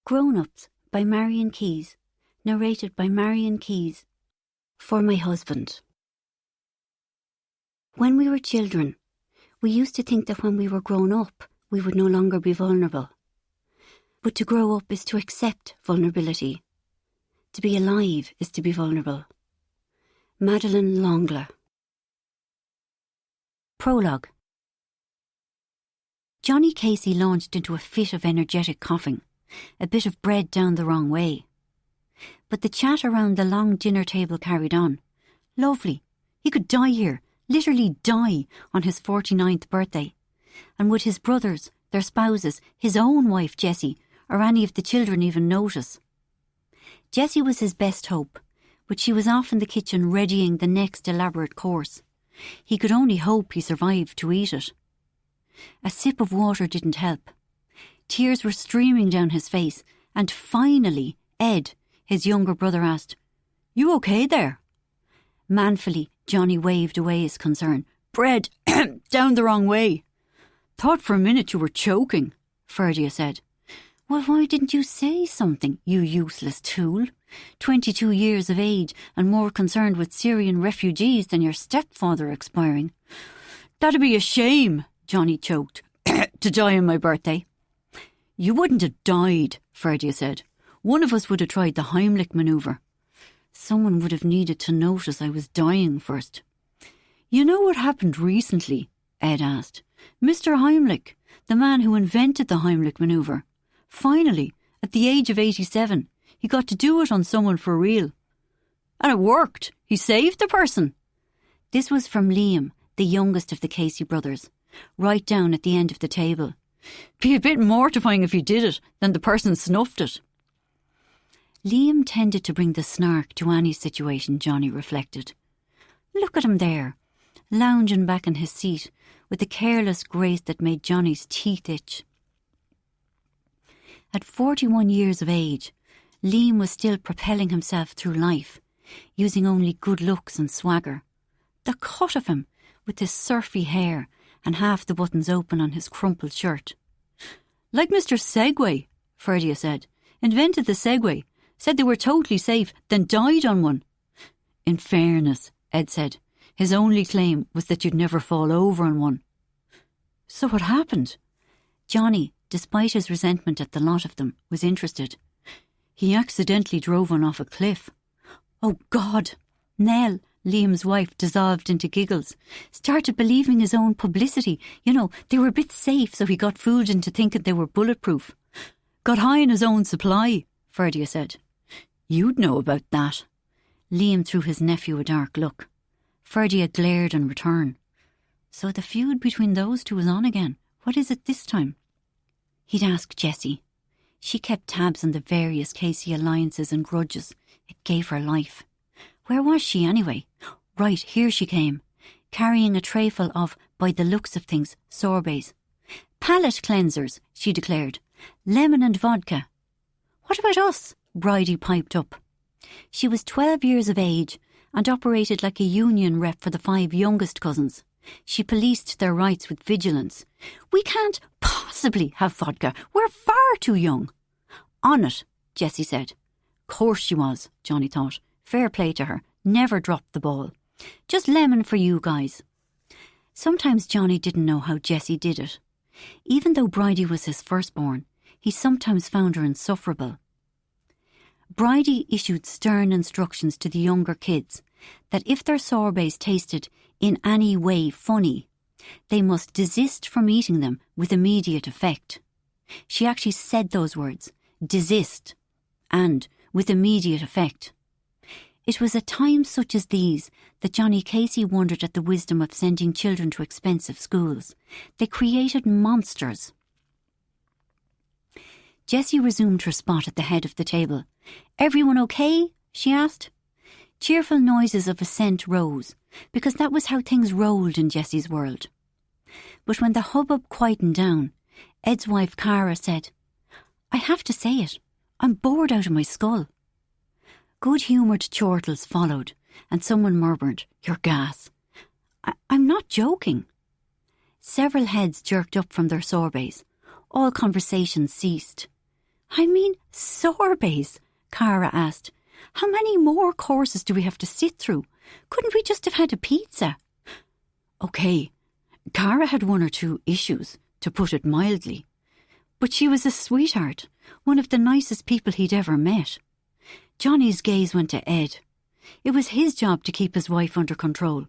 Grown-ups by Marian Keyes, narrated by Marian Keyes. For my husband. When we were children, we used to think that when we were grown up, we would no longer be vulnerable. But to grow up is to accept vulnerability. To be alive is to be vulnerable. Madeleine L'Anglais. Prologue. Johnny Casey launched into a fit of energetic coughing, a bit of bread down the wrong way. But the chat around the long dinner table carried on. Lovely. He could die here, literally die, on his 49th birthday. And would his brothers, their spouses, his own wife Jessie, or any of the children even notice? Jessie was his best hope, but she was off in the kitchen readying the next elaborate course. He could only hope he survived to eat it. A sip of water didn't help. Tears were streaming down his face, and finally Ed, his younger brother, asked, "You okay there?" Manfully, Johnny waved away his concern. "Bread, down the wrong way." "Thought for a minute you were choking," Ferdia said. "Well, why didn't you say something, you useless tool? 22 years of age and more concerned with Syrian refugees than your stepfather expiring." "That'd be a shame," Johnny choked, "to die on my birthday." "You wouldn't have died," Ferdia said. "One of us would have tried the Heimlich manoeuvre." "Someone would have needed to notice I was dying first." "You know what happened recently?" Ed asked. "Mr. Heimlich, the man who invented the Heimlich manoeuvre. Finally, at the age of 87, he got to do it on someone for real. And it worked. He saved the person." This was from Liam, the youngest of the Casey brothers, right down at the end of the table. "Be a bit mortifying if you did it, than the person snuffed it." Liam tended to bring the snark to any situation, Johnny reflected. Look at him there, lounging back in his seat, with the careless grace that made Johnny's teeth itch. At 41 years of age, Liam was still propelling himself through life, using only good looks and swagger. The cut of him, with his surfy hair and half the buttons open on his crumpled shirt. "Like Mr. Segway," Ferdia said. "Invented the Segway, said they were totally safe, then died on one." "In fairness," Ed said, "his only claim was that you'd never fall over on one." "So what happened?" Johnny, despite his resentment at the lot of them, was interested. "He accidentally drove one off a cliff." "Oh God!" Nell, Liam's wife, dissolved into giggles. "Started believing his own publicity. You know, they were a bit safe, so he got fooled into thinking they were bulletproof." "Got high in his own supply," Ferdia said. "You'd know about that." Liam threw his nephew a dark look. Ferdia glared in return. "So the feud between those two is on again. What is it this time?" He'd ask Jessie. She kept tabs on the various Casey alliances and grudges. It gave her life. Where was she anyway? Right, here she came, carrying a trayful of, by the looks of things, sorbets. "Palate cleansers," she declared. "Lemon and vodka." "What about us?" Bridie piped up. She was 12 years of age and operated like a union rep for the 5 youngest cousins. She policed their rights with vigilance. "We can't possibly have vodka. We're far too young." "On it," Jessie said. Course she was, Johnny thought. Fair play to her. Never dropped the ball. "Just lemon for you guys." Sometimes Johnny didn't know how Jessie did it. Even though Bridie was his firstborn, he sometimes found her insufferable. Bridie issued stern instructions to the younger kids that if their sorbets tasted in any way funny, they must desist from eating them with immediate effect. She actually said those words, desist, and with immediate effect. It was at times such as these that Johnny Casey wondered at the wisdom of sending children to expensive schools. They created monsters. Jessie resumed her spot at the head of the table. "Everyone okay?" she asked. Cheerful noises of assent rose, because that was how things rolled in Jessie's world. But when the hubbub quietened down, Ed's wife Cara said, "I have to say it, I'm bored out of my skull." Good-humoured chortles followed, and someone murmured, "You're gas." I'm not joking." Several heads jerked up from their sorbets. All conversation ceased. I mean, sorbets, Cara asked. How many more courses do we have to sit through? Couldn't we just have had a pizza? OK, Cara had one or two issues, to put it mildly. But she was a sweetheart, one of the nicest people he'd ever met. Johnny's gaze went to Ed. It was his job to keep his wife under control.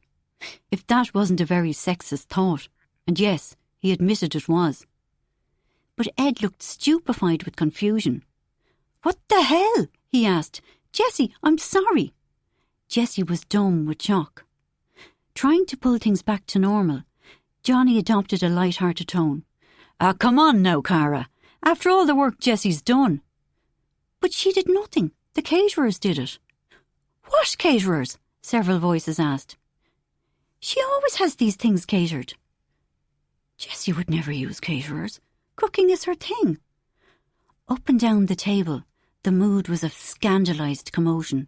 If that wasn't a very sexist thought, and yes, he admitted it was. But Ed looked stupefied with confusion. What the hell? He asked. Jessie, I'm sorry. Jessie was dumb with shock. Trying to pull things back to normal, Johnny adopted a light-hearted tone. Come on now, Cara. After all the work Jessie's done. But she did nothing. The caterers did it. What caterers? Several voices asked. She always has these things catered. Jessie would never use caterers. Cooking is her thing. Up and down the table, the mood was of scandalised commotion.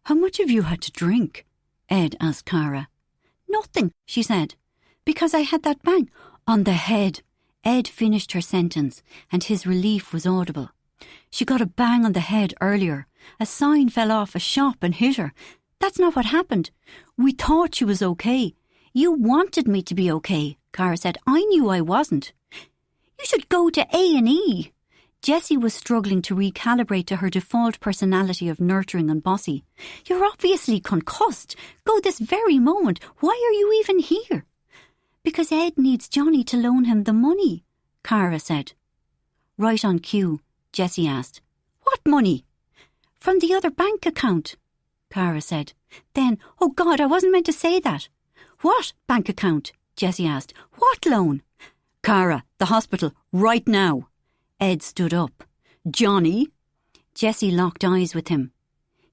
How much have you had to drink? Ed asked Cara. Nothing, she said, because I had that bang on the head. Ed finished her sentence, and his relief was audible. She got a bang on the head earlier. A sign fell off a shop and hit her. That's not what happened. We thought she was okay. You wanted me to be okay, Cara said. I knew I wasn't. You should go to A&E. Jessie was struggling to recalibrate to her default personality of nurturing and bossy. You're obviously concussed. Go this very moment. Why are you even here? Because Ed needs Johnny to loan him the money, Cara said. Right on cue, Jessie asked. What money? From the other bank account, Cara said. Then, oh God, I wasn't meant to say that. What bank account? Jessie asked. What loan? Cara, the hospital, right now. Ed stood up. Johnny? Jessie locked eyes with him.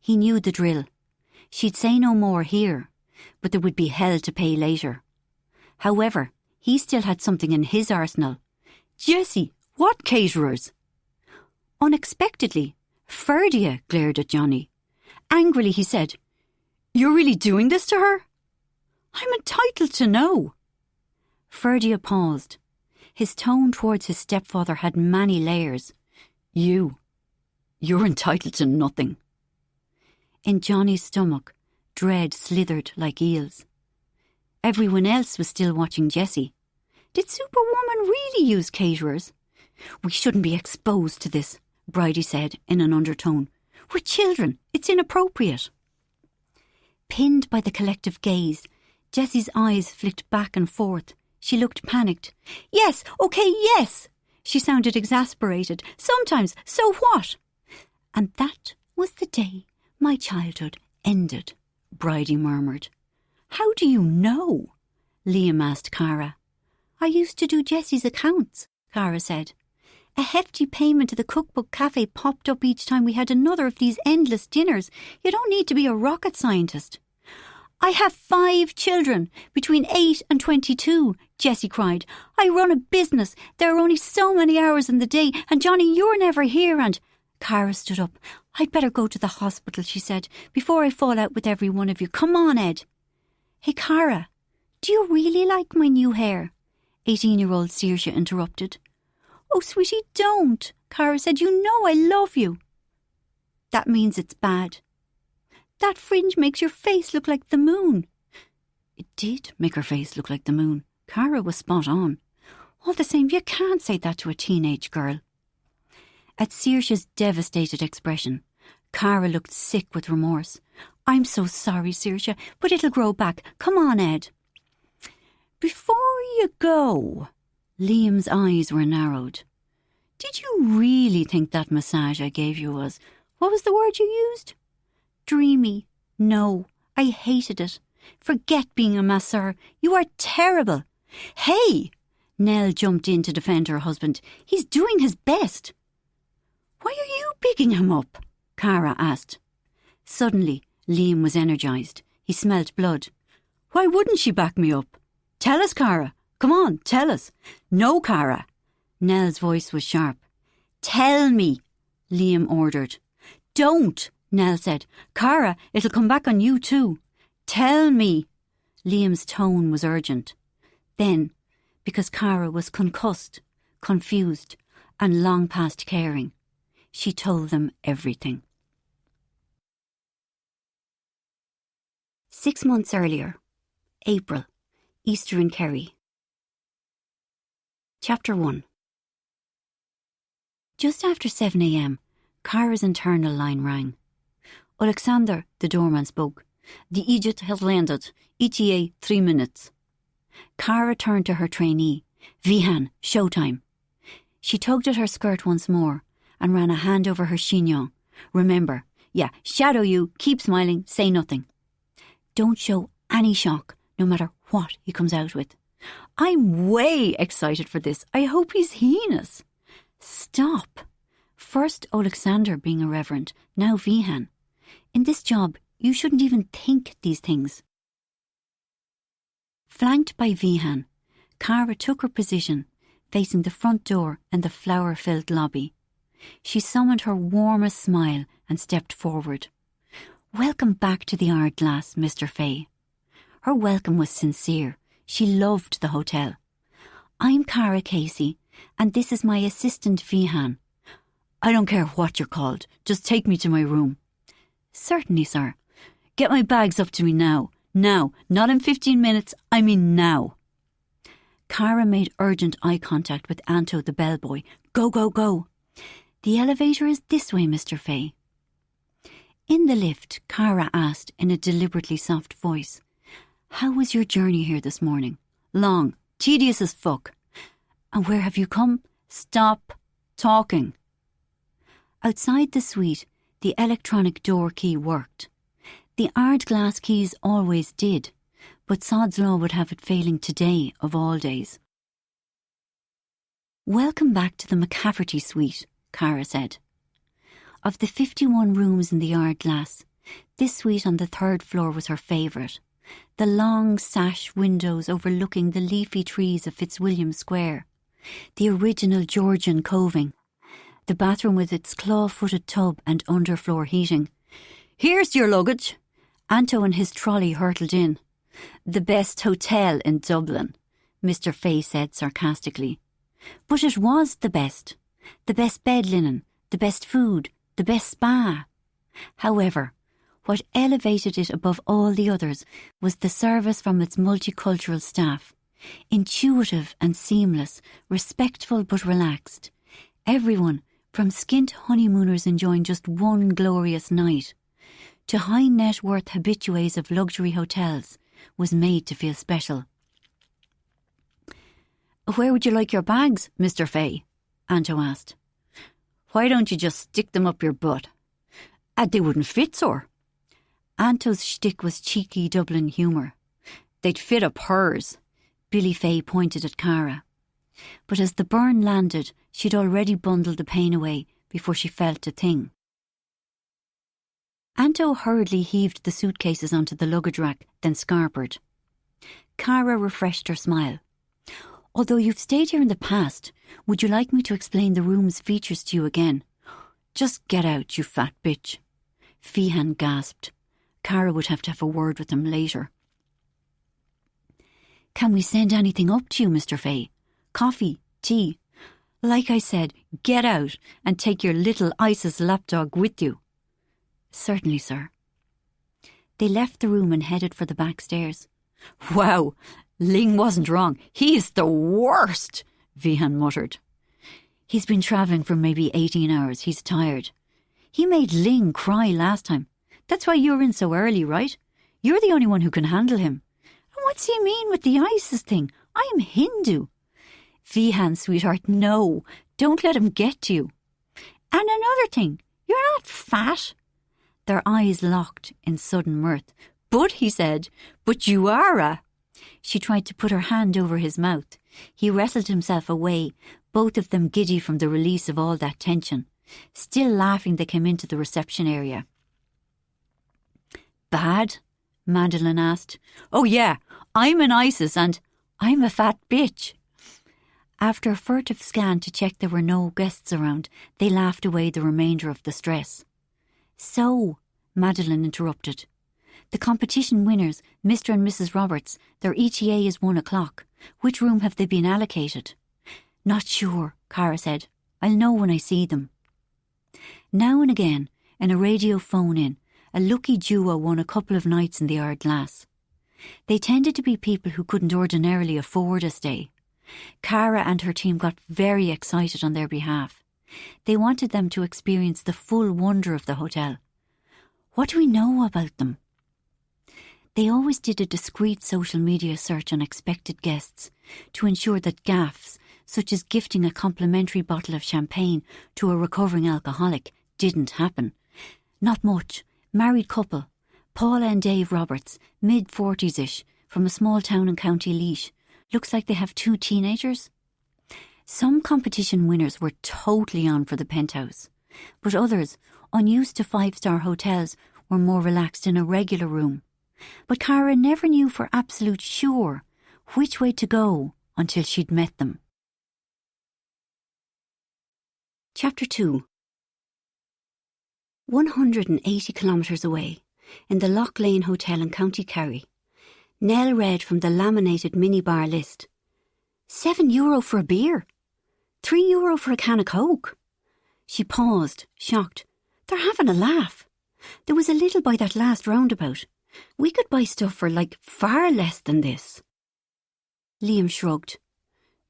He knew the drill. She'd say no more here, but there would be hell to pay later. However, he still had something in his arsenal. Jessie, what caterers? Unexpectedly, Ferdia glared at Johnny. Angrily he said, You're really doing this to her? I'm entitled to know. Ferdia paused. His tone towards his stepfather had many layers. You're entitled to nothing. In Johnny's stomach, dread slithered like eels. Everyone else was still watching Jessie. Did Superwoman really use caterers? We shouldn't be exposed to this, Bridie said in an undertone. We're children. It's inappropriate. Pinned by the collective gaze, Jessie's eyes flicked back and forth. She looked panicked. Yes, okay, yes. She sounded exasperated. Sometimes, so what? And that was the day my childhood ended, Bridie murmured. How do you know? Liam asked Cara. I used to do Jessie's accounts, Cara said. A hefty payment to the cookbook cafe popped up each time we had another of these endless dinners. You don't need to be a rocket scientist. I have 5 children, between 8 and 22, Jessie cried. I run a business. There are only so many hours in the day, and Johnny, you're never here, and... Cara stood up. I'd better go to the hospital, she said, before I fall out with every one of you. Come on, Ed. Hey, Cara, do you really like my new hair? 18-year-old Saoirse interrupted. Oh, sweetie, don't, Cara said. You know I love you. That means it's bad. That fringe makes your face look like the moon. It did make her face look like the moon. Cara was spot on. All the same, you can't say that to a teenage girl. At Saoirse's devastated expression, Cara looked sick with remorse. I'm so sorry, Saoirse, but it'll grow back. Come on, Ed. Before you go, Liam's eyes were narrowed. Did you really think that massage I gave you was, what was the word you used? Dreamy. No, I hated it. Forget being a masseur. You are terrible. Hey! Nell jumped in to defend her husband. He's doing his best. Why are you bigging him up? Cara asked. Suddenly, Liam was energised. He smelt blood. Why wouldn't she back me up? Tell us, Cara. Come on, tell us. No, Cara. Nell's voice was sharp. Tell me, Liam ordered. Don't, Nell said. Cara, it'll come back on you too. Tell me. Liam's tone was urgent. Then, because Cara was concussed, confused, and long past caring, She told them everything. 6 months earlier, April, Easter in Kerry. Chapter 1. Just after 7 a.m, Cara's internal line rang. Alexander, the doorman, spoke. The Egypt has landed. ETA 3 minutes. Cara turned to her trainee. Vihan, showtime. She tugged at her skirt once more and ran a hand over her chignon. Remember, shadow you, keep smiling, say nothing. Don't show any shock, no matter what he comes out with. I'm way excited for this. I hope he's heinous. Stop. First Alexander being irreverent, now Vihan. In this job, you shouldn't even think these things. Flanked by Vihan, Cara took her position, facing the front door and the flower-filled lobby. She summoned her warmest smile and stepped forward. Welcome back to the Hourglass, Mr. Fay. Her welcome was sincere. She loved the hotel. I'm Cara Casey, and this is my assistant Vihan. I don't care what you're called. Just take me to my room. Certainly, sir. Get my bags up to me now. Now, not in 15 minutes, I mean now. Cara made urgent eye contact with Anto the bellboy. Go, go, go. The elevator is this way, Mr. Fay. In the lift, Cara asked in a deliberately soft voice, How was your journey here this morning? Long, tedious as fuck. And where have you come? Stop talking. Outside the suite, the electronic door key worked. The Hourglass keys always did, but Sod's Law would have it failing today of all days. Welcome back to the McCafferty suite, Cara said. Of the 51 rooms in the Hourglass, this suite on the 3rd floor was her favourite. The long sash windows overlooking the leafy trees of Fitzwilliam Square. The original Georgian coving. The bathroom with its claw-footed tub and underfloor heating. Here's your luggage. Anto and his trolley hurtled in. The best hotel in Dublin, Mr. Fay said sarcastically. But it was the best. The best bed linen, the best food, the best spa. However, what elevated it above all the others was the service from its multicultural staff. Intuitive and seamless, respectful but relaxed. Everyone, from skint honeymooners enjoying just one glorious night, to high net worth habitués of luxury hotels, was made to feel special. Where would you like your bags, Mr. Fay? Anto asked. Why don't you just stick them up your butt? They wouldn't fit, sir. Anto's shtick was cheeky Dublin humour. They'd fit up hers. Billy Fay pointed at Cara. But as the burn landed, she'd already bundled the pain away before she felt a thing. Anto hurriedly heaved the suitcases onto the luggage rack, then scarpered. Cara refreshed her smile. Although you've stayed here in the past, would you like me to explain the room's features to you again? Just get out, you fat bitch. Vihan gasped. Cara would have to have a word with him later. Can we send anything up to you, Mr. Fay? Coffee, tea? Like I said, get out and take your little ISIS lapdog with you. Certainly, sir. They left the room and headed for the back stairs. Wow, Ling wasn't wrong. He is the worst, Vihan muttered. He's been travelling for maybe 18 hours. He's tired. He made Ling cry last time. That's why you're in so early, right? You're the only one who can handle him. And what's he mean with the ISIS thing? I'm Hindu. Vihan, sweetheart, no. Don't let him get to you. And another thing, you're not fat. Their eyes locked in sudden mirth. But, he said, but you are a... She tried to put her hand over his mouth. He wrestled himself away, both of them giddy from the release of all that tension. Still laughing, they came into the reception area. Bad? Madeleine asked. Oh yeah, I'm an ISIS and I'm a fat bitch. After a furtive scan to check there were no guests around, they laughed away the remainder of the stress. So, Madeleine interrupted. The competition winners, Mr. and Mrs. Roberts, their ETA is 1 o'clock. Which room have they been allocated? Not sure, Cara said. I'll know when I see them. Now and again, in a radio phone-in, a lucky duo won a couple of nights in the Hourglass. They tended to be people who couldn't ordinarily afford a stay. Cara and her team got very excited on their behalf. They wanted them to experience the full wonder of the hotel. What do we know about them? They always did a discreet social media search on expected guests to ensure that gaffes, such as gifting a complimentary bottle of champagne to a recovering alcoholic, didn't happen. Not much. Married couple, Paula and Dave Roberts, mid-40s-ish, from a small town in County Laois. Looks like they have 2 teenagers. Some competition winners were totally on for the penthouse, but others, unused to 5-star hotels, were more relaxed in a regular room. But Cara never knew for absolute sure which way to go until she'd met them. Chapter 2. 180 kilometres away, in the Loch Lane Hotel in County Kerry, Nell read from the laminated minibar list. €7 for a beer? €3 for a can of Coke? She paused, shocked. They're having a laugh. There was a little by that last roundabout. We could buy stuff for far less than this. Liam shrugged.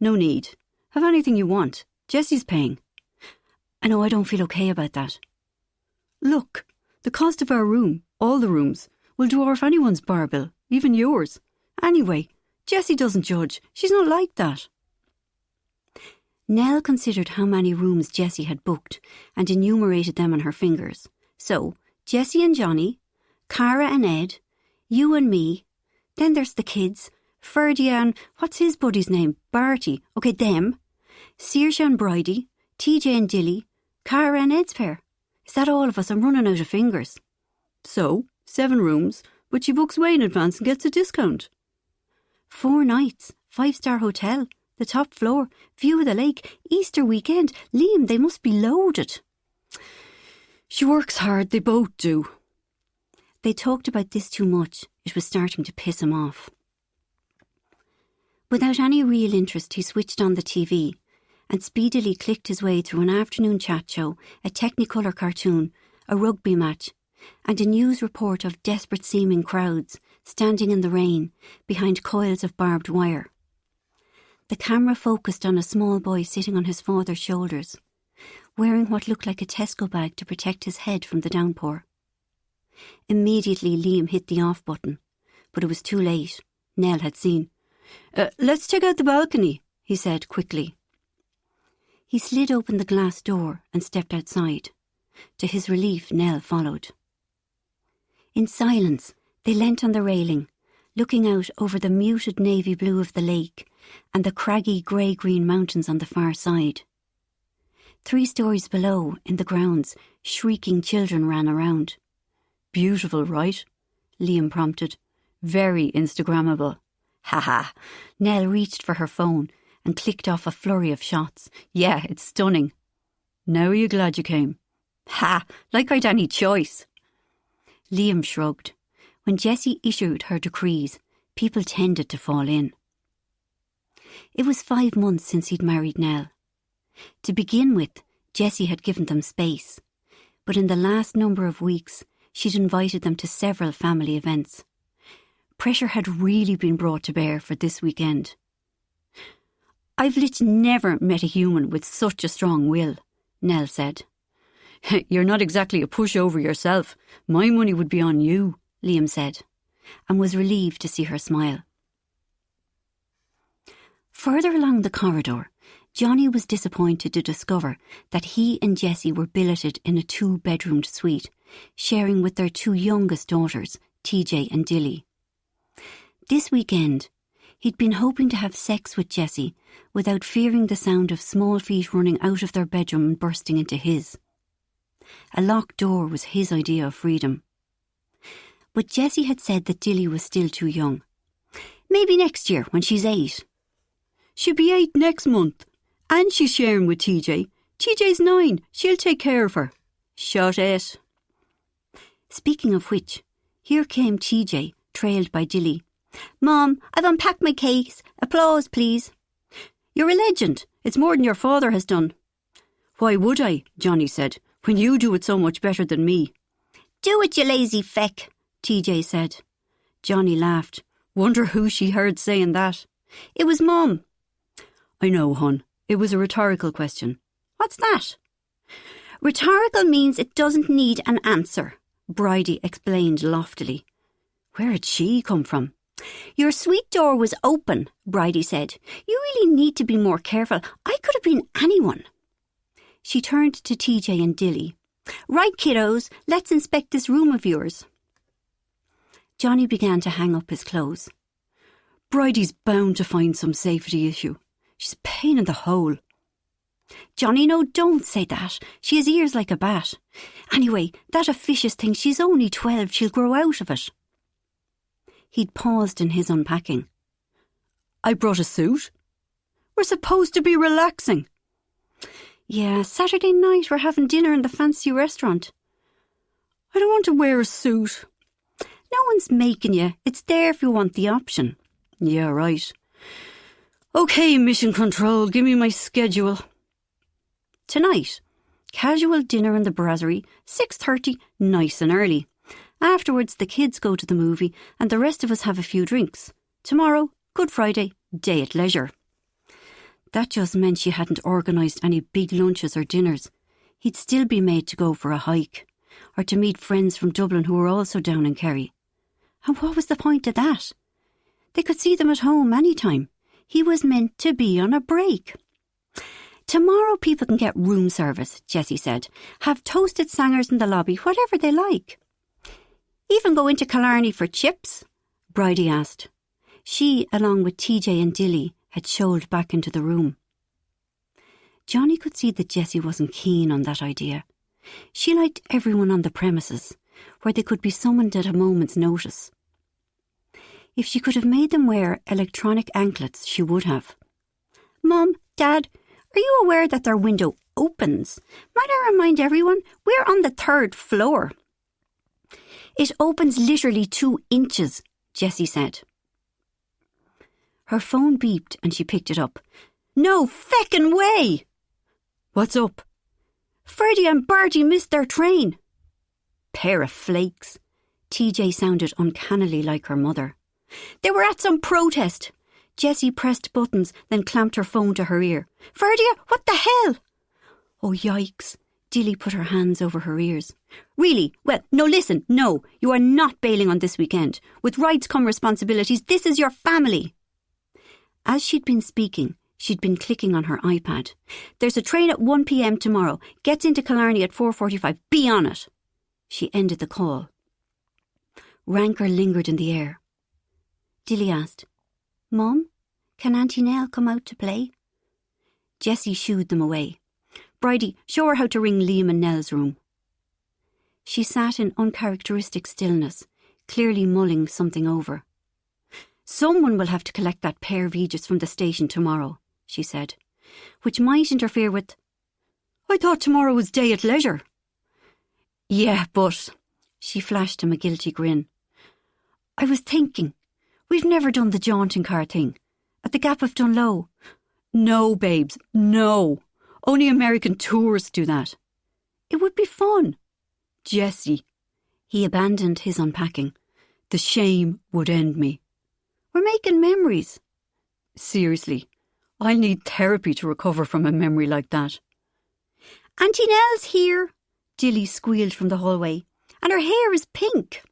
No need. Have anything you want. Jessie's paying. I know I don't feel okay about that. Look, the cost of our room, all the rooms, will dwarf anyone's bar bill, even yours. Anyway, Jessie doesn't judge. She's not like that. Nell considered how many rooms Jessie had booked and enumerated them on her fingers. So, Jessie and Johnny, Cara and Ed, you and me, then there's the kids, Ferdy and, what's his buddy's name? Barty. OK, them. Saoirse and Bridie, TJ and Dilly, Cara and Ed's pair. Is that all of us? I'm running out of fingers. So, 7 rooms, but she books way in advance and gets a discount. 4 nights, 5-star hotel, the top floor, view of the lake, Easter weekend. Liam, they must be loaded. She works hard, they both do. They talked about this too much. It was starting to piss him off. Without any real interest, he switched on the TV and speedily clicked his way through an afternoon chat show, a Technicolor cartoon, a rugby match, and a news report of desperate-seeming crowds standing in the rain behind coils of barbed wire. The camera focused on a small boy sitting on his father's shoulders, wearing what looked like a Tesco bag to protect his head from the downpour. Immediately Liam hit the off button, but it was too late. Nell had seen. Let's check out the balcony, he said quickly. He slid open the glass door and stepped outside. To his relief, Nell followed. In silence, they leant on the railing, looking out over the muted navy blue of the lake and the craggy grey-green mountains on the far side. 3 stories below, in the grounds, shrieking children ran around. Beautiful, right? Liam prompted. Very Instagrammable. Ha. Nell reached for her phone and clicked off a flurry of shots. Yeah, it's stunning. Now are you glad you came? Ha! Like I'd any choice. Liam shrugged. When Jessie issued her decrees, people tended to fall in. It was 5 months since he'd married Nell. To begin with, Jessie had given them space, but in the last number of weeks, she'd invited them to several family events. Pressure had really been brought to bear for this weekend. I've never met a human with such a strong will, Nell said. You're not exactly a pushover yourself. My money would be on you, Liam said, and was relieved to see her smile. Further along the corridor, Johnny was disappointed to discover that he and Jessie were billeted in a 2-bedroomed suite, sharing with their 2 youngest daughters, TJ and Dilly. This weekend, he'd been hoping to have sex with Jessie without fearing the sound of small feet running out of their bedroom and bursting into his. A locked door was his idea of freedom. But Jessie had said that Dilly was still too young. Maybe next year, when she's 8. She'll be 8 next month. And she's sharing with TJ. TJ's 9. She'll take care of her. Shut it. Speaking of which, here came TJ, trailed by Dilly. Mom, I've unpacked my cakes. Applause, please. You're a legend. It's more than your father has done. Why would I? Johnny said. when you do it so much better than me." "Do it, you lazy feck," TJ said. Johnny laughed. Wonder who she heard saying that. "It was Mum." "I know, hon. It was a rhetorical question." "What's that?" "Rhetorical means it doesn't need an answer," Bridie explained loftily. Where had she come from? "Your sweet door was open," Bridie said. "You really need to be more careful. I could have been anyone." She turned to TJ and Dilly. "Right, kiddos, let's inspect this room of yours." Johnny began to hang up his clothes. Bridie's bound to find some safety issue. She's a pain in the hole. "Johnny, no, don't say that. She has ears like a bat. Anyway, that officious thing, she's only 12. She'll grow out of it." He'd paused in his unpacking. "I brought a suit. We're supposed to be relaxing." "Yeah, Saturday night we're having dinner in the fancy restaurant." "I don't want to wear a suit." "No one's making you. It's there if you want the option." "Yeah, right. OK, Mission Control, give me my schedule." Tonight, casual dinner in the brasserie, 6:30, nice and early. Afterwards, the kids go to the movie and the rest of us have a few drinks. Tomorrow, Good Friday, day at leisure. That just meant she hadn't organised any big lunches or dinners. He'd still be made to go for a hike, or to meet friends from Dublin who were also down in Kerry. And what was the point of that? They could see them at home any time. He was meant to be on a break. "Tomorrow people can get room service," Jessie said. "Have toasted sangers in the lobby, whatever they like." "Even go into Killarney for chips?" Bridie asked. She, along with TJ and Dilly, had strolled back into the room. Johnny could see that Jessie wasn't keen on that idea. She liked everyone on the premises, where they could be summoned at a moment's notice. If she could have made them wear electronic anklets, she would have. "Mum, Dad, are you aware that their window opens? Might I remind everyone, we're on the 3rd floor." "It opens literally 2 inches, Jessie said. Her phone beeped and she picked it up. "No feckin' way!" "What's up?" "Freddie and Barty missed their train." "Pair of flakes." TJ sounded uncannily like her mother. "They were at some protest." Jessie pressed buttons, then clamped her phone to her ear. "Ferdia, what the hell?" "Oh, yikes." Dilly put her hands over her ears. "Really? Well, no, listen, no. You are not bailing on this weekend. With rights come responsibilities. This is your family." As she'd been speaking, she'd been clicking on her iPad. "There's a train at 1 p.m. tomorrow. Gets into Killarney at 4:45. Be on it." She ended the call. Rancour lingered in the air. Dilly asked, "Mum, can Auntie Nell come out to play?" Jessie shooed them away. "Bridie, show her how to ring Liam and Nell's room." She sat in uncharacteristic stillness, clearly mulling something over. "Someone will have to collect that pair of Aegis from the station tomorrow," she said, "which might interfere with—" "I thought tomorrow was day at leisure." "Yeah, but—" She flashed him a guilty grin. "I was thinking, we've never done the jaunting car thing. At the Gap of Dunlow." "No, babes, no. Only American tourists do that." "It would be fun." "Jessie." He abandoned his unpacking. "The shame would end me." "We're making memories." "Seriously, I'll need therapy to recover from a memory like that." "Auntie Nell's here," Dilly squealed from the hallway, "and her hair is pink."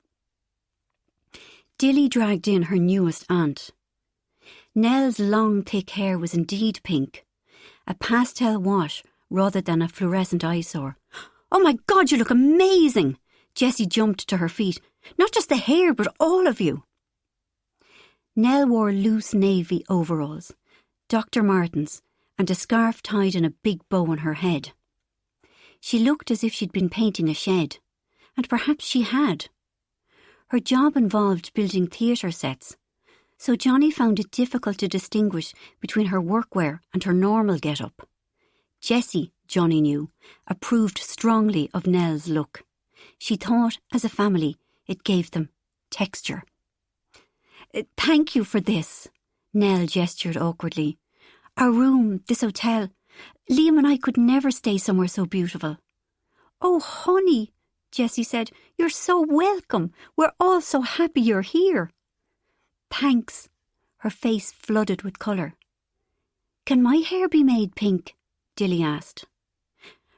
Dilly dragged in her newest aunt. Nell's long, thick hair was indeed pink, a pastel wash rather than a fluorescent eyesore. "Oh my God, you look amazing!" Jessie jumped to her feet. "Not just the hair, but all of you." Nell wore loose navy overalls, Dr. Martens, and a scarf tied in a big bow on her head. She looked as if she'd been painting a shed, and perhaps she had. Her job involved building theatre sets, so Johnny found it difficult to distinguish between her workwear and her normal get-up. Jessie, Johnny knew, approved strongly of Nell's look. She thought, as a family, it gave them texture. "Thank you for this," Nell gestured awkwardly. "Our room, this hotel. Liam and I could never stay somewhere so beautiful." "Oh, honey," Jessie said, "you're so welcome. We're all so happy you're here." "Thanks." Her face flooded with colour. "Can my hair be made pink?" Dilly asked.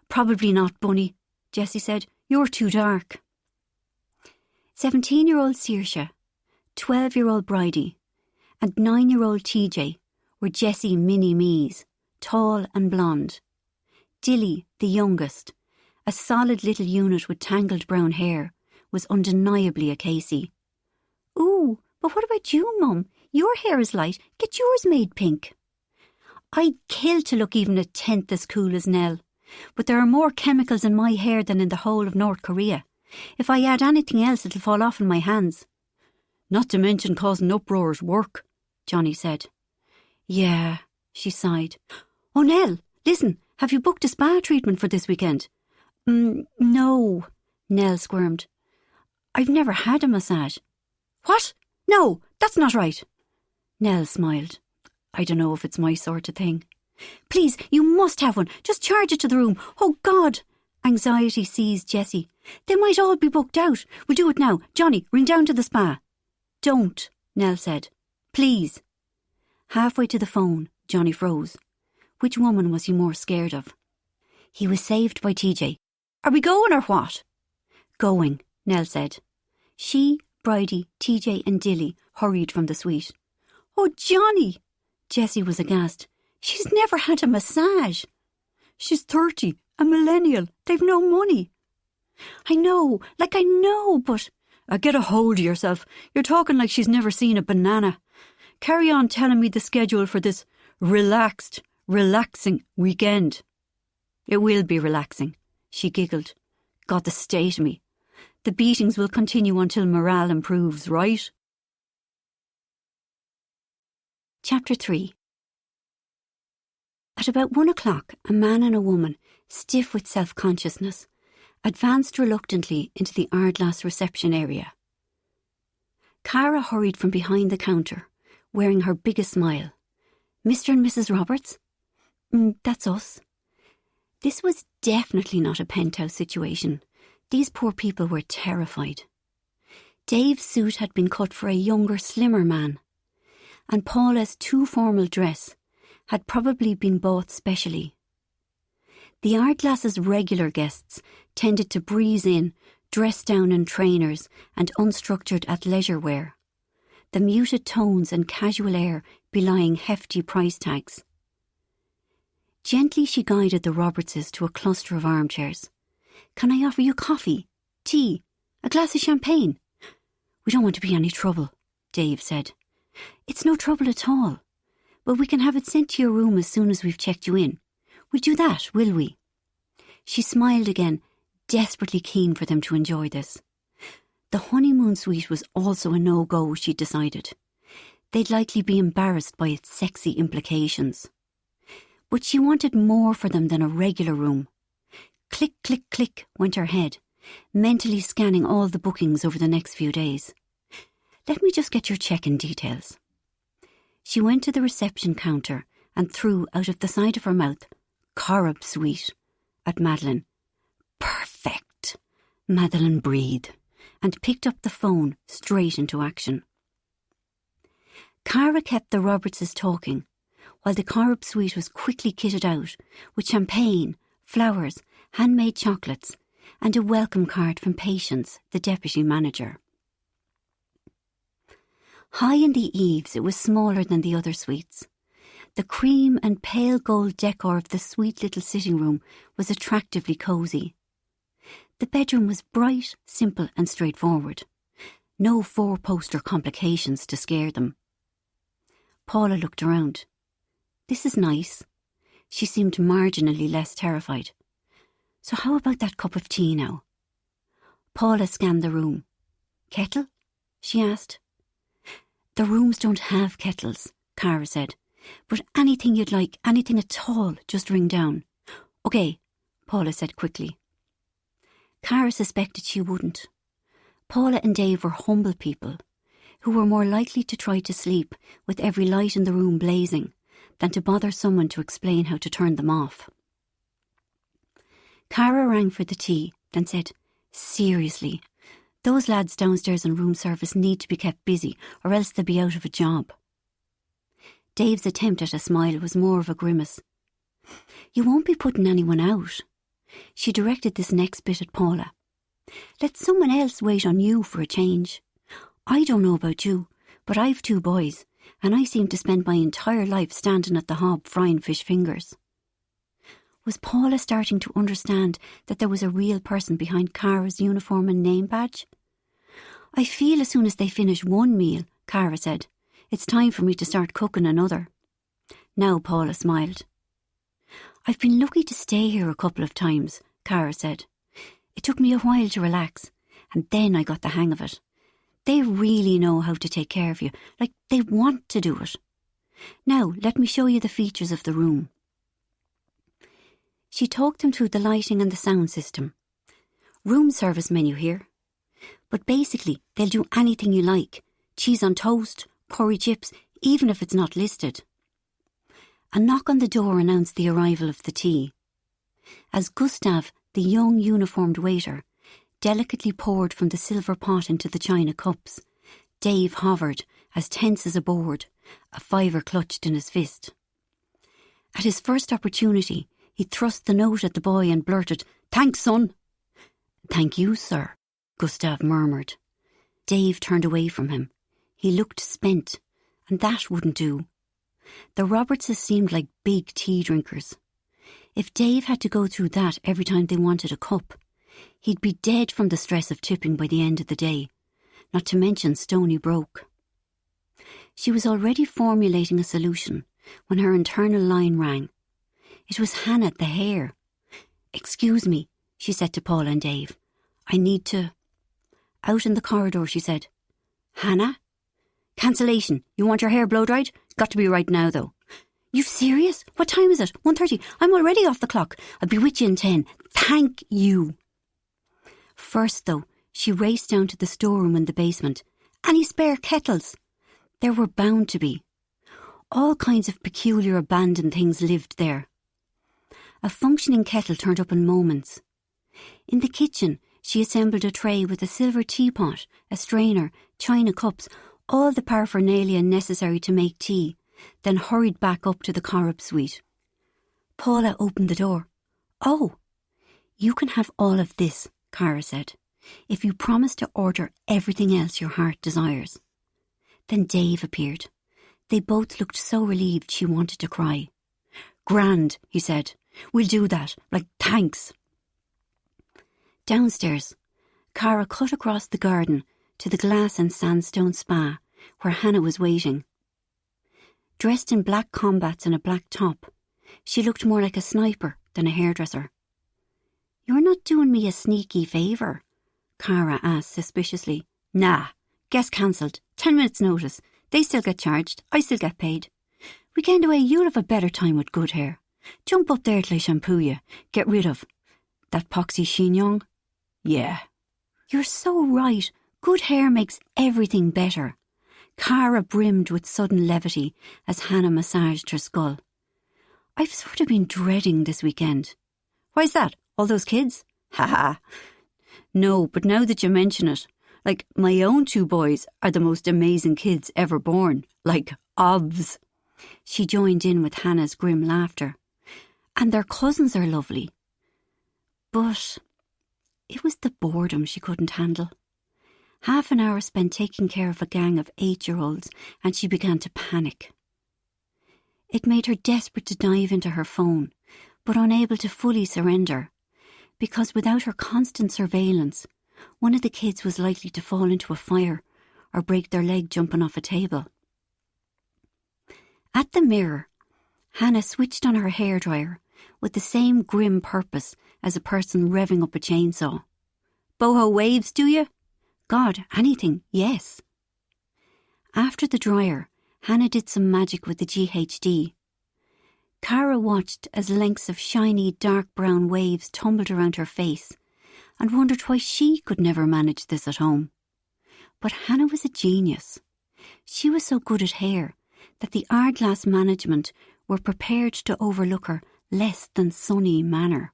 "Probably not, Bunny," Jessie said. "You're too dark." 17-year-old Saoirse, 12-year-old Bridie, and 9-year-old TJ were Jessie mini-me's, tall and blonde. Dilly, the youngest, a solid little unit with tangled brown hair, was undeniably a Casey. "Ooh, but what about you, Mum? Your hair is light. Get yours made pink." "I'd kill to look even a tenth as cool as Nell, but there are more chemicals in my hair than in the whole of North Korea. If I add anything else, it'll fall off in my hands." "Not to mention causing uproars work," Johnny said. "Yeah," she sighed. "Oh, Nell, listen, have you booked a spa treatment for this weekend?" No," Nell squirmed. "I've never had a massage." "What? No, that's not right." Nell smiled. "I don't know if it's my sort of thing." "Please, you must have one. Just charge it to the room. Oh, God." Anxiety seized Jessie. "They might all be booked out. We'll do it now. Johnny, ring down to the spa." "Don't," Nell said. "Please." Halfway to the phone, Johnny froze. Which woman was he more scared of? He was saved by TJ. "Are we going or what?" "Going," Nell said. She, Bridie, TJ and Dilly hurried from the suite. "Oh, Johnny!" Jessie was aghast. "She's never had a massage." "She's 30, a millennial. They've no money." I know, but..." Get a hold of yourself. You're talking like she's never seen a banana. Carry on telling me the schedule for this relaxing weekend." "It will be relaxing," she giggled. "God, the state of me. The beatings will continue until morale improves, right?" Chapter 3. At about 1 o'clock, a man and a woman, stiff with self-consciousness, advanced reluctantly into the Ardlass reception area. Cara hurried from behind the counter, wearing her biggest smile. "Mr. and Mrs. Roberts?" That's us." This was definitely not a penthouse situation. These poor people were terrified. Dave's suit had been cut for a younger, slimmer man, and Paula's too formal dress had probably been bought specially. The Ardlass's regular guests tended to breeze in, dressed down in trainers and unstructured athleisure wear, the muted tones and casual air belying hefty price tags. Gently she guided the Robertses to a cluster of armchairs. "Can I offer you coffee, tea, a glass of champagne?" "We don't want to be any trouble," Dave said. "It's no trouble at all, but we can have it sent to your room as soon as we've checked you in. We'll do that, will we?" She smiled again, desperately keen for them to enjoy this. The honeymoon suite was also a no-go, she decided. They'd likely be embarrassed by its sexy implications. But she wanted more for them than a regular room. Click, click, click went her head, mentally scanning all the bookings over the next few days. "Let me just get your check-in details." She went to the reception counter and threw out of the side of her mouth, "Corrib Suite," at Madeline. "Perfect!" Madeline breathed and picked up the phone straight into action. Cara kept the Robertses talking, while the Corrib Suite was quickly kitted out with champagne, flowers, handmade chocolates, and a welcome card from Patience, the deputy manager. High in the eaves, it was smaller than the other suites. The cream and pale gold decor of the sweet little sitting room was attractively cosy. The bedroom was bright, simple and straightforward. No four-poster complications to scare them. Paula looked around. "This is nice." She seemed marginally less terrified. "So how about that cup of tea now?" Paula scanned the room. "Kettle?" she asked. "The rooms don't have kettles," Cara said. "But anything you'd like, anything at all, just ring down." "OK," Paula said quickly. Cara suspected she wouldn't. Paula and Dave were humble people who were more likely to try to sleep with every light in the room blazing than to bother someone to explain how to turn them off. Cara rang for the tea, then said, "Seriously, those lads downstairs in room service need to be kept busy or else they'll be out of a job." Dave's attempt at a smile was more of a grimace. "You won't be putting anyone out." She directed this next bit at Paula. "Let someone else wait on you for a change. I don't know about you, but I've 2 boys, and I seem to spend my entire life standing at the hob frying fish fingers." Was Paula starting to understand that there was a real person behind Cara's uniform and name badge? "I feel as soon as they finish one meal," Cara said, "it's time for me to start cooking another." Now Paula smiled. "I've been lucky to stay here a couple of times," Cara said. "It took me a while to relax, and then I got the hang of it. They really know how to take care of you, like they want to do it. Now, let me show you the features of the room." She talked him through the lighting and the sound system. "Room service menu here. But basically, they'll do anything you like. Cheese on toast, curry chips, even if it's not listed." A knock on the door announced the arrival of the tea. As Gustav, the young uniformed waiter, delicately poured from the silver pot into the china cups, Dave hovered, as tense as a board, a fiver clutched in his fist. At his first opportunity, he thrust the note at the boy and blurted, "Thanks, son." "Thank you, sir," Gustav murmured. Dave turned away from him. He looked spent, and that wouldn't do. The Robertses seemed like big tea drinkers. If Dave had to go through that every time they wanted a cup, he'd be dead from the stress of tipping by the end of the day, not to mention stony broke. She was already formulating a solution when her internal line rang. It was Hannah, the hare. "Excuse me," she said to Paul and Dave. "I need to—" Out in the corridor she said, "Hannah? Cancellation. You want your hair blow-dried? Got to be right now, though." "You serious? What time is it? 1:30. I'm already off the clock. I'll be with you in 10. Thank you." First, though, she raced down to the storeroom in the basement. Any spare kettles? There were bound to be. All kinds of peculiar abandoned things lived there. A functioning kettle turned up in moments. In the kitchen, she assembled a tray with a silver teapot, a strainer, china cups, all the paraphernalia necessary to make tea, then hurried back up to the Corrup suite. Paula opened the door. "Oh, you can have all of this," Cara said, "if you promise to order everything else your heart desires." Then Dave appeared. They both looked so relieved she wanted to cry. "Grand," he said. "We'll do that. Like, thanks." Downstairs, Cara cut across the garden to the glass and sandstone spa where Hannah was waiting. Dressed in black combats and a black top, she looked more like a sniper than a hairdresser. "You're not doing me a sneaky favour?" Cara asked suspiciously. "Nah, guest cancelled. 10 minutes notice. They still get charged. I still get paid. Weekend away, you'll have a better time with good hair. Jump up there till I shampoo you. Get rid of that poxy chignon." "Yeah." "You're so right. Good hair makes everything better." Cara brimmed with sudden levity as Hannah massaged her skull. "I've sort of been dreading this weekend." "Why's that? All those kids?" "Ha ha. No, but now that you mention it, like, my own 2 boys are the most amazing kids ever born. Like, obvs." She joined in with Hannah's grim laughter. "And their cousins are lovely." But it was the boredom she couldn't handle. Half an hour spent taking care of a gang of 8-year-olds and she began to panic. It made her desperate to dive into her phone, but unable to fully surrender, because without her constant surveillance, one of the kids was likely to fall into a fire or break their leg jumping off a table. At the mirror, Hannah switched on her hairdryer with the same grim purpose as a person revving up a chainsaw. "Boho waves, do you?" "God, anything, yes." After the dryer, Hannah did some magic with the GHD. Cara watched as lengths of shiny dark brown waves tumbled around her face and wondered why she could never manage this at home. But Hannah was a genius. She was so good at hair that the Ardglass management were prepared to overlook her less than sunny manner.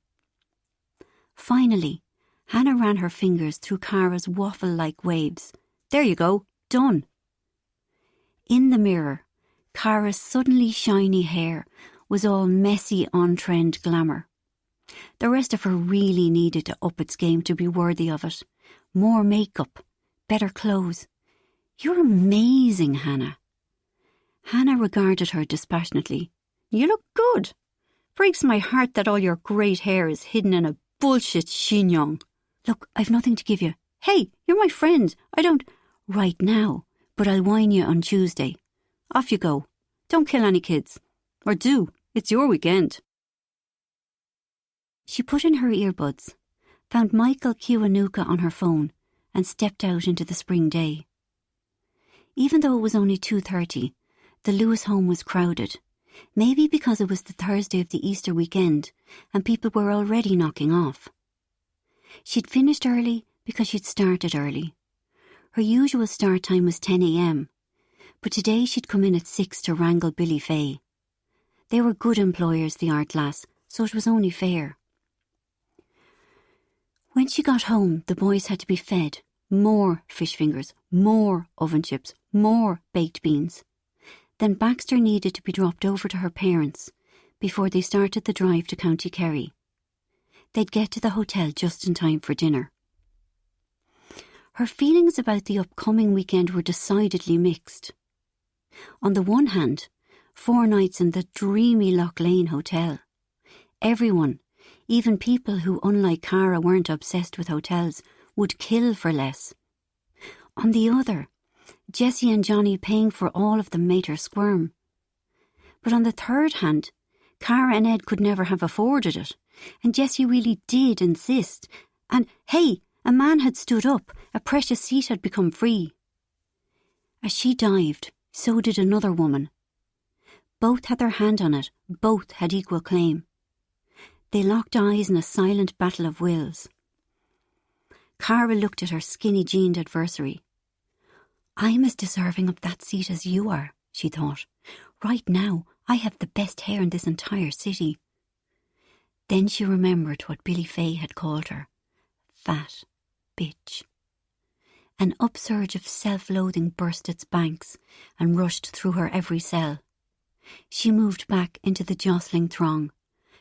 Finally, Hannah ran her fingers through Cara's waffle-like waves. There you go, done. In the mirror, Cara's suddenly shiny hair was all messy on-trend glamour. The rest of her really needed to up its game to be worthy of it. More makeup, better clothes. You're amazing, Hannah. Hannah regarded her dispassionately. You look good. Breaks my heart that all your great hair is hidden in a bullshit chignon. Look, I've nothing to give you. Hey, you're my friend. I don't... Right now, but I'll wine you on Tuesday. Off you go. Don't kill any kids. Or do. It's your weekend. She put in her earbuds, found Michael Kiwanuka on her phone, and stepped out into the spring day. Even though it was only 2:30, the Lewis home was crowded, maybe because it was the Thursday of the Easter weekend and people were already knocking off. She'd finished early because she'd started early. Her usual start time was 10 a.m, but today she'd come in at 6 to wrangle Billy Fay. They were good employers, the art lass, so it was only fair. When she got home, the boys had to be fed more fish fingers, more oven chips, more baked beans. Then Baxter needed to be dropped over to her parents before they started the drive to County Kerry. They'd get to the hotel just in time for dinner. Her feelings about the upcoming weekend were decidedly mixed. On the one hand, 4 nights in the dreamy Loch Lane Hotel. Everyone, even people who, unlike Cara, weren't obsessed with hotels, would kill for less. On the other, Jessie and Johnny paying for all of them made her squirm. But on the third hand, Cara and Ed could never have afforded it, and Jessie really did insist. And, hey, a man had stood up, a precious seat had become free. As she dived, so did another woman. Both had their hand on it, both had equal claim. They locked eyes in a silent battle of wills. Cara looked at her skinny-jeaned adversary. I'm as deserving of that seat as you are, she thought. Right now, I have the best hair in this entire city. Then she remembered what Billy Fay had called her. Fat bitch. An upsurge of self-loathing burst its banks and rushed through her every cell. She moved back into the jostling throng,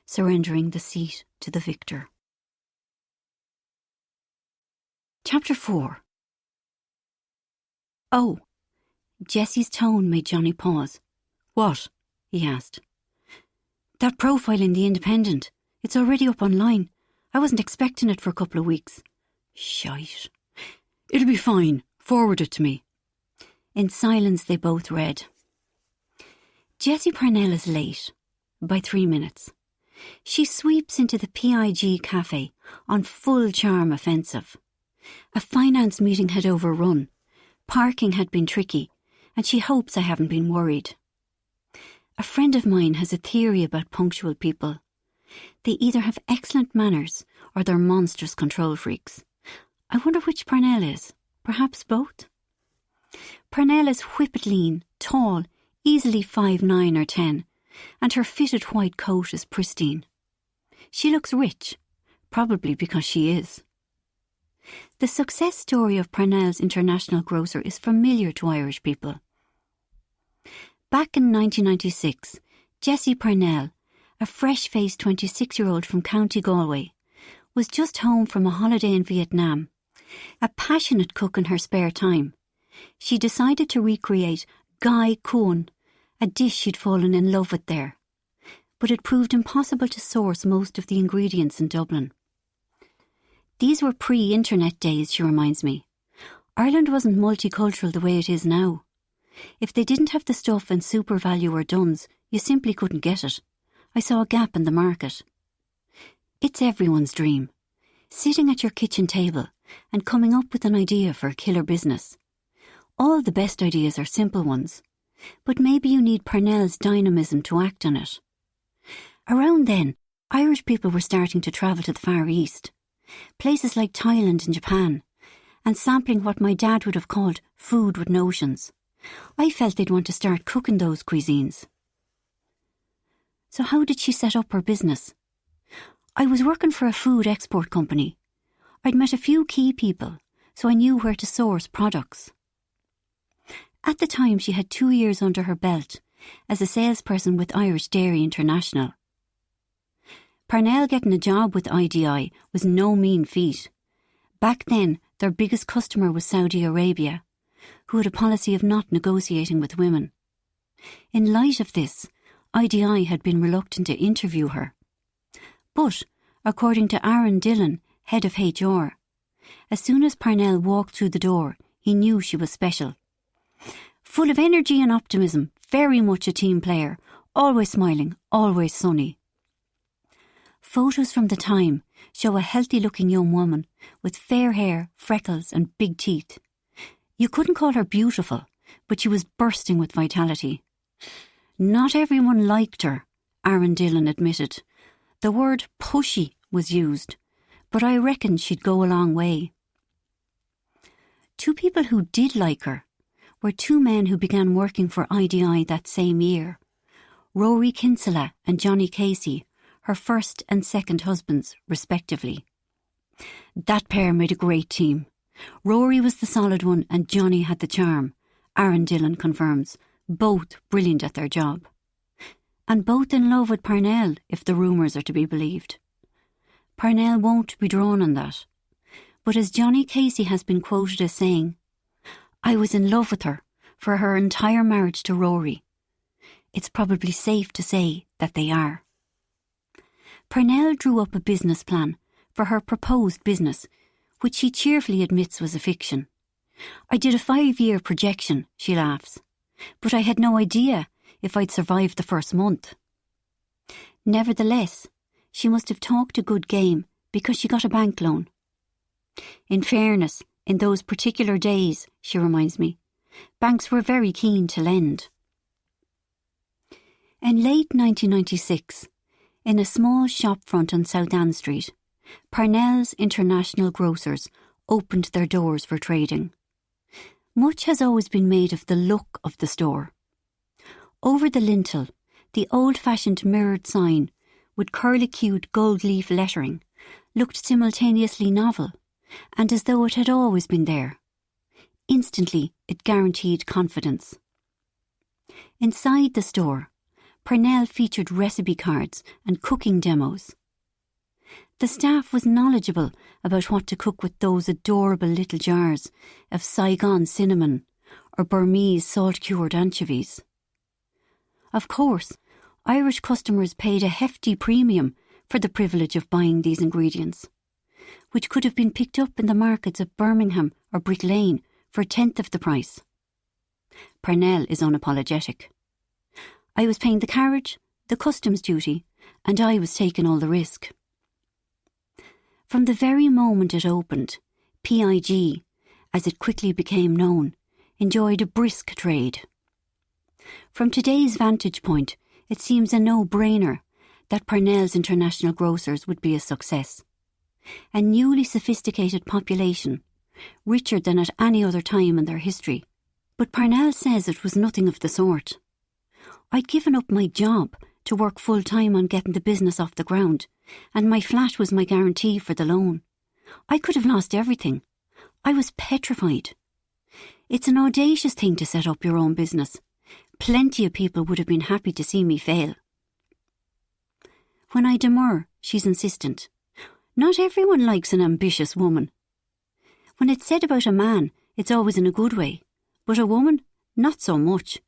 surrendering the seat to the victor. Chapter 4. Oh, Jessie's tone made Johnny pause. What? He asked. That profile in the Independent. It's already up online. I wasn't expecting it for a couple of weeks. Shite. It'll be fine. Forward it to me. In silence they both read. Jessie Parnell is late. By 3 minutes. She sweeps into the PIG cafe on full charm offensive. A finance meeting had overrun. Parking had been tricky, and she hopes I haven't been worried. A friend of mine has a theory about punctual people. They either have excellent manners or they're monstrous control freaks. I wonder which Parnell is. Perhaps both? Parnell is whippet lean, tall, easily 5'9" or 10, and her fitted white coat is pristine. She looks rich, probably because she is. The success story of Parnell's international grocer is familiar to Irish people. Back in 1996, Jessie Parnell, a fresh-faced 26-year-old from County Galway, was just home from a holiday in Vietnam. A passionate cook in her spare time, she decided to recreate Gai Kuon, a dish she'd fallen in love with there. But it proved impossible to source most of the ingredients in Dublin. These were pre-internet days, she reminds me. Ireland wasn't multicultural the way it is now. If they didn't have the stuff in Super Value or Dunn's, you simply couldn't get it. I saw a gap in the market. It's everyone's dream. Sitting at your kitchen table and coming up with an idea for a killer business. All the best ideas are simple ones, but maybe you need Parnell's dynamism to act on it. Around then, Irish people were starting to travel to the Far East, places like Thailand and Japan, and sampling what my dad would have called food with notions. I felt they'd want to start cooking those cuisines. So how did she set up her business? I was working for a food export company. I'd met a few key people, so I knew where to source products. At the time, she had 2 years under her belt as a salesperson with Irish Dairy International. Parnell getting a job with IDI was no mean feat. Back then, their biggest customer was Saudi Arabia, who had a policy of not negotiating with women. In light of this, IDI had been reluctant to interview her. But, according to Aaron Dillon, head of HR, as soon as Parnell walked through the door, he knew she was special. Full of energy and optimism, very much a team player, always smiling, always sunny. Photos from the time show a healthy-looking young woman with fair hair, freckles and big teeth. You couldn't call her beautiful, but she was bursting with vitality. Not everyone liked her, Aaron Dillon admitted. The word pushy was used, but I reckon she'd go a long way. Two people who did like her were two men who began working for IDI that same year, Rory Kinsella and Johnny Casey, her first and second husbands, respectively. That pair made a great team. Rory was the solid one and Johnny had the charm, Aaron Dillon confirms, both brilliant at their job. And both in love with Parnell, if the rumours are to be believed. Parnell won't be drawn on that. But as Johnny Casey has been quoted as saying, "I was in love with her for her entire marriage to Rory." It's probably safe to say that they are. Parnell drew up a business plan for her proposed business, which she cheerfully admits was a fiction. "I did a 5-year projection," she laughs, "but I had no idea if I'd survive the first month." Nevertheless, she must have talked a good game because she got a bank loan. In fairness, in those particular days, she reminds me, banks were very keen to lend. In late 1996, in a small shop front on South Ann Street, Parnell's International Grocers opened their doors for trading. Much has always been made of the look of the store. Over the lintel, the old-fashioned mirrored sign with curlicued gold leaf lettering looked simultaneously novel and as though it had always been there. Instantly, it guaranteed confidence. Inside the store, Parnell featured recipe cards and cooking demos. The staff was knowledgeable about what to cook with those adorable little jars of Saigon cinnamon or Burmese salt-cured anchovies. Of course, Irish customers paid a hefty premium for the privilege of buying these ingredients, which could have been picked up in the markets of Birmingham or Brick Lane for 1/10 of the price. Parnell is unapologetic. "I was paying the carriage, the customs duty, and I was taking all the risk." From the very moment it opened, PIG, as it quickly became known, enjoyed a brisk trade. From today's vantage point, it seems a no-brainer that Parnell's International Grocers would be a success. A newly sophisticated population, richer than at any other time in their history. But Parnell says it was nothing of the sort. "I'd given up my job to work full-time on getting the business off the ground, and my flat was my guarantee for the loan. I could have lost everything. I was petrified. It's an audacious thing to set up your own business. Plenty of people would have been happy to see me fail." When I demur, she's insistent. Not everyone likes an ambitious woman. When it's said about a man, it's always in a good way, but a woman, not so much.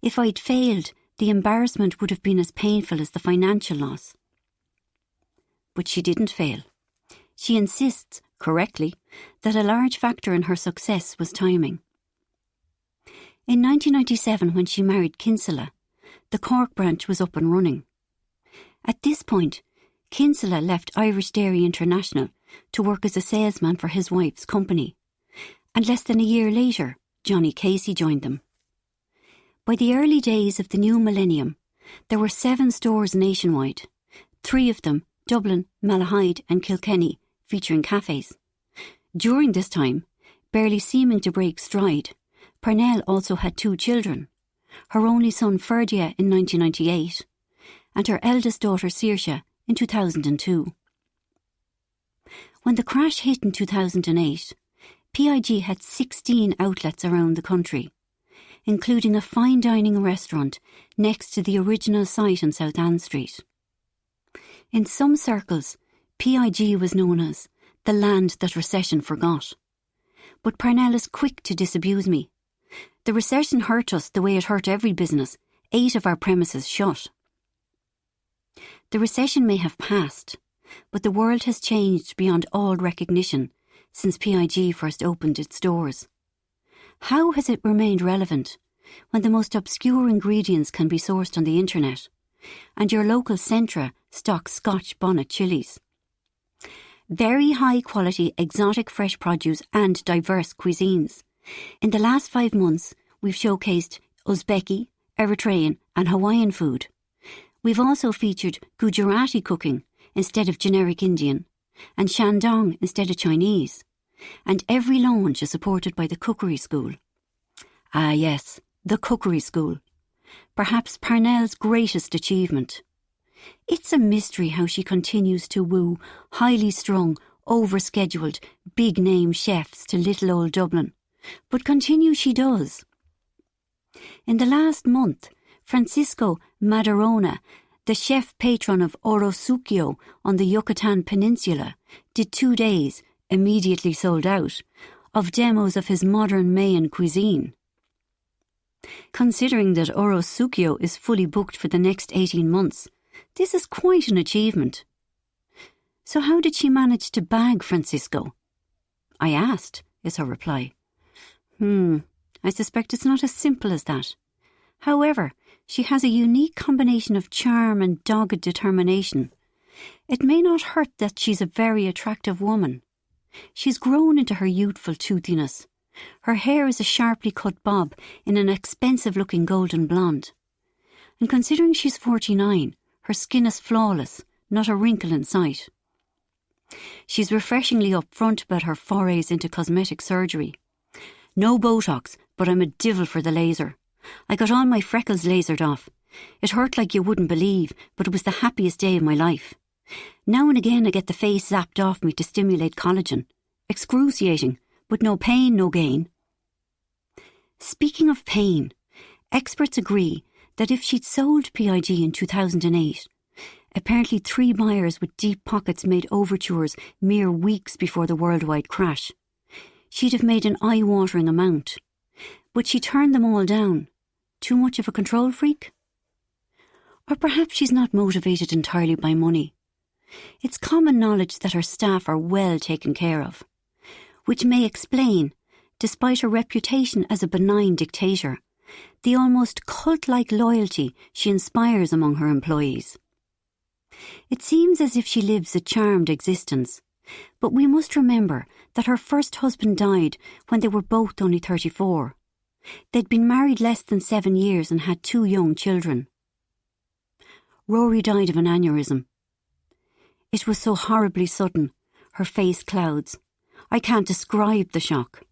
If I'd failed, the embarrassment would have been as painful as the financial loss. But she didn't fail. She insists, correctly, that a large factor in her success was timing. In 1997, when she married Kinsella, the Cork branch was up and running. At this point, Kinsella left Irish Dairy International to work as a salesman for his wife's company, and less than a year later, Johnny Casey joined them. By the early days of the new millennium, there were 7 stores nationwide, 3 of them, Dublin, Malahide and Kilkenny, featuring cafes. During this time, barely seeming to break stride, Parnell also had 2 children, her only son Ferdia in 1998, and her eldest daughter Saoirse in 2002. When the crash hit in 2008, PIG had 16 outlets around the country, including a fine dining restaurant next to the original site on South Ann Street. In some circles, PIG was known as the land that recession forgot. But Parnell is quick to disabuse me. The recession hurt us the way it hurt every business. 8 of our premises shut. The recession may have passed, but the world has changed beyond all recognition since PIG first opened its doors. How has it remained relevant when the most obscure ingredients can be sourced on the internet and your local Centra stocks Scotch bonnet chilies? Very high quality exotic fresh produce and diverse cuisines. In the last 5 months, we've showcased Uzbeki, Eritrean and Hawaiian food. We've also featured Gujarati cooking instead of generic Indian, and Shandong instead of Chinese. And every launch is supported by the Cookery School. Ah yes, the Cookery School. Perhaps Parnell's greatest achievement. It's a mystery how she continues to woo highly strung, overscheduled, big-name chefs to little old Dublin. But continue she does. In the last month, Francisco Madarona, the chef patron of Orosucio on the Yucatan Peninsula, did 2 days, immediately sold out, of demos of his modern Mayan cuisine. Considering that Orosucio is fully booked for the next 18 months, this is quite an achievement. So how did she manage to bag Francisco? I asked, is her reply. I suspect it's not as simple as that. However, she has a unique combination of charm and dogged determination. It may not hurt that she's a very attractive woman. She's grown into her youthful toothiness. Her hair is a sharply cut bob in an expensive-looking golden blonde. And considering she's 49, her skin is flawless, not a wrinkle in sight. She's refreshingly upfront about her forays into cosmetic surgery. No Botox, but I'm a divil for the laser. I got all my freckles lasered off. It hurt like you wouldn't believe, but it was the happiest day of my life. Now and again I get the face zapped off me to stimulate collagen. Excruciating, but no pain, no gain. Speaking of pain, experts agree that if she'd sold PIG in 2008, apparently 3 buyers with deep pockets made overtures mere weeks before the worldwide crash, she'd have made an eye-watering amount. But she turned them all down. Too much of a control freak? Or perhaps she's not motivated entirely by money. It's common knowledge that her staff are well taken care of, which may explain, despite her reputation as a benign dictator, the almost cult-like loyalty she inspires among her employees. It seems as if she lives a charmed existence, but we must remember that her first husband died when they were both only 34. They'd been married less than 7 years and had 2 young children. Rory died of an aneurysm. It was so horribly sudden, her face clouds. I can't describe the shock.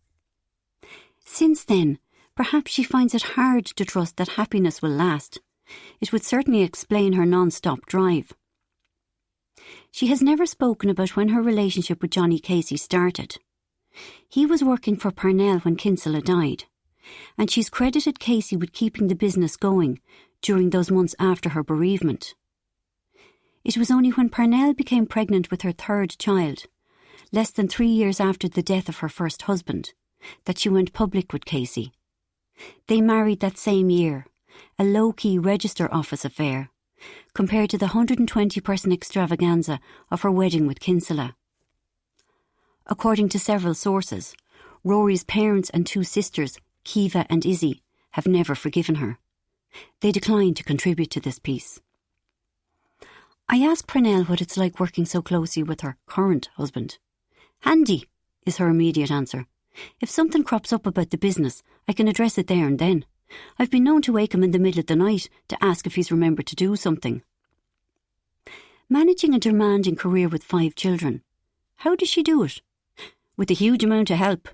Since then, perhaps she finds it hard to trust that happiness will last. It would certainly explain her non-stop drive. She has never spoken about when her relationship with Johnny Casey started. He was working for Parnell when Kinsella died, and she's credited Casey with keeping the business going during those months after her bereavement. It was only when Parnell became pregnant with her 3rd child, less than 3 years after the death of her first husband, that she went public with Casey. They married that same year, a low-key register office affair, compared to the 120-person extravaganza of her wedding with Kinsella. According to several sources, Rory's parents and 2 sisters, Kiva and Izzy, have never forgiven her. They declined to contribute to this piece. I asked Parnell what it's like working so closely with her current husband. Handy, is her immediate answer. If something crops up about the business, I can address it there and then. I've been known to wake him in the middle of the night to ask if he's remembered to do something. Managing a demanding career with 5 children. How does she do it? With a huge amount of help.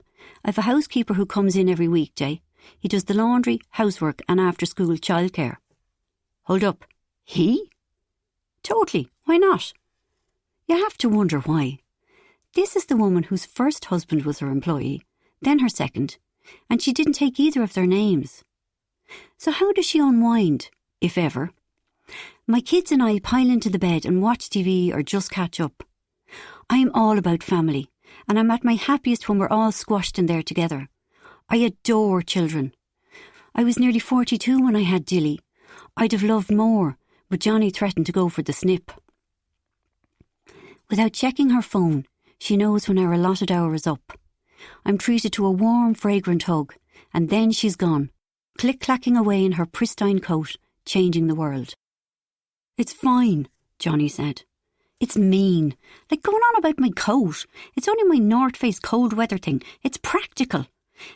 I've a housekeeper who comes in every weekday. He does the laundry, housework and after-school childcare. Hold up. He? Totally. Why not? You have to wonder why. This is the woman whose first husband was her employee, then her second, and she didn't take either of their names. So how does she unwind, if ever? My kids and I pile into the bed and watch TV or just catch up. I'm all about family, and I'm at my happiest when we're all squashed in there together. I adore children. I was nearly 42 when I had Dilly. I'd have loved more, but Johnny threatened to go for the snip. Without checking her phone, she knows when our allotted hour is up. I'm treated to a warm, fragrant hug, and then she's gone, click-clacking away in her pristine coat, changing the world. It's fine, Johnny said. It's mean. Like going on about my coat. It's only my North Face cold weather thing. It's practical.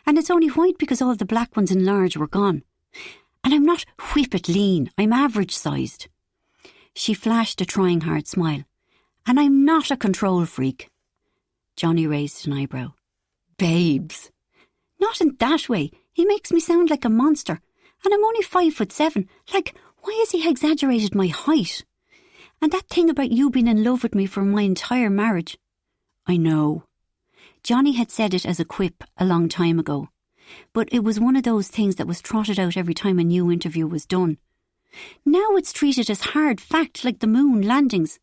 And it's only white because all the black ones in large were gone. And I'm not whippet lean. I'm average-sized. She flashed a trying hard smile. And I'm not a control freak. Johnny raised an eyebrow. Babes. Not in that way. He makes me sound like a monster. And I'm only 5'7". Like, why has he exaggerated my height? And that thing about you being in love with me for my entire marriage. I know. Johnny had said it as a quip a long time ago. But it was one of those things that was trotted out every time a new interview was done. Now it's treated as hard fact like the moon landings.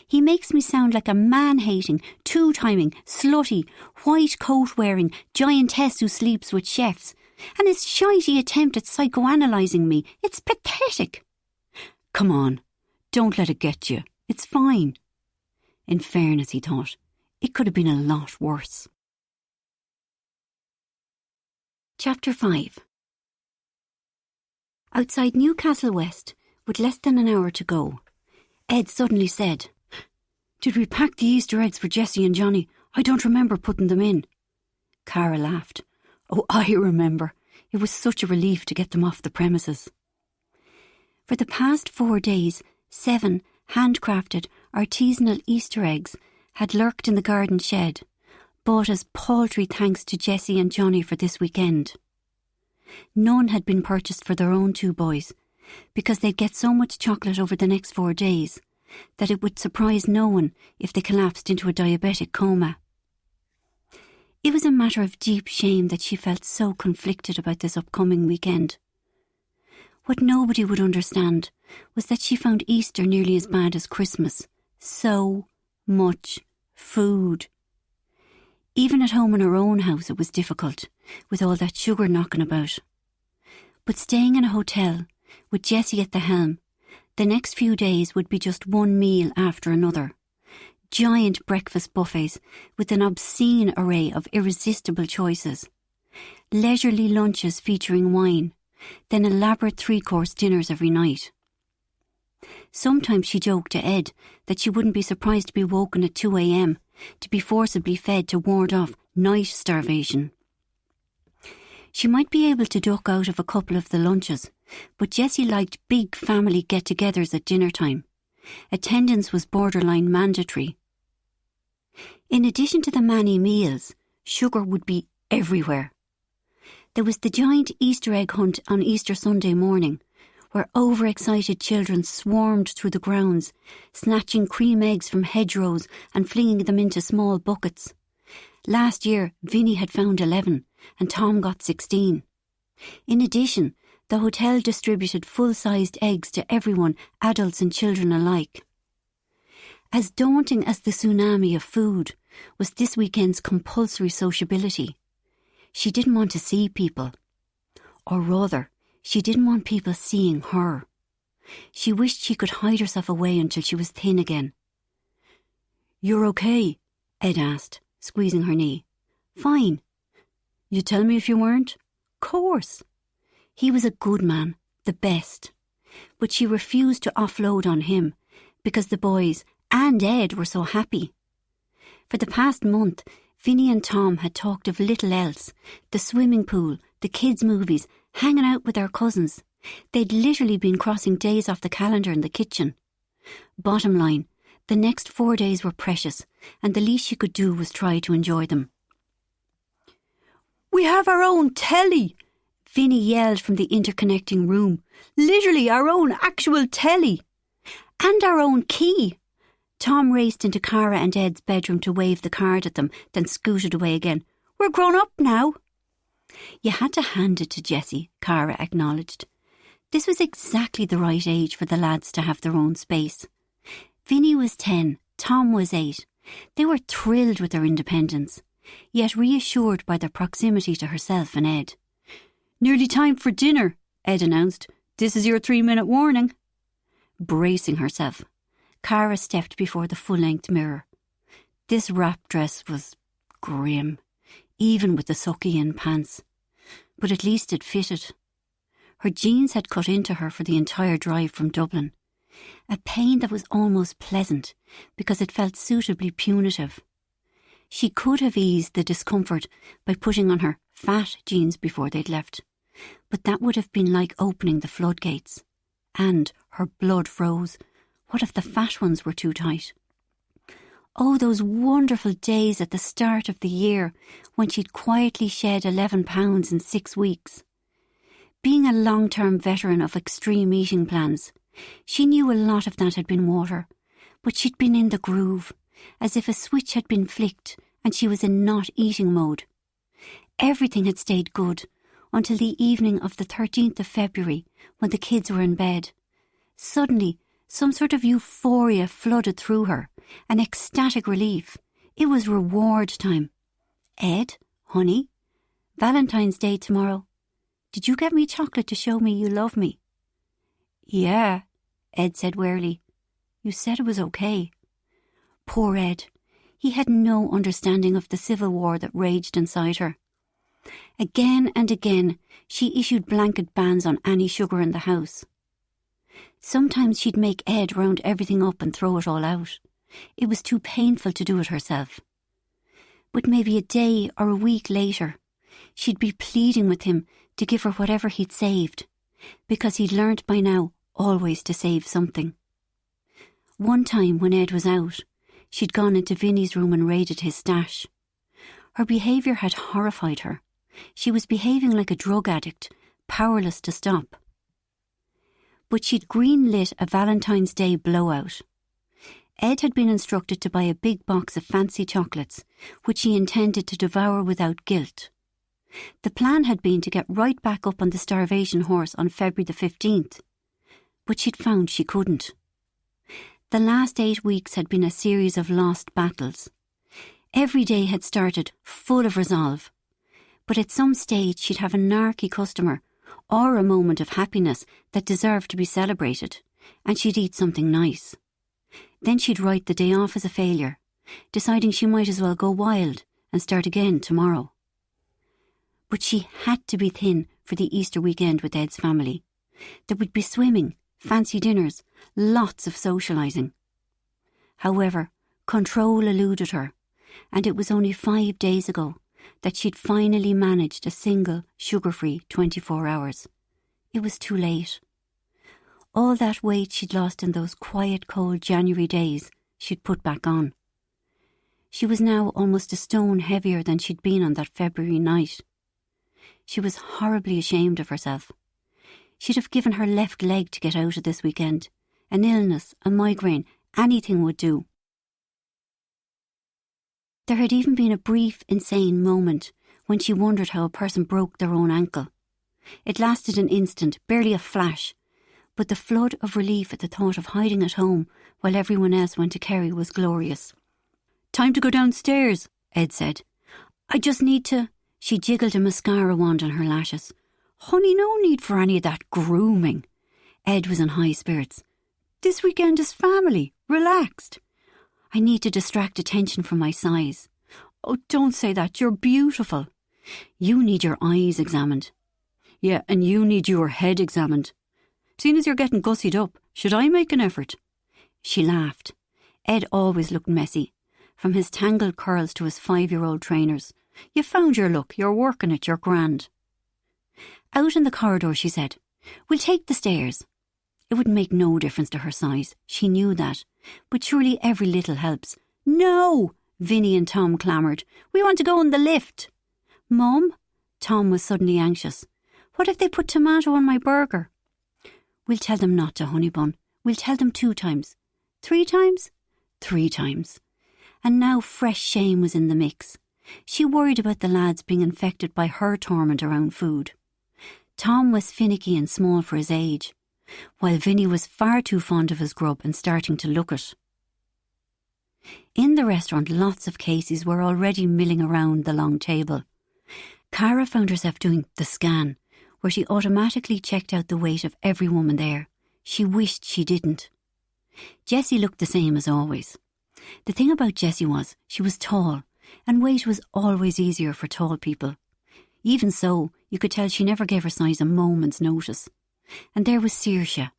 He makes me sound like a man-hating, two-timing, slutty, white coat-wearing giantess who sleeps with chefs. And his shitey attempt at psychoanalysing me, it's pathetic. Come on, don't let it get you. It's fine. In fairness, he thought, it could have been a lot worse. Chapter 5. Outside Newcastle West, with less than an hour to go, Ed suddenly said, "Did we pack the Easter eggs for Jessie and Johnny? I don't remember putting them in." Cara laughed. "Oh, I remember. It was such a relief to get them off the premises." For the past 4 days, 7 handcrafted artisanal Easter eggs had lurked in the garden shed, bought as paltry thanks to Jessie and Johnny for this weekend. None had been purchased for their own 2 boys, because they'd get so much chocolate over the next 4 days that it would surprise no one if they collapsed into a diabetic coma. It was a matter of deep shame that she felt so conflicted about this upcoming weekend. What nobody would understand was that she found Easter nearly as bad as Christmas. So much food. Even at home in her own house it was difficult, with all that sugar knocking about. But staying in a hotel, with Jessie at the helm, the next few days would be just one meal after another. Giant breakfast buffets with an obscene array of irresistible choices. Leisurely lunches featuring wine, then elaborate 3-course dinners every night. Sometimes she joked to Ed that she wouldn't be surprised to be woken at 2 a.m, to be forcibly fed to ward off night starvation. She might be able to duck out of a couple of the lunches, but Jessie liked big family get-togethers at dinner time. Attendance was borderline mandatory. In addition to the many meals, sugar would be everywhere. There was the giant Easter egg hunt on Easter Sunday morning, where overexcited children swarmed through the grounds, snatching cream eggs from hedgerows and flinging them into small buckets. Last year, Vinny had found 11, and Tom got 16. In addition, the hotel distributed full-sized eggs to everyone, adults and children alike. As daunting as the tsunami of food was this weekend's compulsory sociability. She didn't want to see people. Or rather, she didn't want people seeing her. She wished she could hide herself away until she was thin again. "You're okay?" Ed asked, squeezing her knee. "Fine." "You'd tell me if you weren't?" "Course." He was a good man, the best. But she refused to offload on him because the boys and Ed were so happy. For the past month, Vinny and Tom had talked of little else, the swimming pool, the kids' movies, hanging out with their cousins. They'd literally been crossing days off the calendar in the kitchen. Bottom line, the next 4 days were precious, and the least she could do was try to enjoy them. "We have our own telly!" Vinny yelled from the interconnecting room. "Literally our own actual telly! And our own key!" Tom raced into Cara and Ed's bedroom to wave the card at them, then scooted away again. "We're grown up now." "You had to hand it to Jessie," Cara acknowledged. This was exactly the right age for the lads to have their own space. Vinny was 10, Tom was 8. They were thrilled with their independence, yet reassured by their proximity to herself and Ed. "Nearly time for dinner," Ed announced. "This is your 3-minute warning." Bracing herself, Cara stepped before the full-length mirror. This wrap dress was grim, even with the sucky-in pants. But at least it fitted. Her jeans had cut into her for the entire drive from Dublin. A pain that was almost pleasant because it felt suitably punitive. She could have eased the discomfort by putting on her fat jeans before they'd left, but that would have been like opening the floodgates. And her blood froze. What if the fat ones were too tight? Oh, those wonderful days at the start of the year when she'd quietly shed 11 pounds in 6 weeks. Being a long-term veteran of extreme eating plans, she knew a lot of that had been water, but she'd been in the groove, as if a switch had been flicked and she was in not eating mode. Everything had stayed good until the evening of the 13th of February when the kids were in bed. Suddenly, some sort of euphoria flooded through her, an ecstatic relief. It was reward time. "Ed, honey, Valentine's Day tomorrow. Did you get me chocolate to show me you love me?" "Yeah," Ed said wearily. "You said it was okay." Poor Ed. He had no understanding of the civil war that raged inside her. Again and again, she issued blanket bans on any sugar in the house. Sometimes she'd make Ed round everything up and throw it all out. It was too painful to do it herself. But maybe a day or a week later, she'd be pleading with him to give her whatever he'd saved, because he'd learnt by now always to save something. One time when Ed was out, she'd gone into Vinny's room and raided his stash. Her behaviour had horrified her. She was behaving like a drug addict, powerless to stop. But she'd green-lit a Valentine's Day blowout. Ed had been instructed to buy a big box of fancy chocolates, which he intended to devour without guilt. The plan had been to get right back up on the starvation horse on February the 15th, but she'd found she couldn't. The last 8 weeks had been a series of lost battles. Every day had started full of resolve, but at some stage she'd have a narky customer or a moment of happiness that deserved to be celebrated, and she'd eat something nice. Then she'd write the day off as a failure, deciding she might as well go wild and start again tomorrow. But she had to be thin for the Easter weekend with Ed's family. There would be swimming, fancy dinners, lots of socialising. However, control eluded her, and it was only 5 days ago that she'd finally managed a single sugar-free 24 hours. It was too late. All that weight she'd lost in those quiet, cold January days she'd put back on. She was now almost a stone heavier than she'd been on that February night. She was horribly ashamed of herself. She'd have given her left leg to get out of this weekend. An illness, a migraine, anything would do. There had even been a brief, insane moment when she wondered how a person broke their own ankle. It lasted an instant, barely a flash, but the flood of relief at the thought of hiding at home while everyone else went to Kerry was glorious. "Time to go downstairs," Ed said. "I just need to..." She jiggled a mascara wand on her lashes. "Honey, no need for any of that grooming." Ed was in high spirits. "This weekend is family, relaxed. I need to distract attention from my size." "Oh, don't say that, you're beautiful." "You need your eyes examined." "Yeah, and you need your head examined. Seeing as you're getting gussied up, should I make an effort?" She laughed. Ed always looked messy, from his tangled curls to his 5-year-old trainers. "You found your look, you're working it, you're grand." Out in the corridor, she said, "We'll take the stairs." It would make no difference to her size, she knew that, but surely every little helps. "No!" Vinny and Tom clamoured. "We want to go in the lift." "Mum?" Tom was suddenly anxious. "What if they put tomato on my burger?" "We'll tell them not to, honey bun. We'll tell them 2 times. 3 times? 3 times. And now fresh shame was in the mix. She worried about the lads being infected by her torment around food. Tom was finicky and small for his age, while Vinny was far too fond of his grub and starting to look it. In the restaurant, lots of cases were already milling around the long table. Cara found herself doing the scan, where she automatically checked out the weight of every woman there. She wished she didn't. Jessie looked the same as always. The thing about Jessie was she was tall, and weight was always easier for tall people. Even so, you could tell she never gave her size a moment's notice. And there was Saoirse,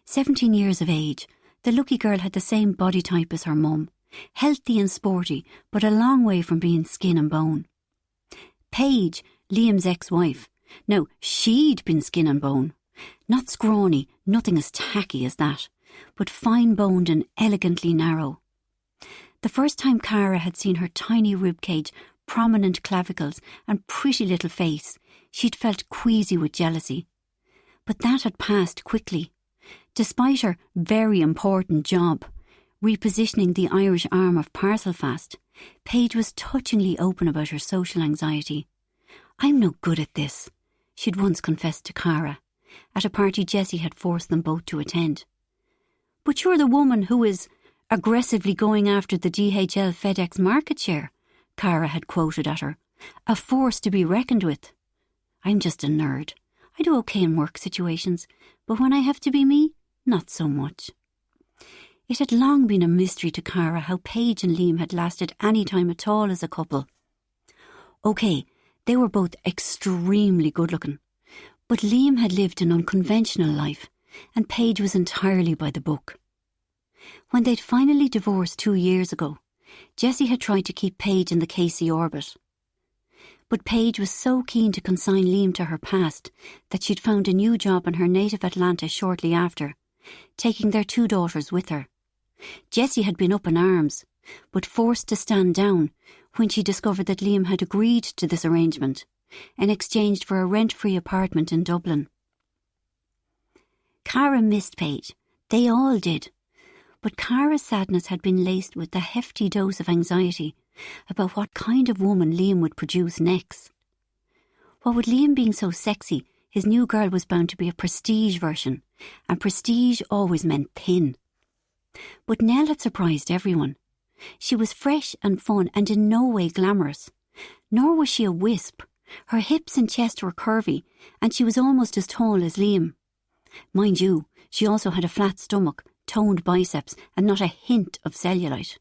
17 years of age. The lucky girl had the same body type as her mum, healthy and sporty, but a long way from being skin and bone. Paige, Liam's ex-wife. Now, she'd been skin and bone. Not scrawny, nothing as tacky as that, but fine-boned and elegantly narrow. The first time Cara had seen her tiny ribcage, prominent clavicles and pretty little face, she'd felt queasy with jealousy. But that had passed quickly. Despite her very important job, repositioning the Irish arm of Parcelfast, Paige was touchingly open about her social anxiety. "I'm no good at this," she'd once confessed to Cara, at a party Jessie had forced them both to attend. "But you're the woman who is aggressively going after the DHL FedEx market share," Cara had quoted at her. "A force to be reckoned with." "I'm just a nerd. I do okay in work situations, but when I have to be me, not so much." It had long been a mystery to Cara how Paige and Liam had lasted any time at all as a couple. OK, they were both extremely good-looking, but Liam had lived an unconventional life, and Paige was entirely by the book. When they'd finally divorced 2 years ago, Jessie had tried to keep Paige in the Casey orbit. But Paige was so keen to consign Liam to her past that she'd found a new job in her native Atlanta shortly after, taking their 2 daughters with her. Jessie had been up in arms, but forced to stand down when she discovered that Liam had agreed to this arrangement in exchange for a rent-free apartment in Dublin. Cara missed Paige. They all did. But Cara's sadness had been laced with a hefty dose of anxiety about what kind of woman Liam would produce next. What with Liam being so sexy, his new girl was bound to be a prestige version, and prestige always meant thin. But Nell had surprised everyone. She was fresh and fun and in no way glamorous. Nor was she a wisp. Her hips and chest were curvy, and she was almost as tall as Liam. Mind you, she also had a flat stomach, toned biceps, and not a hint of cellulite.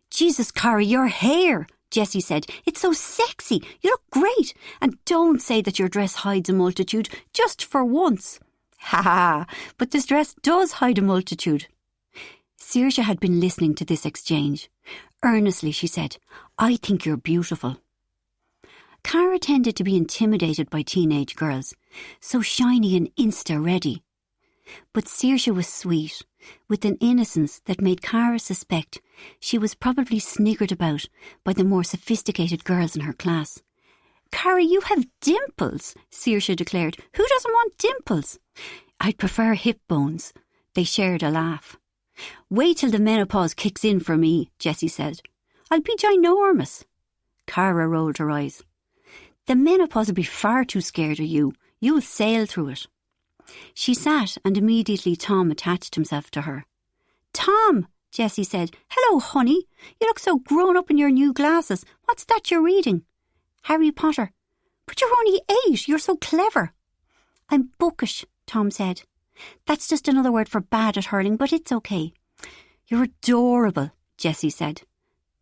"Jesus, Cara, your hair," Jessie said. "It's so sexy. You look great. And don't say that your dress hides a multitude, just for once." "Ha ha, but this dress does hide a multitude." Saoirse had been listening to this exchange. Earnestly, she said, "I think you're beautiful." Cara tended to be intimidated by teenage girls, so shiny and insta-ready. But Saoirse was sweet, with an innocence that made Cara suspect she was probably sniggered about by the more sophisticated girls in her class. "Cara, you have dimples," Saoirse declared. "Who doesn't want dimples?" "I'd prefer hip bones." They shared a laugh. "Wait till the menopause kicks in for me," Jessie said. "I'll be ginormous." Cara rolled her eyes. "The menopause will be far too scared of you. You'll sail through it." She sat, and immediately Tom attached himself to her. "Tom," Jessie said. "Hello, honey. You look so grown up in your new glasses. What's that you're reading?" "Harry Potter." "But you're only 8. You're so clever." "I'm bookish," Tom said. "That's just another word for bad at hurling, but it's okay." "You're adorable," Jessie said.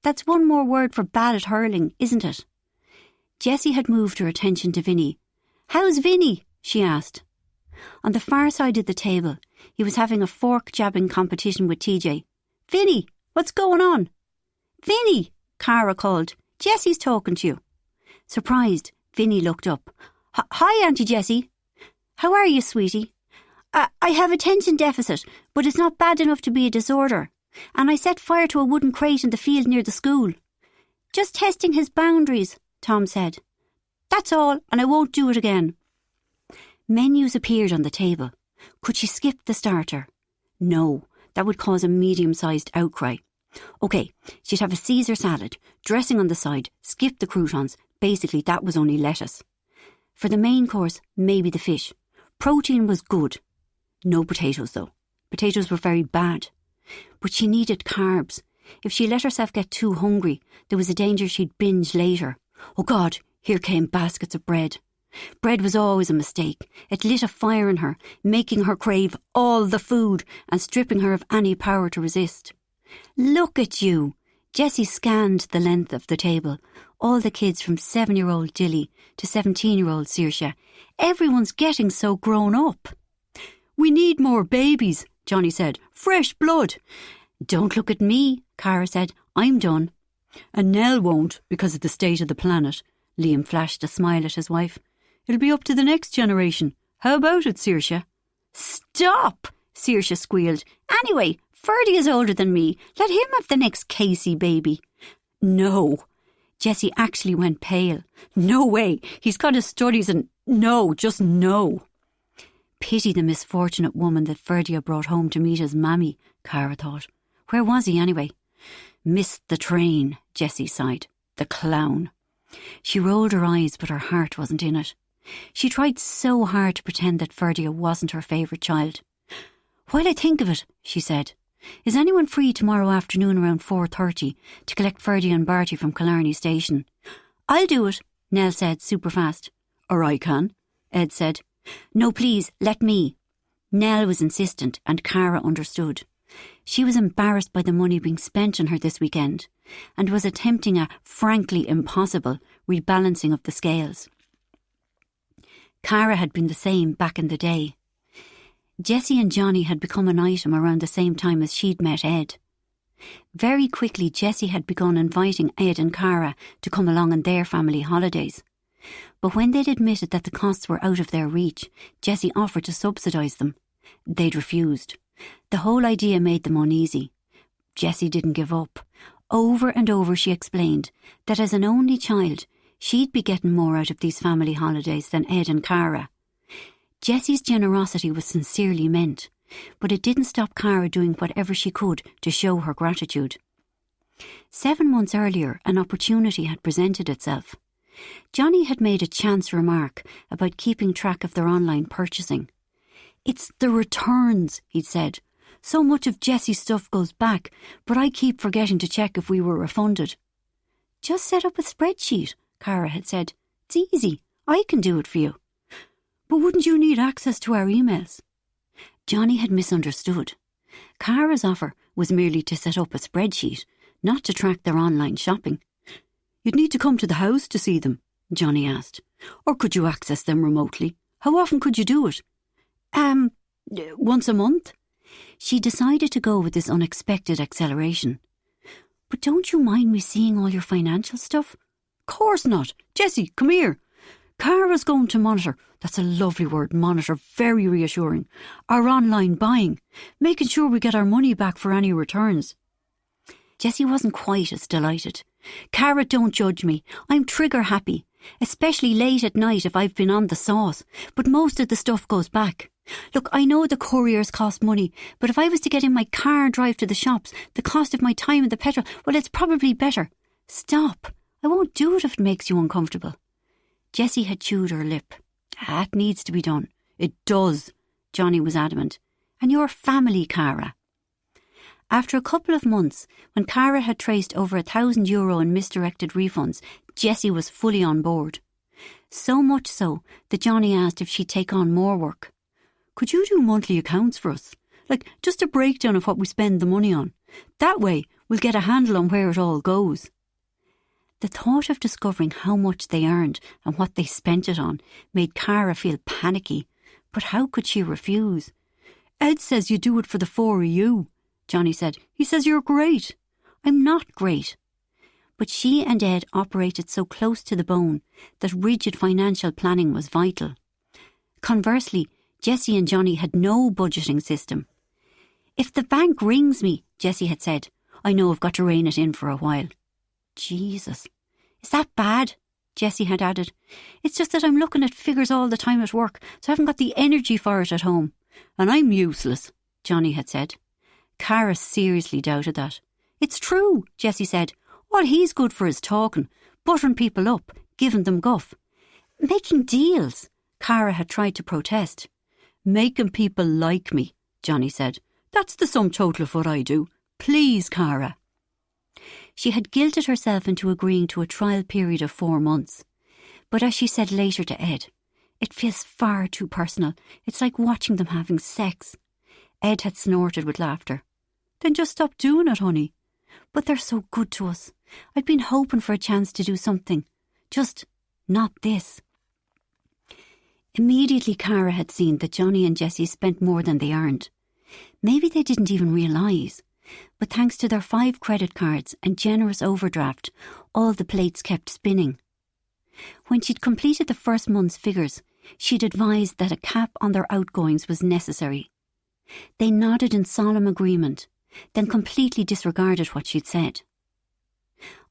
"That's one more word for bad at hurling, isn't it?" Jessie had moved her attention to Vinny. "How's Vinny?" she asked. On the far side of the table, he was having a fork-jabbing competition with TJ. "Vinny, what's going on?" "Vinny," Cara called. "Jessie's talking to you." Surprised, Vinny looked up. "Hi, Auntie Jessie." "How are you, sweetie?" I have attention deficit, but it's not bad enough to be a disorder. And I set fire to a wooden crate in the field near the school." "Just testing his boundaries," Tom said. "That's all, and I won't do it again." Menus appeared on the table. Could she skip the starter? No, that would cause a medium-sized outcry. OK, she'd have a Caesar salad, dressing on the side, skip the croutons. Basically, that was only lettuce. For the main course, maybe the fish. Protein was good. No potatoes, though. Potatoes were very bad. But she needed carbs. If she let herself get too hungry, there was a danger she'd binge later. Oh God, here came baskets of bread. Bread was always a mistake. It lit a fire in her, making her crave all the food and stripping her of any power to resist. Look at you! Jessie scanned the length of the table. All the kids from 7-year-old Dilly to 17-year-old Saoirse. Everyone's getting so grown up. We need more babies, Johnny said. Fresh blood. Don't look at me, Cara said. I'm done. And Nell won't, because of the state of the planet. Liam flashed a smile at his wife. It'll be up to the next generation. How about it, Saoirse? Stop, Saoirse squealed. Anyway, Ferdy is older than me. Let him have the next Casey baby. No. Jessie actually went pale. No way. He's got his studies and no, just no. Pity the misfortunate woman that Ferdy brought home to meet his mammy, Cara thought. Where was he anyway? Missed the train, Jessie sighed. The clown. She rolled her eyes, but her heart wasn't in it. She tried so hard to pretend that Ferdy wasn't her favourite child. While I think of it, she said, is anyone free tomorrow afternoon around 4:30 to collect Ferdy and Barty from Killarney station? I'll do it, Nell said super fast. Or I can, Ed said. No, please, let me. Nell was insistent and Cara understood. She was embarrassed by the money being spent on her this weekend and was attempting a frankly impossible rebalancing of the scales. Cara had been the same back in the day. Jessie and Johnny had become an item around the same time as she'd met Ed. Very quickly, Jessie had begun inviting Ed and Cara to come along on their family holidays. But when they'd admitted that the costs were out of their reach, Jessie offered to subsidise them. They'd refused. The whole idea made them uneasy. Jessie didn't give up. Over and over she explained that as an only child, she'd be getting more out of these family holidays than Ed and Cara. Jessie's generosity was sincerely meant, but it didn't stop Cara doing whatever she could to show her gratitude. 7 months earlier, an opportunity had presented itself. Johnny had made a chance remark about keeping track of their online purchasing. It's the returns, he'd said. So much of Jessie's stuff goes back, but I keep forgetting to check if we were refunded. Just set up a spreadsheet, Cara had said. It's easy. I can do it for you. But wouldn't you need access to our emails? Johnny had misunderstood. Cara's offer was merely to set up a spreadsheet, not to track their online shopping. You'd need to come to the house to see them, Johnny asked. Or could you access them remotely? How often could you do it? Once a month? She decided to go with this unexpected acceleration. But don't you mind me seeing all your financial stuff? Course not. Jessie, come here. Cara's going to monitor, that's a lovely word, monitor, very reassuring, our online buying, making sure we get our money back for any returns. Jessie wasn't quite as delighted. Cara, don't judge me. I'm trigger happy, especially late at night if I've been on the sauce, but most of the stuff goes back. Look, I know the couriers cost money, but if I was to get in my car and drive to the shops, the cost of my time and the petrol, well, it's probably better. Stop. I won't do it if it makes you uncomfortable. Jessie had chewed her lip. That needs to be done. It does, Johnny was adamant. And your family, Cara. After a couple of months, when Cara had traced over €1,000 in misdirected refunds, Jessie was fully on board. So much so that Johnny asked if she'd take on more work. Could you do monthly accounts for us? Like, just a breakdown of what we spend the money on. That way, we'll get a handle on where it all goes. The thought of discovering how much they earned and what they spent it on made Cara feel panicky. But how could she refuse? Ed says you do it for the 4 of you, Johnny said. He says you're great. I'm not great. But she and Ed operated so close to the bone that rigid financial planning was vital. Conversely, Jessie and Johnny had no budgeting system. If the bank rings me, Jessie had said, I know I've got to rein it in for a while. Jesus. Is that bad? Jessie had added. It's just that I'm looking at figures all the time at work, so I haven't got the energy for it at home. And I'm useless, Johnny had said. Cara seriously doubted that. It's true, Jessie said. All he's good for is talking, buttering people up, giving them guff. Making deals, Cara had tried to protest. Making people like me, Johnny said. That's the sum total of what I do. Please, Cara. She had guilted herself into agreeing to a trial period of 4 months. But as she said later to Ed, it feels far too personal. It's like watching them having sex. Ed had snorted with laughter. Then just stop doing it, honey. But they're so good to us. I'd been hoping for a chance to do something. Just not this. Immediately Cara had seen that Johnny and Jessie spent more than they earned. Maybe they didn't even realise. But thanks to their 5 credit cards and generous overdraft, all the plates kept spinning. When she'd completed the first month's figures, she'd advised that a cap on their outgoings was necessary. They nodded in solemn agreement, then completely disregarded what she'd said.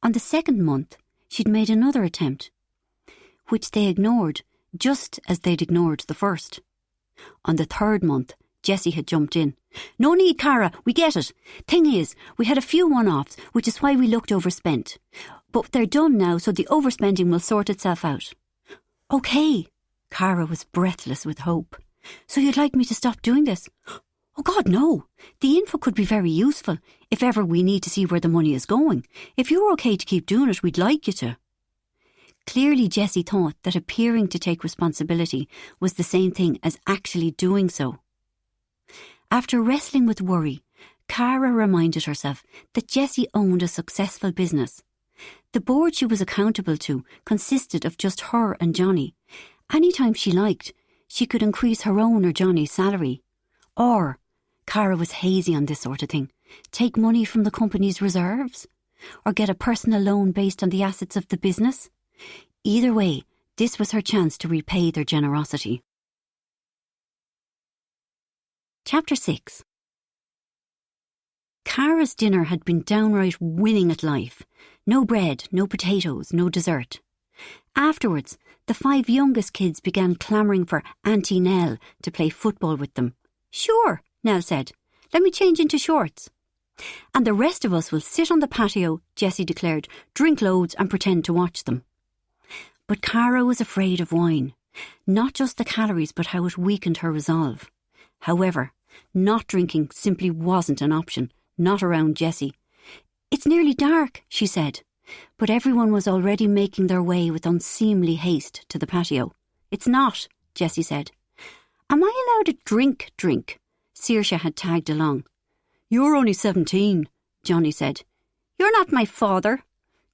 On the second month, she'd made another attempt, which they ignored, just as they'd ignored the first. On the third month, Jessie had jumped in. No need, Cara, we get it. Thing is, we had a few one-offs, which is why we looked overspent. But they're done now, so the overspending will sort itself out. OK. Cara was breathless with hope. So you'd like me to stop doing this? Oh God, no. The info could be very useful, if ever we need to see where the money is going. If you're OK to keep doing it, we'd like you to. Clearly Jessie thought that appearing to take responsibility was the same thing as actually doing so. After wrestling with worry, Cara reminded herself that Jessie owned a successful business. The board she was accountable to consisted of just her and Johnny. Anytime she liked, she could increase her own or Johnny's salary. Or, Cara was hazy on this sort of thing, take money from the company's reserves? Or get a personal loan based on the assets of the business? Either way, this was her chance to repay their generosity. Chapter 6. Cara's dinner had been downright winning at life. No bread, no potatoes, no dessert. Afterwards, the 5 youngest kids began clamouring for Auntie Nell to play football with them. Sure, Nell said. Let me change into shorts. And the rest of us will sit on the patio, Jessie declared, drink loads and pretend to watch them. But Cara was afraid of wine. Not just the calories, but how it weakened her resolve. However, not drinking simply wasn't an option, not around Jessie. It's nearly dark, she said. But everyone was already making their way with unseemly haste to the patio. It's not, Jessie said. Am I allowed to drink? Saoirse had tagged along. You're only 17, Johnny said. You're not my father.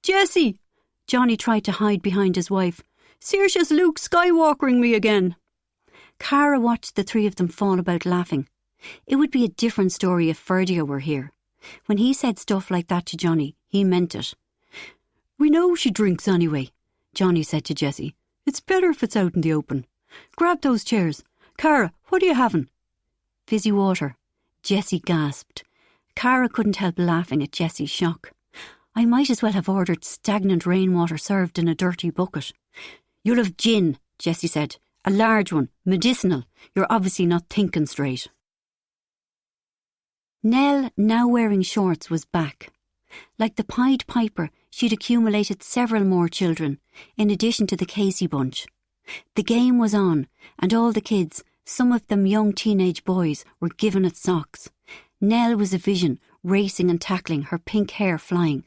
Jessie! Johnny tried to hide behind his wife. Saoirse's Luke Skywalkering me again. Cara watched the 3 of them fall about laughing. It would be a different story if Ferdia were here. When he said stuff like that to Johnny, he meant it. We know she drinks anyway, Johnny said to Jessie. It's better if it's out in the open. Grab those chairs. Cara, what are you having? Fizzy water. Jessie gasped. Cara couldn't help laughing at Jessie's shock. I might as well have ordered stagnant rainwater served in a dirty bucket. You'll have gin, Jessie said. A large one, medicinal. You're obviously not thinking straight. Nell, now wearing shorts, was back. Like the Pied Piper, she'd accumulated several more children, in addition to the Casey bunch. The game was on, and all the kids, some of them young teenage boys, were giving it socks. Nell was a vision, racing and tackling, her pink hair flying.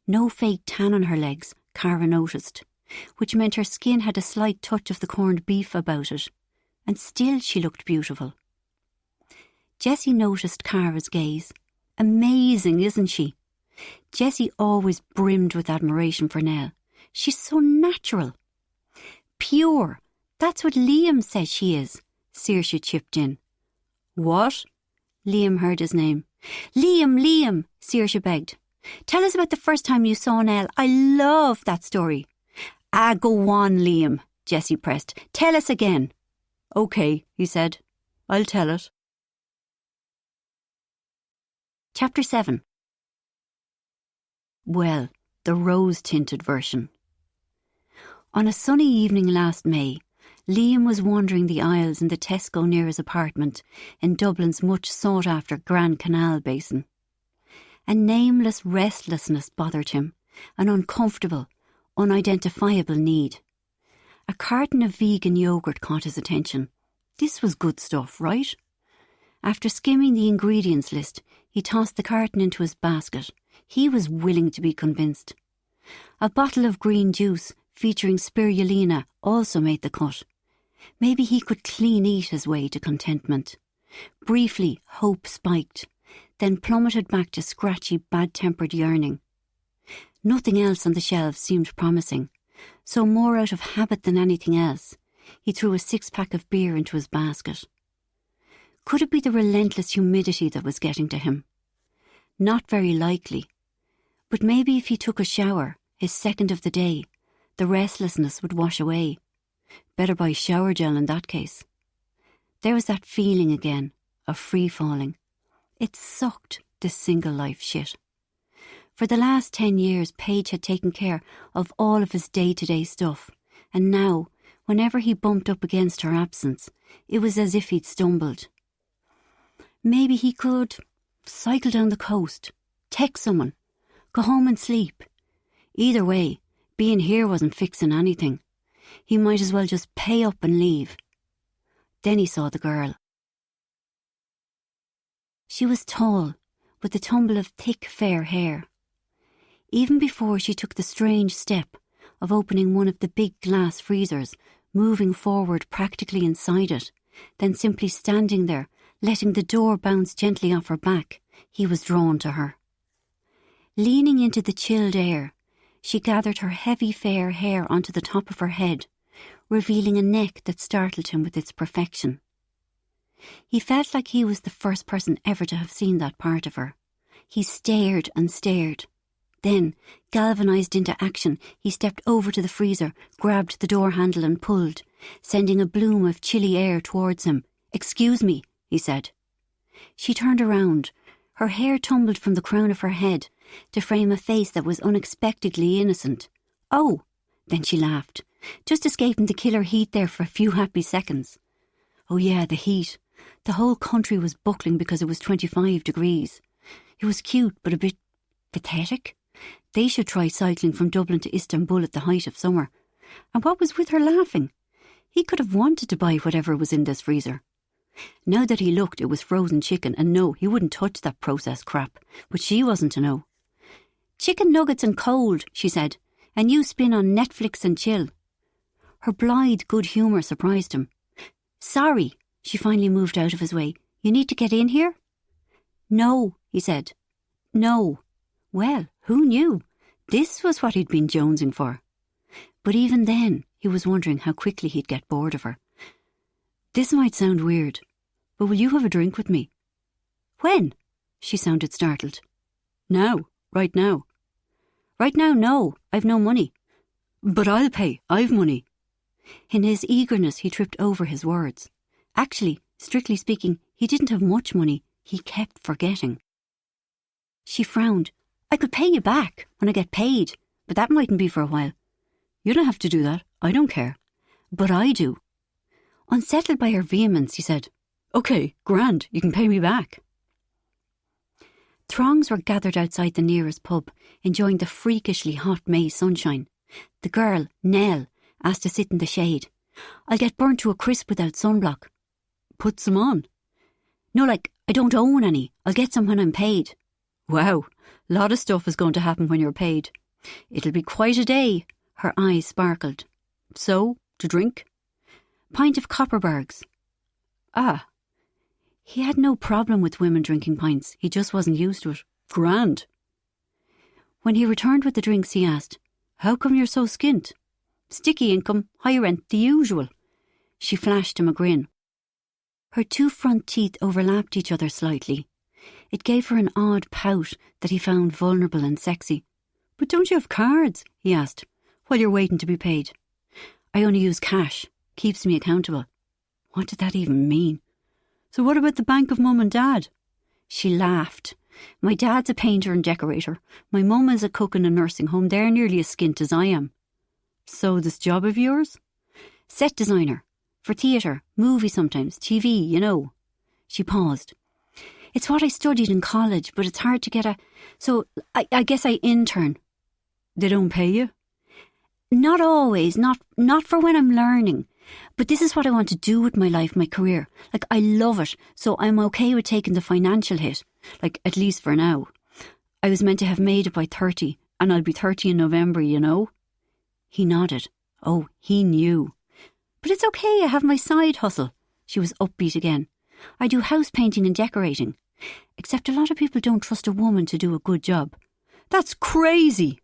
No fake tan on her legs, Cara noticed, which meant her skin had a slight touch of the corned beef about it. And still she looked beautiful. Jessie noticed Cara's gaze. Amazing, isn't she? Jessie always brimmed with admiration for Nell. She's so natural. Pure. That's what Liam says she is, Saoirse chipped in. What? Liam heard his name. Liam, Saoirse begged. Tell us about the first time you saw Nell. I love that story. Go on, Liam, Jessie pressed. Tell us again. OK, he said. I'll tell it. Chapter 7. Well, the rose-tinted version. On a sunny evening last May, Liam was wandering the aisles in the Tesco near his apartment in Dublin's much sought-after Grand Canal basin. A nameless restlessness bothered him, an uncomfortable, unidentifiable need. A carton of vegan yogurt caught his attention. This was good stuff, right? After skimming the ingredients list, he tossed the carton into his basket. He was willing to be convinced. A bottle of green juice featuring spirulina also made the cut. Maybe he could clean eat his way to contentment. Briefly, hope spiked, then plummeted back to scratchy, bad-tempered yearning. Nothing else on the shelves seemed promising, so more out of habit than anything else, he threw a 6-pack of beer into his basket. Could it be the relentless humidity that was getting to him? Not very likely. But maybe if he took a shower, his second of the day, the restlessness would wash away. Better buy shower gel in that case. There was that feeling again, of free-falling. It sucked, this single life shit. For the last 10 years, Paige had taken care of all of his day-to-day stuff, and now, whenever he bumped up against her absence, it was as if he'd stumbled. Maybe he could cycle down the coast, text someone, go home and sleep. Either way, being here wasn't fixing anything. He might as well just pay up and leave. Then he saw the girl. She was tall, with a tumble of thick, fair hair. Even before she took the strange step of opening one of the big glass freezers, moving forward practically inside it, then simply standing there, letting the door bounce gently off her back, he was drawn to her. Leaning into the chilled air, she gathered her heavy fair hair onto the top of her head, revealing a neck that startled him with its perfection. He felt like he was the first person ever to have seen that part of her. He stared and stared. Then, galvanised into action, he stepped over to the freezer, grabbed the door handle and pulled, sending a bloom of chilly air towards him. "Excuse me," he said. She turned around. Her hair tumbled from the crown of her head to frame a face that was unexpectedly innocent. "Oh!" Then she laughed, just escaping the killer heat there for a few happy seconds. Oh yeah, the heat. The whole country was buckling because it was 25 degrees. It was cute, but a bit pathetic. They should try cycling from Dublin to Istanbul at the height of summer. And what was with her laughing? He could have wanted to buy whatever was in this freezer. Now that he looked, it was frozen chicken, and no, he wouldn't touch that processed crap. But she wasn't to know. "Chicken nuggets and cold," she said, "and you spin on Netflix and chill." Her blithe good humour surprised him. "Sorry," she finally moved out of his way. "You need to get in here?" "No," he said. "No." Well, who knew? This was what he'd been jonesing for. But even then, he was wondering how quickly he'd get bored of her. "This might sound weird, but will you have a drink with me?" "When?" She sounded startled. "Now. Right now." "Right now, no. I've no money." "But I'll pay. I've money." In his eagerness, he tripped over his words. Actually, strictly speaking, he didn't have much money. He kept forgetting. She frowned. "I could pay you back when I get paid, but that mightn't be for a while." "You don't have to do that. I don't care." "But I do." Unsettled by her vehemence, he said, "Okay, grand, you can pay me back." Throngs were gathered outside the nearest pub, enjoying the freakishly hot May sunshine. The girl, Nell, asked to sit in the shade. "I'll get burnt to a crisp without sunblock." "Put some on." "No, I don't own any. I'll get some when I'm paid." "Wow, lot of stuff is going to happen when you're paid. It'll be quite a day." Her eyes sparkled. "So, to drink?" "Pint of Copperbergs." "Ah." He had no problem with women drinking pints. He just wasn't used to it. "Grand." When he returned with the drinks, he asked, "How come you're so skint?" "Sticky income, high rent, the usual." She flashed him a grin. Her two front teeth overlapped each other slightly. It gave her an odd pout that he found vulnerable and sexy. "But don't you have cards?" he asked, "while you're waiting to be paid?" "I only use cash. Keeps me accountable." What did that even mean? "So what about the bank of Mum and Dad?" She laughed. "My dad's a painter and decorator. My mum is a cook in a nursing home. They're nearly as skint as I am." "So this job of yours?" "Set designer. For theatre, movie sometimes, TV, you know." She paused. It's what I studied in college, but it's hard to get a... So I guess I intern. They don't pay you? Not always, not for when I'm learning. But this is what I want to do with my life, my career. Like, I love it, so I'm okay with taking the financial hit. Like, at least for now. I was meant to have made it by 30, and I'll be 30 in November, you know? He nodded. Oh, he knew. But it's okay, I have my side hustle. She was upbeat again. I do house painting and decorating. Except a lot of people don't trust a woman to do a good job. That's crazy.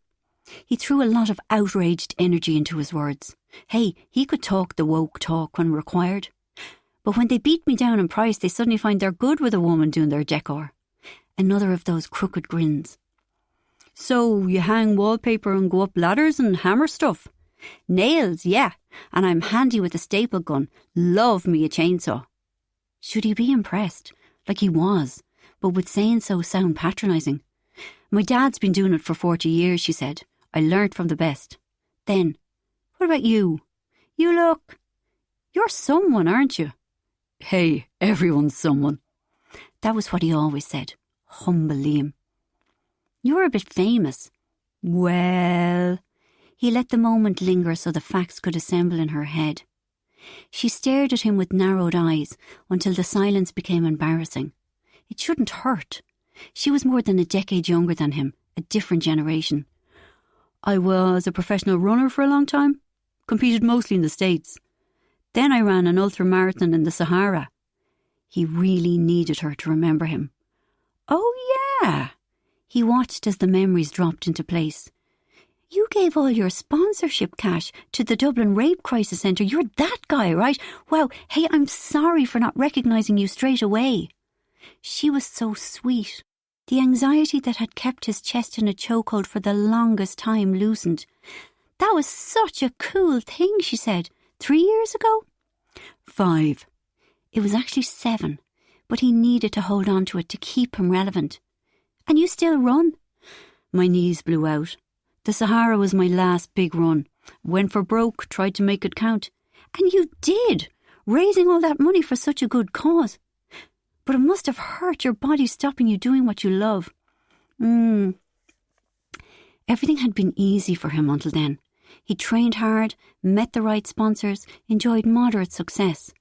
He threw a lot of outraged energy into his words. Hey, he could talk the woke talk when required. But when they beat me down in price, they suddenly find they're good with a woman doing their decor. Another of those crooked grins. So you hang wallpaper and go up ladders and hammer stuff? Nails, yeah. And I'm handy with a staple gun. Love me a chainsaw. Should he be impressed? Like he was. But would saying so sound patronising? My dad's been doing it for 40 years, she said. I learnt from the best. Then, what about you? You look... You're someone, aren't you? Hey, everyone's someone. That was what he always said. Humble Liam. You're a bit famous. Well... He let the moment linger so the facts could assemble in her head. She stared at him with narrowed eyes until the silence became embarrassing. It shouldn't hurt. She was more than a decade younger than him, a different generation. I was a professional runner for a long time. Competed mostly in the States. Then I ran an ultramarathon in the Sahara. He really needed her to remember him. Oh, yeah. He watched as the memories dropped into place. You gave all your sponsorship cash to the Dublin Rape Crisis Centre. You're that guy, right? Wow, hey, I'm sorry for not recognising you straight away. She was so sweet. The anxiety that had kept his chest in a chokehold for the longest time loosened. That was such a cool thing, she said. 3 years ago? 5. It was actually 7, but he needed to hold on to it to keep him relevant. And you still run? My knees blew out. The Sahara was my last big run. Went for broke, tried to make it count. And you did, raising all that money for such a good cause. But it must have hurt your body stopping you doing what you love. Everything had been easy for him until then. He trained hard, met the right sponsors, enjoyed moderate success.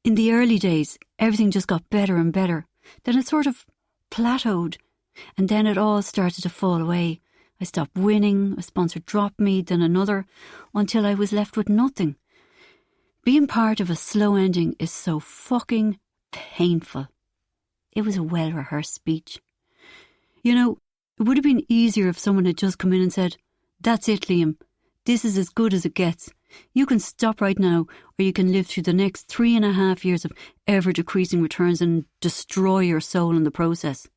In the early days, everything just got better and better. Then it sort of plateaued. And then it all started to fall away. I stopped winning, a sponsor dropped me, then another, until I was left with nothing. Being part of a slow ending is so fucking painful. It was a well-rehearsed speech. You know, it would have been easier if someone had just come in and said, "That's it, Liam. This is as good as it gets. You can stop right now, or you can live through the next 3.5 years of ever-decreasing returns and destroy your soul in the process."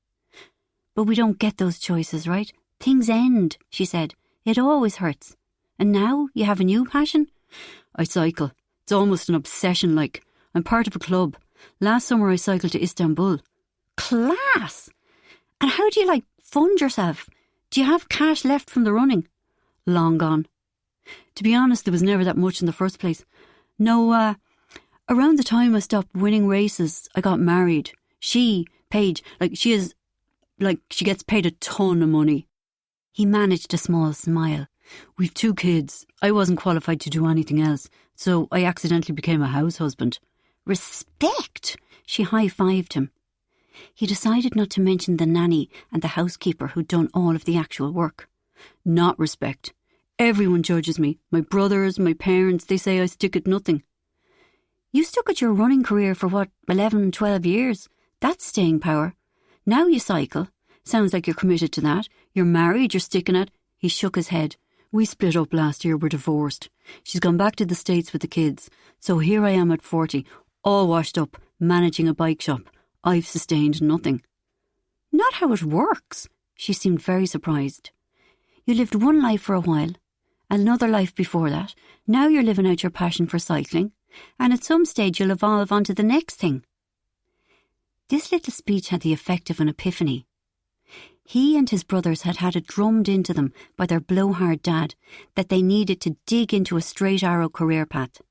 But we don't get those choices, right? Things end, she said. It always hurts. And now you have a new passion? I cycle. It's almost an obsession, like. I'm part of a club. Last summer I cycled to Istanbul. Class! And how do you, fund yourself? Do you have cash left from the running? Long gone. To be honest, there was never that much in the first place. No, around the time I stopped winning races, I got married. Paige, she gets paid a ton of money. He managed a small smile. We've 2 kids. I wasn't qualified to do anything else, so I accidentally became a house husband. Respect! She high-fived him. He decided not to mention the nanny and the housekeeper who'd done all of the actual work. Not respect. Everyone judges me. My brothers, my parents, they say I stick at nothing. You stuck at your running career for 11, 12 years? That's staying power. Now you cycle. Sounds like you're committed to that. You're married, you're sticking at... He shook his head. We split up last year, we're divorced. She's gone back to the States with the kids. So here I am at 40, all washed up, managing a bike shop. I've sustained nothing. Not how it works. She seemed very surprised. You lived one life for a while, another life before that. Now you're living out your passion for cycling, and at some stage you'll evolve onto the next thing. This little speech had the effect of an epiphany. He and his brothers had had it drummed into them by their blowhard dad that they needed to dig into a straight arrow career path.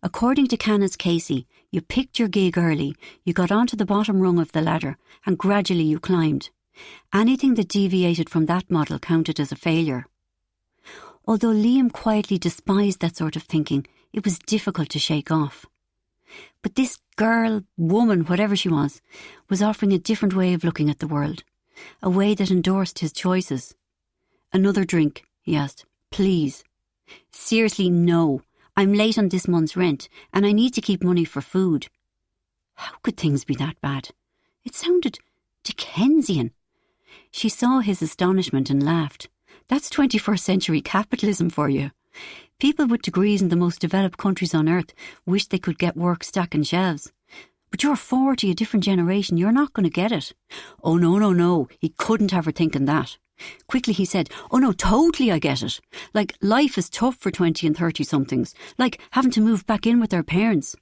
According to Canis Casey, you picked your gig early, you got onto the bottom rung of the ladder, and gradually you climbed. Anything that deviated from that model counted as a failure. Although Liam quietly despised that sort of thinking, it was difficult to shake off. But this girl, woman, whatever she was offering a different way of looking at the world, a way that endorsed his choices. "Another drink?" he asked. "Please." "Seriously, no. I'm late on this month's rent, and I need to keep money for food." How could things be that bad? It sounded Dickensian. She saw his astonishment and laughed. That's 21st century capitalism for you. People with degrees in the most developed countries on earth wish they could get work stacking shelves. But you're 40, a different generation, you're not going to get it. Oh, no, he couldn't have her thinking that. Quickly he said, "Oh no, totally I get it. Like, life is tough for 20 and 30-somethings. Like having to move back in with their parents."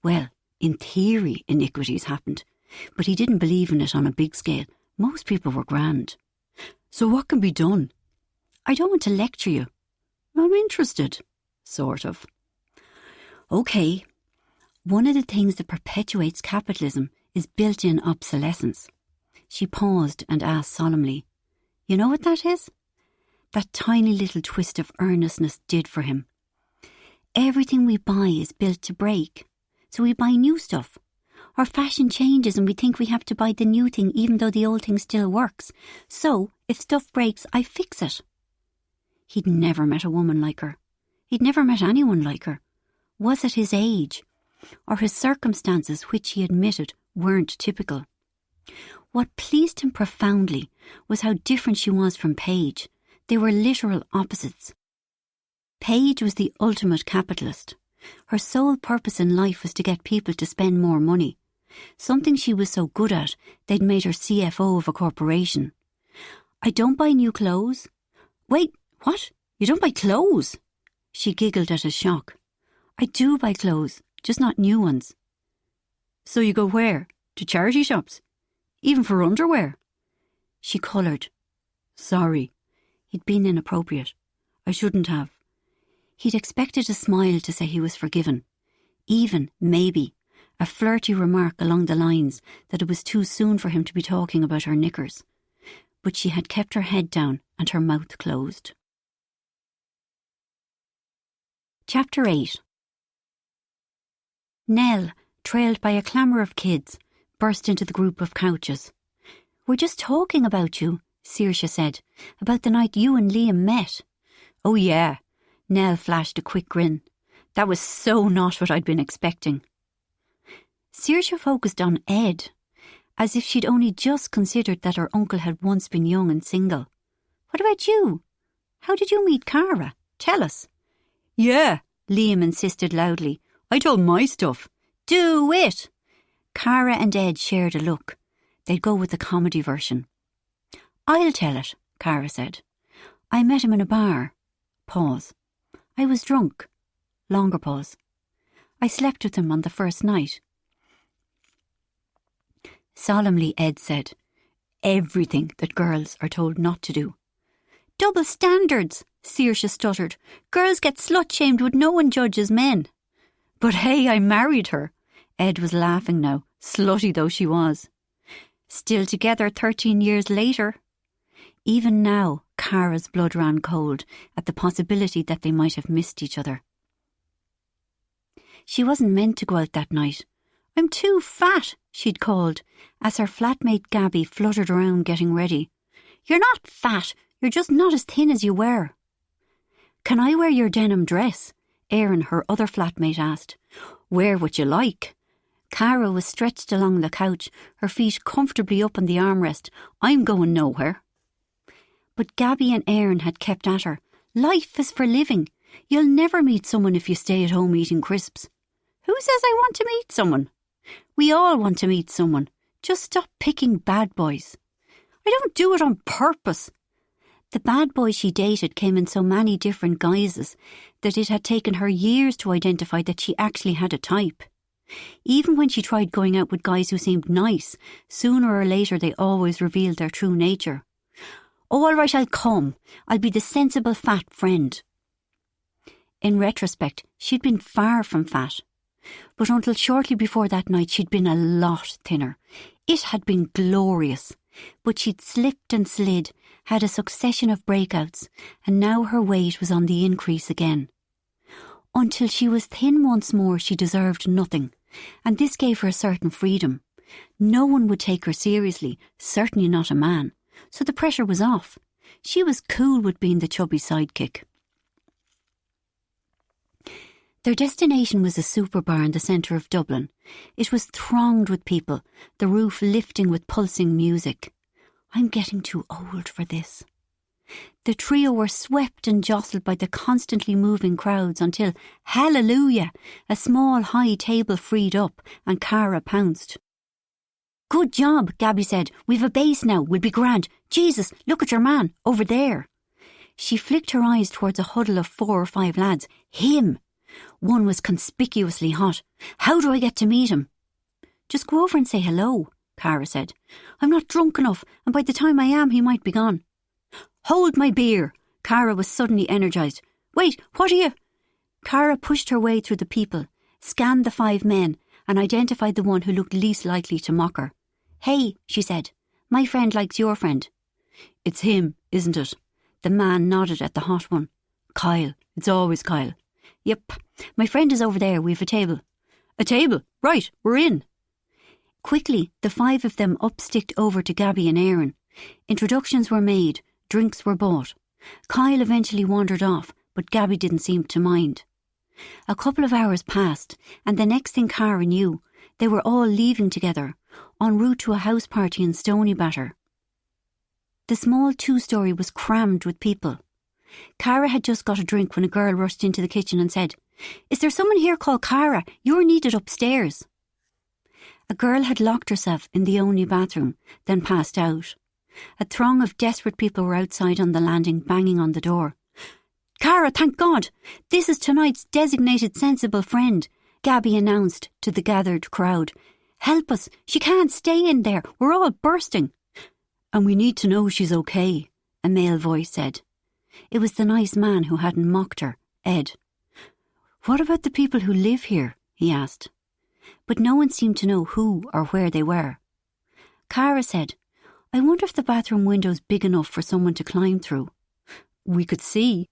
Well, in theory, iniquities happened. But he didn't believe in it on a big scale. Most people were grand. "So what can be done?" "I don't want to lecture you." "I'm interested." Sort of. "OK. One of the things that perpetuates capitalism is built-in obsolescence." She paused and asked solemnly, "You know what that is?" That tiny little twist of earnestness did for him. Everything we buy is built to break, so we buy new stuff. Our fashion changes and we think we have to buy the new thing even though the old thing still works. So, if stuff breaks, I fix it. He'd never met a woman like her. He'd never met anyone like her. Was it his age, or his circumstances, which he admitted weren't typical? What pleased him profoundly was how different she was from Paige. They were literal opposites. Paige was the ultimate capitalist. Her sole purpose in life was to get people to spend more money, something she was so good at they'd made her CFO of a corporation. "I don't buy new clothes." "Wait, what? You don't buy clothes?" She giggled at his shock. "I do buy clothes, just not new ones." "So you go where? To charity shops? Even for underwear?" She coloured. "Sorry." He'd been inappropriate. "I shouldn't have." He'd expected a smile to say he was forgiven. Even, maybe, a flirty remark along the lines that it was too soon for him to be talking about her knickers. But she had kept her head down and her mouth closed. Chapter 8. Nell, trailed by a clamour of kids, burst into the group of couches. "We're just talking about you," Saoirse said, "about the night you and Liam met." "Oh yeah." Nell flashed a quick grin. That was so not what I'd been expecting. Saoirse focused on Ed, as if she'd only just considered that her uncle had once been young and single. "What about you? How did you meet Cara? Tell us." "Yeah," Liam insisted loudly. "I told my stuff." "Do it!" Cara and Ed shared a look. They'd go with the comedy version. "I'll tell it," Cara said. "I met him in a bar." Pause. "I was drunk." Longer pause. "I slept with him on the first night." Solemnly, Ed said, "Everything that girls are told not to do." "Double standards," Saoirse stuttered. "Girls get slut-shamed when no one judges men." "But hey, I married her." Ed was laughing now, slutty though she was. "Still together 13 years later." Even now, Cara's blood ran cold at the possibility that they might have missed each other. She wasn't meant to go out that night. "I'm too fat," she'd called, as her flatmate Gabby fluttered around getting ready. "You're not fat, you're just not as thin as you were." "Can I wear your denim dress?" Erin, her other flatmate, asked. "Wear what you like." Cara was stretched along the couch, her feet comfortably up on the armrest. "I'm going nowhere." But Gabby and Erin had kept at her. "Life is for living. You'll never meet someone if you stay at home eating crisps." "Who says I want to meet someone?" "We all want to meet someone. Just stop picking bad boys." "I don't do it on purpose." The bad boys she dated came in so many different guises that it had taken her years to identify that she actually had a type. Even when she tried going out with guys who seemed nice, sooner or later they always revealed their true nature. "Oh, all right, I'll come. I'll be the sensible fat friend." In retrospect, she'd been far from fat. But until shortly before that night, she'd been a lot thinner. It had been glorious. But she'd slipped and slid, had a succession of breakouts, and now her weight was on the increase again. Until she was thin once more, she deserved nothing, and this gave her a certain freedom. No one would take her seriously, certainly not a man, so the pressure was off. She was cool with being the chubby sidekick. Their destination was a super bar in the centre of Dublin. It was thronged with people, the roof lifting with pulsing music. I'm getting too old for this. The trio were swept and jostled by the constantly moving crowds until, hallelujah, a small high table freed up and Cara pounced. Good job, Gabby said. We've a base now. We'll be grand. Jesus, look at your man, over there. She flicked her eyes towards a huddle of 4 or 5 lads. Him! One was conspicuously hot. How do I get to meet him? Just go over and say hello, Cara said. I'm not drunk enough, and by the time I am, he might be gone. Hold my beer. Cara was suddenly energised. Wait, what are you? Cara pushed her way through the people, scanned the 5 men, and identified the one who looked least likely to mock her. Hey, she said, my friend likes your friend. It's him, isn't it? The man nodded at the hot one. Kyle. It's always Kyle. Yep, my friend is over there. We've a table. A table? Right, we're in. Quickly, the 5 of them upsticked over to Gabby and Aaron. Introductions were made, drinks were bought. Kyle eventually wandered off, but Gabby didn't seem to mind. A couple of hours passed, and the next thing Cara knew, they were all leaving together, en route to a house party in Stoneybatter. The small 2-storey was crammed with people. Cara had just got a drink when a girl rushed into the kitchen and said, Is there someone here called Cara? You're needed upstairs. A girl had locked herself in the only bathroom, then passed out. A throng of desperate people were outside on the landing, banging on the door. Cara, thank God! This is tonight's designated sensible friend, Gabby announced to the gathered crowd. Help us, she can't stay in there, we're all bursting. And we need to know she's okay, a male voice said. It was the nice man who hadn't mocked her, Ed. What about the people who live here? He asked. But no one seemed to know who or where they were. Cara said, I wonder if the bathroom window's big enough for someone to climb through. We could see.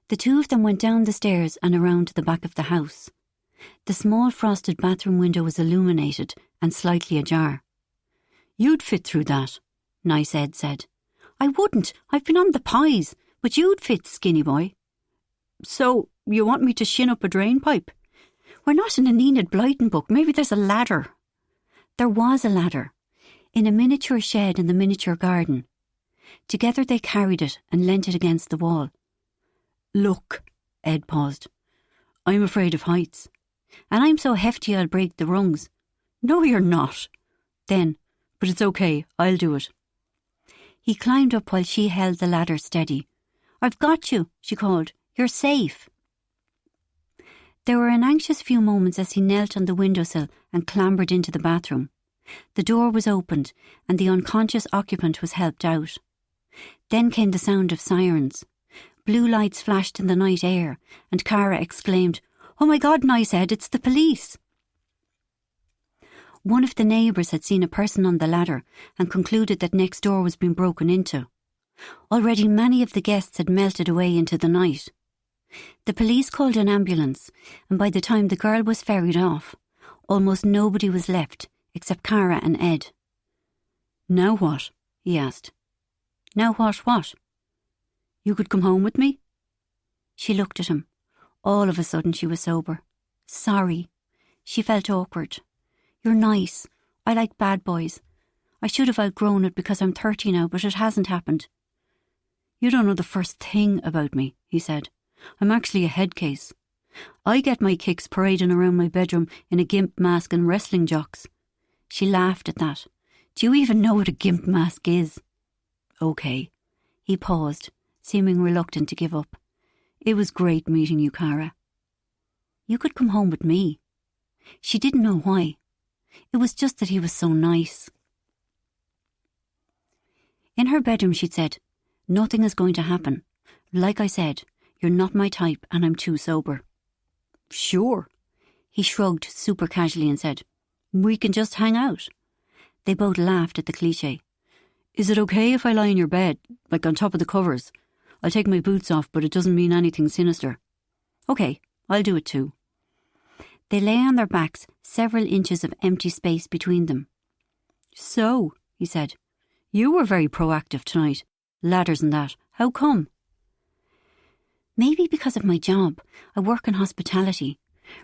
The 2 of them went down the stairs and around to the back of the house. The small frosted bathroom window was illuminated and slightly ajar. You'd fit through that, Nice Ed said. I wouldn't. I've been on the pies. But you'd fit, skinny boy. So, you want me to shin up a drain pipe? We're not in an Enid Blyton book. Maybe there's a ladder. There was a ladder, in a miniature shed in the miniature garden. Together they carried it and leant it against the wall. Look, Ed paused. I'm afraid of heights. And I'm so hefty I'll break the rungs. No, you're not. Then, but it's okay. I'll do it. He climbed up while she held the ladder steady. I've got you, she called. You're safe. There were an anxious few moments as he knelt on the windowsill and clambered into the bathroom. The door was opened and the unconscious occupant was helped out. Then came the sound of sirens. Blue lights flashed in the night air and Cara exclaimed, Oh my God, Nice Ed, it's the police. One of the neighbours had seen a person on the ladder and concluded that next door was being broken into. Already many of the guests had melted away into the night. The police called an ambulance, and by the time the girl was ferried off, almost nobody was left except Cara and Ed. Now what? He asked. Now what? You could come home with me? She looked at him. All of a sudden she was sober. Sorry. She felt awkward. You're nice. I like bad boys. I should have outgrown it because I'm 30 now, but it hasn't happened. You don't know the first thing about me, he said. I'm actually a head case. I get my kicks parading around my bedroom in a gimp mask and wrestling jocks. She laughed at that. Do you even know what a gimp mask is? Okay. He paused, seeming reluctant to give up. It was great meeting you, Cara. You could come home with me. She didn't know why. It was just that he was so nice. In her bedroom she'd said, Nothing is going to happen. Like I said, You're not my type and I'm too sober. Sure. He shrugged super casually and said, we can just hang out. They both laughed at the cliché. Is it okay if I lie in your bed, like on top of the covers? I'll take my boots off, but it doesn't mean anything sinister. Okay, I'll do it too. They lay on their backs, several inches of empty space between them. So, he said, you were very proactive tonight. Ladders and that. How come? Maybe because of my job. I work in hospitality.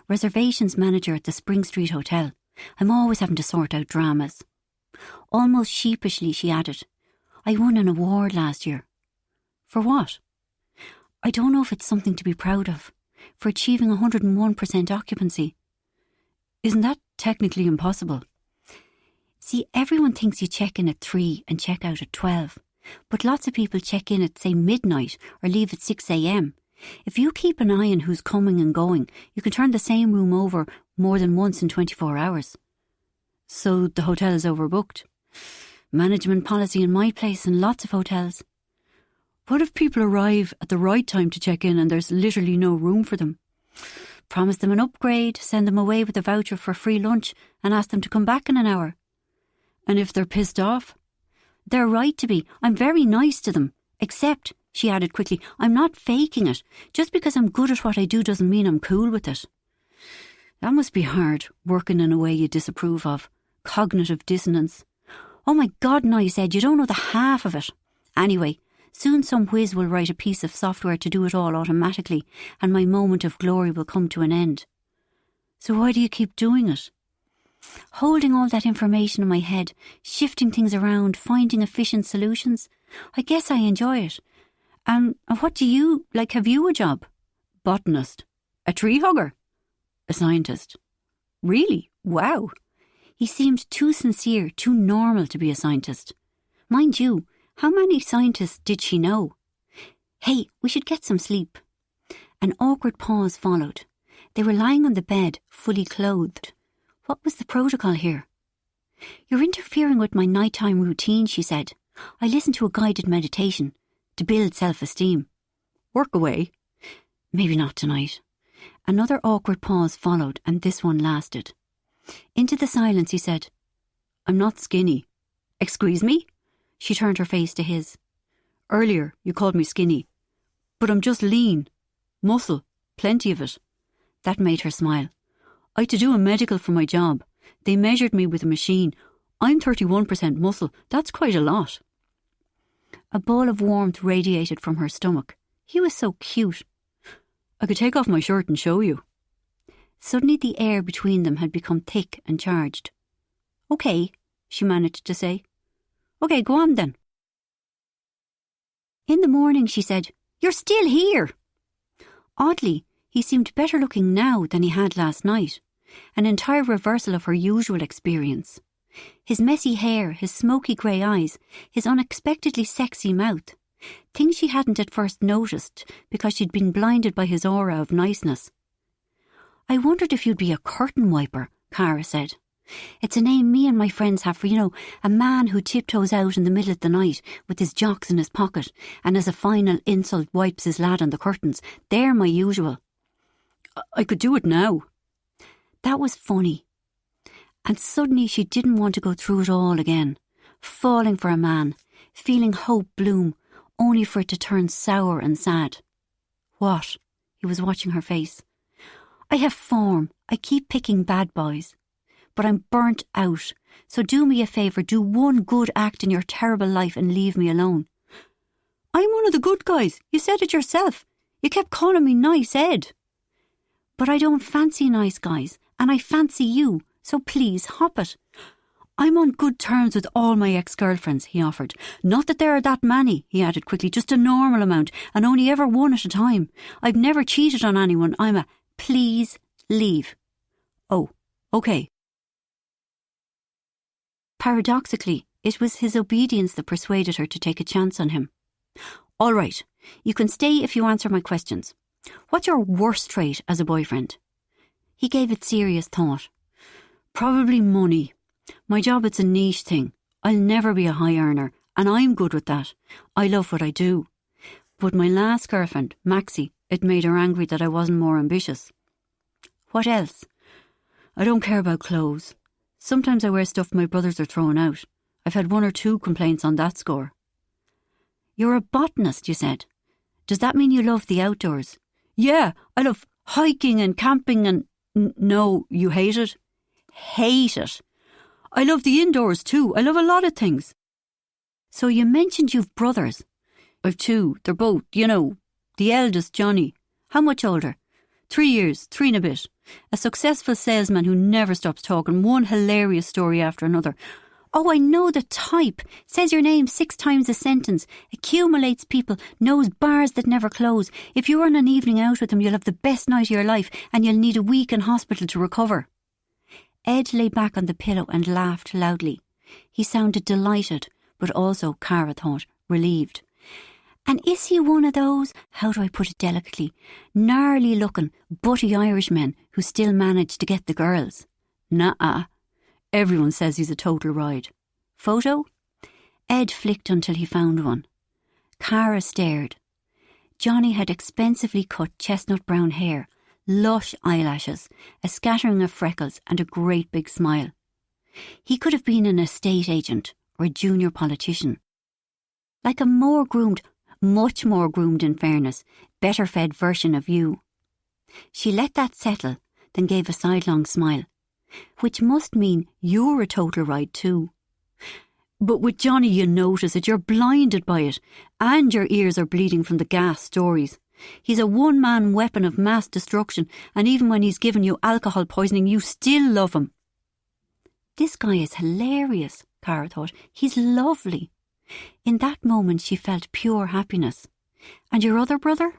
Reservations manager at the Spring Street Hotel. I'm always having to sort out dramas. Almost sheepishly, she added, I won an award last year. For what? I don't know if it's something to be proud of. For achieving 101% occupancy. Isn't that technically impossible? See, everyone thinks you check in at 3 and check out at 12. But lots of people check in at, say, midnight or leave at 6 a.m. If you keep an eye on who's coming and going, you can turn the same room over more than once in 24 hours. So the hotel is overbooked. Management policy in my place and lots of hotels. What if people arrive at the right time to check in and there's literally no room for them? Promise them an upgrade, send them away with a voucher for free lunch and ask them to come back in an hour. And if they're pissed off? They're right to be. I'm very nice to them. Except, she added quickly, I'm not faking it. Just because I'm good at what I do doesn't mean I'm cool with it. That must be hard, working in a way you disapprove of. Cognitive dissonance. Oh my God, no, I said, you don't know the half of it. Anyway, soon some whiz will write a piece of software to do it all automatically, and my moment of glory will come to an end. So why do you keep doing it? Holding all that information in my head, shifting things around, finding efficient solutions. I guess I enjoy it. And what do you, have you a job? Botanist. A tree hugger? A scientist. Really? Wow. He seemed too sincere, too normal to be a scientist. Mind you, how many scientists did she know? Hey, we should get some sleep. An awkward pause followed. They were lying on the bed, fully clothed. What was the protocol here? You're interfering with my nighttime routine, she said. I listened to a guided meditation to build self-esteem. Work away. Maybe not tonight. Another awkward pause followed, and this one lasted. Into the silence he said, I'm not skinny. Excuse me? She turned her face to his. Earlier you called me skinny. But I'm just lean. Muscle. Plenty of it. That made her smile. I had to do a medical for my job. They measured me with a machine. I'm 31% muscle. That's quite a lot. A ball of warmth radiated from her stomach. He was so cute. I could take off my shirt and show you. Suddenly the air between them had become thick and charged. Okay, she managed to say. Okay, go on then. In the morning, she said, You're still here. Oddly, he seemed better looking now than he had last night. An entire reversal of her usual experience. His messy hair, his smoky grey eyes, his unexpectedly sexy mouth. Things she hadn't at first noticed because she'd been blinded by his aura of niceness. I wondered if you'd be a curtain wiper, Cara said. It's a name me and my friends have for, a man who tiptoes out in the middle of the night with his jocks in his pocket and as a final insult wipes his lad on the curtains. They're my usual. I could do it now. That was funny. And suddenly she didn't want to go through it all again. Falling for a man, feeling hope bloom, only for it to turn sour and sad. What? He was watching her face. I have form. I keep picking bad boys. But I'm burnt out. So do me a favour, do one good act in your terrible life and leave me alone. I'm one of the good guys. You said it yourself. You kept calling me nice, Ed. But I don't fancy nice guys, and I fancy you, so please hop it. I'm on good terms with all my ex-girlfriends, he offered. Not that there are that many, he added quickly, just a normal amount, and only ever one at a time. I've never cheated on anyone. I'm a please leave. Oh, okay. Paradoxically, it was his obedience that persuaded her to take a chance on him. All right, you can stay if you answer my questions. What's your worst trait as a boyfriend? He gave it serious thought. Probably money. My job, it's a niche thing. I'll never be a high earner, and I'm good with that. I love what I do. But my last girlfriend, Maxie, It made her angry that I wasn't more ambitious. What else? I don't care about clothes. Sometimes I wear stuff my brothers are throwing out. I've had 1 or 2 complaints on that score. You're a botanist, you said. Does that mean you love the outdoors? Yeah, I love hiking and camping and... No, you hate it? Hate it. I love the indoors too. I love a lot of things. So you mentioned you've brothers. I've 2. They're both, the eldest, Johnny. How much older? 3 years, 3 and a bit. A successful salesman who never stops talking, one hilarious story after another. Oh, I know the type. Says your name 6 times a sentence. Accumulates people. Knows bars that never close. If you're on an evening out with him, you'll have the best night of your life and you'll need a week in hospital to recover. Ed lay back on the pillow and laughed loudly. He sounded delighted, but also, Cara thought, relieved. And is he one of those, how do I put it delicately, gnarly-looking, butty Irishmen who still manage to get the girls? Nuh-uh. Everyone says he's a total ride. Photo? Ed flicked until he found one. Cara stared. Johnny had expensively cut chestnut brown hair, lush eyelashes, a scattering of freckles and a great big smile. He could have been an estate agent or a junior politician. Like a more groomed, much more groomed in fairness, better fed version of you. She let that settle, then gave a sidelong smile. Which must mean you're a total ride too. But with Johnny you notice it, you're blinded by it, and your ears are bleeding from the gas stories. He's a one-man weapon of mass destruction, and even when he's given you alcohol poisoning, you still love him. This guy is hilarious, Cara thought. He's lovely. In that moment she felt pure happiness. And your other brother?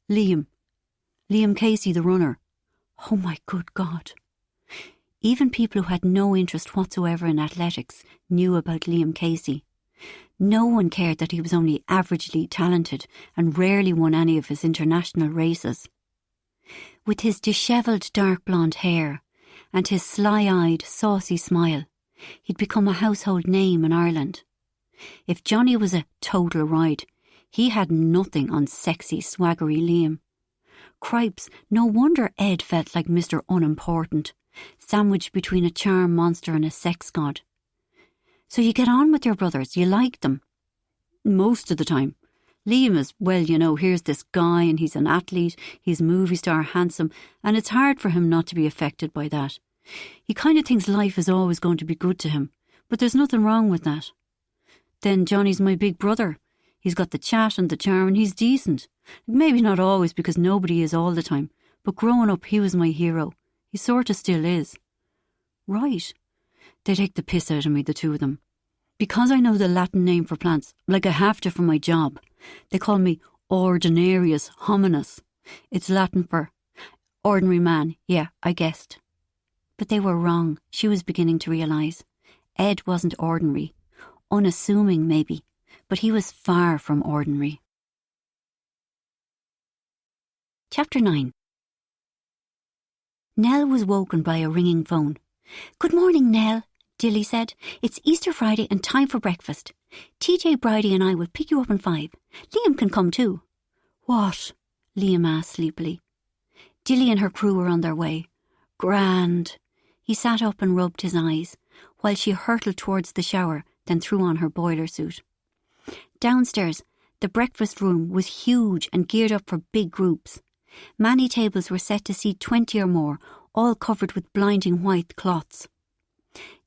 Liam Casey, the runner. Oh my good God. Even people who had no interest whatsoever in athletics knew about Liam Casey. No one cared that he was only averagely talented and rarely won any of his international races. With his dishevelled dark blonde hair and his sly-eyed, saucy smile, he'd become a household name in Ireland. If Johnny was a total ride, he had nothing on sexy, swaggery Liam. Cripes, no wonder Ed felt like Mr. Unimportant, sandwiched between a charm monster and a sex god. So you get on with your brothers, you like them? Most of the time. Liam is, well, here's this guy and he's an athlete, he's movie star handsome, and it's hard for him not to be affected by that. He kind of thinks life is always going to be good to him, but there's nothing wrong with that. Then Johnny's my big brother. He's got the chat and the charm and he's decent. Maybe not always because nobody is all the time, but growing up he was my hero. He sort of still is. Right. They take the piss out of me, the two of them. Because I know the Latin name for plants, like I have to for my job, they call me Ordinarius hominis. It's Latin for ordinary man. Yeah, I guessed. But they were wrong, she was beginning to realise. Ed wasn't ordinary. Unassuming, maybe, but he was far from ordinary. Chapter 9. Nell was woken by a ringing phone. Good morning, Nell, Dilly said. It's Easter Friday and time for breakfast. TJ, Bridie and I will pick you up in 5. Liam can come too. What? Liam asked sleepily. Dilly and her crew were on their way. Grand. He sat up and rubbed his eyes, while she hurtled towards the shower, then threw on her boiler suit. Downstairs, the breakfast room was huge and geared up for big groups. Many tables were set to seat 20 or more, all covered with blinding white cloths.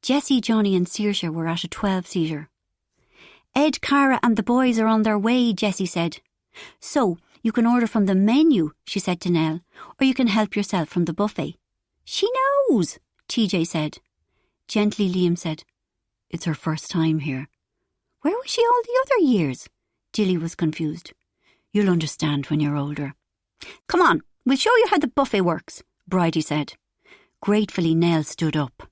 Jessie, Johnny and Saoirse were at a 12-seater. Ed, Cara and the boys are on their way, Jessie said. So, you can order from the menu, she said to Nell, or you can help yourself from the buffet. She knows, TJ said. Gently, Liam said, It's her first time here. Where was she all the other years? Dilly was confused. You'll understand when you're older. Come on, we'll show you how the buffet works, Bridie said. Gratefully, Nell stood up.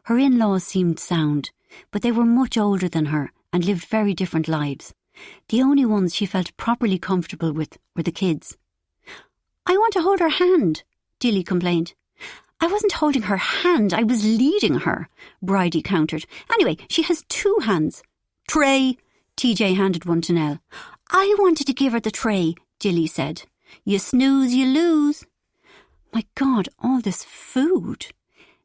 Her in-laws seemed sound, but they were much older than her and lived very different lives. The only ones she felt properly comfortable with were the kids. I want to hold her hand, Dilly complained. I wasn't holding her hand, I was leading her, Bridie countered. Anyway, she has 2 hands. Tray, TJ handed one to Nell. I wanted to give her the tray, Dilly said. You snooze, you lose. My God, all this food.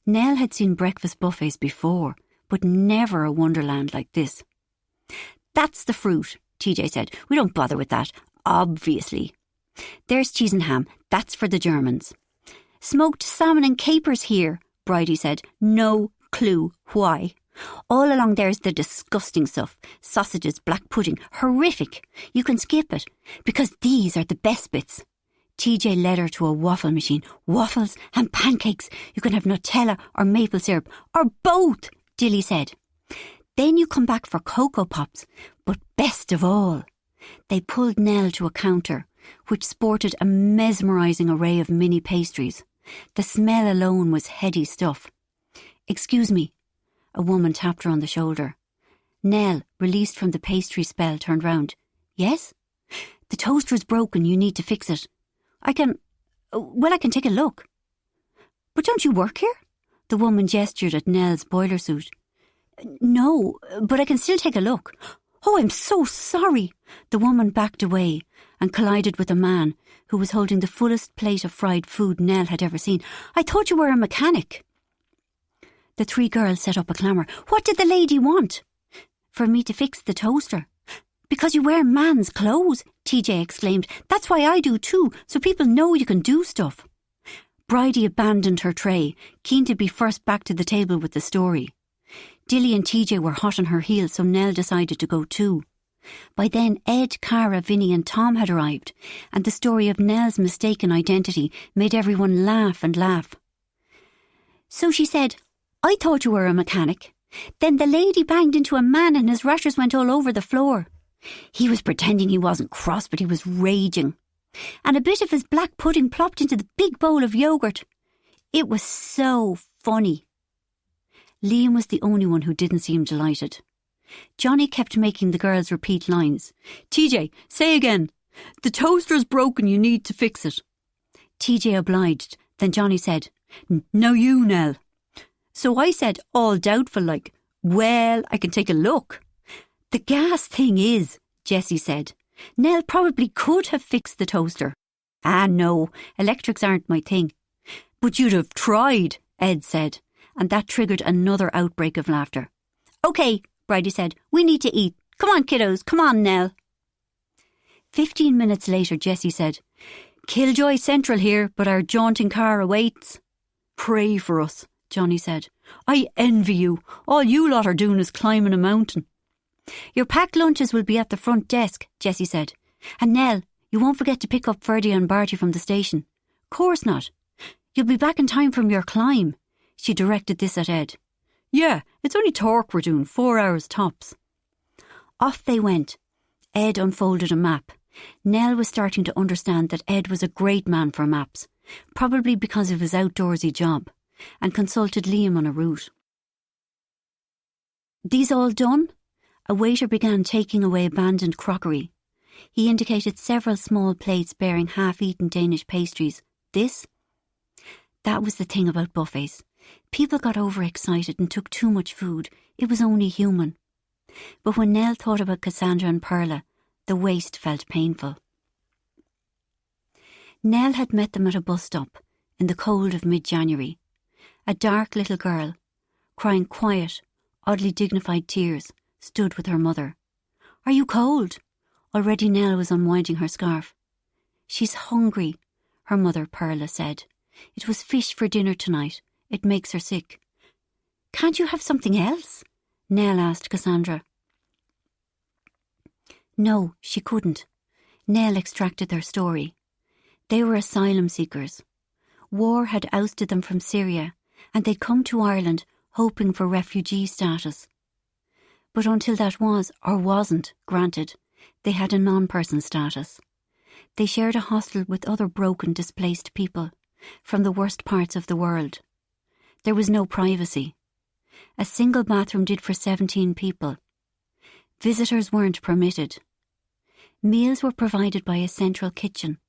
Nell had seen breakfast buffets before, but never a wonderland like this. That's the fruit, TJ said. We don't bother with that, obviously. There's cheese and ham. That's for the Germans. Smoked salmon and capers here, Bridie said. No clue why. All along there's the disgusting stuff. Sausages, black pudding, horrific. You can skip it, because these are the best bits. TJ led her to a waffle machine. Waffles and pancakes. You can have Nutella or maple syrup, or both, Dilly said. Then you come back for Cocoa Pops. But best of all, they pulled Nell to a counter, which sported a mesmerising array of mini pastries. The smell alone was heady stuff. Excuse me. A woman tapped her on the shoulder. Nell, released from the pastry spell, turned round. Yes? The toaster's broken. You need to fix it. I can take a look. But don't you work here? The woman gestured at Nell's boiler suit. No, but I can still take a look. Oh, I'm so sorry. The woman backed away and collided with a man who was holding the fullest plate of fried food Nell had ever seen. I thought you were a mechanic. The three girls set up a clamour. What did the lady want? For me to fix the toaster. Because you wear man's clothes, TJ exclaimed. That's why I do too, so people know you can do stuff. Bridie abandoned her tray, keen to be first back to the table with the story. Dilly and TJ were hot on her heels, so Nell decided to go too. By then, Ed, Cara, Vinny and Tom had arrived, and the story of Nell's mistaken identity made everyone laugh and laugh. So she said, I thought you were a mechanic. Then the lady banged into a man and his rashers went all over the floor. He was pretending he wasn't cross, but he was raging. And a bit of his black pudding plopped into the big bowl of yoghurt. It was so funny. Liam was the only one who didn't seem delighted. Johnny kept making the girls repeat lines. TJ, say again. The toaster's broken, you need to fix it. TJ obliged. Then Johnny said, Now you, Nell. So I said, all doubtful like, well, I can take a look. The gas thing is, Jessie said, Nell probably could have fixed the toaster. Ah, no, electrics aren't my thing. But you'd have tried, Ed said, and that triggered another outbreak of laughter. OK, Bridie said, we need to eat. Come on, kiddos, come on, Nell. 15 minutes later, Jessie said, Killjoy Central here, but our jaunting car awaits. Pray for us, Johnny said. I envy you. All you lot are doing is climbing a mountain. Your packed lunches will be at the front desk, Jessie said. And Nell, you won't forget to pick up Ferdy and Barty from the station. Course not. You'll be back in time from your climb. She directed this at Ed. Yeah, it's only talk we're doing, 4 hours tops. Off they went. Ed unfolded a map. Nell was starting to understand that Ed was a great man for maps, probably because of his outdoorsy job, and consulted Liam on a route. These all done? A waiter began taking away abandoned crockery. He indicated several small plates bearing half-eaten Danish pastries. This? That was the thing about buffets. People got overexcited and took too much food. It was only human. But when Nell thought about Cassandra and Perla, the waste felt painful. Nell had met them at a bus stop in the cold of mid-January. A dark little girl, crying quiet, oddly dignified tears, stood with her mother. Are you cold? Already Nell was unwinding her scarf. She's hungry, her mother Perla said. It was fish for dinner tonight. It makes her sick. Can't you have something else? Nell asked Cassandra. No, she couldn't. Nell extracted their story. They were asylum seekers. War had ousted them from Syria, and they'd come to Ireland hoping for refugee status. But until that was, or wasn't, granted, they had a non-person status. They shared a hostel with other broken, displaced people from the worst parts of the world. There was no privacy. A single bathroom did for 17 people. Visitors weren't permitted. Meals were provided by a central kitchen.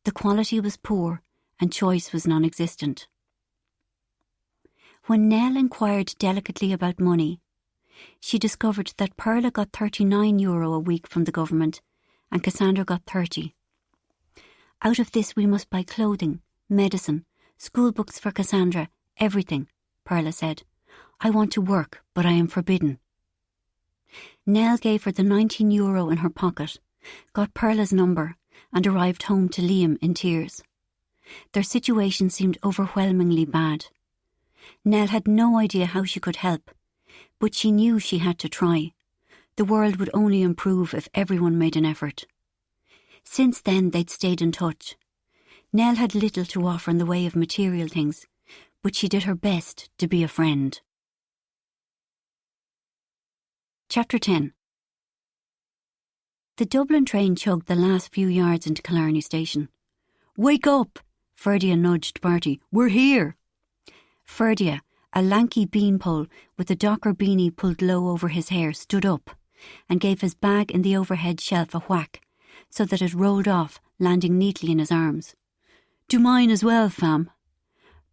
The quality was poor and choice was non-existent. When Nell inquired delicately about money, she discovered that Perla got €39 a week from the government and Cassandra got 30. Out of this we must buy clothing, medicine, school books for Cassandra, everything, Perla said. I want to work, but I am forbidden. Nell gave her the €19 in her pocket, got Perla's number, and arrived home to Liam in tears. Their situation seemed overwhelmingly bad. Nell had no idea how she could help, but she knew she had to try. The world would only improve if everyone made an effort. Since then they'd stayed in touch. Nell had little to offer in the way of material things, but she did her best to be a friend. Chapter 10. The Dublin train chugged the last few yards into Killarney station. "Wake up!" Ferdia nudged Bertie. "We're here!" Ferdia, a lanky beanpole with a docker beanie pulled low over his hair, stood up and gave his bag in the overhead shelf a whack so that it rolled off, landing neatly in his arms. "Do mine as well, fam."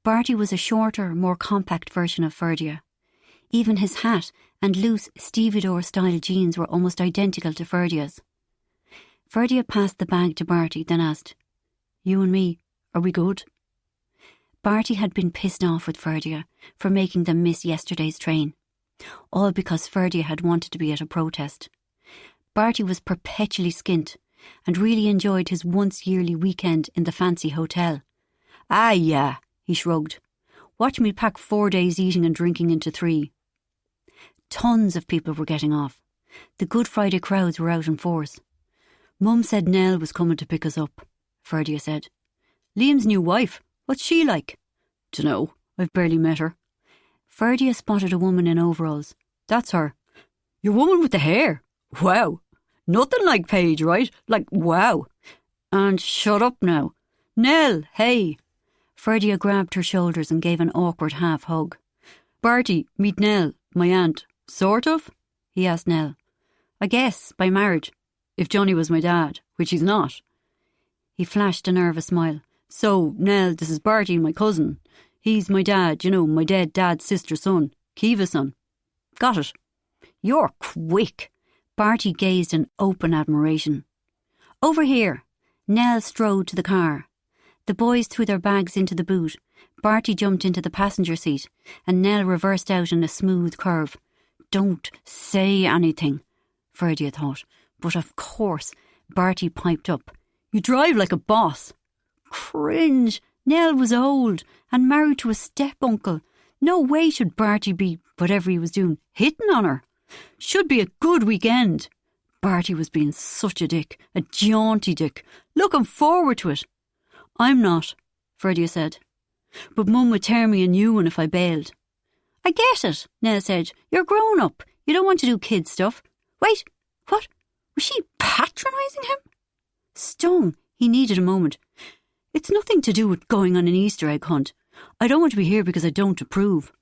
Bertie was a shorter, more compact version of Ferdia. Even his hat and loose stevedore-style jeans were almost identical to Ferdia's. Ferdia passed the bag to Bertie, then asked, "You and me, are we good?" Bertie had been pissed off with Ferdia for making them miss yesterday's train, all because Ferdia had wanted to be at a protest. Bertie was perpetually skint and really enjoyed his once-yearly weekend in the fancy hotel. "Ah, yeah," he shrugged. "Watch me pack 4 days eating and drinking into 3. Tons of people were getting off. The Good Friday crowds were out in force. "Mum said Nell was coming to pick us up," Ferdia said. "Liam's new wife. What's she like?" "Dunno, I've barely met her." Ferdia spotted a woman in overalls. "That's her." "Your woman with the hair? Wow. Nothing like Paige, right? Like, wow. And shut up now. Nell, hey." Ferdia grabbed her shoulders and gave an awkward half hug. "Bertie, meet Nell, my aunt." "Sort of?" he asked Nell. "I guess, by marriage. If Johnny was my dad, which he's not." He flashed a nervous smile. "So, Nell, this is Bertie, my cousin. He's my dad, my dead dad's sister's son, Kiva's son." "Got it." "You're quick." Bertie gazed in open admiration. "Over here." Nell strode to the car. The boys threw their bags into the boot. Bertie jumped into the passenger seat, and Nell reversed out in a smooth curve. "Don't say anything," Ferdia thought. But of course, Bertie piped up. "You drive like a boss." Cringe. Nell was old and married to a step-uncle. No way should Bertie be, whatever he was doing, hitting on her. Should be a good weekend. Bertie was being such a dick, a jaunty dick, looking forward to it. "I'm not," Ferdia said. "But Mum would tear me a new one if I bailed." "I get it," Nell said. "You're grown up. You don't want to do kid stuff." "Wait, what? Was she patronising him?" Stung, he needed a moment. "It's nothing to do with going on an Easter egg hunt. I don't want to be here because I don't approve."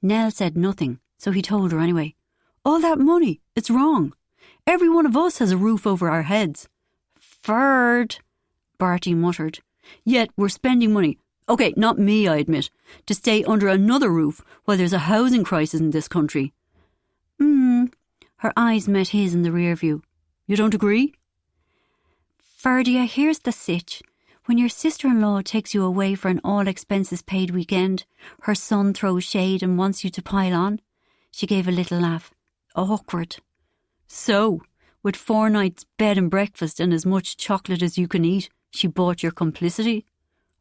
Nell said nothing, so he told her anyway. "All that money, it's wrong. Every one of us has a roof over our heads." "Ferd," Bertie muttered. "Yet we're spending money. OK, not me, I admit, to stay under another roof while there's a housing crisis in this country." Her eyes met his in the rear view. "You don't agree?" "Ferdia, here's the sitch. When your sister-in-law takes you away for an all-expenses-paid weekend, her son throws shade and wants you to pile on." She gave a little laugh. "Awkward." "So, with 4 nights bed and breakfast and as much chocolate as you can eat, she bought your complicity?"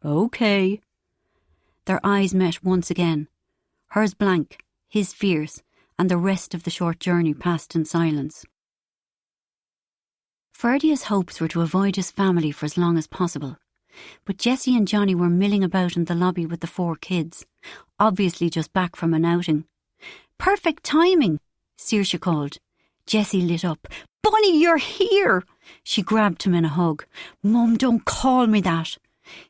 "OK." Their eyes met once again. Hers blank, his fierce, and the rest of the short journey passed in silence. Ferdia's hopes were to avoid his family for as long as possible. But Jessie and Johnny were milling about in the lobby with the 4 kids, obviously just back from an outing. "Perfect timing," Saoirse called. Jessie lit up. "Bunny, you're here!" She grabbed him in a hug. "Mum, don't call me that."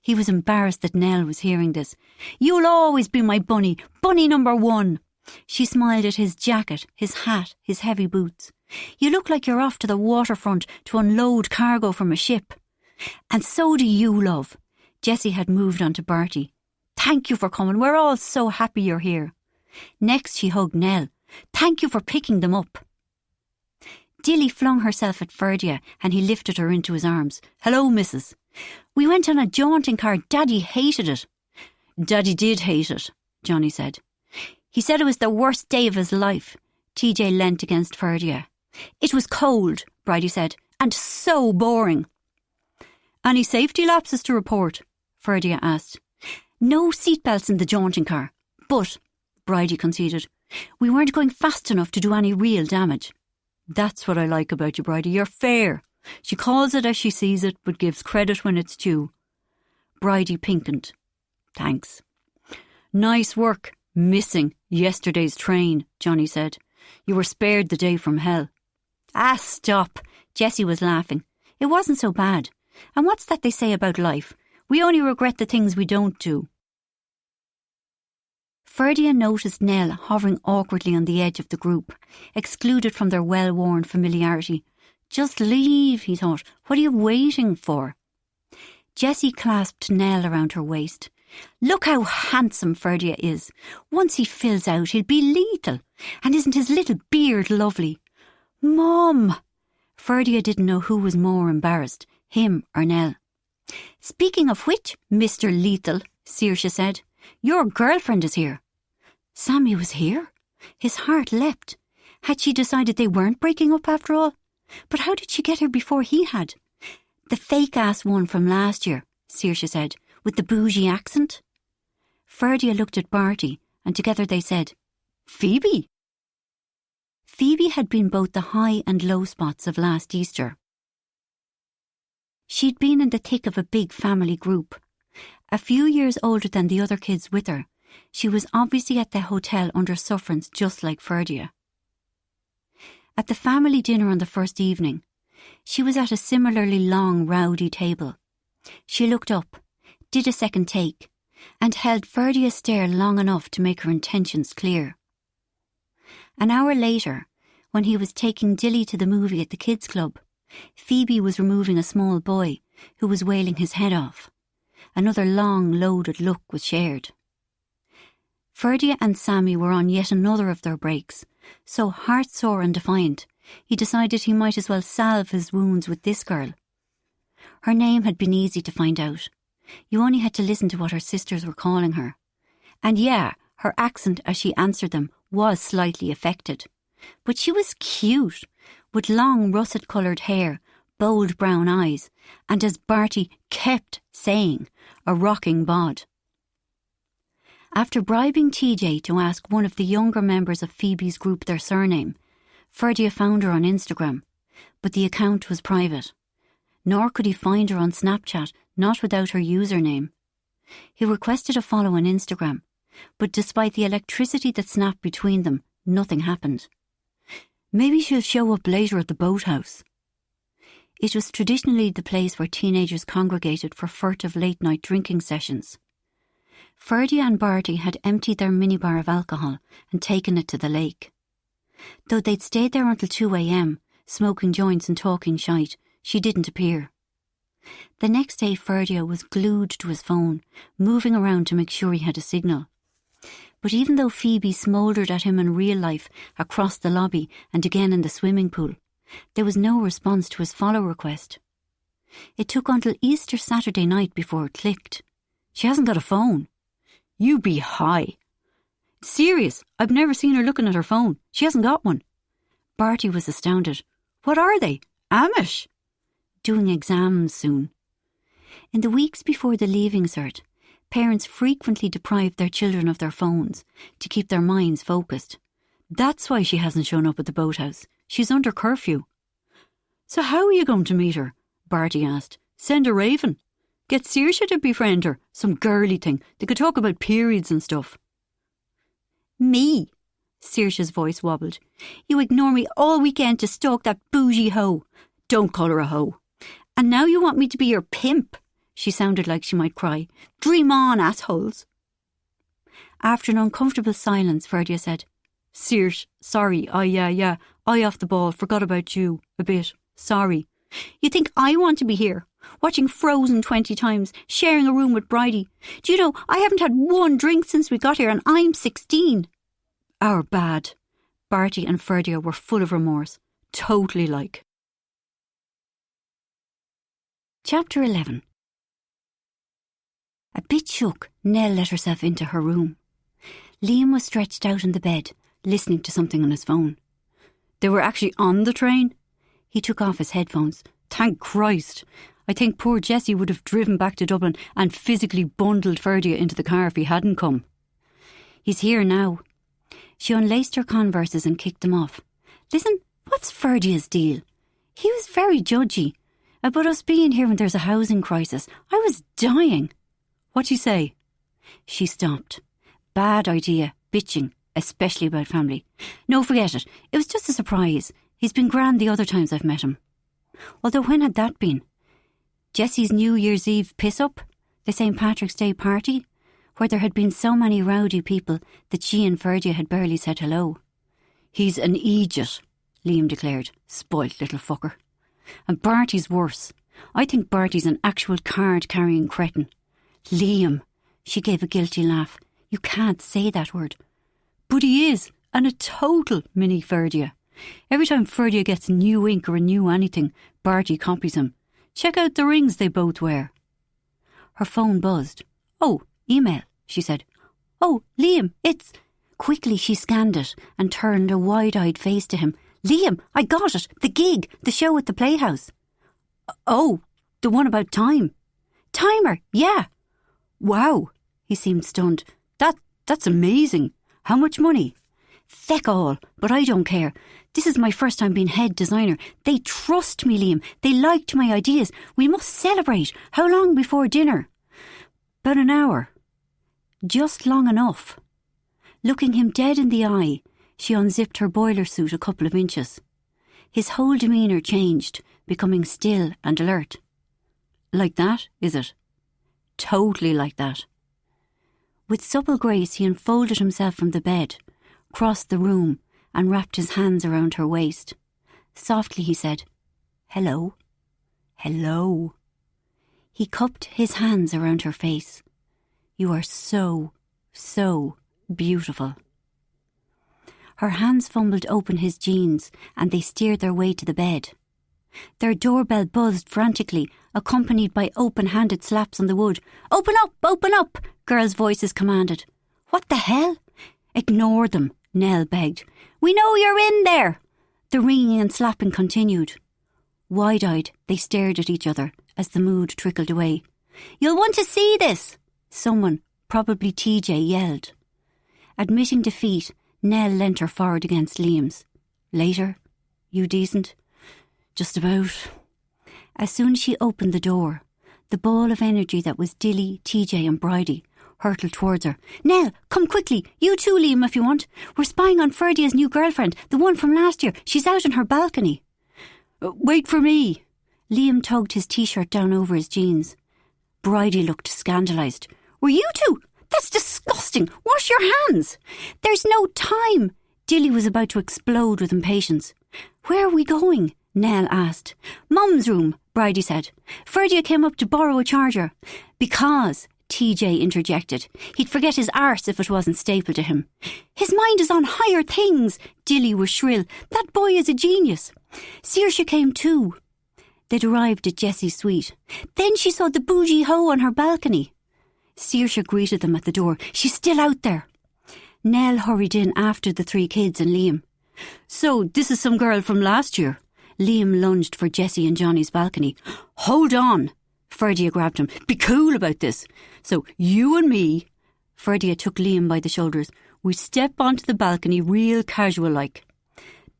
He was embarrassed that Nell was hearing this. "You'll always be my bunny, bunny number 1. She smiled at his jacket, his hat, his heavy boots. "You look like you're off to the waterfront to unload cargo from a ship." "And so do you, love." Jessie had moved on to Bertie. "Thank you for coming. We're all so happy you're here." Next she hugged Nell. "Thank you for picking them up." Dilly flung herself at Ferdia and he lifted her into his arms. "Hello, missus. We went on a jaunting car. Daddy hated it." "Daddy did hate it," Johnny said. "He said it was the worst day of his life." TJ leant against Ferdia. "It was cold," Bridie said, "and so boring." "Any safety lapses to report?" Ferdia asked. "No seatbelts in the jaunting car. But," Bridie conceded, "we weren't going fast enough to do any real damage." "That's what I like about you, Bridie. You're fair. She calls it as she sees it, but gives credit when it's due." Bridie pinkened. "Thanks." "Nice work, missing yesterday's train," Johnny said. "You were spared the day from hell." "Ah, stop." Jessie was laughing. "It wasn't so bad. And what's that they say about life? We only regret the things we don't do." Ferdia noticed Nell hovering awkwardly on the edge of the group, excluded from their well-worn familiarity. "Just leave," he thought. "What are you waiting for?" Jessie clasped Nell around her waist. "Look how handsome Ferdia is. Once he fills out, he'll be lethal. And isn't his little beard lovely?" "Mum!" Ferdia didn't know who was more embarrassed, him or Nell. "Speaking of which, Mr. Lethal," Saoirse said, "your girlfriend is here." Sammy was here? His heart leapt. Had she decided they weren't breaking up after all? But how did she get here before he had? "The fake-ass one from last year," Saoirse said, "with the bougie accent." Ferdia looked at Barty, and together they said, "Phoebe?" Phoebe had been both the high and low spots of last Easter. She'd been in the thick of a big family group. A few years older than the other kids with her, she was obviously at the hotel under sufferance just like Ferdia. At the family dinner on the first evening, she was at a similarly long, rowdy table. She looked up, did a second take, and held Ferdia's stare long enough to make her intentions clear. An hour later, when he was taking Dilly to the movie at the kids' club, Phoebe was removing a small boy who was wailing his head off. Another long, loaded look was shared. Ferdia and Sammy were on yet another of their breaks, so heart-sore and defiant, he decided he might as well salve his wounds with this girl. Her name had been easy to find out. You only had to listen to what her sisters were calling her. And yeah, her accent as she answered them was slightly affected. But she was cute, with long russet-coloured hair, bold brown eyes, and as Barty kept saying, a rocking bod. After bribing TJ to ask one of the younger members of Phoebe's group their surname, Ferdia found her on Instagram, but the account was private. Nor could he find her on Snapchat, not without her username. He requested a follow on Instagram, but despite the electricity that snapped between them, nothing happened. Maybe she'll show up later at the boathouse. It was traditionally the place where teenagers congregated for furtive late-night drinking sessions. Ferdia and Barty had emptied their minibar of alcohol and taken it to the lake. Though they'd stayed there until 2 a.m, smoking joints and talking shite, she didn't appear. The next day Ferdia was glued to his phone, moving around to make sure he had a signal. But even though Phoebe smouldered at him in real life across the lobby and again in the swimming pool, there was no response to his follow request. It took until Easter Saturday night before it clicked. She hasn't got a phone. You be high. Serious, I've never seen her looking at her phone. She hasn't got one. Barty was astounded. What are they? Amish? Doing exams soon. In the weeks before the leaving cert, parents frequently deprived their children of their phones to keep their minds focused. That's why she hasn't shown up at the boathouse. She's under curfew. So how are you going to meet her? Barty asked. Send a raven. Get Saoirse to befriend her. Some girly thing. They could talk about periods and stuff. Me? Saoirse's voice wobbled. You ignore me all weekend to stalk that bougie hoe. Don't call her a hoe. And now you want me to be your pimp? She sounded like she might cry. Dream on, assholes. After an uncomfortable silence, Ferdia said, Saoirse, sorry, I off the ball, forgot about you a bit. Sorry. You think I want to be here, watching Frozen 20 times, sharing a room with Bridie? Do you know, I haven't had one drink since we got here and I'm 16. Our bad. Barty and Ferdia were full of remorse. totally like. Chapter 11. A bit shook, Nell let herself into her room. Liam was stretched out on the bed, listening to something on his phone. They were actually on the train? He took off his headphones. Thank Christ. I think poor Jessie would have driven back to Dublin and physically bundled Ferdia into the car if he hadn't come. He's here now. She unlaced her Converses and kicked them off. Listen, what's Ferdia's deal? He was very judgy about us being here when there's a housing crisis. I was dying. What'd you say? She stopped. Bad idea, bitching, especially about family. No, forget it. It was just a surprise. He's been grand the other times I've met him. Although when had that been? Jessie's New Year's Eve piss-up? The St. Patrick's Day party? Where there had been so many rowdy people that she and Ferdia had barely said hello. He's an idiot, Liam declared. Spoilt little fucker. And Barty's worse. I think Barty's an actual card-carrying cretin. Liam, she gave a guilty laugh. You can't say that word. But he is, and a total mini Ferdia. Every time Ferdia gets a new ink or a new anything, Barty copies him. Check out the rings they both wear. Her phone buzzed. Oh, email, she said. Oh, Liam, it's... Quickly she scanned it and turned a wide-eyed face to him. Liam, I got it. The gig. The show at the Playhouse. Oh, the one about time. Timer, yeah. Wow, he seemed stunned. That's amazing. How much money? Feck all, but I don't care. This is my first time being head designer. They trust me, Liam. They liked my ideas. We must celebrate. How long before dinner? About an hour. Just long enough. Looking him dead in the eye, she unzipped her boiler suit a couple of inches. His whole demeanour changed, becoming still and alert. Like that, is it? Totally like that. With supple grace he unfolded himself from the bed, crossed the room and wrapped his hands around her waist. Softly he said, "Hello." Hello. He cupped his hands around her face. "You are so, so beautiful." Her hands fumbled open his jeans and they steered their way to the bed. Their doorbell buzzed frantically, accompanied by open-handed slaps on the wood. "Open up! Open up!" girls' voices commanded. "What the hell?" "Ignore them," Nell begged. "We know you're in there!" The ringing and slapping continued. Wide-eyed, they stared at each other as the mood trickled away. "You'll want to see this!" Someone, probably TJ, yelled. Admitting defeat, Nell leant her forward against Liam's. "Later? You decent?" "Just about." As soon as she opened the door, the ball of energy that was Dilly, TJ and Bridie hurtled towards her. "Nell, come quickly. You too, Liam, if you want. We're spying on Ferdia's new girlfriend, the one from last year. She's out on her balcony." "Wait for me." Liam tugged his T-shirt down over his jeans. Bridie looked scandalised. "Were you two? That's disgusting. Wash your hands." "There's no time." Dilly was about to explode with impatience. "Where are we going?" Nell asked. "Mum's room," Bridie said. "Ferdia came up to borrow a charger." "Because," TJ interjected, "he'd forget his arse if it wasn't stapled to him." "His mind is on higher things," Dilly was shrill. "That boy is a genius." Saoirse came too. They'd arrived at Jessie's suite. Then she saw the bougie hoe on her balcony. Saoirse greeted them at the door. "She's still out there." Nell hurried in after the three kids and Liam. "So this is some girl from last year?" Liam lunged for Jessie and Johnny's balcony. "Hold on!" Ferdia grabbed him. "Be cool about this. So you and me..." Ferdia took Liam by the shoulders. "We step onto the balcony real casual like.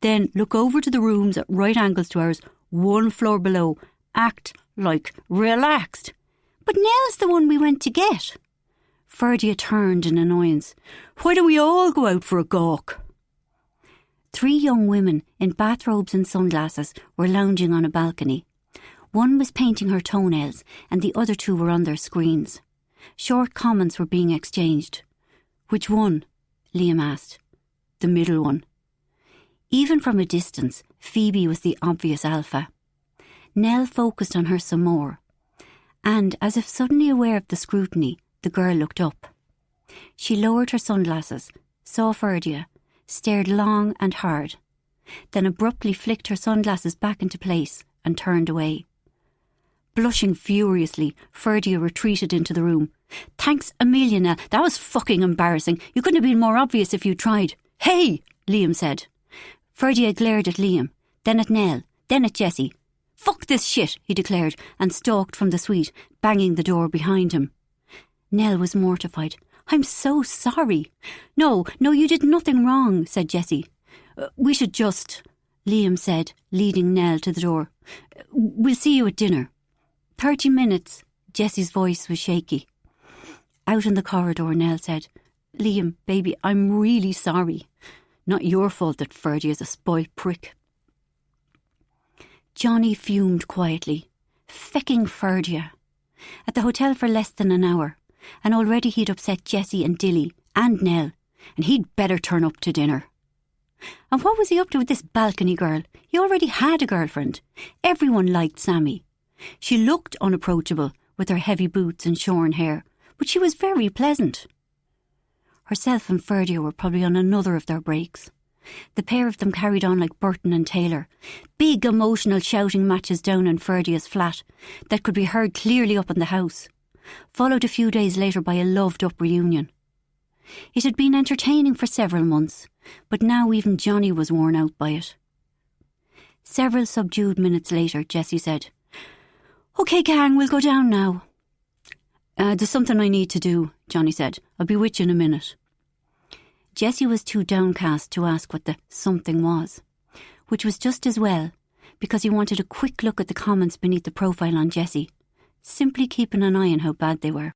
Then look over to the rooms at right angles to ours, one floor below. Act like relaxed." "But Nell's the one we went to get." Ferdia turned in annoyance. "Why don't we all go out for a gawk?" 3 young women in bathrobes and sunglasses were lounging on a balcony. One was painting her toenails and the other 2 were on their screens. Short comments were being exchanged. "Which one?" Liam asked. "The middle one." Even from a distance, Phoebe was the obvious alpha. Nell focused on her some more. And, as if suddenly aware of the scrutiny, the girl looked up. She lowered her sunglasses, saw Ferdia, stared long and hard. then abruptly flicked her sunglasses back into place and turned away. Blushing furiously, Ferdia retreated into the room. "Thanks a million, Nell. That was fucking embarrassing. You couldn't have been more obvious if you tried." "Hey!" Liam said. Ferdia glared at Liam, then at Nell, then at Jessie. "Fuck this shit," he declared, and stalked from the suite, banging the door behind him. Nell was mortified. "I'm so sorry." No, you did nothing wrong," said Jessie. "We should just," Liam said, leading Nell to the door. "We'll see you at dinner." 30 minutes, Jessie's voice was shaky. Out in the corridor, Nell said, "Liam, baby, I'm really sorry. Not your fault that Ferdy is a spoilt prick." Johnny fumed quietly. Fecking Ferdia. At the hotel for less than an hour, and already he'd upset Jessie and Dilly and Nell, and he'd better turn up to dinner. And what was he up to with this balcony girl? He already had a girlfriend. Everyone liked Sammy. She looked unapproachable with her heavy boots and shorn hair, but she was very pleasant. Herself and Ferdia were probably on another of their breaks. The pair of them carried on like Burton and Taylor, big emotional shouting matches down in Ferdia's flat that could be heard clearly up in the house, followed a few days later by a loved-up reunion. It had been entertaining for several months, but now even Johnny was worn out by it. Several subdued minutes later, Jessie said, "OK, gang, we'll go down now." There's something I need to do," Johnny said. "I'll be with you in a minute." Jessie was too downcast to ask what the something was, which was just as well, because he wanted a quick look at the comments beneath the profile on Jessie, simply keeping an eye on how bad they were.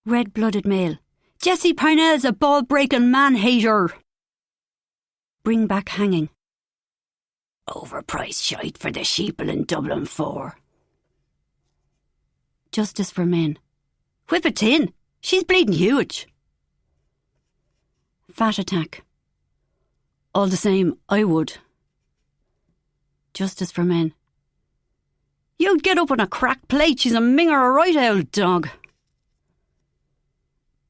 Red-blooded male. "Jessie Parnell's a ball-breaking man-hater." Bring back hanging. "Overpriced shite for the sheeple in Dublin 4. Justice for men. "Whip it in. She's bleeding huge." Fat attack. "All the same, I would." Justice for men. "You'd get up on a cracked plate. She's a minger, a right old dog."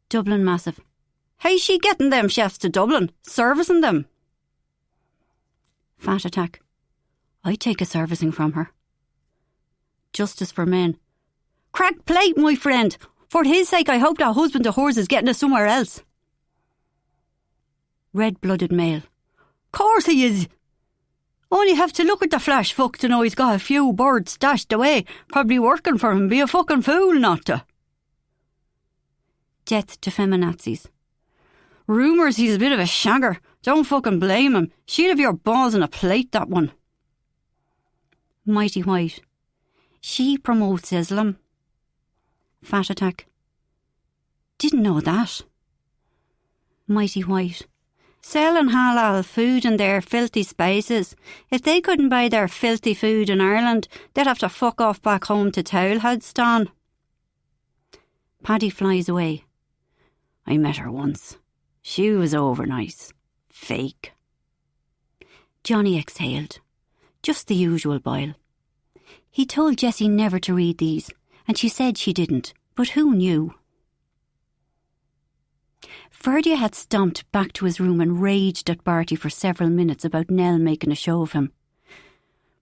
Dublin massive. "How's she getting them chefs to Dublin? Servicing them?" Fat attack. "I'd take a servicing from her." Justice for men. "Cracked plate, my friend. For his sake, I hope that husband of hers is getting it somewhere else." Red-blooded male. "Course he is. Only have to look at the flash fuck to know he's got a few birds stashed away, probably working for him. Be a fucking fool not to." Death to feminazis. "Rumours he's a bit of a shagger. Don't fucking blame him. She'd have your balls in a plate, that one." Mighty White. "She promotes Islam." Fat attack. "Didn't know that." Mighty White. "Selling halal food in their filthy spaces. If they couldn't buy their filthy food in Ireland, they'd have to fuck off back home to Towelheadston." Paddy flies away. "I met her once. She was over nice. Fake." Johnny exhaled. Just the usual bile. He told Jessie never to read these, and she said she didn't, but who knew? Ferdia had stomped back to his room and raged at Barty for several minutes about Nell making a show of him.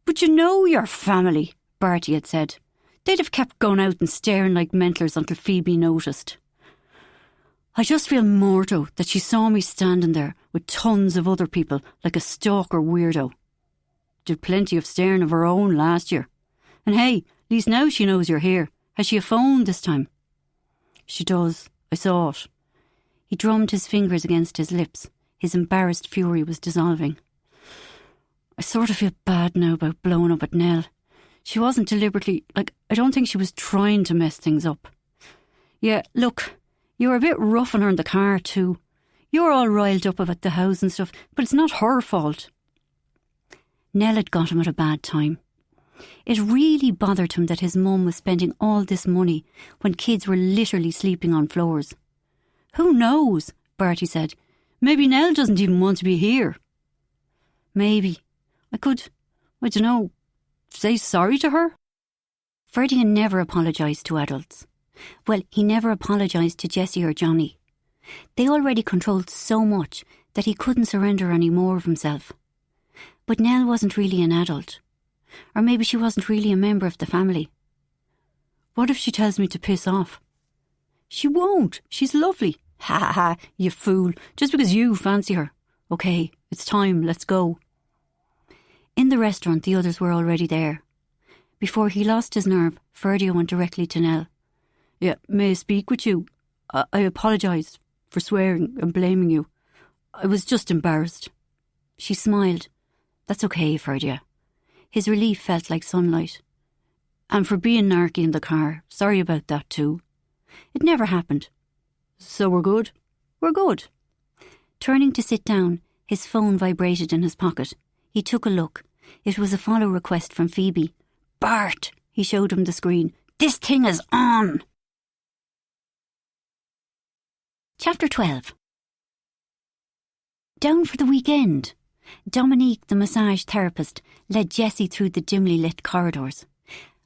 "But you know your family," Barty had said. "They'd have kept going out and staring like mentlers until Phoebe noticed. I just feel morto that she saw me standing there with tons of other people like a stalker weirdo. Did plenty of staring of her own last year. And hey, at least now she knows you're here. Has she a phone this time?" "She does. I saw it." He drummed his fingers against his lips. His embarrassed fury was dissolving. "I sort of feel bad now about blowing up at Nell. She wasn't deliberately, I don't think she was trying to mess things up. Yeah, look, you were a bit rough on her in the car too. You were all riled up about the house and stuff, but it's not her fault." Nell had got him at a bad time. It really bothered him that his mum was spending all this money when kids were literally sleeping on floors. "Who knows?" Barty said. "Maybe Nell doesn't even want to be here." "Maybe. I don't know, say sorry to her?" Ferdinand never apologised to adults. Well, he never apologised to Jessie or Johnny. They already controlled so much that he couldn't surrender any more of himself. But Nell wasn't really an adult. Or maybe she wasn't really a member of the family. What if she tells me to piss off? She won't. She's lovely. Ha ha ha, you fool. Just because you fancy her. Okay, it's time. Let's go. In the restaurant, the others were already there. Before he lost his nerve, Ferdia went directly to Nell. Yeah, may I speak with you? I apologise for swearing and blaming you. I was just embarrassed. She smiled. That's okay, Ferdia. His relief felt like sunlight. And for being narky in the car, sorry about that too. It never happened. So we're good? We're good. Turning to sit down, his phone vibrated in his pocket. He took a look. It was a follow request from Phoebe. Bart, he showed him the screen. This thing is on. Chapter 12. Down for the weekend. Dominique, the massage therapist, led Jessie through the dimly lit corridors.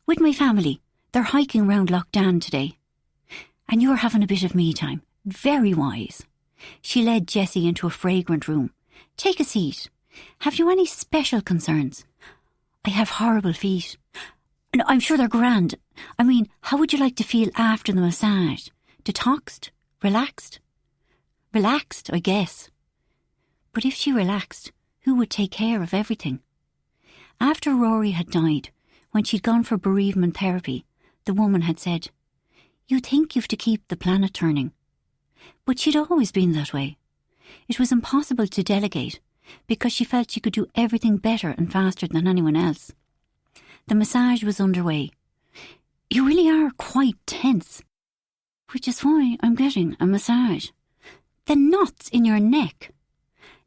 With my family, they're hiking round Loch Dan today. And you're having a bit of me time. Very wise. She led Jessie into a fragrant room. Take a seat. Have you any special concerns? I have horrible feet. No, I'm sure they're grand. I mean, how would you like to feel after the massage? Detoxed? Relaxed? Relaxed, I guess. But if she relaxed, who would take care of everything? After Rory had died, when she'd gone for bereavement therapy, the woman had said, "You think you've to keep the planet turning." But she'd always been that way. It was impossible to delegate, because she felt she could do everything better and faster than anyone else. The massage was underway. You really are quite tense. Which is why I'm getting a massage. The knots in your neck.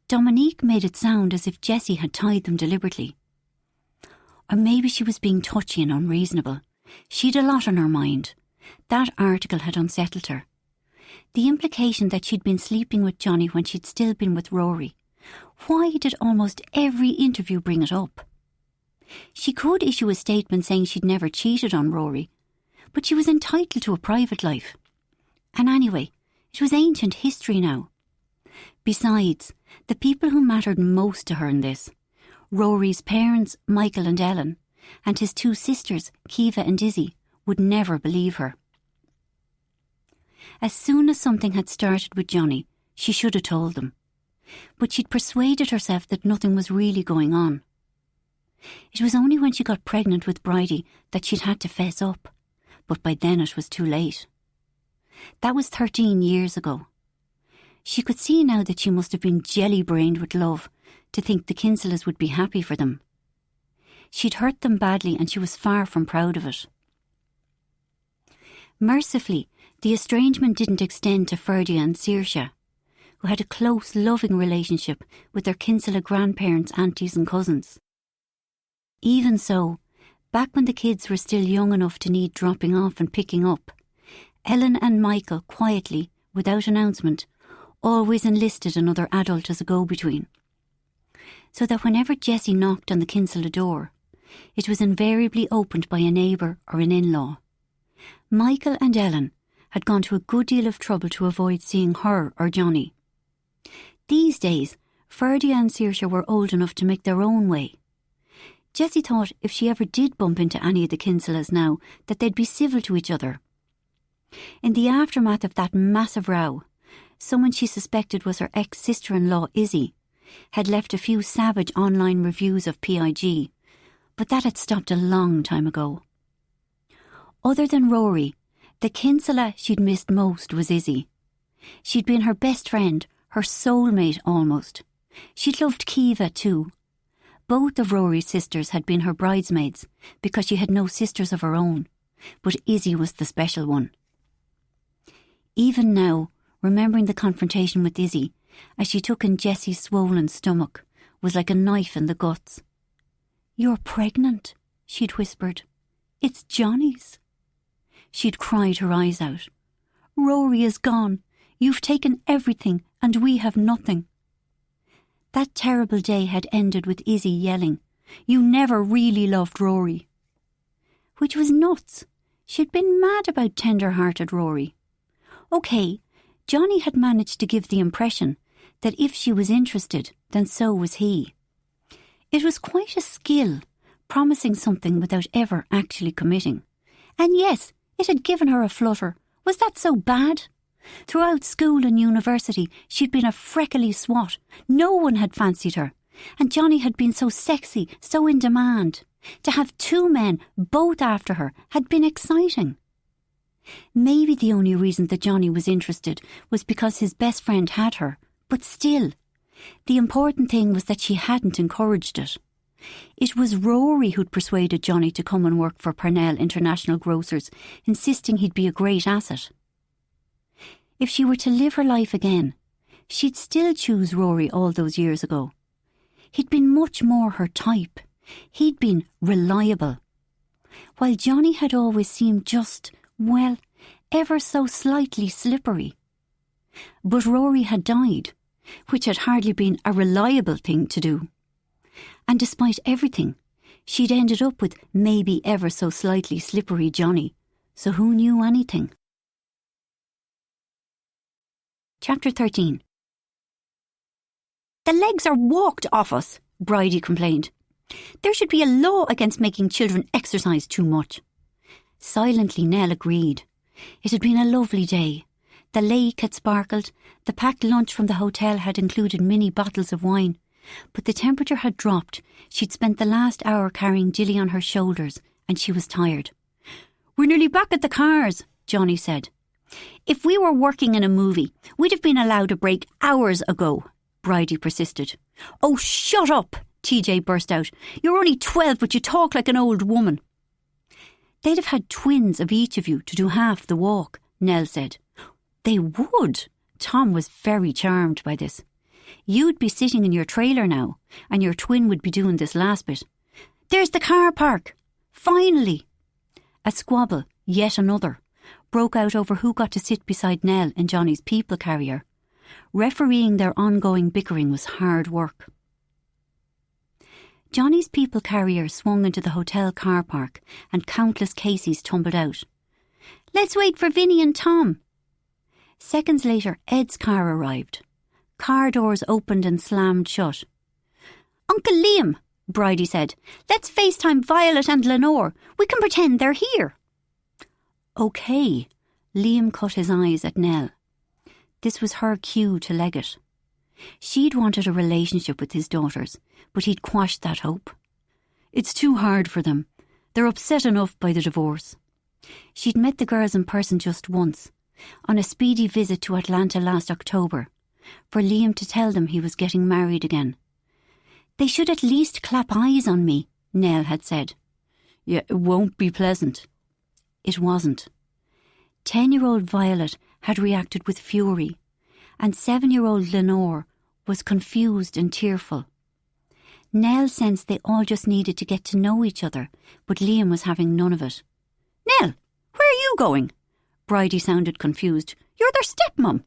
Dominique made it sound as if Jessie had tied them deliberately. Or maybe she was being touchy and unreasonable. She'd a lot on her mind. That article had unsettled her. The implication that she'd been sleeping with Johnny when she'd still been with Rory. Why did almost every interview bring it up? She could issue a statement saying she'd never cheated on Rory, but she was entitled to a private life. And anyway, it was ancient history now. Besides, the people who mattered most to her in this, Rory's parents, Michael and Ellen, and his two sisters, Kiva and Izzy, would never believe her. As soon as something had started with Johnny, she should have told them. But she'd persuaded herself that nothing was really going on. It was only when she got pregnant with Bridie that she'd had to fess up, but by then it was too late. That was 13 years ago. She could see now that she must have been jelly-brained with love to think the Kinselas would be happy for them. She'd hurt them badly and she was far from proud of it. Mercifully, the estrangement didn't extend to Ferdia and Saoirse, who had a close, loving relationship with their Kinsella grandparents, aunties and cousins. Even so, back when the kids were still young enough to need dropping off and picking up, Ellen and Michael quietly, without announcement, always enlisted another adult as a go-between. So that whenever Jessie knocked on the Kinsella door, it was invariably opened by a neighbour or an in-law. Michael and Ellen had gone to a good deal of trouble to avoid seeing her or Johnny. These days, Ferdia and Saoirse were old enough to make their own way. Jessie thought if she ever did bump into any of the Kinsellas now, that they'd be civil to each other. In the aftermath of that massive row, someone she suspected was her ex-sister-in-law Izzy had left a few savage online reviews of PIG, but that had stopped a long time ago. Other than Rory, the Kinsella she'd missed most was Izzy. She'd been her best friend, her soulmate almost. She'd loved Kiva too. Both of Rory's sisters had been her bridesmaids because she had no sisters of her own, but Izzy was the special one. Even now, remembering the confrontation with Izzy, as she took in Jessie's swollen stomach, was like a knife in the guts. "You're pregnant," she'd whispered. "It's Johnny's." She'd cried her eyes out. "Rory is gone. You've taken everything and we have nothing." That terrible day had ended with Izzy yelling, "You never really loved Rory." Which was nuts. She'd been mad about tender-hearted Rory. OK, Johnny had managed to give the impression that if she was interested, then so was he. It was quite a skill, promising something without ever actually committing. And yes, it had given her a flutter. Was that so bad? Throughout school and university, she'd been a freckly swat. No one had fancied her. And Johnny had been so sexy, so in demand. To have two men, both after her, had been exciting. Maybe the only reason that Johnny was interested was because his best friend had her. But still, the important thing was that she hadn't encouraged it. It was Rory who'd persuaded Johnny to come and work for Purnell International Grocers, insisting he'd be a great asset. If she were to live her life again, she'd still choose Rory all those years ago. He'd been much more her type. He'd been reliable. While Johnny had always seemed just, well, ever so slightly slippery. But Rory had died, which had hardly been a reliable thing to do. And despite everything, she'd ended up with maybe ever so slightly slippery Johnny, so who knew anything? Chapter 13. "The legs are walked off us," Bridie complained. "There should be a law against making children exercise too much." Silently Nell agreed. It had been a lovely day. The lake had sparkled, the packed lunch from the hotel had included mini bottles of wine, but the temperature had dropped. She'd spent the last hour carrying Jilly on her shoulders, and she was tired. "We're nearly back at the cars," Johnny said. "If we were working in a movie, we'd have been allowed a break hours ago," Bridie persisted. "Oh, shut up," TJ burst out. "You're only 12, but you talk like an old woman." "They'd have had twins of each of you to do half the walk," Nell said. "They would." Tom was very charmed by this. "You'd be sitting in your trailer now, and your twin would be doing this last bit. There's the car park! Finally!" A squabble, yet another, broke out over who got to sit beside Nell in Johnny's people carrier. Refereeing their ongoing bickering was hard work. Johnny's people carrier swung into the hotel car park and countless Caseys tumbled out. "Let's wait for Vinny and Tom." Seconds later, Ed's car arrived. Car doors opened and slammed shut. "Uncle Liam," Bridie said, "let's FaceTime Violet and Lenore. We can pretend they're here." "OK." Liam cut his eyes at Nell. This was her cue to leg it. She'd wanted a relationship with his daughters, but he'd quashed that hope. It's too hard for them. They're upset enough by the divorce. She'd met the girls in person just once, on a speedy visit to Atlanta last October, for Liam to tell them he was getting married again. "They should at least clap eyes on me," Nell had said. "Yeah, it won't be pleasant." It wasn't. 10-year-old Violet had reacted with fury, and 7-year-old Lenore was confused and tearful. Nell sensed they all just needed to get to know each other, but Liam was having none of it. "Nell, where are you going?" Bridie sounded confused. "You're their stepmom."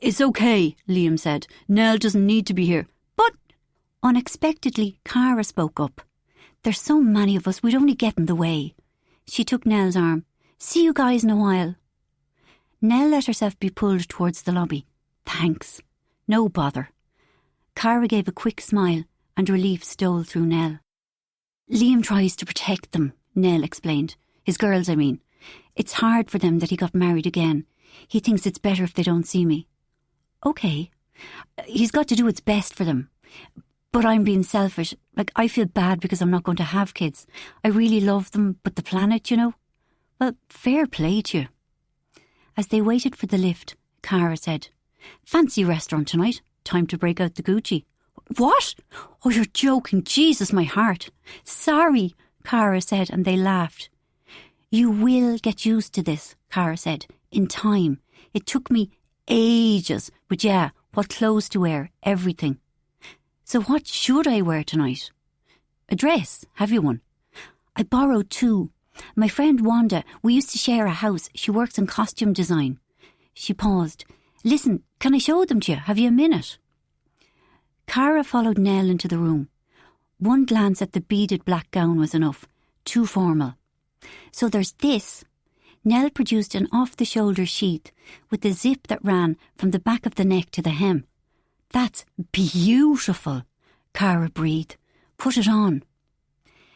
"It's okay," Liam said. "Nell doesn't need to be here." "But..." Unexpectedly, Cara spoke up. "There's so many of us, we'd only get in the way." She took Nell's arm. "See you guys in a while." Nell let herself be pulled towards the lobby. "Thanks. No bother." Cara gave a quick smile, and relief stole through Nell. "Liam tries to protect them," Nell explained. "His girls, I mean. It's hard for them that he got married again. He thinks it's better if they don't see me." "OK. He's got to do what's best for them. But I'm being selfish. Like, I feel bad because I'm not going to have kids. I really love them, but the planet, you know. Well, fair play to you." As they waited for the lift, Cara said, "Fancy restaurant tonight. Time to break out the Gucci." "What? Oh, you're joking. Jesus, my heart." "Sorry," Cara said, and they laughed. "You will get used to this," Cara said, "in time. It took me ages, but yeah, what clothes to wear, everything." "So what should I wear tonight?" "A dress. Have you one?" "I borrowed 2. My friend Wanda, we used to share a house. She works in costume design." She paused. "Listen, can I show them to you? Have you a minute?" Cara followed Nell into the room. One glance at the beaded black gown was enough. Too formal. "So there's this." Nell produced an off-the-shoulder sheath with the zip that ran from the back of the neck to the hem. That's beautiful, Cara breathed. Put it on.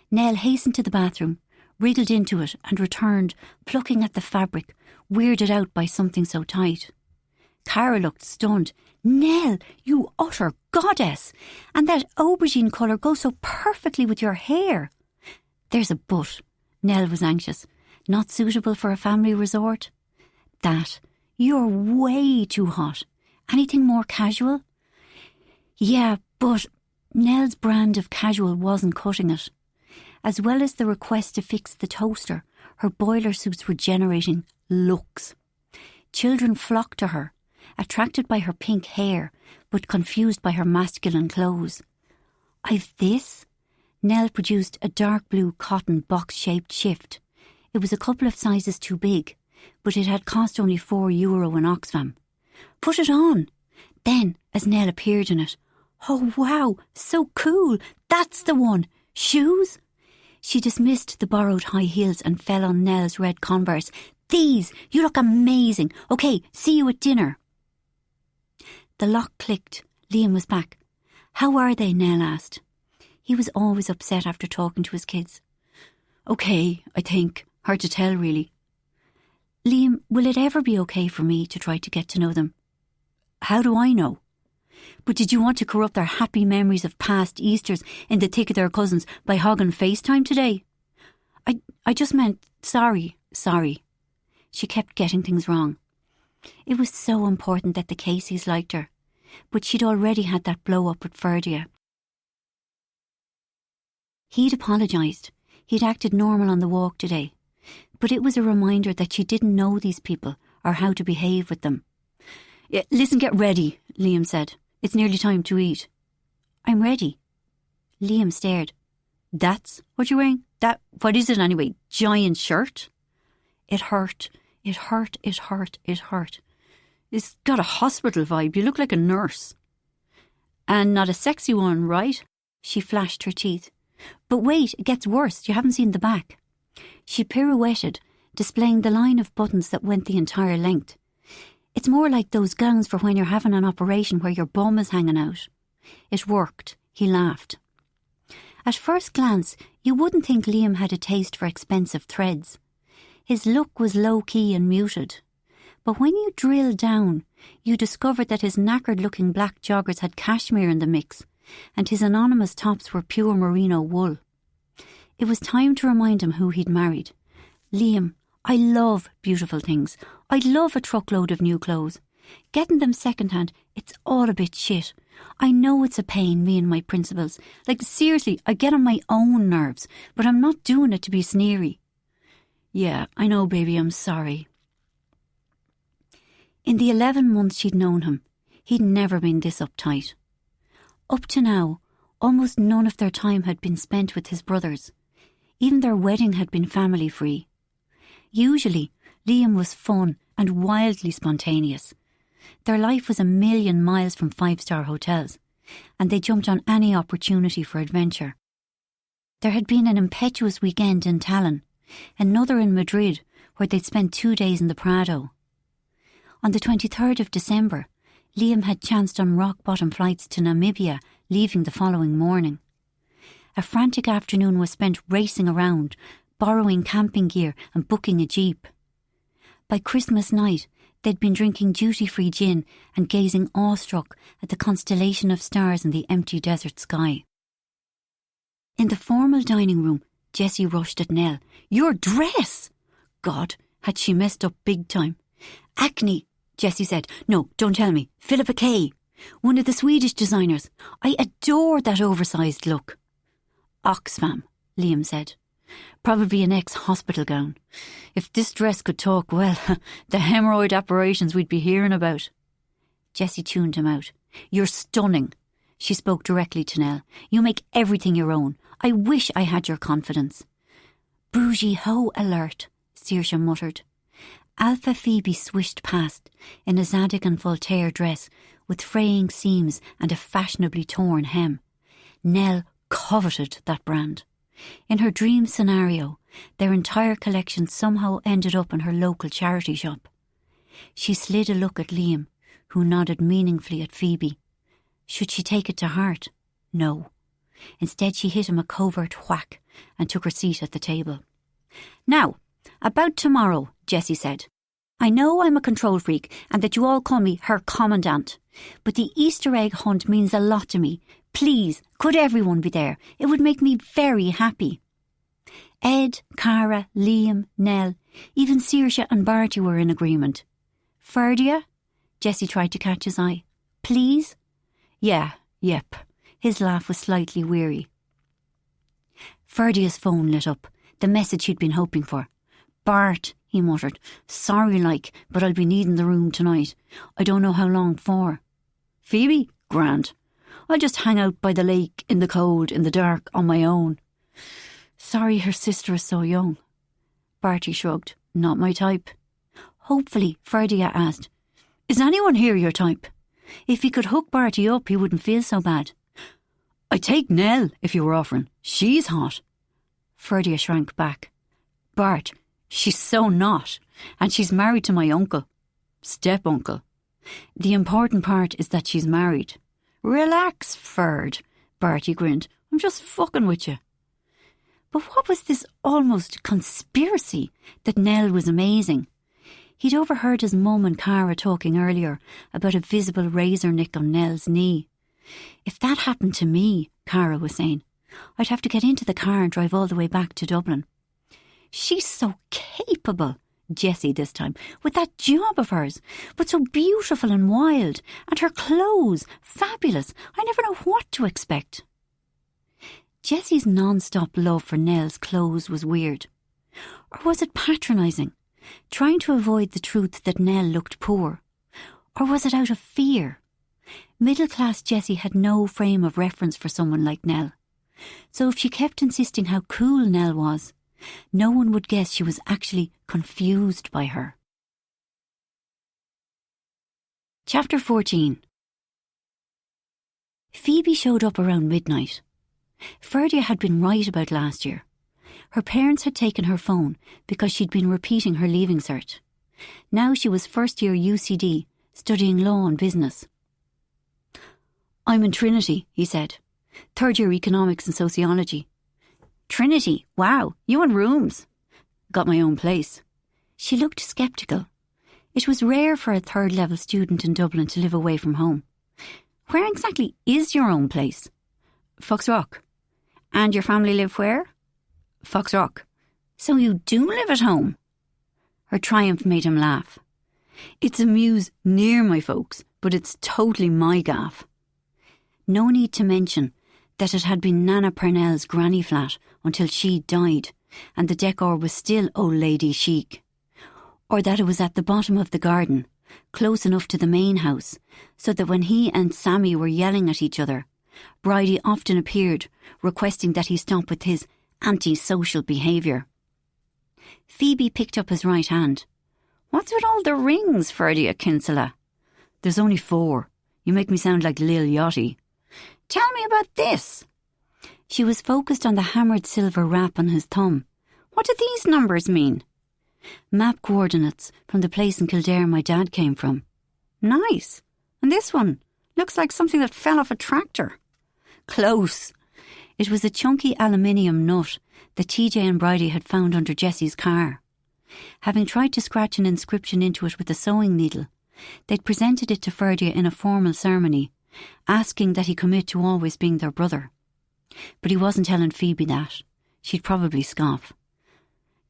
Nell hastened to the bathroom, wriggled into it and returned, plucking at the fabric, weirded out by something so tight. Cara looked stunned. Nell, you utter goddess! And that aubergine colour goes so perfectly with your hair. There's a but. Nell was anxious. Not suitable for a family resort? That. You're way too hot. Anything more casual? Yeah, but Nell's brand of casual wasn't cutting it. As well as the request to fix the toaster, her boiler suits were generating looks. Children flocked to her, attracted by her pink hair, but confused by her masculine clothes. I've this. Nell produced a dark blue cotton box-shaped shift. It was a couple of sizes too big, but it had cost only €4 in Oxfam. Put it on. Then, as Nell appeared in it, oh wow, so cool, that's the one. Shoes? She dismissed the borrowed high heels and fell on Nell's red Converse. These, you look amazing. Okay, see you at dinner. The lock clicked. Liam was back. How are they? Nell asked. He was always upset after talking to his kids. Okay, I think. Hard to tell, really. Liam, will it ever be okay for me to try to get to know them? How do I know? But did you want to corrupt their happy memories of past Easters in the thick of their cousins by hogging FaceTime today? I just meant sorry. She kept getting things wrong. It was so important that the Caseys liked her, but she'd already had that blow-up with Ferdia. He'd apologised. He'd acted normal on the walk today, but it was a reminder that she didn't know these people or how to behave with them. Listen, get ready, Liam said. It's nearly time to eat. I'm ready. Liam stared. That's what you're wearing? What is it anyway? Giant shirt? It hurt. It's got a hospital vibe. You look like a nurse. And not a sexy one, right? She flashed her teeth. But wait, it gets worse. You haven't seen the back. She pirouetted, displaying the line of buttons that went the entire length. It's more like those gowns for when you're having an operation where your bum is hanging out. It worked. He laughed. At first glance, you wouldn't think Liam had a taste for expensive threads. His look was low-key and muted. But when you drilled down, you discovered that his knackered-looking black joggers had cashmere in the mix, and his anonymous tops were pure merino wool. It was time to remind him who he'd married. Liam, I love beautiful things. I'd love a truckload of new clothes. Getting them second-hand, it's all a bit shit. I know it's a pain, me and my principals. Like, seriously, I get on my own nerves, but I'm not doing it to be sneery. Yeah, I know, baby, I'm sorry. In the 11 months she'd known him, he'd never been this uptight. Up to now, almost none of their time had been spent with his brothers. Even their wedding had been family-free. Usually, Liam was fun and wildly spontaneous. Their life was a million miles from five-star hotels, and they jumped on any opportunity for adventure. There had been an impetuous weekend in Tallinn, another in Madrid, where they'd spent 2 days in the Prado. On the 23rd of December, Liam had chanced on rock-bottom flights to Namibia, leaving the following morning. A frantic afternoon was spent racing around, borrowing camping gear and booking a jeep. By Christmas night, they'd been drinking duty-free gin and gazing awestruck at the constellation of stars in the empty desert sky. In the formal dining room, Jessie rushed at Nell. Your dress! God, had she messed up big time. Acne, Jessie said. No, don't tell me. Philippa K. One of the Swedish designers. I adore that oversized look. Oxfam, Liam said. Probably an ex-hospital gown. If this dress could talk, well, the hemorrhoid operations we'd be hearing about. Jessie tuned him out. You're stunning. She spoke directly to Nell. You make everything your own. I wish I had your confidence. Bougie ho alert, Saoirse muttered. Alpha Phoebe swished past, in a Zadig and Voltaire dress, with fraying seams and a fashionably torn hem. Nell coveted that brand. In her dream scenario, their entire collection somehow ended up in her local charity shop. She slid a look at Liam, who nodded meaningfully at Phoebe. Should she take it to heart? No. Instead, she hit him a covert whack and took her seat at the table. "Now, about tomorrow," Jessie said. "I know I'm a control freak and that you all call me her commandant, but the Easter egg hunt means a lot to me. Please, could everyone be there? It would make me very happy." Ed, Cara, Liam, Nell, even Saoirse and Barty were in agreement. "Ferdia?" Jessie tried to catch his eye. "Please?" "Yeah, yep." His laugh was slightly weary. Ferdia's phone lit up, the message he'd been hoping for. "Bart," he muttered, "sorry but I'll be needing the room tonight. I don't know how long for." "Phoebe? Grand. I'll just hang out by the lake in the cold, in the dark, on my own." "Sorry her sister is so young." Barty shrugged. "Not my type." Hopefully, Ferdia asked, "Is anyone here your type?" If he could hook Barty up, he wouldn't feel so bad. "I'd take Nell if you were offering. She's hot." Ferdia shrank back. "Bart, she's so not. And she's married to my uncle. Step-uncle. The important part is that she's married." "Relax, Ferd," Barty grinned. "I'm just fucking with you." But what was this almost conspiracy that Nell was amazing? He'd overheard his mum and Cara talking earlier about a visible razor nick on Nell's knee. "If that happened to me," Cara was saying, "I'd have to get into the car and drive all the way back to Dublin." "She's so capable," Jessie this time, "with that job of hers, but so beautiful and wild, and her clothes, fabulous. I never know what to expect." Jessie's non-stop love for Nell's clothes was weird. Or was it patronising, trying to avoid the truth that Nell looked poor? Or was it out of fear? Middle-class Jessie had no frame of reference for someone like Nell. So if she kept insisting how cool Nell was, no one would guess she was actually confused by her. Chapter 14. Phoebe showed up around midnight. Ferdia had been right about last year. Her parents had taken her phone because she'd been repeating her leaving cert. Now she was first-year UCD, studying law and business. "I'm in Trinity," he said. "Third-year economics and sociology." "Trinity? Wow, you in rooms?" "Got my own place." She looked sceptical. It was rare for a third-level student in Dublin to live away from home. "Where exactly is your own place?" "Foxrock." "And your family live where?" "Foxrock." "So you do live at home?" Her triumph made him laugh. "It's a mews near my folks, but it's totally my gaff." No need to mention that it had been Nana Purnell's granny flat until she died, and the decor was still old lady chic. Or that it was at the bottom of the garden, close enough to the main house, so that when he and Sammy were yelling at each other, Bridie often appeared, requesting that he stop with his anti-social behaviour. Phoebe picked up his right hand. "What's with all the rings, Ferdia Kinsella?" "There's only 4. You make me sound like Lil Yachty." "Tell me about this." She was focused on the hammered silver wrap on his thumb. "What do these numbers mean?" "Map coordinates from the place in Kildare my dad came from." "Nice. And this one? Looks like something that fell off a tractor." "Close." It was a chunky aluminium nut that TJ and Bridie had found under Jessie's car. Having tried to scratch an inscription into it with a sewing needle, they'd presented it to Ferdia in a formal ceremony, asking that he commit to always being their brother. But he wasn't telling Phoebe that. She'd probably scoff.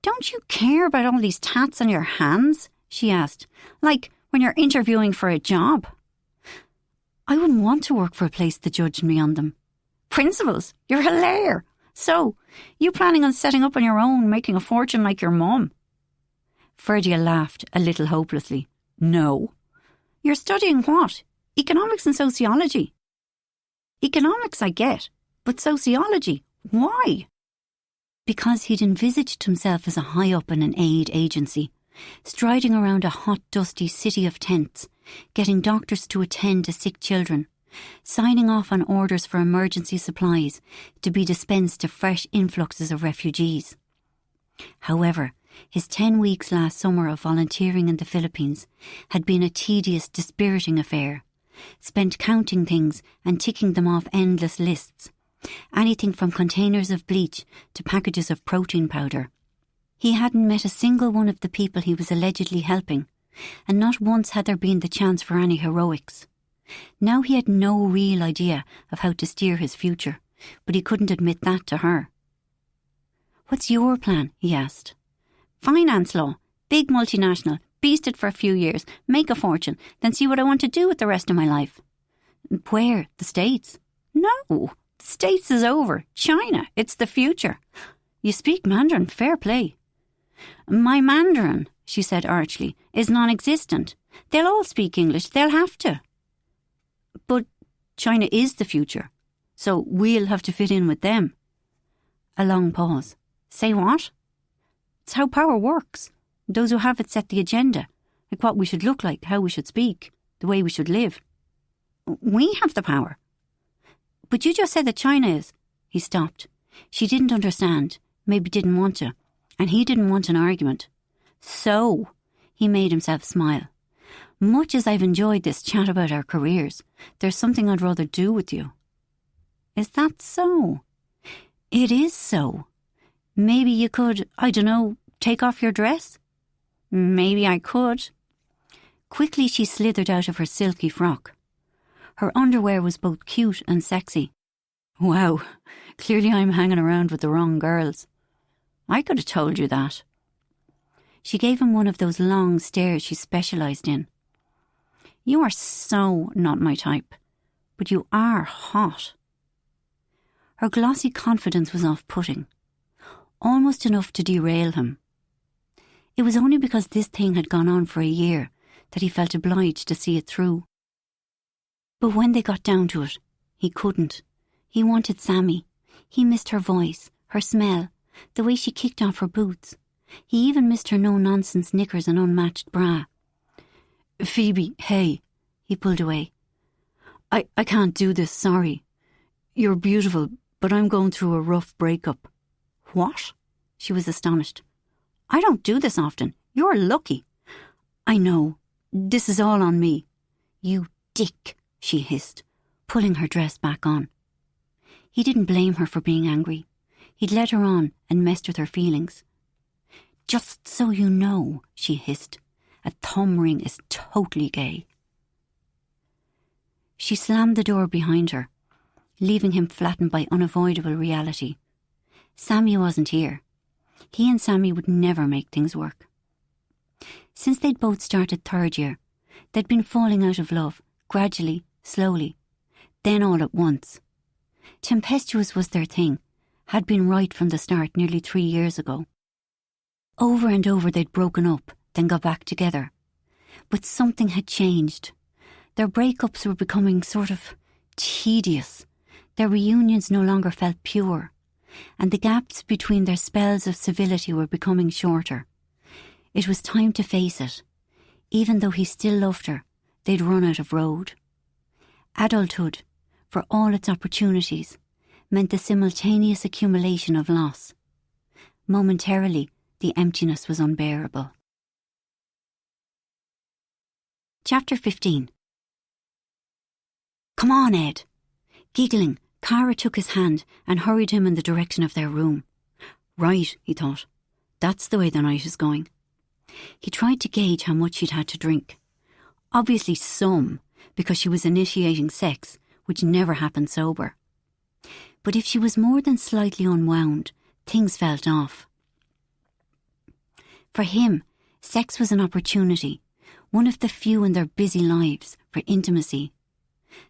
"Don't you care about all these tats on your hands?" she asked. "Like when you're interviewing for a job." "I wouldn't want to work for a place that judged me on them." "Principles? You're hilarious. So, you planning on setting up on your own, making a fortune like your mum?" Ferdia laughed a little hopelessly. "No." "You're studying what? Economics and sociology?" "Economics I get, but sociology, why?" Because he'd envisaged himself as a high-up in an aid agency, striding around a hot, dusty city of tents, getting doctors to attend to sick children, signing off on orders for emergency supplies to be dispensed to fresh influxes of refugees. However, his 10 weeks last summer of volunteering in the Philippines had been a tedious, dispiriting affair, spent counting things and ticking them off endless lists. Anything from containers of bleach to packages of protein powder. He hadn't met a single one of the people he was allegedly helping, and not once had there been the chance for any heroics. Now he had no real idea of how to steer his future, but he couldn't admit that to her. "What's your plan?" he asked. "Finance law. Big multinational. Beast it for a few years. Make a fortune. Then see what I want to do with the rest of my life." "Where? The States?" "No. The States is over. China. It's the future." "You speak Mandarin. Fair play." "My Mandarin," she said archly, "is non-existent. They'll all speak English. They'll have to." "But China is the future, so we'll have to fit in with them." A long pause. "Say what?" "It's how power works. Those who have it set the agenda, like what we should look like, how we should speak, the way we should live. We have the power." "But you just said that China is." He stopped. She didn't understand, maybe didn't want to, and he didn't want an argument. "So," he made himself smile, "much as I've enjoyed this chat about our careers, there's something I'd rather do with you." "Is that so?" "It is so. Maybe you could, I don't know, take off your dress?" "Maybe I could." Quickly she slithered out of her silky frock. Her underwear was both cute and sexy. "Wow, clearly I'm hanging around with the wrong girls." "I could have told you that." She gave him one of those long stares she specialised in. "You are so not my type, but you are hot." Her glossy confidence was off-putting, almost enough to derail him. It was only because this thing had gone on for a year that he felt obliged to see it through. But when they got down to it, he couldn't. He wanted Sammy. He missed her voice, her smell, the way she kicked off her boots. He even missed her no-nonsense knickers and unmatched bra. "Phoebe, hey," he pulled away. I can't do this, sorry. You're beautiful, but I'm going through a rough breakup." "What?" She was astonished. "I don't do this often. You're lucky." "I know. This is all on me." "You dick," she hissed, pulling her dress back on. He didn't blame her for being angry. He'd led her on and messed with her feelings. "Just so you know," she hissed, "a thumb ring is totally gay." She slammed the door behind her, leaving him flattened by unavoidable reality. Sammy wasn't here. He and Sammy would never make things work. Since they'd both started third year, they'd been falling out of love, gradually, slowly, then all at once. Tempestuous was their thing, had been right from the start nearly 3 years ago. Over and over they'd broken up, then got back together. But something had changed. Their breakups were becoming sort of tedious. Their reunions no longer felt pure, and the gaps between their spells of civility were becoming shorter. It was time to face it. Even though he still loved her, they'd run out of road. Adulthood, for all its opportunities, meant the simultaneous accumulation of loss. Momentarily, the emptiness was unbearable. Chapter 15. "Come on, Ed." Giggling, Cara took his hand and hurried him in the direction of their room. Right, he thought. That's the way the night is going. He tried to gauge how much she'd had to drink. Obviously some, because she was initiating sex, which never happened sober. But if she was more than slightly unwound, things felt off. For him, sex was an opportunity, one of the few in their busy lives, for intimacy.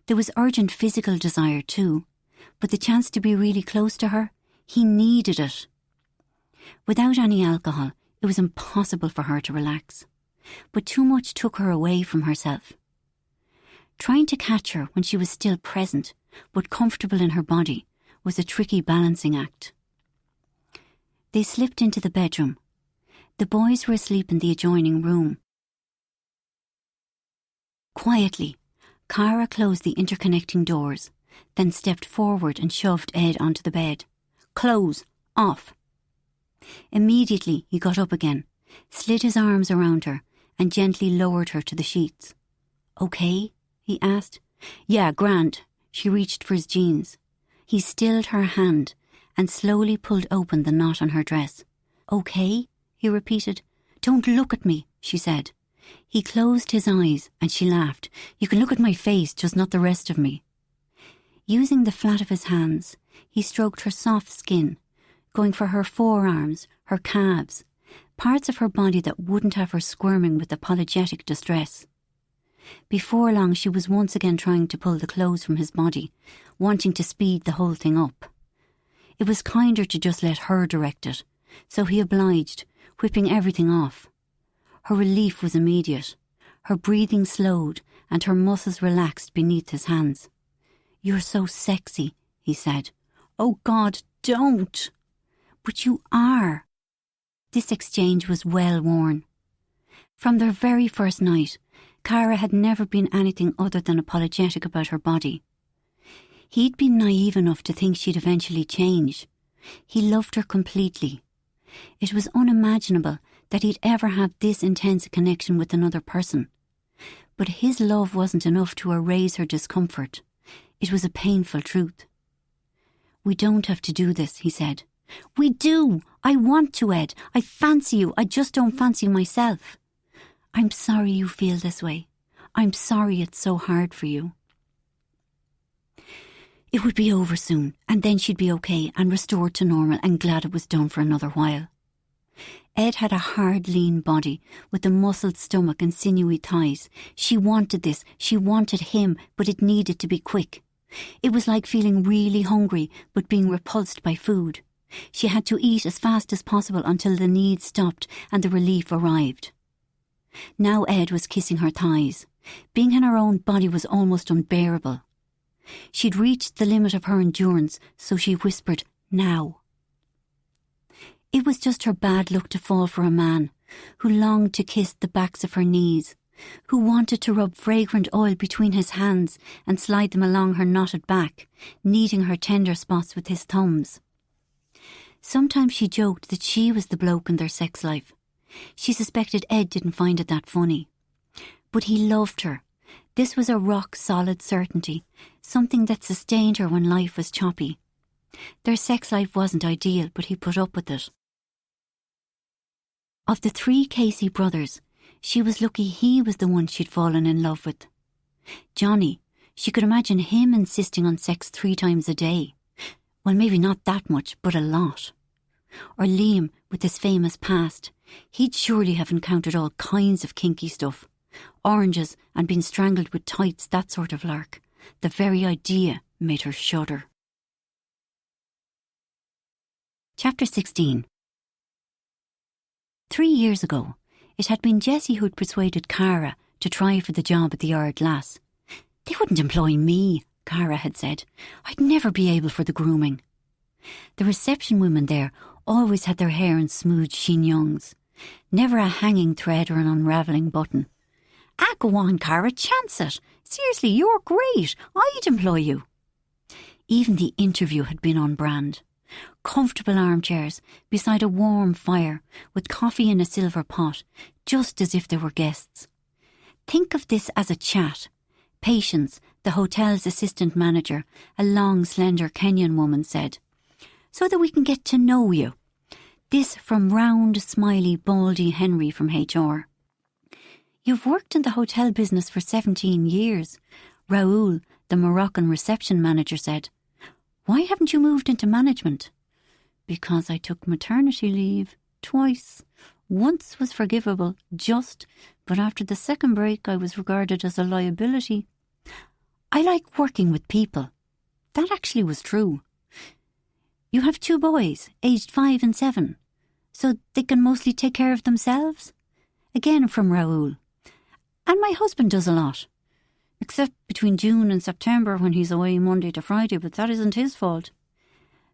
There was urgent physical desire too, but the chance to be really close to her, he needed it. Without any alcohol, it was impossible for her to relax, but too much took her away from herself. Trying to catch her when she was still present, but comfortable in her body, was a tricky balancing act. They slipped into the bedroom. The boys were asleep in the adjoining room. Quietly, Cara closed the interconnecting doors, then stepped forward and shoved Ed onto the bed. "Close. Off." Immediately he got up again, slid his arms around her, and gently lowered her to the sheets. "Okay?" he asked. Yeah, grand. She reached for his jeans. He stilled her hand and slowly pulled open the knot on her dress. Okay, he repeated. Don't look at me, she said. He closed his eyes and she laughed. You can look at my face, just not the rest of me. Using the flat of his hands, he stroked her soft skin, going for her forearms, her calves, parts of her body that wouldn't have her squirming with apologetic distress. Before long, she was once again trying to pull the clothes from his body, wanting to speed the whole thing up. It was kinder to just let her direct it, so he obliged, whipping everything off. Her relief was immediate. Her breathing slowed and her muscles relaxed beneath his hands. You're so sexy, he said. Oh God, don't! But you are. This exchange was well worn. From their very first night, Cara had never been anything other than apologetic about her body. He'd been naive enough to think she'd eventually change. He loved her completely. It was unimaginable that he'd ever have this intense a connection with another person. But his love wasn't enough to erase her discomfort. It was a painful truth. We don't have to do this, he said. We do! I want to, Ed. I fancy you. I just don't fancy myself. I'm sorry you feel this way. I'm sorry it's so hard for you. It would be over soon, and then she'd be okay and restored to normal and glad it was done for another while. Ed had a hard, lean body with a muscled stomach and sinewy thighs. She wanted this. She wanted him, but it needed to be quick. It was like feeling really hungry but being repulsed by food. She had to eat as fast as possible until the need stopped and the relief arrived. Now Ed was kissing her thighs. Being in her own body was almost unbearable. She'd reached the limit of her endurance, so she whispered, now. It was just her bad luck to fall for a man who longed to kiss the backs of her knees, who wanted to rub fragrant oil between his hands and slide them along her knotted back, kneading her tender spots with his thumbs. Sometimes she joked that she was the bloke in their sex life. She suspected Ed didn't find it that funny. But he loved her. This was a rock-solid certainty, something that sustained her when life was choppy. Their sex life wasn't ideal, but he put up with it. Of the 3 Casey brothers, she was lucky he was the one she'd fallen in love with. Johnny, she could imagine him insisting on sex 3 times a day. Well, maybe not that much, but a lot. Or Liam, with his famous past. He'd surely have encountered all kinds of kinky stuff. Oranges and been strangled with tights, that sort of lark. The very idea made her shudder. Chapter 16. 3 years ago, it had been Jessie who'd persuaded Cara to try for the job at the Hourglass. They wouldn't employ me, Cara had said. I'd never be able for the grooming. The reception women there always had their hair in smooth chignons. Never a hanging thread or an unravelling button. Ah, go on, Cara, chance it. Seriously, you're great. I'd employ you. Even the interview had been on brand. Comfortable armchairs beside a warm fire with coffee in a silver pot, just as if they were guests. Think of this as a chat. Patience, the hotel's assistant manager, a long, slender Kenyan woman, said, so that we can get to know you. This from round, smiley, baldy Henry from HR. You've worked in the hotel business for 17 years, Raoul, the Moroccan reception manager, said. Why haven't you moved into management? Because I took maternity leave twice. Once was forgivable, but after the second break I was regarded as a liability. I like working with people. That actually was true. You have 2 boys, aged 5 and 7, so they can mostly take care of themselves? Again from Raoul. And my husband does a lot. Except between June and September when he's away Monday to Friday, but that isn't his fault.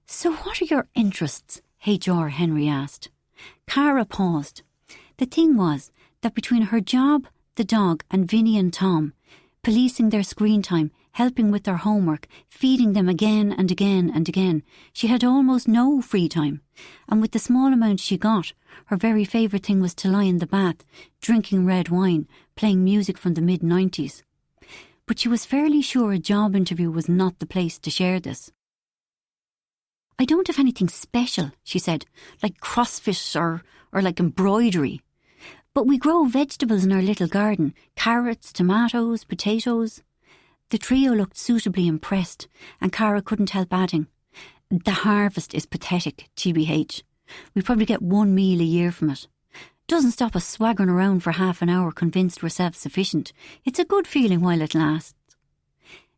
So what are your interests? HR Henry asked. Cara paused. The thing was that between her job, the dog, and Vinny and Tom, policing their screen time, helping with their homework, feeding them again and again and again, she had almost no free time. And with the small amount she got, her very favourite thing was to lie in the bath, drinking red wine, playing music from the mid-90s. but she was fairly sure a job interview was not the place to share this. "I don't have anything special," she said, "like CrossFit or like embroidery. But we grow vegetables in our little garden, carrots, tomatoes, potatoes." The trio looked suitably impressed, and Cara couldn't help adding, "The harvest is pathetic, TBH. We probably get one meal a year from it. Doesn't stop us swaggering around for half an hour convinced we're self-sufficient. It's a good feeling while it lasts."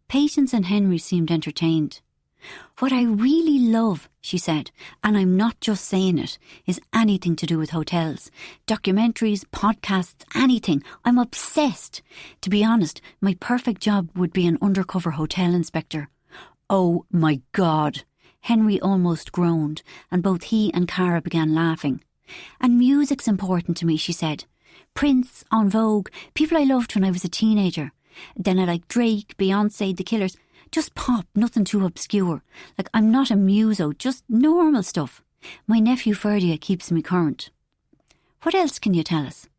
Patience and Henry seemed entertained. "What I really love," she said, "and I'm not just saying it, is anything to do with hotels. Documentaries, podcasts, anything. I'm obsessed. To be honest, my perfect job would be an undercover hotel inspector." "Oh my God!" Henry almost groaned, and both he and Cara began laughing. "And music's important to me," she said. "Prince, En Vogue, people I loved when I was a teenager. Then I like Drake, Beyonce, The Killers. Just pop, nothing too obscure. Like, I'm not a muso, just normal stuff. My nephew Ferdia keeps me current." "What else can you tell us?"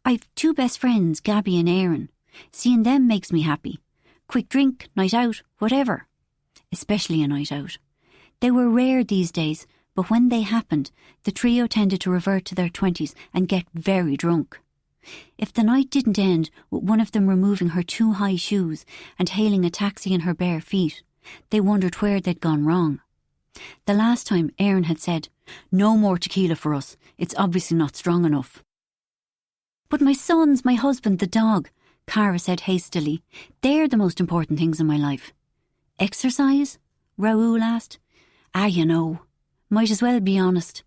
"I've 2 best friends, Gabby and Aaron. Seeing them makes me happy. Quick drink, night out, whatever. Especially a night out. They were rare these days, but when they happened, the trio tended to revert to their 20s and get very drunk. If the night didn't end with one of them removing her 2 high shoes and hailing a taxi in her bare feet, they wondered where they'd gone wrong. The last time, Aaron had said, "No more tequila for us. It's obviously not strong enough." "But my sons, my husband, the dog," Cara said hastily. "They're the most important things in my life." "Exercise?" Raoul asked. You know. Might as well be honest.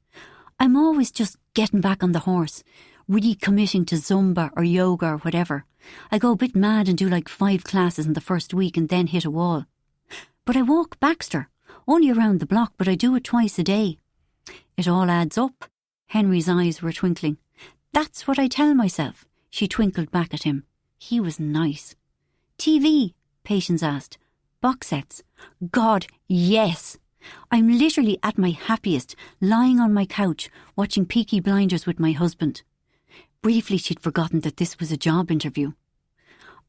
I'm always just getting back on the horse, recommitting to Zumba or yoga or whatever. I go a bit mad and do like 5 classes in the first week and then hit a wall. But I walk Baxter, only around the block, but I do it twice a day. It all adds up. Henry's eyes were twinkling. "That's what I tell myself." She twinkled back at him. He was nice. "TV?" Patience asked. "Box sets?" "God, yes. I'm literally at my happiest, lying on my couch, watching Peaky Blinders with my husband." Briefly, she'd forgotten that this was a job interview.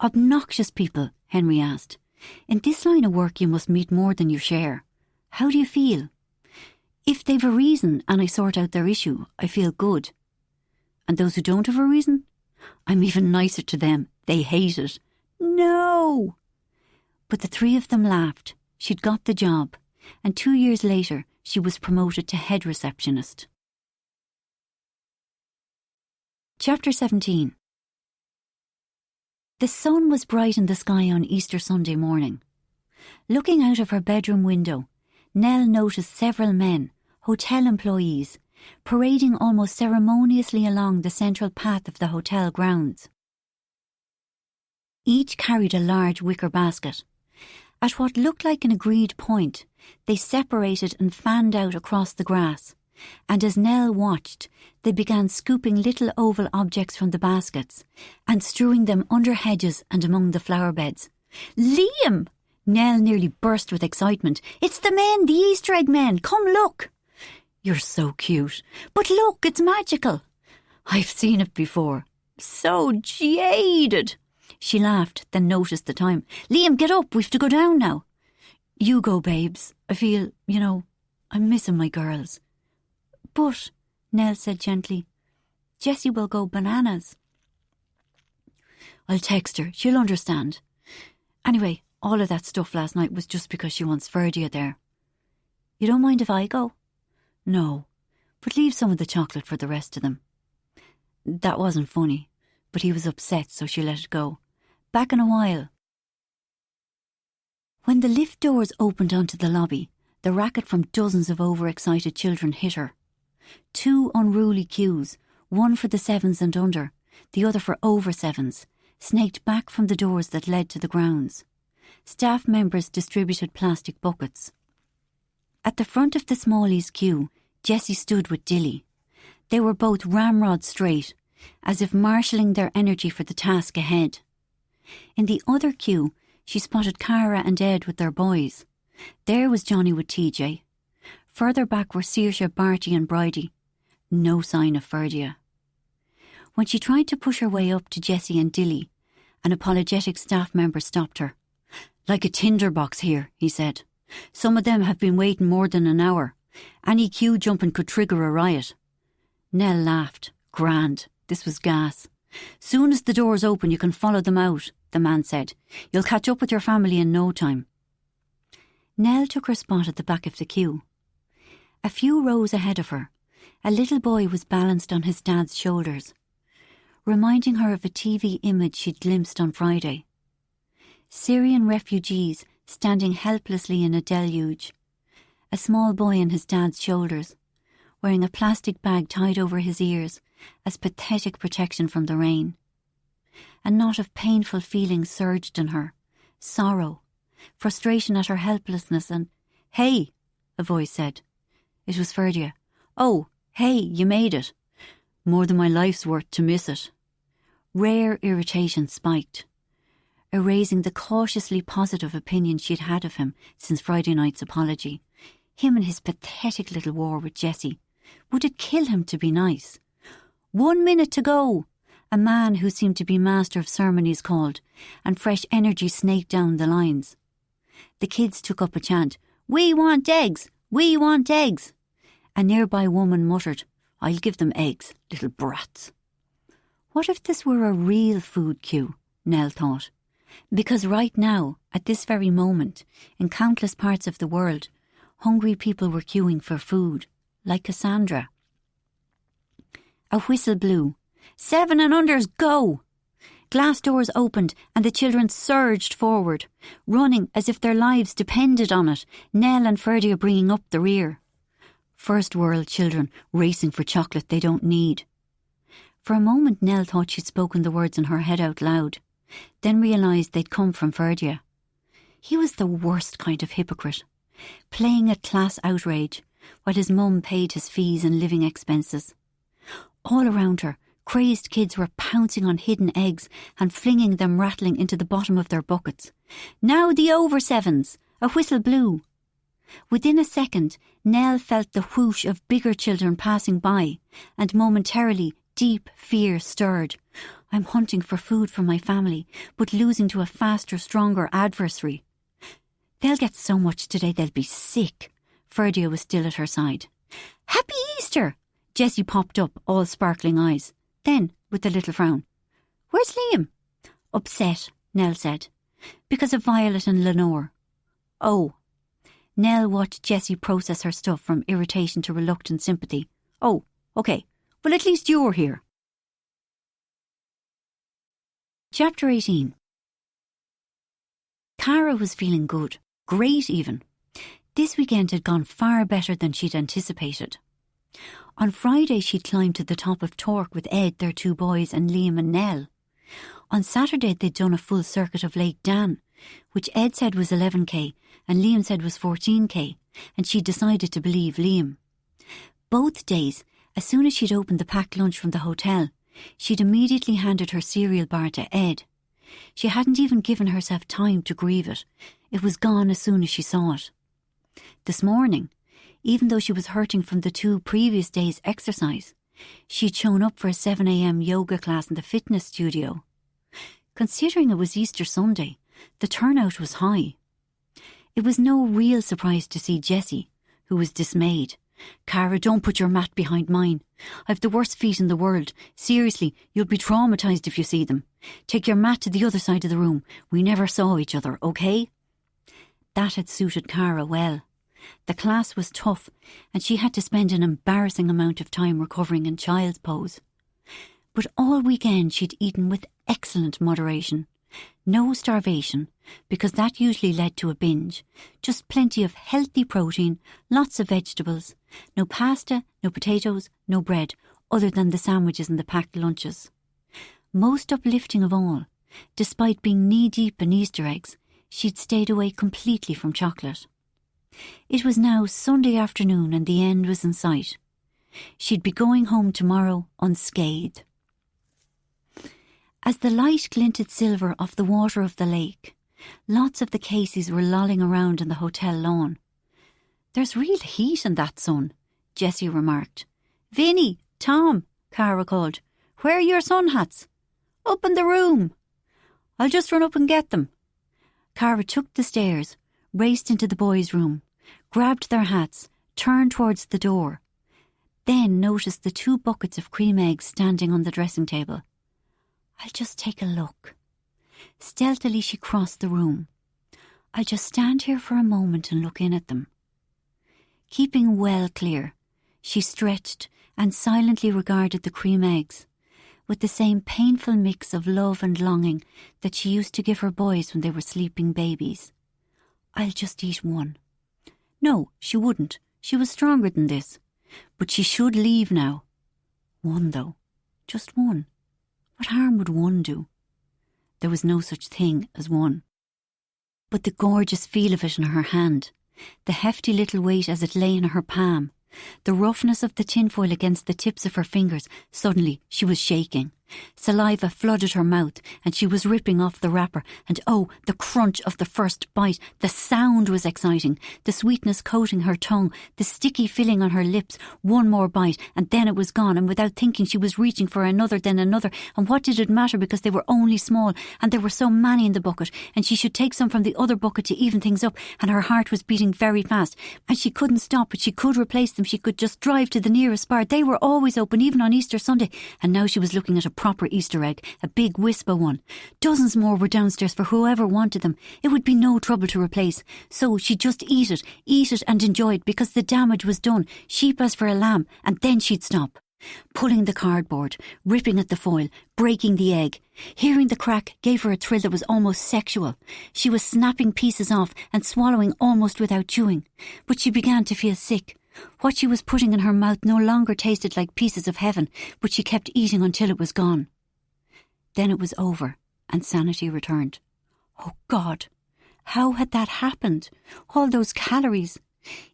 "Obnoxious people?" Henry asked. "In this line of work you must meet more than your share. How do you feel?" "If they've a reason and I sort out their issue, I feel good." "And those who don't have a reason?" "I'm even nicer to them. They hate it." "No!" But the 3 of them laughed. She'd got the job, and 2 years later she was promoted to head receptionist. Chapter 17. The sun was bright in the sky on Easter Sunday morning. Looking out of her bedroom window, Nell noticed several men, hotel employees, parading almost ceremoniously along the central path of the hotel grounds. Each carried a large wicker basket. At what looked like an agreed point, they separated and fanned out across the grass, and as Nell watched, they began scooping little oval objects from the baskets and strewing them under hedges and among the flower beds. "Liam!" Nell nearly burst with excitement. "It's the men, the Easter egg men! Come look!" "You're so cute. But look, it's magical." "I've seen it before." "So jaded." She laughed, then noticed the time. "Liam, get up, we've to go down now." "You go, babes. I feel, I'm missing my girls." "But," Nell said gently, "Jessie will go bananas." "I'll text her. She'll understand. Anyway, all of that stuff last night was just because she wants Ferdia there." "You don't mind if I go?" "No, but leave some of the chocolate for the rest of them." That wasn't funny, but he was upset, so she let it go. "Back in a while." When the lift doors opened onto the lobby, the racket from dozens of overexcited children hit her. 2 unruly queues, one for the 7s and under, the other for over 7s, snaked back from the doors that led to the grounds. Staff members distributed plastic buckets. At the front of the smallies queue, Jessie stood with Dilly. They were both ramrod straight, as if marshalling their energy for the task ahead. In the other queue, she spotted Cara and Ed with their boys. There was Johnny with TJ. Further back were Saoirse, Barty and Bridie. No sign of Ferdia. When she tried to push her way up to Jessie and Dilly, An apologetic staff member stopped her. "Like a tinderbox here," he said. "Some of them have been waiting more than an hour. Any queue jumping could trigger a riot." Nell laughed. "Grand. This was gas. Soon as the doors open you can follow them out," the man said. "You'll catch up with your family in no time." Nell took her spot at the back of the queue. A few rows ahead of her, a little boy was balanced on his dad's shoulders, reminding her of a TV image she'd glimpsed on Friday. Syrian refugees standing helplessly in a deluge. A small boy on his dad's shoulders, wearing a plastic bag tied over his ears as pathetic protection from the rain. A knot of painful feelings surged in her. Sorrow, frustration at her helplessness and, "Hey," a voice said. It was Ferdia. "Oh, hey, you made it. More than my life's worth to miss it." Rare irritation spiked, erasing the cautiously positive opinion she'd had of him since Friday night's apology. Him and his pathetic little war with Jessie. Would it kill him to be nice? 1 minute to go, a man who seemed to be master of ceremonies called, and fresh energy snaked down the lines. The kids took up a chant, "We want eggs! We want eggs!" A nearby woman muttered, "I'll give them eggs, little brats." What if this were a real food queue, Nell thought. Because right now, at this very moment, in countless parts of the world, hungry people were queuing for food, like Cassandra. A whistle blew. 7 and unders, go! Glass doors opened and the children surged forward, running as if their lives depended on it, Nell and Ferdia bringing up the rear. First world children racing for chocolate they don't need. For a moment Nell thought she'd spoken the words in her head out loud, then realised they'd come from Ferdia. He was the worst kind of hypocrite, playing at class outrage while his mum paid his fees and living expenses. All around her, crazed kids were pouncing on hidden eggs and flinging them rattling into the bottom of their buckets. "Now the over sevens!" A whistle blew. Within a second, Nell felt the whoosh of bigger children passing by, and momentarily deep fear stirred. "I'm hunting for food for my family, but losing to a faster, stronger adversary. They'll get so much today they'll be sick." Ferdia was still at her side. "Happy Easter!" Jessie popped up, all sparkling eyes. Then, with a little frown, "Where's Liam?" "Upset," Nell said. "Because of Violet and Lenore." "Oh." Nell watched Jessie process her stuff from irritation to reluctant sympathy. "Oh, okay. Well, at least you're here." Chapter 18. Cara was feeling good. Great, even. This weekend had gone far better than she'd anticipated. On Friday she'd climbed to the top of Torque with Ed, their 2 boys, and Liam and Nell. On Saturday they'd done a full circuit of Lake Dan, which Ed said was 11k and Liam said was 14k, and she'd decided to believe Liam. Both days, as soon as she'd opened the packed lunch from the hotel, she'd immediately handed her cereal bar to Ed. She hadn't even given herself time to grieve it. It was gone as soon as she saw it. This morning, even though she was hurting from the 2 previous days' exercise, she'd shown up for a 7 a.m. yoga class in the fitness studio. Considering it was Easter Sunday, the turnout was high. It was no real surprise to see Jessie, who was dismayed. "Cara, don't put your mat behind mine. I've the worst feet in the world. Seriously, you'll be traumatised if you see them. Take your mat to the other side of the room. We never saw each other, okay?" That had suited Cara well. The class was tough, and she had to spend an embarrassing amount of time recovering in child's pose. But all weekend she'd eaten with excellent moderation. No starvation, because that usually led to a binge. Just plenty of healthy protein, lots of vegetables. No pasta, no potatoes, no bread, other than the sandwiches and the packed lunches. Most uplifting of all, despite being knee-deep in Easter eggs, she'd stayed away completely from chocolate. It was now Sunday afternoon and the end was in sight. She'd be going home tomorrow unscathed. As the light glinted silver off the water of the lake, lots of the Caseys were lolling around in the hotel lawn. "There's real heat in that sun," Jessie remarked. "Vinny, Tom," Cara called. "Where are your sun hats?" "Up in the room." I'll just run up and get them. Cara took the stairs, raced into the boys' room, grabbed their hats, turned towards the door, then noticed the 2 buckets of cream eggs standing on the dressing table. I'll just take a look. Stealthily she crossed the room. I'll just stand here for a moment and look in at them. Keeping well clear, she stretched and silently regarded the cream eggs, with the same painful mix of love and longing that she used to give her boys when they were sleeping babies. I'll just eat one. No, she wouldn't. She was stronger than this. But she should leave now. One, though. Just one. What harm would one do? There was no such thing as one. But the gorgeous feel of it in her hand, the hefty little weight as it lay in her palm, the roughness of the tinfoil against the tips of her fingers, suddenly she was shaking. Saliva flooded her mouth and she was ripping off the wrapper, and oh, the crunch of the first bite. The sound was exciting, the sweetness coating her tongue, the sticky filling on her lips. One more bite and then it was gone, and without thinking she was reaching for another, then another. And what did it matter, because they were only small and there were so many in the bucket, and she should take some from the other bucket to even things up. And her heart was beating very fast and she couldn't stop, but she could replace them. She could just drive to the nearest bar. They were always open, even on Easter Sunday. And now she was looking at a proper Easter egg, a big Whisper one. Dozens more were downstairs for whoever wanted them. It would be no trouble to replace. So she'd just eat it and enjoy it, because the damage was done, sheep as for a lamb, and then she'd stop. Pulling the cardboard, ripping at the foil, breaking the egg. Hearing the crack gave her a thrill that was almost sexual. She was snapping pieces off and swallowing almost without chewing. But she began to feel sick. What she was putting in her mouth no longer tasted like pieces of heaven, but she kept eating until it was gone. Then it was over, and sanity returned. Oh God, how had that happened? All those calories.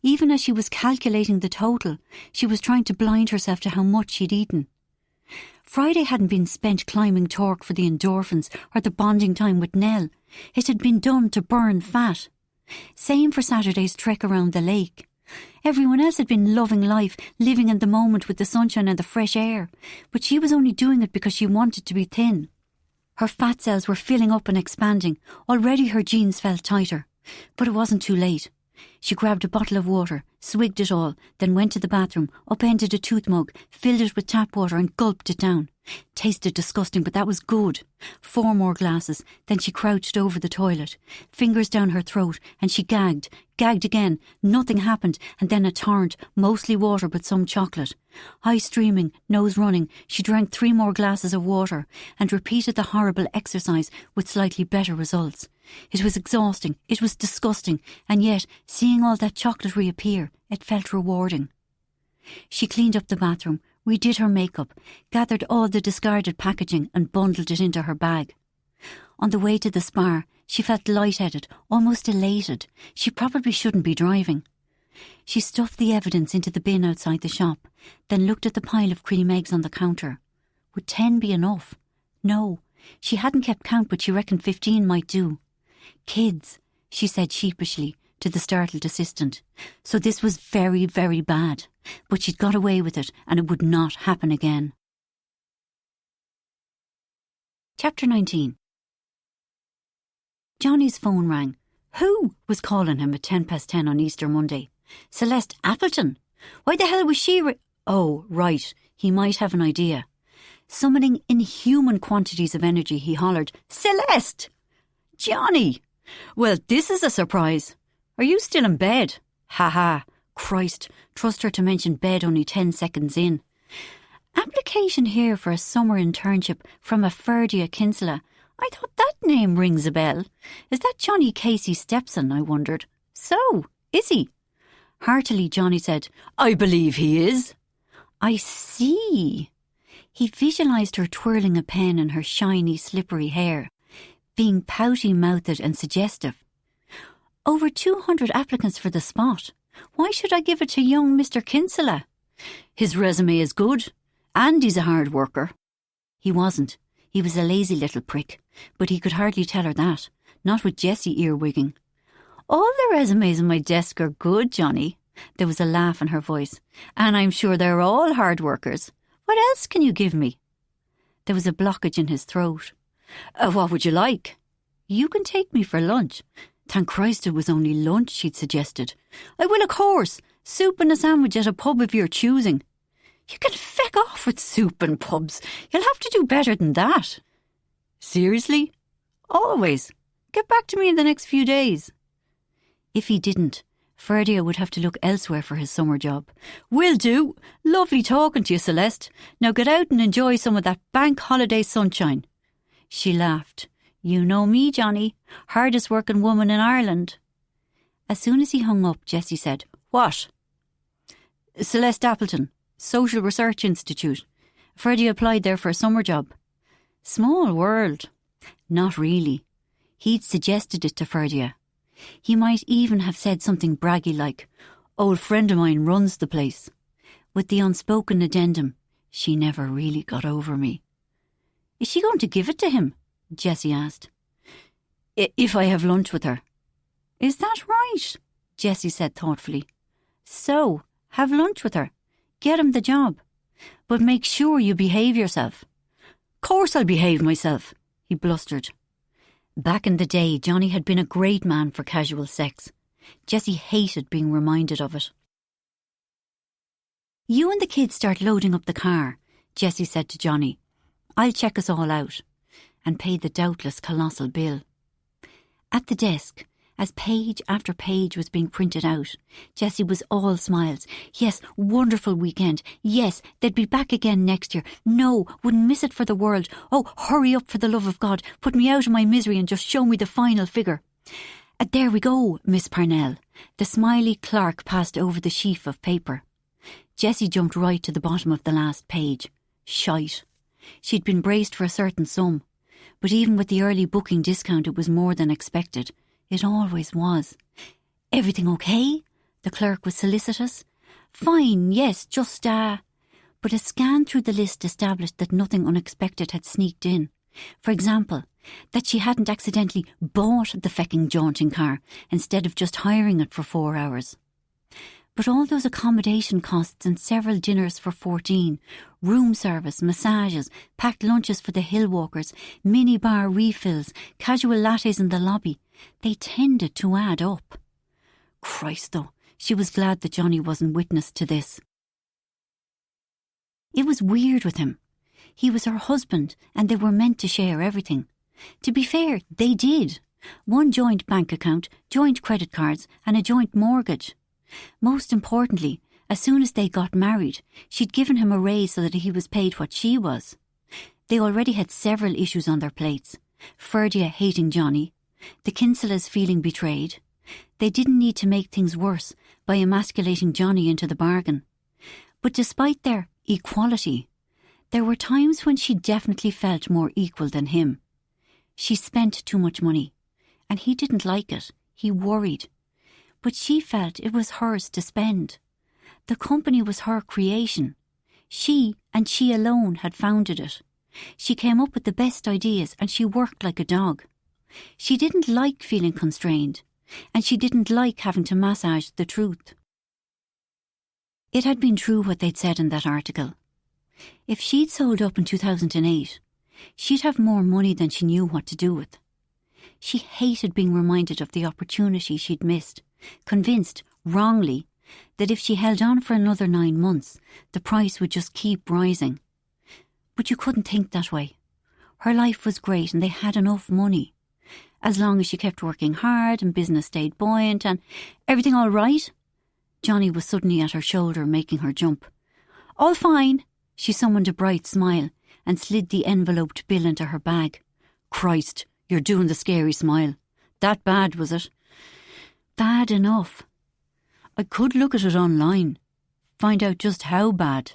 Even as she was calculating the total, she was trying to blind herself to how much she'd eaten. Friday hadn't been spent climbing torque for the endorphins or the bonding time with Nell. It had been done to burn fat. Same for Saturday's trek around the lake. Everyone else had been loving life, living in the moment with the sunshine and the fresh air, but she was only doing it because she wanted to be thin. Her fat cells were filling up and expanding. Already her jeans felt tighter. But it wasn't too late. She grabbed a bottle of water, swigged it all, then went to the bathroom, upended a tooth mug, filled it with tap water and gulped it down. Tasted disgusting, but that was good. 4 more glasses, then she crouched over the toilet, fingers down her throat, and she gagged again. Nothing happened, and then a torrent, mostly water but some chocolate. Eye streaming, nose running, she drank 3 more glasses of water and repeated the horrible exercise with slightly better results. It was exhausting, it was disgusting, and yet, seeing all that chocolate reappear, it felt rewarding. She cleaned up the bathroom, redid her makeup, gathered all the discarded packaging and bundled it into her bag. On the way to the spa, she felt lightheaded, almost elated. She probably shouldn't be driving. She stuffed the evidence into the bin outside the shop, then looked at the pile of cream eggs on the counter. Would 10 be enough? No, she hadn't kept count, but she reckoned 15 might do. Kids, she said sheepishly to the startled assistant. So this was very, very bad. But she'd got away with it, and it would not happen again. Chapter 19. Johnny's phone rang. Who was calling him at 10:10 on Easter Monday? Celeste Appleton. Why the hell was she Oh, right, he might have an idea. Summoning inhuman quantities of energy, he hollered, Celeste! Johnny! Well, this is a surprise. Are you still in bed? Ha ha. Christ, trust her to mention bed only 10 seconds in. Application here for a summer internship from a Ferdia Kinsella. I thought that name rings a bell. Is that Johnny Casey's stepson, I wondered. So, is he? Heartily, Johnny said, I believe he is. I see. He visualised her twirling a pen in her shiny, slippery hair, being pouty-mouthed and suggestive. Over 200 applicants for the spot. Why should I give it to young Mr. Kinsella? His resume is good, and he's a hard worker. He wasn't. He was a lazy little prick, but he could hardly tell her that, not with Jessie earwigging. All the resumes on my desk are good, Johnny. There was a laugh in her voice. And I'm sure they're all hard workers. What else can you give me? There was a blockage in his throat. What would you like? You can take me for lunch. Thank Christ it was only lunch, she'd suggested. I will, of course. Soup and a sandwich at a pub of your choosing. You can feck off with soup and pubs. You'll have to do better than that. Seriously? Always. Get back to me in the next few days. If he didn't, Ferdia would have to look elsewhere for his summer job. Will do. Lovely talking to you, Celeste. Now get out and enjoy some of that bank holiday sunshine. She laughed. You know me, Johnny. Hardest working woman in Ireland. As soon as he hung up, Jessie said, What? Celeste Appleton, Social Research Institute. Ferdia applied there for a summer job. Small world. Not really. He'd suggested it to Ferdia. He might even have said something braggy like, Old friend of mine runs the place. With the unspoken addendum, she never really got over me. Is she going to give it to him? Jessie asked. If I have lunch with her. Is that right? Jessie said thoughtfully. So, have lunch with her. Get him the job. But make sure you behave yourself. Course I'll behave myself, he blustered. Back in the day, Johnny had been a great man for casual sex. Jessie hated being reminded of it. You and the kids start loading up the car, Jessie said to Johnny. I'll check us all out, and paid the doubtless colossal bill. At the desk, as page after page was being printed out, Jessie was all smiles. Yes, wonderful weekend. Yes, they'd be back again next year. No, wouldn't miss it for the world. Oh, hurry up for the love of God. Put me out of my misery and just show me the final figure. There we go, Miss Parnell. The smiley clerk passed over the sheaf of paper. Jessie jumped right to the bottom of the last page. Shite. She'd been braced for a certain sum, but even with the early booking discount it was more than expected. It always was. Everything okay? The clerk was solicitous. Fine, yes, just, But a scan through the list established that nothing unexpected had sneaked in. For example, that she hadn't accidentally bought the fecking jaunting car instead of just hiring it for 4 hours. But all those accommodation costs and several dinners for 14, room service, massages, packed lunches for the hill walkers, mini bar refills, casual lattes in the lobby, they tended to add up. Christ, though, she was glad that Johnny wasn't witness to this. It was weird with him. He was her husband and they were meant to share everything. To be fair, they did. One joint bank account, joint credit cards and a joint mortgage. Most importantly, as soon as they got married, she'd given him a raise so that he was paid what she was. They already had several issues on their plates. Ferdia hating Johnny, the Kinselas feeling betrayed. They didn't need to make things worse by emasculating Johnny into the bargain. But despite their equality, there were times when she definitely felt more equal than him. She spent too much money, and he didn't like it. He worried. But she felt it was hers to spend. The company was her creation. She, and she alone, had founded it. She came up with the best ideas and she worked like a dog. She didn't like feeling constrained, and she didn't like having to massage the truth. It had been true what they'd said in that article. If she'd sold up in 2008, she'd have more money than she knew what to do with. She hated being reminded of the opportunity she'd missed, convinced, wrongly, that if she held on for another 9 months, the price would just keep rising. But you couldn't think that way. Her life was great and they had enough money. As long as she kept working hard and business stayed buoyant and everything all right? Johnny was suddenly at her shoulder, making her jump. All fine. She summoned a bright smile and slid the enveloped bill into her bag. Christ, you're doing the scary smile. That bad, was it? Bad enough. I could look at it online, find out just how bad.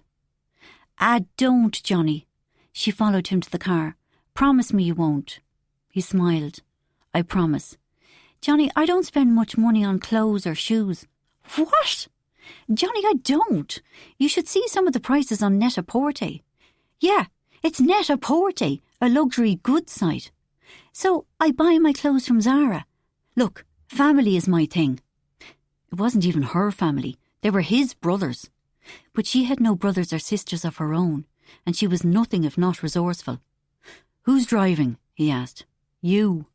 Don't, Johnny. She followed him to the car. Promise me you won't. He smiled. I promise. Johnny, I don't spend much money on clothes or shoes. What? Johnny, I don't. You should see some of the prices on Net-a-Porter. Yeah, it's Net-a-Porter, a luxury goods site. So I buy my clothes from Zara. Look, family is my thing. It wasn't even her family. They were his brothers. But she had no brothers or sisters of her own, and she was nothing if not resourceful. Who's driving? he asked. You.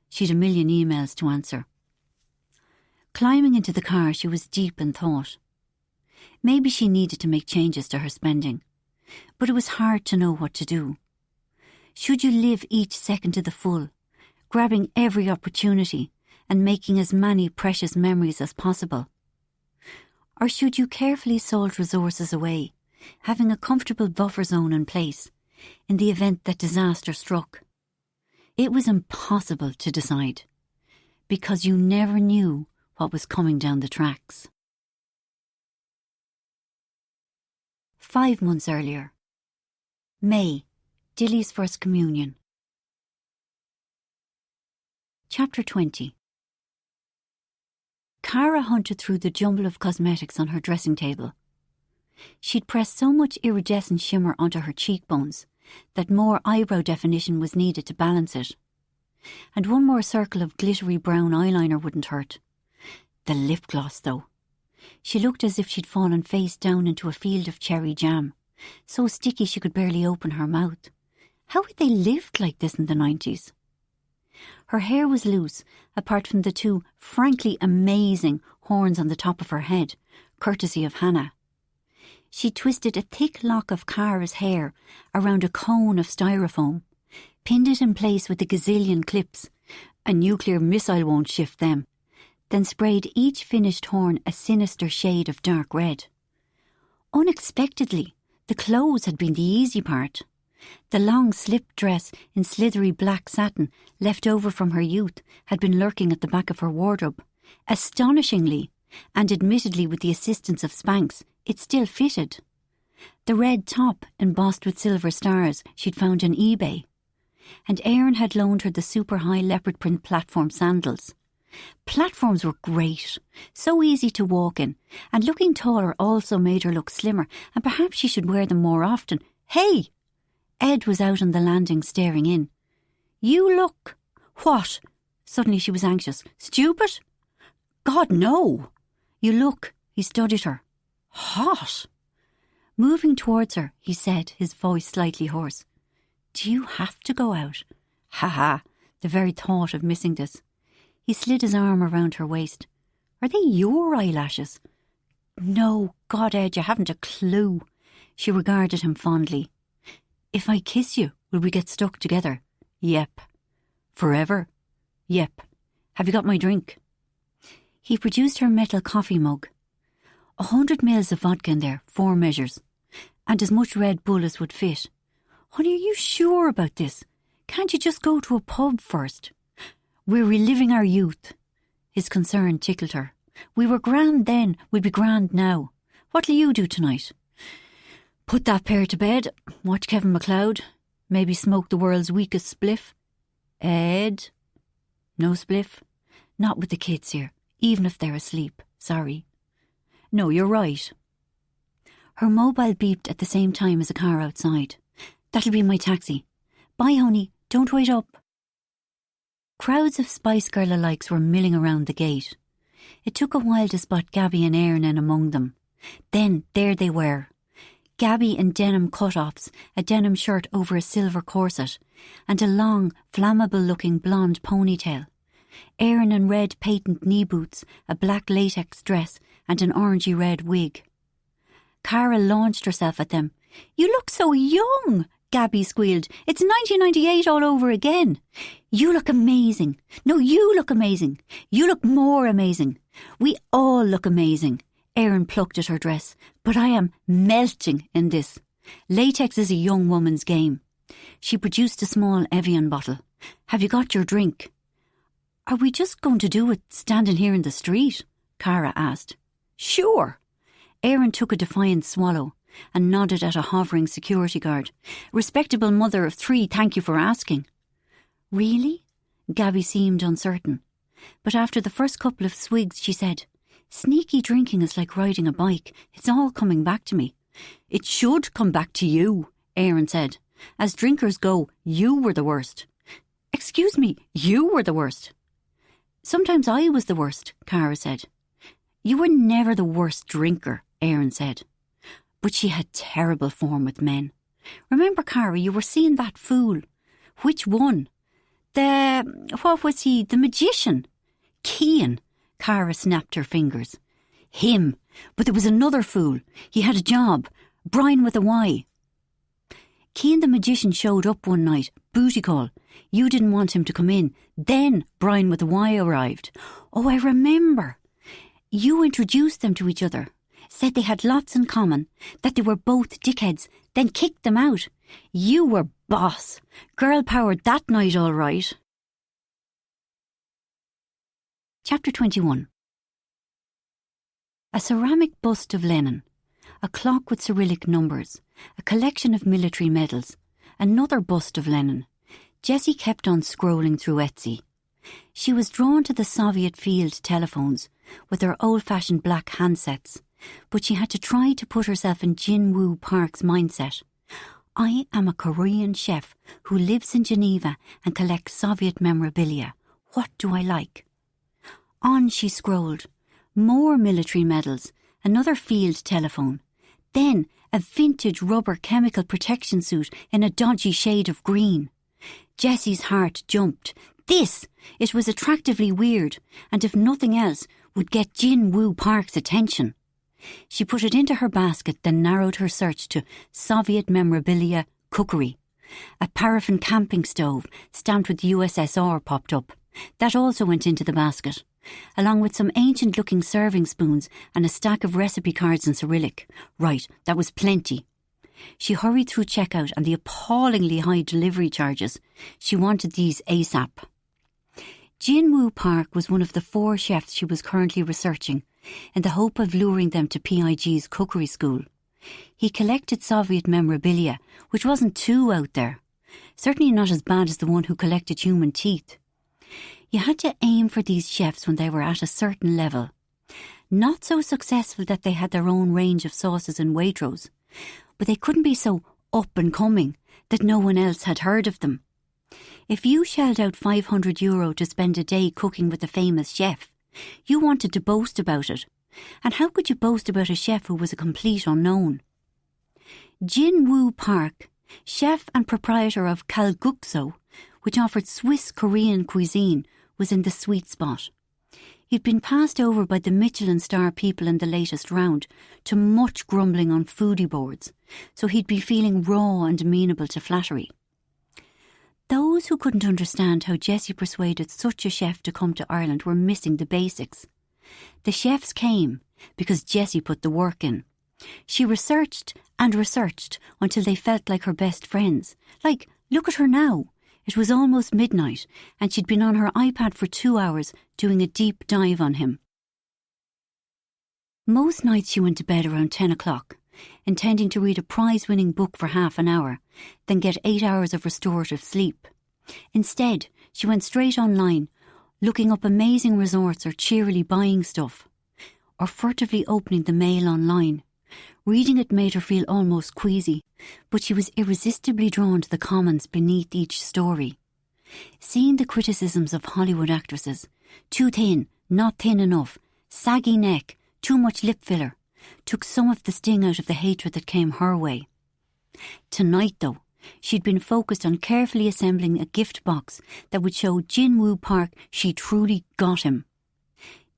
She'd a million emails to answer. Climbing into the car, she was deep in thought. Maybe she needed to make changes to her spending, but it was hard to know what to do. Should you live each second to the full, grabbing every opportunity and making as many precious memories as possible? Or should you carefully salt resources away, having a comfortable buffer zone in place in the event that disaster struck? It was impossible to decide, because you never knew what was coming down the tracks. 5 months earlier. May, Dilly's first communion. Chapter 20. Cara hunted through the jumble of cosmetics on her dressing table. She'd pressed so much iridescent shimmer onto her cheekbones that more eyebrow definition was needed to balance it. And one more circle of glittery brown eyeliner wouldn't hurt. The lip gloss, though. She looked as if she'd fallen face down into a field of cherry jam, so sticky she could barely open her mouth. How had they lived like this in the 90s? Her hair was loose, apart from the 2 frankly amazing horns on the top of her head, courtesy of Hannah. She twisted a thick lock of Cara's hair around a cone of styrofoam, pinned it in place with a gazillion clips. A nuclear missile won't shift them. Then sprayed each finished horn a sinister shade of dark red. Unexpectedly, the clothes had been the easy part. The long slip dress in slithery black satin left over from her youth had been lurking at the back of her wardrobe. Astonishingly, and admittedly with the assistance of Spanx, it still fitted. The red top embossed with silver stars she'd found on eBay. And Aaron had loaned her the super high leopard print platform sandals. Platforms were great, so easy to walk in, and looking taller also made her look slimmer, and perhaps she should wear them more often. Hey! Ed was out on the landing staring in. You look... What? Suddenly she was anxious. Stupid? God, no! You look... He studied her. Hot! Moving towards her, he said, his voice slightly hoarse. Do you have to go out? Ha ha, the very thought of missing this. He slid his arm around her waist. Are they your eyelashes? No, God, Ed, you haven't a clue. She regarded him fondly. If I kiss you, will we get stuck together? Yep. Forever? Yep. Have you got my drink? He produced her metal coffee mug. 100 mils of vodka in there, 4 measures, and as much Red Bull as would fit. Honey, are you sure about this? Can't you just go to a pub first? We're reliving our youth. His concern tickled her. We were grand then, we'll be grand now. What'll you do tonight? Put that pair to bed, watch Kevin MacLeod, maybe smoke the world's weakest spliff. Ed? No spliff? Not with the kids here, even if they're asleep. Sorry. No, you're right. Her mobile beeped at the same time as a car outside. That'll be my taxi. Bye, honey. Don't wait up. Crowds of Spice Girl alikes were milling around the gate. It took a while to spot Gabby and Aaron in among them. Then there they were. Gabby in denim cut-offs, a denim shirt over a silver corset, and a long, flammable-looking blonde ponytail. Aaron in red patent knee boots, a black latex dress, and an orangey-red wig. Cara launched herself at them. You look so young, Gabby squealed. It's 1998 all over again. You look amazing. No, you look amazing. You look more amazing. We all look amazing. Aaron plucked at her dress. But I am melting in this. Latex is a young woman's game. She produced a small Evian bottle. Have you got your drink? Are we just going to do it standing here in the street? Cara asked. Sure. Aaron took a defiant swallow and nodded at a hovering security guard. Respectable mother of 3, thank you for asking. Really? Gabby seemed uncertain. But after the first couple of swigs, she said, Sneaky drinking is like riding a bike. It's all coming back to me. It should come back to you, Aaron said. As drinkers go, you were the worst. Excuse me, you were the worst. Sometimes I was the worst, Cara said. You were never the worst drinker, Aaron said. But she had terrible form with men. Remember, Cara, you were seeing that fool. Which one? What was he? The magician. Cian. Cara snapped her fingers. Him. But there was another fool. He had a job. Brian with a Y. Cian the magician showed up one night. Booty call. You didn't want him to come in. Then Brian with a Y arrived. Oh, I remember. You introduced them to each other. Said they had lots in common. That they were both dickheads. Then kicked them out. You were boss. Girl power that night, all right. Chapter 21. A ceramic bust of Lenin, a clock with Cyrillic numbers, a collection of military medals, another bust of Lenin. Jessie kept on scrolling through Etsy. She was drawn to the Soviet field telephones with their old-fashioned black handsets, but she had to try to put herself in Jin-Woo Park's mindset. I am a Korean chef who lives in Geneva and collects Soviet memorabilia. What do I like? On she scrolled. More military medals, another field telephone. Then a vintage rubber chemical protection suit in a dodgy shade of green. Jessie's heart jumped. It was attractively weird, and if nothing else, would get Jin-Woo Park's attention. She put it into her basket, then narrowed her search to Soviet memorabilia cookery. A paraffin camping stove stamped with USSR popped up. That also went into the basket, along with some ancient-looking serving spoons and a stack of recipe cards in Cyrillic. Right, that was plenty. She hurried through checkout and the appallingly high delivery charges. She wanted these ASAP. Jin-Woo Park was one of the 4 chefs she was currently researching, in the hope of luring them to PIG's cookery school. He collected Soviet memorabilia, which wasn't too out there. Certainly not as bad as the one who collected human teeth. You had to aim for these chefs when they were at a certain level. Not so successful that they had their own range of sauces in Waitrose, but they couldn't be so up and coming that no one else had heard of them. If you shelled out €500 to spend a day cooking with a famous chef, you wanted to boast about it. And how could you boast about a chef who was a complete unknown? Jin-Woo Park, chef and proprietor of Kalgukso, which offered Swiss Korean cuisine, was in the sweet spot. He'd been passed over by the Michelin star people in the latest round, to much grumbling on foodie boards, so he'd be feeling raw and amenable to flattery. Those who couldn't understand how Jessie persuaded such a chef to come to Ireland were missing the basics. The chefs came because Jessie put the work in. She researched and researched until they felt like her best friends. Like, look at her now. It was almost midnight and she'd been on her iPad for 2 hours doing a deep dive on him. Most nights she went to bed around 10 o'clock, intending to read a prize-winning book for half an hour, then get 8 hours of restorative sleep. Instead, she went straight online, looking up amazing resorts or cheerily buying stuff, or furtively opening the mail online. Reading it made her feel almost queasy, but she was irresistibly drawn to the comments beneath each story. Seeing the criticisms of Hollywood actresses, too thin, not thin enough, saggy neck, too much lip filler, took some of the sting out of the hatred that came her way. Tonight, though, she'd been focused on carefully assembling a gift box that would show Jin-Woo Park she truly got him.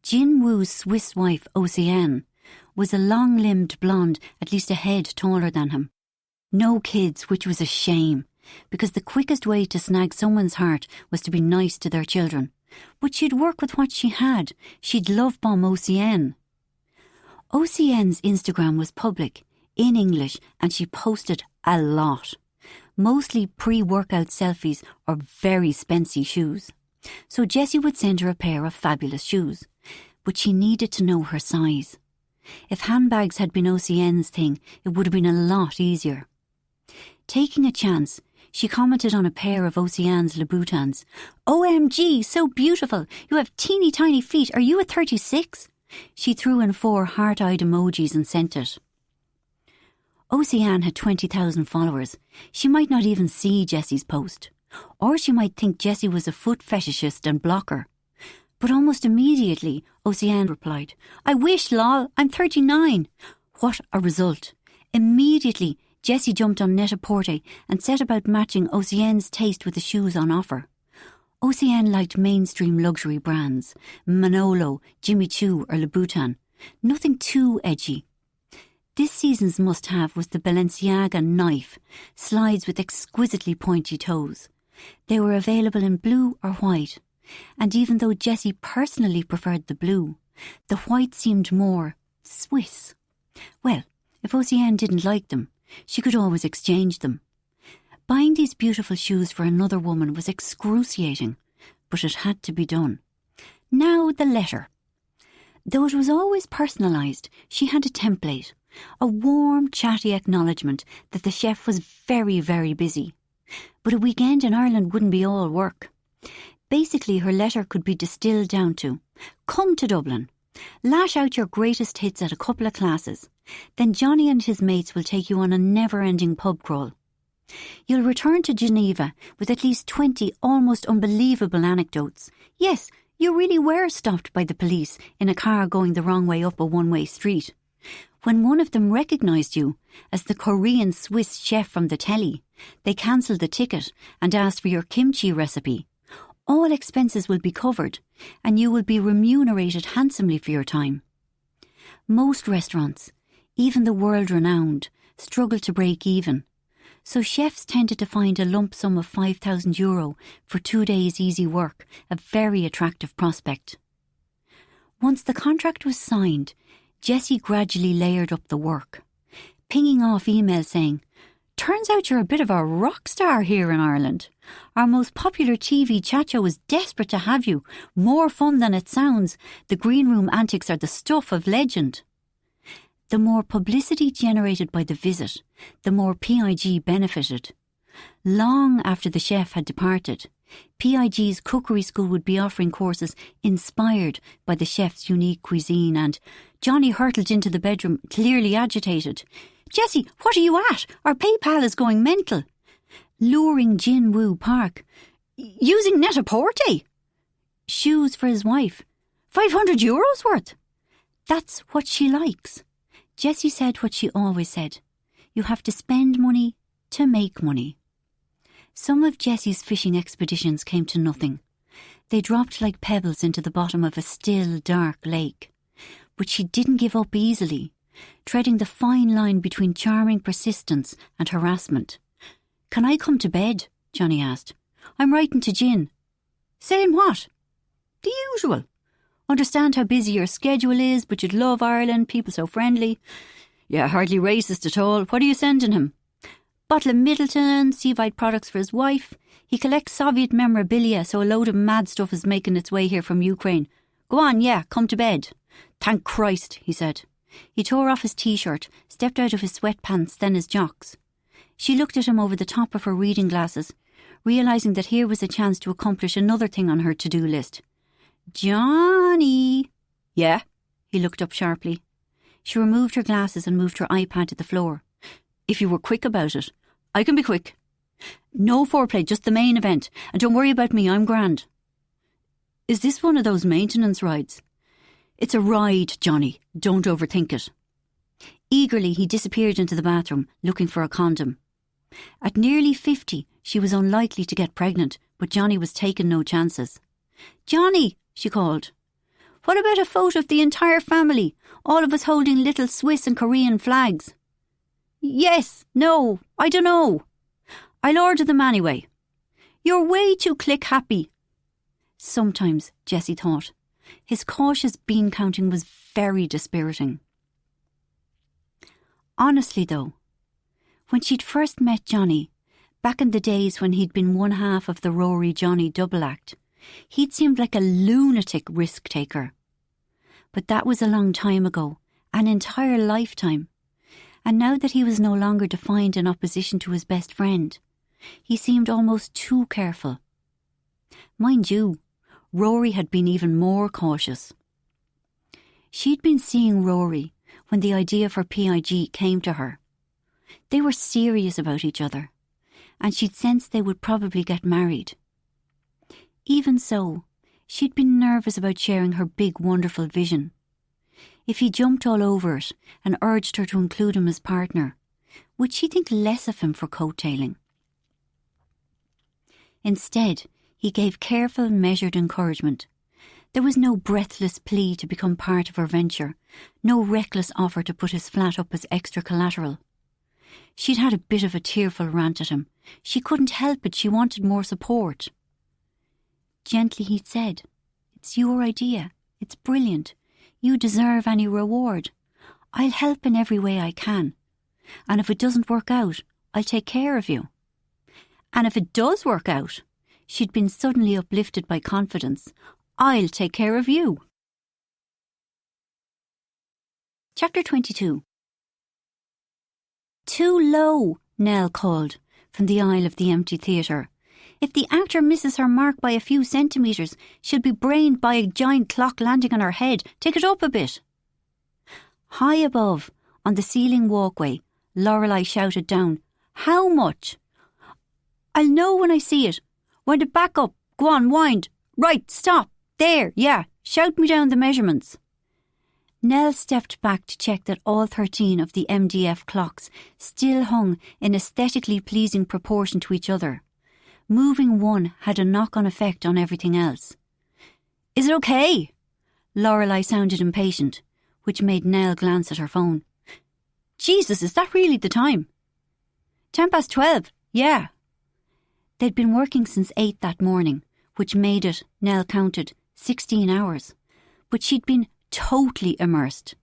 Jin-Woo's Swiss wife, Océane, was a long-limbed blonde at least a head taller than him. No kids, which was a shame, because the quickest way to snag someone's heart was to be nice to their children. But she'd work with what she had. She'd love-bomb Océane. Océane's Instagram was public, in English, and she posted a lot. Mostly pre-workout selfies or very spency shoes. So Jessie would send her a pair of fabulous shoes, but she needed to know her size. If handbags had been Océane's thing, it would have been a lot easier. Taking a chance, she commented on a pair of Océane's Louboutins. OMG, so beautiful! You have teeny tiny feet. Are you a 36? She threw in 4 heart-eyed emojis and sent it. Océane had 20,000 followers. She might not even see Jessie's post. Or she might think Jessie was a foot fetishist and block her. But almost immediately, Océane replied, I wish, lol, I'm 39. What a result. Immediately, Jessie jumped on Net-a-Porter and set about matching Océane's taste with the shoes on offer. OCN liked mainstream luxury brands, Manolo, Jimmy Choo or Louboutin. Nothing too edgy. This season's must-have was the Balenciaga knife, slides with exquisitely pointy toes. They were available in blue or white, and even though Jessie personally preferred the blue, the white seemed more Swiss. Well, if OCN didn't like them, she could always exchange them. Buying these beautiful shoes for another woman was excruciating, but it had to be done. Now the letter. Though it was always personalised, she had a template, a warm, chatty acknowledgement that the chef was very, very busy. But a weekend in Ireland wouldn't be all work. Basically, her letter could be distilled down to: come to Dublin, lash out your greatest hits at a couple of classes, then Johnny and his mates will take you on a never-ending pub crawl. You'll return to Geneva with at least 20 almost unbelievable anecdotes. Yes, you really were stopped by the police in a car going the wrong way up a one-way street. When one of them recognised you as the Korean Swiss chef from the telly, they cancelled the ticket and asked for your kimchi recipe. All expenses will be covered and you will be remunerated handsomely for your time. Most restaurants, even the world-renowned, struggle to break even, so chefs tended to find a lump sum of €5,000 for 2 days easy work a very attractive prospect. Once the contract was signed, Jessie gradually layered up the work, pinging off emails saying, "Turns out you're a bit of a rock star here in Ireland. Our most popular TV chat show is desperate to have you. More fun than it sounds. The green room antics are the stuff of legend." The more publicity generated by the visit, the more PIG benefited. Long after the chef had departed, PIG's cookery school would be offering courses inspired by the chef's unique cuisine, and Johnny hurtled into the bedroom, clearly agitated. "Jessie, what are you at? Our PayPal is going mental." Luring Jin Woo Park. "Using Net-a-Porter." Shoes for his wife. €500 worth. That's what she likes. Jessie said what she always said. You have to spend money to make money. Some of Jessie's fishing expeditions came to nothing. They dropped like pebbles into the bottom of a still, dark lake. But she didn't give up easily, treading the fine line between charming persistence and harassment. "Can I come to bed?" Johnny asked. "I'm writing to Jin." "Saying what?" "The usual. Understand how busy your schedule is, but you'd love Ireland, people so friendly. Yeah, hardly racist at all. What are you sending him?" "Bottle of Middleton, Seavite products for his wife. He collects Soviet memorabilia, so a load of mad stuff is making its way here from Ukraine. Go on, yeah, come to bed." "Thank Christ," he said. He tore off his T-shirt, stepped out of his sweatpants, then his jocks. She looked at him over the top of her reading glasses, realising that here was a chance to accomplish another thing on her to-do list. "Johnny!" "Yeah?" He looked up sharply. She removed her glasses and moved her iPad to the floor. "If you were quick about it." "I can be quick." "No foreplay, just the main event. And don't worry about me, I'm grand." "Is this one of those maintenance rides?" "It's a ride, Johnny. Don't overthink it." Eagerly, he disappeared into the bathroom, looking for a condom. At nearly 50, she was unlikely to get pregnant, but Johnny was taking no chances. "Johnny!" she called. "What about a photo of the entire family, all of us holding little Swiss and Korean flags?" "Yes, no, I don't know." "I'll order them anyway." "You're way too click-happy." Sometimes, Jessie thought, his cautious bean counting was very dispiriting. Honestly, though, when she'd first met Johnny, back in the days when he'd been one half of the Rory-Johnny double act, he'd seemed like a lunatic risk-taker. But that was a long time ago, an entire lifetime. And now that he was no longer defined in opposition to his best friend, he seemed almost too careful. Mind you, Rory had been even more cautious. She'd been seeing Rory when the idea for PIG came to her. They were serious about each other, and she'd sensed they would probably get married. Even so, she'd been nervous about sharing her big, wonderful vision. If he jumped all over it and urged her to include him as partner, would she think less of him for coattailing? Instead, He gave careful, measured encouragement. There was no breathless plea to become part of her venture, no reckless offer to put his flat up as extra collateral. She'd had a bit of a tearful rant at him. She couldn't help it, she wanted more support. Gently he'd said, "It's your idea. It's brilliant. You deserve any reward. I'll help in every way I can. And if it doesn't work out, I'll take care of you." And if it does work out, she'd been suddenly uplifted by confidence. "I'll take care of you." Chapter 22. "Too low," Nell called from the aisle of the empty theatre. "If the actor misses her mark by a few centimetres, she'll be brained by a giant clock landing on her head. Take it up a bit." High above, on the ceiling walkway, Lorelei shouted down, "How much?" "I'll know when I see it. Wind it back up. Go on, wind. Right, stop. There, yeah. Shout me down the measurements." Nell stepped back to check that all 13 of the MDF clocks still hung in aesthetically pleasing proportion to each other. Moving one had a knock-on effect on everything else. "Is it okay?" Lorelei sounded impatient, which made Nell glance at her phone. "Jesus, is that really the time?" 12:10, yeah. They'd been working since 8 that morning, which made it, Nell counted, 16 hours. But she'd been totally immersed.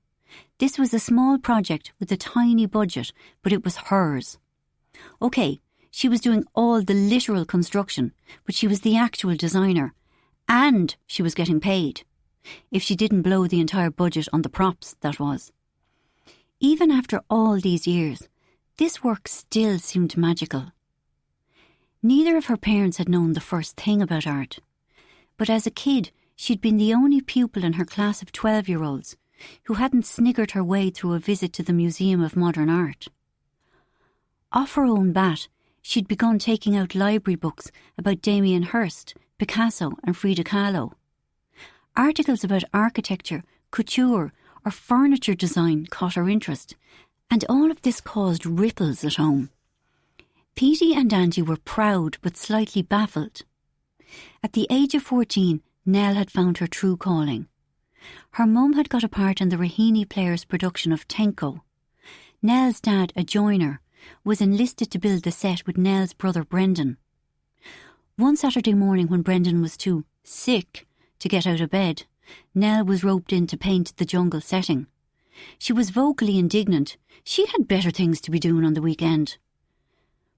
This was a small project with a tiny budget, but it was hers. Okay, she was doing all the literal construction, but she was the actual designer, and she was getting paid. If she didn't blow the entire budget on the props, that was. Even after all these years, this work still seemed magical. Neither of her parents had known the first thing about art, but as a kid, she'd been the only pupil in her class of 12-year-olds who hadn't sniggered her way through a visit to the Museum of Modern Art. Off her own bat, she'd begun taking out library books about Damien Hirst, Picasso and Frida Kahlo. Articles about architecture, couture or furniture design caught her interest, and all of this caused ripples at home. Petey and Angie were proud but slightly baffled. At the age of 14, Nell had found her true calling. Her mum had got a part in the Raheny Players' production of Tenko. Nell's dad, a joiner, was enlisted to build the set with Nell's brother Brendan. One Saturday morning when Brendan was too sick to get out of bed, Nell was roped in to paint the jungle setting. She was vocally indignant. She had better things to be doing on the weekend.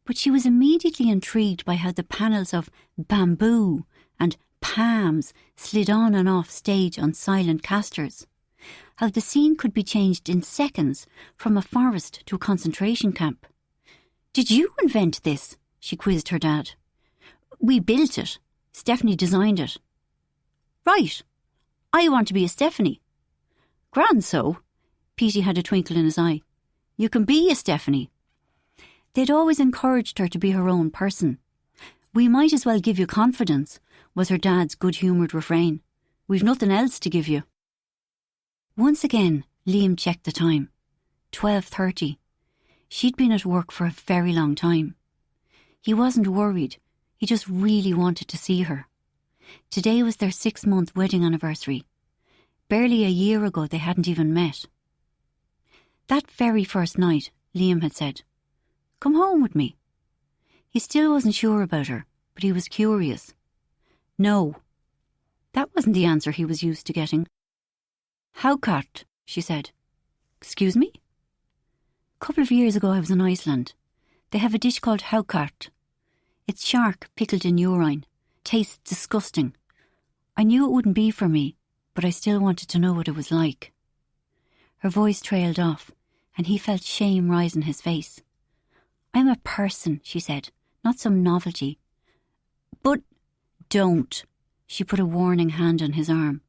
But she was immediately intrigued by how the panels of bamboo and palms slid on and off stage on silent casters, how the scene could be changed in seconds from a forest to a concentration camp. "Did you invent this?" she quizzed her dad. "We built it. Stephanie designed it." "Right. I want to be a Stephanie." "Grand so." Petey had a twinkle in his eye. "You can be a Stephanie." They'd always encouraged her to be her own person. "We might as well give you confidence," was her dad's good-humoured refrain. "We've nothing else to give you." Once again, Liam checked the time. 12:30. She'd been at work for a very long time. He wasn't worried. He just really wanted to see her. Today was their 6-month wedding anniversary. Barely a year ago they hadn't even met. That very first night, Liam had said, "Come home with me." He still wasn't sure about her, but he was curious. No. That wasn't the answer he was used to getting. "Haukart," she said. "Excuse me?" "A couple of years ago I was in Iceland. They have a dish called haukart. It's shark pickled in urine. Tastes disgusting. I knew it wouldn't be for me, but I still wanted to know what it was like." Her voice trailed off, and he felt shame rise in his face. "I'm a person," she said, "not some novelty." "But—" "Don't." She put a warning hand on his arm.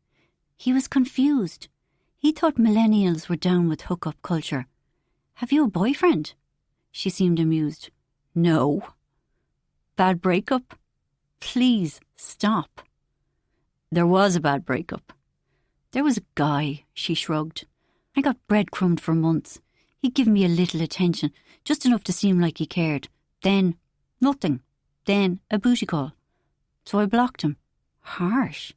He was confused. He thought millennials were down with hookup culture. "Have you a boyfriend?" She seemed amused. "No." "Bad breakup?" "Please, stop." "There was a bad breakup." "There was a guy," she shrugged. "I got breadcrumbed for months. He'd give me a little attention, just enough to seem like he cared. Then, nothing. Then, a booty call. So I blocked him. Harsh.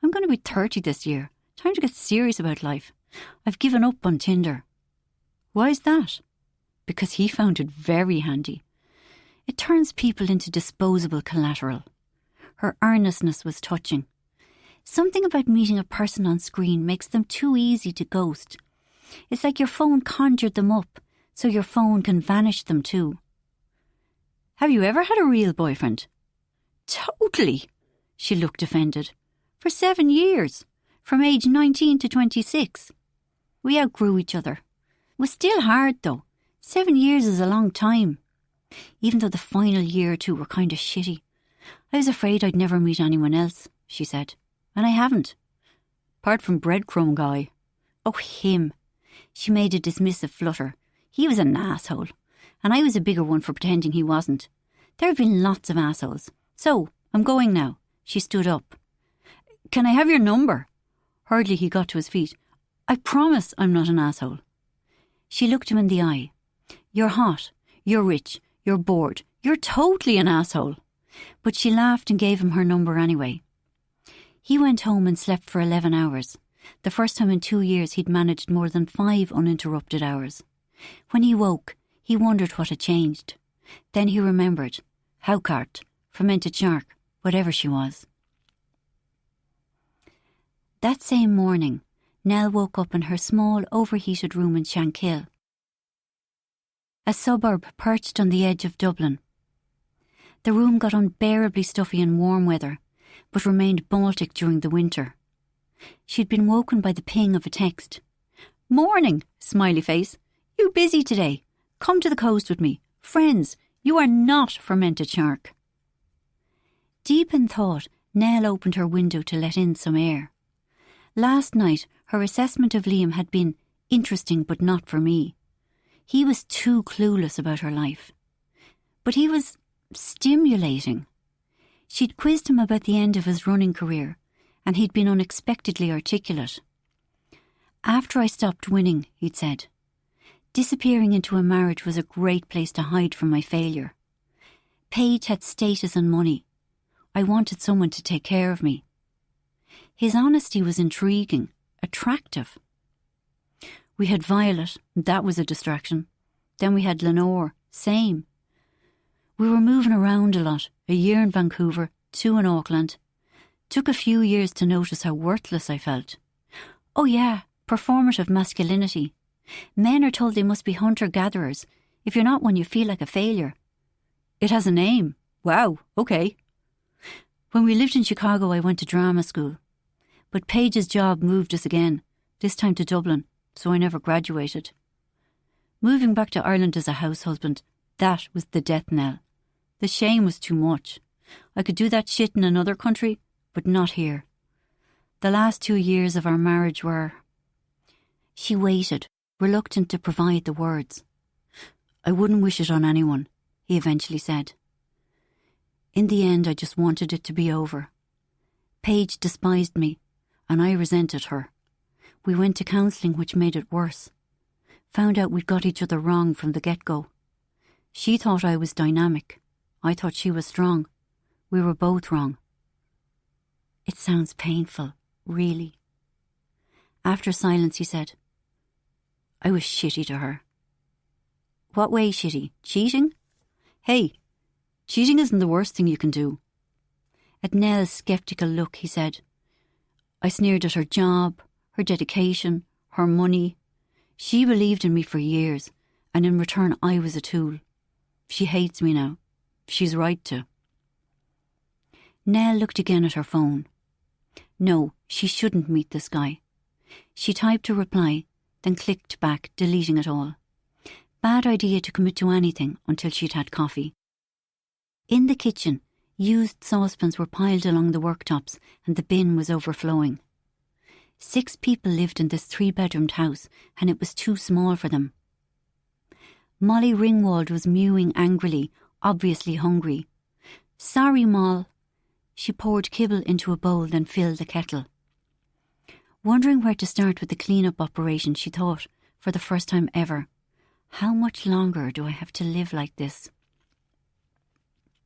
I'm going to be 30 this year. Time to get serious about life. I've given up on Tinder. Why's that? Because he found it very handy. It turns people into disposable collateral. Her earnestness was touching. Something about meeting a person on screen makes them too easy to ghost. It's like your phone conjured them up, so your phone can vanish them too. Have you ever had a real boyfriend? Totally. She looked offended. For 7 years, from age 19 to 26. We outgrew each other. It was still hard though. 7 years is a long time. Even though the final year or two were kind of shitty. I was afraid I'd never meet anyone else, she said. And I haven't. Apart from breadcrumb guy. Oh, him. She made a dismissive flutter. He was an asshole. And I was a bigger one for pretending he wasn't. There have been lots of assholes. So, I'm going now. She stood up. Can I have your number? Hardly he got to his feet. I promise I'm not an asshole. She looked him in the eye. You're hot. You're rich. You're bored. You're totally an asshole. But she laughed and gave him her number anyway. He went home and slept for 11 hours. The first time in 2 years he'd managed more than 5 uninterrupted hours. When he woke, he wondered what had changed. Then he remembered. Houcart, fermented shark, whatever she was. That same morning, Nell woke up in her small, overheated room in Shankill, a suburb perched on the edge of Dublin. The room got unbearably stuffy in warm weather, but remained Baltic during the winter. She'd been woken by the ping of a text. Morning, smiley face. You busy today? Come to the coast with me. Friends, you are not fermented shark. Deep in thought, Nell opened her window to let in some air. Last night, her assessment of Liam had been interesting but not for me. He was too clueless about her life. But he was stimulating. She'd quizzed him about the end of his running career, and he'd been unexpectedly articulate. After I stopped winning, he'd said, disappearing into a marriage was a great place to hide from my failure. Paige had status and money. I wanted someone to take care of me. His honesty was intriguing, attractive. We had Violet, that was a distraction. Then we had Lenore, same. We were moving around a lot, a year in Vancouver, 2 in Auckland. Took a few years to notice how worthless I felt. Oh yeah, performative masculinity. Men are told they must be hunter-gatherers. If you're not one, you feel like a failure. It has a name. Wow, okay. When we lived in Chicago, I went to drama school. But Paige's job moved us again, this time to Dublin, so I never graduated. Moving back to Ireland as a house husband, that was the death knell. The shame was too much. I could do that shit in another country, but not here. The last 2 years of our marriage were... She waited, reluctant to provide the words. I wouldn't wish it on anyone, he eventually said. In the end, I just wanted it to be over. Paige despised me, and I resented her. We went to counselling, which made it worse. Found out we'd got each other wrong from the get-go. She thought I was dynamic. I thought she was strong. We were both wrong. It sounds painful, really. After silence, he said, I was shitty to her. What way shitty? Cheating? Hey, cheating isn't the worst thing you can do. At Nell's sceptical look, he said, I sneered at her job, her dedication, her money. She believed in me for years, and in return I was a tool. She hates me now. She's right to. Nell looked again at her phone. No, she shouldn't meet this guy. She typed a reply, then clicked back, deleting it all. Bad idea to commit to anything until she'd had coffee. In the kitchen, used saucepans were piled along the worktops and the bin was overflowing. 6 people lived in this 3-bedroomed house and it was too small for them. Molly Ringwald was mewing angrily, obviously hungry. Sorry, Moll. She poured kibble into a bowl, then filled the kettle. Wondering where to start with the clean-up operation, she thought, for the first time ever, how much longer do I have to live like this?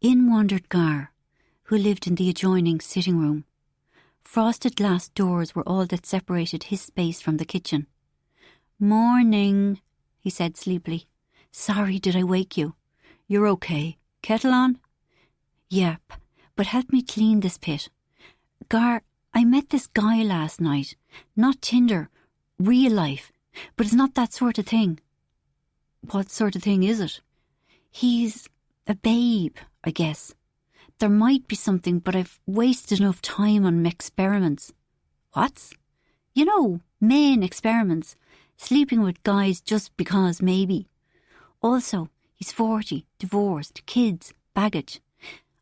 In wandered Gar, who lived in the adjoining sitting room. Frosted glass doors were all that separated his space from the kitchen. "Morning," he said sleepily. "Sorry, did I wake you? You're okay. Kettle on?" "Yep, but help me clean this pit. I met this guy last night. Not Tinder, real life, but it's not that sort of thing." "What sort of thing is it?" "He's a babe, I guess. There might be something, but I've wasted enough time on experiments." "What?" "You know, men experiments. Sleeping with guys just because, maybe. Also, he's 40, divorced, kids, baggage.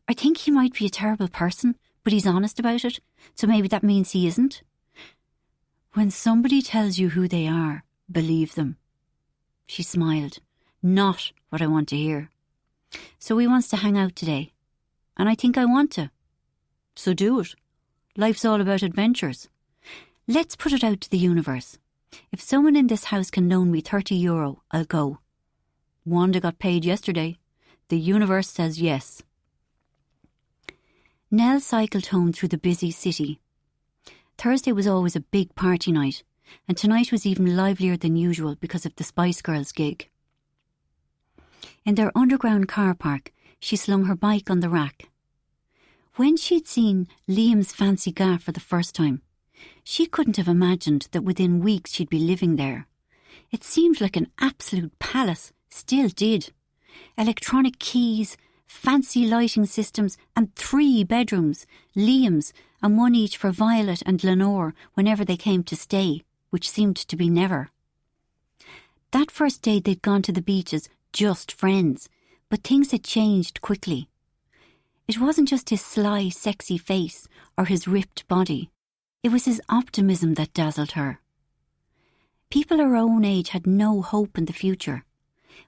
I think he might be a terrible person, but he's honest about it, so maybe that means he isn't." "When somebody tells you who they are, believe them." She smiled. "Not what I want to hear. So he wants to hang out today. And I think I want to. So do it. Life's all about adventures. Let's put it out to the universe. If someone in this house can loan me €30, I'll go. Wanda got paid yesterday. The universe says yes." Nell cycled home through the busy city. Thursday was always a big party night, and tonight was even livelier than usual because of the Spice Girls gig. In their underground car park, she slung her bike on the rack. When she'd seen Liam's fancy gaff for the first time, she couldn't have imagined that within weeks she'd be living there. It seemed like an absolute palace, still did. Electronic keys, fancy lighting systems, and 3 bedrooms, Liam's, and one each for Violet and Lenore whenever they came to stay, which seemed to be never. That first day they'd gone to the beaches, just friends, but things had changed quickly. It wasn't just his sly, sexy face or his ripped body. It was his optimism that dazzled her. People her own age had no hope in the future,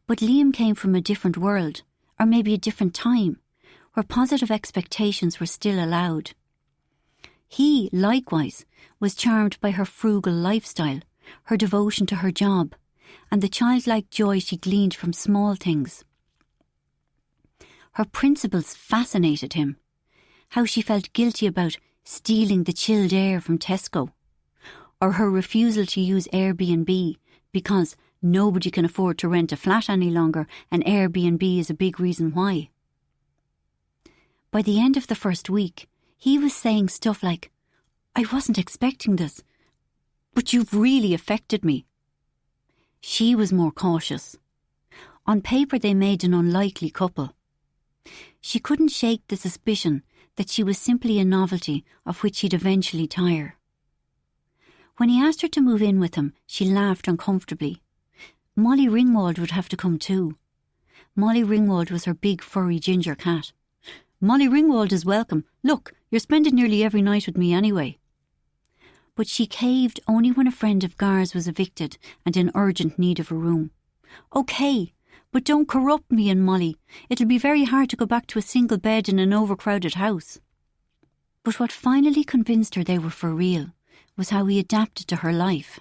but Liam came from a different world, or maybe a different time, where positive expectations were still allowed. He, likewise, was charmed by her frugal lifestyle, her devotion to her job, and the childlike joy she gleaned from small things. Her principles fascinated him. How she felt guilty about stealing the chilled air from Tesco, or her refusal to use Airbnb because nobody can afford to rent a flat any longer and Airbnb is a big reason why. By the end of the first week, he was saying stuff like, "I wasn't expecting this, but you've really affected me." She was more cautious. On paper they made an unlikely couple. She couldn't shake the suspicion that she was simply a novelty of which he'd eventually tire. When he asked her to move in with him, she laughed uncomfortably. Molly Ringwald would have to come too. Molly Ringwald was her big furry ginger cat. "Molly Ringwald is welcome. Look, you're spending nearly every night with me anyway." But she caved only when a friend of Gar's was evicted and in urgent need of a room. "Okay, but don't corrupt me and Molly. It'll be very hard to go back to a single bed in an overcrowded house." But what finally convinced her they were for real was how he adapted to her life.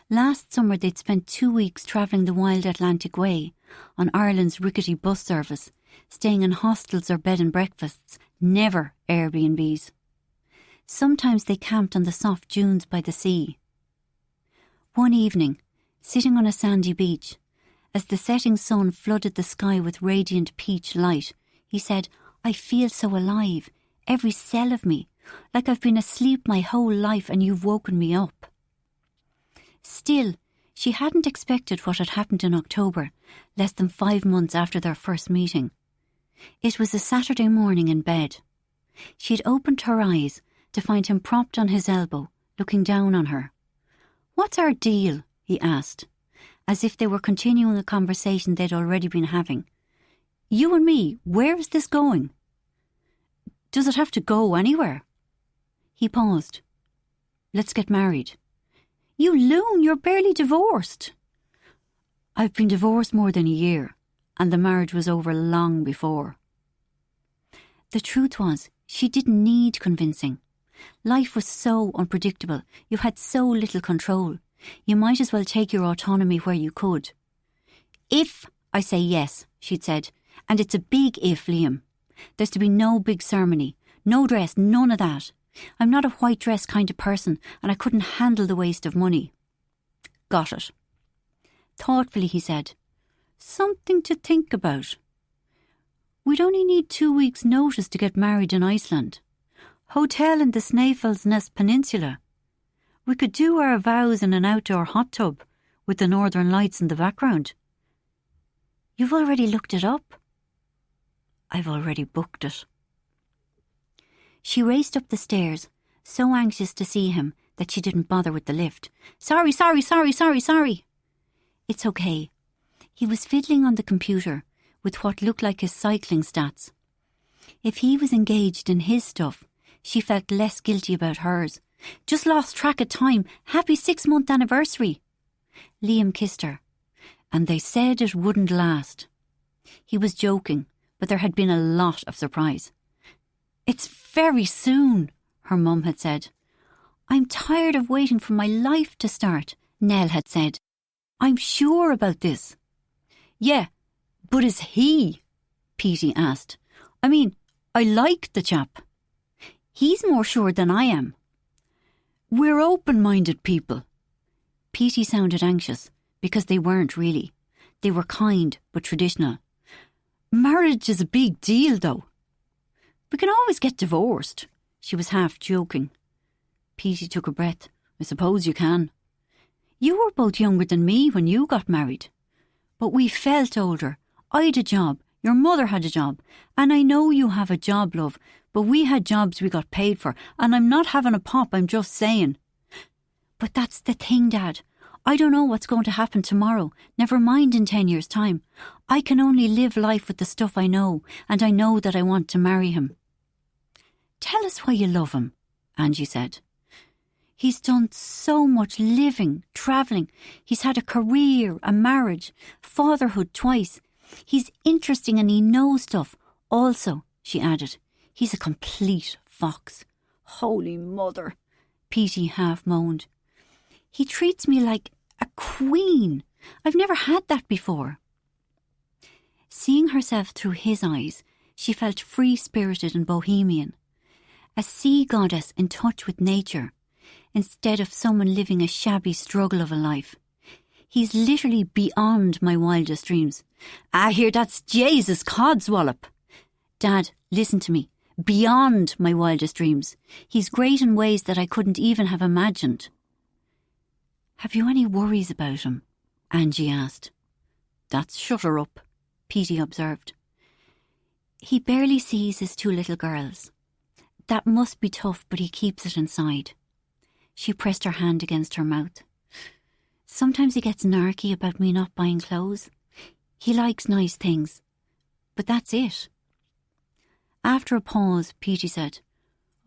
Last summer they'd spent 2 weeks travelling the wild Atlantic Way on Ireland's rickety bus service, staying in hostels or bed and breakfasts, never Airbnbs. Sometimes they camped on the soft dunes by the sea. One evening, sitting on a sandy beach, as the setting sun flooded the sky with radiant peach light, he said, "I feel so alive, every cell of me, like I've been asleep my whole life and you've woken me up." Still, she hadn't expected what had happened in October, less than 5 months after their first meeting. It was a Saturday morning in bed. She had opened her eyes to find him propped on his elbow, looking down on her. "What's our deal?" he asked, as if they were continuing a conversation they'd already been having. "You and me, where is this going?" "Does it have to go anywhere?" He paused. "Let's get married." "You loon, you're barely divorced." "I've been divorced more than a year, and the marriage was over long before." The truth was, she didn't need convincing. Life was so unpredictable, you had so little control. You might as well take your autonomy where you could. "If I say yes," she'd said, "and it's a big if, Liam. There's to be no big ceremony, no dress, none of that. I'm not a white dress kind of person, and I couldn't handle the waste of money. Got it. Thoughtfully he said, something to think about. We'd only need 2 weeks' notice to get married in Iceland. Hotel in the Snæfellsnes Peninsula. We could do our vows in an outdoor hot tub, with the northern lights in the background. You've already looked it up? I've already booked it. She raced up the stairs, so anxious to see him that she didn't bother with the lift. Sorry. It's okay. He was fiddling on the computer with what looked like his cycling stats. If he was engaged in his stuff, she felt less guilty about hers. Just lost track of time. Happy 6-month anniversary. Liam kissed her, and they said it wouldn't last. He was joking, but there had been a lot of surprise. It's very soon, her mum had said. I'm tired of waiting for my life to start, Nell had said. I'm sure about this. Yeah, but is he? Petey asked. I mean, I like the chap. He's more sure than I am. We're open-minded people. Petey sounded anxious, because they weren't really. They were kind, but traditional. Marriage is a big deal, though. We can always get divorced. She was half joking. Petey took a breath. I suppose you can. You were both younger than me when you got married. But we felt older. I had a job. Your mother had a job. And I know you have a job, love. But we had jobs we got paid for. And I'm not having a pop, I'm just saying. But that's the thing, Dad. I don't know what's going to happen tomorrow. Never mind in 10 years' time. I can only live life with the stuff I know. And I know that I want to marry him. Tell us why you love him, Angie said. He's done so much living, travelling. He's had a career, a marriage, fatherhood twice. He's interesting and he knows stuff. Also, she added, he's a complete fox. Holy mother, Petey half moaned. He treats me like a queen. I've never had that before. Seeing herself through his eyes, she felt free-spirited and bohemian. A sea goddess in touch with nature, instead of someone living a shabby struggle of a life. He's literally beyond my wildest dreams. I hear that's Jesus codswallop. Dad, listen to me. Beyond my wildest dreams. He's great in ways that I couldn't even have imagined. Have you any worries about him? Angie asked. That's shut her up, Petey observed. He barely sees his 2 little girls. That must be tough, but he keeps it inside. She pressed her hand against her mouth. Sometimes he gets narky about me not buying clothes. He likes nice things. But that's it. After a pause, Petey said,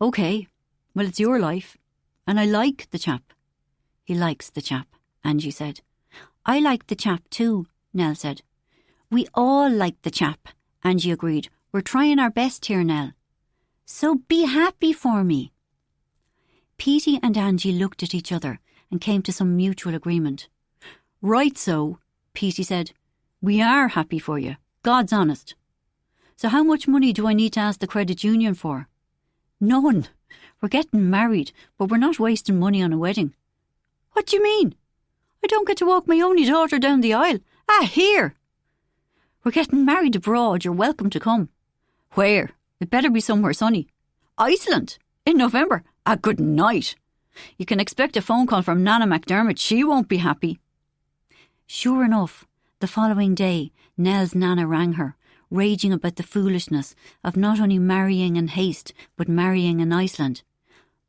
OK, well, it's your life. And I like the chap. He likes the chap, Angie said. I like the chap too, Nell said. We all like the chap, Angie agreed. We're trying our best here, Nell. So be happy for me. Petey and Angie looked at each other and came to some mutual agreement. Right so, Petey said. We are happy for you. God's honest. So how much money do I need to ask the credit union for? None. We're getting married, but we're not wasting money on a wedding. What do you mean? I don't get to walk my only daughter down the aisle. Here. We're getting married abroad. You're welcome to come. Where? It better be somewhere sunny. Iceland. In November. Good night. You can expect a phone call from Nana McDermott. She won't be happy. Sure enough, the following day, Nell's Nana rang her, raging about the foolishness of not only marrying in haste, but marrying in Iceland.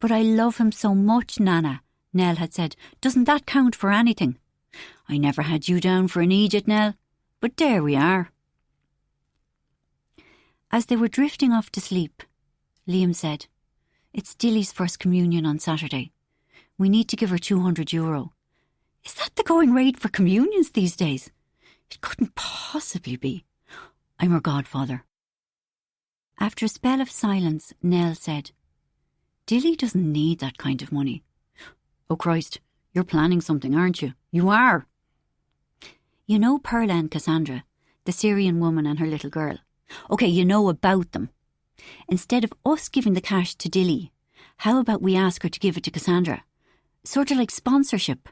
But I love him so much, Nana, Nell had said. Doesn't that count for anything? I never had you down for an Egypt, Nell. But there we are. As they were drifting off to sleep, Liam said, It's Dilly's first communion on Saturday. We need to give her €200. Is that the going rate for communions these days? It couldn't possibly be. I'm her godfather. After a spell of silence, Nell said, Dilly doesn't need that kind of money. Oh Christ, you're planning something, aren't you? You are. You know Perla and Cassandra, the Syrian woman and her little girl. OK, you know about them. Instead of us giving the cash to Dilly, how about we ask her to give it to Cassandra? Sort of like sponsorship.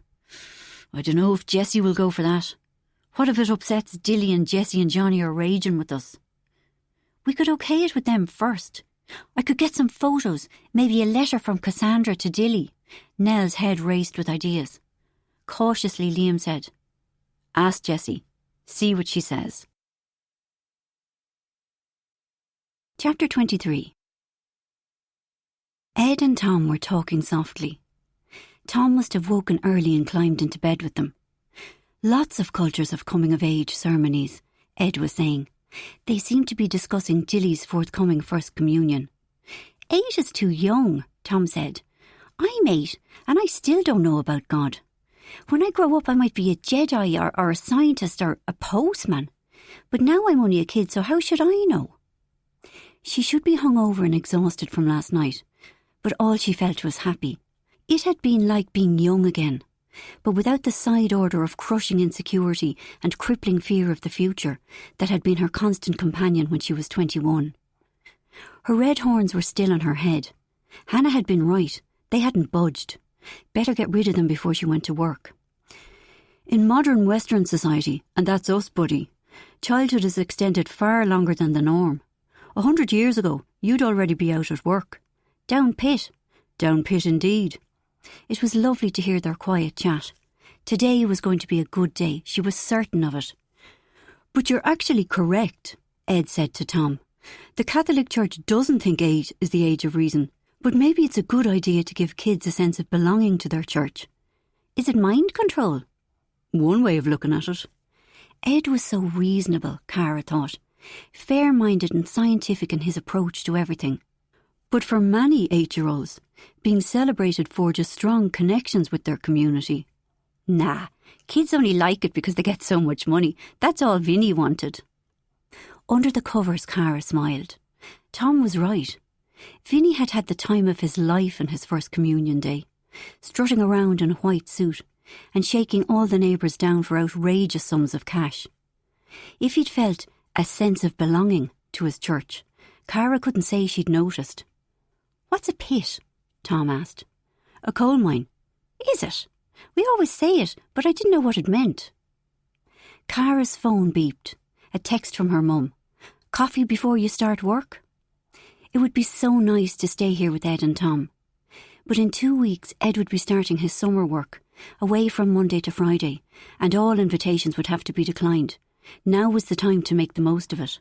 I don't know if Jessie will go for that. What if it upsets Dilly and Jessie and Johnny are raging with us? We could OK it with them first. I could get some photos, maybe a letter from Cassandra to Dilly. Nell's head raced with ideas. Cautiously, Liam said, "Ask Jessie. See what she says." Chapter 23. Ed and Tom were talking softly. Tom must have woken early and climbed into bed with them. Lots of cultures of coming-of-age ceremonies, Ed was saying. They seemed to be discussing Dilly's forthcoming First Communion. 8 is too young, Tom said. I'm 8, and I still don't know about God. When I grow up, I might be a Jedi or a scientist or a postman. But now I'm only a kid, so how should I know? She should be hungover and exhausted from last night, but all she felt was happy. It had been like being young again, but without the side order of crushing insecurity and crippling fear of the future that had been her constant companion when she was 21. Her red horns were still on her head. Hannah had been right. They hadn't budged. Better get rid of them before she went to work. In modern Western society, and that's us, buddy, childhood is extended far longer than the norm. 100 years ago, you'd already be out at work. Down pit. Down pit indeed. It was lovely to hear their quiet chat. Today was going to be a good day. She was certain of it. But you're actually correct, Ed said to Tom. The Catholic Church doesn't think 8 is the age of reason, but maybe it's a good idea to give kids a sense of belonging to their church. Is it mind control? One way of looking at it. Ed was so reasonable, Cara thought. Fair-minded and scientific in his approach to everything. But for many 8-year-olds, being celebrated forges strong connections with their community. Nah, kids only like it because they get so much money. That's all Vinny wanted. Under the covers, Cara smiled. Tom was right. Vinny had had the time of his life on his First Communion day, strutting around in a white suit and shaking all the neighbours down for outrageous sums of cash. If he'd felt a sense of belonging to his church, Cara couldn't say she'd noticed. What's a pit? Tom asked. A coal mine. Is it? We always say it, but I didn't know what it meant. Cara's phone beeped. A text from her mum. Coffee before you start work? It would be so nice to stay here with Ed and Tom. But in 2 weeks, Ed would be starting his summer work, away from Monday to Friday, and all invitations would have to be declined. Now was the time to make the most of it.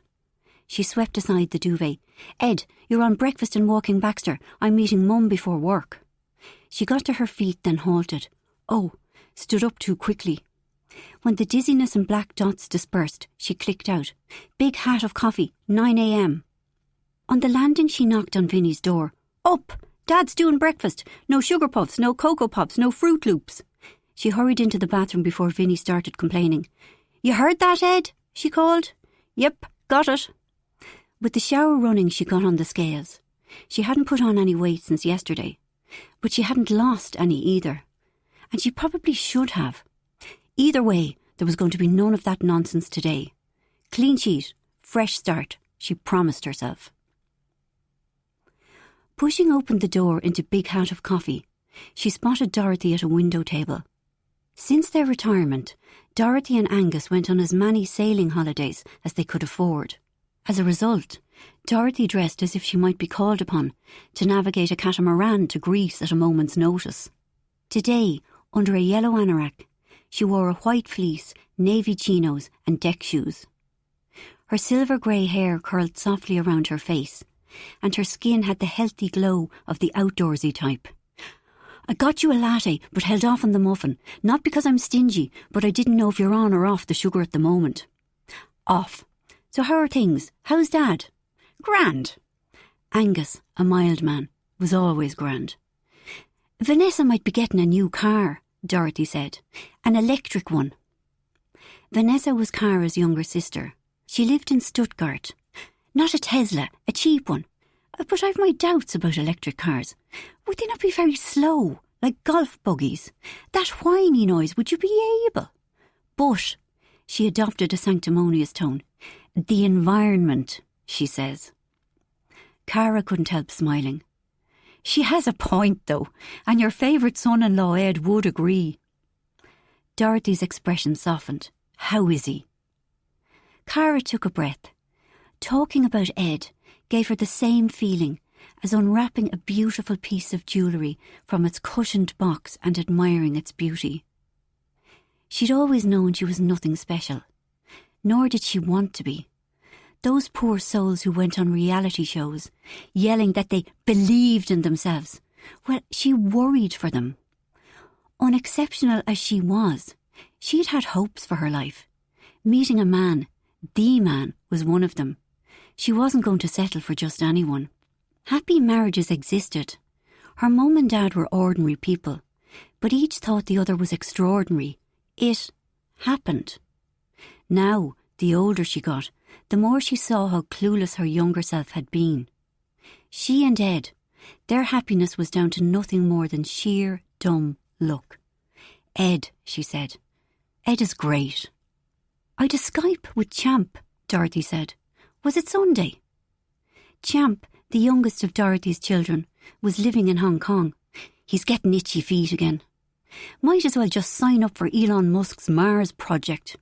She swept aside the duvet. Ed, you're on breakfast in Walking Baxter. I'm meeting Mum before work. She got to her feet, then halted. Oh, stood up too quickly. When the dizziness and black dots dispersed, she clicked out. Big hat of coffee, 9 a.m. On the landing, she knocked on Vinny's door. Up! Dad's doing breakfast. No sugar puffs, no Cocoa Pops, no Fruit Loops. She hurried into the bathroom before Vinny started complaining. You heard that, Ed? She called. Yep, got it. With the shower running, she got on the scales. She hadn't put on any weight since yesterday, but she hadn't lost any either. And she probably should have. Either way, there was going to be none of that nonsense today. Clean sheet, fresh start, she promised herself. Pushing open the door into Big Hat of Coffee, she spotted Dorothy at a window table. Since their retirement, Dorothy and Angus went on as many sailing holidays as they could afford. As a result, Dorothy dressed as if she might be called upon to navigate a catamaran to Greece at a moment's notice. Today, under a yellow anorak, she wore a white fleece, navy chinos and deck shoes. Her silver-grey hair curled softly around her face, and her skin had the healthy glow of the outdoorsy type. I got you a latte, but held off on the muffin, not because I'm stingy, but I didn't know if you're on or off the sugar at the moment. Off. So how are things? How's Dad? Grand. Angus, a mild man, was always grand. Vanessa might be getting a new car, Dorothy said. An electric one. Vanessa was Cara's younger sister. She lived in Stuttgart. Not a Tesla, a cheap one. But I've my doubts about electric cars. Would they not be very slow, like golf buggies? That whiny noise, would you be able? But, she adopted a sanctimonious tone, the environment she says. Cara couldn't help smiling. She has a point, though, and your favourite son-in-law Ed would agree. Dorothy's expression softened. How is he? Cara took a breath. Talking about Ed gave her the same feeling as unwrapping a beautiful piece of jewellery from its cushioned box and admiring its beauty. She'd always known she was nothing special, nor did she want to be. Those poor souls who went on reality shows, yelling that they believed in themselves, well, she worried for them. Unexceptional as she was, she'd had hopes for her life. Meeting a man, the man, was one of them. She wasn't going to settle for just anyone. Happy marriages existed. Her mum and dad were ordinary people, but each thought the other was extraordinary. It happened. Now, the older she got, the more she saw how clueless her younger self had been. She and Ed, their happiness was down to nothing more than sheer, dumb luck. Ed, she said. Ed is great. I'd a Skype with Champ, Dorothy said. Was it Sunday? Champ, the youngest of Dorothy's children, was living in Hong Kong. He's getting itchy feet again. Might as well just sign up for Elon Musk's Mars project.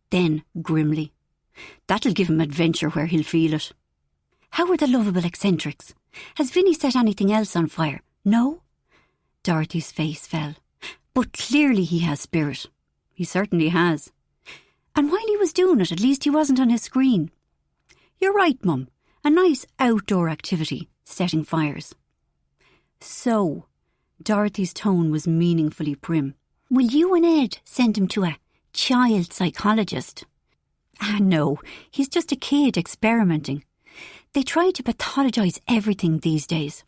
Then, grimly, that'll give him adventure where he'll feel it. How are the lovable eccentrics? Has Vinny set anything else on fire? No? Dorothy's face fell. But clearly he has spirit. He certainly has. And while he was doing it, at least he wasn't on his screen. You're right, Mum. A nice outdoor activity, setting fires. So, Dorothy's tone was meaningfully prim. Will you and Ed send him to a child psychologist? No, he's just a kid experimenting. They try to pathologise everything these days.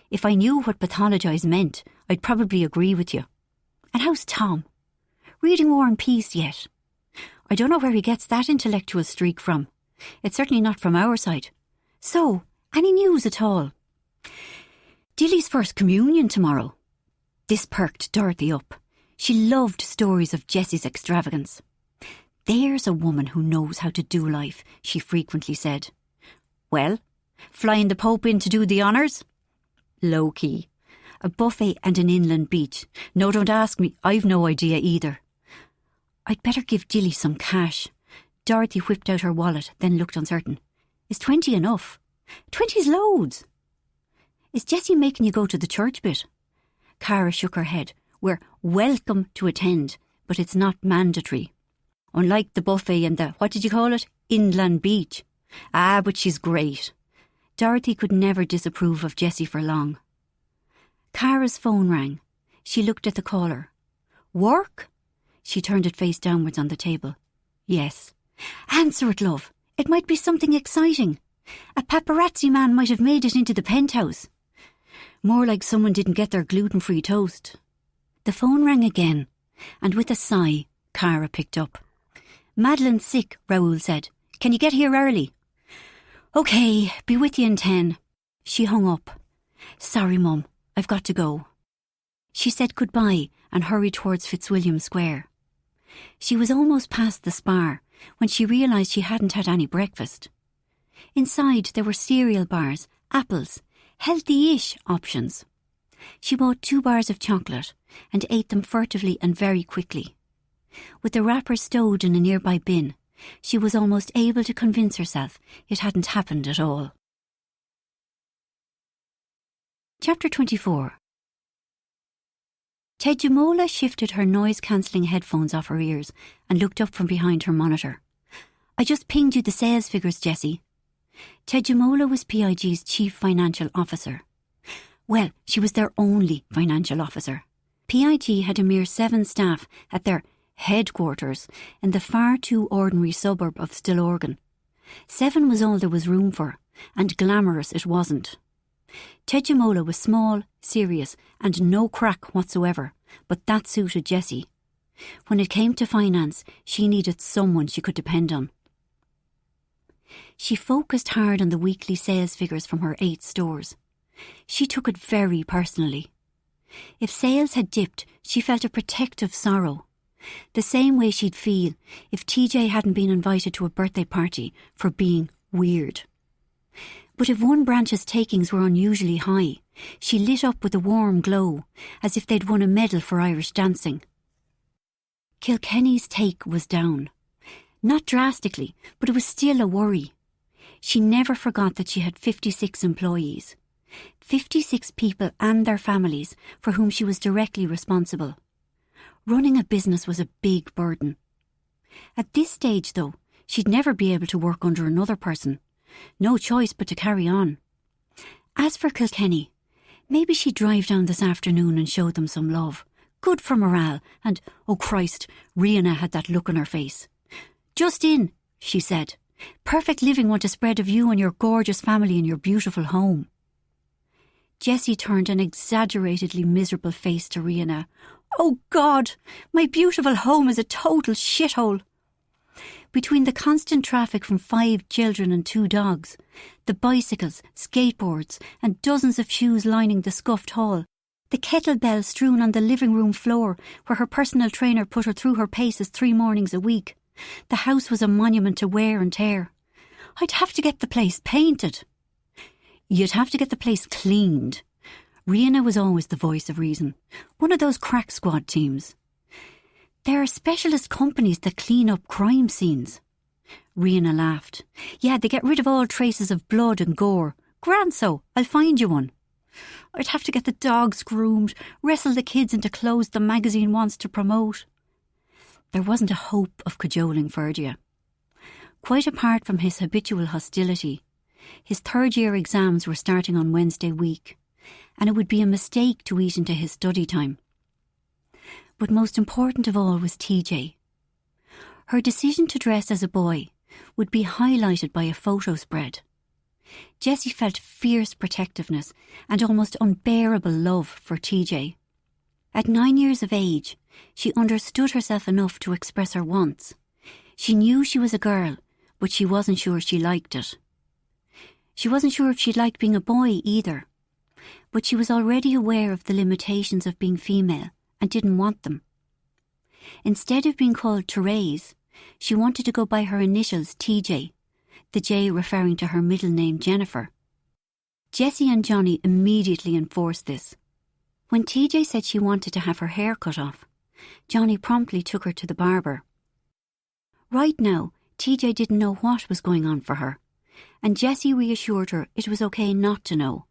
If I knew what pathologise meant, I'd probably agree with you. And how's Tom? Reading War and Peace yet? I don't know where he gets that intellectual streak from. It's certainly not from our side. So, any news at all? Dilly's first communion tomorrow. This perked Dorothy up. She loved stories of Jessie's extravagance. There's a woman who knows how to do life, she frequently said. Well, flying the Pope in to do the honours? Low-key. A buffet and an inland beach. No, don't ask me, I've no idea either. I'd better give Dilly some cash. Dorothy whipped out her wallet, then looked uncertain. Is 20 enough? 20's loads. Is Jessie making you go to the church bit? Cara shook her head. We're welcome to attend, but it's not mandatory. Unlike the buffet and the, what did you call it? Inland beach. But she's great. Dorothy could never disapprove of Jessie for long. Cara's phone rang. She looked at the caller. Work? She turned it face downwards on the table. Yes. Answer it, love. It might be something exciting. A paparazzi man might have made it into the penthouse. More like someone didn't get their gluten-free toast. The phone rang again, and with a sigh, Cara picked up. Madeline's sick, Raoul said. Can you get here early? OK, be with you in 10. She hung up. Sorry, Mum, I've got to go. She said goodbye and hurried towards Fitzwilliam Square. She was almost past the Spar when she realised she hadn't had any breakfast. Inside there were cereal bars, apples, healthy-ish options. She bought 2 bars of chocolate and ate them furtively and very quickly. With the wrapper stowed in a nearby bin, she was almost able to convince herself it hadn't happened at all. Chapter 24. Tejumola shifted her noise-cancelling headphones off her ears and looked up from behind her monitor. I just pinged you the sales figures, Jessie. Tejumola was PIG's chief financial officer. Well, she was their only financial officer. PIG had a mere 7 staff at their headquarters in the far too ordinary suburb of Stillorgan. 7 was all there was room for, and glamorous it wasn't. Tejumola was small, serious, and no crack whatsoever, but that suited Jessie. When it came to finance, she needed someone she could depend on. She focused hard on the weekly sales figures from her 8 stores. She took it very personally. If sales had dipped, she felt a protective sorrow. The same way she'd feel if TJ hadn't been invited to a birthday party for being weird. But if one branch's takings were unusually high, she lit up with a warm glow, as if they'd won a medal for Irish dancing. Kilkenny's take was down. Not drastically, but it was still a worry. She never forgot that she had 56 employees. 56 people and their families for whom she was directly responsible. Running a business was a big burden. At this stage, though, she'd never be able to work under another person. No choice but to carry on. As for Kilkenny, maybe she'd drive down this afternoon and show them some love. Good for morale, and, oh Christ, Rihanna had that look on her face. "Just in," she said. "Perfect living want to spread of you and your gorgeous family in your beautiful home." Jessie turned an exaggeratedly miserable face to Rihanna. "Oh God, my beautiful home is a total shithole." Between the constant traffic from 5 children and 2 dogs, the bicycles, skateboards and dozens of shoes lining the scuffed hall, the kettlebell strewn on the living room floor where her personal trainer put her through her paces 3 mornings a week, the house was a monument to wear and tear. I'd have to get the place painted. You'd have to get the place cleaned. Rihanna was always the voice of reason. One of those crack squad teams. There are specialist companies that clean up crime scenes. Rihanna laughed. Yeah, they get rid of all traces of blood and gore. Grand so, I'll find you one. I'd have to get the dogs groomed, wrestle the kids into clothes the magazine wants to promote. There wasn't a hope of cajoling Ferdia. Quite apart from his habitual hostility, his third-year exams were starting on Wednesday week, and it would be a mistake to eat into his study time. But most important of all was TJ. Her decision to dress as a boy would be highlighted by a photo spread. Jessie felt fierce protectiveness and almost unbearable love for TJ. At 9 years of age, she understood herself enough to express her wants. She knew she was a girl, but she wasn't sure she liked it. She wasn't sure if she liked being a boy either, but she was already aware of the limitations of being female and didn't want them. Instead of being called Therese, she wanted to go by her initials TJ, the J referring to her middle name Jennifer. Jessie and Johnny immediately enforced this. When TJ said she wanted to have her hair cut off, Johnny promptly took her to the barber. Right now, TJ didn't know what was going on for her, and Jessie reassured her it was okay not to know.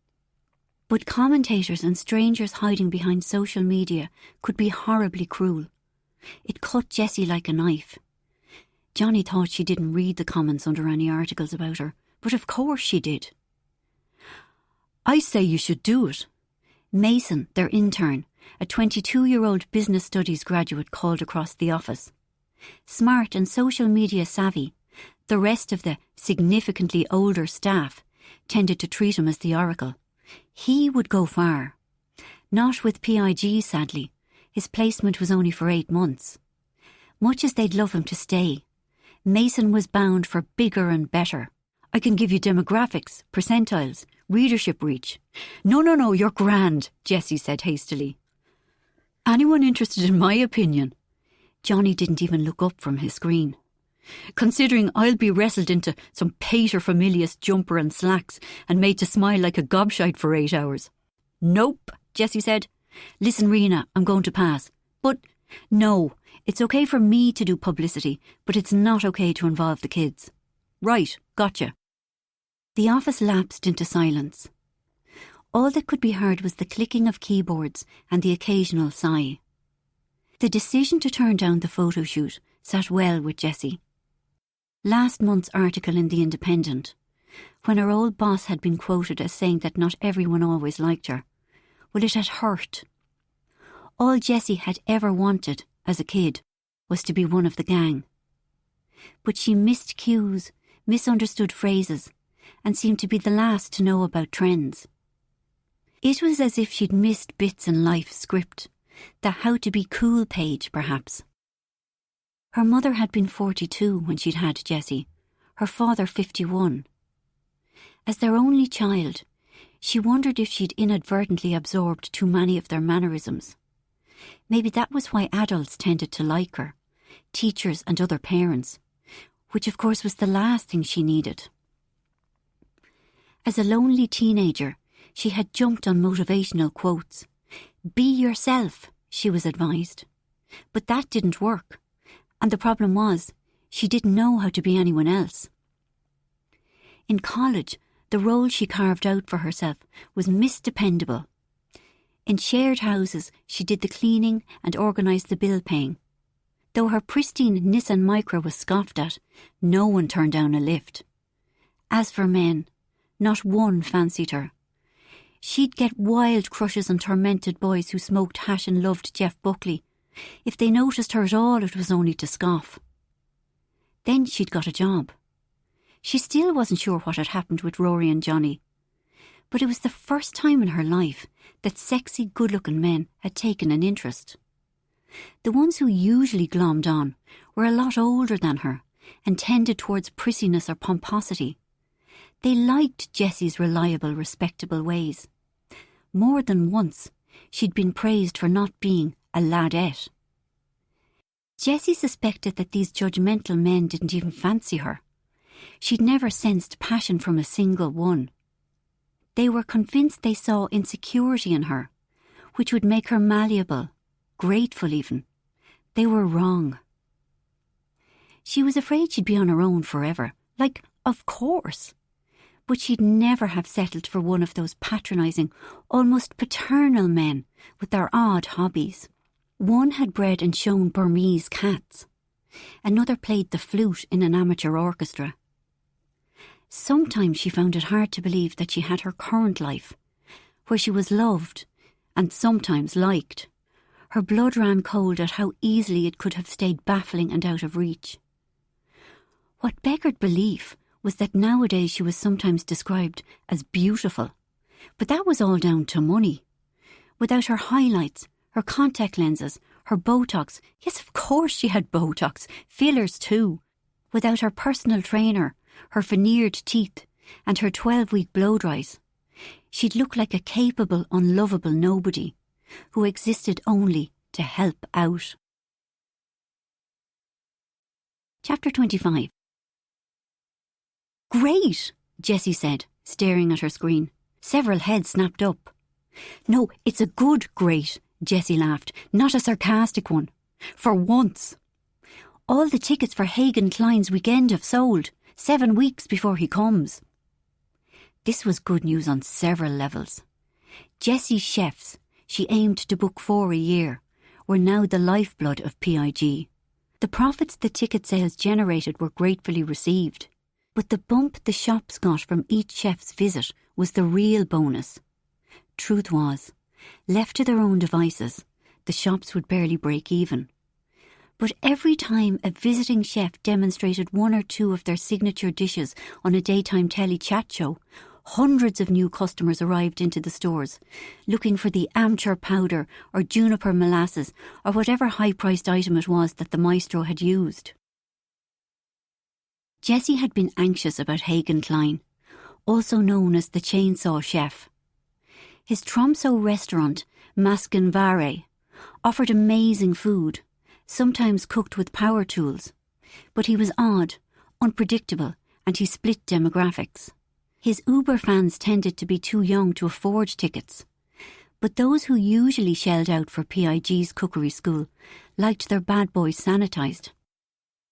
But commentators and strangers hiding behind social media could be horribly cruel. It cut Jessie like a knife. Johnny thought she didn't read the comments under any articles about her, but of course she did. "I say you should do it." Mason, their intern, a 22-year-old business studies graduate, called across the office. Smart and social media savvy, the rest of the significantly older staff tended to treat him as the oracle. He would go far. Not with PIG, sadly. His placement was only for 8 months. Much as they'd love him to stay, Mason was bound for bigger and better. "I can give you demographics, percentiles, readership reach." No, you're grand," Jessie said hastily. "Anyone interested in my opinion?" Johnny didn't even look up from his screen. "Considering I'll be wrestled into some paterfamilias jumper and slacks and made to smile like a gobshite for 8 hours. "Nope," Jessie said. "Listen, Rena, I'm going to pass. But no, it's okay for me to do publicity, but it's not okay to involve the kids." "Right, gotcha." The office lapsed into silence. All that could be heard was the clicking of keyboards and the occasional sigh. The decision to turn down the photo shoot sat well with Jessie. Last month's article in The Independent, when her old boss had been quoted as saying that not everyone always liked her, well, it had hurt. All Jessie had ever wanted, as a kid, was to be one of the gang. But she missed cues, misunderstood phrases, and seemed to be the last to know about trends. It was as if she'd missed bits in life's script, the how to be cool page, perhaps. Her mother had been 42 when she'd had Jessie, her father 51. As their only child, she wondered if she'd inadvertently absorbed too many of their mannerisms. Maybe that was why adults tended to like her, teachers and other parents, which of course was the last thing she needed. As a lonely teenager, she had jumped on motivational quotes. Be yourself, she was advised. But that didn't work. And the problem was, she didn't know how to be anyone else. In college, the role she carved out for herself was Miss Dependable. In shared houses, she did the cleaning and organised the bill paying. Though her pristine Nissan Micra was scoffed at, no one turned down a lift. As for men, not one fancied her. She'd get wild crushes on tormented boys who smoked hash and loved Jeff Buckley. If they noticed her at all, it was only to scoff. Then she'd got a job. She still wasn't sure what had happened with Rory and Johnny. But it was the first time in her life that sexy, good-looking men had taken an interest. The ones who usually glommed on were a lot older than her and tended towards prissiness or pomposity. They liked Jessie's reliable, respectable ways. More than once, she'd been praised for not being a ladette. Jessie suspected that these judgmental men didn't even fancy her. She'd never sensed passion from a single one. They were convinced they saw insecurity in her, which would make her malleable, grateful even. They were wrong. She was afraid she'd be on her own forever. Like, of course. But she'd never have settled for one of those patronising, almost paternal men with their odd hobbies. One had bred and shown Burmese cats. Another played the flute in an amateur orchestra. Sometimes she found it hard to believe that she had her current life, where she was loved and sometimes liked. Her blood ran cold at how easily it could have stayed baffling and out of reach. What beggared belief was that nowadays she was sometimes described as beautiful, but that was all down to money. Without her highlights, her contact lenses, her Botox, yes, of course she had Botox, fillers too. Without her personal trainer, her veneered teeth, and her 12-week blow-dries, she'd look like a capable, unlovable nobody who existed only to help out. Chapter 25. Great, Jessie said, staring at her screen. Several heads snapped up. No, it's a good great, Jessie laughed, not a sarcastic one. For once. All the tickets for Hagen Klein's weekend have sold, 7 weeks before he comes. This was good news on several levels. Jessie's chefs, she aimed to book 4 a year, were now the lifeblood of PIG. The profits the ticket sales generated were gratefully received. But the bump the shops got from each chef's visit was the real bonus. Truth was, left to their own devices, the shops would barely break even. But every time a visiting chef demonstrated 1 or 2 of their signature dishes on a daytime telly chat show, hundreds of new customers arrived into the stores, looking for the amateur powder or juniper molasses or whatever high-priced item it was that the maestro had used. Jessie had been anxious about Hagen Klein, also known as the Chainsaw Chef. His Tromsø restaurant, Maskenvare, offered amazing food, sometimes cooked with power tools, but he was odd, unpredictable, and he split demographics. His Uber fans tended to be too young to afford tickets, but those who usually shelled out for PIG's cookery school liked their bad boys sanitised.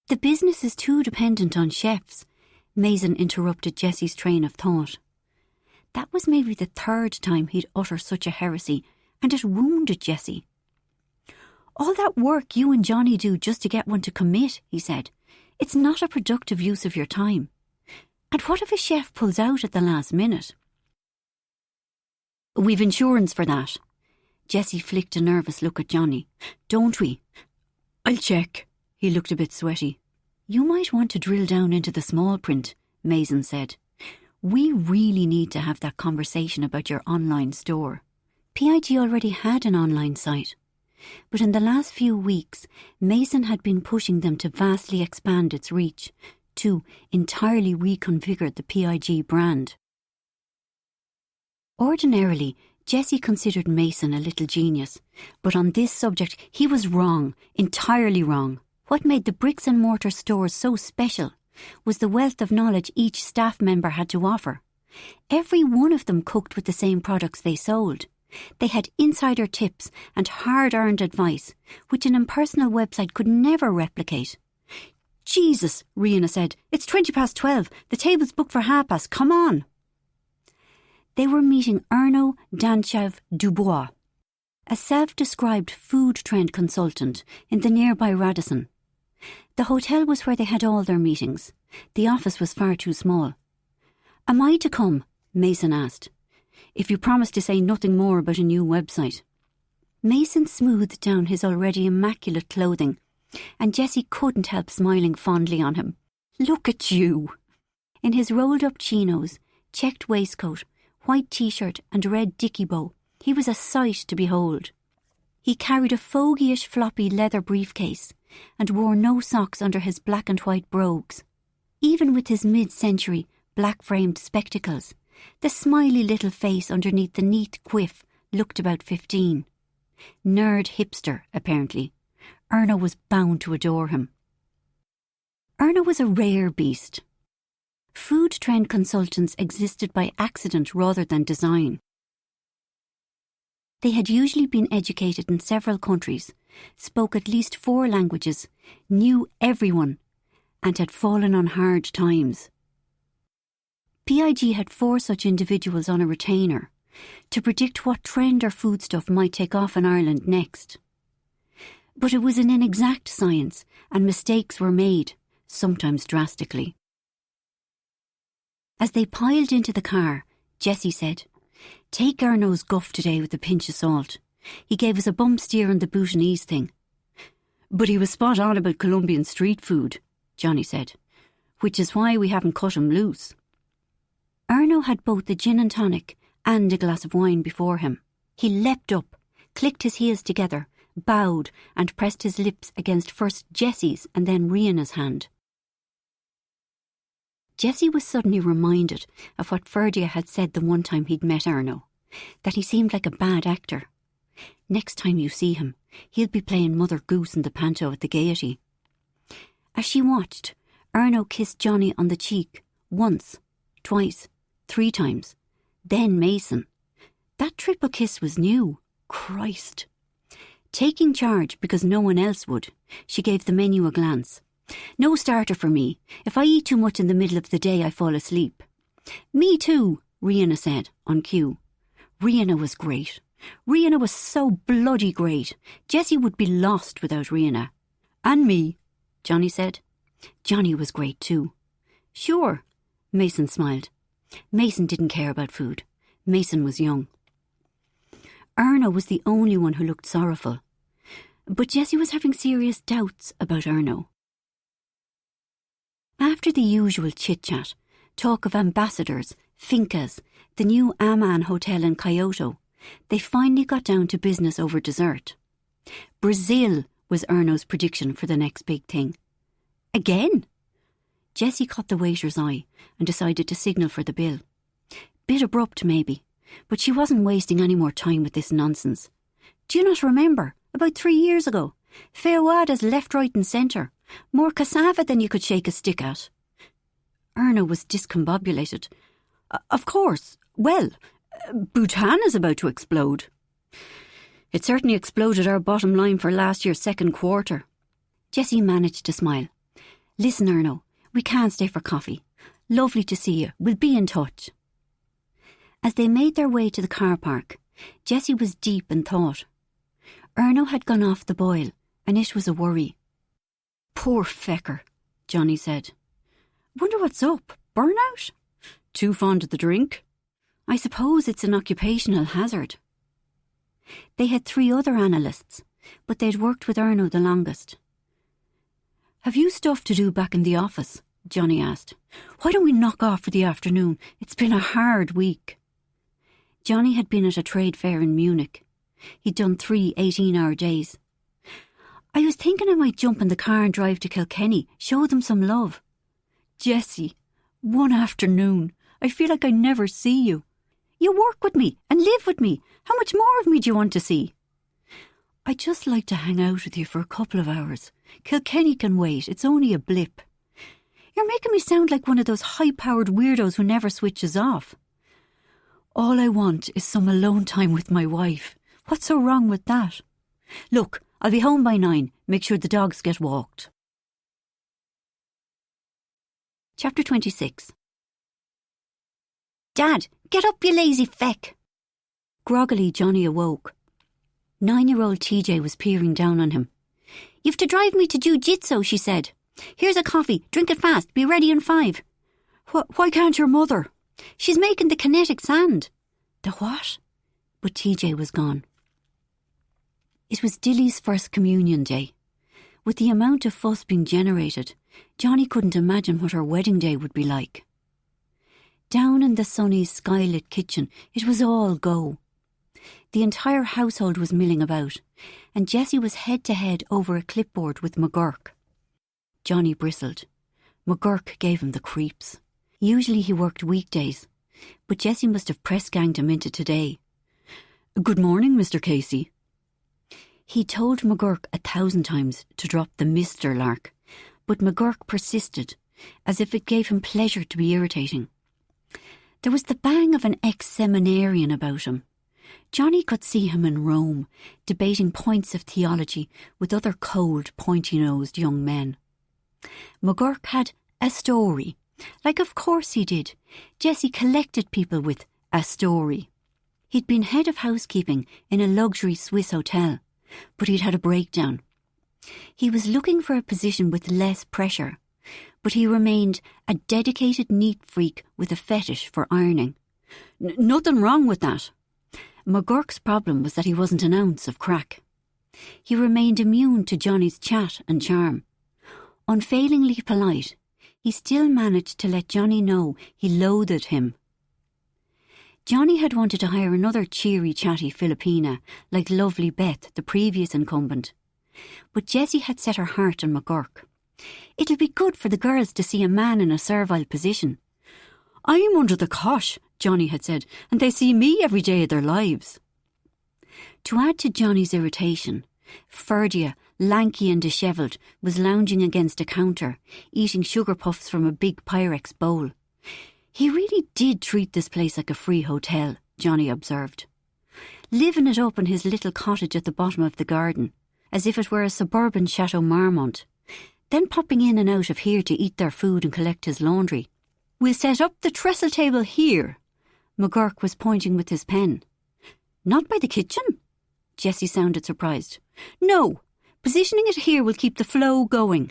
The business is too dependent on chefs, Mason interrupted Jessie's train of thought. That was maybe the 3rd time he'd utter such a heresy, and it wounded Jessie. All that work you and Johnny do just to get one to commit, he said. It's not a productive use of your time. And what if a chef pulls out at the last minute? We've insurance for that. Jessie flicked a nervous look at Johnny. Don't we? I'll check. He looked a bit sweaty. You might want to drill down into the small print, Mason said. We really need to have that conversation about your online store. PIG already had an online site, but in the last few weeks, Mason had been pushing them to vastly expand its reach, to entirely reconfigure the PIG brand. Ordinarily, Jessie considered Mason a little genius, but on this subject he was wrong, entirely wrong. What made the bricks and mortar stores so special was the wealth of knowledge each staff member had to offer, Every one of them cooked with the same products they sold. They had insider tips and hard-earned advice, which an impersonal website could never replicate. "Jesus," Rihanna said, "it's 12:20. The table's booked for 12:30. Come on." They were meeting Erno Danchev Dubois, a self-described food trend consultant in the nearby Radisson. The hotel was where they had all their meetings. The office was far too small. "Am I to come?" Mason asked. "If you promise to say nothing more about a new website." Mason smoothed down his already immaculate clothing, and Jessie couldn't help smiling fondly on him. "Look at you!" In his rolled-up chinos, checked waistcoat, white t-shirt and red dicky bow, he was a sight to behold. He carried a fogyish floppy leather briefcase and wore no socks under his black and white brogues. Even with his mid-century, black-framed spectacles, the smiley little face underneath the neat quiff looked about 15. Nerd hipster, apparently. Erno was bound to adore him. Erno was a rare beast. Food trend consultants existed by accident rather than design. They had usually been educated in several countries, spoke at least 4 languages, knew everyone, and had fallen on hard times. PIG had 4 such individuals on a retainer to predict what trend or foodstuff might take off in Ireland next. But it was an inexact science, and mistakes were made, sometimes drastically. As they piled into the car, Jessie said, "Take Erno's guff today with a pinch of salt. He gave us a bump steer on the Bhutanese thing." "But he was spot on about Colombian street food," Johnny said, "which is why we haven't cut him loose." Erno had both the gin and tonic and a glass of wine before him. He leapt up, clicked his heels together, bowed and pressed his lips against first Jessie's and then Rihanna's hand. Jessie was suddenly reminded of what Ferdia had said the one time he'd met Erno, that he seemed like a bad actor. Next time you see him, he'll be playing Mother Goose in the panto at the Gaiety. As she watched, Erno kissed Johnny on the cheek, once, twice, 3 times, then Mason. That triple kiss was new. Christ. Taking charge because no one else would, she gave the menu a glance. "No starter for me. If I eat too much in the middle of the day, I fall asleep." "Me too," Rihanna said, on cue. Rihanna was great. Rihanna was so bloody great. Jessie would be lost without Rihanna. "And me," Johnny said. Johnny was great too. "Sure," Mason smiled. Mason didn't care about food. Mason was young. Erno was the only one who looked sorrowful. But Jessie was having serious doubts about Erno. After the usual chit-chat, talk of ambassadors, fincas, the new Aman Hotel in Kyoto, they finally got down to business over dessert. Brazil was Erno's prediction for the next big thing. Again? Jessie caught the waiter's eye and decided to signal for the bill. Bit abrupt, maybe, but she wasn't wasting any more time with this nonsense. "Do you not remember? About 3 years ago. Feijoadas left, right and centre. More cassava than you could shake a stick at." Erno was discombobulated. "Of course. Well, Bhutan is about to explode." "It certainly exploded our bottom line for last year's second quarter." Jessie managed to smile. "Listen, Erno, we can't stay for coffee. Lovely to see you. We'll be in touch." As they made their way to the car park, Jessie was deep in thought. Erno had gone off the boil, and it was a worry. "Poor fecker," Johnny said. "Wonder what's up? Burnout? Too fond of the drink? I suppose it's an occupational hazard." They had 3 other analysts, but they'd worked with Erno the longest. "Have you stuff to do back in the office?" Johnny asked. "Why don't we knock off for the afternoon? It's been a hard week." Johnny had been at a trade fair in Munich. He'd done 3 18-hour days. "I was thinking I might jump in the car and drive to Kilkenny, show them some love." "Jessie, one afternoon. I feel like I never see you." "You work with me and live with me. How much more of me do you want to see?" "I'd just like to hang out with you for a couple of hours. Kilkenny can wait. It's only a blip." You're making me sound like one of those high-powered weirdos who never switches off. All I want is some alone time with my wife. What's so wrong with that? Look, I'll be home by 9. Make sure the dogs get walked. Chapter 26. Dad, get up, you lazy feck. Groggily, Johnny awoke. 9-year-old TJ was peering down on him. You've to drive me to jiu-jitsu, she said. Here's a coffee. Drink it fast. Be ready in 5. Why can't your mother? She's making the kinetic sand. The what? But TJ was gone. It was Dilly's first communion day. With the amount of fuss being generated, Johnny couldn't imagine what her wedding day would be like. Down in the sunny, skylit kitchen, it was all go. The entire household was milling about, and Jessie was head-to-head over a clipboard with McGurk. Johnny bristled. McGurk gave him the creeps. Usually he worked weekdays, but Jessie must have press-ganged him into today. Good morning, Mr. Casey. He told McGurk 1,000 times to drop the Mr. Lark, but McGurk persisted, as if it gave him pleasure to be irritating. There was the bang of an ex-seminarian about him. Johnny could see him in Rome, debating points of theology with other cold, pointy-nosed young men. McGurk had a story. Like, of course he did. Jessie collected people with a story. He'd been head of housekeeping in a luxury Swiss hotel, but he'd had a breakdown. He was looking for a position with less pressure, but he remained a dedicated neat freak with a fetish for ironing. Nothing wrong with that. McGurk's problem was that he wasn't an ounce of crack. He remained immune to Johnny's chat and charm. Unfailingly polite, he still managed to let Johnny know he loathed him. Johnny had wanted to hire another cheery, chatty Filipina like lovely Beth, the previous incumbent. But Jessie had set her heart on McGurk. It'll be good for the girls to see a man in a servile position. I'm under the cosh, Johnny had said, and they see me every day of their lives. To add to Johnny's irritation, Ferdia, lanky and dishevelled, was lounging against a counter, eating sugar puffs from a big Pyrex bowl. He really did treat this place like a free hotel, Johnny observed. Living it up in his little cottage at the bottom of the garden, as if it were a suburban Chateau Marmont, then popping in and out of here to eat their food and collect his laundry. We'll set up the trestle table here. McGurk was pointing with his pen. Not by the kitchen? Jessie sounded surprised. No, positioning it here will keep the flow going.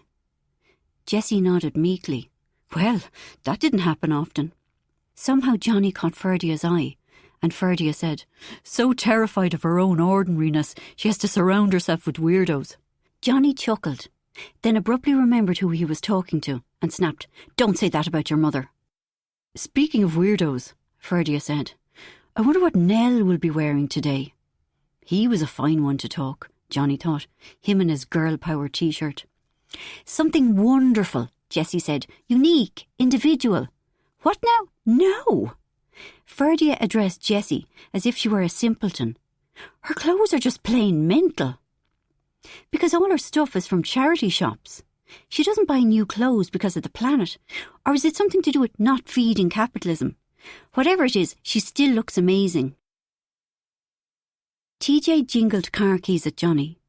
Jessie nodded meekly. Well, that didn't happen often. Somehow Johnny caught Ferdia's eye, and Ferdia said, so terrified of her own ordinariness, she has to surround herself with weirdos. Johnny chuckled, then abruptly remembered who he was talking to, and snapped, Don't say that about your mother. Speaking of weirdos, Ferdia said, I wonder what Nell will be wearing today. He was a fine one to talk, Johnny thought, him in his girl power t-shirt. Something wonderful, Jessie said. Unique, individual. What now? No. Ferdia addressed Jessie as if she were a simpleton. Her clothes are just plain mental. Because all her stuff is from charity shops. She doesn't buy new clothes because of the planet. Or is it something to do with not feeding capitalism? Whatever it is, she still looks amazing. TJ jingled car keys at Johnny.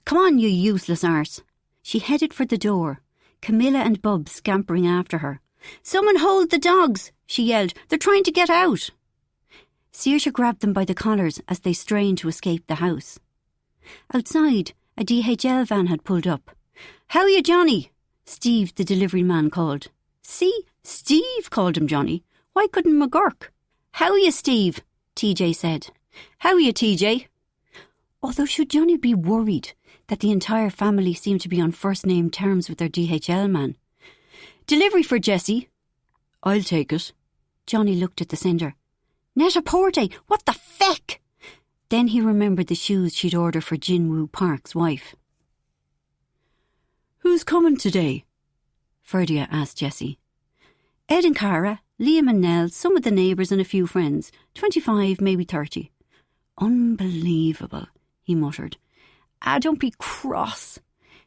Come on, you useless arse. She headed for the door, Camilla and Bub scampering after her. Someone hold the dogs, she yelled. They're trying to get out. Saoirse grabbed them by the collars as they strained to escape the house. Outside, a DHL van had pulled up. How are you, Johnny? Steve, the delivery man, called. See, Steve called him Johnny. Why couldn't McGurk? How are you, Steve? TJ said. How are you, TJ? Although should Johnny be worried that the entire family seemed to be on first-name terms with their DHL man? Delivery for Jessie. I'll take it. Johnny looked at the sender. Net-a-Porter, what the feck? Then he remembered the shoes she'd ordered for Jinwoo Park's wife. Who's coming today? Ferdia asked Jessie. Ed and Cara, Liam and Nell, some of the neighbours and a few friends. 25, maybe 30. Unbelievable, he muttered. Don't be cross.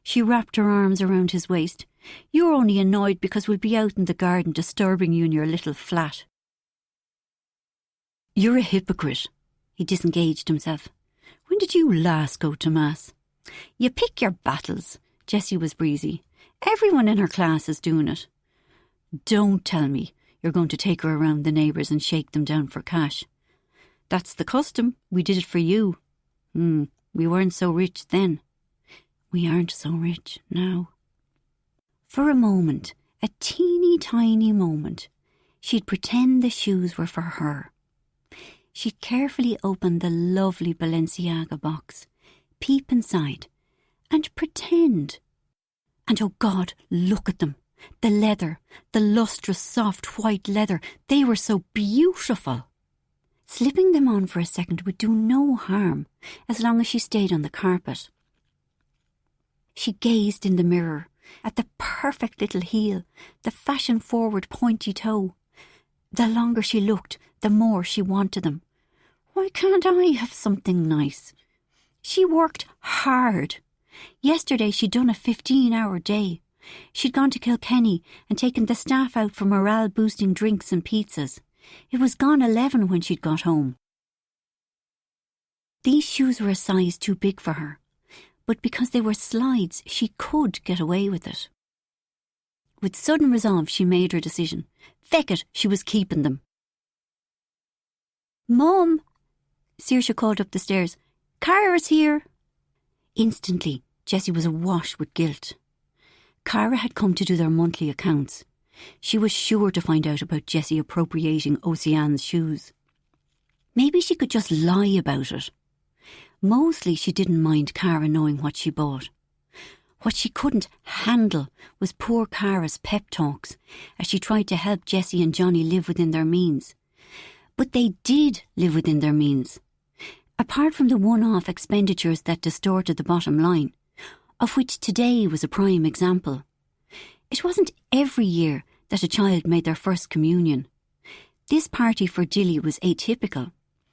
She wrapped her arms around his waist. You're only annoyed because we'll be out in the garden disturbing you in your little flat." "You're a hypocrite." He disengaged himself. "When did you last go to Mass?" "You pick your battles." Jessie was breezy. "Everyone in her class is doing it." "Don't tell me you're going to take her around the neighbours and shake them down for cash." "That's the custom. We did it for you." We weren't so rich then." "We aren't so rich now." For a moment, a teeny tiny moment, she'd pretend the shoes were for her. She'd carefully open the lovely Balenciaga box, peep inside, and pretend. And oh God, look at them. The leather, the lustrous, soft white leather, they were so beautiful. Slipping them on for a second would do no harm, as long as she stayed on the carpet. She gazed in the mirror, at the perfect little heel, the fashion-forward pointy toe. The longer she looked, the more she wanted them. Why can't I have something nice? She worked hard. Yesterday she'd done a 15-hour day. She'd gone to Kilkenny and taken the staff out for morale-boosting drinks and pizzas. It was gone 11 when she'd got home. These shoes were a size too big for her, but because they were slides, she could get away with it. With sudden resolve, she made her decision. Feck it, she was keeping them. "Mum," Saoirse called up the stairs, "Cara's here." Instantly, Jessie was awash with guilt. Cara had come to do their monthly accounts. She was sure to find out about Jessie appropriating Oceane's shoes. Maybe she could just lie about it. Mostly she didn't mind Cara knowing what she bought. What she couldn't handle was poor Cara's pep talks as she tried to help Jessie and Johnny live within their means. But they did live within their means. Apart from the one-off expenditures that distorted the bottom line, of which today was a prime example. It wasn't every year that a child made their first communion. This party for Jilly was atypical.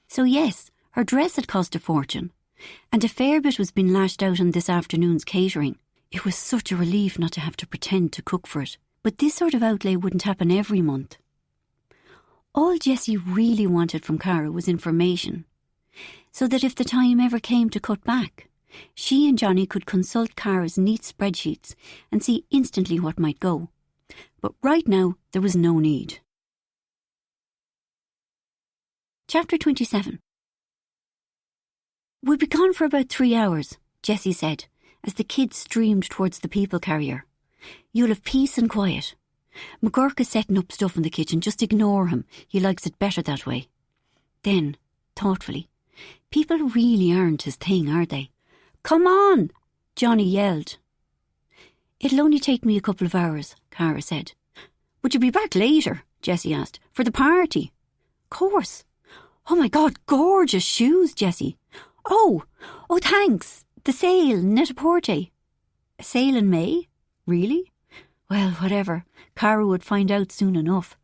So yes, her dress had cost a fortune, and a fair bit was being lashed out on this afternoon's catering. It was such a relief not to have to pretend to cook for it, but this sort of outlay wouldn't happen every month. All Jessie really wanted from Cara was information, so that if the time ever came to cut back, she and Johnny could consult Cara's neat spreadsheets and see instantly what might go. But right now, there was no need. Chapter 27. "We'll be gone for about 3 hours, Jessie said, as the kids streamed towards the people carrier. "You'll have peace and quiet. McGurk's setting up stuff in the kitchen. Just ignore him. He likes it better that way." Then, thoughtfully, "People really aren't his thing, are they?" "Come on!" Johnny yelled. "It'll only take me a couple of hours," Cara said. "Would you be back later?" Jessie asked. "For the party?" "Course." "Oh my God, gorgeous shoes, Jessie." Oh, thanks. The sale, Net-a-Porter." "A sale in May? Really?" Well, whatever. Cara would find out soon enough.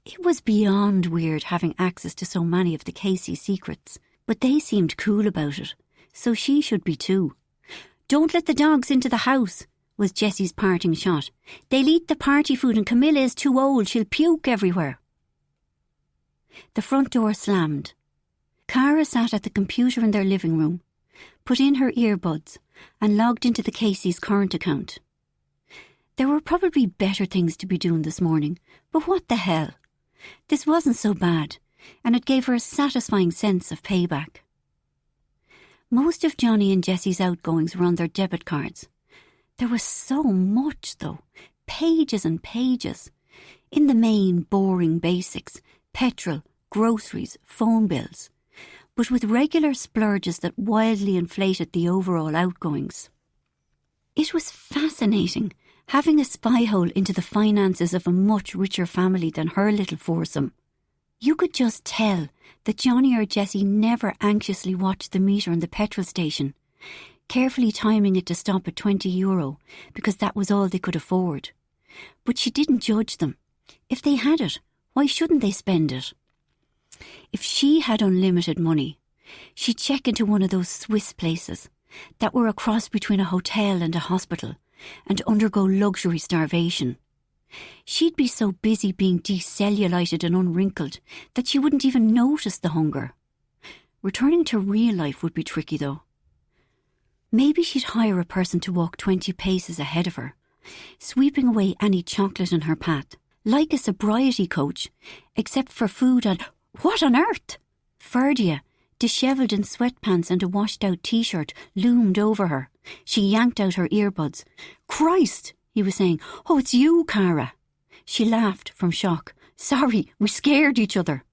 It was beyond weird having access to so many of the Casey secrets, but they seemed cool about it, so she should be too. "Don't let the dogs into the house," was Jessie's parting shot. "They'll eat the party food and Camilla is too old. She'll puke everywhere." The front door slammed. Cara sat at the computer in their living room, put in her earbuds, and logged into the Casey's current account. There were probably better things to be doing this morning, but what the hell? This wasn't so bad, and it gave her a satisfying sense of payback. Most of Johnny and Jessie's outgoings were on their debit cards. There was so much, though. Pages and pages. In the main, boring basics. Petrol, groceries, phone bills. But with regular splurges that wildly inflated the overall outgoings. It was fascinating, having a spy hole into the finances of a much richer family than her little foursome. You could just tell that Johnny or Jessie never anxiously watched the meter in the petrol station, carefully timing it to stop at €20, because that was all they could afford. But she didn't judge them. If they had it, why shouldn't they spend it? If she had unlimited money, she'd check into one of those Swiss places that were a cross between a hotel and a hospital, and undergo luxury starvation. She'd be so busy being decellulited and unwrinkled that she wouldn't even notice the hunger. Returning to real life would be tricky though. Maybe she'd hire a person to walk 20 paces ahead of her, sweeping away any chocolate in her path, like a sobriety coach, except for food and... What on earth? Ferdia, dishevelled in sweatpants and a washed-out t-shirt, loomed over her. She yanked out her earbuds. "Christ," he was saying. "Oh, it's you, Cara." She laughed from shock. "Sorry, we scared each other.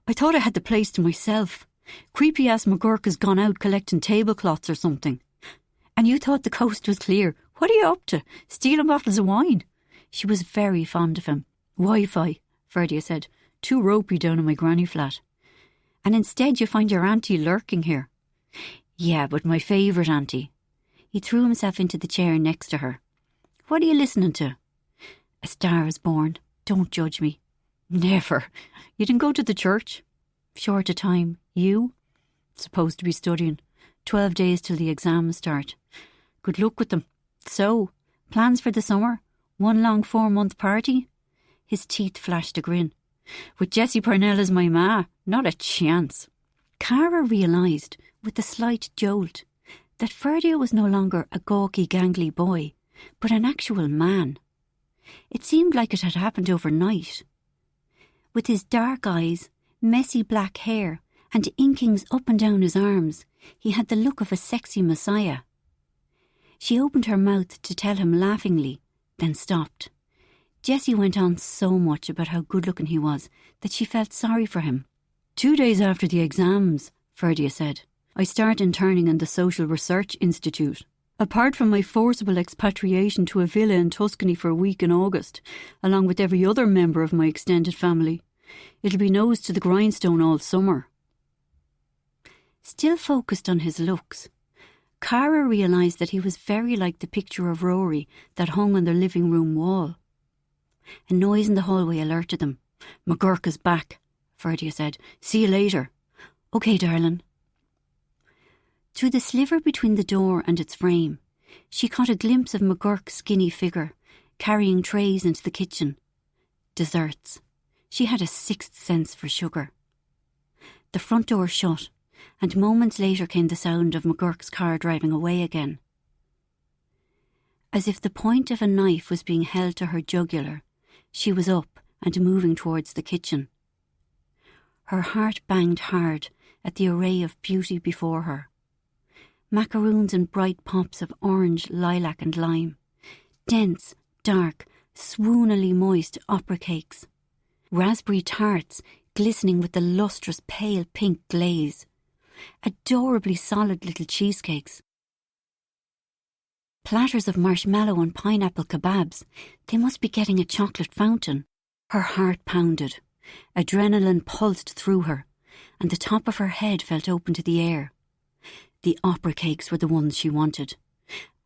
I thought I had the place to myself. Creepy-ass McGurk has gone out collecting tablecloths or something. And you thought the coast was clear. What are you up to? Stealing bottles of wine?" She was very fond of him. "Wi-Fi," Ferdia said. "Too ropey down in my granny flat. And instead you find your auntie lurking here." "Yeah, but my favourite auntie." He threw himself into the chair next to her. "What are you listening to?" "A Star is Born. Don't judge me." "Never. You didn't go to the church?" "Short a time. You?" "Supposed to be studying. 12 days till the exams start." "Good luck with them. So, plans for the summer? One long 4-month party?" His teeth flashed a grin. "With Jessie Parnell as my ma? Not a chance." Cara realised, with a slight jolt, that Ferdia was no longer a gawky, gangly boy, but an actual man. It seemed like it had happened overnight. With his dark eyes, messy black hair, and inkings up and down his arms, he had the look of a sexy messiah. She opened her mouth to tell him laughingly, then stopped. Jessie went on so much about how good-looking he was that she felt sorry for him. 2 days after the exams, Ferdia said, I start interning in the Social Research Institute. Apart from my forcible expatriation to a villa in Tuscany for a week in August, along with every other member of my extended family, it'll be nose to the grindstone all summer. Still focused on his looks, Cara realised that he was very like the picture of Rory that hung on their living room wall. A noise in the hallway alerted them. McGurk is back, Ferdia said. See you later. OK, darling. Through the sliver between the door and its frame, she caught a glimpse of McGurk's skinny figure, carrying trays into the kitchen. Desserts. She had a sixth sense for sugar. The front door shut, and moments later came the sound of McGurk's car driving away again. As if the point of a knife was being held to her jugular, she was up and moving towards the kitchen. Her heart banged hard at the array of beauty before her. Macaroons and bright pops of orange, lilac and lime. Dense, dark, swoonily moist opera cakes. Raspberry tarts glistening with the lustrous pale pink glaze. Adorably solid little cheesecakes. Platters of marshmallow and pineapple kebabs. They must be getting a chocolate fountain. Her heart pounded. Adrenaline pulsed through her, and the top of her head felt open to the air. The opera cakes were the ones she wanted,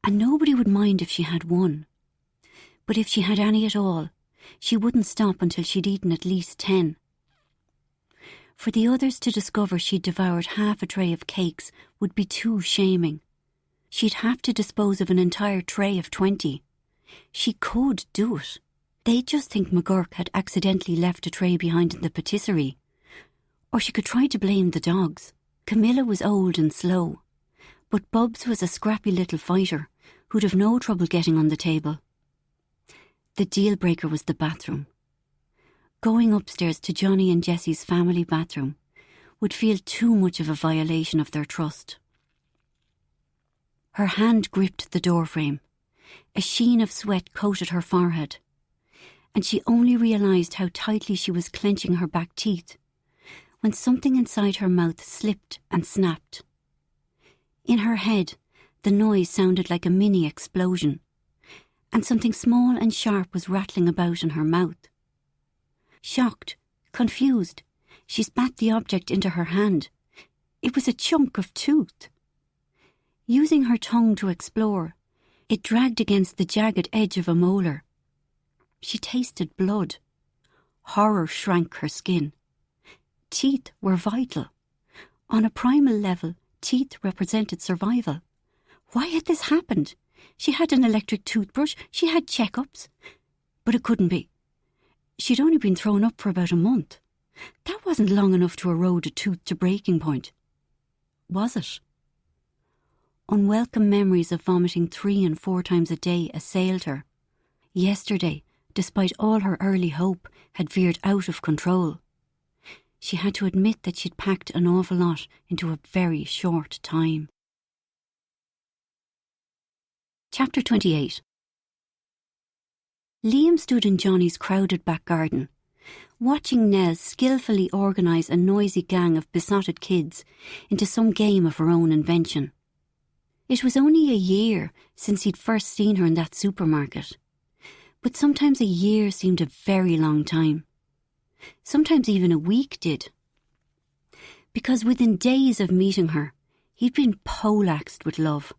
and nobody would mind if she had one. But if she had any at all, she wouldn't stop until she'd eaten at least 10. For the others to discover she'd devoured half a tray of cakes would be too shaming. She'd have to dispose of an entire tray of 20. She could do it. They'd just think McGurk had accidentally left a tray behind in the patisserie. Or she could try to blame the dogs. Camilla was old and slow, but Bubs was a scrappy little fighter who'd have no trouble getting on the table. The deal-breaker was the bathroom. Going upstairs to Johnny and Jessie's family bathroom would feel too much of a violation of their trust. Her hand gripped the doorframe. A sheen of sweat coated her forehead, and she only realised how tightly she was clenching her back teeth when something inside her mouth slipped and snapped. In her head, the noise sounded like a mini explosion, and something small and sharp was rattling about in her mouth. Shocked, confused, she spat the object into her hand. It was a chunk of tooth. Using her tongue to explore, it dragged against the jagged edge of a molar. She tasted blood. Horror shrank her skin. Teeth were vital. On a primal level, teeth represented survival. Why had this happened? She had an electric toothbrush, she had checkups. But it couldn't be. She'd only been thrown up for about a month. That wasn't long enough to erode a tooth to breaking point. Was it? Unwelcome memories of vomiting 3 and 4 times a day assailed her. Yesterday, despite all her early hope, had veered out of control. She had to admit that she'd packed an awful lot into a very short time. Chapter 28. Liam stood in Johnny's crowded back garden, watching Nell skillfully organise a noisy gang of besotted kids into some game of her own invention. It was only a year since he'd first seen her in that supermarket, but sometimes a year seemed a very long time. Sometimes even a week did. Because within days of meeting her, he'd been poleaxed with love.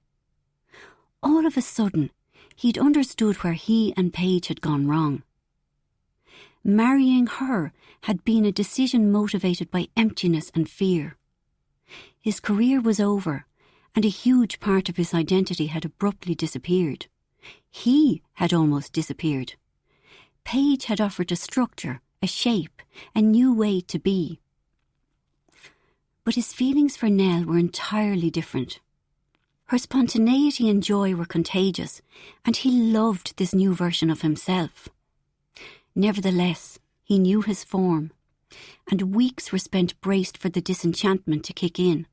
All of a sudden, he'd understood where he and Paige had gone wrong. Marrying her had been a decision motivated by emptiness and fear. His career was over, and a huge part of his identity had abruptly disappeared. He had almost disappeared. Paige had offered a structure, a shape, a new way to be. But his feelings for Nell were entirely different. Her spontaneity and joy were contagious, and he loved this new version of himself. Nevertheless, he knew his form, and weeks were spent braced for the disenchantment to kick in.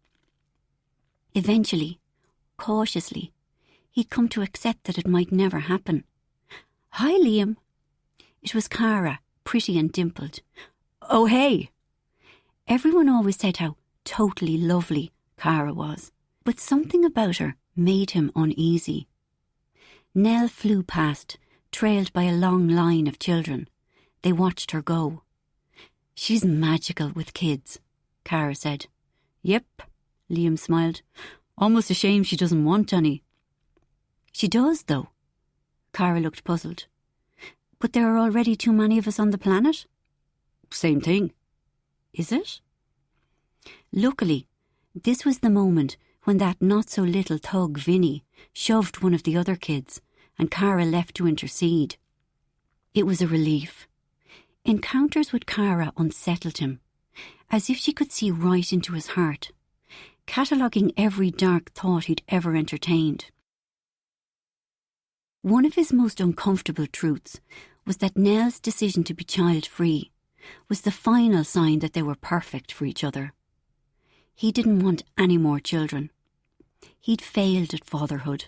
Eventually, cautiously, he'd come to accept that it might never happen. "Hi, Liam." It was Cara, pretty and dimpled. "Oh, hey." Everyone always said how totally lovely Cara was, but something about her made him uneasy. Nell flew past, trailed by a long line of children. They watched her go. "She's magical with kids," Cara said. "Yep," Liam smiled. "Almost a shame she doesn't want any." "She does, though." Cara looked puzzled. "But there are already too many of us on the planet?" "Same thing." "Is it?" Luckily, this was the moment when that not-so-little thug Vinny shoved one of the other kids, and Cara left to intercede. It was a relief. Encounters with Cara unsettled him, as if she could see right into his heart, cataloguing every dark thought he'd ever entertained. One of his most uncomfortable truths was that Nell's decision to be child-free was the final sign that they were perfect for each other. He didn't want any more children. He'd failed at fatherhood.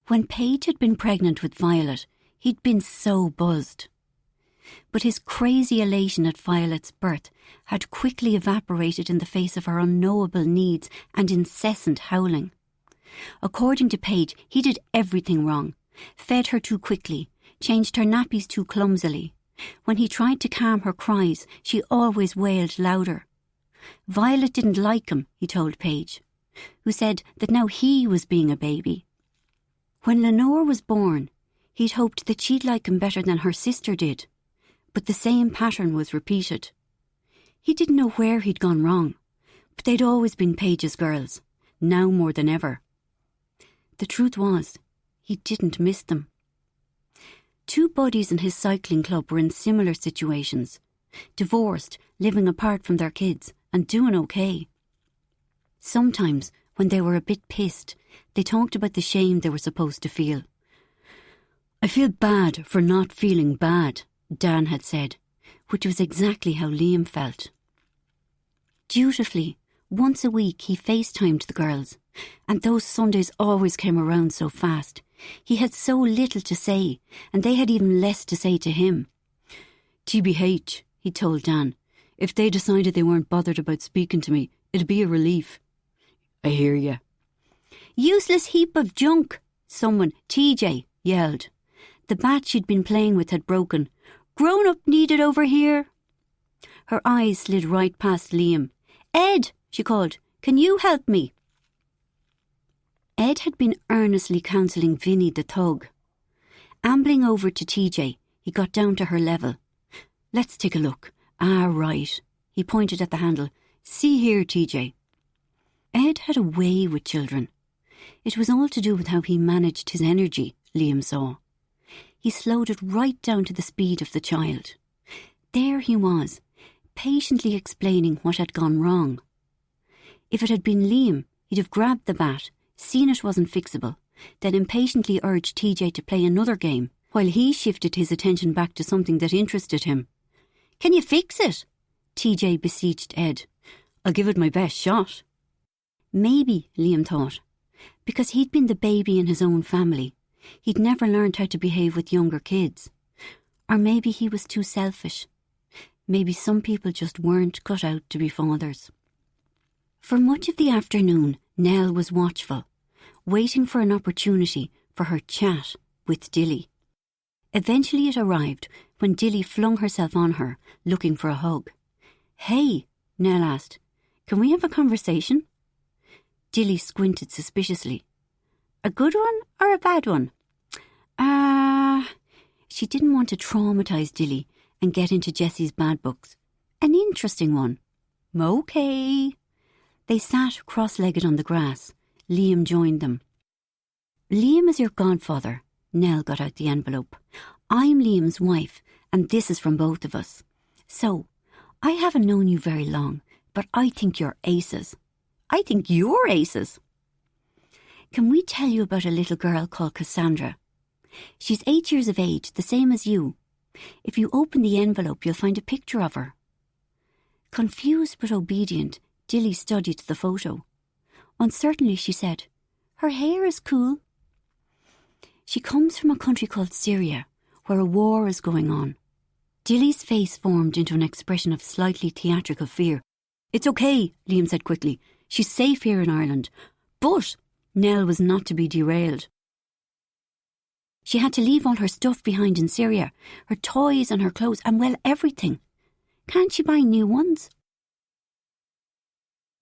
When Paige had been pregnant with Violet, he'd been so buzzed. But his crazy elation at Violet's birth had quickly evaporated in the face of her unknowable needs and incessant howling. According to Paige, he did everything wrong, fed her too quickly, changed her nappies too clumsily. When he tried to calm her cries, she always wailed louder. Violet didn't like him, he told Paige, who said that now he was being a baby. When Lenore was born, he'd hoped that she'd like him better than her sister did, but the same pattern was repeated. He didn't know where he'd gone wrong, but they'd always been Paige's girls, now more than ever. The truth was, he didn't miss them. Two buddies in his cycling club were in similar situations, divorced, living apart from their kids, and doing okay. Sometimes, when they were a bit pissed, they talked about the shame they were supposed to feel. "I feel bad for not feeling bad," Dan had said, which was exactly how Liam felt. Dutifully, once a week he FaceTimed the girls, and those Sundays always came around so fast. He had so little to say, and they had even less to say to him. "TBH, he told Dan, "if they decided they weren't bothered about speaking to me, it'd be a relief." "I hear ya." "Useless heap of junk," someone, TJ, yelled. The bat she'd been playing with had broken. "Grown-up needed over here." Her eyes slid right past Liam. "Ed," she called, "can you help me?" Ed had been earnestly counselling Vinny the thug. Ambling over to TJ, he got down to her level. "Let's take a look. Ah, right." He pointed at the handle. "See here, TJ." Ed had a way with children. It was all to do with how he managed his energy, Liam saw. He slowed it right down to the speed of the child. There he was, patiently explaining what had gone wrong. If it had been Liam, he'd have grabbed the bat, seen it wasn't fixable, then impatiently urged TJ to play another game, while he shifted his attention back to something that interested him. "Can you fix it?" TJ beseeched Ed. "I'll give it my best shot." Maybe, Liam thought, because he'd been the baby in his own family, he'd never learned how to behave with younger kids. Or maybe he was too selfish. Maybe some people just weren't cut out to be fathers. For much of the afternoon, Nell was watchful, waiting for an opportunity for her chat with Dilly. Eventually it arrived when Dilly flung herself on her, looking for a hug. "Hey," Nell asked, "can we have a conversation?" Dilly squinted suspiciously. "A good one or a bad one?" She didn't want to traumatise Dilly and get into Jessie's bad books. "An interesting one." "Okay." They sat cross-legged on the grass. Liam joined them. "Liam is your godfather." Nell got out the envelope. "I'm Liam's wife, and this is from both of us. So, I haven't known you very long, but I think you're aces." "I think you're aces." "Can we tell you about a little girl called Cassandra? She's 8 years of age, the same as you. If you open the envelope, you'll find a picture of her." Confused but obedient, Dilly studied the photo. Uncertainly, she said, "Her hair is cool." "She comes from a country called Syria, where a war is going on." Dilly's face formed into an expression of slightly theatrical fear. "It's okay," Liam said quickly. "She's safe here in Ireland." But Nell was not to be derailed. She had to leave all her stuff behind in Syria, her toys and her clothes, and well, everything. Can't she buy new ones?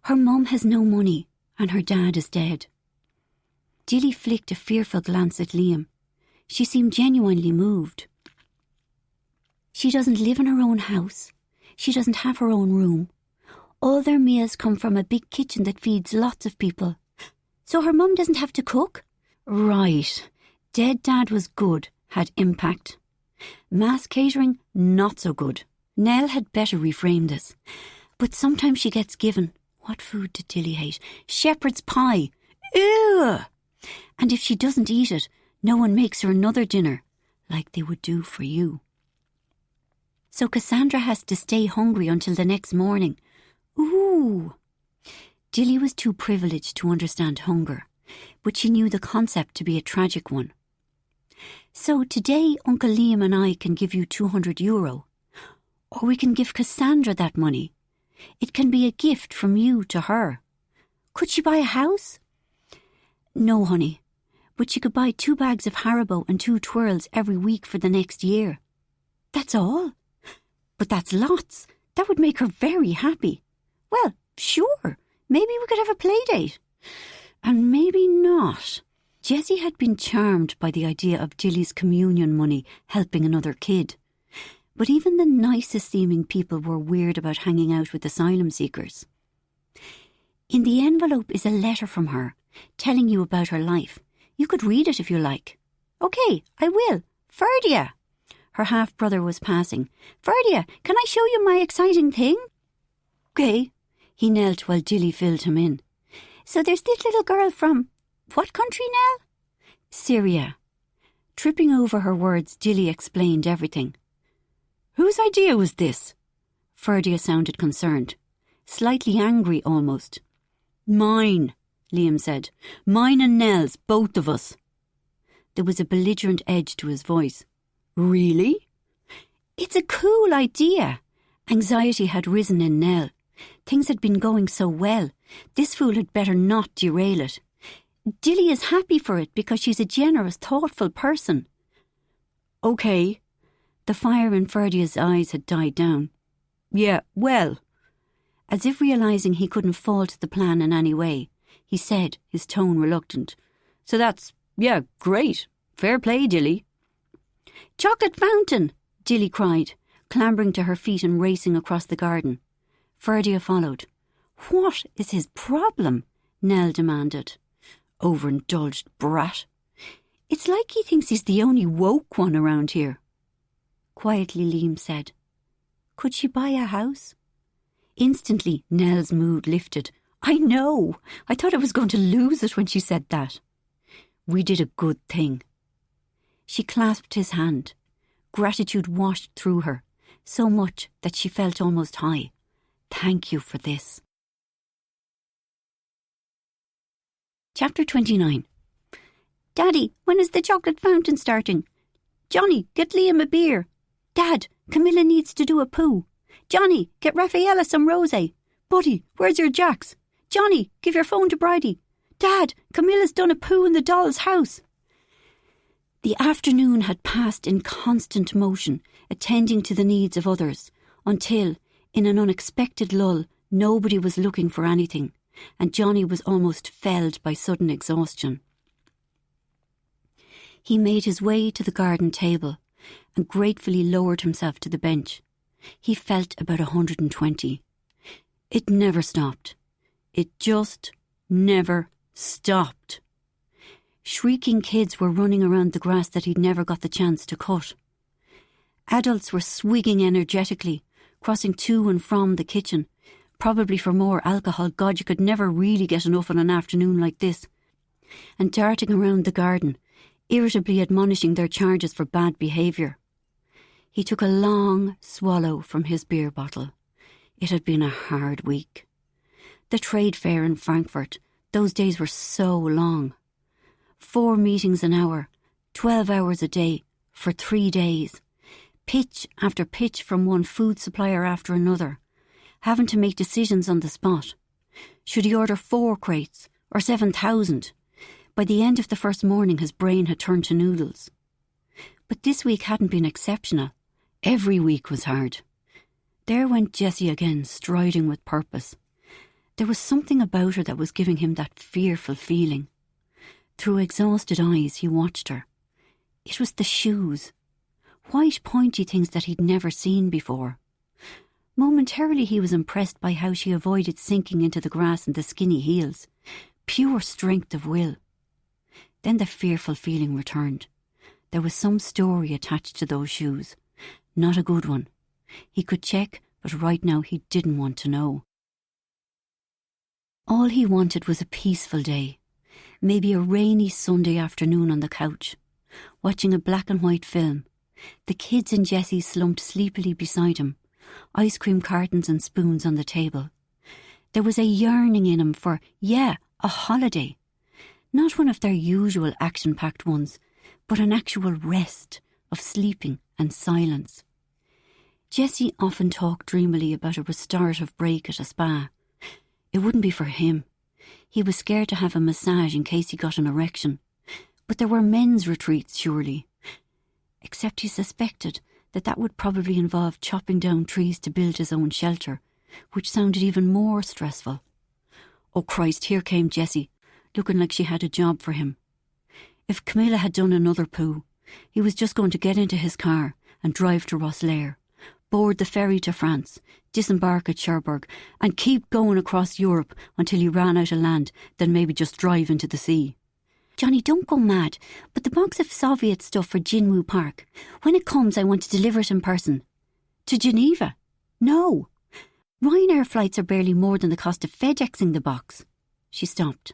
"Her mum has no money, and her dad is dead." Dilly flicked a fearful glance at Liam. She seemed genuinely moved. "She doesn't live in her own house. She doesn't have her own room. All their meals come from a big kitchen that feeds lots of people. So her mum doesn't have to cook?" Right. Dead dad was good, had impact. Mass catering, not so good. Nell had better reframe this. "But sometimes she gets given," what food did Dilly hate? "Shepherd's pie. Ew! And if she doesn't eat it, no one makes her another dinner, like they would do for you. So Cassandra has to stay hungry until the next morning. Ooh!" Dilly was too privileged to understand hunger, but she knew the concept to be a tragic one. "So today Uncle Liam and I can give you €200, or we can give Cassandra that money. It can be a gift from you to her. Could she buy a house?" "No, honey, but she could buy 2 bags of Haribo and 2 twirls every week for the next year." "That's all? But that's lots. That would make her very happy." "Well, sure, maybe we could have a play date." And maybe not. Jessie had been charmed by the idea of Dilly's communion money helping another kid. But even the nicest seeming people were weird about hanging out with asylum seekers. "In the envelope is a letter from her, telling you about her life. You could read it if you like." "Okay, I will. Ferdia." Her half-brother was passing. "Ferdia, can I show you my exciting thing?" "Okay." He knelt while Dilly filled him in. "So there's this little girl from... what country, Nell?" "Syria." Tripping over her words, Dilly explained everything. "Whose idea was this?" Ferdia sounded concerned, slightly angry almost. "Mine," Liam said. "Mine and Nell's, both of us." There was a belligerent edge to his voice. "Really?" "It's a cool idea." Anxiety had risen in Nell. Things had been going so well. This fool had better not derail it. Dilly is happy for it because she's a generous, thoughtful person. "Okay." The fire in Ferdia's eyes had died down. "Yeah, well." As if realising he couldn't fault the plan in any way, he said, his tone reluctant. "So that's, yeah, great. Fair play, Dilly." "Chocolate fountain!" Dilly cried, clambering to her feet and racing across the garden. Ferdia followed. "What is his problem?" Nell demanded. Overindulged brat. It's like he thinks he's the only woke one around here. Quietly, Liam said, "Could she buy a house?" Instantly, Nell's mood lifted. "I know! I thought I was going to lose it when she said that." "We did a good thing." She clasped his hand. Gratitude washed through her, so much that she felt almost high. "Thank you for this." Chapter 29. "Daddy, when is the chocolate fountain starting? Johnny, get Liam a beer. Dad, Camilla needs to do a poo. Johnny, get Raffaella some rosé. Buddy, where's your jacks? Johnny, give your phone to Bridie. Dad, Camilla's done a poo in the doll's house." The afternoon had passed in constant motion, attending to the needs of others, until, in an unexpected lull, nobody was looking for anything, and Johnny was almost felled by sudden exhaustion. He made his way to the garden table and gratefully lowered himself to the bench. He felt about 120. It never stopped. It just never stopped. Shrieking kids were running around the grass that he'd never got the chance to cut. Adults were swigging energetically, crossing to and from the kitchen, probably for more alcohol. God, you could never really get enough on an afternoon like this. And darting around the garden, irritably admonishing their charges for bad behaviour. He took a long swallow from his beer bottle. It had been a hard week. The trade fair in Frankfurt, those days were so long. 4 meetings an hour, 12 hours a day, for 3 days. Pitch after pitch from one food supplier after another, having to make decisions on the spot. Should he order 4 crates or 7,000? By the end of the first morning his brain had turned to noodles. But this week hadn't been exceptional. Every week was hard. There went Jessie again, striding with purpose. There was something about her that was giving him that fearful feeling. Through exhausted eyes he watched her. It was the shoes. White pointy things that he'd never seen before. Momentarily he was impressed by how she avoided sinking into the grass in the skinny heels. Pure strength of will. Then the fearful feeling returned. There was some story attached to those shoes. Not a good one. He could check, but right now he didn't want to know. All he wanted was a peaceful day. Maybe a rainy Sunday afternoon on the couch, watching a black and white film. The kids and Jessie slumped sleepily beside him, ice cream cartons and spoons on the table. There was a yearning in him for, a holiday. Not one of their usual action-packed ones, but an actual rest of sleeping and silence. Jessie often talked dreamily about a restorative break at a spa. It wouldn't be for him. He was scared to have a massage in case he got an erection. But there were men's retreats, surely. Except he suspected that would probably involve chopping down trees to build his own shelter, which sounded even more stressful. Oh Christ, here came Jessie, looking like she had a job for him. If Camilla had done another poo, he was just going to get into his car and drive to Rosslare, board the ferry to France, disembark at Cherbourg, and keep going across Europe until he ran out of land, then maybe just drive into the sea. Johnny, don't go mad, but the box of Soviet stuff for Jinwu Park, when it comes I want to deliver it in person. To Geneva? No. Ryanair flights are barely more than the cost of FedExing the box. She stopped.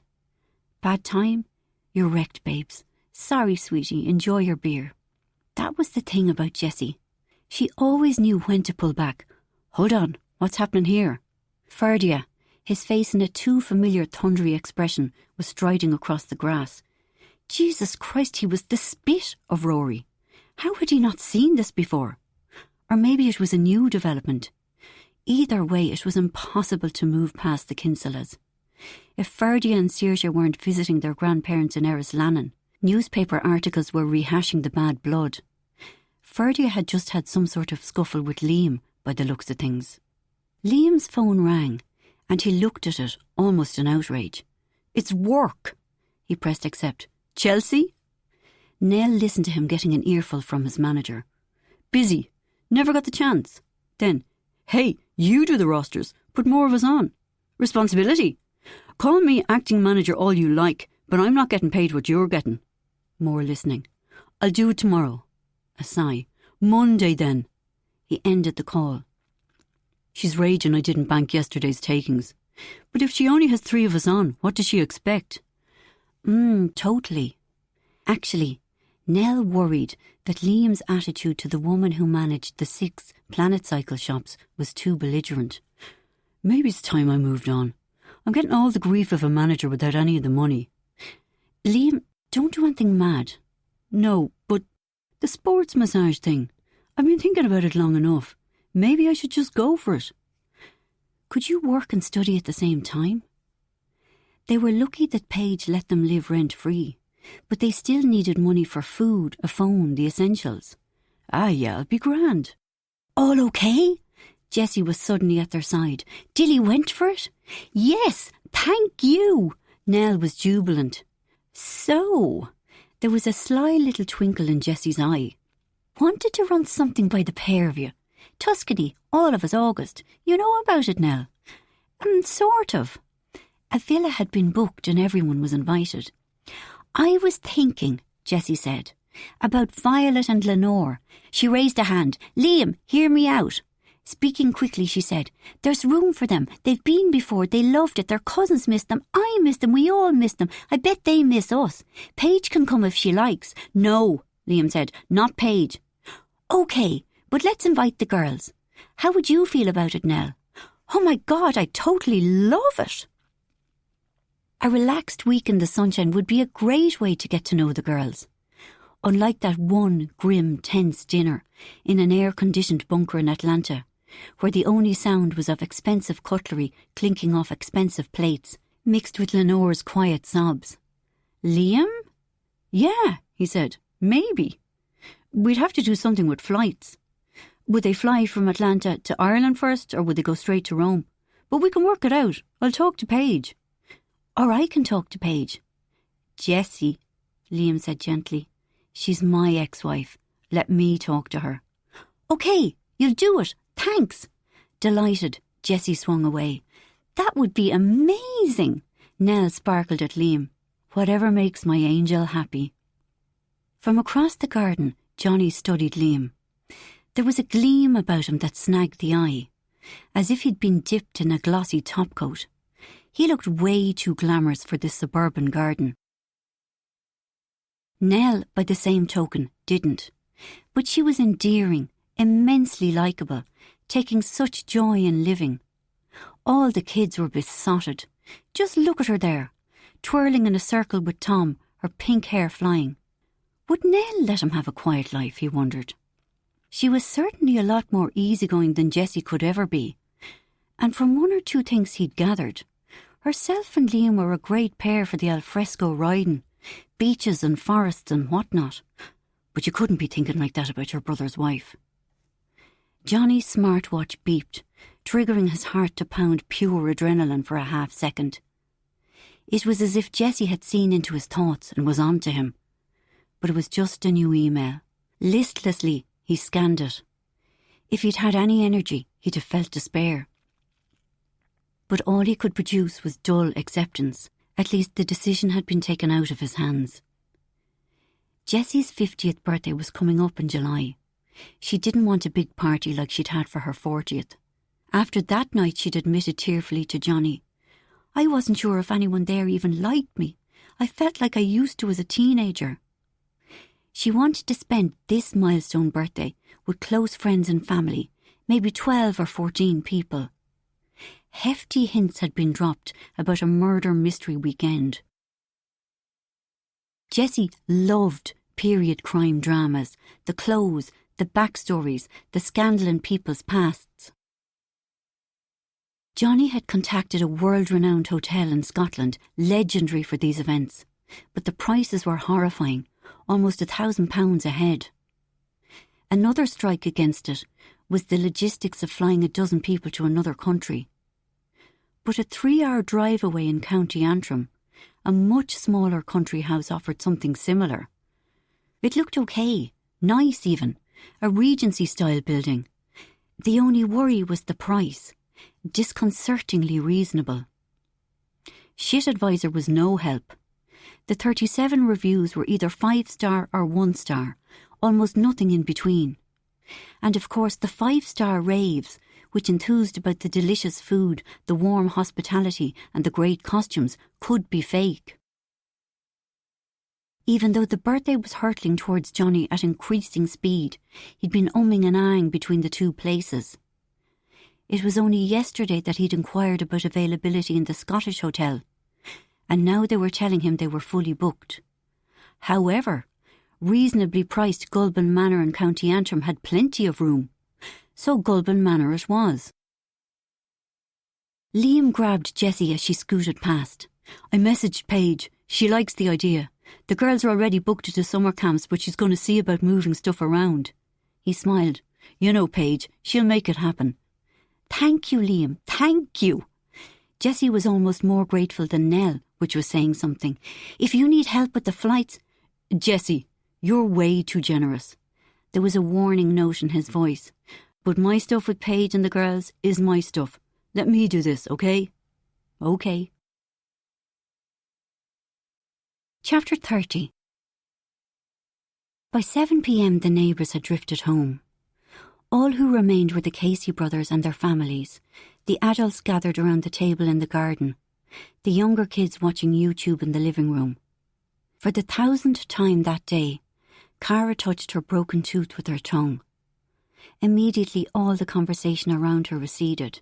Bad time? You're wrecked, babes. Sorry, sweetie, enjoy your beer. That was the thing about Jessie. She always knew when to pull back. Hold on, what's happening here? Ferdia, his face in a too familiar thundery expression, was striding across the grass. Jesus Christ, he was the spit of Rory. How had he not seen this before? Or maybe it was a new development. Either way, it was impossible to move past the Kinselas. If Ferdia and Saoirse weren't visiting their grandparents in Erislannan, newspaper articles were rehashing the bad blood. Ferdia had just had some sort of scuffle with Liam, by the looks of things. Liam's phone rang, and he looked at it, almost in outrage. It's work! He pressed accept. Chelsea? Nell listened to him getting an earful from his manager. Busy. Never got the chance. Then, hey, you do the rosters. Put more of us on. Responsibility. Call me acting manager all you like, But I'm not getting paid what you're getting. More listening. I'll do it tomorrow. A sigh. Monday then. He ended the call. She's raging I didn't bank yesterday's takings. But if she only has 3 of us on, what does she expect? Totally. Actually, Nell worried that Liam's attitude to the woman who managed the 6 Planet Cycle shops was too belligerent. Maybe it's time I moved on. I'm getting all the grief of a manager without any of the money. Liam, don't do anything mad. No, but the sports massage thing. I've been thinking about it long enough. Maybe I should just go for it. Could you work and study at the same time? They were lucky that Paige let them live rent-free, but they still needed money for food, a phone, the essentials. Ah, yeah, it'll be grand. All okay? Jessie was suddenly at their side. Dilly went for it? Yes, thank you. Nell was jubilant. So, there was a sly little twinkle in Jessie's eye. Wanted to run something by the pair of you. Tuscany, all of us August. You know about it, Nell? Sort of. A villa had been booked and everyone was invited. I was thinking, Jessie said, about Violet and Lenore. She raised a hand. Liam, hear me out. Speaking quickly, she said, there's room for them. They've been before. They loved it. Their cousins missed them. I missed them. We all missed them. I bet they miss us. Paige can come if she likes. No, Liam said, not Paige. OK, but let's invite the girls. How would you feel about it, Nell? Oh my God, I totally love it. A relaxed week in the sunshine would be a great way to get to know the girls. Unlike that one grim, tense dinner in an air-conditioned bunker in Atlanta, where the only sound was of expensive cutlery clinking off expensive plates, mixed with Lenore's quiet sobs. Liam? Yeah, he said, maybe. We'd have to do something with flights. Would they fly from Atlanta to Ireland first, or would they go straight to Rome? But we can work it out. I'll talk to Paige. Or I can talk to Paige. Jessie, Liam said gently. She's my ex-wife. Let me talk to her. OK, you'll do it. Thanks. Delighted, Jessie swung away. That would be amazing. Nell sparkled at Liam. Whatever makes my angel happy. From across the garden, Johnny studied Liam. There was a gleam about him that snagged the eye, as if he'd been dipped in a glossy topcoat. He looked way too glamorous for this suburban garden. Nell, by the same token, didn't. But she was endearing, immensely likeable, taking such joy in living. All the kids were besotted. Just look at her there, twirling in a circle with Tom, her pink hair flying. Would Nell let him have a quiet life, he wondered. She was certainly a lot more easygoing than Jessie could ever be. And from 1 or 2 things he'd gathered, herself and Liam were a great pair for the alfresco riding, beaches and forests and whatnot. But you couldn't be thinking like that about your brother's wife. Johnny's smartwatch beeped, triggering his heart to pound pure adrenaline for a half second. It was as if Jessie had seen into his thoughts and was on to him. But it was just a new email. Listlessly, he scanned it. If he'd had any energy, he'd have felt despair. But all he could produce was dull acceptance. At least the decision had been taken out of his hands. Jessie's 50th birthday was coming up in July. She didn't want a big party like she'd had for her 40th. After that night, she'd admitted tearfully to Johnny, I wasn't sure if anyone there even liked me. I felt like I used to as a teenager. She wanted to spend this milestone birthday with close friends and family, maybe 12 or 14 people. Hefty hints had been dropped about a murder mystery weekend. Jessie loved period crime dramas, the clothes, the backstories, the scandal in people's pasts. Johnny had contacted a world-renowned hotel in Scotland, legendary for these events, but the prices were horrifying, almost £1,000 a head. Another strike against it was the logistics of flying a dozen people to another country. But a 3-hour drive away in County Antrim, a much smaller country house offered something similar. It looked okay, nice even, a Regency-style building. The only worry was the price, disconcertingly reasonable. Shit Advisor was no help. The 37 reviews were either 5-star or 1-star, almost nothing in between. And of course the 5-star raves, which enthused about the delicious food, the warm hospitality and the great costumes, could be fake. Even though the birthday was hurtling towards Johnny at increasing speed, he'd been umming and ahhing between the two places. It was only yesterday that he'd inquired about availability in the Scottish hotel, and now they were telling him they were fully booked. However, reasonably priced Gulban Manor in County Antrim had plenty of room, so Gulban Manor it was. Liam grabbed Jessie as she scooted past. I messaged Paige. She likes the idea. The girls are already booked to summer camps, but she's going to see about moving stuff around. He smiled. You know, Paige, she'll make it happen. Thank you, Liam, thank you. Jessie was almost more grateful than Nell, which was saying something. If you need help with the flights... Jessie, you're way too generous. There was a warning note in his voice. But my stuff with Paige and the girls is my stuff. Let me do this, okay? Okay. Chapter 30. By 7 p.m. the neighbours had drifted home. All who remained were the Casey brothers and their families. The adults gathered around the table in the garden. The younger kids watching YouTube in the living room. For the 1000th time that day, Cara touched her broken tooth with her tongue. Immediately all the conversation around her receded.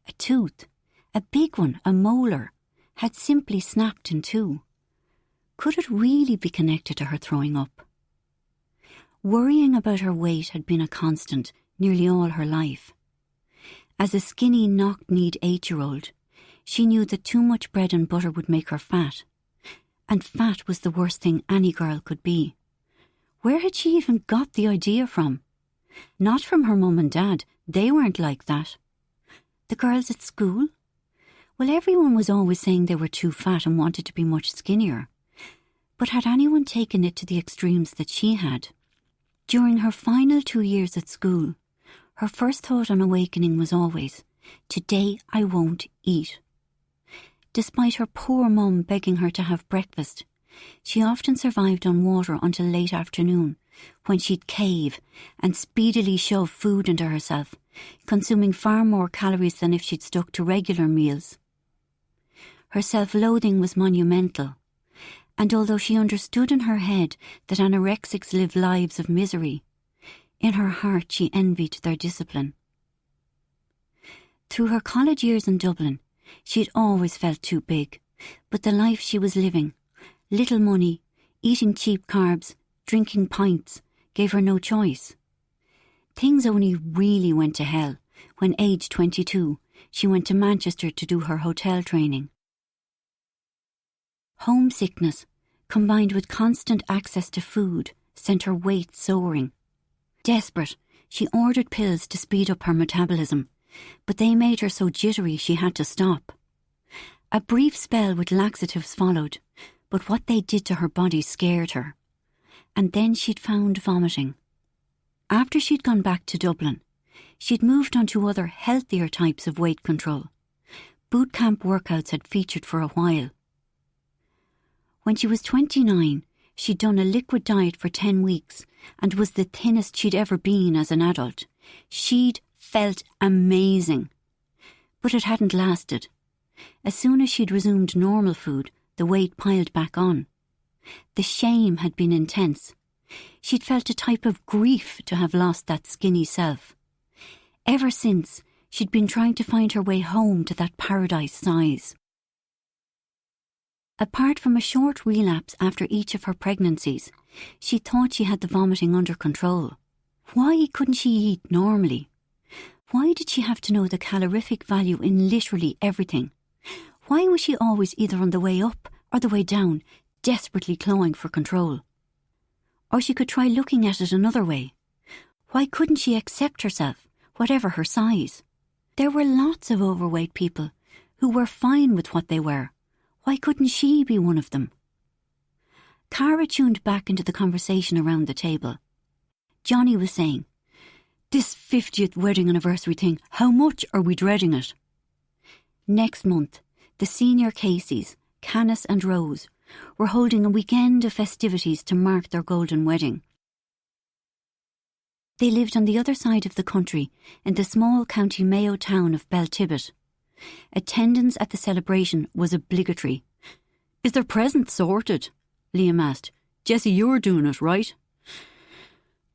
A tooth, a big one, a molar, had simply snapped in two. Could it really be connected to her throwing up? Worrying about her weight had been a constant nearly all her life. As a skinny, knock-kneed 8-year-old, she knew that too much bread and butter would make her fat. And fat was the worst thing any girl could be. Where had she even got the idea from? Not from her mum and dad. They weren't like that. The girls at school? Well, everyone was always saying they were too fat and wanted to be much skinnier. But had anyone taken it to the extremes that she had? During her final 2 years at school, her first thought on awakening was always, today I won't eat. Despite her poor mum begging her to have breakfast, she often survived on water until late afternoon, when she'd cave and speedily shove food into herself, consuming far more calories than if she'd stuck to regular meals. Her self-loathing was monumental, and although she understood in her head that anorexics live lives of misery, in her heart she envied their discipline. Through her college years in Dublin, she had always felt too big, but the life she was living, little money, eating cheap carbs, drinking pints, gave her no choice. Things only really went to hell when, aged 22, she went to Manchester to do her hotel training. Homesickness, combined with constant access to food, sent her weight soaring. Desperate, she ordered pills to speed up her metabolism, but they made her so jittery she had to stop. A brief spell with laxatives followed, but what they did to her body scared her. And then she'd found vomiting. After she'd gone back to Dublin, she'd moved on to other healthier types of weight control. Boot camp workouts had featured for a while. When she was 29, she'd done a liquid diet for 10 weeks and was the thinnest she'd ever been as an adult. She'd felt amazing. But it hadn't lasted. As soon as she'd resumed normal food, the weight piled back on. The shame had been intense. She'd felt a type of grief to have lost that skinny self. Ever since, she'd been trying to find her way home to that paradise size. Apart from a short relapse after each of her pregnancies, she thought she had the vomiting under control. Why couldn't she eat normally? Why did she have to know the calorific value in literally everything? Why was she always either on the way up or the way down, desperately clawing for control? Or she could try looking at it another way. Why couldn't she accept herself, whatever her size? There were lots of overweight people who were fine with what they were. Why couldn't she be one of them? Cara tuned back into the conversation around the table. Johnny was saying, "This 50th wedding anniversary thing, how much are we dreading it?" Next month, the senior Caseys, Canis and Rose, were holding a weekend of festivities to mark their golden wedding. They lived on the other side of the country in the small County Mayo town of Beltibet. Attendance at the celebration was obligatory. "Is their present sorted?" Liam asked. "Jessie, you're doing it, right?"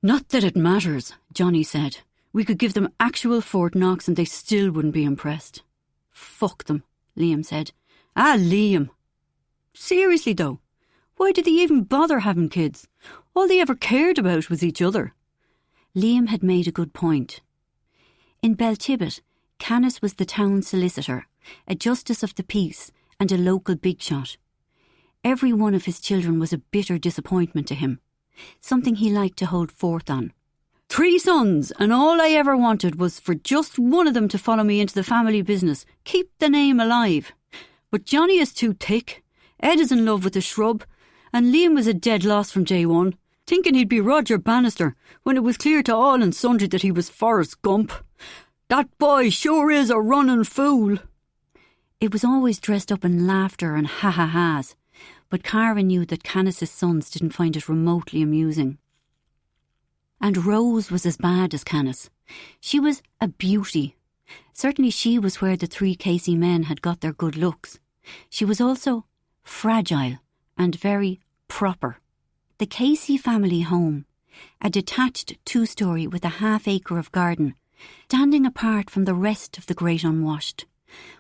"Not that it matters," Johnny said. "We could give them actual Fort Knox and they still wouldn't be impressed." "Fuck them," Liam said. "Ah, Liam. Seriously though, why did they even bother having kids? All they ever cared about was each other." Liam had made a good point. In Beltibet, Canis was the town solicitor, a justice of the peace and a local big shot. Every one of his children was a bitter disappointment to him, something he liked to hold forth on. "3 sons, and all I ever wanted was for just one of them to follow me into the family business, keep the name alive. But Johnny is too thick, Ed is in love with the shrub, and Liam was a dead loss from day one, thinking he'd be Roger Bannister when it was clear to all and sundry that he was Forrest Gump. That boy sure is a running fool." It was always dressed up in laughter and ha-ha-has, but Cara knew that Canis's sons didn't find it remotely amusing. And Rose was as bad as Canis. She was a beauty. Certainly she was where the 3 Casey men had got their good looks. She was also fragile and very proper. The Casey family home, a detached 2-storey with a half-acre of garden, standing apart from the rest of the Great Unwashed,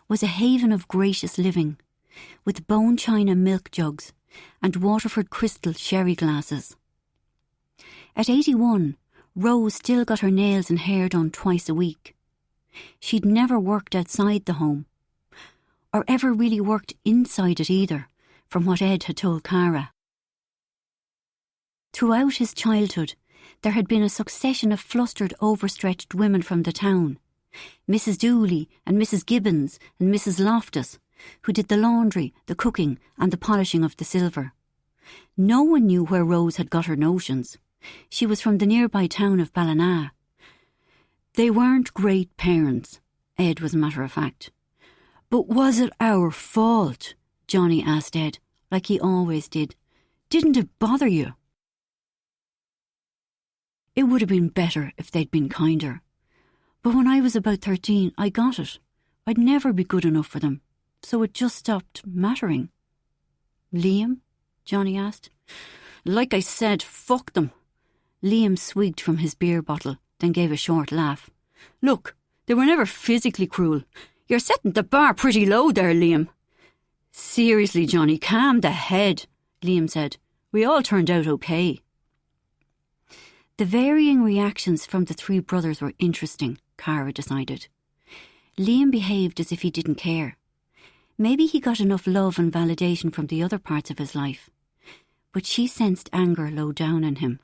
was a haven of gracious living, with bone china milk jugs and Waterford crystal sherry glasses. At 81, Rose still got her nails and hair done twice a week. She'd never worked outside the home, or ever really worked inside it either, from what Ed had told Cara. Throughout his childhood, there had been a succession of flustered, overstretched women from the town, Mrs. Dooley and Mrs. Gibbons and Mrs. Loftus, who did the laundry, the cooking and the polishing of the silver. No one knew where Rose had got her notions. She was from the nearby town of Ballina. They weren't great parents, Ed was a matter of fact. "But was it our fault?" Johnny asked Ed, like he always did. "Didn't it bother you?" "It would have been better if they'd been kinder. But when I was about 13, I got it. I'd never be good enough for them, so it just stopped mattering." "Liam?" Johnny asked. "Like I said, fuck them." Liam swigged from his beer bottle, then gave a short laugh. "Look, they were never physically cruel. You're setting the bar pretty low there, Liam." "Seriously, Johnny, calm the head," Liam said. "We all turned out okay." The varying reactions from the 3 brothers were interesting, Cara decided. Liam behaved as if he didn't care. Maybe he got enough love and validation from the other parts of his life, but she sensed anger low down in him.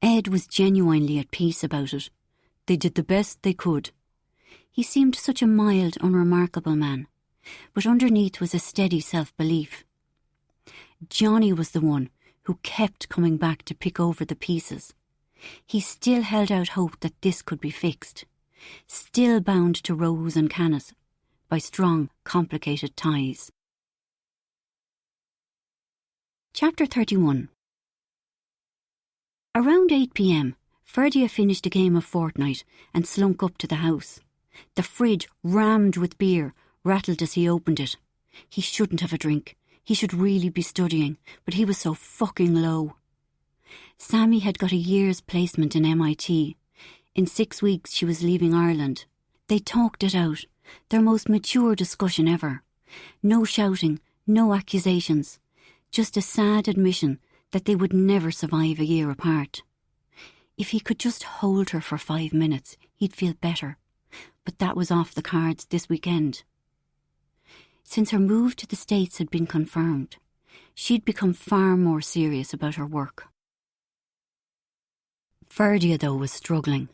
Ed was genuinely at peace about it. They did the best they could. He seemed such a mild, unremarkable man, but underneath was a steady self-belief. Johnny was the one who kept coming back to pick over the pieces. He still held out hope that this could be fixed, still bound to Rose and Canis by strong, complicated ties. Chapter 31. Around 8 p.m, Ferdia finished a game of Fortnite and slunk up to the house. The fridge, rammed with beer, rattled as he opened it. He shouldn't have a drink. He should really be studying, but he was so fucking low. Sammy had got a year's placement in MIT. In 6 weeks she was leaving Ireland. They talked it out, their most mature discussion ever. No shouting, no accusations, just a sad admission that they would never survive a year apart. If he could just hold her for 5 minutes, he'd feel better. But that was off the cards this weekend. Since her move to the States had been confirmed, she'd become far more serious about her work. Ferdia, though, was struggling.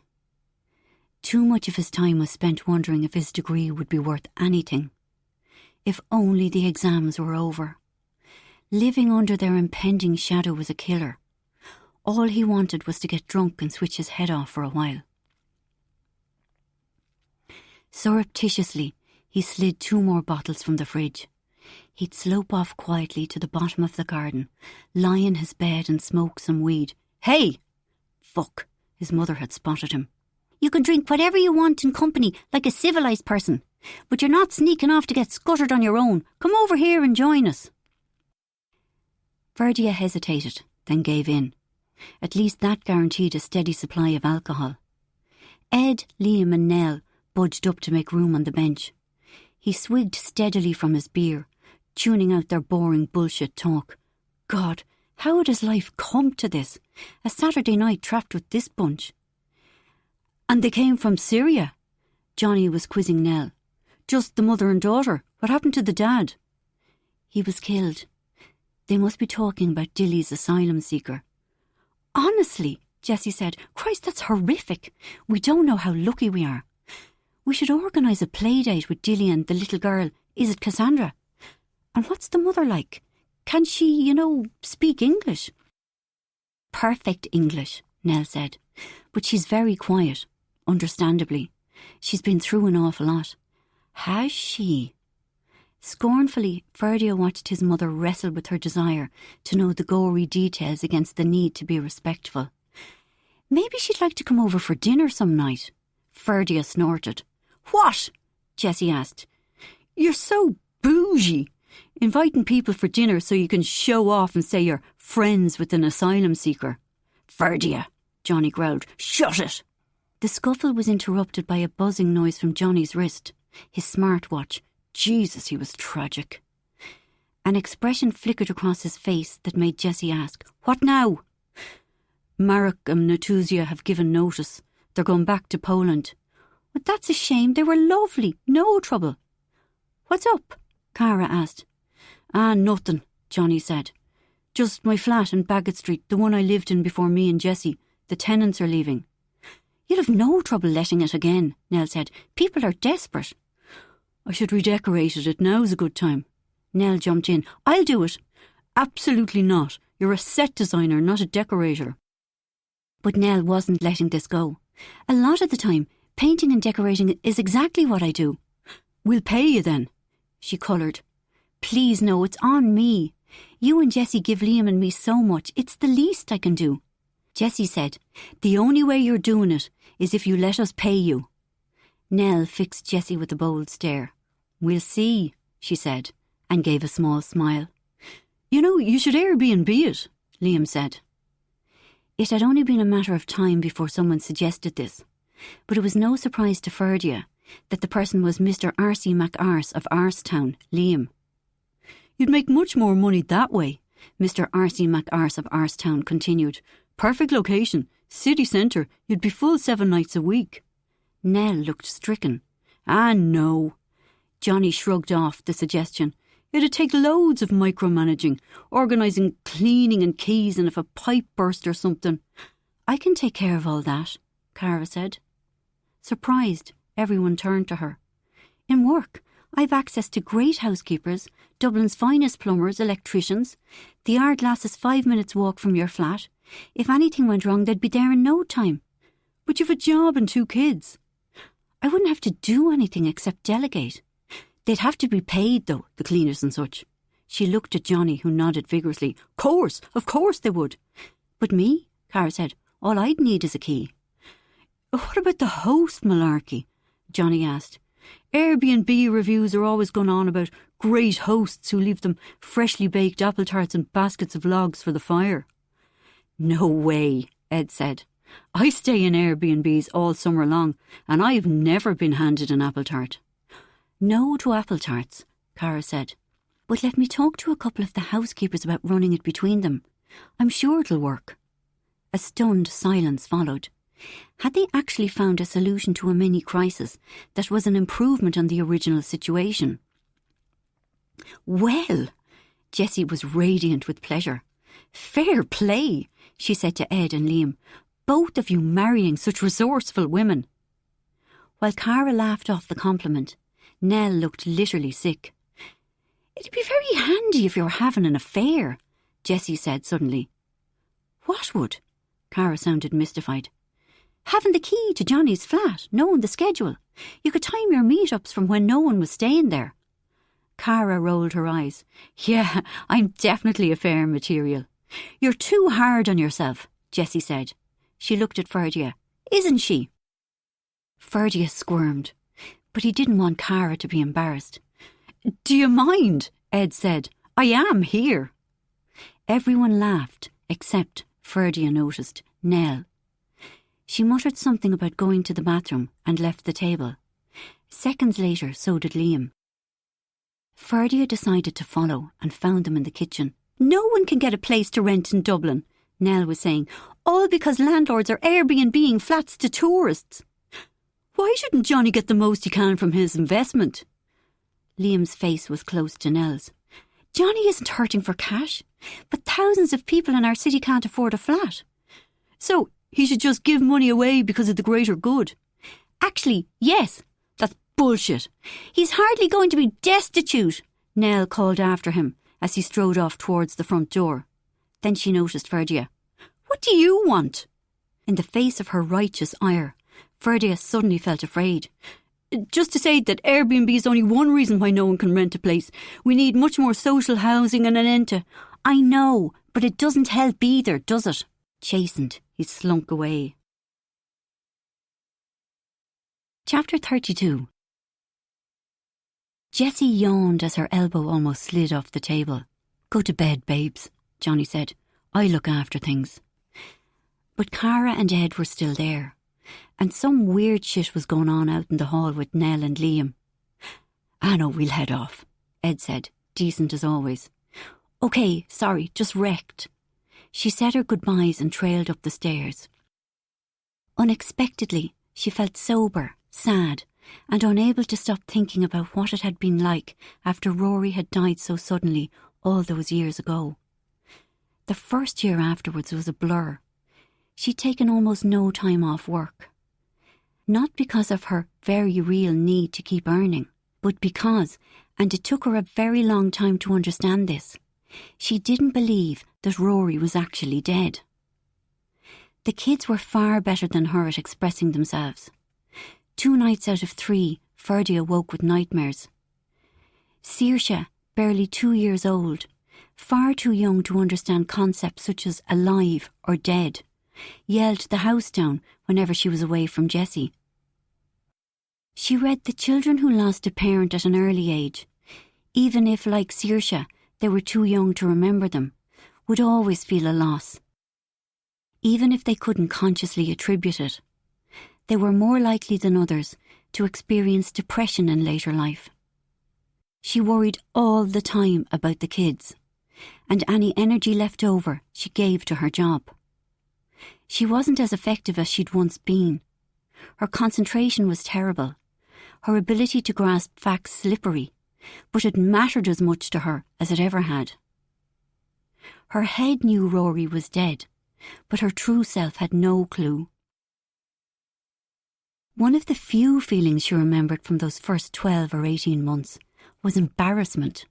Too much of his time was spent wondering if his degree would be worth anything. If only the exams were over. Living under their impending shadow was a killer. All he wanted was to get drunk and switch his head off for a while. Surreptitiously, he slid 2 more bottles from the fridge. He'd slope off quietly to the bottom of the garden, lie in his bed and smoke some weed. Hey! Fuck, his mother had spotted him. You can drink whatever you want in company, like a civilised person, but you're not sneaking off to get scuttered on your own. Come over here and join us. Ferdia hesitated, then gave in. At least that guaranteed a steady supply of alcohol. Ed, Liam and Nell budged up to make room on the bench. He swigged steadily from his beer, tuning out their boring bullshit talk. God, how had his life come to this? A Saturday night trapped with this bunch. And they came from Syria? Johnny was quizzing Nell. Just the mother and daughter. What happened to the dad? He was killed. They must be talking about Dilly's asylum seeker. Honestly, Jessie said, Christ, that's horrific. We don't know how lucky we are. We should organise a play date with Dilly and the little girl. Is it Cassandra? And what's the mother like? Can she, speak English? Perfect English, Nell said. But she's very quiet, understandably. She's been through an awful lot. Has she? Scornfully, Ferdia watched his mother wrestle with her desire to know the gory details against the need to be respectful. Maybe she'd like to come over for dinner some night. Ferdia snorted. What? Jessie asked. You're so bougie. Inviting people for dinner so you can show off and say you're friends with an asylum seeker. Ferdia, Johnny growled. Shut it! The scuffle was interrupted by a buzzing noise from Johnny's wrist, his smartwatch. Jesus, he was tragic. An expression flickered across his face that made Jessie ask, What now? Marek and Natuzia have given notice. They're going back to Poland. But that's a shame. They were lovely. No trouble. What's up? Cara asked. Nothing, Johnny said. Just my flat in Bagot Street, the one I lived in before me and Jessie. The tenants are leaving. You'll have no trouble letting it again, Nell said. People are desperate. I should redecorate it. Now's a good time. Nell jumped in. I'll do it. Absolutely not. You're a set designer, not a decorator. But Nell wasn't letting this go. A lot of the time, painting and decorating is exactly what I do. We'll pay you then. She coloured. Please no, it's on me. You and Jessie give Liam and me so much. It's the least I can do. Jessie said, The only way you're doing it is if you let us pay you. Nell fixed Jessie with a bold stare. We'll see, she said, and gave a small smile. You should Airbnb it, Liam said. It had only been a matter of time before someone suggested this, but it was no surprise to Ferdia that the person was Mr. R.C. MacArse of Arstown, Liam. You'd make much more money that way, Mr. R.C. MacArse of Arstown continued. Perfect location, city centre, you'd be full 7 nights a week. Nell looked stricken. No. Johnny shrugged off the suggestion. It'd take loads of micromanaging, organising cleaning and keys, and if a pipe burst or something. I can take care of all that, Cara said. Surprised, everyone turned to her. In work, I've access to great housekeepers, Dublin's finest plumbers, electricians. The Ardglass is 5 minutes walk from your flat. If anything went wrong, they'd be there in no time. But you've a job and 2 kids. I wouldn't have to do anything except delegate. They'd have to be paid, though, the cleaners and such. She looked at Johnny, who nodded vigorously. Of course they would. But me, Cara said, all I'd need is a key. What about the host malarkey? Johnny asked. Airbnb reviews are always going on about great hosts who leave them freshly baked apple tarts and baskets of logs for the fire. No way, Ed said. I stay in Airbnbs all summer long, and I've never been handed an apple tart. No to apple tarts, Cara said. But let me talk to a couple of the housekeepers about running it between them. I'm sure it'll work. A stunned silence followed. Had they actually found a solution to a mini crisis that was an improvement on the original situation? Well, Jessie was radiant with pleasure. Fair play, she said to Ed and Liam. Both of you marrying such resourceful women. While Cara laughed off the compliment, Nell looked literally sick. It'd be very handy if you were having an affair, Jessie said suddenly. What would? Cara sounded mystified. Having the key to Johnny's flat, knowing the schedule. You could time your meetups from when no one was staying there. Cara rolled her eyes. Yeah, I'm definitely a fair material. You're too hard on yourself, Jessie said. She looked at Ferdia. Isn't she? Ferdia squirmed, but he didn't want Cara to be embarrassed. Do you mind? Ed said. I am here. Everyone laughed, except, Ferdia noticed, Nell. She muttered something about going to the bathroom and left the table. Seconds later, so did Liam. Ferdia decided to follow and found them in the kitchen. No one can get a place to rent in Dublin, Nell was saying, all because landlords are Airbnb-ing flats to tourists. Why shouldn't Johnny get the most he can from his investment? Liam's face was close to Nell's. Johnny isn't hurting for cash, but thousands of people in our city can't afford a flat. So he should just give money away because of the greater good. Actually, yes, that's bullshit. He's hardly going to be destitute, Nell called after him as he strode off towards the front door. Then she noticed Ferdia. What do you want? In the face of her righteous ire, Ferdia suddenly felt afraid. Just to say that Airbnb is only one reason why no one can rent a place. We need much more social housing and an end to... I know, but it doesn't help either, does it? Chastened, he slunk away. Chapter 32. Jessie yawned as her elbow almost slid off the table. Go to bed, babes, Johnny said. I look after things. But Cara and Ed were still there, and some weird shit was going on out in the hall with Nell and Liam. I know, we'll head off, Ed said, decent as always. OK, sorry, just wrecked. She said her goodbyes and trailed up the stairs. Unexpectedly, she felt sober, sad, and unable to stop thinking about what it had been like after Rory had died so suddenly all those years ago. The first year afterwards was a blur. She'd taken almost no time off work. Not because of her very real need to keep earning, but because, and it took her a very long time to understand this, she didn't believe that Rory was actually dead. The kids were far better than her at expressing themselves. 2 nights out of 3, Ferdia woke with nightmares. Saoirse, barely 2 years old, far too young to understand concepts such as alive or dead, yelled the house down whenever she was away from Jessie. She read that children who lost a parent at an early age, even if, like Saoirse, they were too young to remember them, would always feel a loss. Even if they couldn't consciously attribute it, they were more likely than others to experience depression in later life. She worried all the time about the kids, and any energy left over she gave to her job. She wasn't as effective as she'd once been. Her concentration was terrible, her ability to grasp facts slippery, but it mattered as much to her as it ever had. Her head knew Rory was dead, but her true self had no clue. One of the few feelings she remembered from those first 12 or 18 months was embarrassment,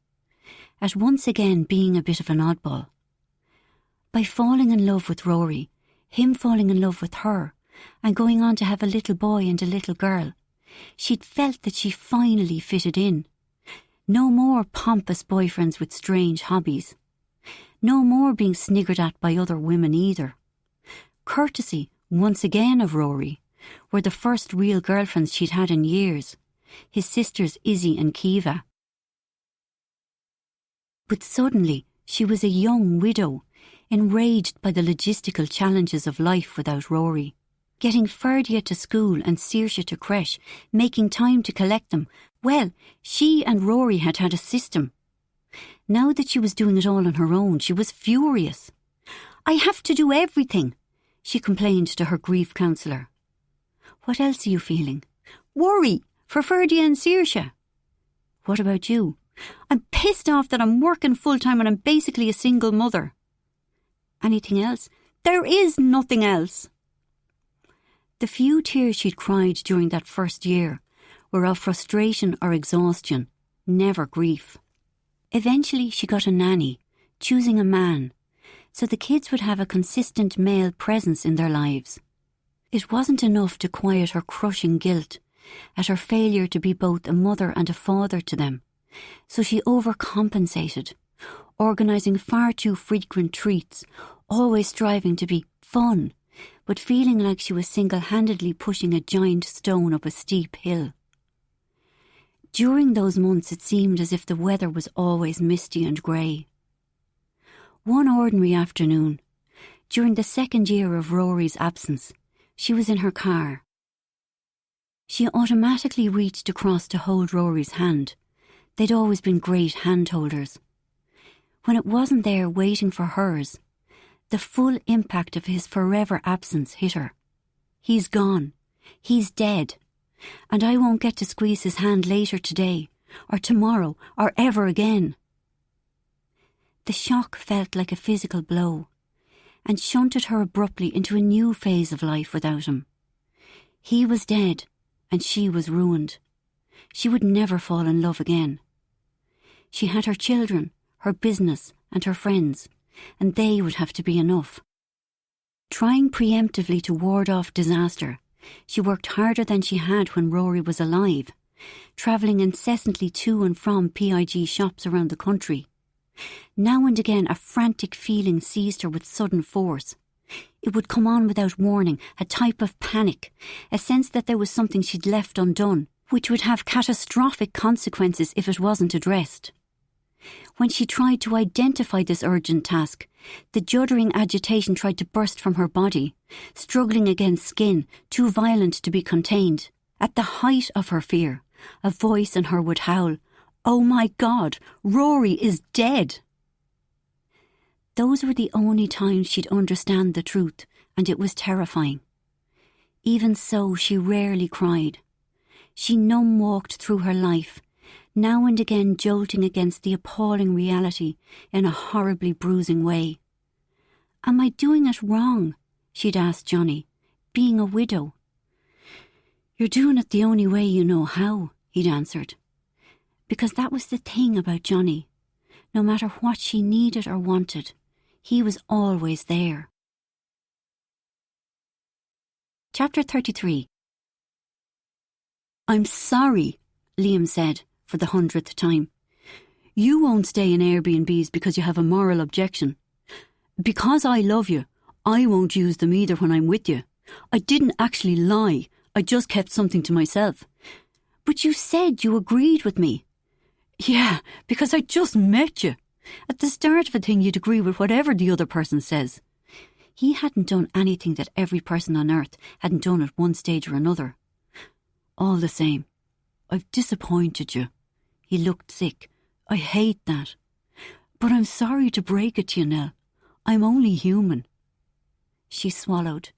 at once again being a bit of an oddball. By falling in love with Rory, him falling in love with her, and going on to have a little boy and a little girl, she'd felt that she finally fitted in. No more pompous boyfriends with strange hobbies. No more being sniggered at by other women either. Courtesy, once again, of Rory, were the first real girlfriends she'd had in years, his sisters Izzy and Kiva. But suddenly she was a young widow, enraged by the logistical challenges of life without Rory. Getting Ferdia to school and Saoirse to creche, making time to collect them. Well, she and Rory had had a system. Now that she was doing it all on her own, she was furious. I have to do everything, she complained to her grief counsellor. What else are you feeling? Worry for Ferdia and Saoirse. What about you? I'm pissed off that I'm working full-time and I'm basically a single mother. Anything else? There is nothing else. The few tears she'd cried during that first year were of frustration or exhaustion, never grief. Eventually she got a nanny, choosing a man, so the kids would have a consistent male presence in their lives. It wasn't enough to quiet her crushing guilt at her failure to be both a mother and a father to them, So she overcompensated, organising far too frequent treats, always striving to be fun, but feeling like she was single-handedly pushing a giant stone up a steep hill. During those months it seemed as if the weather was always misty and grey. One ordinary afternoon, during the second year of Rory's absence, she was in her car. She automatically reached across to hold Rory's hand. They'd always been great hand-holders. When it wasn't there waiting for hers, the full impact of his forever absence hit her. He's gone. He's dead. And I won't get to squeeze his hand later today, or tomorrow, or ever again. The shock felt like a physical blow, and shunted her abruptly into a new phase of life without him. He was dead, and she was ruined. She would never fall in love again. She had her children, her business, and her friends, and they would have to be enough. Trying preemptively to ward off disaster, she worked harder than she had when Rory was alive, travelling incessantly to and from PIG shops around the country. Now and again a frantic feeling seized her with sudden force. It would come on without warning, a type of panic, a sense that there was something she'd left undone, which would have catastrophic consequences if it wasn't addressed. When she tried to identify this urgent task, the juddering agitation tried to burst from her body, struggling against skin, too violent to be contained. At the height of her fear, a voice in her would howl, "Oh my God, Rory is dead!" Those were the only times she'd understand the truth, and it was terrifying. Even so, she rarely cried. She numb-walked through her life, now and again jolting against the appalling reality in a horribly bruising way. "Am I doing it wrong?" she'd asked Johnny, "being a widow?" "You're doing it the only way you know how," he'd answered. Because that was the thing about Johnny. No matter what she needed or wanted, he was always there. Chapter 33. "I'm sorry," Liam said for the 100th time. "You won't stay in Airbnbs because you have a moral objection. Because I love you, I won't use them either when I'm with you. I didn't actually lie. I just kept something to myself." "But you said you agreed with me." "Yeah, because I just met you. At the start of a thing you'd agree with whatever the other person says." He hadn't done anything that every person on earth hadn't done at one stage or another. "All the same, I've disappointed you." He looked sick. "I hate that. But I'm sorry to break it to you, Nell. I'm only human." She swallowed.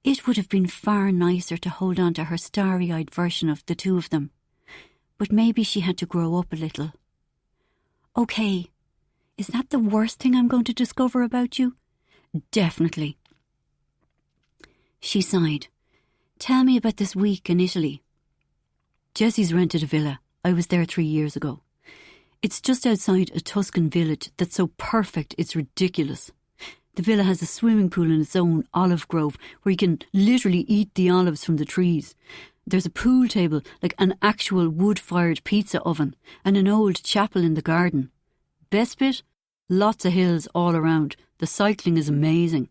It would have been far nicer to hold on to her starry-eyed version of the two of them. But maybe she had to grow up a little. "Okay, is that the worst thing I'm going to discover about you?" "Definitely." She sighed. "Tell me about this week in Italy." "Jessie's rented a villa. I was there 3 years ago. It's just outside a Tuscan village that's so perfect it's ridiculous. The villa has a swimming pool in its own olive grove where you can literally eat the olives from the trees. There's a pool table, like an actual wood-fired pizza oven, and an old chapel in the garden. Best bit? Lots of hills all around. The cycling is amazing."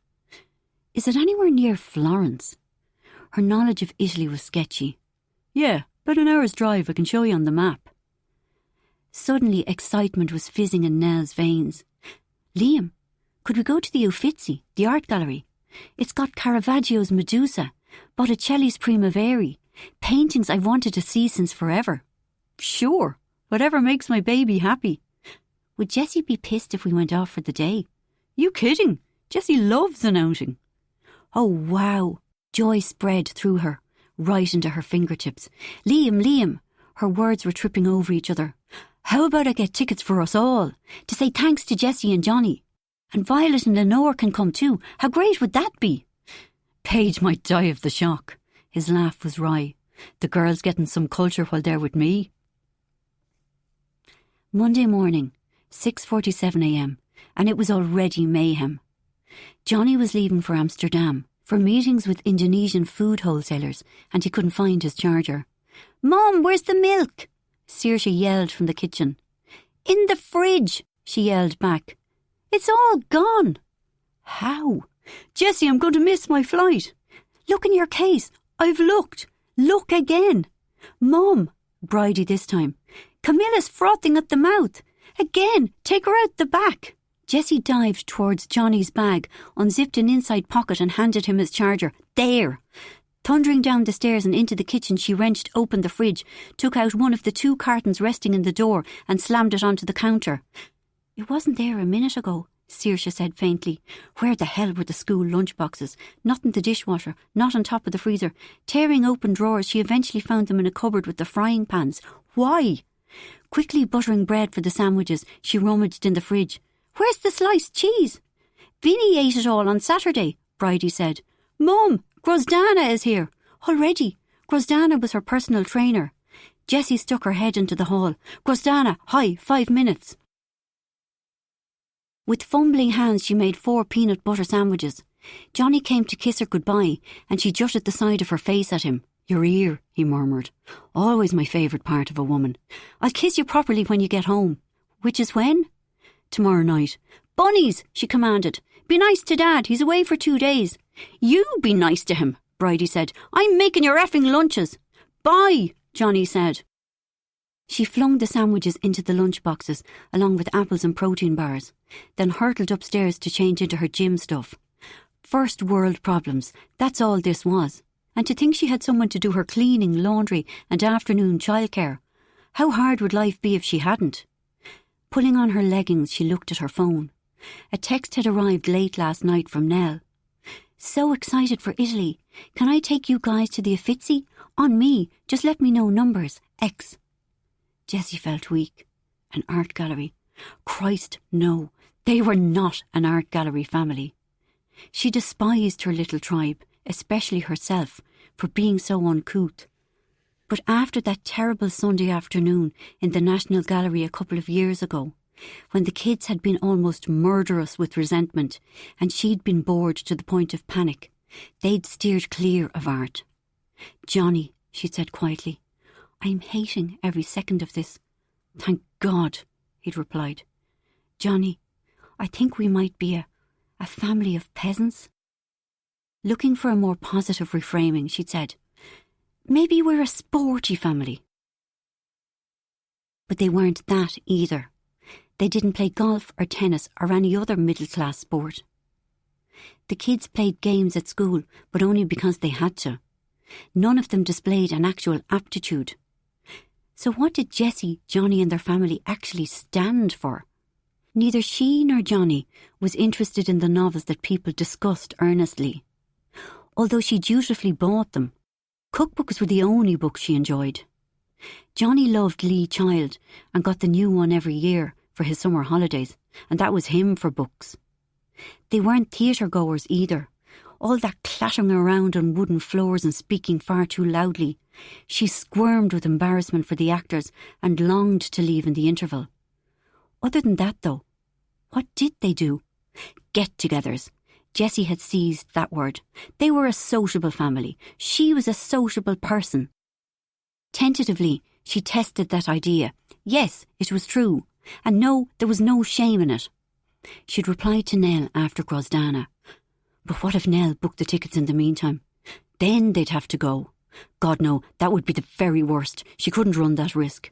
"Is it anywhere near Florence?" Her knowledge of Italy was sketchy. "Yeah, about an hour's drive. I can show you on the map." Suddenly excitement was fizzing in Nell's veins. "Liam, could we go to the Uffizi, the art gallery? It's got Caravaggio's Medusa, Botticelli's Primavera, paintings I've wanted to see since forever." "Sure, whatever makes my baby happy." "Would Jessie be pissed if we went off for the day?" "You kidding? Jessie loves an outing." "Oh, wow." Joy spread through her, right into her fingertips. Liam. Her words were tripping over each other. "How about I get tickets for us all, to say thanks to Jessie and Johnny? And Violet and Lenore can come too. How great would that be?" Paige might die of the shock. His laugh was wry. "The girls getting some culture while they're with me." Monday morning, 6:47 a.m, and it was already mayhem. Johnny was leaving for Amsterdam, for meetings with Indonesian food wholesalers, and he couldn't find his charger. "Mom, where's the milk?" Saoirse yelled from the kitchen. "In the fridge," she yelled back. "It's all gone." "How?" "Jessie, I'm going to miss my flight." "Look in your case." "I've looked." "Look again." "Mum," Bridie this time. "Camilla's frothing at the mouth." "Again, take her out the back." Jessie dived towards Johnny's bag, unzipped an inside pocket and handed him his charger. "There." Thundering down the stairs and into the kitchen, she wrenched open the fridge, took out one of the 2 cartons resting in the door and slammed it onto the counter. "It wasn't there a minute ago," Saoirse said faintly. Where the hell were the school lunchboxes? Not in the dishwasher, not on top of the freezer. Tearing open drawers, she eventually found them in a cupboard with the frying pans. Why? Quickly buttering bread for the sandwiches, she rummaged in the fridge. "Where's the sliced cheese?" "Vinny ate it all on Saturday," Bridie said. "Mum, Grosdana is here." "Already?" Grosdana was her personal trainer. Jessie stuck her head into the hall. "Grosdana, hi, 5 minutes." With fumbling hands, she made 4 peanut butter sandwiches. Johnny came to kiss her goodbye, and she jutted the side of her face at him. "Your ear," he murmured. "Always my favourite part of a woman. I'll kiss you properly when you get home." "Which is when?" "Tomorrow night." "Bunnies," she commanded. "Be nice to Dad, he's away for 2 days." "You be nice to him," Bridie said. "I'm making your effing lunches." "Bye," Johnny said. She flung the sandwiches into the lunchboxes, along with apples and protein bars, then hurtled upstairs to change into her gym stuff. First world problems, that's all this was. And to think she had someone to do her cleaning, laundry and afternoon childcare. How hard would life be if she hadn't? Pulling on her leggings, she looked at her phone. A text had arrived late last night from Nell. "So excited for Italy. Can I take you guys to the Uffizi? On me. Just let me know numbers. X." Jessie felt weak. An art gallery. Christ, no. They were not an art gallery family. She despised her little tribe, especially herself, for being so uncouth. But after that terrible Sunday afternoon in the National Gallery a couple of years ago, when the kids had been almost murderous with resentment and she'd been bored to the point of panic, they'd steered clear of art. "Johnny," she said quietly, "I'm hating every second of this." "Thank God," he'd replied. "Johnny, I think we might be a family of peasants." Looking for a more positive reframing, she'd said, "Maybe we're a sporty family." But they weren't that either. They didn't play golf or tennis or any other middle-class sport. The kids played games at school, but only because they had to. None of them displayed an actual aptitude. So what did Jessie, Johnny and their family actually stand for? Neither she nor Johnny was interested in the novels that people discussed earnestly, although she dutifully bought them. Cookbooks were the only books she enjoyed. Johnny loved Lee Child and got the new one every year for his summer holidays, and that was him for books. They weren't theatre goers either. All that clattering around on wooden floors and speaking far too loudly. She squirmed with embarrassment for the actors and longed to leave in the interval. Other than that, though, what did they do? Get-togethers. Jessie had seized that word. They were a sociable family. She was a sociable person. Tentatively, she tested that idea. Yes, it was true. And no, there was no shame in it. She'd replied to Nell after Grosdana. But what if Nell booked the tickets in the meantime? Then they'd have to go. God, no, that would be the very worst. She couldn't run that risk.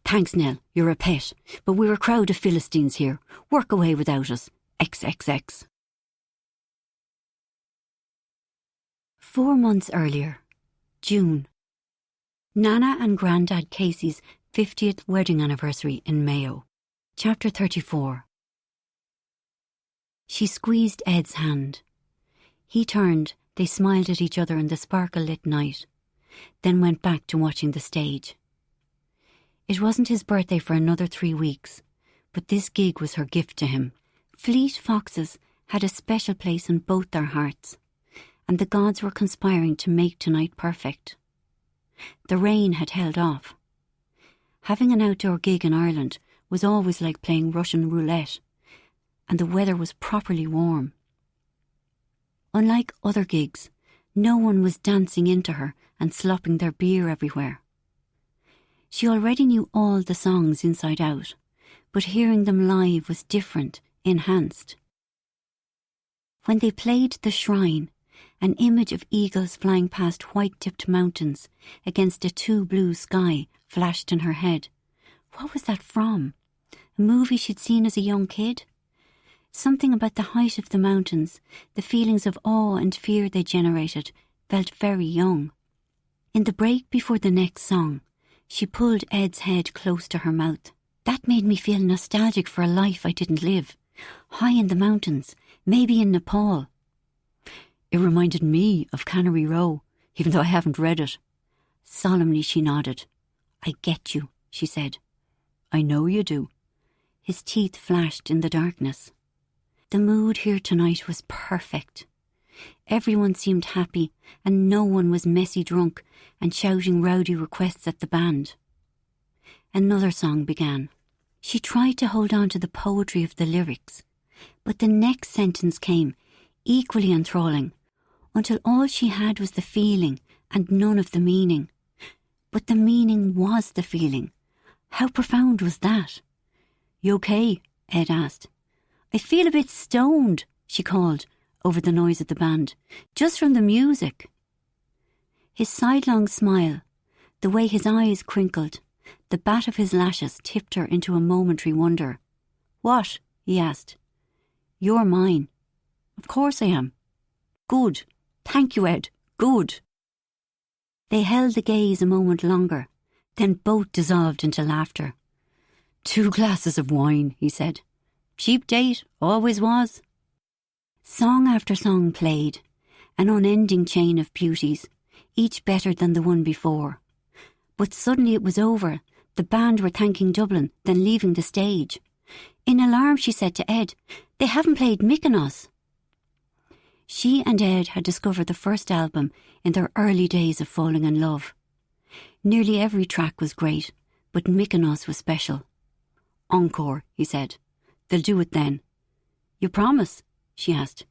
"Thanks, Nell, you're a pet, but we're a crowd of Philistines here. Work away without us. XXX. 4 months earlier, June. Nana and Grandad Casey's 50th wedding anniversary in Mayo. Chapter 34. She squeezed Ed's hand. He turned, they smiled at each other in the sparkle-lit night, then went back to watching the stage. It wasn't his birthday for another 3 weeks, but this gig was her gift to him. Fleet foxes had a special place in both their hearts, and the gods were conspiring to make tonight perfect. The rain had held off. Having an outdoor gig in Ireland was always like playing Russian roulette, and the weather was properly warm. Unlike other gigs, no one was dancing into her and slopping their beer everywhere. She already knew all the songs inside out, but hearing them live was different, enhanced. When they played The Shrine, an image of eagles flying past white-tipped mountains against a too-blue sky flashed in her head. What was that from? A movie she'd seen as a young kid? Something about the height of the mountains, the feelings of awe and fear they generated, felt very young. In the break before the next song, she pulled Ed's head close to her mouth. That made me feel nostalgic for a life I didn't live. High in the mountains, maybe in Nepal. It reminded me of Cannery Row, even though I haven't read it. Solemnly she nodded. I get you, she said. I know you do. His teeth flashed in the darkness. The mood here tonight was perfect. Everyone seemed happy, and no one was messy drunk and shouting rowdy requests at the band. Another song began. She tried to hold on to the poetry of the lyrics, but the next sentence came, equally enthralling, until all she had was the feeling and none of the meaning. But the meaning was the feeling. How profound was that? You okay? Ed asked. I feel a bit stoned, she called, over the noise of the band, just from the music. His sidelong smile, the way his eyes crinkled, the bat of his lashes tipped her into a momentary wonder. What? He asked. You're mine. Of course I am. Good. Thank you, Ed. Good. They held the gaze a moment longer, then both dissolved into laughter. 2 glasses of wine, he said. Cheap date, always was. Song after song played, an unending chain of beauties, each better than the one before. But suddenly it was over. The band were thanking Dublin, then leaving the stage. In alarm she said to Ed, they haven't played Mykonos. She and Ed had discovered the first album in their early days of falling in love. Nearly every track was great, but Mykonos was special. Encore, he said. They'll do it then. You promise? She asked.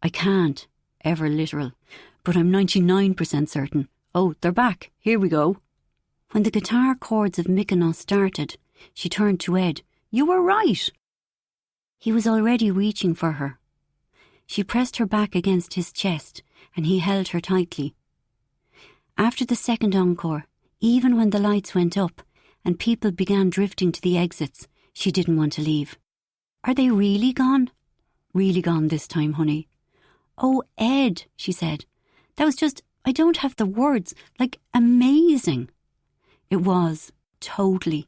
I can't, ever literal, but I'm 99% certain. Oh, they're back. Here we go. When the guitar chords of Mykonos started, she turned to Ed. You were right. He was already reaching for her. She pressed her back against his chest, and he held her tightly. After the second encore, even when the lights went up and people began drifting to the exits, she didn't want to leave. Are they really gone? Really gone this time, honey. Oh, Ed, she said. That was just, I don't have the words, like amazing. It was, totally.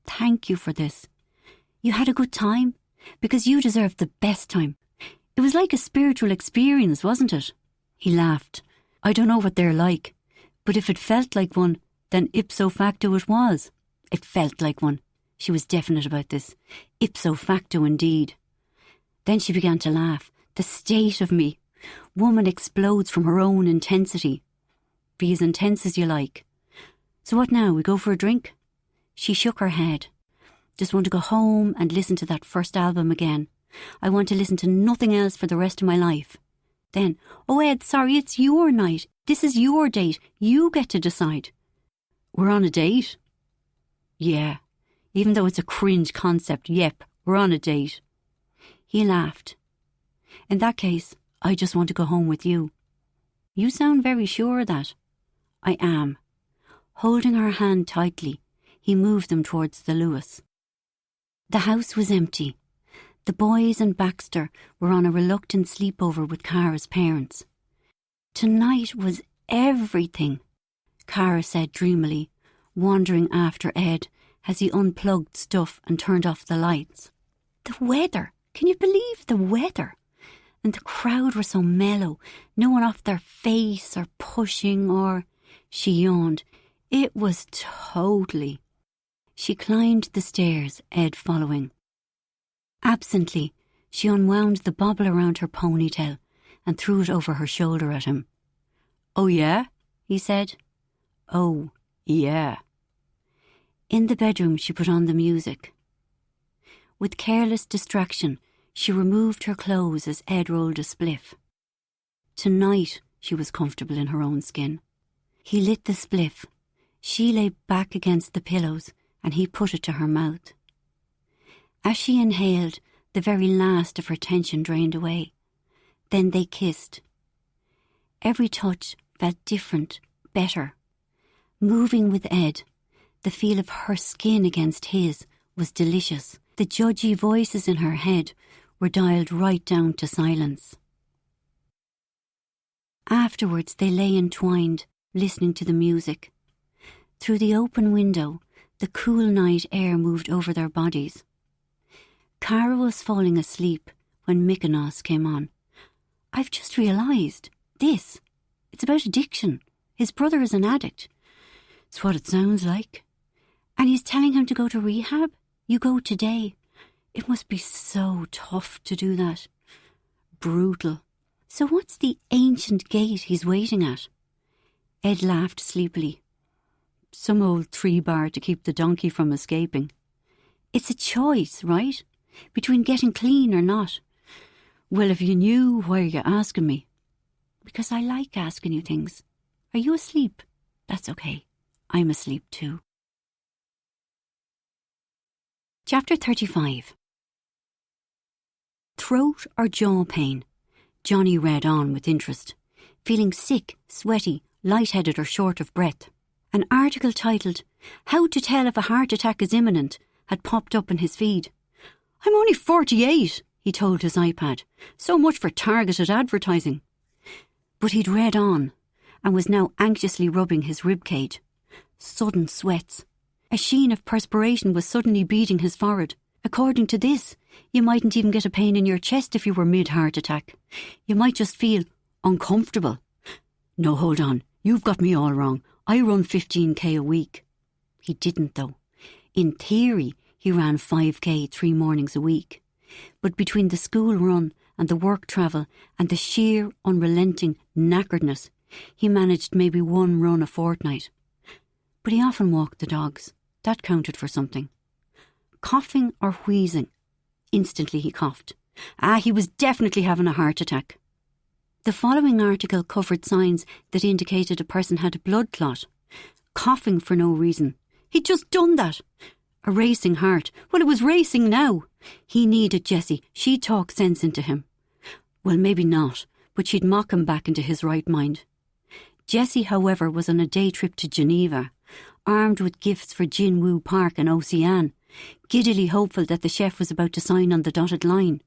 Thank you for this. You had a good time? Because you deserved the best time. It was like a spiritual experience, wasn't it? He laughed. I don't know what they're like, but if it felt like one, then ipso facto it was. It felt like one. She was definite about this. Ipso facto indeed. Then she began to laugh. The state of me. Woman explodes from her own intensity. Be as intense as you like. So what now, we go for a drink? She shook her head. Just want to go home and listen to that first album again. I want to listen to nothing else for the rest of my life. Then, oh Ed, sorry, it's your night. This is your date. You get to decide. We're on a date? Yeah. Even though it's a cringe concept, yep, we're on a date. He laughed. In that case, I just want to go home with you. You sound very sure of that. I am. Holding her hand tightly, he moved them towards the Lewis. The house was empty. The boys and Baxter were on a reluctant sleepover with Cara's parents. Tonight was everything, Cara said dreamily, wandering after Ed as he unplugged stuff and turned off the lights. The weather! Can you believe the weather? And the crowd were so mellow, no one off their face or pushing or... She yawned. It was totally... She climbed the stairs, Ed following. Absently, she unwound the bobble around her ponytail and threw it over her shoulder at him. Oh yeah? He said. Oh, yeah. In the bedroom, she put on the music. With careless distraction, she removed her clothes as Ed rolled a spliff. Tonight, she was comfortable in her own skin. He lit the spliff, She lay back against the pillows and he put it to her mouth. As she inhaled, the very last of her tension drained away. Then they kissed. Every touch felt different, better. Moving with Ed, the feel of her skin against his was delicious. The judgy voices in her head were dialed right down to silence. Afterwards they lay entwined, listening to the music. Through the open window, the cool night air moved over their bodies. Cara was falling asleep when Mykonos came on. "I've just realised this. It's about addiction. His brother is an addict." "It's what it sounds like." "And he's telling him to go to rehab? You go today. It must be so tough to do that." "Brutal." "So what's the ancient gate he's waiting at?" Ed laughed sleepily. "Some old 3-bar to keep the donkey from escaping." "It's a choice, right? Between getting clean or not." "Well, if you knew, why are you asking me?" "Because I like asking you things. Are you asleep?" "That's okay. I'm asleep too." Chapter 35. Throat or jaw pain? Johnny read on with interest, feeling sick, sweaty, lightheaded or short of breath. An article titled, "How to Tell if a Heart Attack is Imminent," had popped up in his feed. "I'm only 48, he told his iPad. So much for targeted advertising. But he'd read on, and was now anxiously rubbing his ribcage. Sudden sweats. A sheen of perspiration was suddenly beading his forehead. According to this, you mightn't even get a pain in your chest if you were mid-heart attack. You might just feel uncomfortable. "No, hold on. You've got me all wrong. I run 15k a week." He didn't, though. In theory, he ran 5k 3 mornings a week. But between the school run and the work travel and the sheer, unrelenting knackeredness, he managed maybe 1 run a fortnight. But he often walked the dogs. That counted for something. Coughing or wheezing. Instantly he coughed. He was definitely having a heart attack. The following article covered signs that indicated a person had a blood clot. Coughing for no reason. He'd just done that. A racing heart. Well, it was racing now. He needed Jessie. She'd talk sense into him. Well, maybe not, but she'd mock him back into his right mind. Jessie, however, was on a day trip to Geneva, armed with gifts for Jinwoo Park and Ocean, giddily hopeful that the chef was about to sign on the dotted line.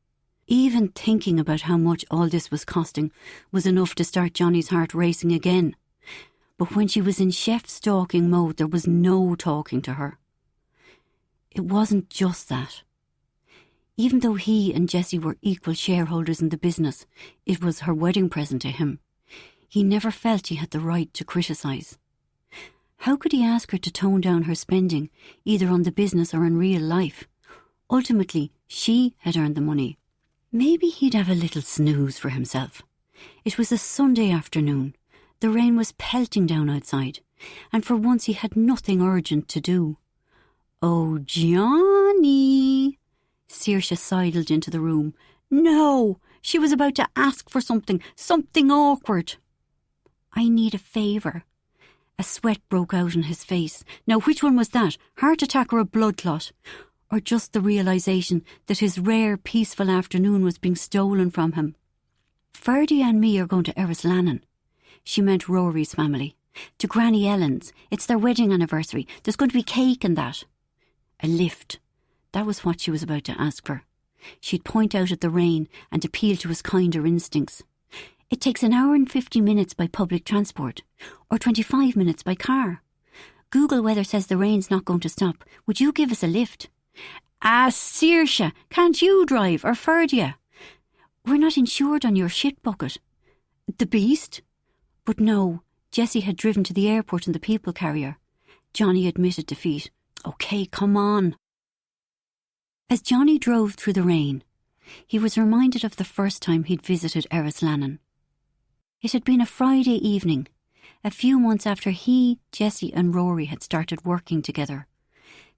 Even thinking about how much all this was costing was enough to start Johnny's heart racing again. But when she was in chef-stalking mode, there was no talking to her. It wasn't just that. Even though he and Jessie were equal shareholders in the business, it was her wedding present to him. He never felt he had the right to criticise. How could he ask her to tone down her spending, either on the business or in real life? Ultimately, she had earned the money. Maybe he'd have a little snooze for himself. It was a Sunday afternoon. The rain was pelting down outside, and for once he had nothing urgent to do. "Oh, Johnny!" Saoirse sidled into the room. No! She was about to ask for something awkward. "I need a favour." A sweat broke out on his face. Now, which one was that? Heart attack or a blood clot? Or just the realisation that his rare, peaceful afternoon was being stolen from him? "Ferdy and me are going to Erislannon." She meant Rory's family. "To Granny Ellen's. It's their wedding anniversary. There's going to be cake and that." A lift. That was what she was about to ask for. She'd point out at the rain and appeal to his kinder instincts. "It takes 1 hour and 50 minutes by public transport, or 25 minutes by car. Google weather says the rain's not going to stop. Would you give us a lift?" Saoirse, can't you drive, or Ferdia? "We're not insured on your shit bucket." The beast? But no, Jessie had driven to the airport in the people carrier. Johnny admitted defeat. "Okay, come on." As Johnny drove through the rain, he was reminded of the first time he'd visited Erislannon. It had been a Friday evening, a few months after he, Jessie and Rory had started working together.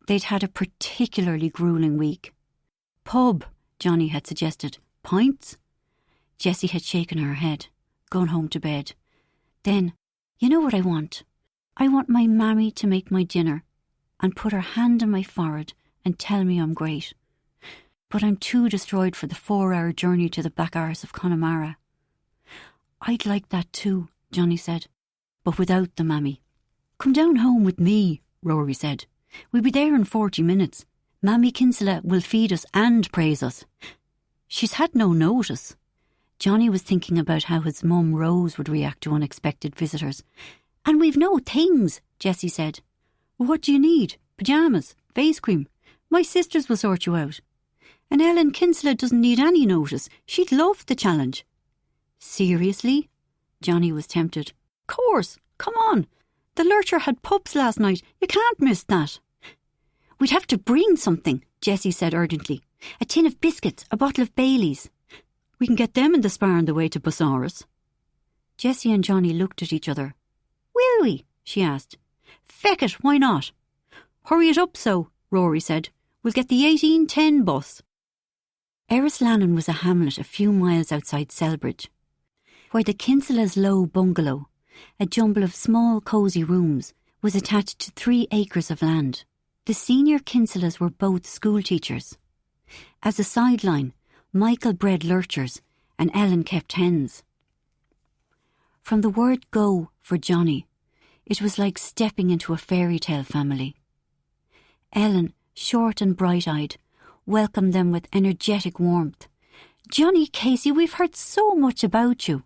They'd had a particularly gruelling week. "Pub," Johnny had suggested. "Pints?" Jessie had shaken her head, gone home to bed. Then, "You know what I want? I want my mammy to make my dinner and put her hand on my forehead and tell me I'm great. But I'm too destroyed for the 4-hour journey to the back arse of Connemara. I'd like that too, Johnny said, but without the mammy. Come down home with me, Rory said. We'll be there in 40 minutes. Mammy Kinsella will feed us and praise us. She's had no notice. Johnny was thinking about how his mum Rose would react to unexpected visitors. And we've no things, Jessie said. What do you need? Pyjamas? Face cream? My sisters will sort you out. And Ellen Kinsella doesn't need any notice. She'd love the challenge. Seriously? Johnny was tempted. Course, come on. The lurcher had pups last night. You can't miss that. We'd have to bring something, Jessie said urgently. A tin of biscuits, a bottle of Bailey's. We can get them in the spar on the way to Busaras. Jessie and Johnny looked at each other. Will we? She asked. Feck it, why not? Hurry it up so, Rory said. We'll get the 18:10 bus. Errislannon was a hamlet a few miles outside Selbridge, where the Kinsella's low bungalow, a jumble of small cosy rooms, was attached to 3 acres of land. The senior Kinsellas were both school teachers. As a sideline, Michael bred lurchers and Ellen kept hens. From the word go for Johnny, it was like stepping into a fairy tale family. Ellen, short and bright-eyed, welcomed them with energetic warmth. Johnny, Casey, we've heard so much about you.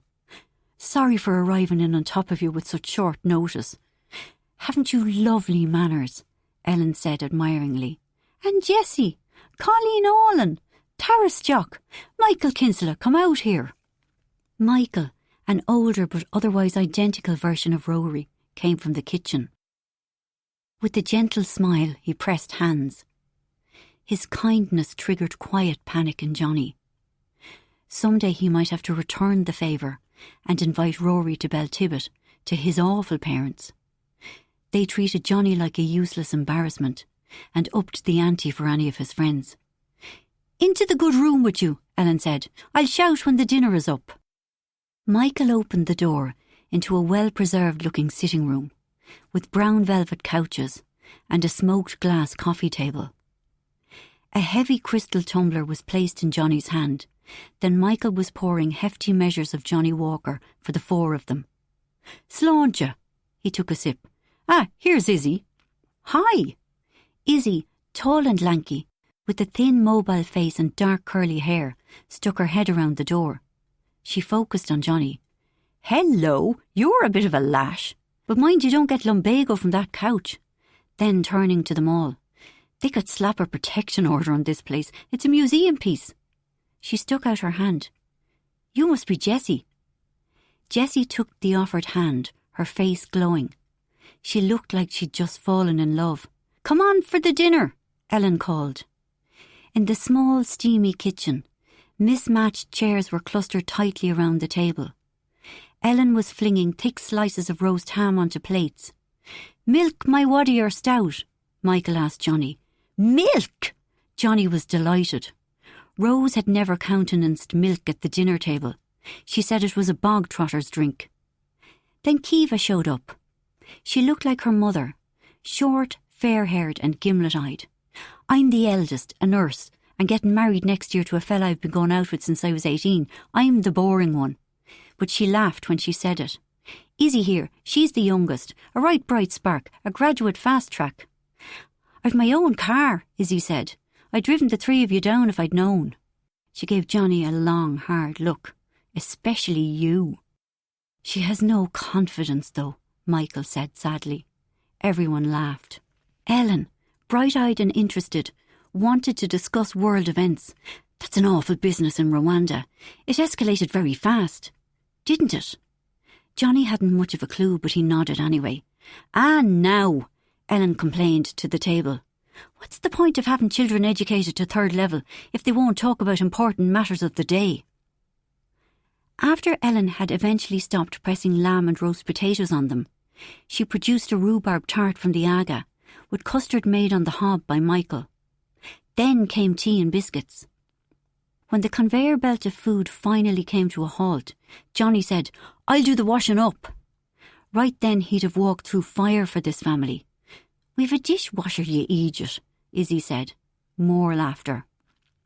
Sorry for arriving in on top of you with such short notice. Haven't you lovely manners? Ellen said admiringly. And Jessie, Colleen Allen, Taras Jock, Michael Kinsella, come out here. Michael, an older but otherwise identical version of Rory, came from the kitchen. With a gentle smile, he pressed hands. His kindness triggered quiet panic in Johnny. Someday he might have to return the favour and invite Rory to Beltibbet, to his awful parents. They treated Johnny like a useless embarrassment and upped the ante for any of his friends. Into the good room with you, Ellen said. I'll shout when the dinner is up. Michael opened the door into a well-preserved looking sitting room with brown velvet couches and a smoked glass coffee table. A heavy crystal tumbler was placed in Johnny's hand. Then Michael was pouring hefty measures of Johnny Walker for the 4 of them. Sláinte. He took a sip. Here's Izzy. Hi. Izzy, tall and lanky, with a thin mobile face and dark curly hair, stuck her head around the door. She focused on Johnny. Hello, you're a bit of a lash. But mind you don't get lumbago from that couch. Then turning to them all. They could slap a protection order on this place. It's a museum piece. She stuck out her hand. You must be Jessie. Jessie took the offered hand, her face glowing. She looked like she'd just fallen in love. Come on for the dinner, Ellen called. In the small, steamy kitchen, mismatched chairs were clustered tightly around the table. Ellen was flinging thick slices of roast ham onto plates. Milk my waddy or stout? Michael asked Johnny. Milk! Johnny was delighted. Rose had never countenanced milk at the dinner table. She said it was a bog trotter's drink. Then Kiva showed up. She looked like her mother, short, fair-haired and gimlet-eyed. I'm the eldest, a nurse, and getting married next year to a fella I've been going out with since I was 18. I'm the boring one. But she laughed when she said it. Izzy here, she's the youngest, a right bright spark, a graduate fast track. I've my own car, Izzy said. I'd driven the 3 of you down if I'd known. She gave Johnny a long, hard look. Especially you. She has no confidence, though, Michael said sadly. Everyone laughed. Ellen, bright-eyed and interested, wanted to discuss world events. That's an awful business in Rwanda. It escalated very fast. Didn't it? Johnny hadn't much of a clue, but he nodded anyway. Now, Ellen complained to the table. What's the point of having children educated to 3rd level if they won't talk about important matters of the day? After Ellen had eventually stopped pressing lamb and roast potatoes on them, she produced a rhubarb tart from the Aga, with custard made on the hob by Michael. Then came tea and biscuits. When the conveyor belt of food finally came to a halt, Johnny said, I'll do the washing up. Right then he'd have walked through fire for this family. "We've a dishwasher, you idiot," Izzy said. More laughter.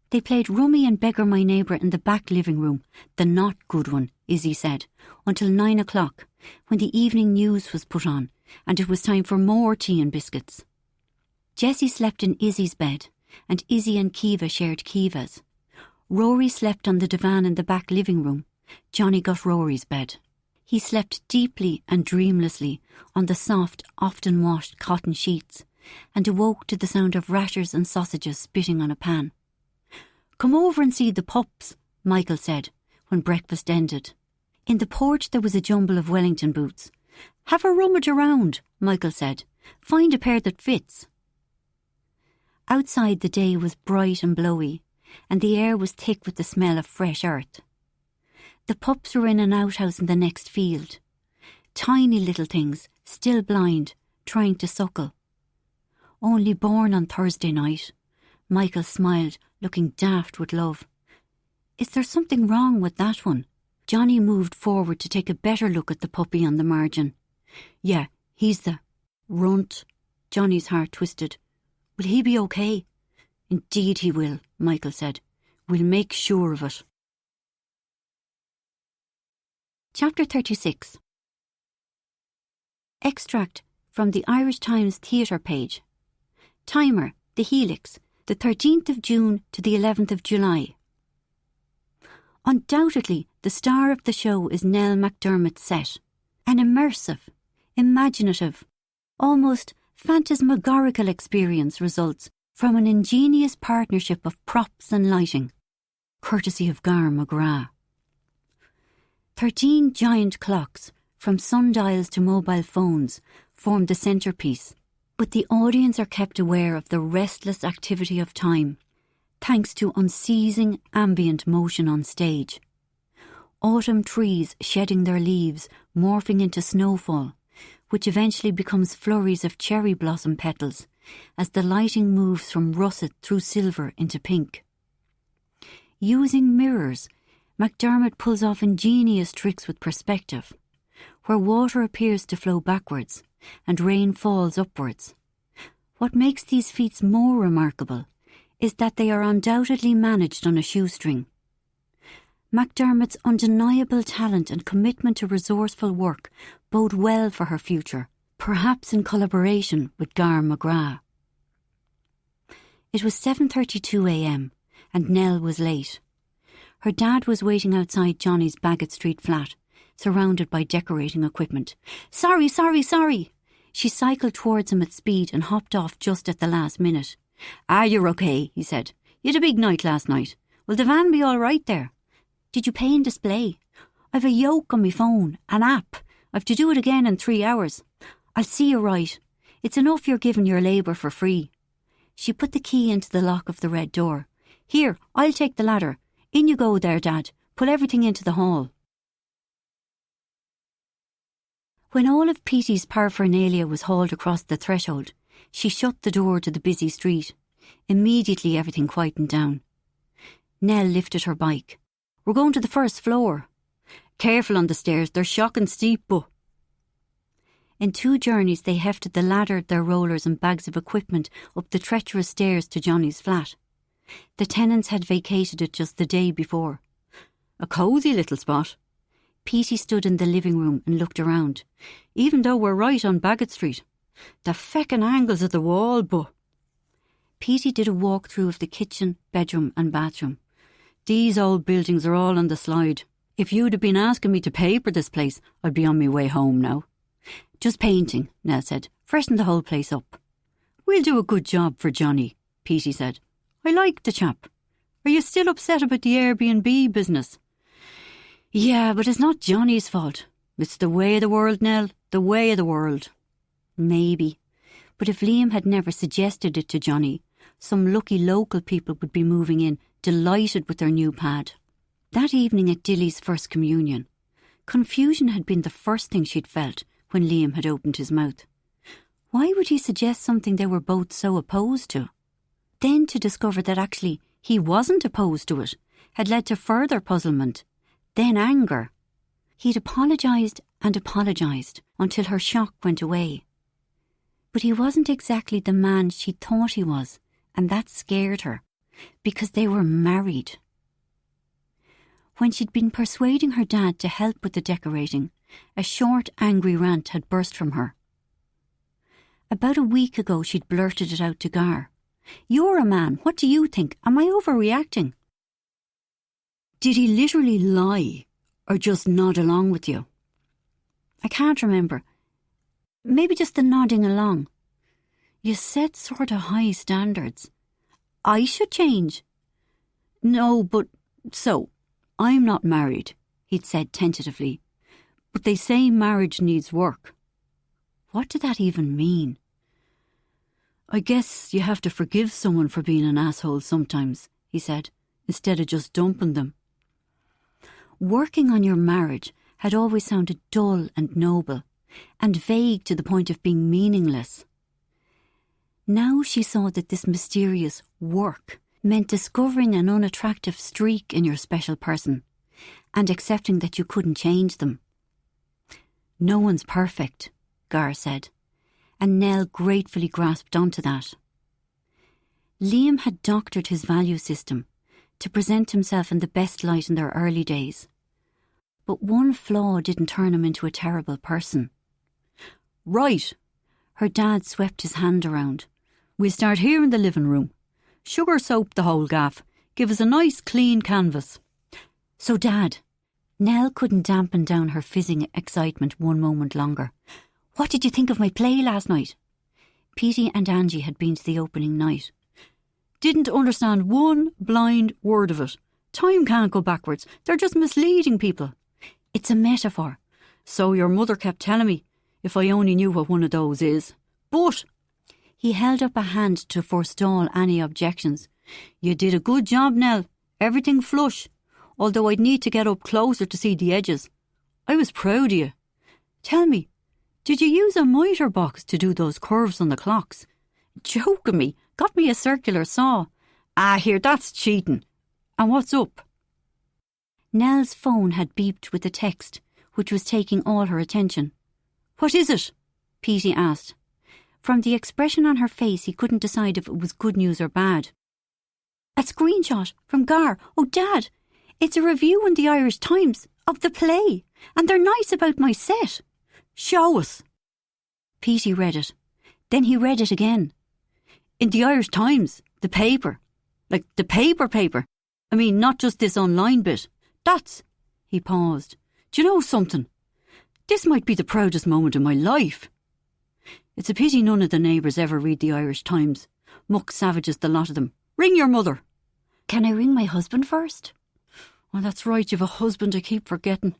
They played rummy and beggar my neighbour in the back living room, the not good one, Izzy said, until 9 o'clock, when the evening news was put on, and it was time for more tea and biscuits. Jessie slept in Izzy's bed, and Izzy and Kiva shared Kiva's. Rory slept on the divan in the back living room. Johnny got Rory's bed. He slept deeply and dreamlessly on the soft, often washed cotton sheets, and awoke to the sound of rashers and sausages spitting on a pan. "Come over and see the pups," Michael said, when breakfast ended. In the porch there was a jumble of Wellington boots. "Have a rummage around," Michael said. "Find a pair that fits." Outside the day was bright and blowy, and the air was thick with the smell of fresh earth. The pups were in an outhouse in the next field. Tiny little things, still blind, trying to suckle. "Only born on Thursday night." Michael smiled, looking daft with love. "Is there something wrong with that one?" Johnny moved forward to take a better look at the puppy on the margin. "Yeah, he's the runt." Johnny's heart twisted. "Will he be okay?" "Indeed he will," Michael said. "We'll make sure of it." Chapter 36. Extract from the Irish Times Theatre page. Timer, the Helix, the 13th of June to the 11th of July. Undoubtedly, the star of the show is Nell McDermott's set. An immersive, imaginative, almost phantasmagorical experience results from an ingenious partnership of props and lighting, courtesy of Cara McGrath. 13 giant clocks, from sundials to mobile phones, form the centrepiece, but the audience are kept aware of the restless activity of time, thanks to unceasing ambient motion on stage. Autumn trees shedding their leaves, morphing into snowfall, which eventually becomes flurries of cherry blossom petals, as the lighting moves from russet through silver into pink. Using mirrors, McDermott pulls off ingenious tricks with perspective, where water appears to flow backwards and rain falls upwards. What makes these feats more remarkable is that they are undoubtedly managed on a shoestring. McDermott's undeniable talent and commitment to resourceful work bode well for her future, perhaps in collaboration with Cara McGrath. It was 7:32 a.m. and Nell was late. Her dad was waiting outside Johnny's Bagot Street flat, surrounded by decorating equipment. Sorry. She cycled towards him at speed and hopped off just at the last minute. You're okay, he said. You had a big night last night. Will the van be all right there? Did you pay in display? I've a yoke on my phone, an app. I've to do it again in 3 hours. I'll see you right. It's enough you're giving your labour for free. She put the key into the lock of the red door. Here, I'll take the ladder. In you go there, Dad. Pull everything into the hall. When all of Petey's paraphernalia was hauled across the threshold, she shut the door to the busy street. Immediately everything quietened down. Nell lifted her bike. We're going to the first floor. Careful on the stairs, they're shocking steep, but... In 2 journeys they hefted the ladder, their rollers and bags of equipment up the treacherous stairs to Johnny's flat. The tenants had vacated it just the day before. A cosy little spot. Petey stood in the living room and looked around. Even though we're right on Bagot Street. The feckin' angles of the wall, but... Petey did a walk-through of the kitchen, bedroom and bathroom. These old buildings are all on the slide. If you'd have been asking me to paper this place, I'd be on my way home now. Just painting, Nell said. Freshen the whole place up. We'll do a good job for Johnny, Petey said. I like the chap. Are you still upset about the Airbnb business? Yeah, but it's not Johnny's fault. It's the way of the world, Nell. The way of the world. Maybe. But if Liam had never suggested it to Johnny, some lucky local people would be moving in, delighted with their new pad. That evening at Dilly's first communion, confusion had been the first thing she'd felt when Liam had opened his mouth. Why would he suggest something they were both so opposed to? Then to discover that actually he wasn't opposed to it had led to further puzzlement, then anger. He'd apologised and apologised until her shock went away. But he wasn't exactly the man she thought he was, and that scared her, because they were married. When she'd been persuading her dad to help with the decorating, a short, angry rant had burst from her. About a week ago she'd blurted it out to Gar. "You're a man, what do you think? Am I overreacting?" Did he literally lie, or just nod along with you? I can't remember. Maybe just the nodding along. You set sort of high standards. I should change. No, but so, I'm not married, he'd said tentatively. But they say marriage needs work. What did that even mean? I guess you have to forgive someone for being an asshole sometimes, he said, instead of just dumping them. Working on your marriage had always sounded dull and noble, and vague to the point of being meaningless. Now she saw that this mysterious work meant discovering an unattractive streak in your special person, and accepting that you couldn't change them. "No one's perfect," Gar said, and Nell gratefully grasped onto that. Liam had doctored his value system to present himself in the best light in their early days. But one flaw didn't turn him into a terrible person. "Right," her dad swept his hand around. "We'll start here in the living room. Sugar soap the whole gaff. Give us a nice clean canvas." "So Dad," Nell couldn't dampen down her fizzing excitement one moment longer. "What did you think of my play last night?" Petey and Angie had been to the opening night. "Didn't understand one blind word of it. Time can't go backwards. They're just misleading people." "It's a metaphor." "So your mother kept telling me, if I only knew what one of those is. But..." He held up a hand to forestall any objections. "You did a good job, Nell. Everything flush. Although I'd need to get up closer to see the edges. I was proud of you. Tell me, did you use a mitre box to do those curves on the clocks?" "Joking me. Got me a circular saw." "Ah, here, that's cheating. And what's up?" Nell's phone had beeped with a text, which was taking all her attention. "What is it?" Petey asked. From the expression on her face, he couldn't decide if it was good news or bad. "A screenshot from Gar. Oh, Dad, it's a review in the Irish Times of the play, and they're nice about my set." "Show us." Petey read it. Then he read it again. "In the Irish Times, the paper. Like the paper. I mean, not just this online bit. That's..." He paused. "Do you know something? This might be the proudest moment of my life. It's a pity none of the neighbours ever read the Irish Times. Muck savages, the lot of them. Ring your mother." "Can I ring my husband first?" "Oh, that's right, you've a husband, I keep forgetting.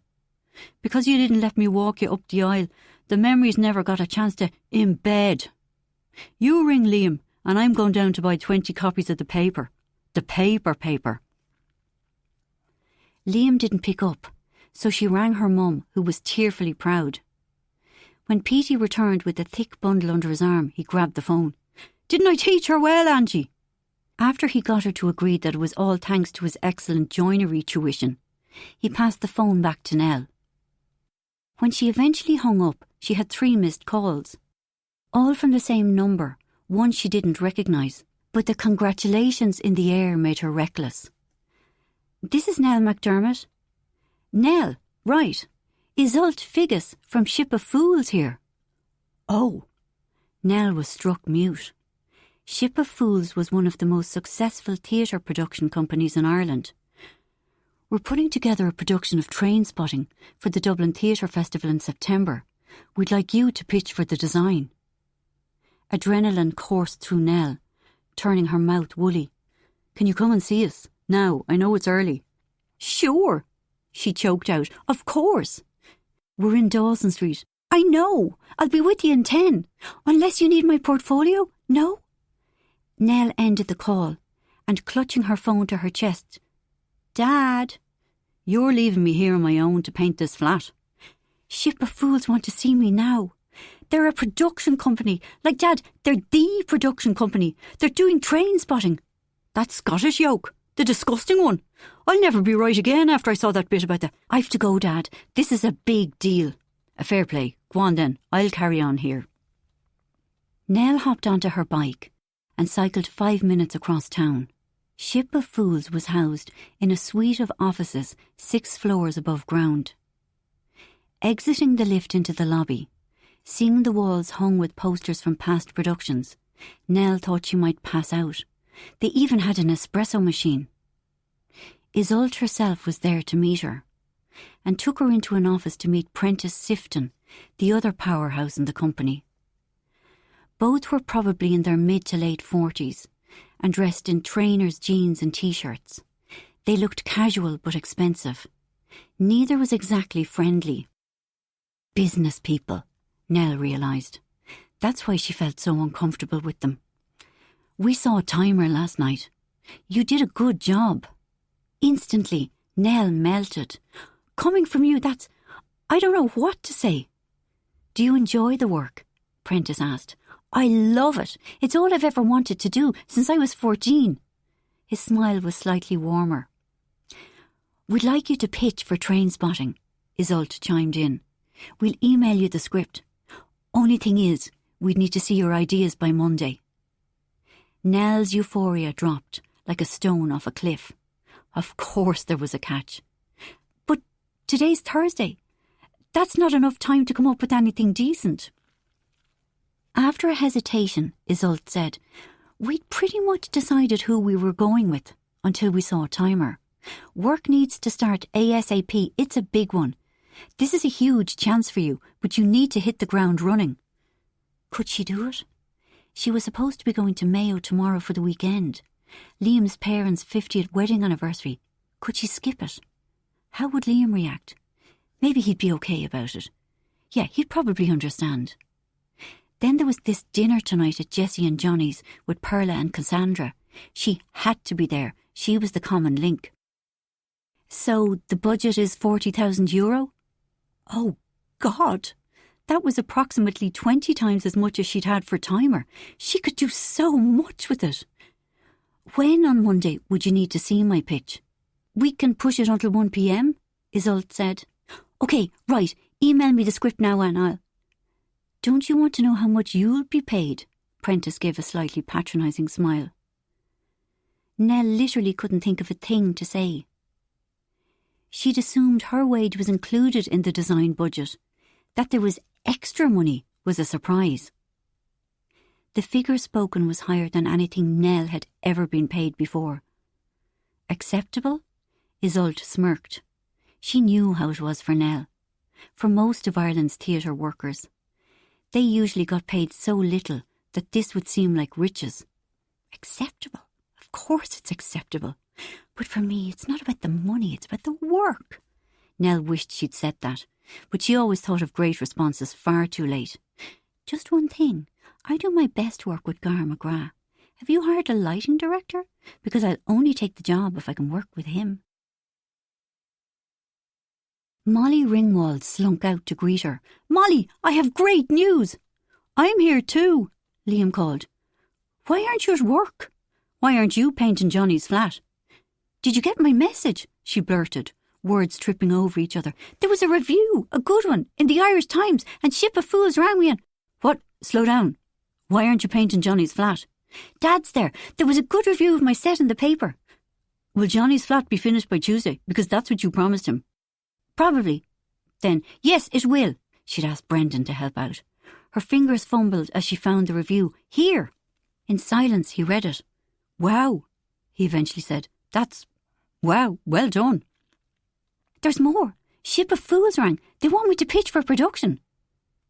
Because you didn't let me walk you up the aisle, the memories never got a chance to embed. You ring Liam, and I'm going down to buy 20 copies of the paper. The paper. Liam didn't pick up, so she rang her mum, who was tearfully proud. When Petey returned with a thick bundle under his arm, he grabbed the phone. "Didn't I teach her well, Angie?" After he got her to agree that it was all thanks to his excellent joinery tuition, he passed the phone back to Nell. When she eventually hung up, she had 3 missed calls. All from the same number, one she didn't recognise, but the congratulations in the air made her reckless. "This is Nell McDermott." "Nell, right. Iseult Figgis from Ship of Fools here." "Oh." Nell was struck mute. Ship of Fools was one of the most successful theatre production companies in Ireland. "We're putting together a production of Trainspotting for the Dublin Theatre Festival in September. We'd like you to pitch for the design." Adrenaline coursed through Nell, turning her mouth woolly. "Can you come and see us? Now, I know it's early." "Sure," she choked out. "Of course." "We're in Dawson Street." "I know. I'll be with you in 10. Unless you need my portfolio? No?" Nell ended the call, and clutching her phone to her chest. "Dad." "You're leaving me here on my own to paint this flat." "Ship of Fools want to see me now. They're a production company. Like Dad, they're the production company. They're doing Trainspotting." "That Scottish yoke. The disgusting one. I'll never be right again after I saw that bit about the..." "I've to go, Dad. This is a big deal." A fair play. Go on then, I'll carry on here. Nell hopped onto her bike and cycled 5 minutes across town. Ship of Fools was housed in a suite of offices 6 floors above ground. Exiting the lift into the lobby, seeing the walls hung with posters from past productions, Nell thought she might pass out. They even had an espresso machine. Isolde herself was there to meet her, and took her into an office to meet Prentice Sifton, the other powerhouse in the company. Both were probably in their mid to late 40s, and dressed in trainers' jeans and t-shirts. They looked casual but expensive. Neither was exactly friendly. Business people, Nell realised. That's why she felt so uncomfortable with them. We saw a timer last night. You did a good job. Instantly, Nell melted. Coming from you, that's... I don't know what to say. Do you enjoy the work? Prentice asked. I love it. It's all I've ever wanted to do since I was 14. His smile was slightly warmer. We'd like you to pitch for Train Spotting, Isolde chimed in. We'll email you the script. Only thing is, we'd need to see your ideas by Monday. Nell's euphoria dropped like a stone off a cliff. Of course there was a catch. But today's Thursday. That's not enough time to come up with anything decent. After a hesitation, Isolde said, we'd pretty much decided who we were going with until we saw a timer. Work needs to start ASAP. It's a big one. This is a huge chance for you, but you need to hit the ground running. Could she do it? She was supposed to be going to Mayo tomorrow for the weekend. Liam's parents' 50th wedding anniversary. Could she skip it? How would Liam react? Maybe he'd be okay about it. Yeah, he'd probably understand. Then there was this dinner tonight at Jessie and Johnny's with Perla and Cassandra. She had to be there. She was the common link. So the budget is €40,000? Oh, God! That was approximately 20 times as much as she'd had for timer. She could do so much with it. When on Monday would you need to see my pitch? We can push it until 1 p.m, Isolde said. OK, right, email me the script now and I'll... Don't you want to know how much you'll be paid? Prentice gave a slightly patronising smile. Nell literally couldn't think of a thing to say. She'd assumed her wage was included in the design budget. That there was extra money was a surprise. The figure spoken was higher than anything Nell had ever been paid before. Acceptable? Isolde smirked. She knew how it was for Nell. For most of Ireland's theatre workers. They usually got paid so little that this would seem like riches. Acceptable? Of course it's acceptable. But for me, it's not about the money, it's about the work. Nell wished she'd said that, but she always thought of great responses far too late. Just one thing. I do my best work with Cara McGrath. Have you hired a lighting director? Because I'll only take the job if I can work with him. Molly Ringwald slunk out to greet her. Molly, I have great news. I'm here too, Liam called. Why aren't you at work? Why aren't you painting Johnny's flat? Did you get my message? She blurted, words tripping over each other. There was a review, a good one, in the Irish Times, and Ship of Fools rang me and... What? Slow down. Why aren't you painting Johnny's flat? Dad's there. There was a good review of my set in the paper. Will Johnny's flat be finished by Tuesday? Because that's what you promised him. Probably. Then, yes, it will. She'd asked Brendan to help out. Her fingers fumbled as she found the review. Here. In silence, he read it. Wow, he eventually said. That's... wow, well done. There's more. Ship of Fools rang. They want me to pitch for production.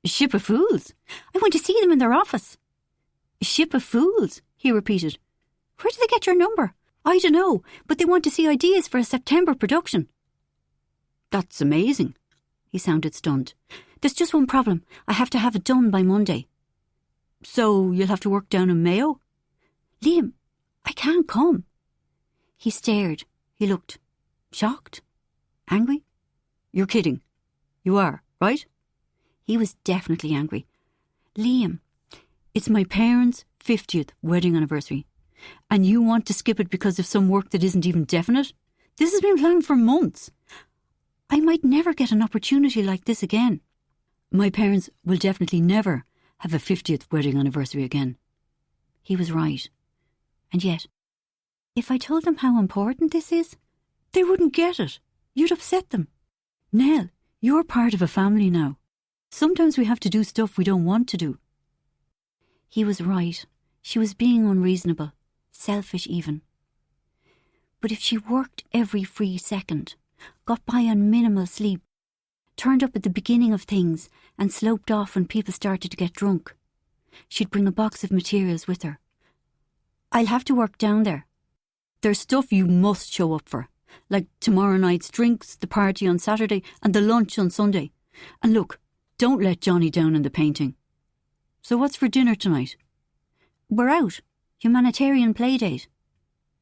Ship of Fools? I went to see them in their office. Ship of Fools, he repeated. Where did they get your number? I don't know, but they want to see ideas for a September production. That's amazing. He sounded stunned. There's just one problem. I have to have it done by Monday. So you'll have to work down in Mayo? Liam, I can't come. He stared. He looked shocked, angry. You're kidding. You are, right? He was definitely angry. Liam, it's my parents' 50th wedding anniversary. And you want to skip it because of some work that isn't even definite? This has been planned for months. I might never get an opportunity like this again. My parents will definitely never have a 50th wedding anniversary again. He was right. And yet, if I told them how important this is, they wouldn't get it. You'd upset them. Nell, you're part of a family now. Sometimes we have to do stuff we don't want to do. He was right. She was being unreasonable, selfish even. But if she worked every free second, got by on minimal sleep, turned up at the beginning of things and sloped off when people started to get drunk, she'd bring a box of materials with her. I'll have to work down there. There's stuff you must show up for, like tomorrow night's drinks, the party on Saturday and the lunch on Sunday. And look, don't let Johnny down in the painting. So what's for dinner tonight? We're out. Humanitarian playdate.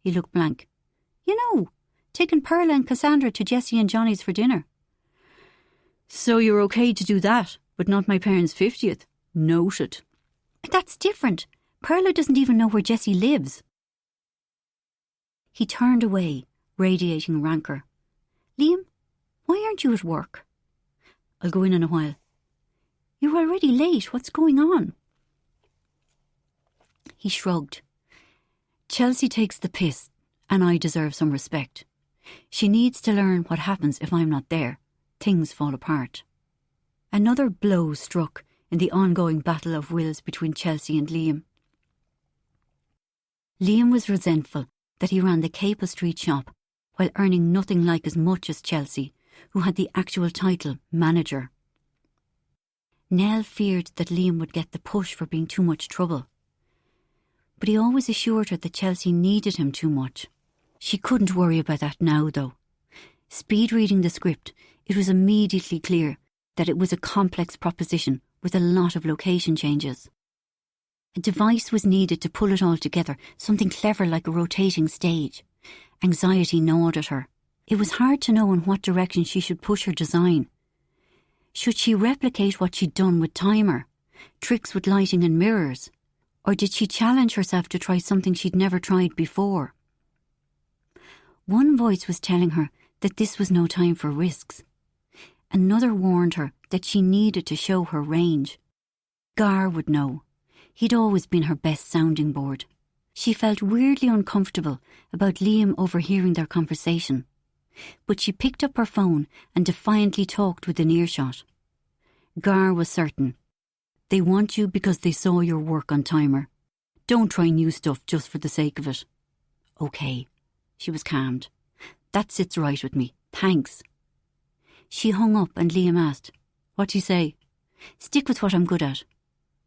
He looked blank. You know, taking Perla and Cassandra to Jessie and Johnny's for dinner. So you're okay to do that, but not my parents' 50th? Noted. That's different. Perla doesn't even know where Jessie lives. He turned away, radiating rancour. Liam, why aren't you at work? I'll go in a while. You're already late. What's going on? He shrugged. Chelsea takes the piss, and I deserve some respect. She needs to learn what happens if I'm not there. Things fall apart. Another blow struck in the ongoing battle of wills between Chelsea and Liam. Liam was resentful that he ran the Capel Street shop while earning nothing like as much as Chelsea, who had the actual title manager. Nell feared that Liam would get the push for being too much trouble. But he always assured her that Chelsea needed him too much. She couldn't worry about that now, though. Speed reading the script, it was immediately clear that it was a complex proposition with a lot of location changes. A device was needed to pull it all together, something clever like a rotating stage. Anxiety gnawed at her. It was hard to know in what direction she should push her design. Should she replicate what she'd done with timer, tricks with lighting and mirrors, or did she challenge herself to try something she'd never tried before? One voice was telling her that this was no time for risks. Another warned her that she needed to show her range. Gar would know. He'd always been her best sounding board. She felt weirdly uncomfortable about Liam overhearing their conversation, but she picked up her phone and defiantly talked within earshot. Gar was certain. They want you because they saw your work on timer. Don't try new stuff just for the sake of it. Okay. She was calmed. That sits right with me. Thanks. She hung up and Liam asked, "What do you say?" "Stick with what I'm good at."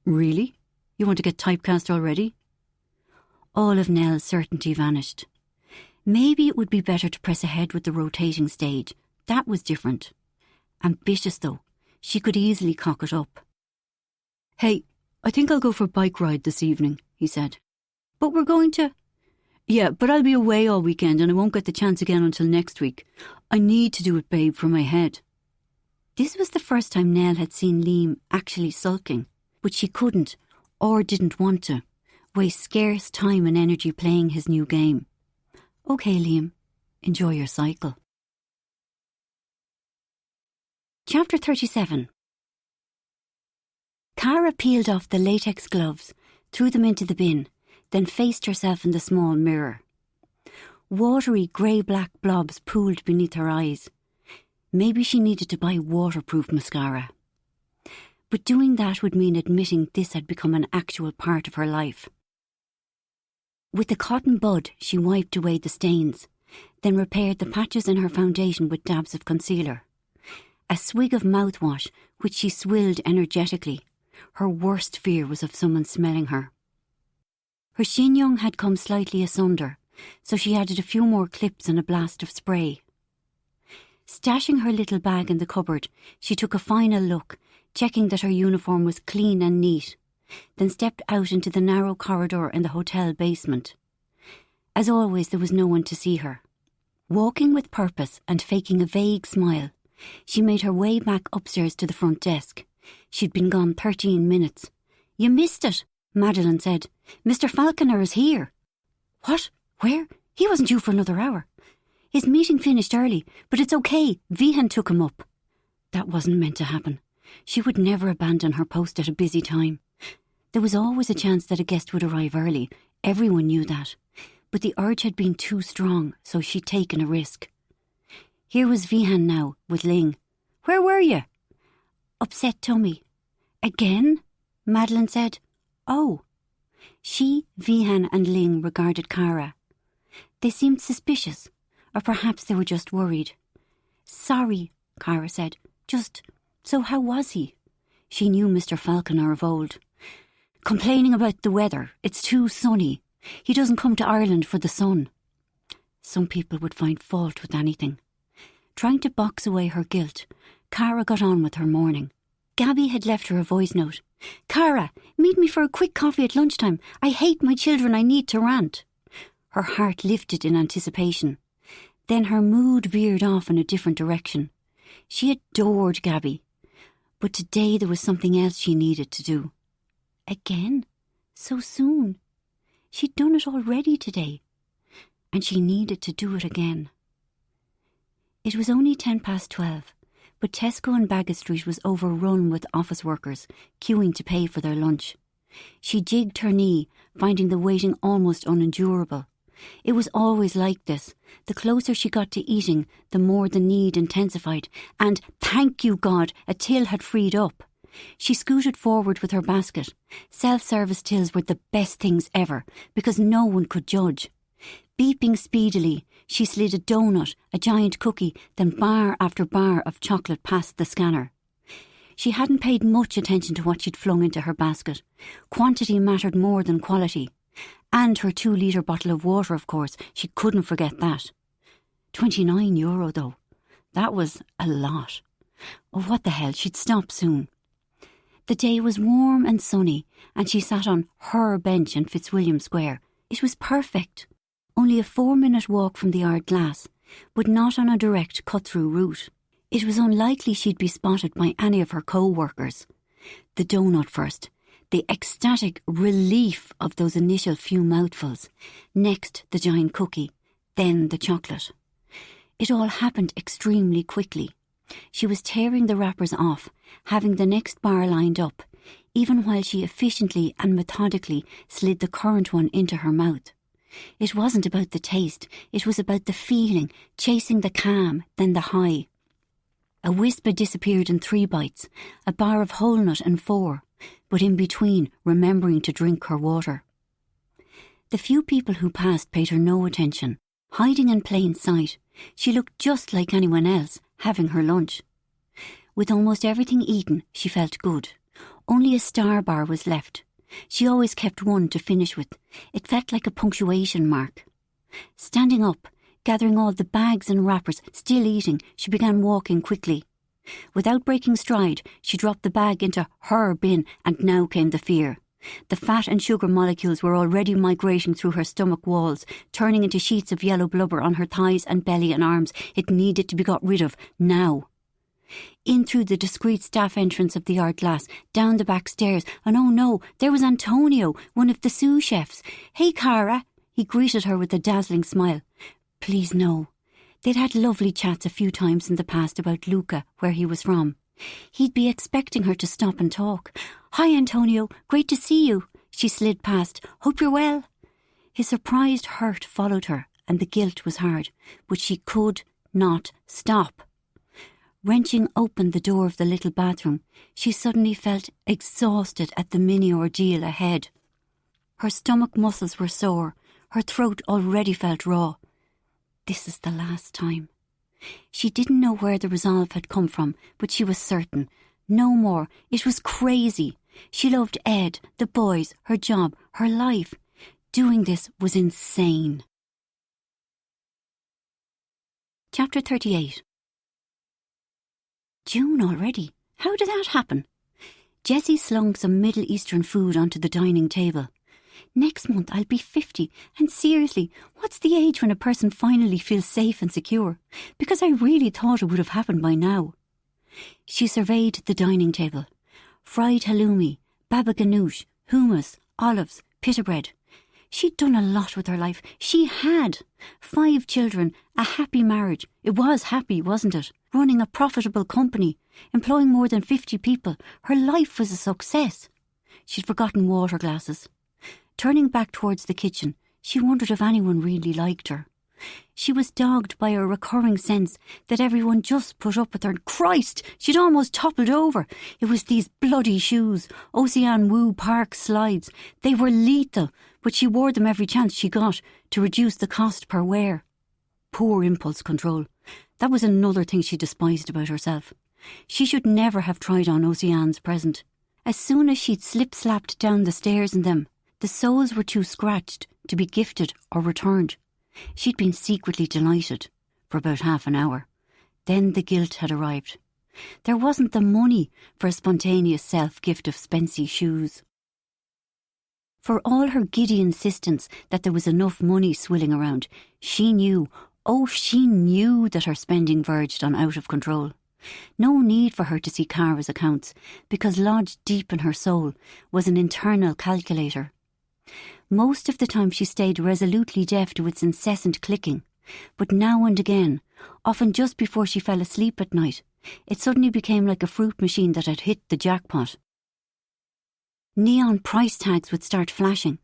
"Really? You want to get typecast already?" All of Nell's certainty vanished. Maybe it would be better to press ahead with the rotating stage. That was different. Ambitious, though. She could easily cock it up. "Hey, I think I'll go for a bike ride this evening," he said. "But we're going to..." "Yeah, but I'll be away all weekend and I won't get the chance again until next week. I need to do it, babe, for my head." This was the first time Nell had seen Liam actually sulking, but she couldn't, or didn't want to, waste scarce time and energy playing his new game. "Okay, Liam, enjoy your cycle." Chapter 37. Cara peeled off the latex gloves, threw them into the bin, then faced herself in the small mirror. Watery grey-black blobs pooled beneath her eyes. Maybe she needed to buy waterproof mascara. But doing that would mean admitting this had become an actual part of her life. With the cotton bud, she wiped away the stains, then repaired the patches in her foundation with dabs of concealer. A swig of mouthwash, which she swilled energetically. Her worst fear was of someone smelling her. Her chignon had come slightly asunder, so she added a few more clips and a blast of spray. Stashing her little bag in the cupboard, she took a final look, checking that her uniform was clean and neat, then stepped out into the narrow corridor in the hotel basement. As always, there was no one to see her. Walking with purpose and faking a vague smile, she made her way back upstairs to the front desk. She'd been gone 13 minutes. "You missed it," Madeline said. "Mr. Falconer is here." "What? Where? He wasn't due for another hour." "His meeting finished early, but it's okay. Vihan took him up." That wasn't meant to happen. She would never abandon her post at a busy time. There was always a chance that a guest would arrive early. Everyone knew that. But the urge had been too strong, so she'd taken a risk. Here was Vihan now, with Ling. "Where were you?" "Upset tummy." "Again?" Madeline said. "Oh." She, Vihan and Ling regarded Cara. They seemed suspicious, or perhaps they were just worried. "Sorry," Cara said. So how was he?" She knew Mr. Falconer of old. "Complaining about the weather. It's too sunny. He doesn't come to Ireland for the sun." Some people would find fault with anything. Trying to box away her guilt, Cara got on with her morning. Gabby had left her a voice note. "Cara, meet me for a quick coffee at lunchtime. I hate my children. I need to rant." Her heart lifted in anticipation. Then her mood veered off in a different direction. She adored Gabby. But today there was something else she needed to do. Again? So soon? She'd done it already today. And she needed to do it again. It was only 12:10, but Tesco in Baggot Street was overrun with office workers, queuing to pay for their lunch. She jigged her knee, finding the waiting almost unendurable. It was always like this. The closer she got to eating, the more the need intensified. And, thank you God, a till had freed up. She scooted forward with her basket. Self-service tills were the best things ever, because no one could judge. Beeping speedily, she slid a donut, a giant cookie, then bar after bar of chocolate past the scanner. She hadn't paid much attention to what she'd flung into her basket. Quantity mattered more than quality. And her 2-litre bottle of water, of course. She couldn't forget that. €29, though. That was a lot. Oh, what the hell, she'd stop soon. The day was warm and sunny, and she sat on her bench in Fitzwilliam Square. It was perfect. Only a 4-minute walk from the Ard Glass, but not on a direct cut-through route. It was unlikely she'd be spotted by any of her co-workers. The donut first. The ecstatic relief of those initial few mouthfuls. Next, the giant cookie. Then the chocolate. It all happened extremely quickly. She was tearing the wrappers off, having the next bar lined up, even while she efficiently and methodically slid the current one into her mouth. It wasn't about the taste, it was about the feeling, chasing the calm, then the high. A wisp had disappeared in 3 bites, a bar of whole nut in 4, but in between, remembering to drink her water. The few people who passed paid her no attention. Hiding in plain sight, she looked just like anyone else, having her lunch. With almost everything eaten, she felt good. Only a star bar was left. She always kept one to finish with. It felt like a punctuation mark. Standing up, gathering all the bags and wrappers, still eating, she began walking quickly. Without breaking stride, she dropped the bag into her bin, and now came the fear. The fat and sugar molecules were already migrating through her stomach walls, turning into sheets of yellow blubber on her thighs and belly and arms. It needed to be got rid of, now. In through the discreet staff entrance of the Art Glass, down the back stairs, and oh no, there was Antonio, one of the sous chefs. "Hey, Cara," he greeted her with a dazzling smile. Please no. They'd had lovely chats a few times in the past about Luca, where he was from. He'd be expecting her to stop and talk. "Hi, Antonio, great to see you." She slid past. "Hope you're well." His surprised hurt followed her, and the guilt was hard, but she could not stop. Wrenching open the door of the little bathroom, she suddenly felt exhausted at the mini ordeal ahead. Her stomach muscles were sore, her throat already felt raw. This is the last time. She didn't know where the resolve had come from, but she was certain. No more. It was crazy. She loved Ed, the boys, her job, her life. Doing this was insane. Chapter 38. June already? How did that happen? Jessie slung some Middle Eastern food onto the dining table. Next month I'll be 50, and seriously, what's the age when a person finally feels safe and secure? Because I really thought it would have happened by now. She surveyed the dining table. Fried halloumi, baba ganoush, hummus, olives, pita bread. She'd done a lot with her life. She had. 5 children, a happy marriage. It was happy, wasn't it? Running a profitable company. Employing more than 50 people, her life was a success. She'd forgotten water glasses. Turning back towards the kitchen, she wondered if anyone really liked her. She was dogged by a recurring sense that everyone just put up with her. Christ, she'd almost toppled over. It was these bloody shoes, Ocean Woo Park slides. They were lethal, but she wore them every chance she got to reduce the cost per wear. Poor impulse control. That was another thing she despised about herself. She should never have tried on Ocean's present. As soon as she'd slip-slapped down the stairs in them, the soles were too scratched to be gifted or returned. She'd been secretly delighted for about half an hour. Then the guilt had arrived. There wasn't the money for a spontaneous self-gift of Spency shoes. For all her giddy insistence that there was enough money swilling around, she knew that her spending verged on out of control. No need for her to see Cara's accounts, because lodged deep in her soul was an internal calculator. Most of the time she stayed resolutely deaf to its incessant clicking, but now and again, often just before she fell asleep at night, it suddenly became like a fruit machine that had hit the jackpot. Neon price tags would start flashing.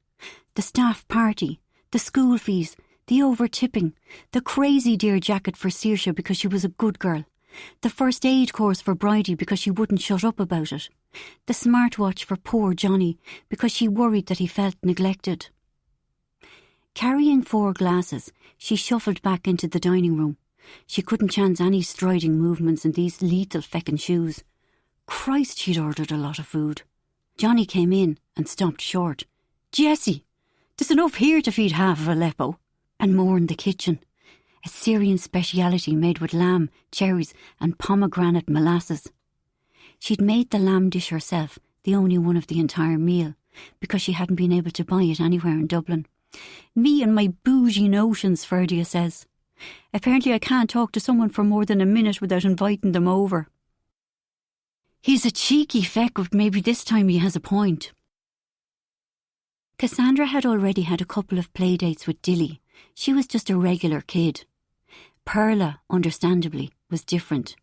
The staff party, the school fees, the over-tipping, the crazy dear jacket for Saoirse because she was a good girl, the first aid course for Bridie because she wouldn't shut up about it, the smartwatch for poor Johnny because she worried that he felt neglected. Carrying 4 glasses, she shuffled back into the dining room. She couldn't chance any striding movements in these lethal feckin' shoes. Christ, she'd ordered a lot of food. Johnny came in and stopped short. "Jessie, there's enough here to feed half of Aleppo." And more in the kitchen. A Syrian speciality made with lamb, cherries and pomegranate molasses. She'd made the lamb dish herself, the only one of the entire meal, because she hadn't been able to buy it anywhere in Dublin. "Me and my bougie notions," Ferdia says. "Apparently I can't talk to someone for more than a minute without inviting them over." He's a cheeky feck, but maybe this time he has a point. Cassandra had already had a couple of playdates with Dilly. She was just a regular kid. Perla, understandably, was different.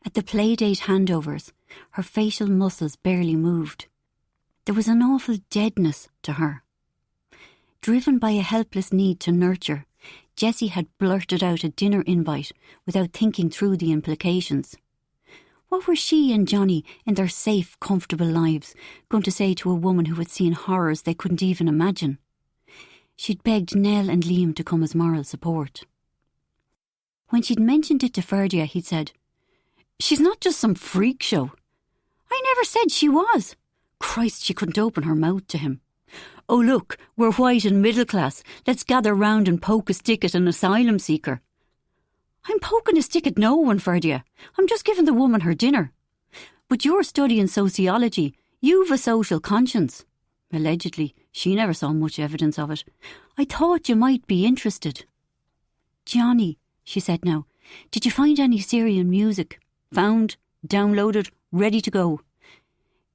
At the playdate handovers, her facial muscles barely moved. There was an awful deadness to her. Driven by a helpless need to nurture, Jessie had blurted out a dinner invite without thinking through the implications. What were she and Johnny, in their safe, comfortable lives, going to say to a woman who had seen horrors they couldn't even imagine? She'd begged Nell and Liam to come as moral support. When she'd mentioned it to Ferdia, he'd said, "She's not just some freak show." "I never said she was." Christ, she couldn't open her mouth to him. "Oh look, we're white and middle class. Let's gather round and poke a stick at an asylum seeker." "I'm poking a stick at no one, Ferdia. I'm just giving the woman her dinner." "But you're studying sociology. You've a social conscience." Allegedly, she never saw much evidence of it. "I thought you might be interested." "Johnny," she said now, "did you find any Syrian music? Found, downloaded, ready to go.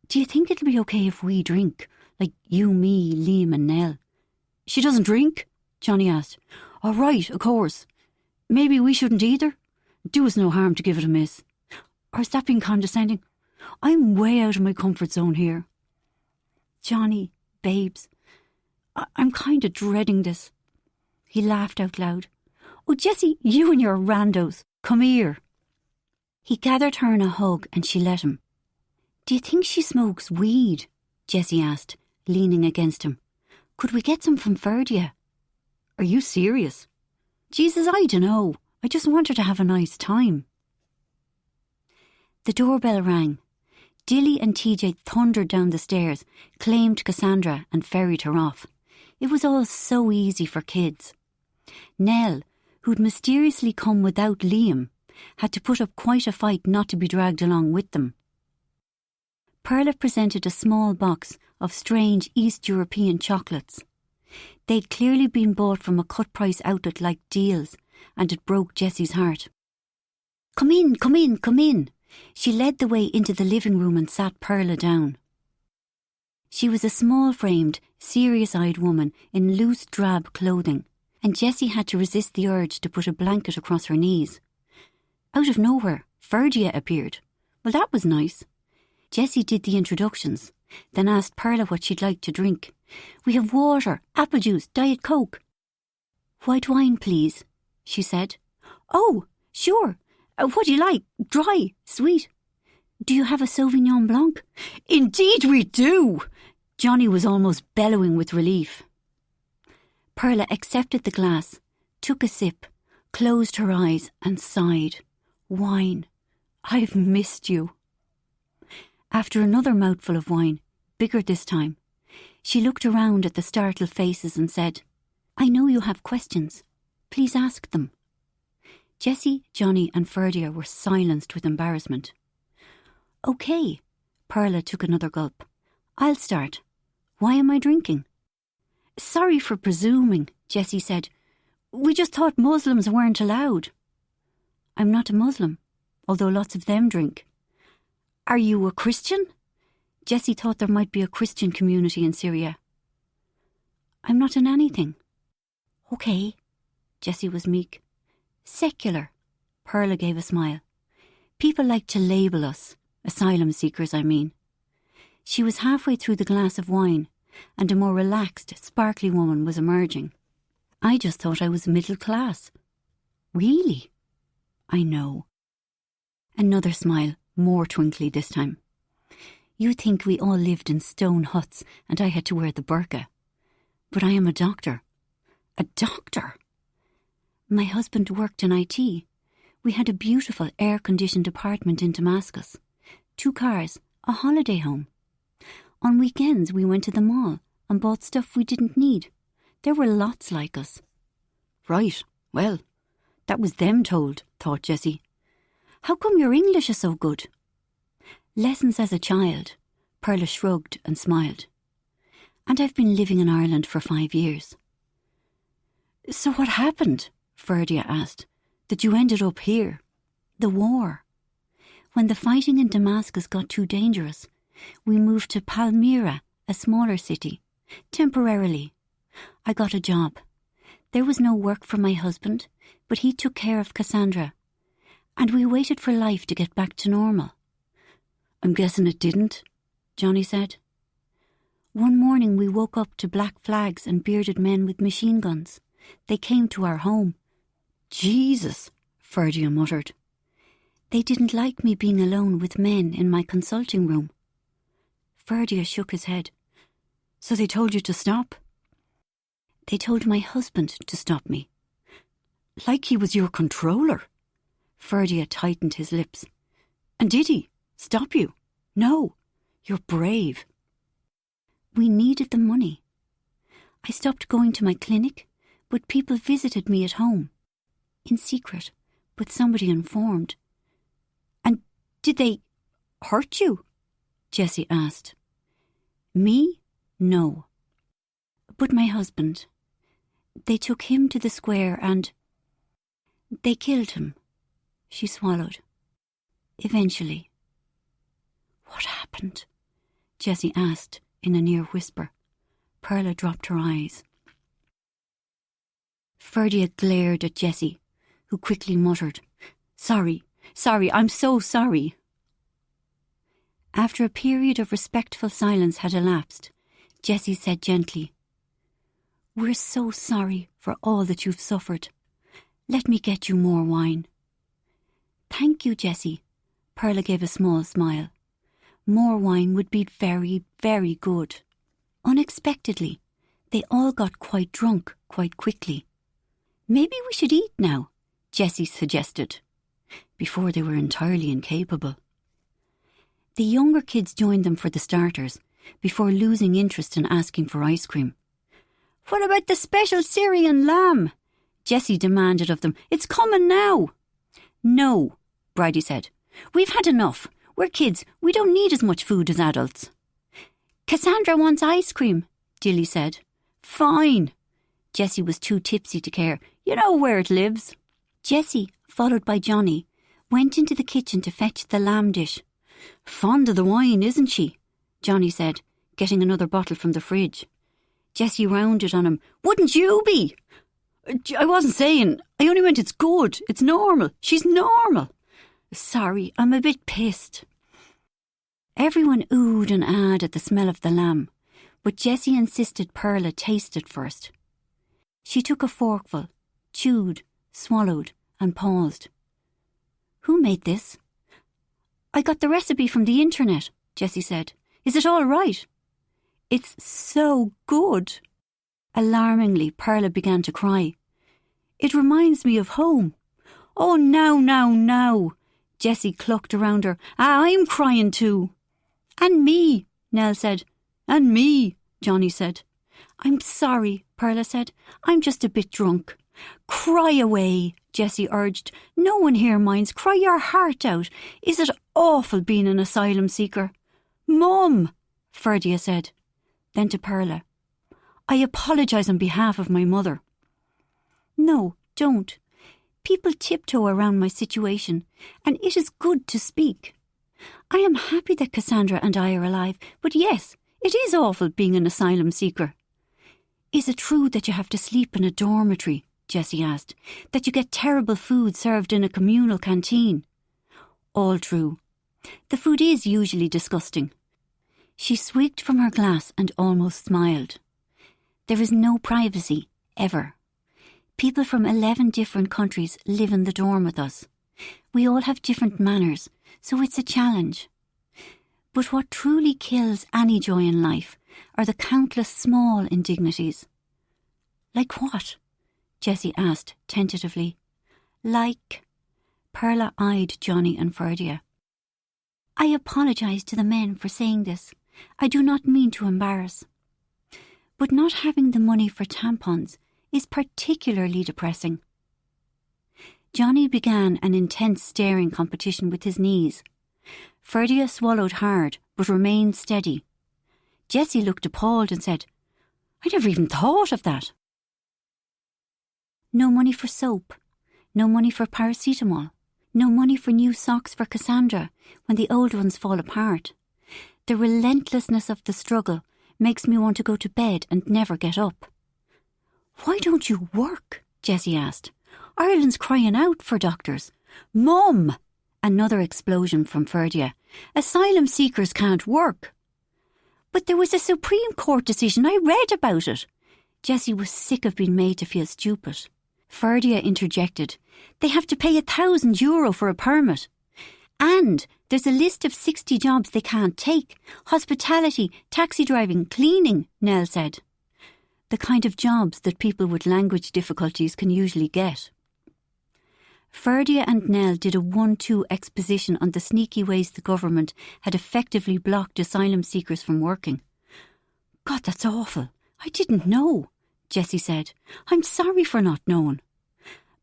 Do you think it'll be okay if we drink? Like you, me, Liam and Nell." "She doesn't drink?" Johnny asked. "Oh, right, of course. Maybe we shouldn't either? Do us no harm to give it a miss. Or is that being condescending? I'm way out of my comfort zone here." "Johnny, babes, I'm kind of dreading this." He laughed out loud. "Oh, Jessie, you and your randos, come here." He gathered her in a hug and she let him. "Do you think she smokes weed?" Jessie asked, leaning against him. "Could we get some from Ferdia?" "Are you serious?" "Jesus, I dunno. I just want her to have a nice time." The doorbell rang. Dilly and TJ thundered down the stairs, claimed Cassandra and ferried her off. It was all so easy for kids. Nell, who'd mysteriously come without Liam, had to put up quite a fight not to be dragged along with them. Perla presented a small box of strange East European chocolates. They'd clearly been bought from a cut-price outlet like Deal's, and it broke Jessie's heart. Come in, come in, come in." She led the way into the living room and sat Perla down. She was a small-framed, serious-eyed woman in loose drab clothing, and Jessie had to resist the urge to put a blanket across her knees. Out of nowhere, Ferdia appeared. Well, that was nice. Jessie did the introductions, then asked Perla what she'd like to drink. We have water, apple juice, Diet Coke. White wine, please, she said. Oh, sure. What do you like? Dry, sweet. Do you have a Sauvignon Blanc? Indeed we do! Johnny was almost bellowing with relief. Perla accepted the glass, took a sip, closed her eyes and sighed. Wine. I've missed you. After another mouthful of wine, bigger this time, she looked around at the startled faces and said, I know you have questions. Please ask them. Jessie, Johnny and Ferdia were silenced with embarrassment. OK. Perla took another gulp. I'll start. Why am I drinking? Sorry for presuming, Jessie said. We just thought Muslims weren't allowed. I'm not a Muslim, although lots of them drink. Are you a Christian? Jessie thought there might be a Christian community in Syria. I'm not in anything. OK. Jessie was meek. Secular. Perla gave a smile. People like to label us. Asylum seekers, I mean. She was halfway through the glass of wine, and a more relaxed, sparkly woman was emerging. I just thought I was middle class. Really? I know. Another smile, more twinkly this time. You think we all lived in stone huts and I had to wear the burqa. But I am a doctor. A doctor? My husband worked in IT. We had a beautiful air-conditioned apartment in Damascus. 2 cars, a holiday home. On weekends we went to the mall and bought stuff we didn't need. There were lots like us. Right, well, that was them told, thought Jessie. How come your English is so good? Lessons as a child. Perla shrugged and smiled. And I've been living in Ireland for 5 years. So what happened? Ferdia asked. That you ended up here? The war. When the fighting in Damascus got too dangerous, we moved to Palmyra, a smaller city, temporarily. I got a job. There was no work for my husband, but he took care of Cassandra. And we waited for life to get back to normal. I'm guessing it didn't, Johnny said. One morning we woke up to black flags and bearded men with machine guns. They came to our home. Jesus, Ferdia muttered. They didn't like me being alone with men in my consulting room. Ferdia shook his head. So they told you to stop? They told my husband to stop me. Like he was your controller. Ferdia tightened his lips. And did he? Stop you? No. You're brave. We needed the money. I stopped going to my clinic, but people visited me at home. In secret, but somebody informed. And did they hurt you? Jessie asked. Me? No. But my husband. They took him to the square and they killed him. She swallowed. Eventually. What happened? Jessie asked in a near whisper. Perla dropped her eyes. Ferdia glared at Jessie, who quickly muttered, Sorry, I'm so sorry. After a period of respectful silence had elapsed, Jessie said gently, We're so sorry for all that you've suffered. Let me get you more wine. Thank you, Jessie. Perla gave a small smile. More wine would be very, very good. Unexpectedly, they all got quite drunk quite quickly. Maybe we should eat now, Jessie suggested, before they were entirely incapable. The younger kids joined them for the starters, before losing interest in asking for ice cream. What about the special Syrian lamb? Jessie demanded of them. It's coming now. No, Bridie said. We've had enough. We're kids. We don't need as much food as adults. Cassandra wants ice cream, Dilly said. Fine. Jessie was too tipsy to care. You know where it lives. Jessie, followed by Johnny, went into the kitchen to fetch the lamb dish. Fond of the wine, isn't she? Johnny said, getting another bottle from the fridge. Jessie rounded on him. Wouldn't you be? I wasn't saying. I only meant it's good. It's normal. She's normal. Sorry, I'm a bit pissed. Everyone oohed and ahed at the smell of the lamb, but Jessie insisted Perla taste it first. She took a forkful, chewed, swallowed, and paused. "Who made this?" "I got the recipe from the internet," Jessie said. "Is it all right?" "It's so good." Alarmingly, Perla began to cry. "It reminds me of home." "Oh, now. Jessie clucked around her. "I'm crying too." "And me," Nell said. "And me," Johnny said. "I'm sorry," Perla said. "I'm just a bit drunk." "Cry away," Jessie urged. "No one here minds. Cry your heart out. Is it awful being an asylum seeker?" "Mum," Ferdia said. Then to Perla, "I apologise on behalf of my mother." "No, don't. People tiptoe around my situation, and it is good to speak. I am happy that Cassandra and I are alive, but yes, it is awful being an asylum seeker." "Is it true that you have to sleep in a dormitory?" Jessie asked. "That you get terrible food served in a communal canteen?" "All true. The food is usually disgusting." She swigged from her glass and almost smiled. "There is no privacy, ever. People from 11 different countries live in the dorm with us. We all have different manners, so it's a challenge. But what truly kills any joy in life are the countless small indignities." "Like what?" Jessie asked tentatively. "Like..." Perla eyed Johnny and Ferdia. "I apologise to the men for saying this. I do not mean to embarrass. But not having the money for tampons is particularly depressing." Johnny began an intense staring competition with his knees. Ferdia swallowed hard, but remained steady. Jessie looked appalled and said, "I never even thought of that." "No money for soap, no money for paracetamol, no money for new socks for Cassandra when the old ones fall apart. The relentlessness of the struggle makes me want to go to bed and never get up." "Why don't you work?" Jessie asked. "Ireland's crying out for doctors." "Mum!" Another explosion from Ferdia. "Asylum seekers can't work." "But there was a Supreme Court decision. I read about it." Jessie was sick of being made to feel stupid. Ferdia interjected. "They have to pay €1,000 for a permit. And there's a list of 60 jobs they can't take. Hospitality, taxi driving, cleaning," Nell said. The kind of jobs that people with language difficulties can usually get. Ferdia and Nell did a 1-2 exposition on the sneaky ways the government had effectively blocked asylum seekers from working. "God, that's awful. I didn't know," Jessie said. "I'm sorry for not knowing."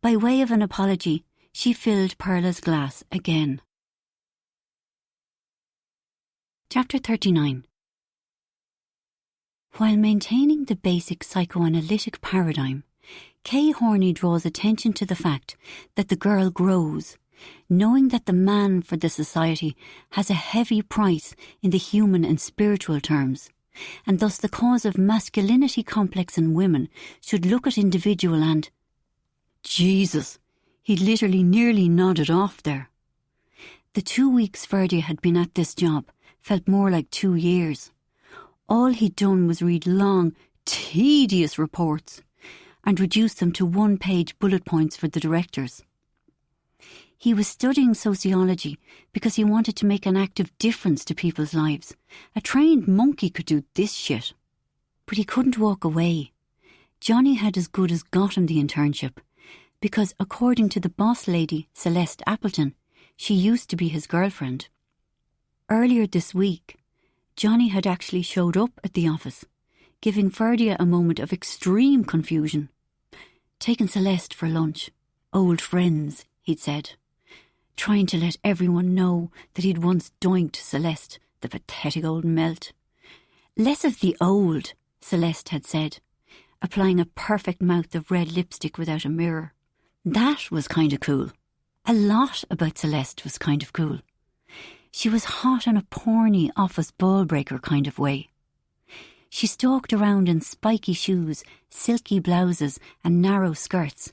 By way of an apology, she filled Perla's glass again. Chapter 39. While maintaining the basic psychoanalytic paradigm, Kay Horney draws attention to the fact that the girl grows, knowing that the man for the society has a heavy price in the human and spiritual terms, and thus the cause of masculinity complex in women should look at individual and... Jesus, he literally nearly nodded off there. The 2 weeks Ferdia had been at this job felt more like 2 years. All he'd done was read long, tedious reports and reduce them to 1-page bullet points for the directors. He was studying sociology because he wanted to make an active difference to people's lives. A trained monkey could do this shit. But he couldn't walk away. Johnny had as good as got him the internship because, according to the boss lady, Celeste Appleton, she used to be his girlfriend. Earlier this week, Johnny had actually showed up at the office, giving Ferdia a moment of extreme confusion. Taken Celeste for lunch. Old friends, he'd said, trying to let everyone know that he'd once doinked Celeste, the pathetic old melt. Less of the old, Celeste had said, applying a perfect mouth of red lipstick without a mirror. That was kind of cool. A lot about Celeste was kind of cool. She was hot in a porny office ball-breaker kind of way. She stalked around in spiky shoes, silky blouses and narrow skirts,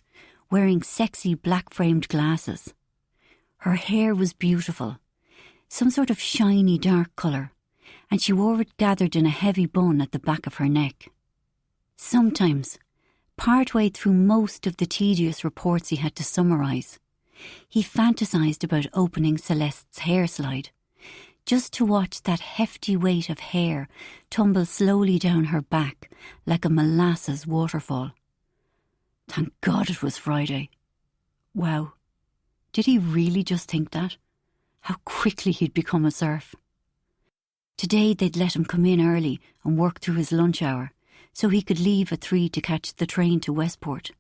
wearing sexy black-framed glasses. Her hair was beautiful, some sort of shiny dark colour, and she wore it gathered in a heavy bun at the back of her neck. Sometimes, partway through most of the tedious reports he had to summarise, he fantasised about opening Celeste's hair slide, just to watch that hefty weight of hair tumble slowly down her back like a molasses waterfall. Thank God it was Friday. Wow, did he really just think that? How quickly he'd become a serf. Today they'd let him come in early and work through his lunch hour, so he could leave at 3 to catch the train to Westport.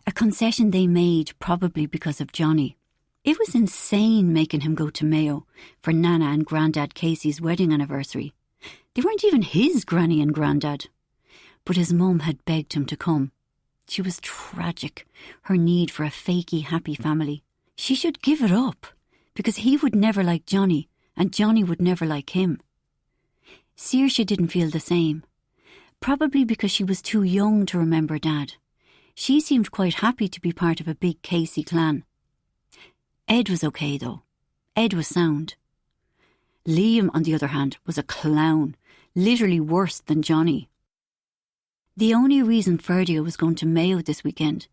A concession they made probably because of Johnny. It was insane making him go to Mayo for Nana and Grandad Casey's wedding anniversary. They weren't even his granny and Grandad. But his mum had begged him to come. She was tragic, her need for a fakey happy family. She should give it up, because he would never like Johnny, and Johnny would never like him. Saoirse didn't feel the same, probably because she was too young to remember Dad. She seemed quite happy to be part of a big Casey clan. Ed was okay, though. Ed was sound. Liam, on the other hand, was a clown, literally worse than Johnny. The only reason Ferdia was going to Mayo this weekend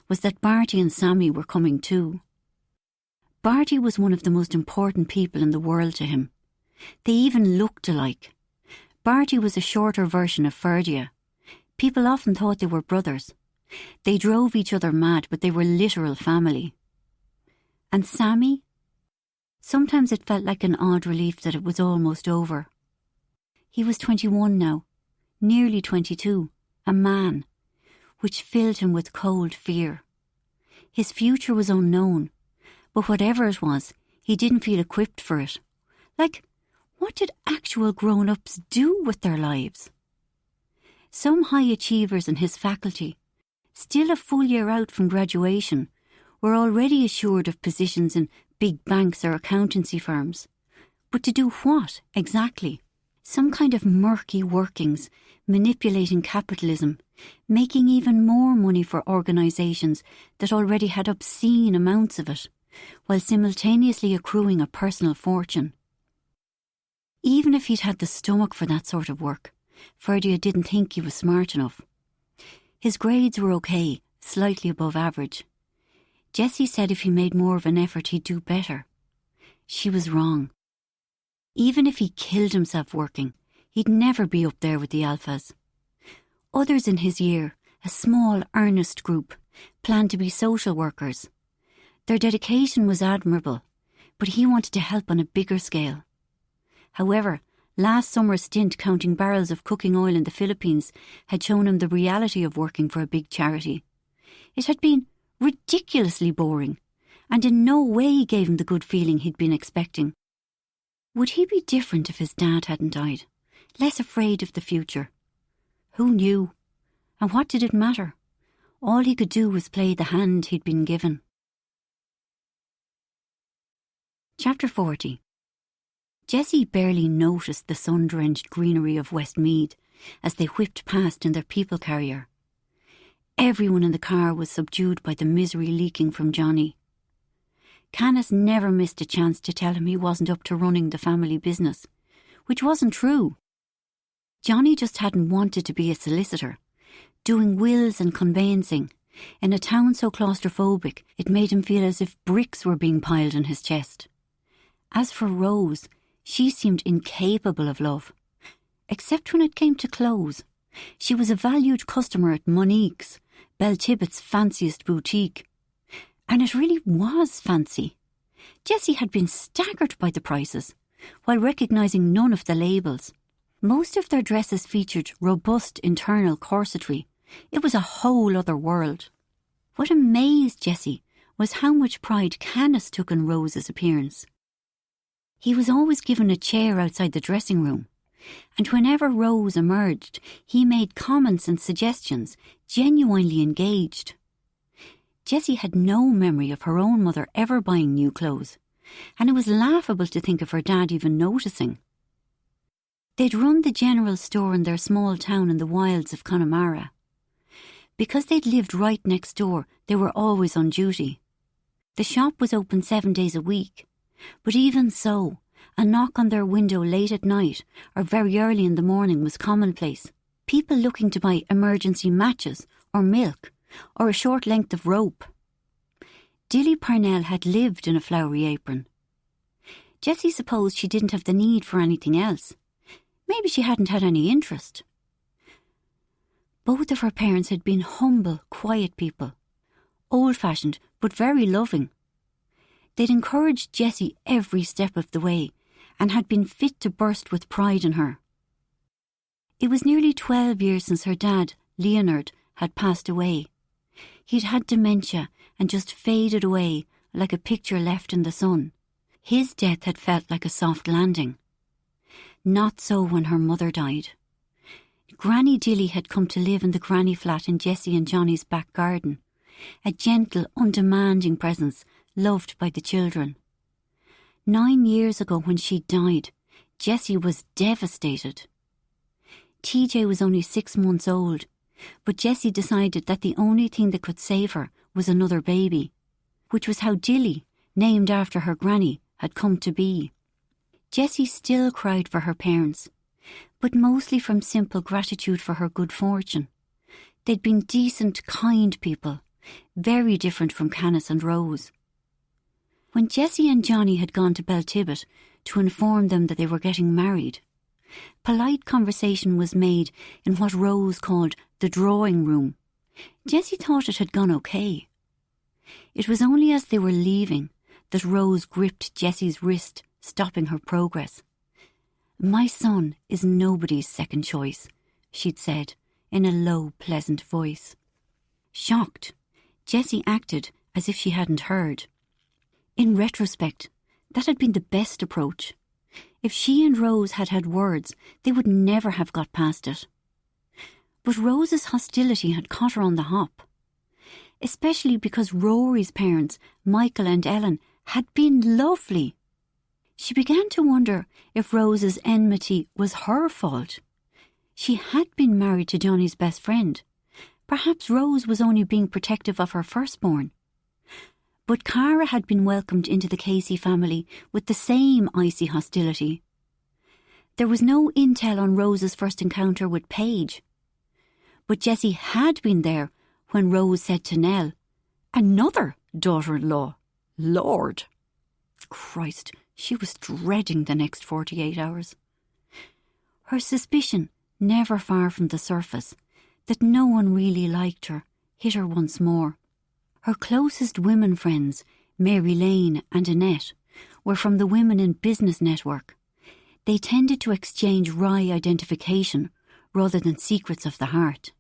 was that Barty and Sammy were coming too. Barty was one of the most important people in the world to him. They even looked alike. Barty was a shorter version of Ferdia. People often thought they were brothers. They drove each other mad, but they were literal family. And Sammy? Sometimes it felt like an odd relief that it was almost over. He was 21 now, nearly 22, a man, which filled him with cold fear. His future was unknown, but whatever it was, he didn't feel equipped for it. Like, what did actual grown-ups do with their lives? Some high achievers in his faculty, still a full year out from graduation, were already assured of positions in big banks or accountancy firms. But to do what, exactly? Some kind of murky workings, manipulating capitalism, making even more money for organisations that already had obscene amounts of it, while simultaneously accruing a personal fortune. Even if he'd had the stomach for that sort of work, Ferdia didn't think he was smart enough. His grades were okay, slightly above average. Jessie said if he made more of an effort he'd do better. She was wrong. Even if he killed himself working, he'd never be up there with the alphas. Others in his year, a small, earnest group, planned to be social workers. Their dedication was admirable, but he wanted to help on a bigger scale. However, last summer's stint counting barrels of cooking oil in the Philippines had shown him the reality of working for a big charity. It had been ridiculously boring, and in no way gave him the good feeling he'd been expecting. Would he be different if his dad hadn't died? Less afraid of the future? Who knew? And what did it matter? All he could do was play the hand he'd been given. Chapter 40. Jessie barely noticed the sun-drenched greenery of Westmead as they whipped past in their people carrier. Everyone in the car was subdued by the misery leaking from Johnny. Canis never missed a chance to tell him he wasn't up to running the family business, which wasn't true. Johnny just hadn't wanted to be a solicitor, doing wills and conveyancing. In a town so claustrophobic, it made him feel as if bricks were being piled on his chest. As for Rose, she seemed incapable of love, except when it came to clothes. She was a valued customer at Monique's, Beltibet's fanciest boutique. And it really was fancy. Jessie had been staggered by the prices, while recognising none of the labels. Most of their dresses featured robust internal corsetry. It was a whole other world. What amazed Jessie was how much pride Canis took in Rose's appearance. He was always given a chair outside the dressing room, and whenever Rose emerged, he made comments and suggestions, genuinely engaged. Jessie had no memory of her own mother ever buying new clothes, and it was laughable to think of her dad even noticing. They'd run the general store in their small town in the wilds of Connemara. Because they'd lived right next door, they were always on duty. The shop was open 7 days a week, but even so, A knock on their window late at night or very early in the morning was commonplace. People looking to buy emergency matches or milk or a short length of rope. Dilly Parnell had lived in a flowery apron. Jessie supposed she didn't have the need for anything else. Maybe she hadn't had any interest. Both of her parents had been humble, quiet people, old-fashioned but very loving. They'd encouraged Jessie every step of the way and had been fit to burst with pride in her. It was nearly 12 years since her dad, Leonard, had passed away. He'd had dementia and just faded away like a picture left in the sun. His death had felt like a soft landing. Not so when her mother died. Granny Dilly had come to live in the granny flat in Jessie and Johnny's back garden, a gentle, undemanding presence loved by the children. 9 years ago when she died, Jessie was devastated. TJ was only 6 months old, but Jessie decided that the only thing that could save her was another baby, which was how Dilly, named after her granny, had come to be. Jessie still cried for her parents, but mostly from simple gratitude for her good fortune. They'd been decent, kind people, very different from Canis and Rose. When Jessie and Johnny had gone to Beltibbet to inform them that they were getting married, polite conversation was made in what Rose called the drawing room. Jessie thought it had gone okay. It was only as they were leaving that Rose gripped Jessie's wrist, stopping her progress. "My son is nobody's second choice," she'd said in a low, pleasant voice. Shocked, Jessie acted as if she hadn't heard. In retrospect, that had been the best approach. If she and Rose had had words, they would never have got past it. But Rose's hostility had caught her on the hop, especially because Rory's parents, Michael and Ellen, had been lovely. She began to wonder if Rose's enmity was her fault. She had been married to Johnny's best friend. Perhaps Rose was only being protective of her firstborn. But Cara had been welcomed into the Casey family with the same icy hostility. There was no intel on Rose's first encounter with Paige. But Jessie had been there when Rose said to Nell, "Another daughter-in-law. Lord." Christ, she was dreading the next 48 hours. Her suspicion, never far from the surface, that no one really liked her, hit her once more. Her closest women friends, Mary Lane and Annette, were from the Women in Business network. They tended to exchange wry identification rather than secrets of the heart.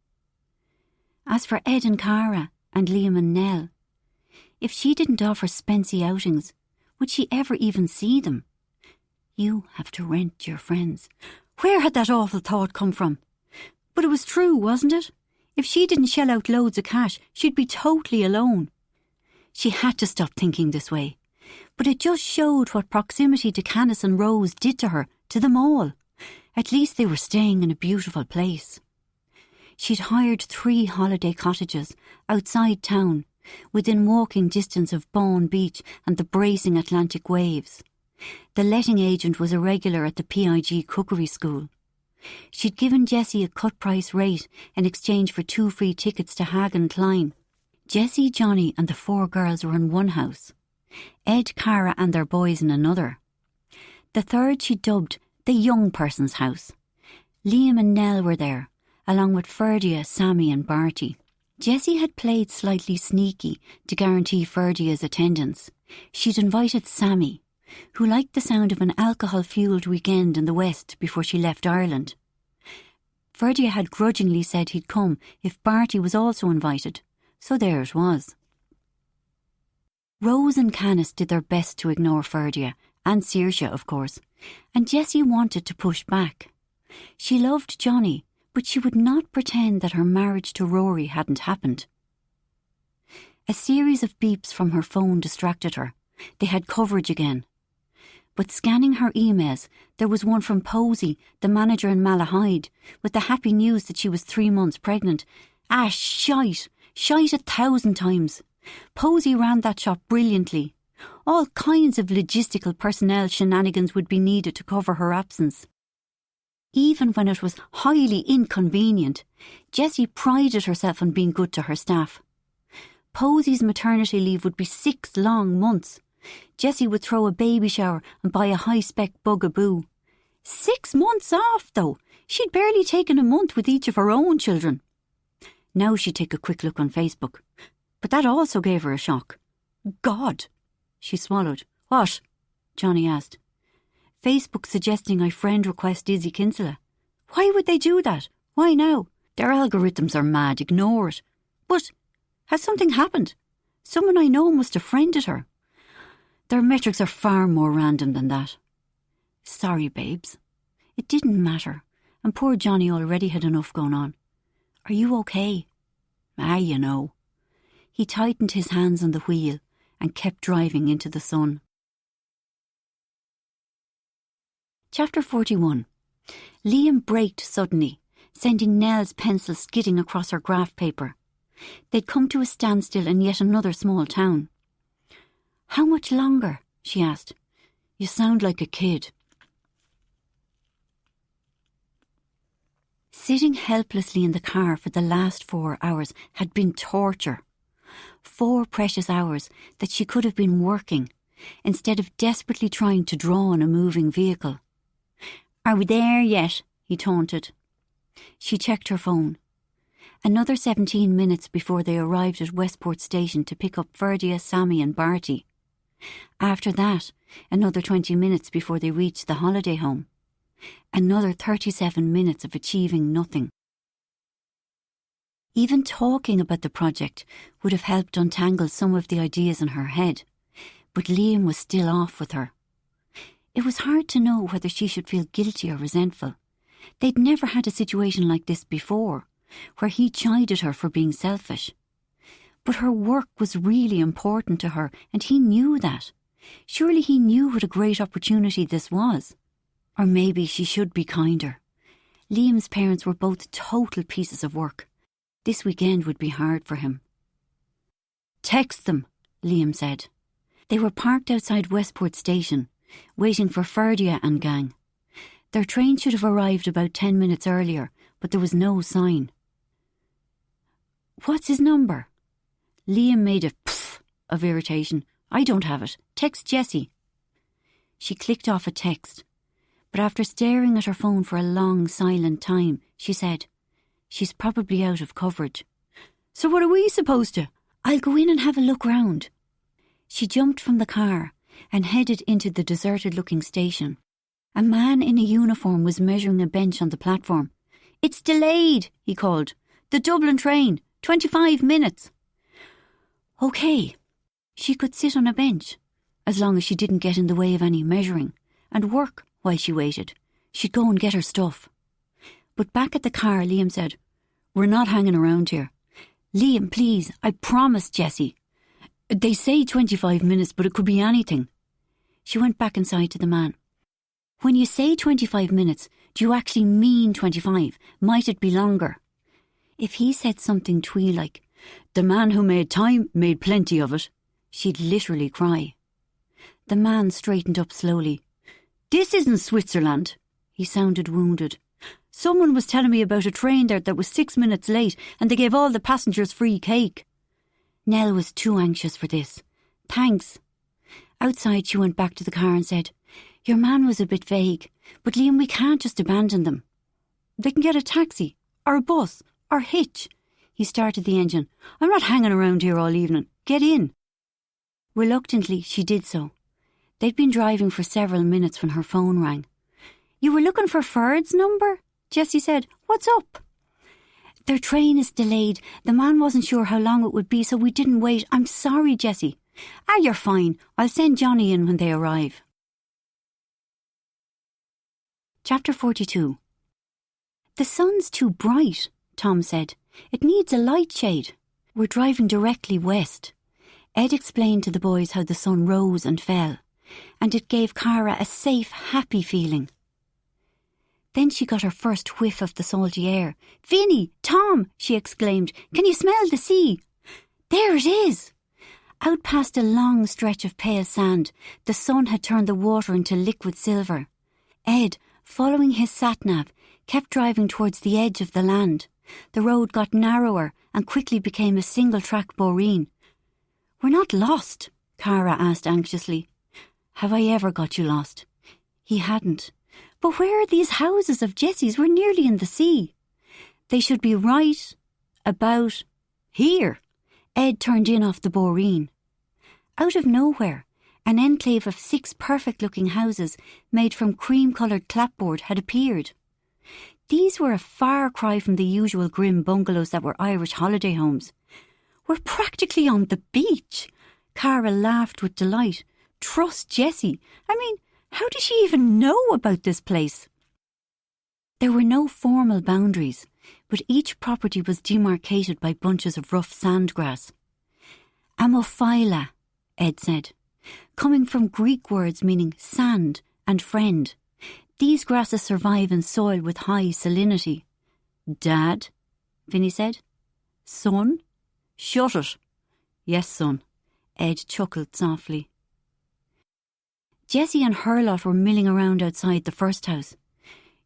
As for Ed and Cara and Liam and Nell, if she didn't offer Spency outings, would she ever even see them? You have to rent your friends. Where had that awful thought come from? But it was true, wasn't it? If she didn't shell out loads of cash, she'd be totally alone. She had to stop thinking this way. But it just showed what proximity to Canis and Rose did to her, to them all. At least they were staying in a beautiful place. She'd hired 3 holiday cottages outside town, within walking distance of Bawn Beach and the bracing Atlantic waves. The letting agent was a regular at the PIG cookery school. She'd given Jessie a cut-price rate in exchange for 2 free tickets to Hag and Klein. Jessie, Johnny and the 4 girls were in one house. Ed, Cara and their boys in another. The third she dubbed the young person's house. Liam and Nell were there, along with Ferdia, Sammy and Barty. Jessie had played slightly sneaky to guarantee Ferdia's attendance. She'd invited Sammy, who liked the sound of an alcohol-fuelled weekend in the West before she left Ireland. Ferdia had grudgingly said he'd come if Barty was also invited, so there it was. Rose and Canis did their best to ignore Ferdia, and Saoirse, of course, and Jessie wanted to push back. She loved Johnny, but she would not pretend that her marriage to Rory hadn't happened. A series of beeps from her phone distracted her. They had coverage again. But scanning her emails, there was one from Posey, the manager in Malahide, with the happy news that she was 3 months pregnant. Shite 1,000 times. Posey ran that shop brilliantly. All kinds of logistical personnel shenanigans would be needed to cover her absence. Even when it was highly inconvenient, Jessie prided herself on being good to her staff. Posy's maternity leave would be 6 long months. Jessie would throw a baby shower and buy a high-spec bugaboo. 6 months off, though. She'd barely taken a month with each of her own children. Now she'd take a quick look on Facebook. But that also gave her a shock. God! She swallowed. What? Johnny asked. Facebook suggesting I friend request Izzy Kinsella. Why would they do that? Why now? Their algorithms are mad. Ignore it. But has something happened? Someone I know must have friended her. Their metrics are far more random than that. Sorry, babes. It didn't matter, and poor Johnny already had enough going on. Are you okay? You know. He tightened his hands on the wheel and kept driving into the sun. Chapter 41. Liam braked suddenly, sending Nell's pencil skidding across her graph paper. They'd come to a standstill in yet another small town. How much longer? She asked. You sound like a kid. Sitting helplessly in the car for the last 4 hours had been torture. 4 precious hours that she could have been working, instead of desperately trying to draw on a moving vehicle. Are we there yet? He taunted. She checked her phone. Another 17 minutes before they arrived at Westport Station to pick up Ferdia, Sammy and Barty. After that, another 20 minutes before they reached the holiday home. Another 37 minutes of achieving nothing. Even talking about the project would have helped untangle some of the ideas in her head, but Liam was still off with her. It was hard to know whether she should feel guilty or resentful. They'd never had a situation like this before, where he chided her for being selfish. But her work was really important to her, and he knew that. Surely he knew what a great opportunity this was. Or maybe she should be kinder. Liam's parents were both total pieces of work. This weekend would be hard for him. Text them, Liam said. They were parked outside Westport Station, waiting for Ferdia and gang. Their train should have arrived about 10 minutes earlier, but there was no sign. What's his number? Liam made a pff of irritation. I don't have it. Text Jessie. She clicked off a text, but after staring at her phone for a long, silent time, she said, She's probably out of coverage. So what are we supposed to? I'll go in and have a look round. She jumped from the car and headed into the deserted-looking station. A man in a uniform was measuring a bench on the platform. It's delayed, he called. The Dublin train, 25 minutes. OK. She could sit on a bench, as long as she didn't get in the way of any measuring, and work while she waited. She'd go and get her stuff. But back at the car, Liam said, We're not hanging around here. Liam, please, I promise, Jessie. They say 25 minutes, but it could be anything. She went back inside to the man. When you say 25 minutes, do you actually mean 25? Might it be longer? If he said something twee like, The man who made time made plenty of it, she'd literally cry. The man straightened up slowly. This isn't Switzerland. He sounded wounded. Someone was telling me about a train there that was 6 minutes late and they gave all the passengers free cake. Nell was too anxious for this. Thanks. Outside she went back to the car and said, Your man was a bit vague, but Liam, we can't just abandon them. They can get a taxi, or a bus, or hitch. He started the engine. I'm not hanging around here all evening. Get in. Reluctantly, she did so. They'd been driving for several minutes when her phone rang. You were looking for Ferd's number? Jessie said. What's up? Their train is delayed. The man wasn't sure how long it would be, so we didn't wait. I'm sorry, Jessie. You're fine. I'll send Johnny in when they arrive. Chapter 42. The sun's too bright, Tom said. It needs a light shade. We're driving directly west. Ed explained to the boys how the sun rose and fell, and it gave Cara a safe, happy feeling. Then she got her first whiff of the salty air. Vinny, Tom, she exclaimed, can you smell the sea? There it is. Out past a long stretch of pale sand, the sun had turned the water into liquid silver. Ed, following his sat-nav, kept driving towards the edge of the land. The road got narrower and quickly became a single-track boreen. "We're not lost?" Cara asked anxiously. "Have I ever got you lost?" He hadn't. "But where are these houses of Jessie's? We're nearly in the sea." "They should be right about here." Ed turned in off the boreen. Out of nowhere, an enclave of 6 perfect-looking houses made from cream-coloured clapboard had appeared. These were a far cry from the usual grim bungalows that were Irish holiday homes. "We're practically on the beach." Cara laughed with delight. "Trust Jessie. I mean, how did she even know about this place?" There were no formal boundaries, but each property was demarcated by bunches of rough sandgrass. "Amophyla," Ed said, coming from Greek words meaning sand and friend. These grasses survive in soil with high salinity. "Dad," Vinny said. "Son?" "Shut it." "Yes, son." Ed chuckled softly. Jessie and her lot were milling around outside the first house.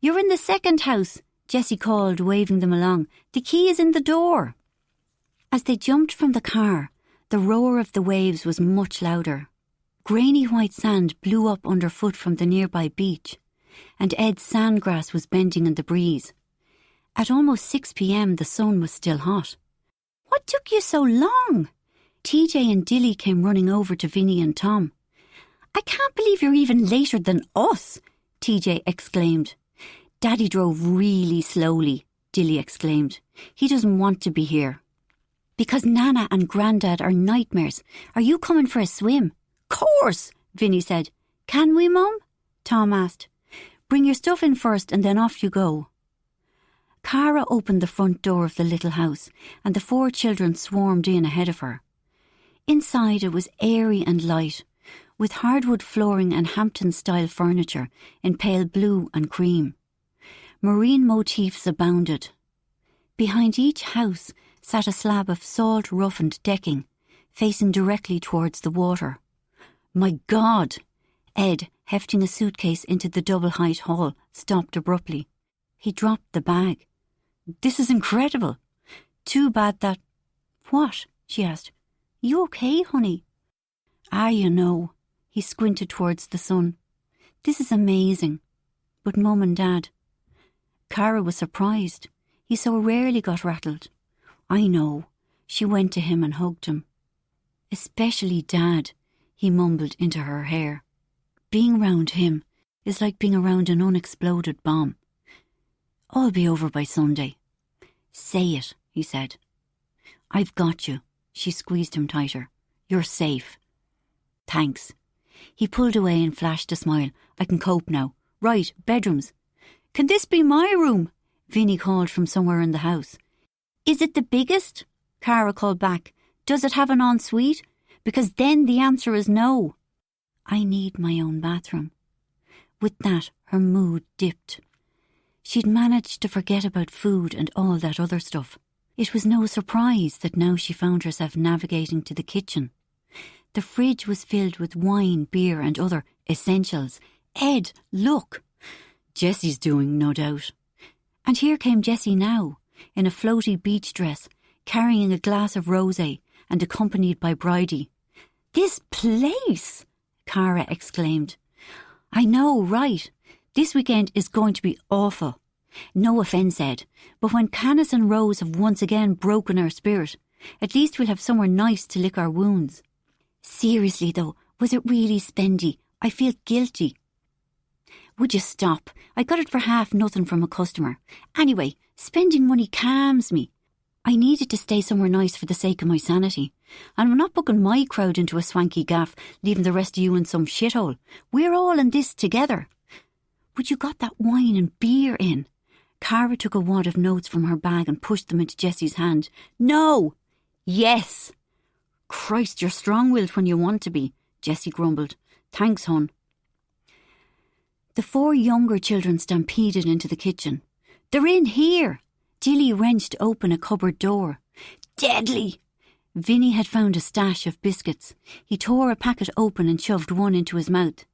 "You're in the second house," Jessie called, waving them along. "The key is in the door." As they jumped from the car, the roar of the waves was much louder. Grainy white sand blew up underfoot from the nearby beach, and Ed's sandgrass was bending in the breeze. At almost 6 p.m. the sun was still hot. "What took you so long?" TJ and Dilly came running over to Vinny and Tom. "I can't believe you're even later than us," TJ exclaimed. "Daddy drove really slowly," Dilly exclaimed. "He doesn't want to be here." "Because Nana and Grandad are nightmares. Are you coming for a swim?" "Course," Vinny said. "Can we, Mum?" Tom asked. "Bring your stuff in first and then off you go." Cara opened the front door of the little house and the 4 children swarmed in ahead of her. Inside it was airy and light, with hardwood flooring and Hampton-style furniture in pale blue and cream. Marine motifs abounded. Behind each house sat a slab of salt-roughened decking, facing directly towards the water. "My God!" Ed, hefting a suitcase into the double-height hall, stopped abruptly. He dropped the bag. "This is incredible. Too bad that—" "What?" she asked. "You okay, honey?" You know." He squinted towards the sun. "This is amazing. But Mum and Dad..." Cara was surprised. He so rarely got rattled. "I know." She went to him and hugged him. "Especially Dad," he mumbled into her hair. "Being round him is like being around an unexploded bomb. I'll be over by Sunday." "Say it," he said. "I've got you." She squeezed him tighter. "You're safe." "Thanks." He pulled away and flashed a smile. "I can cope now. Right, bedrooms." "Can this be my room?" Vinny called from somewhere in the house. "Is it the biggest?" Cara called back. "Does it have an ensuite? Because then the answer is no." "I need my own bathroom." With that, her mood dipped. She'd managed to forget about food and all that other stuff. It was no surprise that now she found herself navigating to the kitchen. The fridge was filled with wine, beer and other essentials. "Ed, look!" Jessie's doing, no doubt. And here came Jessie now, in a floaty beach dress, carrying a glass of rosé and accompanied by Bridie. "This place!" Cara exclaimed. "I know, right? This weekend is going to be awful. No offence, Ed, but when Canis and Rose have once again broken our spirit, at least we'll have somewhere nice to lick our wounds." "Seriously though, was it really spendy? I feel guilty." "Would you stop? I got it for half nothing from a customer. Anyway, spending money calms me. I needed to stay somewhere nice for the sake of my sanity. And I'm not booking my crowd into a swanky gaff, leaving the rest of you in some shithole. We're all in this together." "But you got that wine and beer in." Cara took a wad of notes from her bag and pushed them into Jessie's hand. "No!" "Yes!" "Christ, you're strong-willed when you want to be," Jessie grumbled. "Thanks, hon." The 4 younger children stampeded into the kitchen. "They're in here!" Dilly wrenched open a cupboard door. "Deadly!" Vinny had found a stash of biscuits. He tore a packet open and shoved one into his mouth.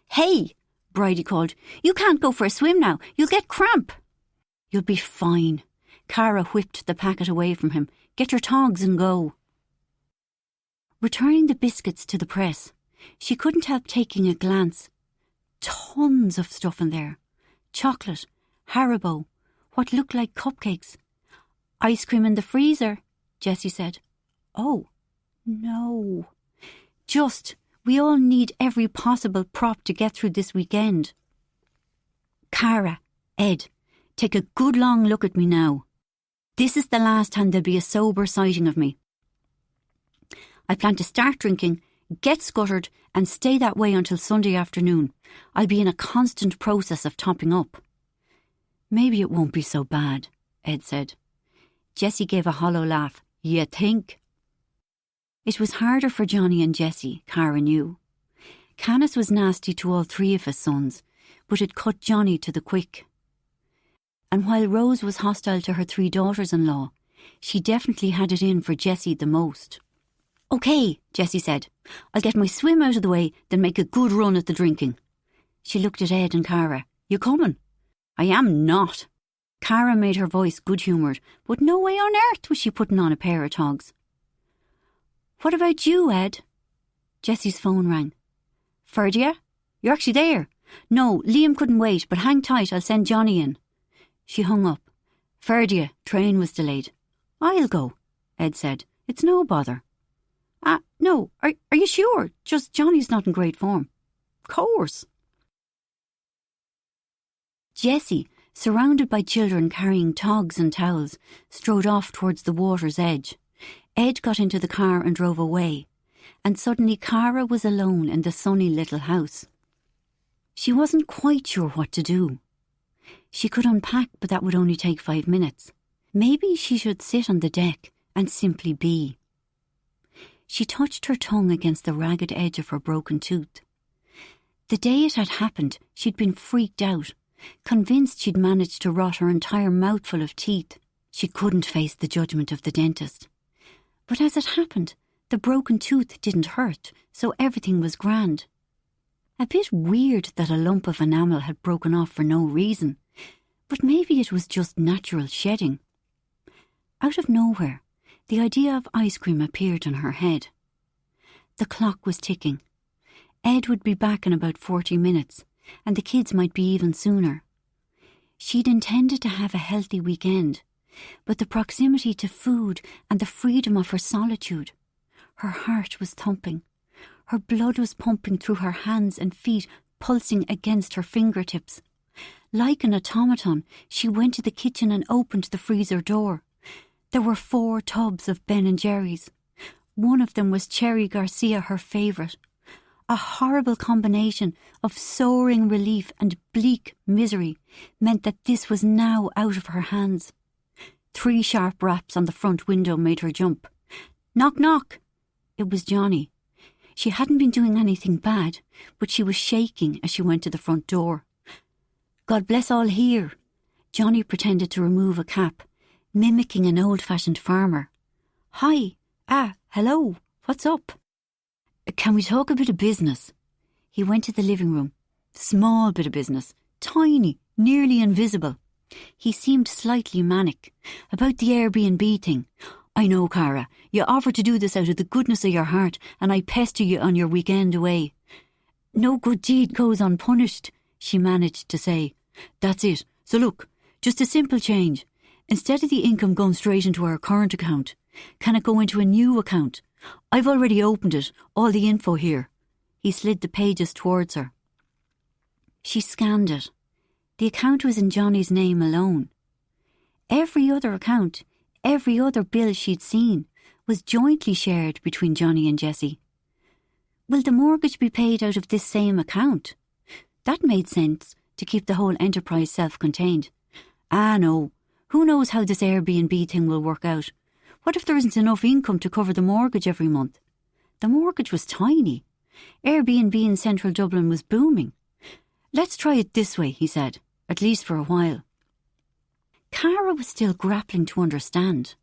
"Hey!" Bridie called. "You can't go for a swim now. You'll get cramp." "You'll be fine." Cara whipped the packet away from him. "Get your togs and go." Returning the biscuits to the press, she couldn't help taking a glance. Tons of stuff in there. Chocolate, Haribo, what looked like cupcakes. "Ice cream in the freezer," Jessie said. "Oh, no. We all need every possible prop to get through this weekend." "Cara, Ed, take a good long look at me now. This is the last time there'll be a sober sighting of me. I plan to start drinking, get scuttered, and stay that way until Sunday afternoon. I'll be in a constant process of topping up." "Maybe it won't be so bad," Ed said. Jessie gave a hollow laugh. "You think?" It was harder for Johnny and Jessie, Cara knew. Canis was nasty to all three of his sons, but it cut Johnny to the quick. And while Rose was hostile to her three daughters-in-law, she definitely had it in for Jessie the most. "OK," Jessie said. "I'll get my swim out of the way, then make a good run at the drinking." She looked at Ed and Cara. "You coming?" "I am not." Cara made her voice good-humoured, but no way on earth was she putting on a pair of togs. "What about you, Ed?" Jessie's phone rang. "Ferdia? You're actually there?" "No, Liam couldn't wait, but hang tight, I'll send Johnny in." She hung up. "Ferdia, train was delayed." "I'll go," Ed said. "It's no bother." No, are you sure? Just Johnny's not in great form." "Course." Jessie, surrounded by children carrying togs and towels, strode off towards the water's edge. Ed got into the car and drove away, and suddenly Cara was alone in the sunny little house. She wasn't quite sure what to do. She could unpack, but that would only take 5 minutes. Maybe she should sit on the deck and simply be. She touched her tongue against the ragged edge of her broken tooth. The day it had happened, she'd been freaked out, convinced she'd managed to rot her entire mouthful of teeth. She couldn't face the judgment of the dentist. But as it happened, the broken tooth didn't hurt, so everything was grand. A bit weird that a lump of enamel had broken off for no reason, but maybe it was just natural shedding. Out of nowhere, the idea of ice cream appeared in her head. The clock was ticking. Ed would be back in about 40 minutes, and the kids might be even sooner. She'd intended to have a healthy weekend, but the proximity to food and the freedom of her solitude. Her heart was thumping. Her blood was pumping through her hands and feet, pulsing against her fingertips. Like an automaton, she went to the kitchen and opened the freezer door. There were 4 tubs of Ben & Jerry's. One of them was Cherry Garcia, her favourite. A horrible combination of soaring relief and bleak misery meant that this was now out of her hands. 3 sharp raps on the front window made her jump. "Knock, knock!" It was Johnny. She hadn't been doing anything bad, but she was shaking as she went to the front door. "God bless all here." Johnny pretended to remove a cap, mimicking an old-fashioned farmer. "Hi. Hello. What's up?" "Can we talk a bit of business?" He went to the living room. Small bit of business. Tiny, nearly invisible. He seemed slightly manic. "About the Airbnb thing. I know, Cara, you offered to do this out of the goodness of your heart, and I pester you on your weekend away." "No good deed goes unpunished," she managed to say. "That's it. So look, just a simple change. Instead of the income going straight into our current account, can it go into a new account? I've already opened it, all the info here." He slid the pages towards her. She scanned it. The account was in Johnny's name alone. Every other account, every other bill she'd seen, was jointly shared between Johnny and Jessie. Will the mortgage be paid out of this same account? That made sense, to keep the whole enterprise self-contained. No. Who knows how this Airbnb thing will work out? What if there isn't enough income to cover the mortgage every month? The mortgage was tiny. Airbnb in central Dublin was booming. "Let's try it this way," he said, "at least for a while." Cara was still grappling to understand.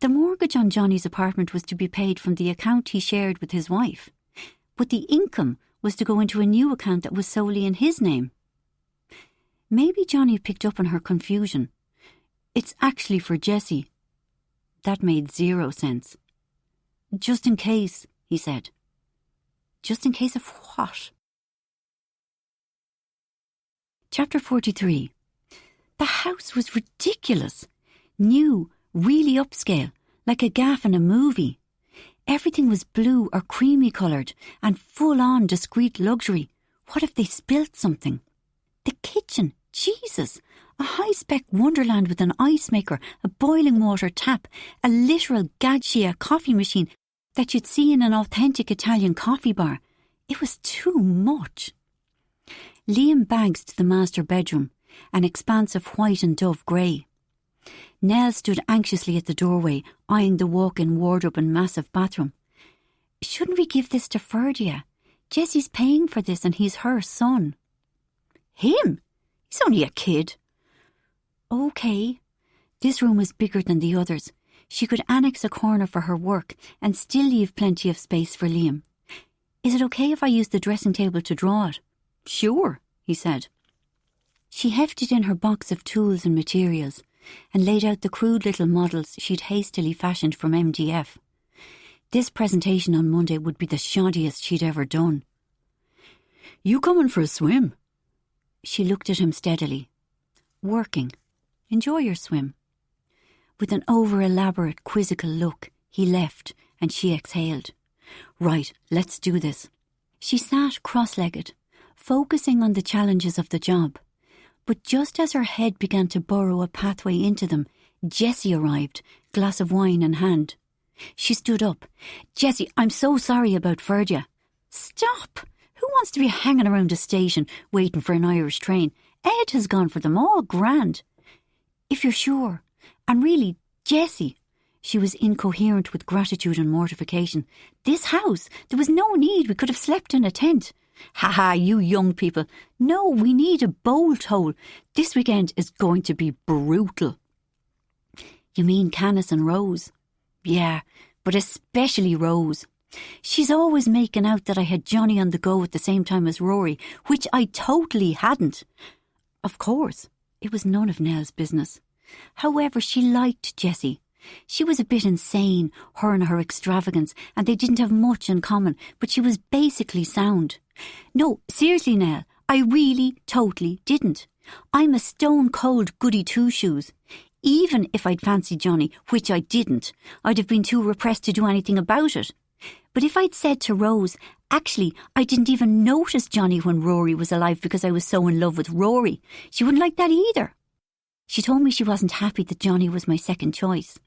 The mortgage on Johnny's apartment was to be paid from the account he shared with his wife, but the income was to go into a new account that was solely in his name. Maybe Johnny picked up on her confusion. It's actually for Jessie. That made 0 sense. Just in case, he said. Just in case of what? Chapter 43. The house was ridiculous. New, really upscale, like a gaff in a movie. Everything was blue or creamy coloured and full-on discreet luxury. What if they spilt something? The kitchen, Jesus! A high-spec wonderland with an ice maker, a boiling water tap, a literal Gaggia coffee machine that you'd see in an authentic Italian coffee bar. It was too much. Liam bags to the master bedroom, an expanse of white and dove grey. Nell stood anxiously at the doorway, eyeing the walk-in wardrobe and massive bathroom. Shouldn't we give this to Ferdia? Jessie's paying for this and he's her son. Him? He's only a kid. OK. This room was bigger than the others. She could annex a corner for her work and still leave plenty of space for Liam. Is it OK if I use the dressing table to draw it? Sure, he said. She hefted in her box of tools and materials and laid out the crude little models she'd hastily fashioned from MDF. This presentation on Monday would be the shoddiest she'd ever done. You coming for a swim? She looked at him steadily. Working. Enjoy your swim. With an over-elaborate quizzical look, he left and she exhaled. Right, let's do this. She sat cross-legged, focusing on the challenges of the job. But just as her head began to burrow a pathway into them, Jessie arrived, glass of wine in hand. She stood up. Jessie, I'm so sorry about Ferdia. Stop! Who wants to be hanging around a station waiting for an Irish train? Ed has gone for them all grand. If you're sure. And really, Jessie. She was incoherent with gratitude and mortification. This house, there was no need. We could have slept in a tent. Ha ha, you young people. No, we need a bolt hole. This weekend is going to be brutal. You mean Canis and Rose? Yeah, but especially Rose. She's always making out that I had Johnny on the go at the same time as Rory, which I totally hadn't. Of course, it was none of Nell's business. However, she liked Jessie. She was a bit insane, her and her extravagance, and they didn't have much in common, but she was basically sound. No, seriously, Nell, I really, totally didn't. I'm a stone-cold goody two-shoes. Even if I'd fancied Johnny, which I didn't, I'd have been too repressed to do anything about it. But if I'd said to Rose, actually, I didn't even notice Johnny when Rory was alive because I was so in love with Rory, she wouldn't like that either. She told me she wasn't happy that Johnny was my second choice.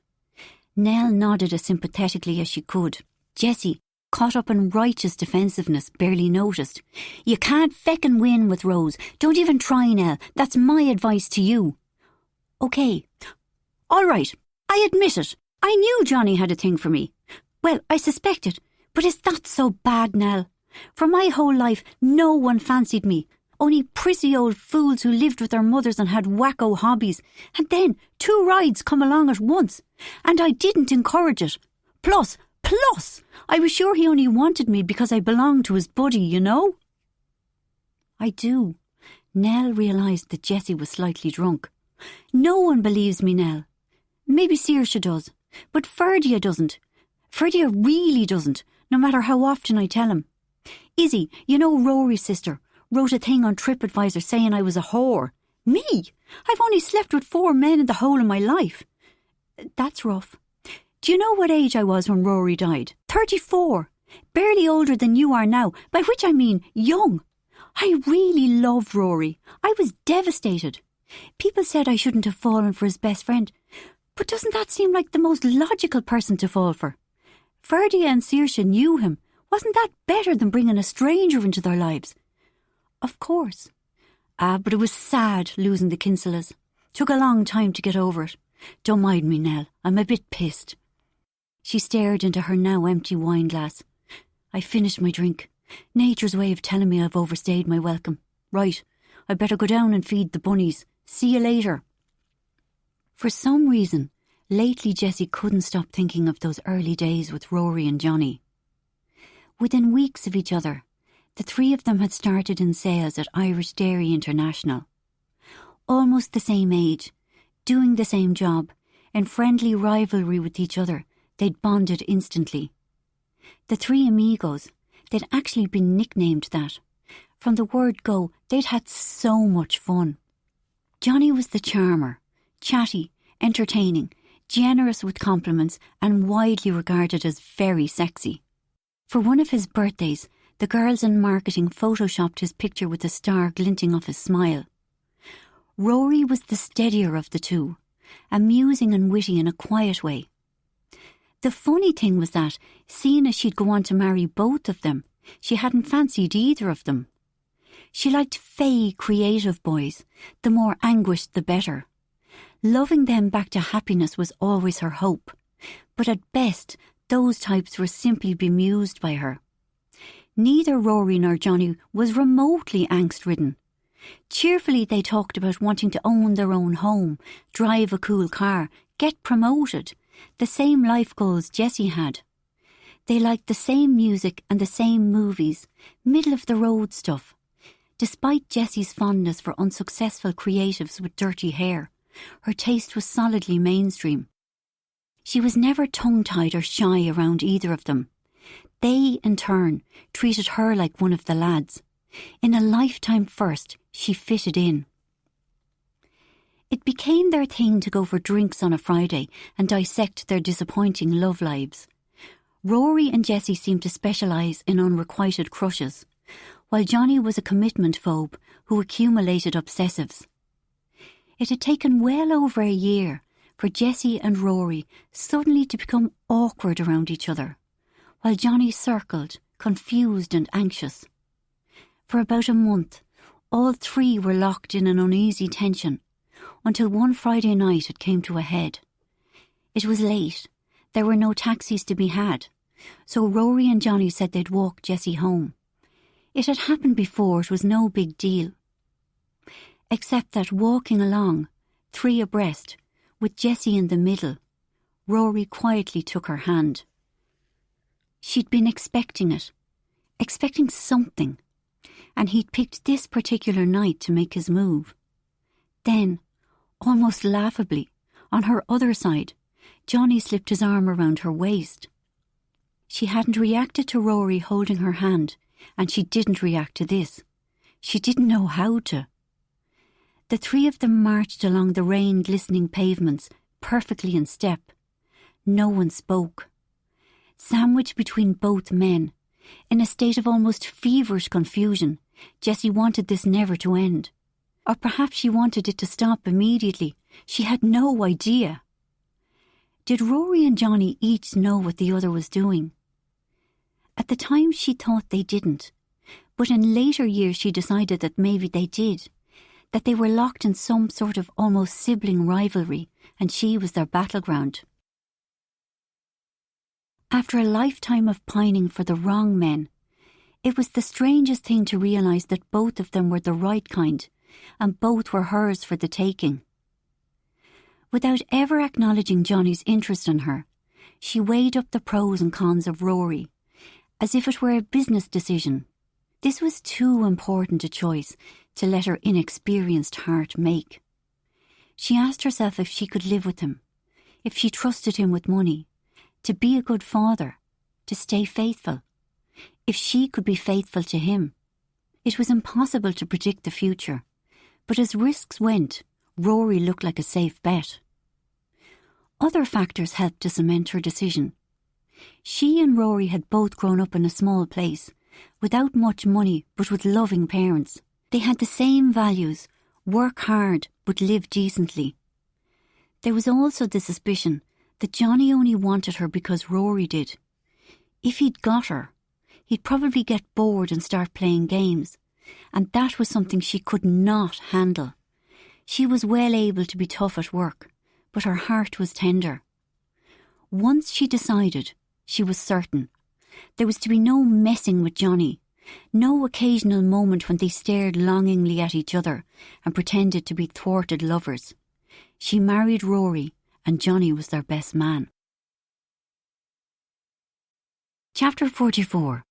Nell nodded as sympathetically as she could. Jessie, caught up in righteous defensiveness, barely noticed. You can't feckin' win with Rose. Don't even try, Nell. That's my advice to you. OK. All right. I admit it. I knew Johnny had a thing for me. Well, I suspected. But is that so bad, Nell? For my whole life, no one fancied me. Only prissy old fools who lived with their mothers and had wacko hobbies. And then 2 rides come along at once. And I didn't encourage it. Plus, I was sure he only wanted me because I belonged to his buddy, you know? I do. Nell realised that Jessie was slightly drunk. No one believes me, Nell. Maybe Saoirse does. But Ferdia doesn't. Ferdia really doesn't, no matter how often I tell him. Izzy, you know Rory's sister, wrote a thing on TripAdvisor saying I was a whore. Me? I've only slept with 4 men in the whole of my life. That's rough. Do you know what age I was when Rory died? 34. Barely older than you are now, by which I mean young. I really loved Rory. I was devastated. People said I shouldn't have fallen for his best friend. But doesn't that seem like the most logical person to fall for? Ferdia and Saoirse knew him. Wasn't that better than bringing a stranger into their lives? Of course. But it was sad losing the Kinsellas. Took a long time to get over it. Don't mind me, Nell. I'm a bit pissed. She stared into her now empty wine glass. I finished my drink. Nature's way of telling me I've overstayed my welcome. Right, I better go down and feed the bunnies. See you later. For some reason, Lately, Jessie couldn't stop thinking of those early days with Rory and Johnny. Within weeks of each other, the three of them had started in sales at Irish Dairy International. Almost the same age, doing the same job, in friendly rivalry with each other, they'd bonded instantly. The three amigos, they'd actually been nicknamed that. From the word go, they'd had so much fun. Johnny was the charmer, chatty, entertaining, generous with compliments and widely regarded as very sexy. For one of his birthdays, the girls in marketing photoshopped his picture with a star glinting off his smile. Rory was the steadier of the two, amusing and witty in a quiet way. The funny thing was that, seeing as she'd go on to marry both of them, she hadn't fancied either of them. She liked fey, creative boys, the more anguished the better. Loving them back to happiness was always her hope, but at best, those types were simply bemused by her. Neither Rory nor Johnny was remotely angst-ridden. Cheerfully they talked about wanting to own their own home, drive a cool car, get promoted, the same life goals Jessie had. They liked the same music and the same movies, middle-of-the-road stuff. Despite Jessie's fondness for unsuccessful creatives with dirty hair, her taste was solidly mainstream. She was never tongue-tied or shy around either of them. They, in turn, treated her like one of the lads. In a lifetime first, she fitted in. It became their thing to go for drinks on a Friday and dissect their disappointing love lives. Rory and Jessie seemed to specialise in unrequited crushes, while Johnny was a commitment phobe who accumulated obsessives. It had taken well over a year for Jessie and Rory suddenly to become awkward around each other, while Johnny circled, confused and anxious. For about a month, all three were locked in an uneasy tension, until one Friday night it came to a head. It was late, there were no taxis to be had, so Rory and Johnny said they'd walk Jessie home. It had happened before, it was no big deal. Except that walking along, three abreast, with Jessie in the middle, Rory quietly took her hand. She'd been expecting it, expecting something, and he'd picked this particular night to make his move. Then, almost laughably, on her other side, Johnny slipped his arm around her waist. She hadn't reacted to Rory holding her hand, and she didn't react to this. She didn't know how to. The three of them marched along the rain-glistening pavements, perfectly in step. No one spoke. Sandwiched between both men, in a state of almost feverish confusion, Jessie wanted this never to end. Or perhaps she wanted it to stop immediately. She had no idea. Did Rory and Johnny each know what the other was doing? At the time she thought they didn't, but in later years she decided that maybe they did, that they were locked in some sort of almost sibling rivalry and she was their battleground. After a lifetime of pining for the wrong men, it was the strangest thing to realise that both of them were the right kind and both were hers for the taking. Without ever acknowledging Johnny's interest in her, she weighed up the pros and cons of Rory, as if it were a business decision. This was too important a choice to let her inexperienced heart make. She asked herself if she could live with him, if she trusted him with money, to be a good father, to stay faithful, if she could be faithful to him. It was impossible to predict the future, but as risks went, Rory looked like a safe bet. Other factors helped to cement her decision. She and Rory had both grown up in a small place, without much money but with loving parents. They had the same values, work hard but live decently. There was also the suspicion that Johnny only wanted her because Rory did. If he'd got her, he'd probably get bored and start playing games, and that was something she could not handle. She was well able to be tough at work, but her heart was tender. Once she decided, she was certain. There was to be no messing with Johnny, no occasional moment when they stared longingly at each other and pretended to be thwarted lovers. She married Rory and Johnny was their best man. Chapter 44.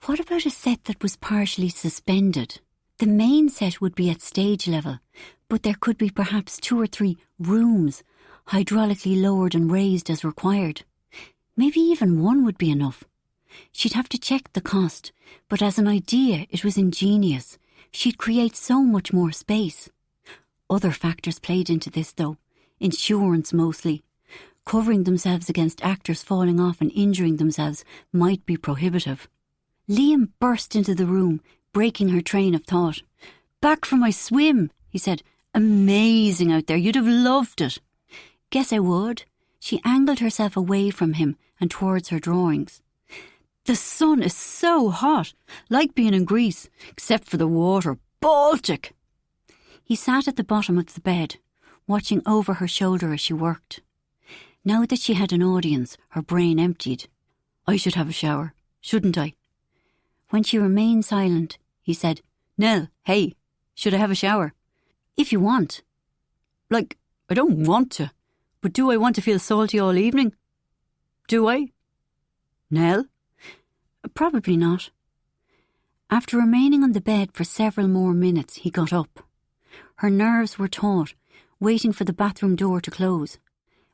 What about a set that was partially suspended? The main set would be at stage level, but there could be perhaps 2 or 3 rooms, hydraulically lowered and raised as required. Maybe even 1 would be enough. She'd have to check the cost, but as an idea it was ingenious. She'd create so much more space. Other factors played into this though. Insurance mostly. Covering themselves against actors falling off and injuring themselves might be prohibitive. Liam burst into the room, breaking her train of thought. "Back from my swim," he said. "Amazing out there, you'd have loved it." "Guess I would." She angled herself away from him and towards her drawings. "The sun is so hot, like being in Greece, except for the water. Baltic!" He sat at the bottom of the bed, watching over her shoulder as she worked. Now that she had an audience, her brain emptied. "I should have a shower, shouldn't I?" When she remained silent, he said, "Nell, hey, should I have a shower?" "If you want." "Like, I don't want to, but do I want to feel salty all evening? Do I? Nell?" "Probably not." After remaining on the bed for several more minutes, he got up. Her nerves were taut, waiting for the bathroom door to close.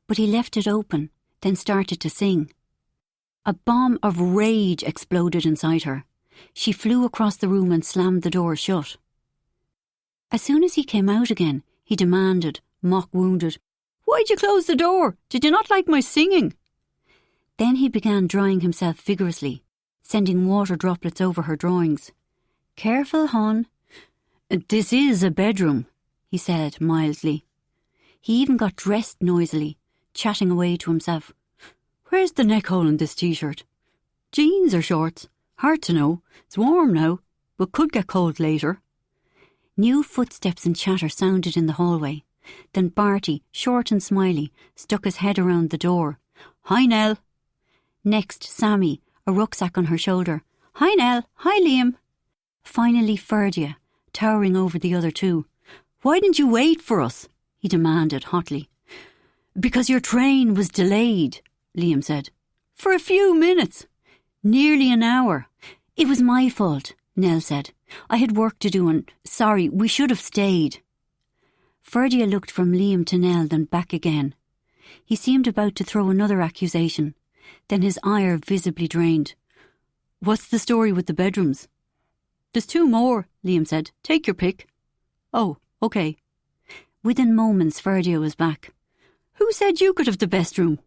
But he left it open, then started to sing. A bomb of rage exploded inside her. She flew across the room and slammed the door shut. As soon as he came out again, he demanded, mock-wounded, "Why'd you close the door? Did you not like my singing?" Then he began drying himself vigorously, sending water droplets over her drawings. "Careful, hon." "This is a bedroom," he said mildly. He even got dressed noisily, chatting away to himself. "Where's the neck hole in this t-shirt? Jeans or shorts? Hard to know. It's warm now, but could get cold later." New footsteps and chatter sounded in the hallway. Then Barty, short and smiley, stuck his head around the door. "Hi, Nell." Next, Sammy, a rucksack on her shoulder. "Hi, Nell. Hi, Liam." Finally, Ferdia, towering over the other two. "Why didn't you wait for us?" he demanded hotly. "Because your train was delayed," Liam said. "For a few minutes. Nearly an hour." "It was my fault," Nell said. "I had work to do and, sorry, we should have stayed." Ferdia looked from Liam to Nell, then back again. He seemed about to throw another accusation. Then his ire visibly drained. "What's the story with the bedrooms?" "There's 2 more, Liam said. "Take your pick." "Oh, OK." Within moments, Ferdia was back. "Who said you could have the best room?"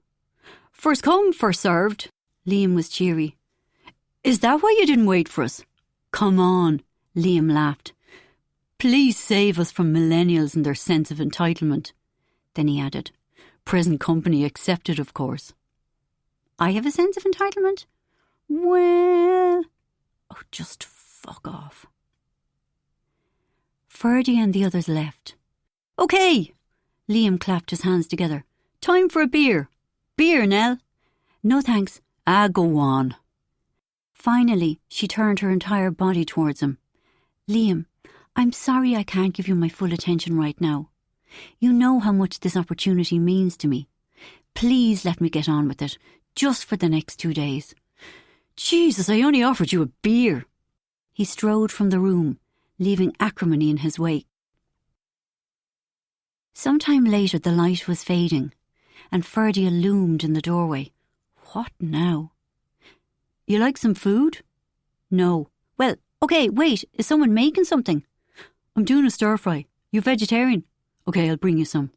"First come, first served." Liam was cheery. "Is that why you didn't wait for us?" "Come on," Liam laughed. "Please save us from millennials and their sense of entitlement." Then he added, "Present company accepted, of course." "I have a sense of entitlement?" "Well..." "Oh, just fuck off." Ferdy and the others left. "OK." Liam clapped his hands together. "Time for a beer. Beer, Nell?" "No thanks." Go on." Finally, she turned her entire body towards him. "Liam, I'm sorry I can't give you my full attention right now. You know how much this opportunity means to me. Please let me get on with it, just for the next 2 days." "Jesus, I only offered you a beer." He strode from the room, leaving acrimony in his wake. Sometime later the light was fading, and Ferdia loomed in the doorway. What now? "You like some food?" "No." "Well, OK, wait, is someone making something?" "I'm doing a stir-fry. You vegetarian?" "OK, I'll bring you some."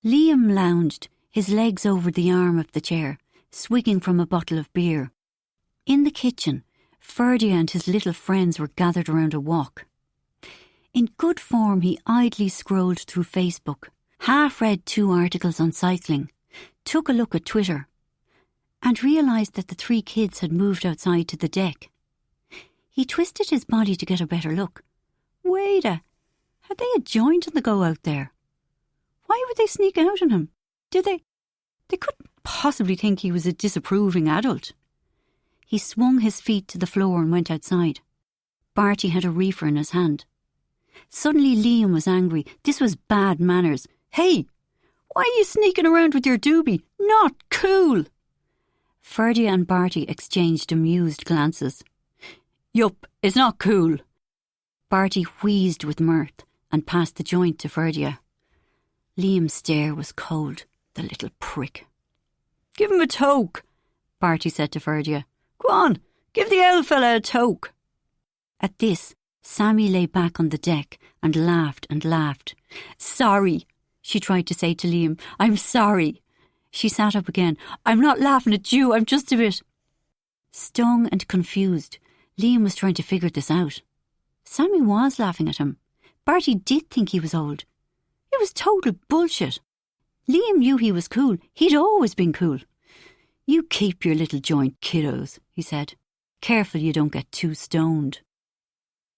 Liam lounged, his legs over the arm of the chair, swigging from a bottle of beer. In the kitchen, Ferdia and his little friends were gathered around a wok. In good form, he idly scrolled through Facebook, half-read 2 articles on cycling, took a look at Twitter, and realised that the 3 kids had moved outside to the deck. He twisted his body to get a better look. Wait had they a joint on the go out there? Why would they sneak out on him? Did they? They couldn't possibly think he was a disapproving adult. He swung his feet to the floor and went outside. Barty had a reefer in his hand. Suddenly Liam was angry. This was bad manners. "Hey, why are you sneaking around with your doobie? Not cool." Ferdia and Barty exchanged amused glances. "Yup, it's not cool." Barty wheezed with mirth and passed the joint to Ferdia. Liam's stare was cold. The little prick. "Give him a toke," Barty said to Ferdia. "Go on, give the old fella a toke." At this, Sammy lay back on the deck and laughed and laughed. "Sorry," she tried to say to Liam. "I'm sorry." She sat up again. "I'm not laughing at you, I'm just a bit..." Stung and confused, Liam was trying to figure this out. Sammy was laughing at him. Barty did think he was old. It was total bullshit. Liam knew he was cool. He'd always been cool. "You keep your little joint, kiddos," he said. "Careful you don't get too stoned."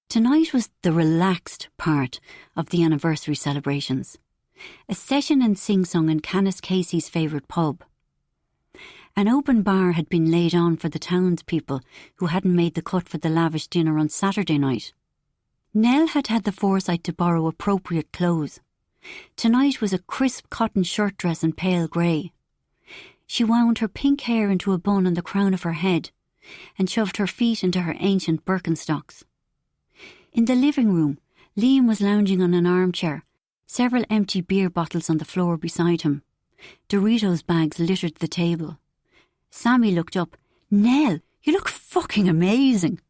Tonight was the relaxed part of the anniversary celebrations. A session and sing-song in Canis Casey's favourite pub. An open bar had been laid on for the townspeople who hadn't made the cut for the lavish dinner on Saturday night. Nell had had the foresight to borrow appropriate clothes. Tonight was a crisp cotton shirt dress in pale grey. She wound her pink hair into a bun on the crown of her head and shoved her feet into her ancient Birkenstocks. In the living room, Liam was lounging on an armchair, several empty beer bottles on the floor beside him. Doritos bags littered the table. Sammy looked up. "Nell, you look fucking amazing."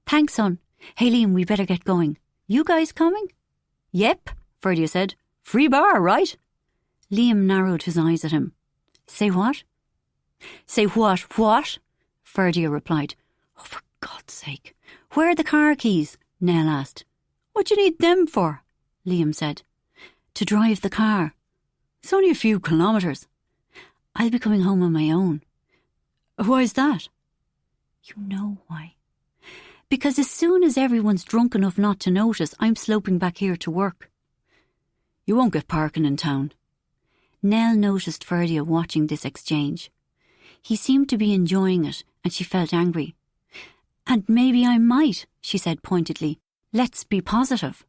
"Thanks, son. Hey, Liam, we better get going. You guys coming?" "Yep," Ferdia said. "Free bar, right?" Liam narrowed his eyes at him. "Say what?" "Say what? Ferdia replied. "Oh, for God's sake. Where are the car keys?" Nell asked. "What do you need them for?" Liam said. "To drive the car. It's only a few kilometres. I'll be coming home on my own." "Why's that?" "You know why. Because as soon as everyone's drunk enough not to notice, I'm sloping back here to work." "You won't get parking in town." Nell noticed Ferdia watching this exchange. He seemed to be enjoying it, and she felt angry. "And maybe I might," she said pointedly. "Let's be positive."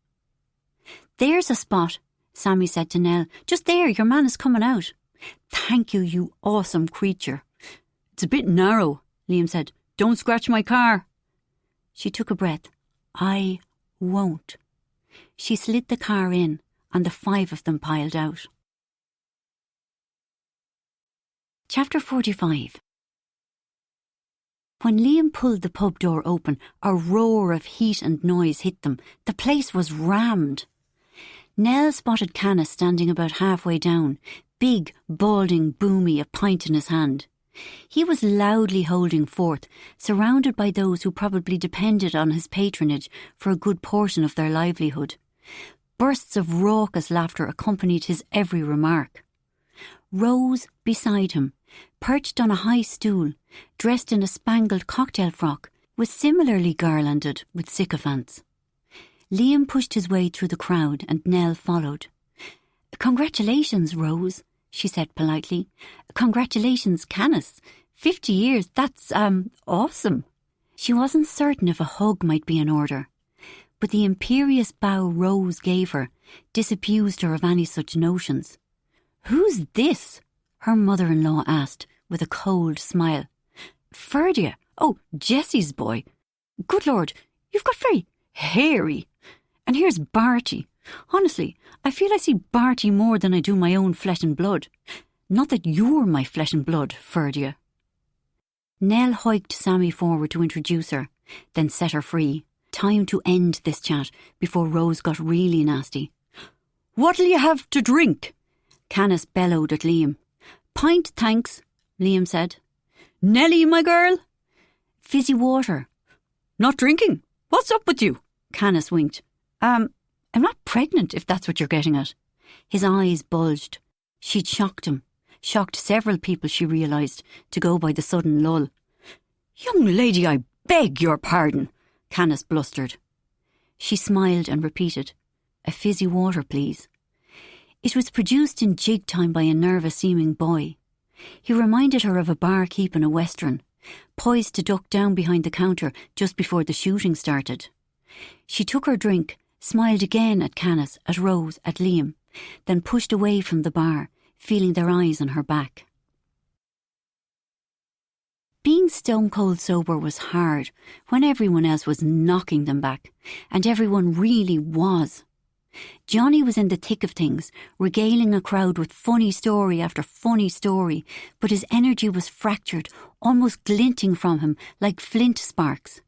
"There's a spot," Sammy said to Nell. "Just there, your man is coming out." "Thank you, you awesome creature." "It's a bit narrow," Liam said. "Don't scratch my car." She took a breath. "I won't." She slid the car in, and the 5 of them piled out. Chapter 45. When Liam pulled the pub door open, a roar of heat and noise hit them. The place was rammed. Nell spotted Canis standing about halfway down, big, balding, boomy, a pint in his hand. He was loudly holding forth, surrounded by those who probably depended on his patronage for a good portion of their livelihood. Bursts of raucous laughter accompanied his every remark. Rose, beside him, perched on a high stool, dressed in a spangled cocktail frock, was similarly garlanded with sycophants. Liam pushed his way through the crowd and Nell followed. "Congratulations, Rose," she said politely. "Congratulations, Canis. 50 years, that's, awesome." She wasn't certain if a hug might be in order, but the imperious bow Rose gave her disabused her of any such notions. "Who's this?" her mother-in-law asked, with a cold smile. "Ferdia. Oh, Jessie's boy. Good Lord, you've got very hairy. And here's Barty. Honestly, I feel I see Barty more than I do my own flesh and blood. Not that you're my flesh and blood, Ferdia." Nell hiked Sammy forward to introduce her, then set her free. Time to end this chat before Rose got really nasty. "What'll you have to drink?" Canis bellowed at Liam. "Pint, thanks," Liam said. "Nelly, my girl?" "Fizzy water." "Not drinking? What's up with you?" Canis winked. I'm not pregnant, if that's what you're getting at." His eyes bulged. She'd shocked him. Shocked several people, she realised, to go by the sudden lull. "Young lady, I beg your pardon," Canis blustered. She smiled and repeated, "A fizzy water, please." It was produced in jig time by a nervous-seeming boy. He reminded her of a barkeep in a western, poised to duck down behind the counter just before the shooting started. She took her drink, smiled again at Canis, at Rose, at Liam, then pushed away from the bar, feeling their eyes on her back. Being stone cold sober was hard when everyone else was knocking them back, and everyone really was. Johnny was in the thick of things, regaling a crowd with funny story after funny story, but his energy was fractured, almost glinting from him like flint sparks.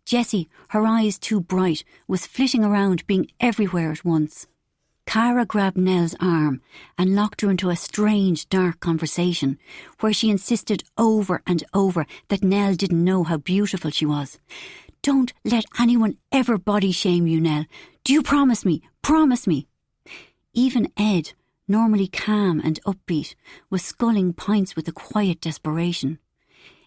Jessie, her eyes too bright, was flitting around, being everywhere at once. Cara grabbed Nell's arm and locked her into a strange, dark conversation where she insisted over and over that Nell didn't know how beautiful she was. "Don't let anyone ever body shame you, Nell. Do you promise me? Promise me." Even Ed, normally calm and upbeat, was sculling pints with a quiet desperation.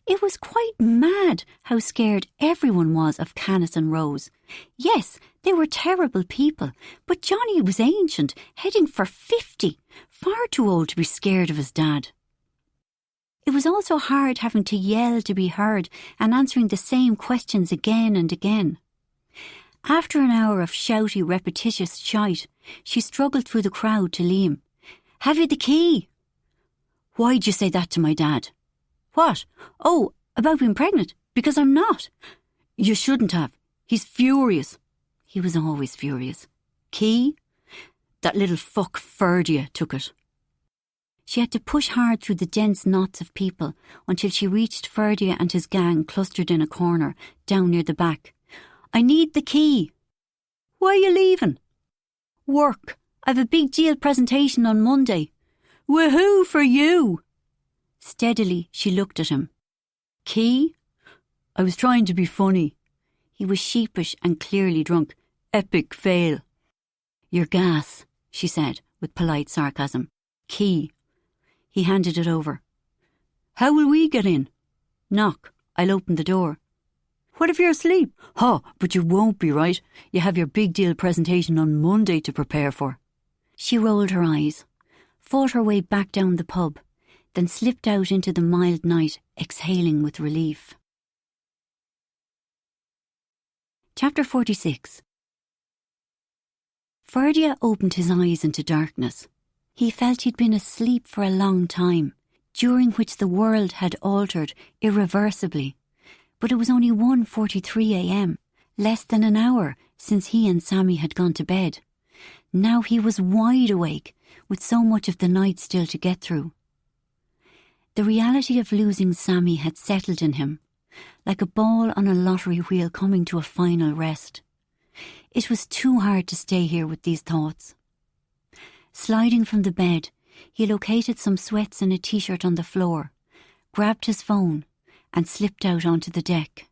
It was quite mad how scared everyone was of Canis and Rose. Yes, they were terrible people, but Johnny was ancient, heading for 50, far too old to be scared of his dad. It was also hard having to yell to be heard and answering the same questions again and again. After an hour of shouty, repetitious shite, she struggled through the crowd to Liam. "Have you the key?" "Why'd you say that to my dad?" "What? Oh, about being pregnant? Because I'm not." "You shouldn't have. He's furious." He was always furious. "Key?" "That little fuck Ferdia took it." She had to push hard through the dense knots of people until she reached Ferdia and his gang clustered in a corner, down near the back. "I need the key." "Why are you leaving?" "Work. I've a big deal presentation on Monday." "Woohoo for you!" Steadily, she looked at him. "Key?" "I was trying to be funny." He was sheepish and clearly drunk. "Epic fail." "You're gas," she said, with polite sarcasm. "Key." He handed it over. "How will we get in?" "Knock. I'll open the door." "What if you're asleep?" "Oh, but you won't be, right? You have your big deal presentation on Monday to prepare for." She rolled her eyes, fought her way back down the pub, then slipped out into the mild night, exhaling with relief. Chapter 46. Ferdia opened his eyes into darkness. He felt he'd been asleep for a long time, during which the world had altered irreversibly. But it was only 1:43 a.m, less than an hour since he and Sammy had gone to bed. Now he was wide awake, with so much of the night still to get through. The reality of losing Sammy had settled in him, like a ball on a lottery wheel coming to a final rest. It was too hard to stay here with these thoughts. Sliding from the bed, he located some sweats and a t-shirt on the floor, grabbed his phone, and slipped out onto the deck.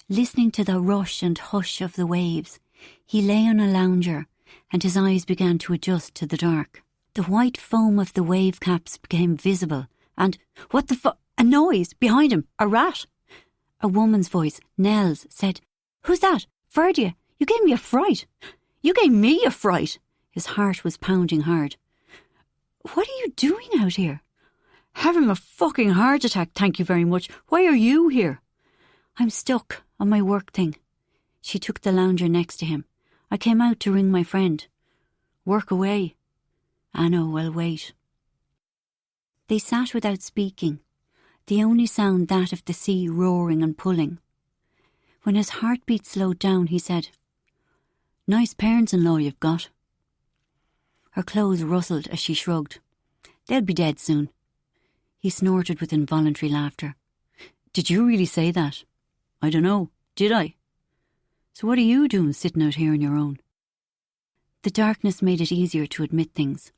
Listening to the rush and hush of the waves, he lay on a lounger, and his eyes began to adjust to the dark. The white foam of the wave caps became visible, and "What the fu—" A noise behind him, a rat. A woman's voice, Nell's, said, "Who's that? Ferdia, you gave me a fright." "You gave me a fright." His heart was pounding hard. "What are you doing out here?" "Having a fucking heart attack, thank you very much. Why are you here?" "I'm stuck on my work thing." She took the lounger next to him. "I came out to ring my friend." "Work away." "I know, I'll wait." They sat without speaking, the only sound that of the sea roaring and pulling. When his heartbeat slowed down, he said, "Nice parents-in-law you've got." Her clothes rustled as she shrugged. "They'll be dead soon." He snorted with involuntary laughter. "Did you really say that?" "I don't know. Did I?" "So what are you doing sitting out here on your own?" The darkness made it easier to admit things.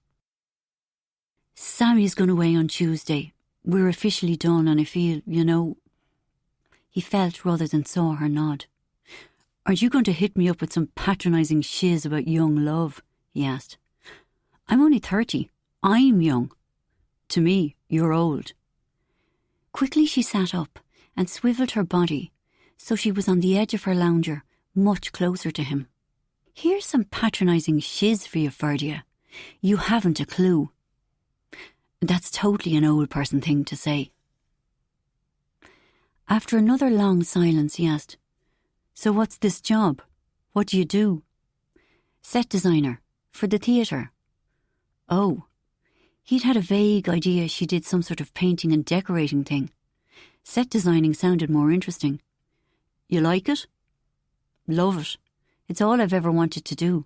"Sammy's gone away on Tuesday. We're officially done, and I feel, He felt rather than saw her nod. "Aren't you going to hit me up with some patronising shiz about young love?" he asked. "I'm only 30. I'm young. To me, you're old." Quickly she sat up and swivelled her body so she was on the edge of her lounger, much closer to him. "Here's some patronising shiz for you, Ferdia. You haven't a clue." "That's totally an old person thing to say." After another long silence, he asked, "So what's this job? What do you do?" Set designer for the theatre. Oh, he'd had a vague idea she did some sort of painting and decorating thing. Set designing sounded more interesting. You like it? Love it. It's all I've ever wanted to do.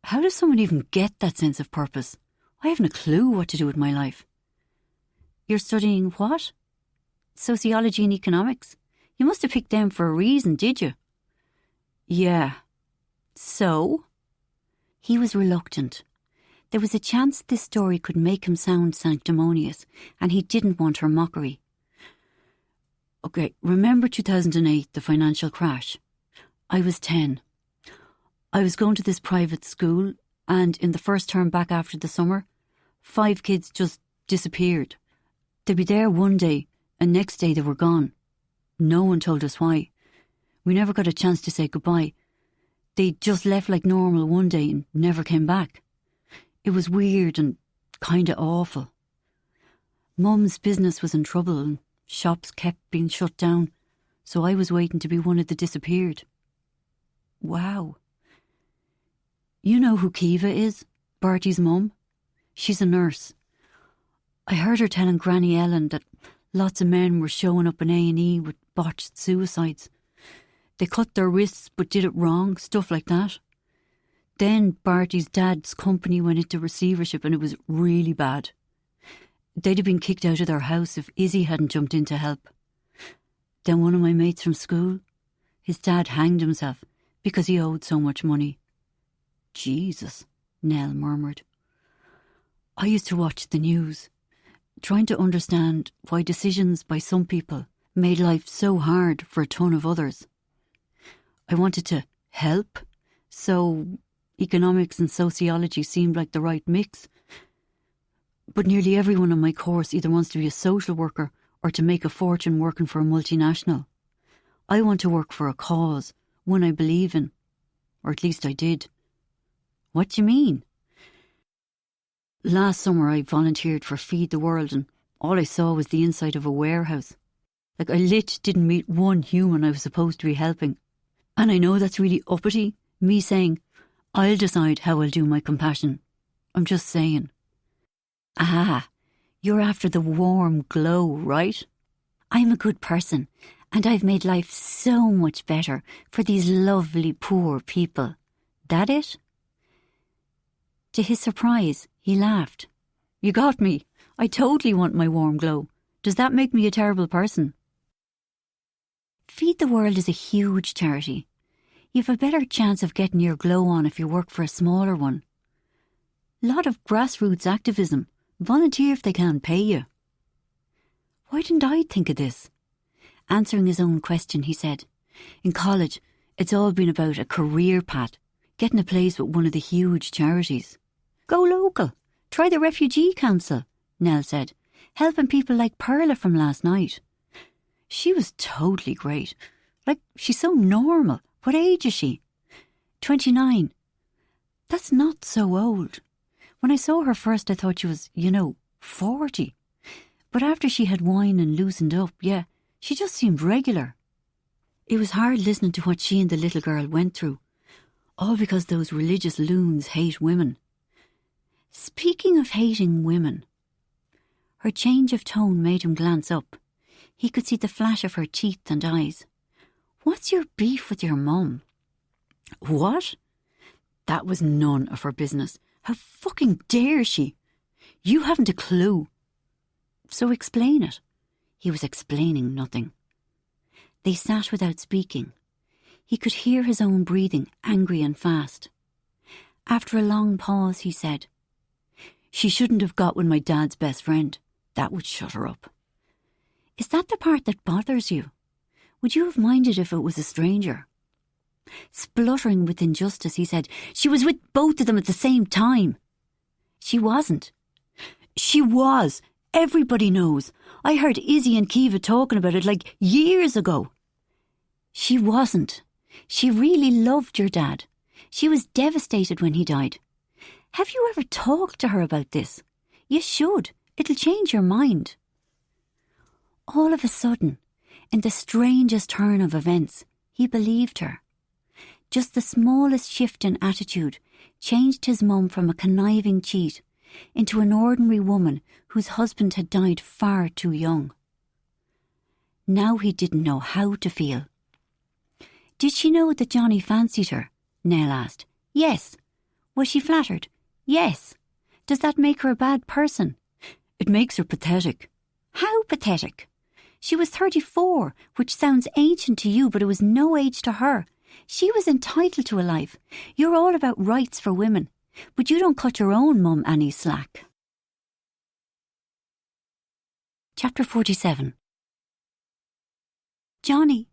How does someone even get that sense of purpose? I haven't a clue what to do with my life. You're studying what? Sociology and economics? You must have picked them for a reason, did you? Yeah. So? He was reluctant. There was a chance this story could make him sound sanctimonious, and he didn't want her mockery. Okay, remember 2008, the financial crash? I was 10. I was going to this private school, and in the first term back after the summer, 5 kids just disappeared. They'd be there one day, and next day they were gone. No one told us why. We never got a chance to say goodbye. They just left like normal one day and never came back. It was weird and kinda awful. Mum's business was in trouble and shops kept being shut down, so I was waiting to be one of the disappeared. Wow. You know who Kiva is? Bertie's mum? She's a nurse. I heard her telling Granny Ellen that lots of men were showing up in A&E with botched suicides. They cut their wrists but did it wrong, stuff like that. Then Bertie's dad's company went into receivership and it was really bad. They'd have been kicked out of their house if Izzy hadn't jumped in to help. Then one of my mates from school, his dad hanged himself because he owed so much money. Jesus, Nell murmured. I used to watch the news, trying to understand why decisions by some people made life so hard for a ton of others. I wanted to help, so economics and sociology seemed like the right mix. But nearly everyone on my course either wants to be a social worker or to make a fortune working for a multinational. I want to work for a cause, one I believe in. Or at least I did. What do you mean? Last summer I volunteered for Feed the World and all I saw was the inside of a warehouse. Like I didn't meet one human I was supposed to be helping. And I know that's really uppity, me saying, I'll decide how I'll do my compassion. I'm just saying. Ah, you're after the warm glow, right? I'm a good person, and I've made life so much better for these lovely poor people. That it? To his surprise, he laughed. You got me. I totally want my warm glow. Does that make me a terrible person? Feed the World is a huge charity. You've a better chance of getting your glow on if you work for a smaller one. Lot of grassroots activism. Volunteer if they can pay you. Why didn't I think of this? Answering his own question, he said, in college, it's all been about a career path, getting a place with one of the huge charities. Go local. Try the Refugee Council, Nell said, helping people like Perla from last night. She was totally great. Like, she's so normal. What age is she? 29. That's not so old. When I saw her first, I thought she was, 40. But after she had wine and loosened up, she just seemed regular. It was hard listening to what she and the little girl went through, all because those religious loons hate women. Speaking of hating women, her change of tone made him glance up. He could see the flash of her teeth and eyes. What's your beef with your mum? What? That was none of her business. How fucking dare she? You haven't a clue. So explain it. He was explaining nothing. They sat without speaking. He could hear his own breathing, angry and fast. After a long pause, he said, She shouldn't have got with my dad's best friend. That would shut her up. Is that the part that bothers you? Would you have minded if it was a stranger? Spluttering with injustice, he said, She was with both of them at the same time. She wasn't. She was. Everybody knows. I heard Izzy and Kiva talking about it like years ago. She wasn't. She really loved your dad. She was devastated when he died. Have you ever talked to her about this? You should. It'll change your mind. All of a sudden, in the strangest turn of events, he believed her. Just the smallest shift in attitude changed his mum from a conniving cheat into an ordinary woman whose husband had died far too young. Now he didn't know how to feel. Did she know that Johnny fancied her? Nell asked. Yes. Was she flattered? Yes. Does that make her a bad person? It makes her pathetic. How pathetic? She was 34, which sounds ancient to you, but it was no age to her. She was entitled to a life. You're all about rights for women, but you don't cut your own mum any slack. Chapter 47. Johnny!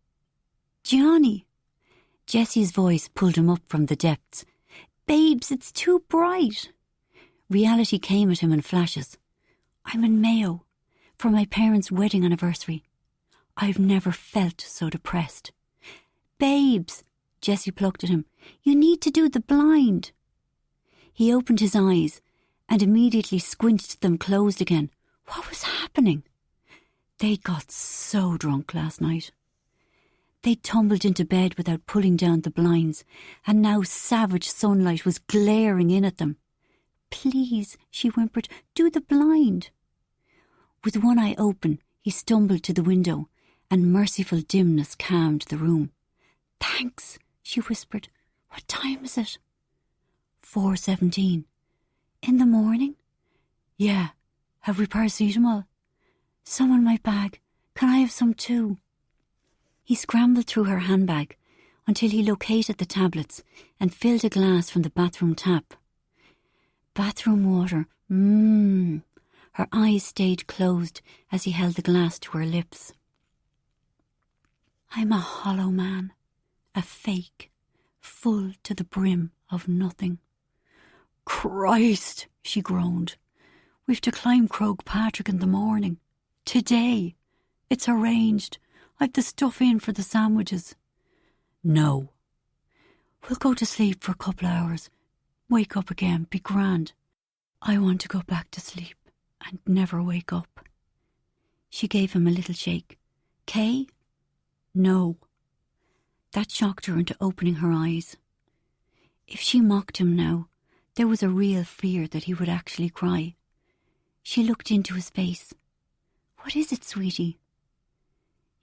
Johnny! Jessie's voice pulled him up from the depths. Babes, it's too bright. Reality came at him in flashes. I'm in Mayo for my parents' wedding anniversary. I've never felt so depressed. Babes, Jessie plucked at him, you need to do the blind. He opened his eyes and immediately squinted them closed again. What was happening? They got so drunk last night. They tumbled into bed without pulling down the blinds, and now savage sunlight was glaring in at them. Please, she whimpered, do the blind. With one eye open, he stumbled to the window, and merciful dimness calmed the room. Thanks, she whispered. What time is it? 4:17. In the morning? Yeah. Have we paracetamol? Some in my bag. Can I have some too? He scrambled through her handbag until he located the tablets and filled a glass from the bathroom tap. Bathroom water. Her eyes stayed closed as he held the glass to her lips. I'm a hollow man, a fake, full to the brim of nothing. Christ, she groaned. We've to climb Croagh Patrick in the morning. Today. It's arranged. I've the stuff in for the sandwiches. No. We'll go to sleep for a couple of hours. Wake up again, be grand. I want to go back to sleep and never wake up. She gave him a little shake. Kay? No. That shocked her into opening her eyes. If she mocked him now, there was a real fear that he would actually cry. She looked into his face. What is it, sweetie?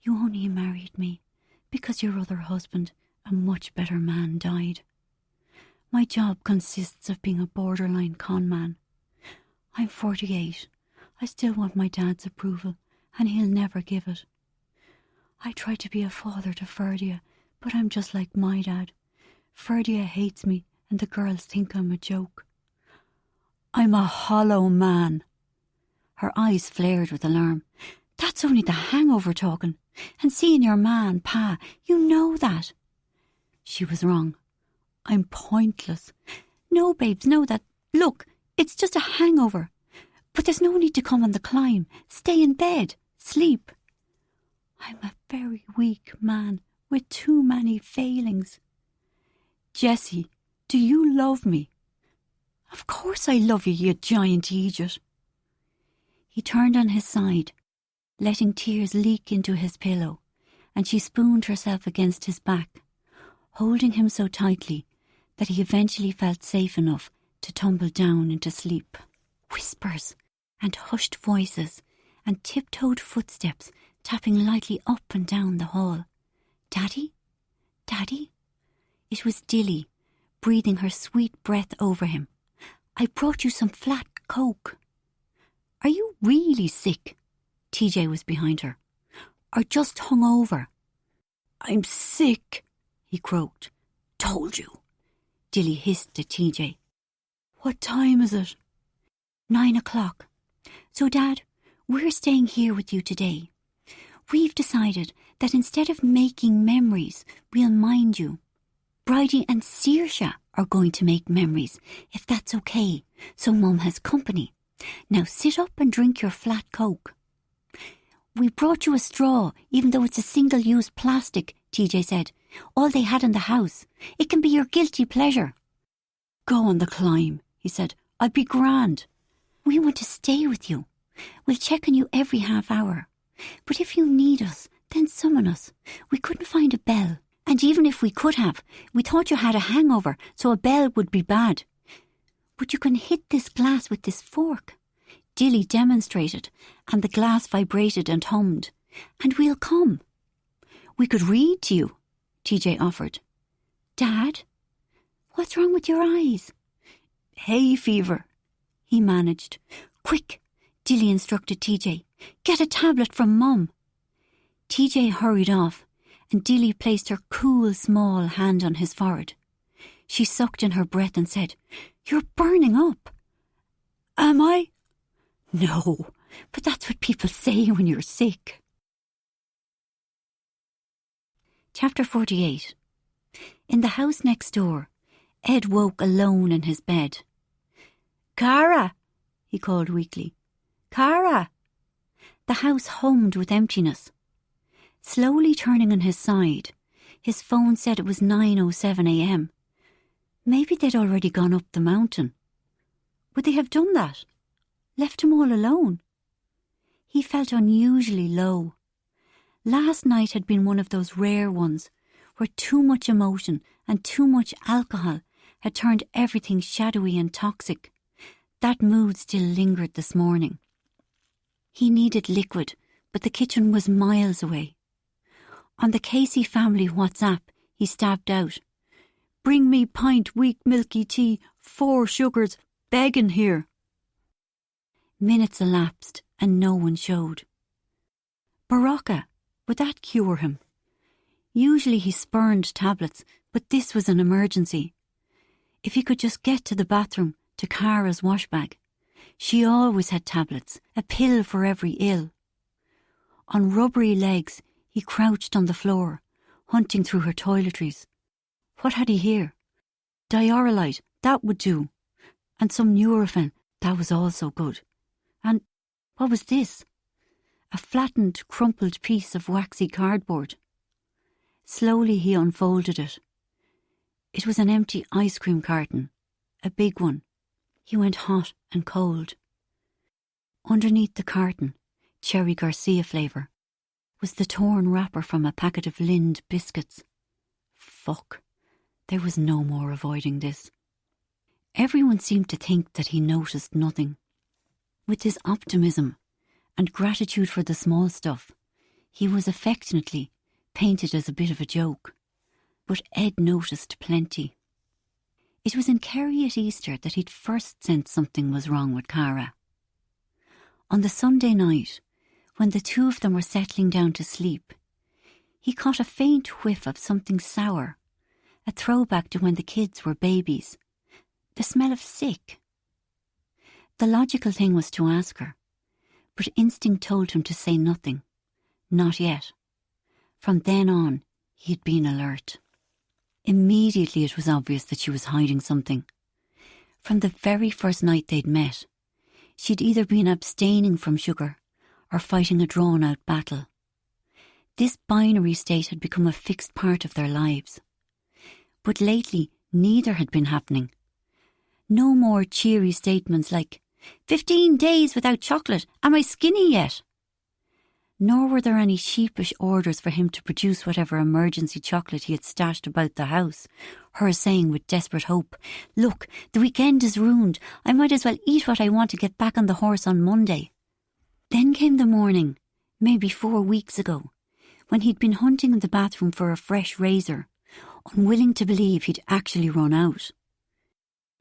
You only married me because your other husband, a much better man, died. My job consists of being a borderline con man. I'm 48. I still want my dad's approval, and he'll never give it. I try to be a father to Ferdia, but I'm just like my dad. Ferdia hates me, and the girls think I'm a joke. I'm a hollow man. Her eyes flared with alarm. That's only the hangover talking. And seeing your man, Pa, you know that. She was wrong. I'm pointless. No, babes, know that. Look, it's just a hangover. But there's no need to come on the climb. Stay in bed. Sleep. I'm a very weak man with too many failings. Jessie, do you love me? Of course I love you, you giant idiot. He turned on his side, letting tears leak into his pillow, and she spooned herself against his back, holding him so tightly that he eventually felt safe enough to tumble down into sleep. Whispers and hushed voices and tiptoed footsteps tapping lightly up and down the hall. Daddy? Daddy? It was Dilly, breathing her sweet breath over him. I brought you some flat coke. Are you really sick? TJ was behind her. Or just hungover? I'm sick, he croaked. Told you. Dilly hissed at TJ. What time is it? 9 o'clock. So, Dad, we're staying here with you today. We've decided that instead of making memories, we'll mind you. Bridie and Saoirse are going to make memories, if that's okay, so Mum has company. Now sit up and drink your flat coke. We brought you a straw, even though it's a single-use plastic, TJ said. All they had in the house. It can be your guilty pleasure. Go on the climb, he said. I'd be grand. We want to stay with you. We'll check on you every half hour. But if you need us, then summon us. We couldn't find a bell, And even if we could have, we thought you had a hangover, so a bell would be bad. But you can hit this glass with this fork. Dilly demonstrated, and the glass vibrated and hummed. And we'll come. We could read to you, TJ offered. Dad, what's wrong with your eyes? Hay fever, he managed. Quick, Dilly instructed TJ. Get a tablet from Mum. TJ hurried off, and Dilly placed her cool, small hand on his forehead. She sucked in her breath and said, You're burning up. Am I? No, but that's what people say when you're sick. Chapter 48. In the house next door, Ed woke alone in his bed. Cara, he called weakly. Cara. The house hummed with emptiness. Slowly turning on his side, his phone said it was 9:07 a.m. Maybe they'd already gone up the mountain. Would they have done that? Left him all alone? He felt unusually low. Last night had been one of those rare ones where too much emotion and too much alcohol had turned everything shadowy and toxic. That mood still lingered this morning. He needed liquid, but the kitchen was miles away. On the Casey family WhatsApp, he stabbed out, Bring me pint weak milky tea, 4 sugars, begging here. Minutes elapsed and no one showed. Baraka, would that cure him? Usually he spurned tablets, but this was an emergency. If he could just get to the bathroom, to Cara's washbag. She always had tablets, a pill for every ill. On rubbery legs, he crouched on the floor, hunting through her toiletries. What had he here? Diorolite, that would do. And some Nurofen, that was also good. And what was this? A flattened, crumpled piece of waxy cardboard. Slowly he unfolded it. It was an empty ice cream carton, a big one. He went hot and cold. Underneath the carton, Cherry Garcia flavour, was the torn wrapper from a packet of Lind biscuits. Fuck. There was no more avoiding this. Everyone seemed to think that he noticed nothing. With his optimism and gratitude for the small stuff, he was affectionately painted as a bit of a joke. But Ed noticed plenty. It was in Kerry at Easter that he'd first sensed something was wrong with Cara. On the Sunday night, when the two of them were settling down to sleep, he caught a faint whiff of something sour, a throwback to when the kids were babies, the smell of sick. The logical thing was to ask her, but instinct told him to say nothing, not yet. From then on, he had been alert. Immediately it was obvious that she was hiding something. From the very first night they'd met, she'd either been abstaining from sugar or fighting a drawn-out battle. This binary state had become a fixed part of their lives. But lately, neither had been happening. No more cheery statements like, 15 days without chocolate, am I skinny yet? Nor were there any sheepish orders for him to produce whatever emergency chocolate he had stashed about the house, her saying with desperate hope, Look, the weekend is ruined. I might as well eat what I want to get back on the horse on Monday. Then came the morning, maybe 4 weeks ago, when he'd been hunting in the bathroom for a fresh razor, unwilling to believe he'd actually run out.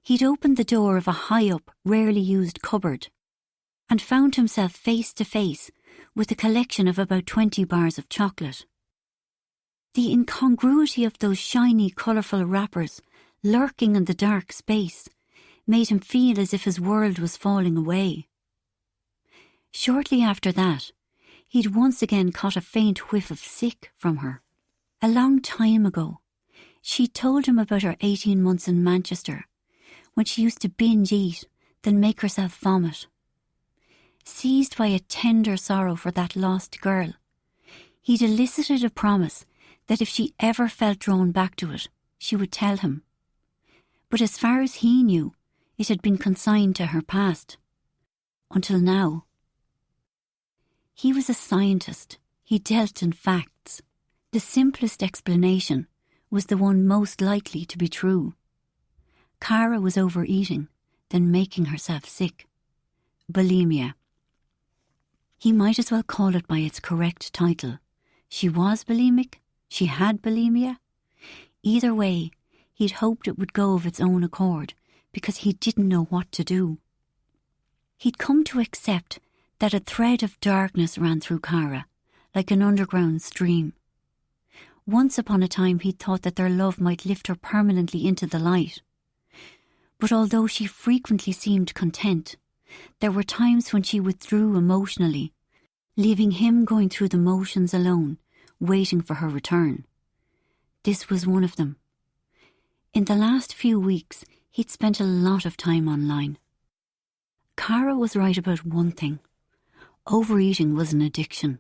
He'd opened the door of a high-up, rarely used cupboard and found himself face to face with a collection of about 20 bars of chocolate. The incongruity of those shiny, colourful wrappers lurking in the dark space made him feel as if his world was falling away. Shortly after that, he'd once again caught a faint whiff of sick from her. A long time ago, she'd told him about her 18 months in Manchester, when she used to binge eat, then make herself vomit. Seized by a tender sorrow for that lost girl, he'd elicited a promise that if she ever felt drawn back to it, she would tell him. But as far as he knew, it had been consigned to her past. Until now. He was a scientist. He dealt in facts. The simplest explanation was the one most likely to be true. Cara was overeating, then making herself sick. Bulimia. He might as well call it by its correct title. She was bulimic, she had bulimia. Either way, he'd hoped it would go of its own accord, because he didn't know what to do. He'd come to accept that a thread of darkness ran through Cara, like an underground stream. Once upon a time he'd thought that their love might lift her permanently into the light. But although she frequently seemed content, there were times when she withdrew emotionally, leaving him going through the motions alone, waiting for her return. This was one of them. In the last few weeks, he'd spent a lot of time online. Cara was right about one thing. Overeating was an addiction.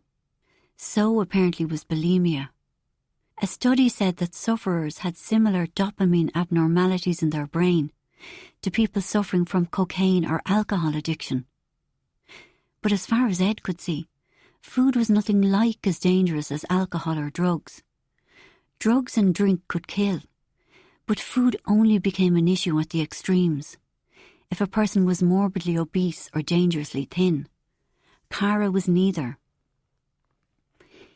So apparently was bulimia. A study said that sufferers had similar dopamine abnormalities in their brain to people suffering from cocaine or alcohol addiction. But as far as Ed could see, food was nothing like as dangerous as alcohol or drugs. Drugs and drink could kill, but food only became an issue at the extremes, if a person was morbidly obese or dangerously thin. Cara was neither.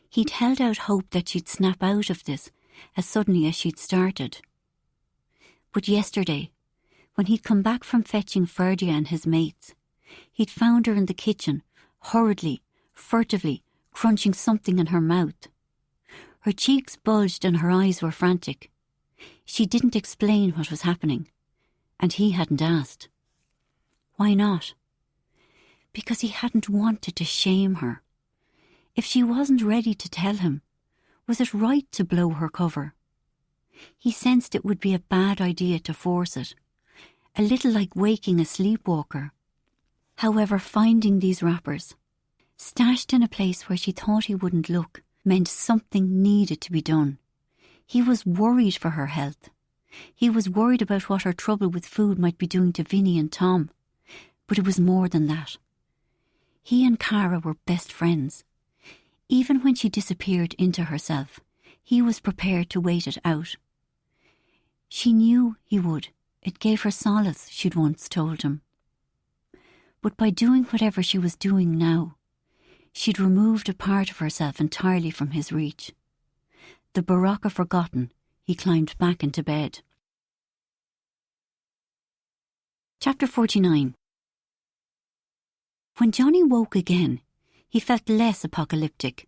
He'd held out hope that she'd snap out of this as suddenly as she'd started. But yesterday, when he'd come back from fetching Ferdia and his mates, he'd found her in the kitchen, hurriedly, furtively, crunching something in her mouth. Her cheeks bulged and her eyes were frantic. She didn't explain what was happening, and he hadn't asked. Why not? Because he hadn't wanted to shame her. If she wasn't ready to tell him, was it right to blow her cover? He sensed it would be a bad idea to force it, a little like waking a sleepwalker. However, finding these wrappers, stashed in a place where she thought he wouldn't look, meant something needed to be done. He was worried for her health. He was worried about what her trouble with food might be doing to Vinny and Tom. But it was more than that. He and Cara were best friends. Even when she disappeared into herself, he was prepared to wait it out. She knew he would. It gave her solace, she'd once told him. But by doing whatever she was doing now, she'd removed a part of herself entirely from his reach. The Baraka forgotten, he climbed back into bed. Chapter 49. When Johnny woke again, he felt less apocalyptic.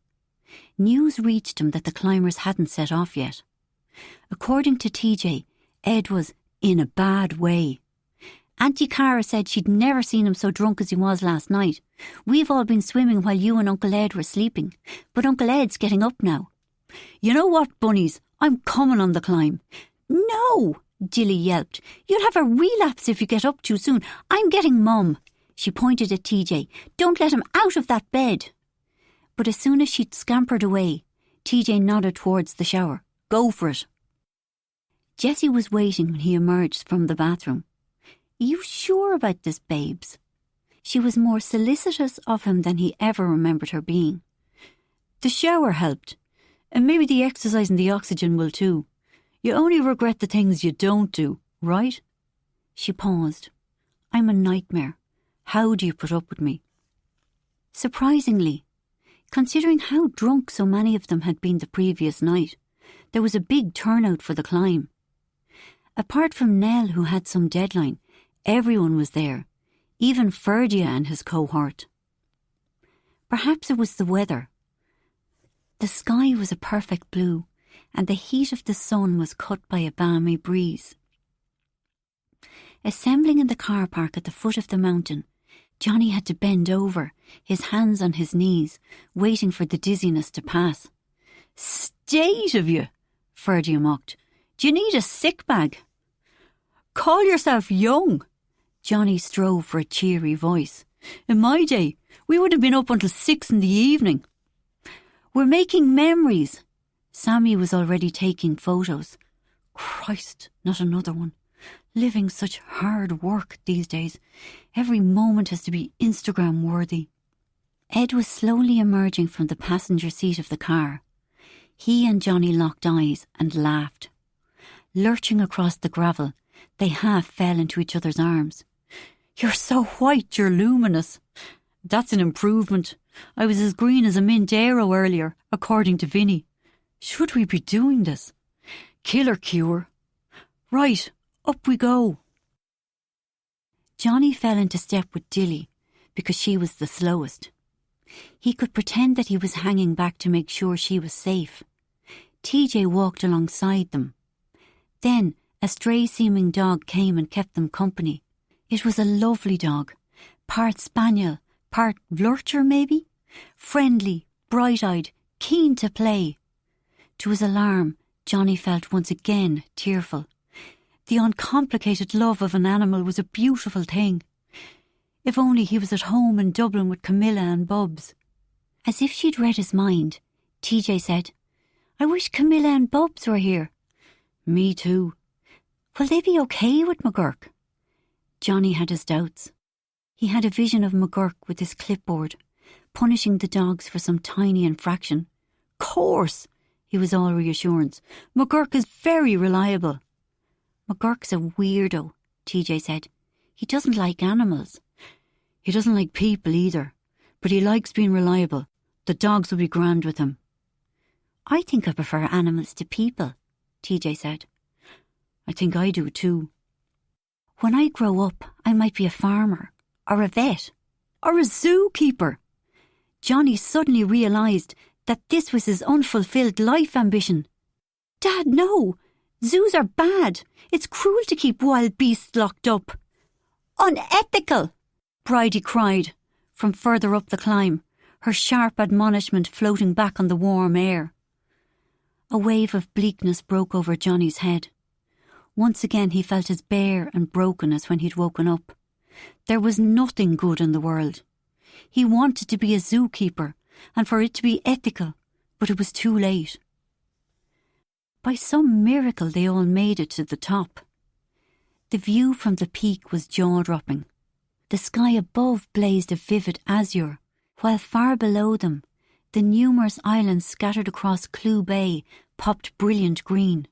News reached him that the climbers hadn't set off yet. According to TJ, Ed was in a bad way. Auntie Cara said she'd never seen him so drunk as he was last night. We've all been swimming while you and Uncle Ed were sleeping, but Uncle Ed's getting up now. You know what, bunnies? I'm coming on the climb. No, Jilly yelped. You'll have a relapse if you get up too soon. I'm getting Mum. She pointed at TJ. Don't let him out of that bed. But as soon as she'd scampered away, TJ nodded towards the shower. Go for it. Jessie was waiting when he emerged from the bathroom. You sure about this, babes? She was more solicitous of him than he ever remembered her being. The shower helped, and maybe the exercise and the oxygen will too. You only regret the things you don't do, right? She paused. I'm a nightmare. How do you put up with me? Surprisingly, considering how drunk so many of them had been the previous night, there was a big turnout for the climb. Apart from Nell, who had some deadline, everyone was there, even Ferdia and his cohort. Perhaps it was the weather. The sky was a perfect blue, and the heat of the sun was cut by a balmy breeze. Assembling in the car park at the foot of the mountain, Johnny had to bend over, his hands on his knees, waiting for the dizziness to pass. State of you, Ferdia mocked. Do you need a sick bag? Call yourself young. Johnny strove for a cheery voice. In my day, we would have been up until 6 in the evening. We're making memories. Sammy was already taking photos. Christ, not another one. Living such hard work these days. Every moment has to be Instagram worthy. Ed was slowly emerging from the passenger seat of the car. He and Johnny locked eyes and laughed. Lurching across the gravel, they half fell into each other's arms. "You're so white, you're luminous." "That's an improvement. I was as green as a mint arrow earlier, according to Vinny. Should we be doing this? Killer cure. Right, up we go." Johnny fell into step with Dilly because she was the slowest. He could pretend that he was hanging back to make sure she was safe. TJ walked alongside them. Then a stray-seeming dog came and kept them company. It was a lovely dog, part spaniel, part lurcher maybe, friendly, bright-eyed, keen to play. To his alarm, Johnny felt once again tearful. The uncomplicated love of an animal was a beautiful thing. If only he was at home in Dublin with Camilla and Bubs. As if she'd read his mind, TJ said, "I wish Camilla and Bubs were here." "Me too." "Will they be okay with McGurk?" Johnny had his doubts. He had a vision of McGurk with his clipboard, punishing the dogs for some tiny infraction. "Course," he was all reassurance. "McGurk is very reliable." "McGurk's a weirdo," TJ said. "He doesn't like animals." "He doesn't like people either, but he likes being reliable. The dogs will be grand with him." "I think I prefer animals to people," TJ said. "I think I do too." "When I grow up, I might be a farmer, or a vet, or a zookeeper." Johnny suddenly realised that this was his unfulfilled life ambition. "Dad, no! Zoos are bad. It's cruel to keep wild beasts locked up." "Unethical!" Bridie cried from further up the climb, her sharp admonishment floating back on the warm air. A wave of bleakness broke over Johnny's head. Once again he felt as bare and broken as when he'd woken up. There was nothing good in the world. He wanted to be a zookeeper and for it to be ethical, but it was too late. By some miracle they all made it to the top. The view from the peak was jaw-dropping. The sky above blazed a vivid azure, while far below them, the numerous islands scattered across Clew Bay popped brilliant green.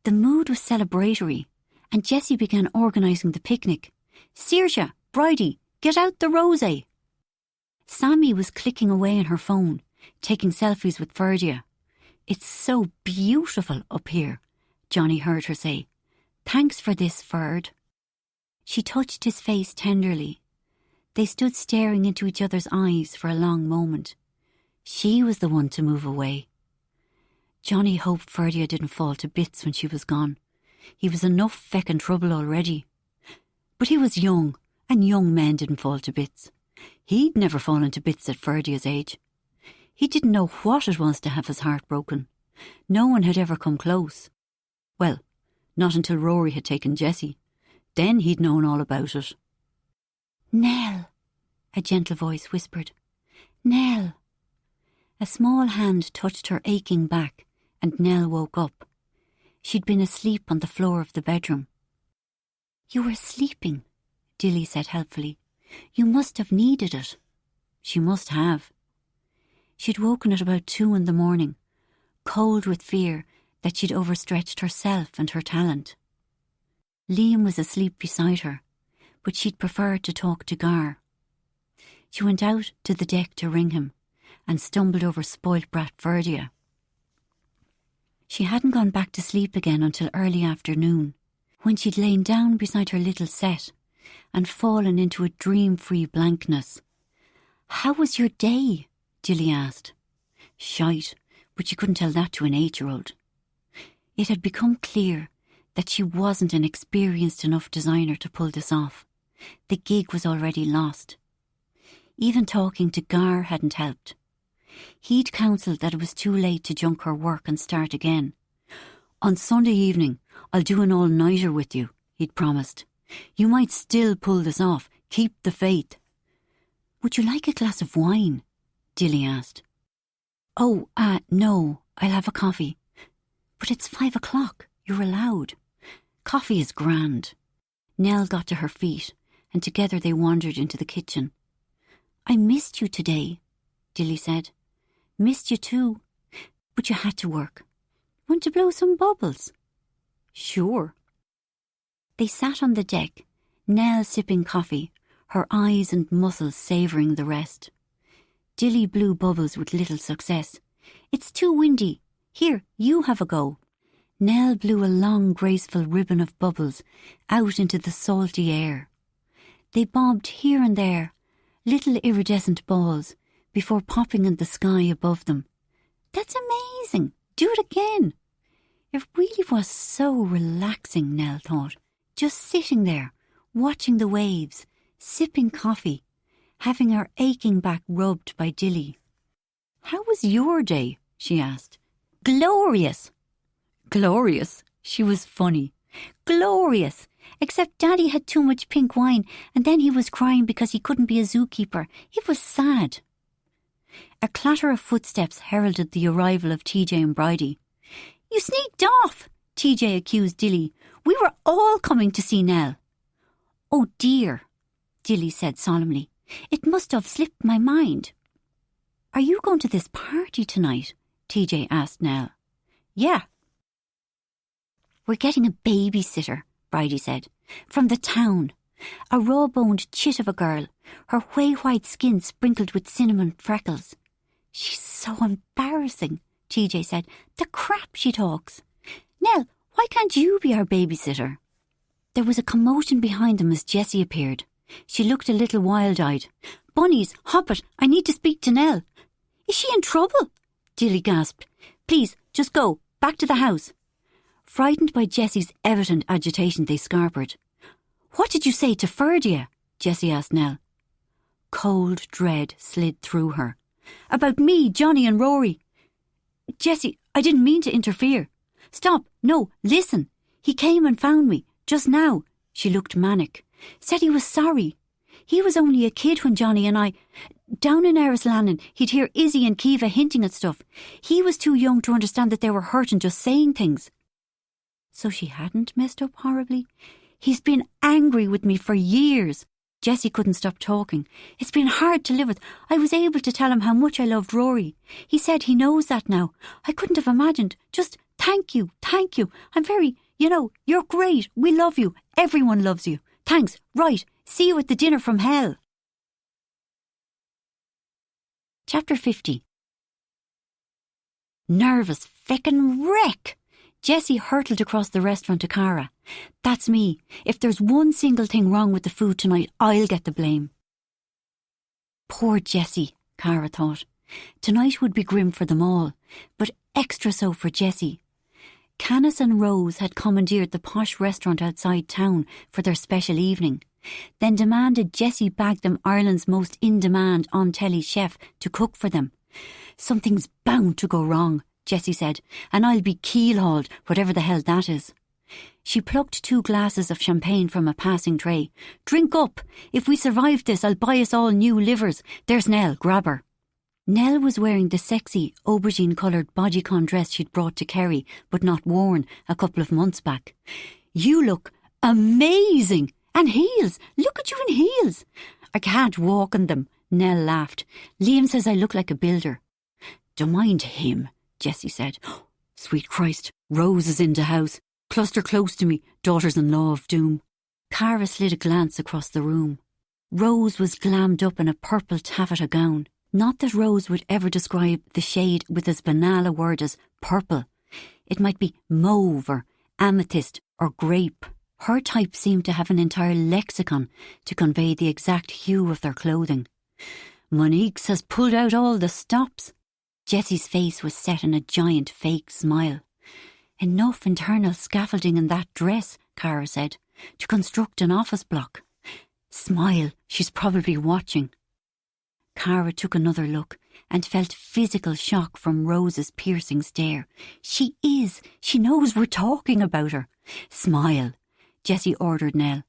The mood was celebratory, and Jessie began organising the picnic. "Saoirse, Bridie, get out the rosé." Sammy was clicking away on her phone, taking selfies with Ferdia. "It's so beautiful up here," Johnny heard her say. "Thanks for this, Ferd." She touched his face tenderly. They stood staring into each other's eyes for a long moment. She was the one to move away. Johnny hoped Ferdia didn't fall to bits when she was gone. He was enough feckin' trouble already. But he was young, and young men didn't fall to bits. He'd never fallen to bits at Ferdia's age. He didn't know what it was to have his heart broken. No one had ever come close. Well, not until Rory had taken Jessie. Then he'd known all about it. "Nell," a gentle voice whispered. "Nell." A small hand touched her aching back, and Nell woke up. She'd been asleep on the floor of the bedroom. "You were sleeping," Dilly said helpfully. "You must have needed it." She must have. She'd woken at about 2 a.m, cold with fear that she'd overstretched herself and her talent. Liam was asleep beside her, but she'd preferred to talk to Gar. She went out to the deck to ring him, and stumbled over spoilt brat Ferdia. She hadn't gone back to sleep again until early afternoon, when she'd lain down beside her little set and fallen into a dream-free blankness. "How was your day?" Dilly asked. "Shite," but she couldn't tell that to an 8-year-old. It had become clear that she wasn't an experienced enough designer to pull this off. The gig was already lost. Even talking to Gar hadn't helped. He'd counselled that it was too late to junk her work and start again. "On Sunday evening, I'll do an all-nighter with you," he'd promised. "You might still pull this off. Keep the faith." "Would you like a glass of wine?" Dilly asked. "Oh, no, I'll have a coffee." "But it's 5 o'clock. You're allowed." "Coffee is grand." Nell got to her feet, and together they wandered into the kitchen. "I missed you today," Dilly said. "Missed you too. But you had to work. Want to blow some bubbles?" Sure. They sat on the deck, Nell sipping coffee, her eyes and muscles savouring the rest. Dilly blew bubbles with little success. It's too windy. Here, you have a go. Nell blew a long, graceful ribbon of bubbles out into the salty air. They bobbed here and there, little iridescent balls, before popping in the sky above them. That's amazing. Do it again. It really was so relaxing, Nell thought. Just sitting there, watching the waves, sipping coffee, having her aching back rubbed by Dilly. How was your day? She asked. Glorious. Glorious? She was funny. Glorious. Except Daddy had too much pink wine and then he was crying because he couldn't be a zookeeper. It was sad. A clatter of footsteps heralded the arrival of TJ and Bridie. You sneaked off, TJ accused Dilly. We were all coming to see Nell. Oh dear, Dilly said solemnly. It must have slipped my mind. Are you going to this party tonight? TJ asked Nell. Yeah. We're getting a babysitter, Bridie said, from the town. A raw-boned chit of a girl, her whey-white skin sprinkled with cinnamon freckles. She's so embarrassing, TJ said. The crap she talks. Nell, why can't you be our babysitter? There was a commotion behind them as Jessie appeared. She looked a little wild-eyed. Bunnies, hop it, I need to speak to Nell. Is she in trouble? Dilly gasped. Please, just go, back to the house. Frightened by Jessie's evident agitation, they scarpered. What did you say to Ferdia? Jessie asked Nell. Cold dread slid through her. About me, Johnny and Rory. Jessie, I didn't mean to interfere. Stop, no, listen. He came and found me, just now. She looked manic. Said he was sorry. He was only a kid when Johnny and I... Down in Erislannon, he'd hear Izzy and Kiva hinting at stuff. He was too young to understand that they were hurt and just saying things. So she hadn't messed up horribly? He's been angry with me for years. Jessie couldn't stop talking. It's been hard to live with. I was able to tell him how much I loved Rory. He said he knows that now. I couldn't have imagined. Just thank you, thank you. I'm very, you're great. We love you. Everyone loves you. Thanks. Right. See you at the dinner from hell. Chapter 50. Nervous feckin' wreck. Jessie hurtled across the restaurant to Cara. That's me. If there's one single thing wrong with the food tonight, I'll get the blame. Poor Jessie, Cara thought. Tonight would be grim for them all, but extra so for Jessie. Canis and Rose had commandeered the posh restaurant outside town for their special evening, then demanded Jessie bag them Ireland's most in-demand on-telly chef to cook for them. Something's bound to go wrong, Jessie said, and I'll be keel-hauled, whatever the hell that is. She plucked 2 glasses of champagne from a passing tray. Drink up. If we survive this, I'll buy us all new livers. There's Nell, grab her. Nell was wearing the sexy aubergine-coloured bodycon dress she'd brought to Kerry, but not worn, a couple of months back. You look amazing! And heels! Look at you in heels! I can't walk in them, Nell laughed. Liam says I look like a builder. Don't mind him, Jessie said. Oh, sweet Christ, Rose is in the house. Cluster close to me, daughters-in-law of doom. Cara slid a glance across the room. Rose was glammed up in a purple taffeta gown. Not that Rose would ever describe the shade with as banal a word as purple. It might be mauve or amethyst or grape. Her type seemed to have an entire lexicon to convey the exact hue of their clothing. Monique's has pulled out all the stops. Jessie's face was set in a giant fake smile. Enough internal scaffolding in that dress, Cara said, to construct an office block. Smile, she's probably watching. Cara took another look and felt physical shock from Rose's piercing stare. She is. She knows we're talking about her. Smile, Jessie ordered Nell.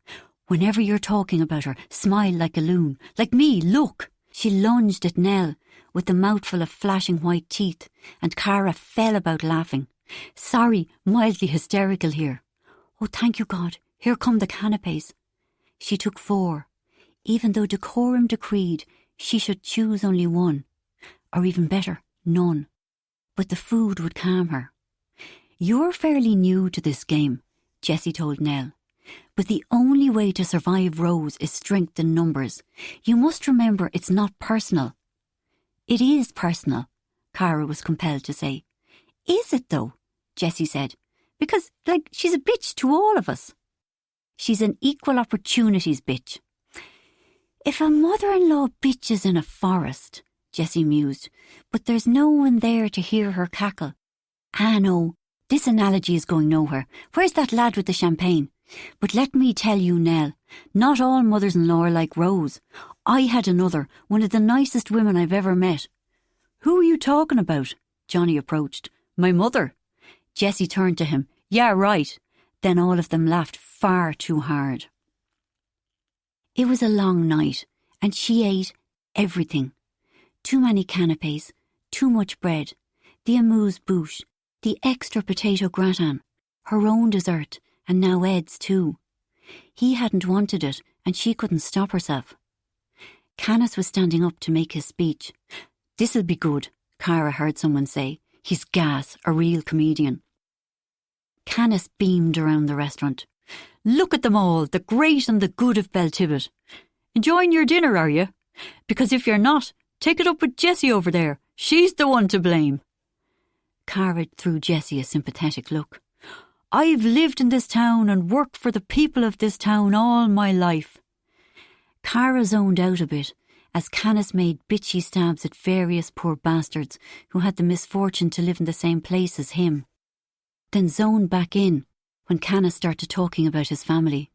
Whenever you're talking about her, smile like a loon. Like me, look. She lunged at Nell with a mouthful of flashing white teeth, and Cara fell about laughing. Sorry, mildly hysterical here. Oh, thank you, God. Here come the canapes. She took 4. Even though decorum decreed she should choose only one, or even better, none. But the food would calm her. You're fairly new to this game, Jessie told Nell. But the only way to survive Rose is strength in numbers. You must remember it's not personal. It is personal, Cara was compelled to say. Is it though? Jessie said. Because, she's a bitch to all of us. She's an equal opportunities bitch. If a mother-in-law bitches in a forest, Jessie mused, but there's no one there to hear her cackle. Ah, no, this analogy is going nowhere. Where's that lad with the champagne? But let me tell you, Nell, not all mothers-in-law are like Rose. I had another, one of the nicest women I've ever met. Who are you talking about? Johnny approached. My mother. Jessie turned to him. Yeah, right. Then all of them laughed far too hard. It was a long night, and she ate everything. Too many canapes, too much bread, the amuse-bouche, the extra potato gratin, her own dessert, and now Ed's too. He hadn't wanted it, and she couldn't stop herself. Canis was standing up to make his speech. This'll be good, Cara heard someone say. He's gas, a real comedian. Canis beamed around the restaurant. Look at them all, the great and the good of Beltibet. Enjoying your dinner, are you? Because if you're not, take it up with Jessie over there. She's the one to blame. Cara threw Jessie a sympathetic look. I've lived in this town and worked for the people of this town all my life. Cara zoned out a bit as Canis made bitchy stabs at various poor bastards who had the misfortune to live in the same place as him. Then zoned back in when Canis started talking about his family.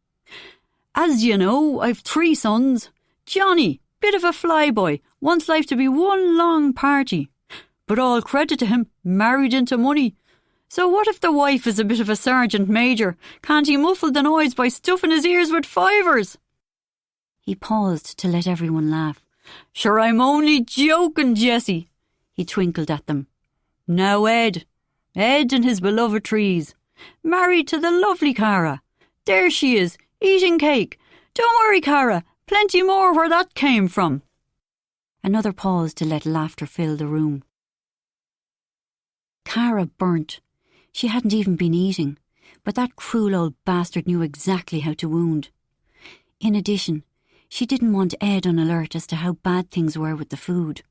As you know, I've 3 sons. Johnny, bit of a flyboy, wants life to be one long party. But all credit to him, married into money. So what if the wife is a bit of a sergeant major? Can't he muffle the noise by stuffing his ears with fivers? He paused to let everyone laugh. Sure, I'm only joking, Jessie. He twinkled at them. Now Ed and his beloved trees. Married to the lovely Cara. There she is, eating cake. Don't worry, Cara, plenty more where that came from. Another pause to let laughter fill the room. Cara burnt. She hadn't even been eating, but that cruel old bastard knew exactly how to wound. In addition, she didn't want Ed on alert as to how bad things were with the food.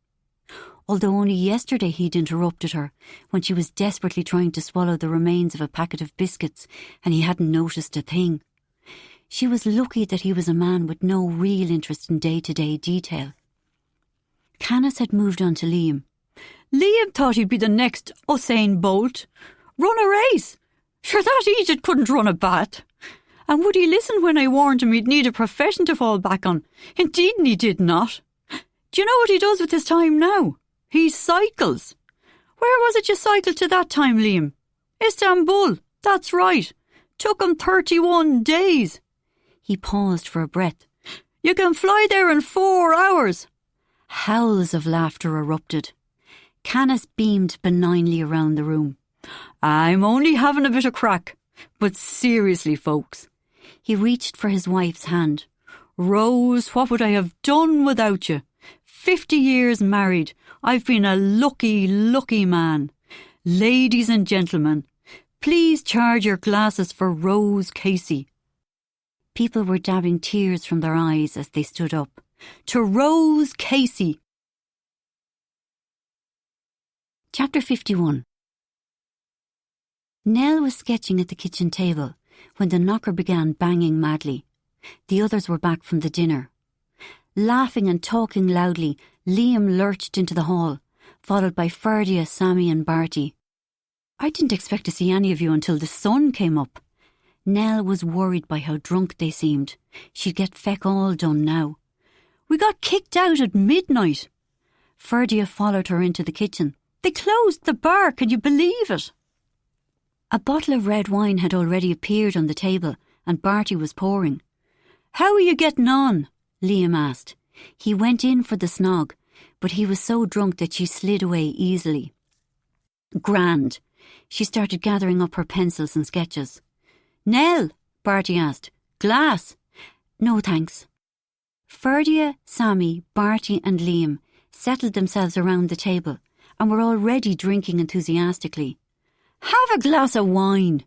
Although only yesterday he'd interrupted her when she was desperately trying to swallow the remains of a packet of biscuits and he hadn't noticed a thing. She was lucky that he was a man with no real interest in day-to-day detail. Canis had moved on to Liam. Liam thought he'd be the next Usain Bolt. Run a race. Sure, that idiot couldn't run a bat. And would he listen when I warned him he'd need a profession to fall back on? Indeed he did not. Do you know what he does with his time now? He cycles. Where was it you cycled to that time, Liam? Istanbul, that's right. Took him 31 days. He paused for a breath. You can fly there in 4 hours. Howls of laughter erupted. Canis beamed benignly around the room. I'm only having a bit of crack. But seriously, folks. He reached for his wife's hand. Rose, what would I have done without you? 50 years married. I've been a lucky, lucky man. Ladies and gentlemen, please charge your glasses for Rose Casey. People were dabbing tears from their eyes as they stood up. To Rose Casey. Chapter 51. Nell was sketching at the kitchen table when the knocker began banging madly. The others were back from the dinner. Laughing and talking loudly, Liam lurched into the hall, followed by Ferdia, Sammy and Barty. I didn't expect to see any of you until the sun came up. Nell was worried by how drunk they seemed. She'd get feck all done now. We got kicked out at midnight. Ferdia followed her into the kitchen. They closed the bar, can you believe it? A bottle of red wine had already appeared on the table and Barty was pouring. How are you getting on? Liam asked. He went in for the snog, but he was so drunk that she slid away easily. Grand. She started gathering up her pencils and sketches. Nell, Barty asked. Glass? No thanks. Ferdia, Sammy, Barty and Liam settled themselves around the table and were already drinking enthusiastically. Have a glass of wine,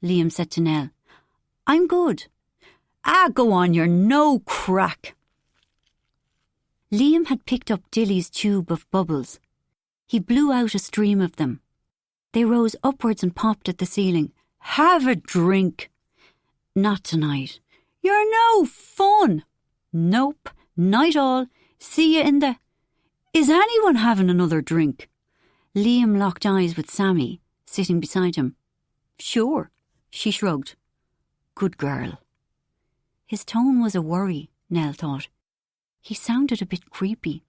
Liam said to Nell. I'm good. Ah, go on, you're no crack. Liam had picked up Dilly's tube of bubbles. He blew out a stream of them. They rose upwards and popped at the ceiling. Have a drink. Not tonight. You're no fun. Nope, night all. See you in the... Is anyone having another drink? Liam locked eyes with Sammy, sitting beside him. Sure, she shrugged. Good girl. His tone was a worry, Nell thought. He sounded a bit creepy.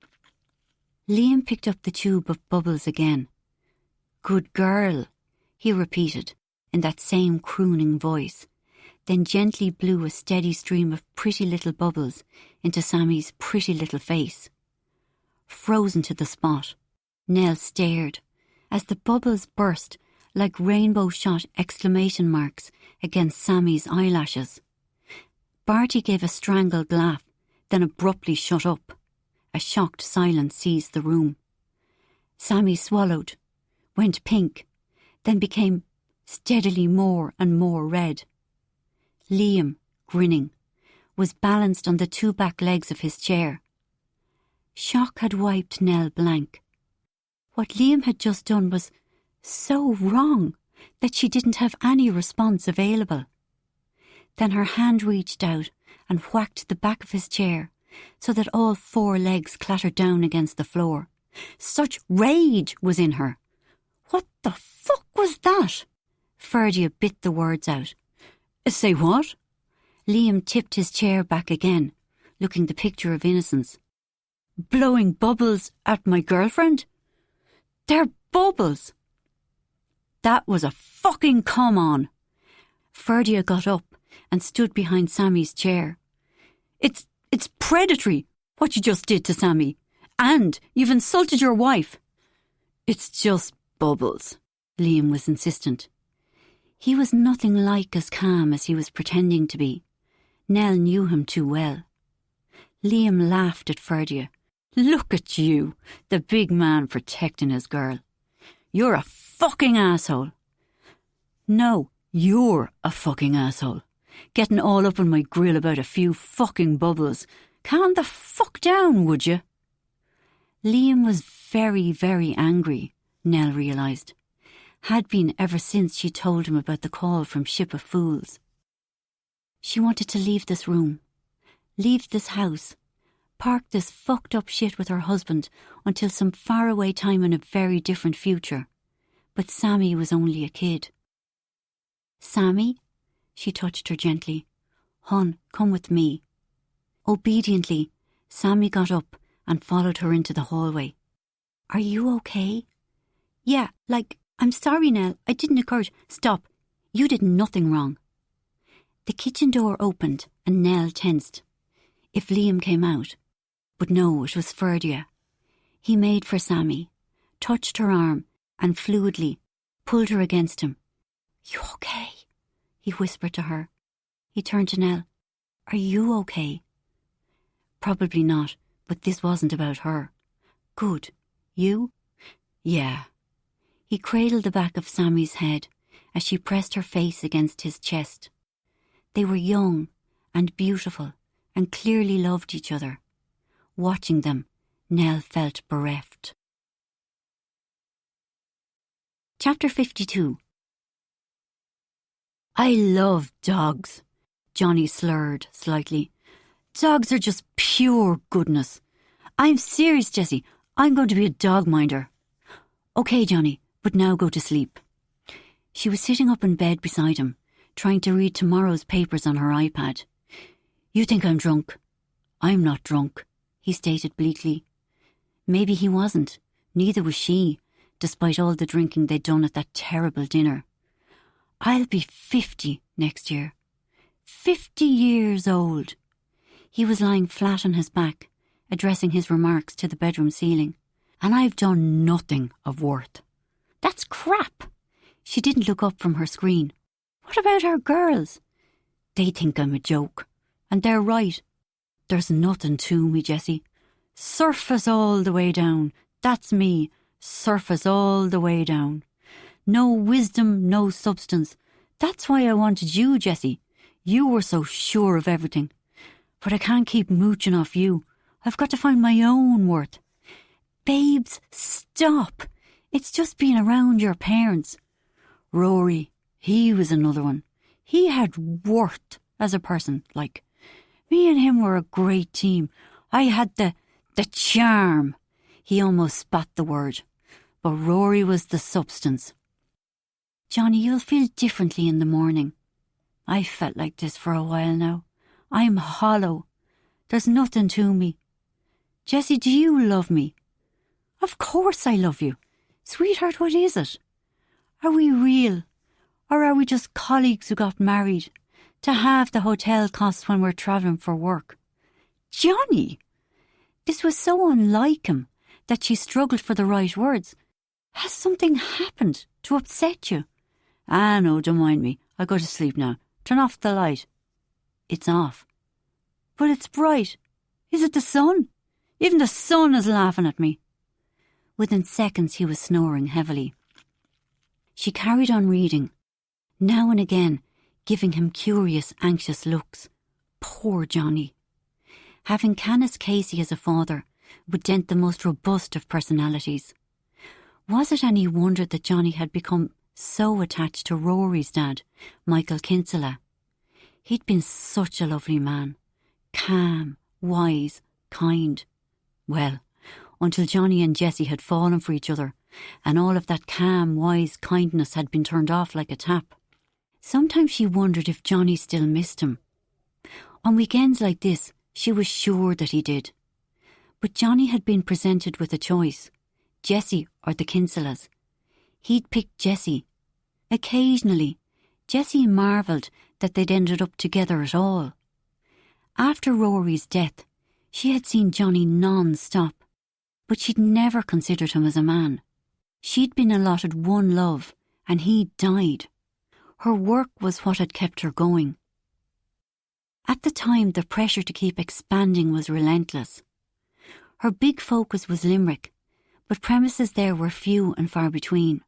Liam picked up the tube of bubbles again. Good girl, he repeated, in that same crooning voice, then gently blew a steady stream of pretty little bubbles into Sammy's pretty little face. Frozen to the spot, Nell stared as the bubbles burst like rainbow-shot exclamation marks against Sammy's eyelashes. Barty gave a strangled laugh, then abruptly shut up. A shocked silence seized the room. Sammy swallowed, went pink, then became steadily more and more red. Liam, grinning, was balanced on the two back legs of his chair. Shock had wiped Nell blank. What Liam had just done was so wrong that she didn't have any response available. Then her hand reached out and whacked the back of his chair so that all four legs clattered down against the floor. Such rage was in her. What the fuck was that? Ferdia bit the words out. Say what? Liam tipped his chair back again, looking the picture of innocence. Blowing bubbles at my girlfriend? They're bubbles. That was a fucking come on. Ferdia got up and stood behind Sammy's chair. It's predatory, what you just did to Sammy. And you've insulted your wife. It's just bubbles, Liam was insistent. He was nothing like as calm as he was pretending to be. Nell knew him too well. Liam laughed at Ferdia. Look at you, the big man protecting his girl. You're a fucking asshole. No, you're a fucking asshole. Getting all up on my grill about a few fucking bubbles. Calm the fuck down, would you? Liam was very, very angry, Nell realised. Had been ever since she told him about the call from Ship of Fools. She wanted to leave this room, leave this house, park this fucked up shit with her husband until some faraway time in a very different future. But Sammy was only a kid. Sammy? She touched her gently. Hon, come with me. Obediently, Sammy got up and followed her into the hallway. Are you okay? Yeah, I'm sorry, Nell. I didn't encourage. Stop. You did nothing wrong. The kitchen door opened and Nell tensed. If Liam came out. But no, it was Ferdia. He made for Sammy, touched her arm and fluidly pulled her against him. You okay? He whispered to her. He turned to Nell. Are you okay? Probably not, but this wasn't about her. Good. You? Yeah. He cradled the back of Sammy's head as she pressed her face against his chest. They were young and beautiful and clearly loved each other. Watching them, Nell felt bereft. Chapter 52. I love dogs, Johnny slurred slightly. Dogs are just pure goodness. I'm serious, Jessie. I'm going to be a dog minder. Okay, Johnny, but now go to sleep. She was sitting up in bed beside him, trying to read tomorrow's papers on her iPad. You think I'm drunk? I'm not drunk, he stated bleakly. Maybe he wasn't. Neither was she, despite all the drinking they'd done at that terrible dinner. I'll be 50 next year. 50 years old. He was lying flat on his back, addressing his remarks to the bedroom ceiling. And I've done nothing of worth. That's crap. She didn't look up from her screen. What about our girls? They think I'm a joke. And they're right. There's nothing to me, Jessie. Surface all the way down. That's me. Surface all the way down. No wisdom, no substance. That's why I wanted you, Jessie. You were so sure of everything. But I can't keep mooching off you. I've got to find my own worth. Babes, stop. It's just being around your parents. Rory, he was another one. He had worth as a person, like. Me and him were a great team. I had the charm. He almost spat the word. But Rory was the substance. Johnny, you'll feel differently in the morning. I've felt like this for a while now. I'm hollow. There's nothing to me. Jessie, do you love me? Of course I love you. Sweetheart, what is it? Are we real? Or are we just colleagues who got married to halve the hotel costs when we're travelling for work? Johnny! This was so unlike him that she struggled for the right words. Has something happened to upset you? Ah, no, don't mind me. I'll go to sleep now. Turn off the light. It's off. But it's bright. Is it the sun? Even the sun is laughing at me. Within seconds he was snoring heavily. She carried on reading, now and again giving him curious, anxious looks. Poor Johnny. Having Canis Casey as a father would dent the most robust of personalities. Was it any wonder that Johnny had become so attached to Rory's dad, Michael Kinsella? He'd been such a lovely man, calm, wise, kind. Well, until Johnny and Jessie had fallen for each other, and all of that calm, wise kindness had been turned off like a tap. Sometimes she wondered if Johnny still missed him. On weekends like this, she was sure that he did. But Johnny had been presented with a choice, Jessie or the Kinsellas. He'd picked Jessie. Occasionally, Jessie marvelled that they'd ended up together at all. After Rory's death, she had seen Johnny non-stop, but she'd never considered him as a man. She'd been allotted one love, and he'd died. Her work was what had kept her going. At the time, the pressure to keep expanding was relentless. Her big focus was Limerick, but premises there were few and far between.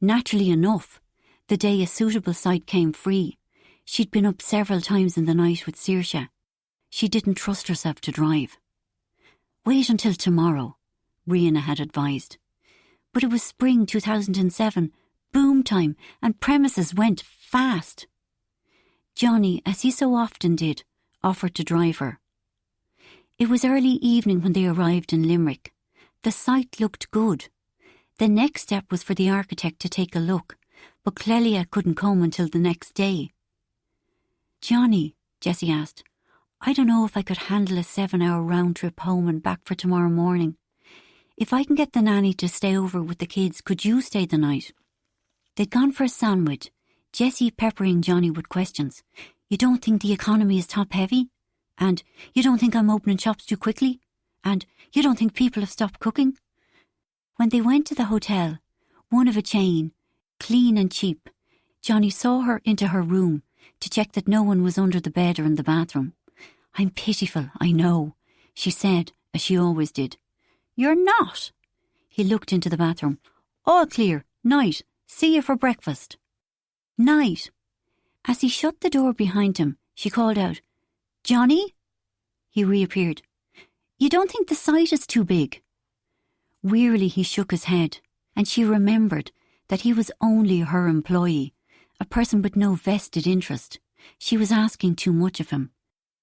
Naturally enough, the day a suitable site came free, she'd been up several times in the night with Saoirse. She didn't trust herself to drive. Wait until tomorrow, Rihanna had advised. But it was spring 2007, boom time, and premises went fast. Johnny, as he so often did, offered to drive her. It was early evening when they arrived in Limerick. The site looked good. The next step was for the architect to take a look, but Clelia couldn't come until the next day. Johnny, Jessie asked, I don't know if I could handle a 7-hour round trip home and back for tomorrow morning. If I can get the nanny to stay over with the kids, could you stay the night? They'd gone for a sandwich, Jessie peppering Johnny with questions. You don't think the economy is top-heavy? And you don't think I'm opening shops too quickly? And you don't think people have stopped cooking? When they went to the hotel, one of a chain, clean and cheap, Johnny saw her into her room to check that no one was under the bed or in the bathroom. I'm pitiful, I know, she said, as she always did. You're not. He looked into the bathroom. All clear. Night. See you for breakfast. Night. As he shut the door behind him, she called out, Johnny? He reappeared. You don't think the site is too big? Wearily he shook his head, and she remembered that he was only her employee, a person with no vested interest. She was asking too much of him.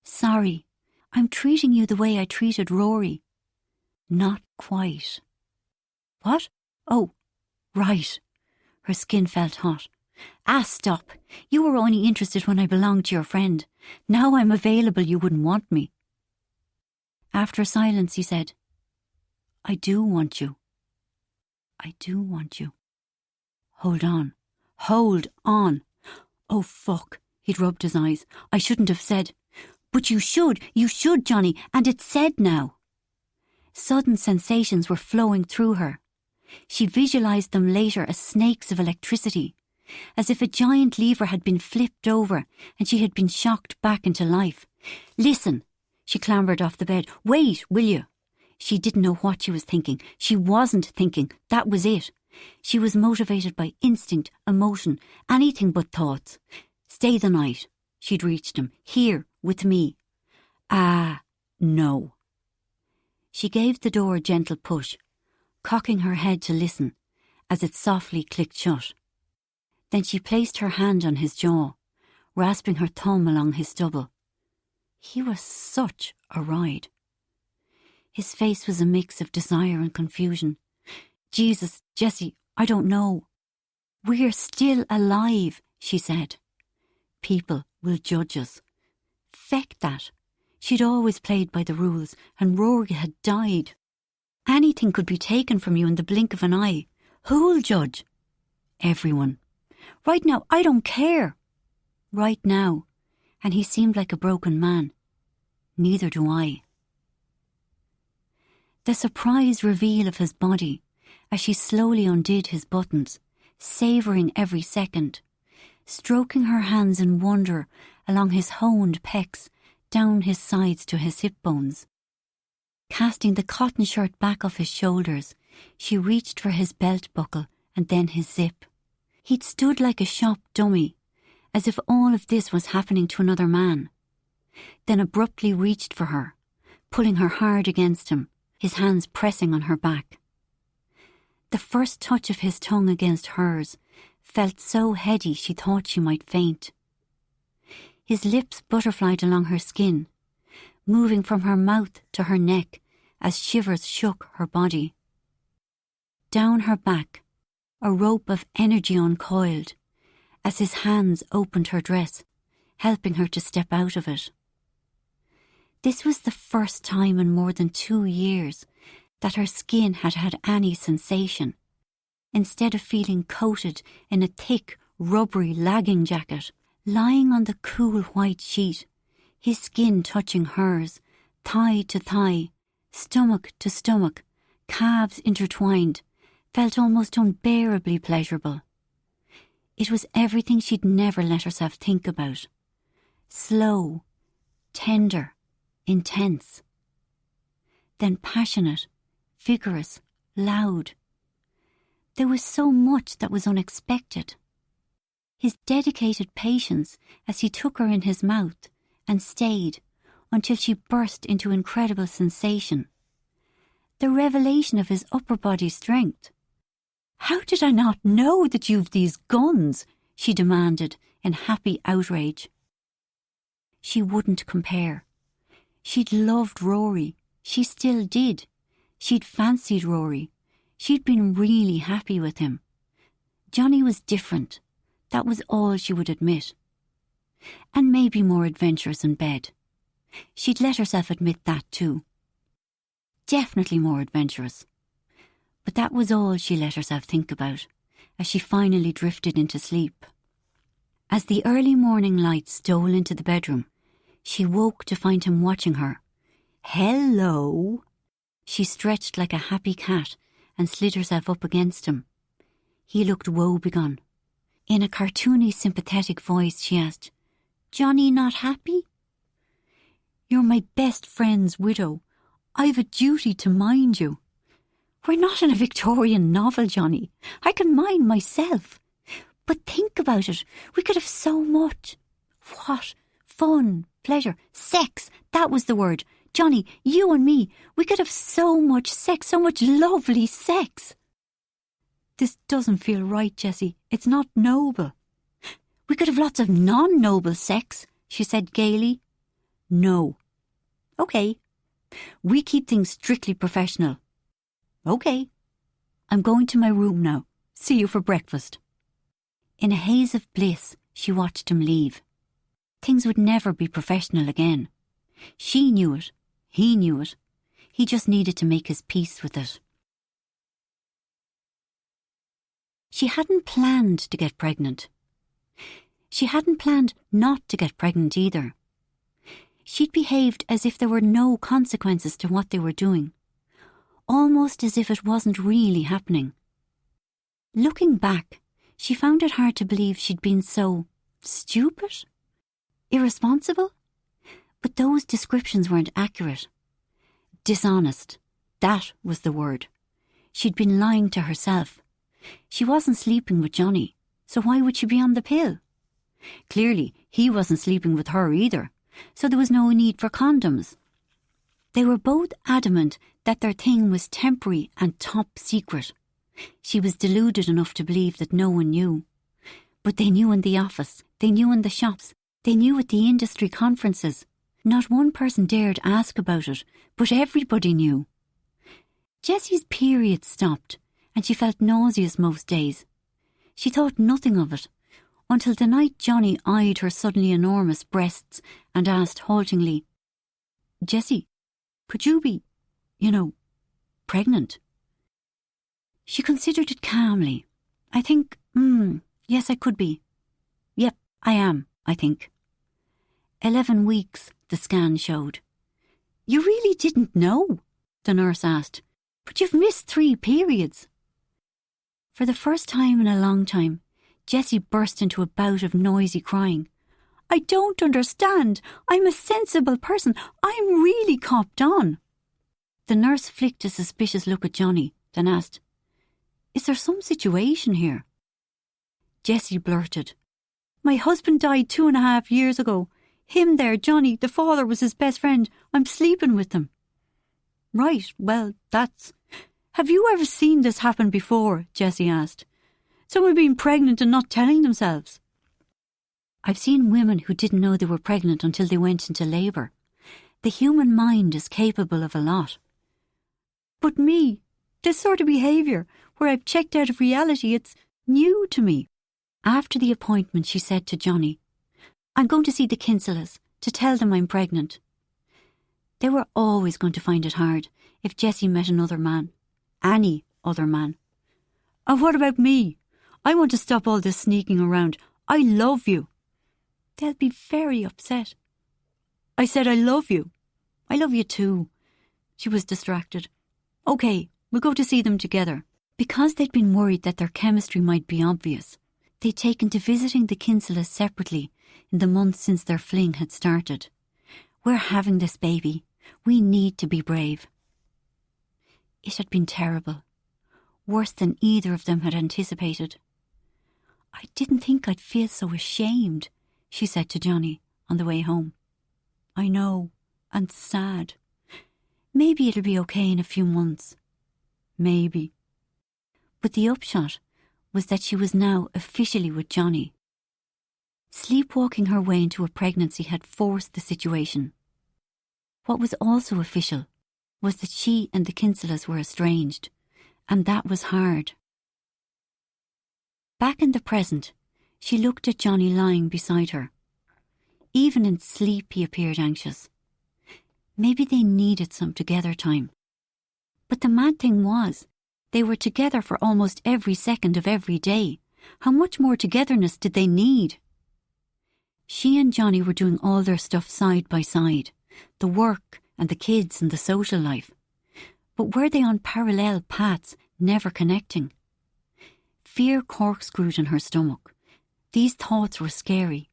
Sorry, I'm treating you the way I treated Rory. Not quite. What? Oh, right. Her skin felt hot. Ah, stop. You were only interested when I belonged to your friend. Now I'm available, you wouldn't want me. After a silence, he said, I do want you. I do want you. Hold on. Hold on. Oh, fuck. He'd rubbed his eyes. I shouldn't have said. But you should, Johnny, and it's said now. Sudden sensations were flowing through her. She visualised them later as snakes of electricity, as if a giant lever had been flipped over and she had been shocked back into life. Listen, she clambered off the bed. Wait, will you? She didn't know what she was thinking. She wasn't thinking. That was it. She was motivated by instinct, emotion, anything but thoughts. Stay the night. She'd reached him. Here, with me. Ah, no. She gave the door a gentle push, cocking her head to listen as it softly clicked shut. Then she placed her hand on his jaw, rasping her thumb along his stubble. He was such a ride. His face was a mix of desire and confusion. Jesus, Jessie, I don't know. We're still alive, she said. People will judge us. Feck that. She'd always played by the rules, and Rory had died. Anything could be taken from you in the blink of an eye. Who'll judge? Everyone. Right now, I don't care. Right now. And he seemed like a broken man. Neither do I. The surprise reveal of his body as she slowly undid his buttons, savouring every second, stroking her hands in wonder along his honed pecs, down his sides to his hip bones. Casting the cotton shirt back off his shoulders, she reached for his belt buckle and then his zip. He'd stood like a shop dummy, as if all of this was happening to another man, then abruptly reached for her, pulling her hard against him, his hands pressing on her back. The first touch of his tongue against hers felt so heady she thought she might faint. His lips butterflied along her skin, moving from her mouth to her neck as shivers shook her body. Down her back, a rope of energy uncoiled, as his hands opened her dress, helping her to step out of it. This was the first time in more than 2 years that her skin had had any sensation, instead of feeling coated in a thick, rubbery lagging jacket. Lying on the cool white sheet, his skin touching hers, thigh to thigh, stomach to stomach, calves intertwined, felt almost unbearably pleasurable. It was everything she'd never let herself think about. Slow, tender, intense. Then passionate, vigorous, loud. There was so much that was unexpected. His dedicated patience as he took her in his mouth and stayed until she burst into incredible sensation. The revelation of his upper body strength. How did I not know that you've these guns? She demanded in happy outrage. She wouldn't compare. She'd loved Rory. She still did. She'd fancied Rory. She'd been really happy with him. Johnny was different. That was all she would admit. And maybe more adventurous in bed. She'd let herself admit that too. Definitely more adventurous. But that was all she let herself think about, as she finally drifted into sleep. As the early morning light stole into the bedroom, she woke to find him watching her. Hello! She stretched like a happy cat and slid herself up against him. He looked woebegone. In a cartoony, sympathetic voice, she asked, Johnny not happy? You're my best friend's widow. I've a duty to mind you. We're not in a Victorian novel, Johnny. I can mind myself. But think about it. We could have so much. What? Fun, pleasure, sex. That was the word. Johnny, you and me, we could have so much sex, so much lovely sex. This doesn't feel right, Jessie. It's not noble. We could have lots of non-noble sex, she said gaily. No. OK. We keep things strictly professional. OK. I'm going to my room now. See you for breakfast. In a haze of bliss, she watched him leave. Things would never be professional again. She knew it. He knew it. He just needed to make his peace with it. She hadn't planned to get pregnant. She hadn't planned not to get pregnant either. She'd behaved as if there were no consequences to what they were doing, almost as if it wasn't really happening. Looking back, she found it hard to believe she'd been so stupid, irresponsible. But those descriptions weren't accurate. Dishonest, that was the word. She'd been lying to herself. She wasn't sleeping with Johnny, so why would she be on the pill? Clearly, he wasn't sleeping with her either, so there was no need for condoms. They were both adamant that their thing was temporary and top secret. She was deluded enough to believe that no one knew. But they knew in the office, they knew in the shops, they knew at the industry conferences. Not one person dared ask about it, but everybody knew. Jessie's period stopped, and she felt nauseous most days. She thought nothing of it, until the night Johnny eyed her suddenly enormous breasts and asked haltingly, "Jessie, could you be, pregnant?" She considered it calmly. "I think, yes, I could be. Yep, I am, I think." 11 weeks, the scan showed. "You really didn't know?" the nurse asked. "But you've missed 3 periods." For the first time in a long time, Jessie burst into a bout of noisy crying. "I don't understand. I'm a sensible person. I'm really copped on." The nurse flicked a suspicious look at Johnny, then asked, "Is there some situation here?" Jessie blurted, "My husband died 2.5 years ago. Him there, Johnny, the father was his best friend. I'm sleeping with them." "Right, well, that's..." "Have you ever seen this happen before?" Jessie asked. "Someone being pregnant and not telling themselves?" "I've seen women who didn't know they were pregnant until they went into labour. The human mind is capable of a lot." "But me, this sort of behaviour, where I've checked out of reality, it's new to me." After the appointment, she said to Johnny, "I'm going to see the Kinselas to tell them I'm pregnant." They were always going to find it hard if Jessie met another man. Any other man. "And what about me? I want to stop all this sneaking around. I love you." "They'll be very upset." "I said I love you." "I love you too." She was distracted. "OK, we'll go to see them together." Because they'd been worried that their chemistry might be obvious, they'd taken to visiting the Kinselas separately in the months since their fling had started. "We're having this baby. We need to be brave." It had been terrible. Worse than either of them had anticipated. "I didn't think I'd feel so ashamed," she said to Johnny on the way home. "I know, and sad. Maybe it'll be okay in a few months. Maybe." But the upshot was that she was now officially with Johnny. Sleepwalking her way into a pregnancy had forced the situation. What was also official was that she and the Kinselas were estranged, and that was hard. Back in the present, she looked at Johnny lying beside her. Even in sleep he appeared anxious. Maybe they needed some together time. But the mad thing was, they were together for almost every second of every day. How much more togetherness did they need? She and Johnny were doing all their stuff side by side, the work and the kids and the social life. But were they on parallel paths, never connecting? Fear corkscrewed in her stomach. These thoughts were scary.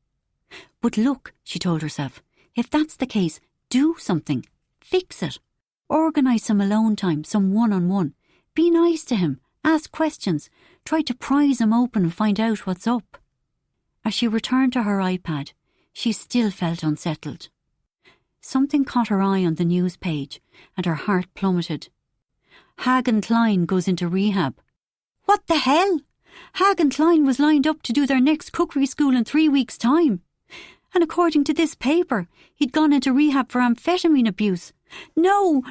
But look, she told herself, if that's the case, do something. Fix it. Organise some alone time, some one-on-one. Be nice to him. Ask questions. Try to prise him open and find out what's up. As she returned to her iPad, she still felt unsettled. Something caught her eye on the news page, and her heart plummeted. Hagen Klein goes into rehab. What the hell? Hagen Klein was lined up to do their next cookery school in 3 weeks' time. And according to this paper, he'd gone into rehab for amphetamine abuse. No.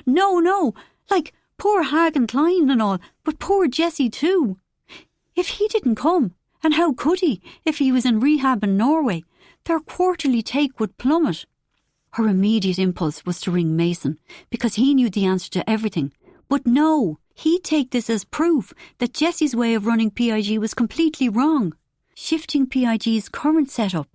Like, poor Hagen Klein and all, but poor Jessie too. If he didn't come, and how could he if he was in rehab in Norway, their quarterly take would plummet. Her immediate impulse was to ring Mason, because he knew the answer to everything. But no, he'd take this as proof that Jessie's way of running PIG was completely wrong. Shifting PIG's current setup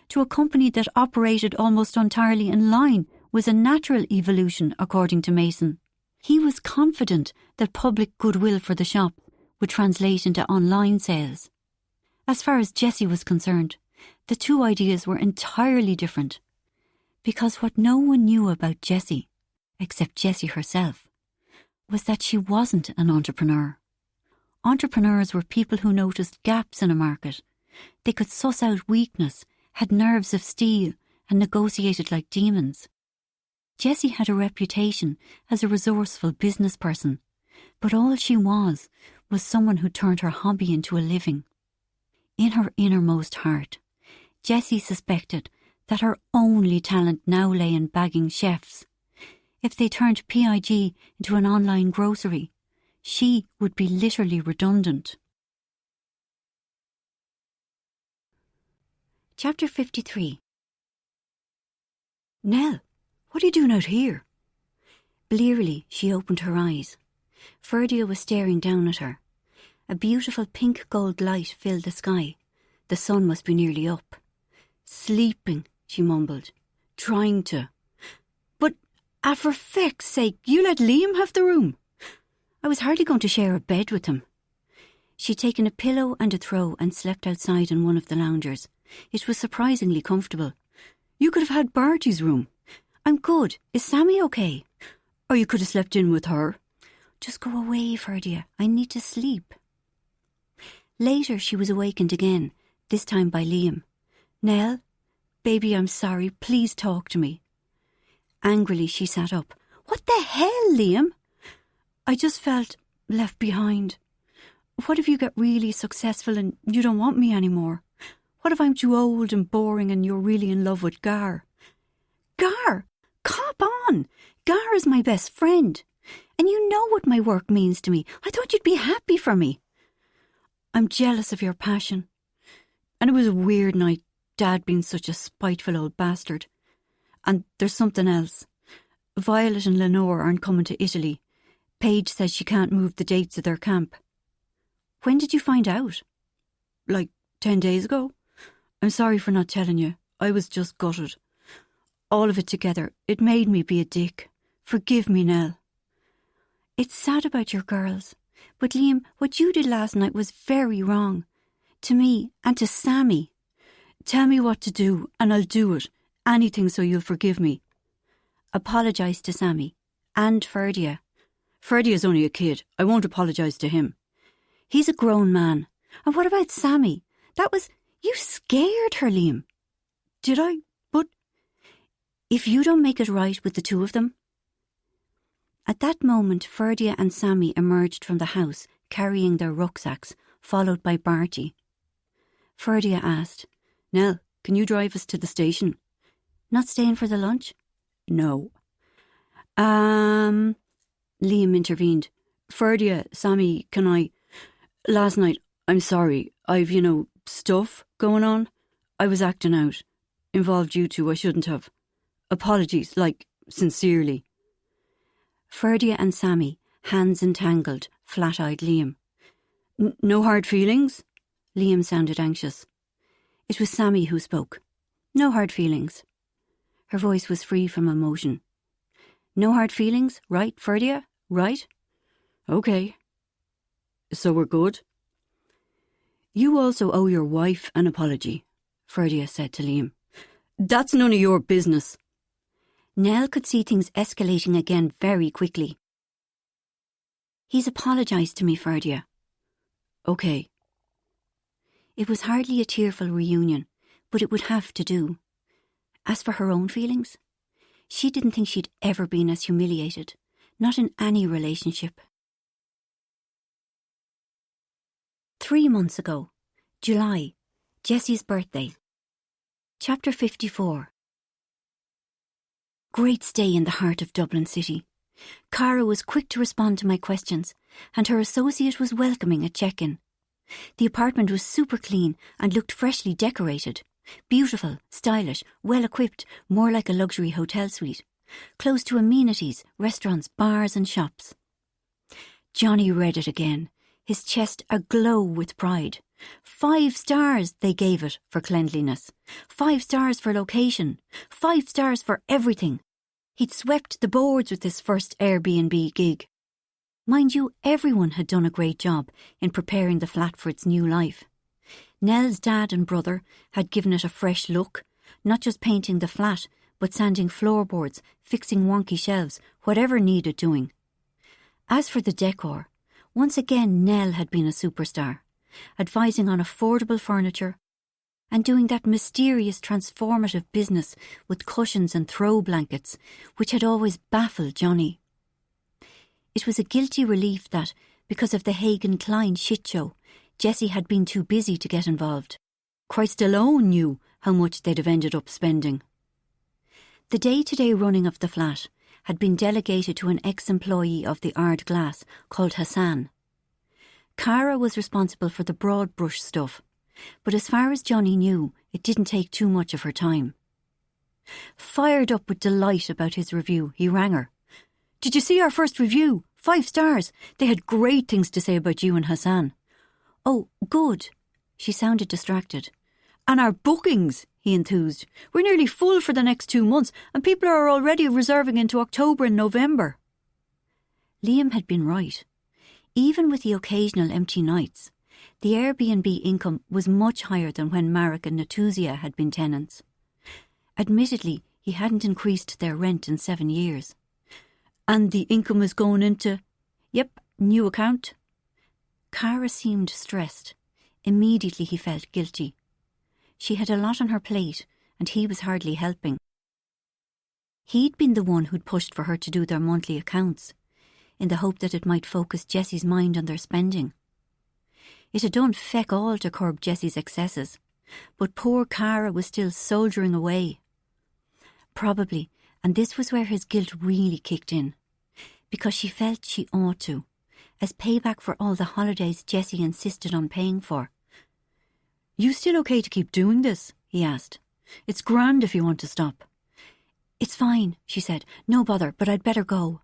to a company that operated almost entirely in line was a natural evolution, according to Mason. He was confident that public goodwill for the shop would translate into online sales. As far as Jessie was concerned, the two ideas were entirely different. Because what no one knew about Jessie, except Jessie herself, was that she wasn't an entrepreneur. Entrepreneurs were people who noticed gaps in a market. They could suss out weakness had nerves of steel and negotiated like demons. Jessie had a reputation as a resourceful business person, but all she was someone who turned her hobby into a living. In her innermost heart, Jessie suspected that her only talent now lay in bagging chefs. If they turned PIG into an online grocery, she would be literally redundant. Chapter 53. Nell, what are you doing out here? Blearily, she opened her eyes. Ferdia was staring down at her. A beautiful pink gold light filled the sky. The sun must be nearly up. Sleeping, she mumbled. Trying to. But, for feck's sake, you let Liam have the room. I was hardly going to share a bed with him. She'd taken a pillow and a throw and slept outside in one of the loungers. It was surprisingly comfortable. You could have had Barty's room. I'm good. Is Sammy okay? Or you could have slept in with her. Just go away, Ferdia. I need to sleep. Later she was awakened again, this time by Liam. Nell, baby, I'm sorry. Please talk to me. Angrily she sat up. What the hell, Liam? I just felt left behind. What if you get really successful and you don't want me anymore? What if I'm too old and boring and you're really in love with Gar? Gar? Cop on! Gar is my best friend. And you know what my work means to me. I thought you'd be happy for me. I'm jealous of your passion. And it was a weird night, Dad being such a spiteful old bastard. And there's something else. Violet and Lenore aren't coming to Italy. Paige says she can't move the dates of their camp. When did you find out? Like 10 days ago. I'm sorry for not telling you. I was just gutted. All of it together, it made me be a dick. Forgive me, Nell. It's sad about your girls. But Liam, what you did last night was very wrong. To me and to Sammy. Tell me what to do and I'll do it. Anything so you'll forgive me. Apologise to Sammy. And Ferdia. Ferdia's only a kid. I won't apologise to him. He's a grown man. And what about Sammy? You scared her, Liam. Did I? But if you don't make it right with the two of them. At that moment, Ferdia and Sammy emerged from the house, carrying their rucksacks, followed by Barty. Ferdia asked, Nell, can you drive us to the station? Not staying for the lunch? No. Liam intervened. Ferdia, Sammy, can I... Last night, I'm sorry, I've, stuff going on. I was acting out. Involved you two, I shouldn't have. Apologies, sincerely. Ferdia and Sammy, hands entangled, flat-eyed Liam. No hard feelings? Liam sounded anxious. It was Sammy who spoke. No hard feelings. Her voice was free from emotion. No hard feelings, right, Ferdia? Right? Okay. So we're good? You also owe your wife an apology, Ferdia said to Liam. That's none of your business. Nell could see things escalating again very quickly. He's apologised to me, Ferdia. OK. It was hardly a tearful reunion, but it would have to do. As for her own feelings, she didn't think she'd ever been as humiliated, not in any relationship. 3 months ago, July, Jessie's birthday. Chapter 54. Great stay in the heart of Dublin City. Cara was quick to respond to my questions, and her associate was welcoming at check-in. The apartment was super clean and looked freshly decorated. Beautiful, stylish, well-equipped, more like a luxury hotel suite. Close to amenities, restaurants, bars and shops. Johnny read it again, his chest aglow with pride. 5 stars they gave it for cleanliness. 5 stars for location. 5 stars for everything. He'd swept the boards with his first Airbnb gig. Mind you, everyone had done a great job in preparing the flat for its new life. Nell's dad and brother had given it a fresh look, not just painting the flat, but sanding floorboards, fixing wonky shelves, whatever needed doing. As for the decor, once again Nell had been a superstar, advising on affordable furniture, and doing that mysterious transformative business with cushions and throw blankets, which had always baffled Johnny. It was a guilty relief that, because of the Hagen-Klein shit show, Jessie had been too busy to get involved. Christ alone knew how much they'd have ended up spending. The day-to-day running of the flat had been delegated to an ex-employee of the Ard Glass called Hassan. Cara was responsible for the broad brush stuff, but as far as Johnny knew, it didn't take too much of her time. Fired up with delight about his review, he rang her. "Did you see our first review? 5 stars. They had great things to say about you and Hassan." "Oh, good." She sounded distracted. "And our bookings," he enthused. "We're nearly full for the next 2 months, and people are already reserving into October and November." Liam had been right. Even with the occasional empty nights, the Airbnb income was much higher than when Marek and Natuzia had been tenants. Admittedly, he hadn't increased their rent in 7 years. "And the income is going into..." "Yep, new account." Cara seemed stressed. Immediately he felt guilty. She had a lot on her plate, and he was hardly helping. He'd been the one who'd pushed for her to do their monthly accounts, in the hope that it might focus Jessie's mind on their spending. It had done feck all to curb Jessie's excesses, but poor Cara was still soldiering away. Probably, and this was where his guilt really kicked in, because she felt she ought to, as payback for all the holidays Jessie insisted on paying for. "You still okay to keep doing this?" he asked. "It's grand if you want to stop." "It's fine," she said. "No bother, but I'd better go."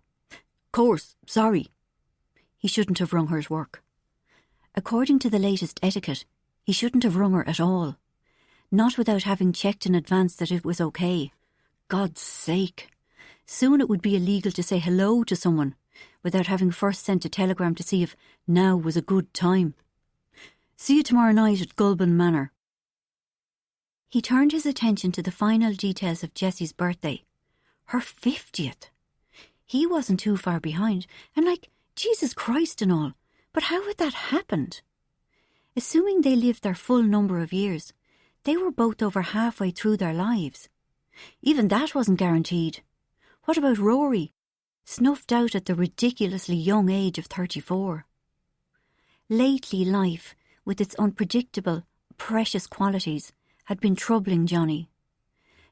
"Course, sorry." He shouldn't have rung her at work. According to the latest etiquette, he shouldn't have rung her at all. Not without having checked in advance that it was okay. God's sake. Soon it would be illegal to say hello to someone without having first sent a telegram to see if now was a good time. "See you tomorrow night at Gulbin Manor." He turned his attention to the final details of Jessie's birthday. Her 50th. He wasn't too far behind, and Jesus Christ and all, but how had that happened? Assuming they lived their full number of years, they were both over halfway through their lives. Even that wasn't guaranteed. What about Rory, snuffed out at the ridiculously young age of 34? Lately, life, with its unpredictable, precious qualities, had been troubling Johnny.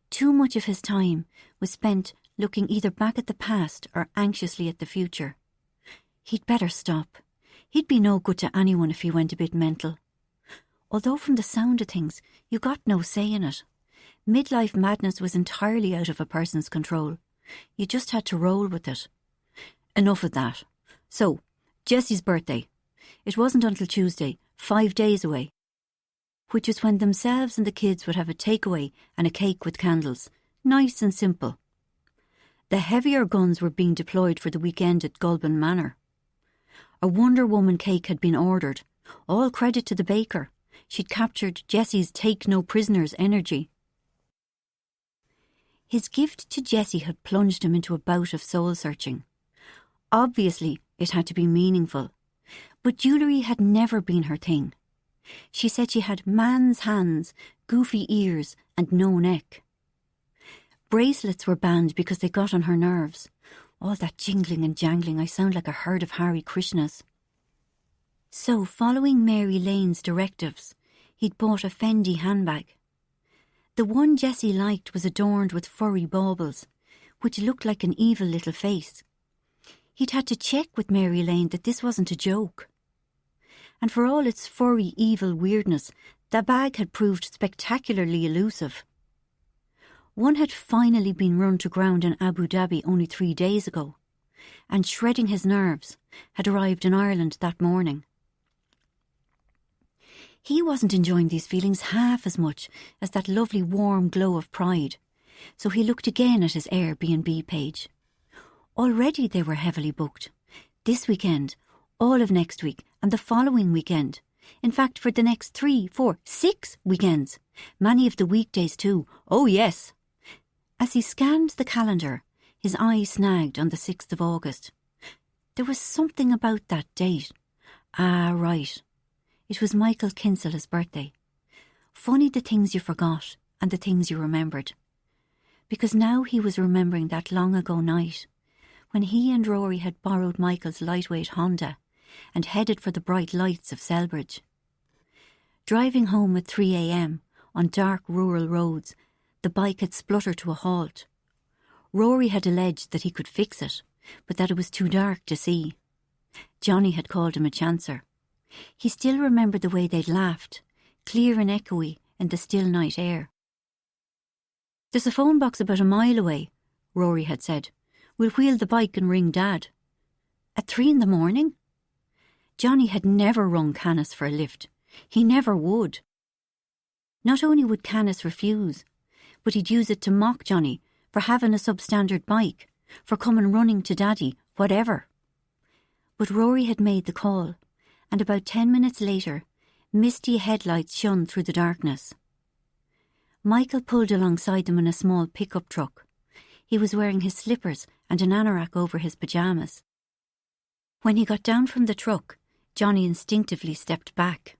Too much of his time was spent looking either back at the past or anxiously at the future. He'd better stop. He'd be no good to anyone if he went a bit mental. Although from the sound of things, you got no say in it. Midlife madness was entirely out of a person's control. You just had to roll with it. Enough of that. So, Jessie's birthday. It wasn't until Tuesday, 5 days away, which was when themselves and the kids would have a takeaway and a cake with candles. Nice and simple. The heavier guns were being deployed for the weekend at Gulbin Manor. A Wonder Woman cake had been ordered. All credit to the baker. She'd captured Jessie's take-no-prisoners energy. His gift to Jessie had plunged him into a bout of soul-searching. Obviously, it had to be meaningful. But jewellery had never been her thing. She said she had man's hands, goofy ears, and no neck. Bracelets were banned because they got on her nerves. All that jingling and jangling, I sound like a herd of Hare Krishnas. So, following Mary Lane's directives, he'd bought a Fendi handbag. The one Jessie liked was adorned with furry baubles, which looked like an evil little face. He'd had to check with Mary Lane that this wasn't a joke. And for all its furry, evil weirdness, the bag had proved spectacularly elusive. One had finally been run to ground in Abu Dhabi only 3 days ago, and shredding his nerves, had arrived in Ireland that morning. He wasn't enjoying these feelings half as much as that lovely warm glow of pride, so he looked again at his Airbnb page. Already they were heavily booked. This weekend, all of next week, and the following weekend. In fact, for the next 3, 4, 6 weekends. Many of the weekdays too. Oh yes! As he scanned the calendar, his eye snagged on the 6th of August. There was something about that date. Ah, right. It was Michael Kinsella's birthday. Funny the things you forgot and the things you remembered. Because now he was remembering that long ago night when he and Rory had borrowed Michael's lightweight Honda and headed for the bright lights of Selbridge. Driving home at 3 a.m. on dark rural roads, the bike had spluttered to a halt. Rory had alleged that he could fix it, but that it was too dark to see. Johnny had called him a chancer. He still remembered the way they'd laughed, clear and echoey in the still night air. "There's a phone box about a mile away," Rory had said. "We'll wheel the bike and ring Dad." At 3 a.m? Johnny had never rung Canis for a lift. He never would. Not only would Canis refuse, but he'd use it to mock Johnny for having a substandard bike, for coming running to Daddy, whatever. But Rory had made the call, and about 10 minutes later, misty headlights shone through the darkness. Michael pulled alongside them in a small pickup truck. He was wearing his slippers and an anorak over his pyjamas. When he got down from the truck, Johnny instinctively stepped back.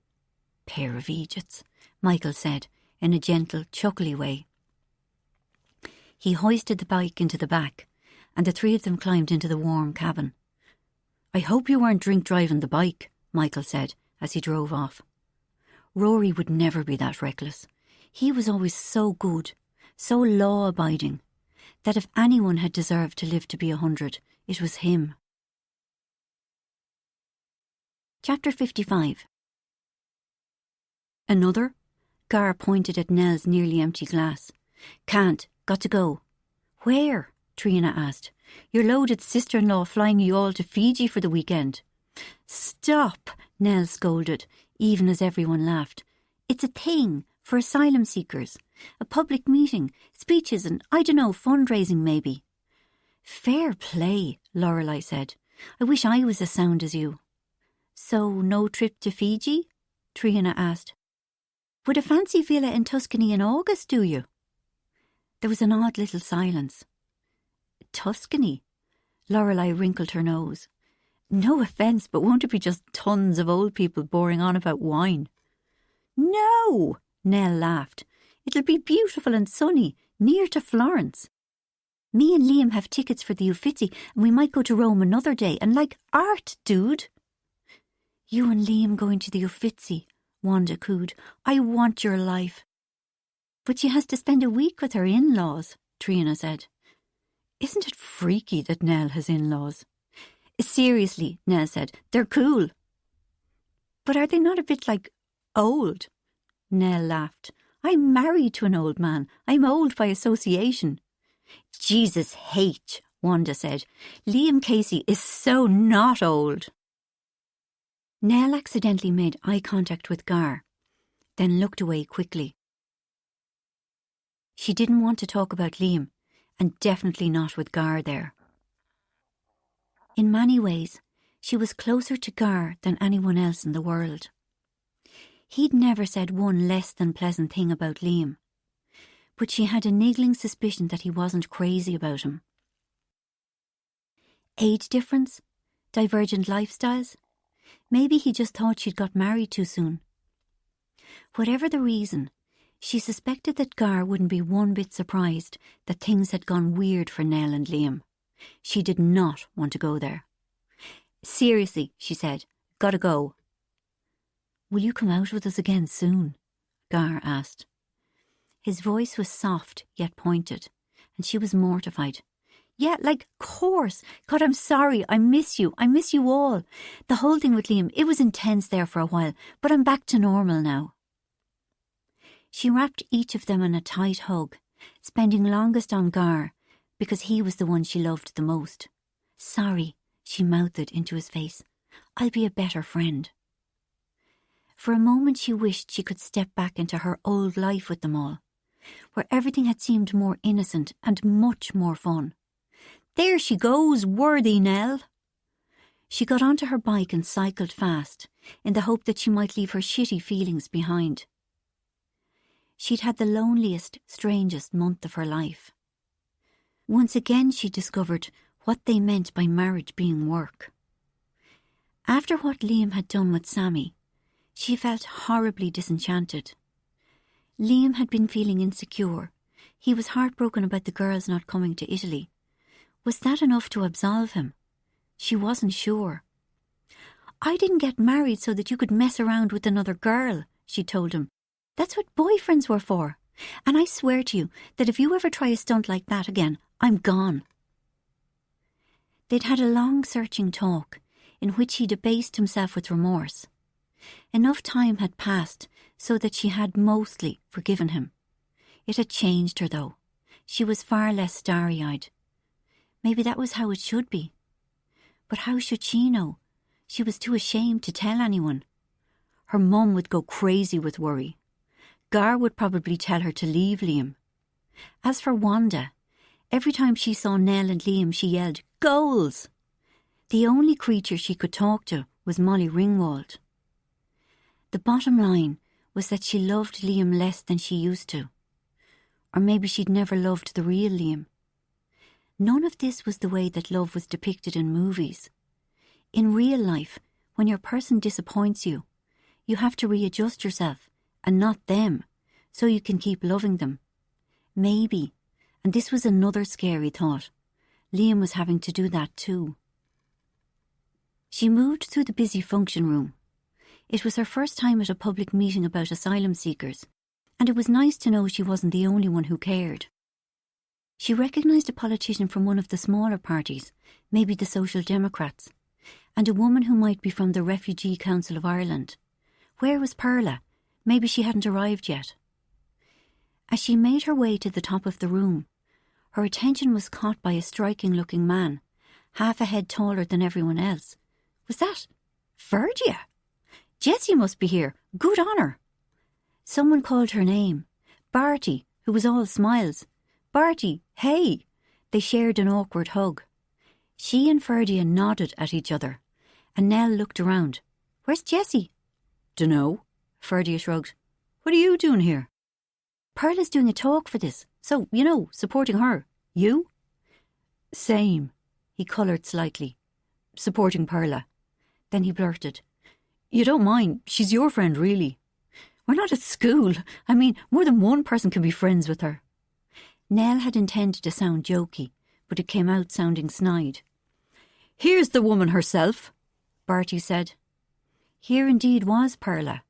"Pair of idiots," Michael said, in a gentle, chuckly way. He hoisted the bike into the back, and the three of them climbed into the warm cabin. "I hope you weren't drink driving the bike," Michael said as he drove off. Rory would never be that reckless. He was always so good, so law-abiding, that if anyone had deserved to live to be 100, it was him. Chapter 55. "Another?" Gar pointed at Nell's nearly empty glass. "Can't. Got to go." "Where?" Trina asked. "Your loaded sister-in-law flying you all to Fiji for the weekend." "Stop," Nell scolded, even as everyone laughed. "It's a thing for asylum seekers. A public meeting, speeches and, I don't know, fundraising maybe." "Fair play," Lorelei said. "I wish I was as sound as you." "So no trip to Fiji?" Trina asked. "Would a fancy villa in Tuscany in August do you?" There was an odd little silence. "Tuscany?" Lorelei wrinkled her nose. "No offence, but won't it be just tons of old people boring on about wine?" "No!" Nell laughed. "It'll be beautiful and sunny, near to Florence. Me and Liam have tickets for the Uffizi, and we might go to Rome another day and like art, dude." "You and Liam going to the Uffizi," Wanda cooed. "I want your life." "But she has to spend a week with her in-laws," Trina said. "Isn't it freaky that Nell has in-laws?" "Seriously," Nell said, "they're cool." "But are they not a bit like old?" Nell laughed. "I'm married to an old man. I'm old by association." "Jesus H," Wanda said. "Liam Casey is so not old." Nell accidentally made eye contact with Gar, then looked away quickly. She didn't want to talk about Liam, and definitely not with Gar there. In many ways, she was closer to Gar than anyone else in the world. He'd never said one less than pleasant thing about Liam, but she had a niggling suspicion that he wasn't crazy about him. Age difference? Divergent lifestyles? Maybe he just thought she'd got married too soon. Whatever the reason, she suspected that Gar wouldn't be one bit surprised that things had gone weird for Nell and Liam. She did not want to go there. "Seriously," she said, "gotta go." "Will you come out with us again soon?" Gar asked. His voice was soft yet pointed, and she was mortified. "Yeah, like, course. God, I'm sorry. I miss you. I miss you all. The whole thing with Liam, it was intense there for a while, but I'm back to normal now." She wrapped each of them in a tight hug, spending longest on Gar, because he was the one she loved the most. "Sorry," she mouthed into his face. "I'll be a better friend." For a moment she wished she could step back into her old life with them all, where everything had seemed more innocent and much more fun. "There she goes, worthy Nell." She got onto her bike and cycled fast, in the hope that she might leave her shitty feelings behind. She'd had the loneliest, strangest month of her life. Once again she discovered what they meant by marriage being work. After what Liam had done with Sammy, she felt horribly disenchanted. Liam had been feeling insecure. He was heartbroken about the girls not coming to Italy. Was that enough to absolve him? She wasn't sure. "I didn't get married so that you could mess around with another girl," she told him. "That's what boyfriends were for. And I swear to you that if you ever try a stunt like that again, I'm gone." They'd had a long searching talk, in which he debased himself with remorse. Enough time had passed so that she had mostly forgiven him. It had changed her, though. She was far less starry-eyed. Maybe that was how it should be. But how should she know? She was too ashamed to tell anyone. Her mum would go crazy with worry. Gar would probably tell her to leave Liam. As for Wanda, every time she saw Nell and Liam she yelled, "Goals!" The only creature she could talk to was Molly Ringwald. The bottom line was that she loved Liam less than she used to. Or maybe she'd never loved the real Liam. None of this was the way that love was depicted in movies. In real life, when your person disappoints you, you have to readjust yourself, and not them, so you can keep loving them. Maybe, and this was another scary thought, Liam was having to do that too. She moved through the busy function room. It was her first time at a public meeting about asylum seekers, and it was nice to know she wasn't the only one who cared. She recognised a politician from one of the smaller parties, maybe the Social Democrats, and a woman who might be from the Refugee Council of Ireland. Where was Perla? Maybe she hadn't arrived yet. As she made her way to the top of the room, her attention was caught by a striking-looking man, half a head taller than everyone else. Was that Ferdia? Jessie must be here. Good on her. Someone called her name. Barty, who was all smiles. "Barty, hey!" They shared an awkward hug. She and Ferdia nodded at each other, and Nell looked around. "Where's Jessie?" "Dunno," Ferdia shrugged. "What are you doing here?" "Perla's doing a talk for this, so, supporting her. You?" "Same." He coloured slightly. "Supporting Perla." Then he blurted, "You don't mind, she's your friend, really." "We're not at school. I mean, more than one person can be friends with her." Nell had intended to sound jokey, but it came out sounding snide. "Here's the woman herself," Barty said. Here indeed was Perla,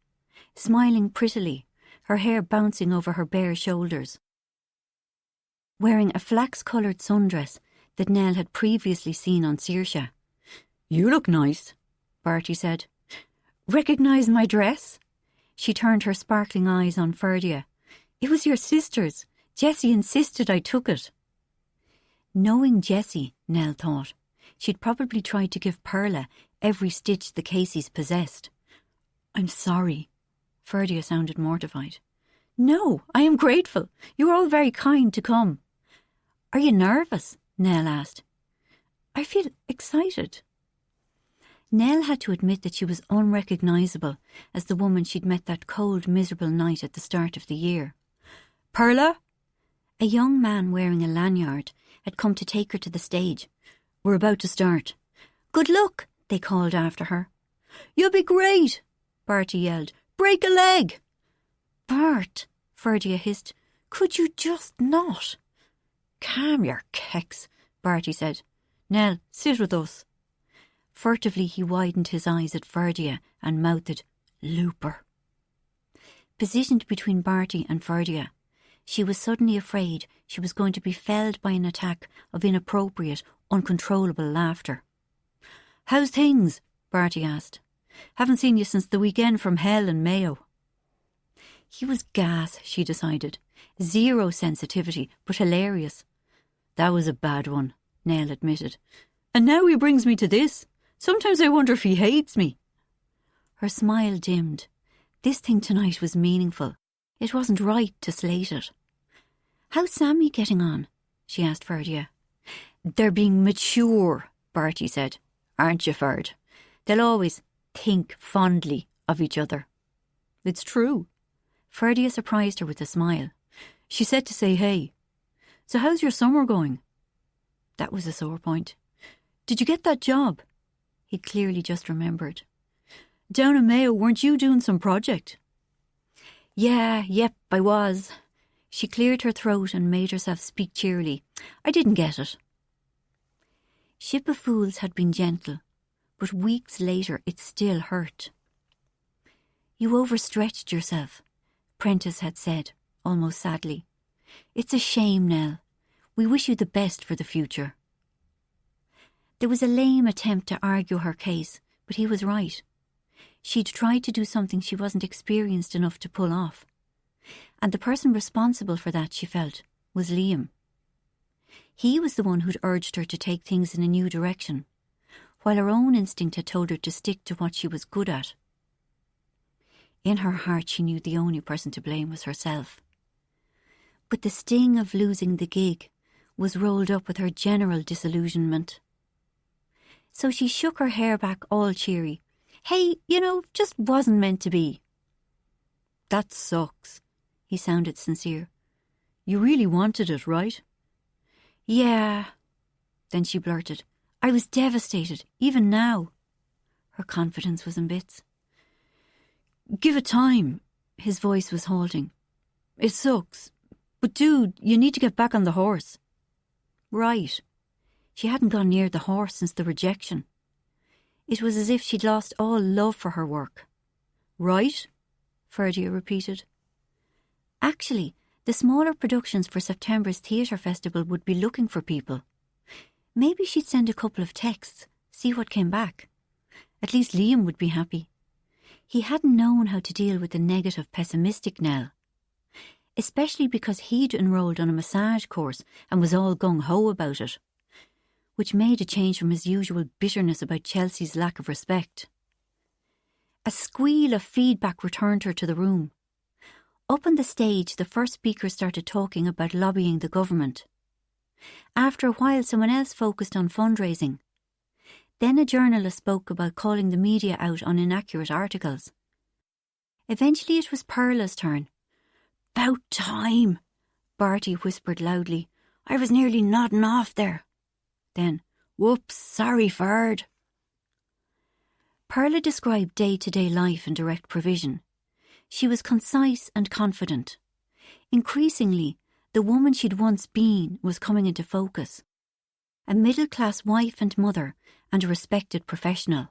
smiling prettily, her hair bouncing over her bare shoulders. Wearing a flax-coloured sundress that Nell had previously seen on Saoirse. "You look nice," Barty said. "Recognise my dress?" She turned her sparkling eyes on Ferdia. "It was your sister's. Jessie insisted I took it." Knowing Jessie, Nell thought, she'd probably tried to give Perla every stitch the Caseys possessed. "I'm sorry." Ferdia sounded mortified. "No, I am grateful. You were all very kind to come." "Are you nervous?" Nell asked. "I feel excited." Nell had to admit that she was unrecognisable as the woman she'd met that cold, miserable night at the start of the year. "Perla?" A young man wearing a lanyard had come to take her to the stage. "We're about to start." "Good luck," they called after her. "You'll be great," Barty yelled. "Break a leg." "Bart," Ferdia hissed, "could you just not?" "Calm your kecks," Barty said. "Nell, sit with us." Furtively he widened his eyes at Ferdia and mouthed, "Looper." Positioned between Barty and Ferdia, she was suddenly afraid she was going to be felled by an attack of inappropriate, uncontrollable laughter. "How's things?" Barty asked. "Haven't seen you since the weekend from hell in Mayo." He was gas, she decided. Zero sensitivity, but hilarious. "That was a bad one," Nell admitted. "And now he brings me to this. Sometimes I wonder if he hates me." Her smile dimmed. This thing tonight was meaningful. It wasn't right to slate it. "How's Sammy getting on?" she asked Ferdia. "They're being mature," Barty said. "Aren't you, Ferd? They'll always think fondly of each other." "It's true." Ferdia surprised her with a smile. She said to say hey. "So how's your summer going?" That was a sore point. "Did you get that job?" He'd clearly just remembered. "Down in Mayo, weren't you doing some project?" Yep, I was. She cleared her throat and made herself speak cheerily. I didn't get it. Ship of Fools had been gentle, but weeks later it still hurt. You overstretched yourself, Prentice had said, almost sadly. It's a shame, Nell. We wish you the best for the future. There was a lame attempt to argue her case, but he was right. She'd tried to do something she wasn't experienced enough to pull off. And the person responsible for that, she felt, was Liam. He was the one who'd urged her to take things in a new direction, while her own instinct had told her to stick to what she was good at. In her heart she knew the only person to blame was herself. But the sting of losing the gig was rolled up with her general disillusionment. So she shook her hair back all cheery. Hey, just wasn't meant to be. That sucks. He sounded sincere. You really wanted it, right? Yeah. Then she blurted, I was devastated, even now. Her confidence was in bits. Give it time. His voice was halting. It sucks. But dude, you need to get back on the horse. Right. She hadn't gone near the horse since the rejection. It was as if she'd lost all love for her work. Right? Ferdia repeated. Actually, the smaller productions for September's theatre festival would be looking for people. Maybe she'd send a couple of texts, see what came back. At least Liam would be happy. He hadn't known how to deal with the negative, pessimistic Nell, especially because he'd enrolled on a massage course and was all gung-ho about it, which made a change from his usual bitterness about Chelsea's lack of respect. A squeal of feedback returned her to the room. Up on the stage, the first speaker started talking about lobbying the government. After a while, someone else focused on fundraising. Then a journalist spoke about calling the media out on inaccurate articles. Eventually it was Perla's turn. "'Bout time," Barty whispered loudly. "I was nearly nodding off there." Then, "Whoops, sorry, Ferd." Perla described day-to-day life in direct provision. She was concise and confident. Increasingly, the woman she'd once been was coming into focus. A middle-class wife and mother, and a respected professional.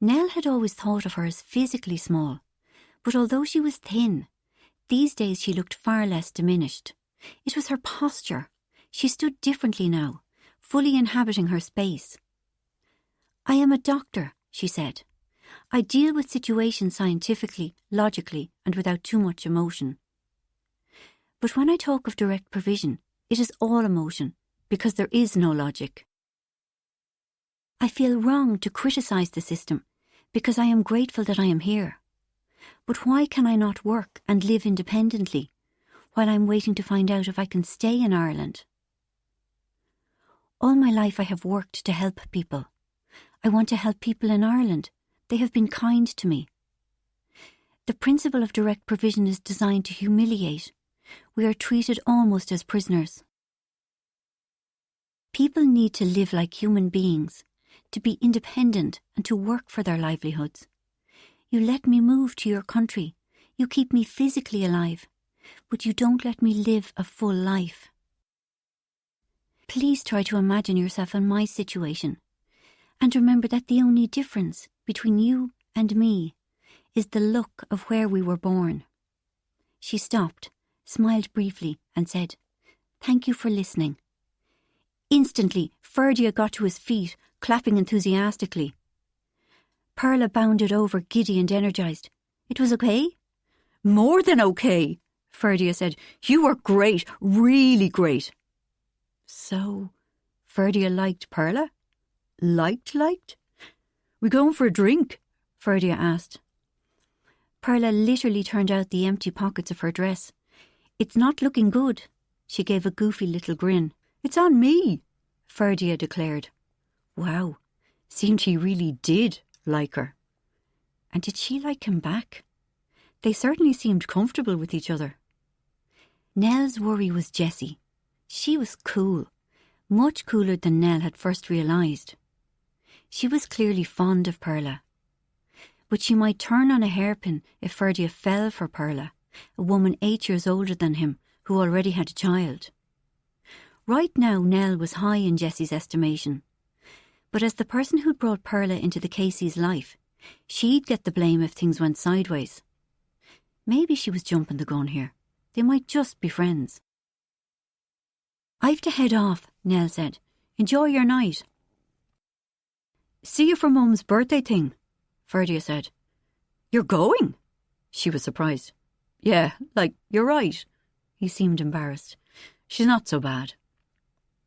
Nell had always thought of her as physically small, but although she was thin, these days she looked far less diminished. It was her posture. She stood differently now, fully inhabiting her space. "I am a doctor," she said. "I deal with situations scientifically, logically, and without too much emotion. But when I talk of direct provision, it is all emotion, because there is no logic. I feel wrong to criticise the system, because I am grateful that I am here. But why can I not work and live independently, while I'm waiting to find out if I can stay in Ireland? All my life I have worked to help people. I want to help people in Ireland. They have been kind to me. The principle of direct provision is designed to humiliate. We are treated almost as prisoners. People need to live like human beings, to be independent and to work for their livelihoods. You let me move to your country. You keep me physically alive, but you don't let me live a full life. Please try to imagine yourself in my situation, and remember that the only difference between you and me is the look of where we were born." She stopped, smiled briefly, and said, "Thank you for listening." Instantly, Ferdia got to his feet, clapping enthusiastically. Perla bounded over, giddy and energised. "It was okay?" "More than okay," Ferdia said. "You were great, really great." So, Ferdia liked Perla? Liked? "We going for a drink?" Ferdia asked. Perla literally turned out the empty pockets of her dress. "It's not looking good." She gave a goofy little grin. "It's on me," Ferdia declared. Wow, seemed he really did like her. And did she like him back? They certainly seemed comfortable with each other. Nell's worry was Jessie. She was cool, much cooler than Nell had first realised. She was clearly fond of Perla. But she might turn on a hairpin if Ferdia fell for Perla, a woman 8 years older than him who already had a child. Right now Nell was high in Jessie's estimation, but as the person who'd brought Perla into the Casey's life, she'd get the blame if things went sideways. Maybe she was jumping the gun here. They might just be friends. "I've to head off," Nell said. "Enjoy your night." "See you for Mum's birthday thing," Ferdia said. "You're going?" She was surprised. "Yeah, you're right." He seemed embarrassed. "She's not so bad."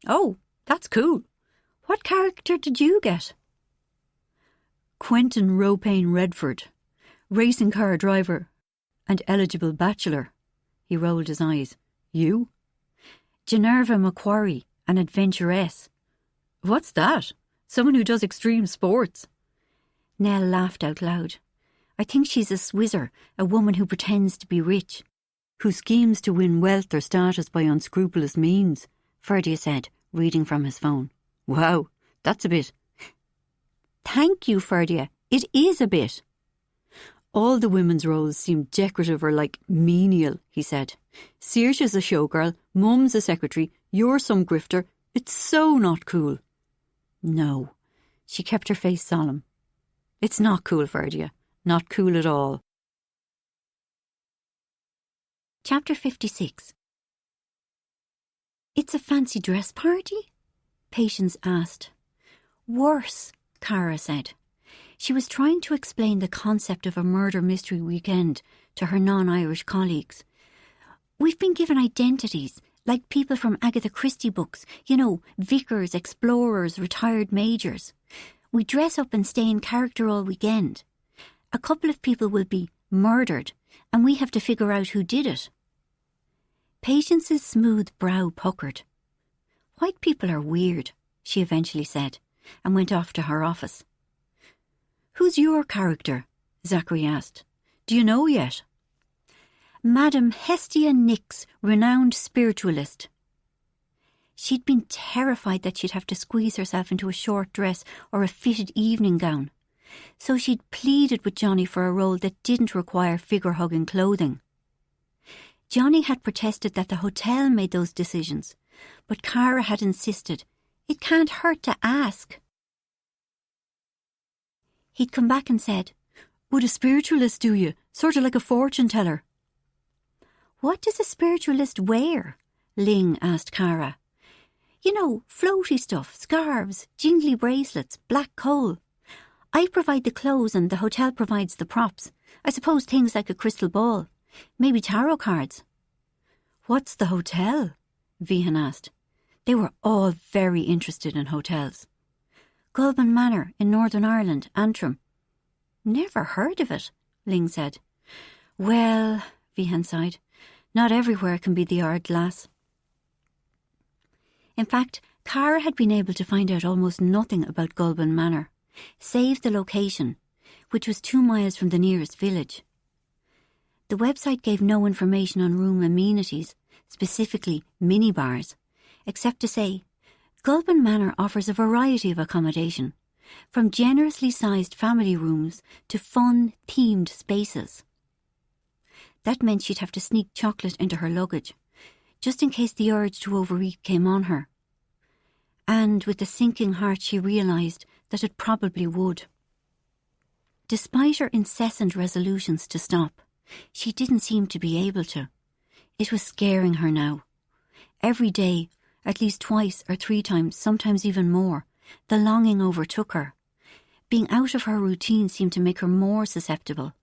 "Oh, that's cool. What character did you get?" "Quentin Ropain Redford, racing car driver and eligible bachelor." He rolled his eyes. "You?" "Generva Macquarie, an adventuress." "What's that? Someone who does extreme sports?" Nell laughed out loud. "I think she's a swizzer, a woman who pretends to be rich." "Who schemes to win wealth or status by unscrupulous means," Ferdia said, reading from his phone. "Wow, that's a bit." "Thank you, Ferdia. It is a bit." "All the women's roles seem decorative or menial," he said. "Saoirse's a showgirl, Mum's a secretary, you're some grifter. It's so not cool." "No." She kept her face solemn. "It's not cool, Ferdia. Not cool at all." Chapter 56. "It's a fancy dress party?" Patience asked. "Worse," Cara said. She was trying to explain the concept of a murder mystery weekend to her non-Irish colleagues. "We've been given identities, like people from Agatha Christie books, vicars, explorers, retired majors. We dress up and stay in character all weekend. A couple of people will be murdered, and we have to figure out who did it." Patience's smooth brow puckered. "White people are weird," she eventually said, and went off to her office. "Who's your character?" Zachary asked. "Do you know yet?" "Madame Hestia Nix, renowned spiritualist." She'd been terrified that she'd have to squeeze herself into a short dress or a fitted evening gown, so she'd pleaded with Johnny for a role that didn't require figure-hugging clothing. Johnny had protested that the hotel made those decisions, but Cara had insisted, "It can't hurt to ask." He'd come back and said, "Would a spiritualist do you? Sort of like a fortune teller." "What does a spiritualist wear?" Ling asked Cara. Floaty stuff, scarves, jingly bracelets, black coal. I provide the clothes and the hotel provides the props. I suppose things like a crystal ball. Maybe tarot cards." "What's the hotel?" Vihan asked. They were all very interested in hotels. "Gulban Manor in Northern Ireland, Antrim." "Never heard of it," Ling said. "Well," Vihan sighed, "not everywhere can be the Ardglass." In fact, Cara had been able to find out almost nothing about Gulban Manor, save the location, which was 2 miles from the nearest village. The website gave no information on room amenities, specifically minibars, except to say, Gulban Manor offers a variety of accommodation, from generously sized family rooms to fun, themed spaces. That meant she'd have to sneak chocolate into her luggage, just in case the urge to overeat came on her. And with a sinking heart she realised that it probably would. Despite her incessant resolutions to stop, she didn't seem to be able to. It was scaring her now. Every day, at least twice or 3 times, sometimes even more, the longing overtook her. Being out of her routine seemed to make her more susceptible.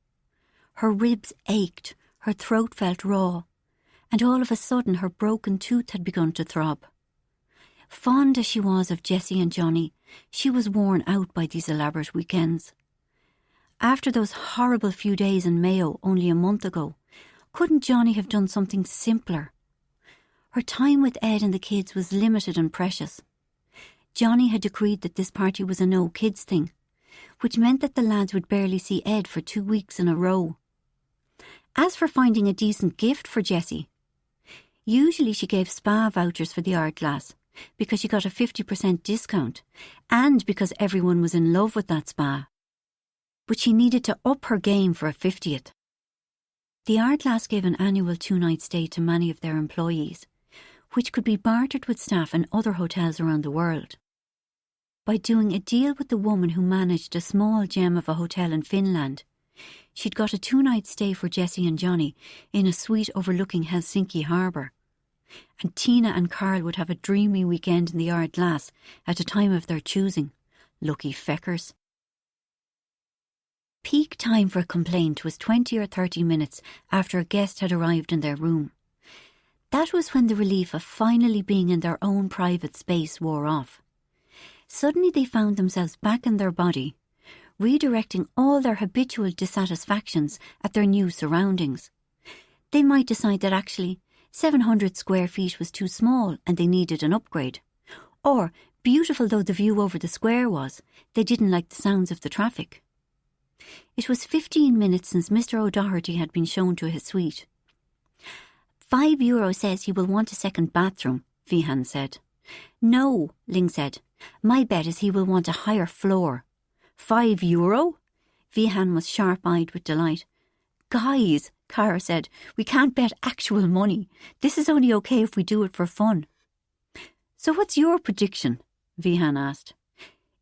Her ribs ached, her throat felt raw, and all of a sudden her broken tooth had begun to throb. Fond as she was of Jessie and Johnny, she was worn out by these elaborate weekends. After those horrible few days in Mayo only a month ago, couldn't Johnny have done something simpler? Her time with Ed and the kids was limited and precious. Johnny had decreed that this party was a no-kids thing, which meant that the lads would barely see Ed for 2 weeks in a row. As for finding a decent gift for Jessie, usually she gave spa vouchers for the Ardglass because she got a 50% discount and because everyone was in love with that spa. But she needed to up her game for a 50th. The Hourglass gave an annual 2-night stay to many of their employees, which could be bartered with staff in other hotels around the world. By doing a deal with the woman who managed a small gem of a hotel in Finland, she'd got a 2-night stay for Jessie and Johnny in a suite overlooking Helsinki harbour. And Tina and Carl would have a dreamy weekend in the Hourglass at a time of their choosing. Lucky feckers. Peak time for a complaint was 20 or 30 minutes after a guest had arrived in their room. That was when the relief of finally being in their own private space wore off. Suddenly they found themselves back in their body, redirecting all their habitual dissatisfactions at their new surroundings. They might decide that actually 700 square feet was too small and they needed an upgrade. Or, beautiful though the view over the square was, they didn't like the sounds of the traffic. It was 15 minutes since Mr. O'Doherty had been shown to his suite. €5 says he will want a second bathroom, Vihan said. No, Ling said. My bet is he will want a higher floor. €5? Vihan was sharp-eyed with delight. Guys, Cara said, we can't bet actual money. This is only okay if we do it for fun. So what's your prediction? Vihan asked.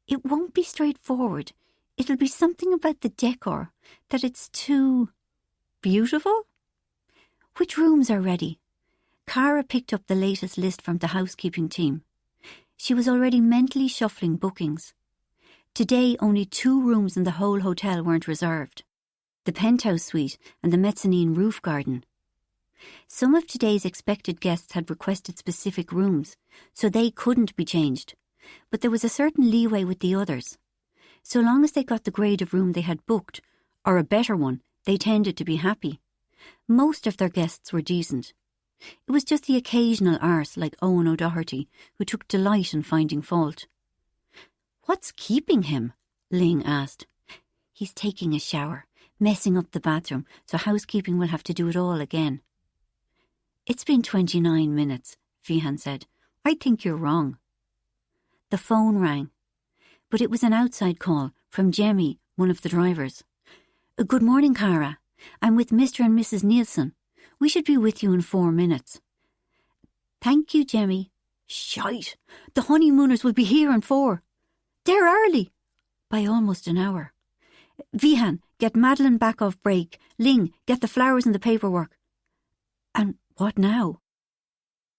It won't be straightforward. It'll be something about the decor, that it's too beautiful. Which rooms are ready? Cara picked up the latest list from the housekeeping team. She was already mentally shuffling bookings. Today, only 2 rooms in the whole hotel weren't reserved. The penthouse suite and the mezzanine roof garden. Some of today's expected guests had requested specific rooms, so they couldn't be changed. But there was a certain leeway with the others. So long as they got the grade of room they had booked, or a better one, they tended to be happy. Most of their guests were decent. It was just the occasional arse like Owen O'Doherty who took delight in finding fault. What's keeping him? Ling asked. He's taking a shower, messing up the bathroom, so housekeeping will have to do it all again. It's been 29 minutes, Vihan said. I think you're wrong. The phone rang, but it was an outside call from Jemmy, one of the drivers. Good morning, Cara. I'm with Mr. and Mrs. Nielsen. We should be with you in 4 minutes. Thank you, Jemmy. Shite! The honeymooners will be here in 4. They're early! By almost an hour. Vihan, get Madeline back off break. Ling, get the flowers and the paperwork. And what now?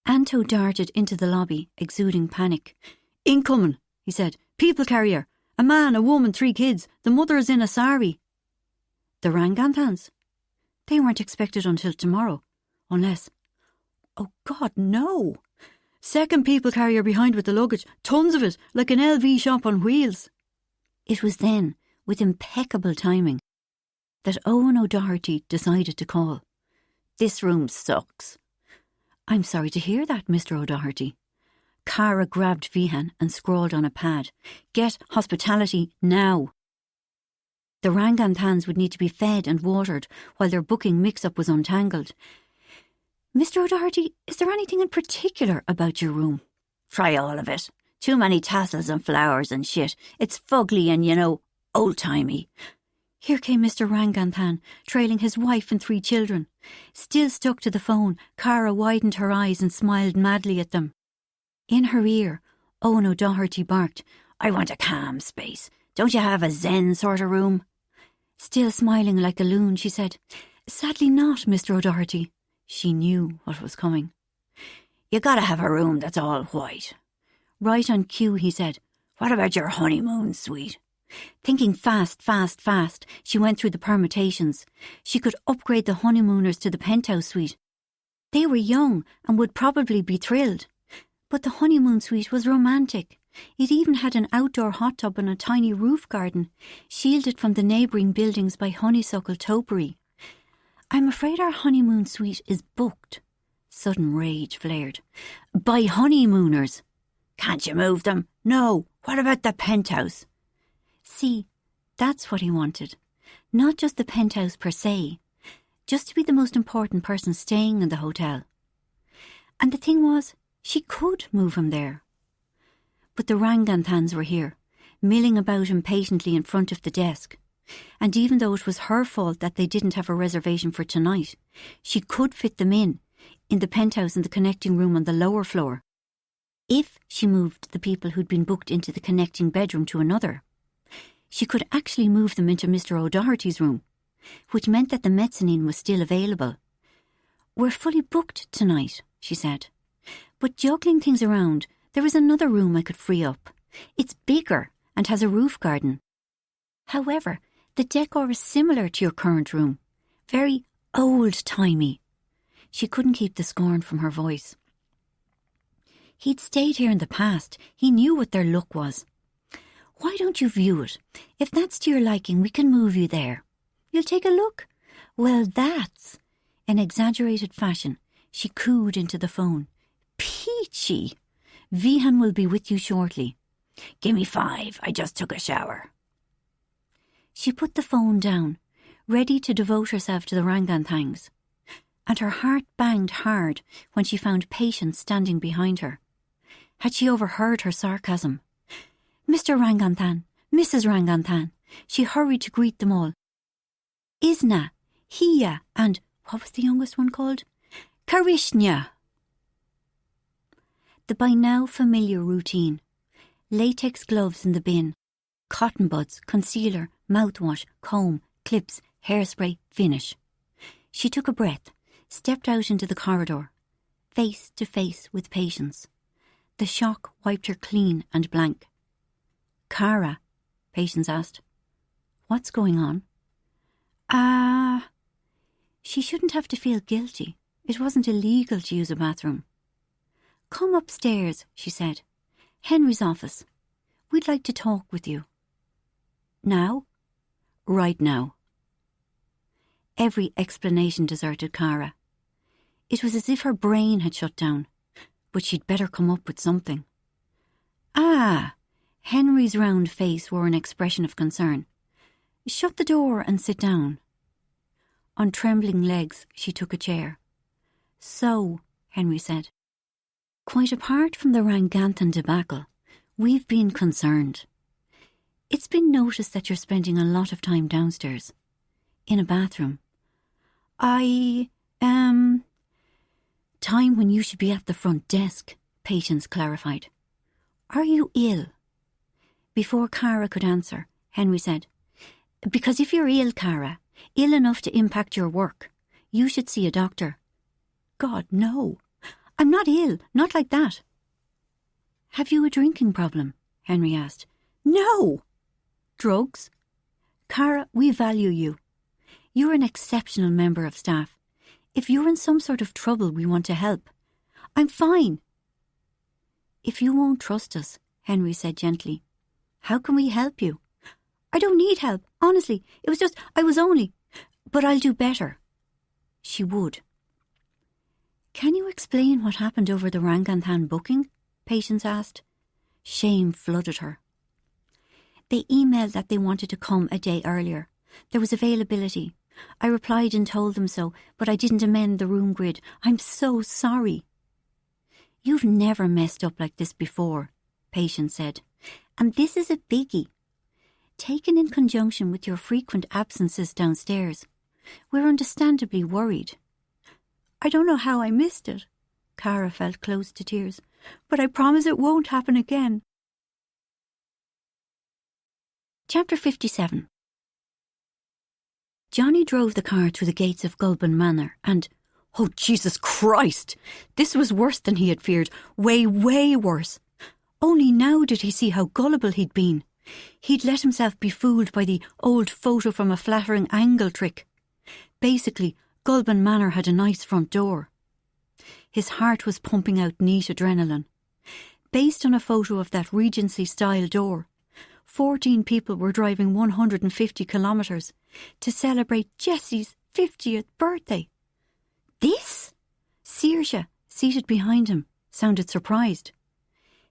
Anto darted into the lobby, exuding panic. Incoming, he said. People carrier. A man, a woman, 3 kids. The mother is in a sari. The Ranganthans? They weren't expected until tomorrow. Unless... Oh God, no! Second people carrier behind with the luggage. Tons of it, like an LV shop on wheels. It was then, with impeccable timing, that Owen O'Doherty decided to call. This room sucks. I'm sorry to hear that, Mr. O'Doherty. Cara grabbed Vihan and scrawled on a pad. Get hospitality now. The Ranganthans would need to be fed and watered while their booking mix-up was untangled. Mr. O'Doherty, is there anything in particular about your room? Try all of it. Too many tassels and flowers and shit. It's fugly and, old-timey. Here came Mr. Ranganthan, trailing his wife and 3 children. Still stuck to the phone, Cara widened her eyes and smiled madly at them. In her ear, Owen O'Doherty barked, I want a calm space. Don't you have a zen sort of room? Still smiling like a loon, she said, Sadly not, Mr. O'Doherty. She knew what was coming. You gotta have a room that's all white. Right on cue, he said. What about your honeymoon suite? Thinking fast, she went through the permutations. She could upgrade the honeymooners to the penthouse suite. They were young and would probably be thrilled. But the honeymoon suite was romantic. It even had an outdoor hot tub and a tiny roof garden, shielded from the neighbouring buildings by honeysuckle topiary. I'm afraid our honeymoon suite is booked. Sudden rage flared. By honeymooners. Can't you move them? No. What about the penthouse? See, that's what he wanted. Not just the penthouse per se. Just to be the most important person staying in the hotel. And the thing was, she could move him there. But the Ranganthans were here, milling about impatiently in front of the desk. And even though it was her fault that they didn't have a reservation for tonight, she could fit them in the penthouse and the connecting room on the lower floor. If she moved the people who'd been booked into the connecting bedroom to another, she could actually move them into Mr. O'Doherty's room, which meant that the mezzanine was still available. "We're fully booked tonight," she said. "But juggling things around, there is another room I could free up. It's bigger and has a roof garden. However, the decor is similar to your current room. Very old-timey." She couldn't keep the scorn from her voice. He'd stayed here in the past. He knew what their look was. "Why don't you view it? If that's to your liking, we can move you there. You'll take a look? Well, that's..." In exaggerated fashion, she cooed into the phone. "Peachy! Vihan will be with you shortly. Gimme 5, I just took a shower." She put the phone down, ready to devote herself to the Ranganthangs, and her heart banged hard when she found Patience standing behind her. Had she overheard her sarcasm? "Mr. Ranganthan, Mrs. Ranganthan." She hurried to greet them all. "Isna, Hiya, and what was the youngest one called? Karishnya." The by now familiar routine. Latex gloves in the bin, cotton buds, concealer, mouthwash, comb, clips, hairspray, finish. She took a breath, stepped out into the corridor, face to face with Patience. The shock wiped her clean and blank. "Cara," Patience asked, "what's going on?" She shouldn't have to feel guilty. It wasn't illegal to use a bathroom. "Come upstairs," she said. "Henry's office. We'd like to talk with you." "Now?" "Right now." Every explanation deserted Cara. It was as if her brain had shut down, but she'd better come up with something. Henry's round face wore an expression of concern. "Shut the door and sit down." On trembling legs, she took a chair. "So," Henry said, "quite apart from the Ranganthan debacle, we've been concerned. It's been noticed that you're spending a lot of time downstairs, in a bathroom. Time when you should be at the front desk," Patience clarified. "Are you ill?" Before Cara could answer, Henry said, "Because if you're ill, Cara, ill enough to impact your work, you should see a doctor." "God, no. I'm not ill, not like that." "Have you a drinking problem?" Henry asked. "No." "Drugs?" "Cara, we value you. You're an exceptional member of staff. If you're in some sort of trouble, we want to help." "I'm fine." "If you won't trust us," Henry said gently, "how can we help you?" "I don't need help, honestly. It was just, but I'll do better." She would. "Can you explain what happened over the Ranganthan booking?" Patience asked. Shame flooded her. "They emailed that they wanted to come a day earlier. There was availability. I replied and told them so, but I didn't amend the room grid. I'm so sorry." "You've never messed up like this before," Patience said. "And this is a biggie. Taken in conjunction with your frequent absences downstairs, we're understandably worried." "I don't know how I missed it." Cara felt close to tears. "But I promise it won't happen again." Chapter 57. Johnny drove the car through the gates of Gulban Manor and, oh Jesus Christ, this was worse than he had feared, way, way worse. Only now did he see how gullible he'd been. He'd let himself be fooled by the old photo from a flattering angle trick. Basically, Gulban Manor had a nice front door. His heart was pumping out neat adrenaline. Based on a photo of that Regency-style door, 14 people were driving 150 kilometres to celebrate Jessie's 50th birthday. This? Saoirse, seated behind him, sounded surprised.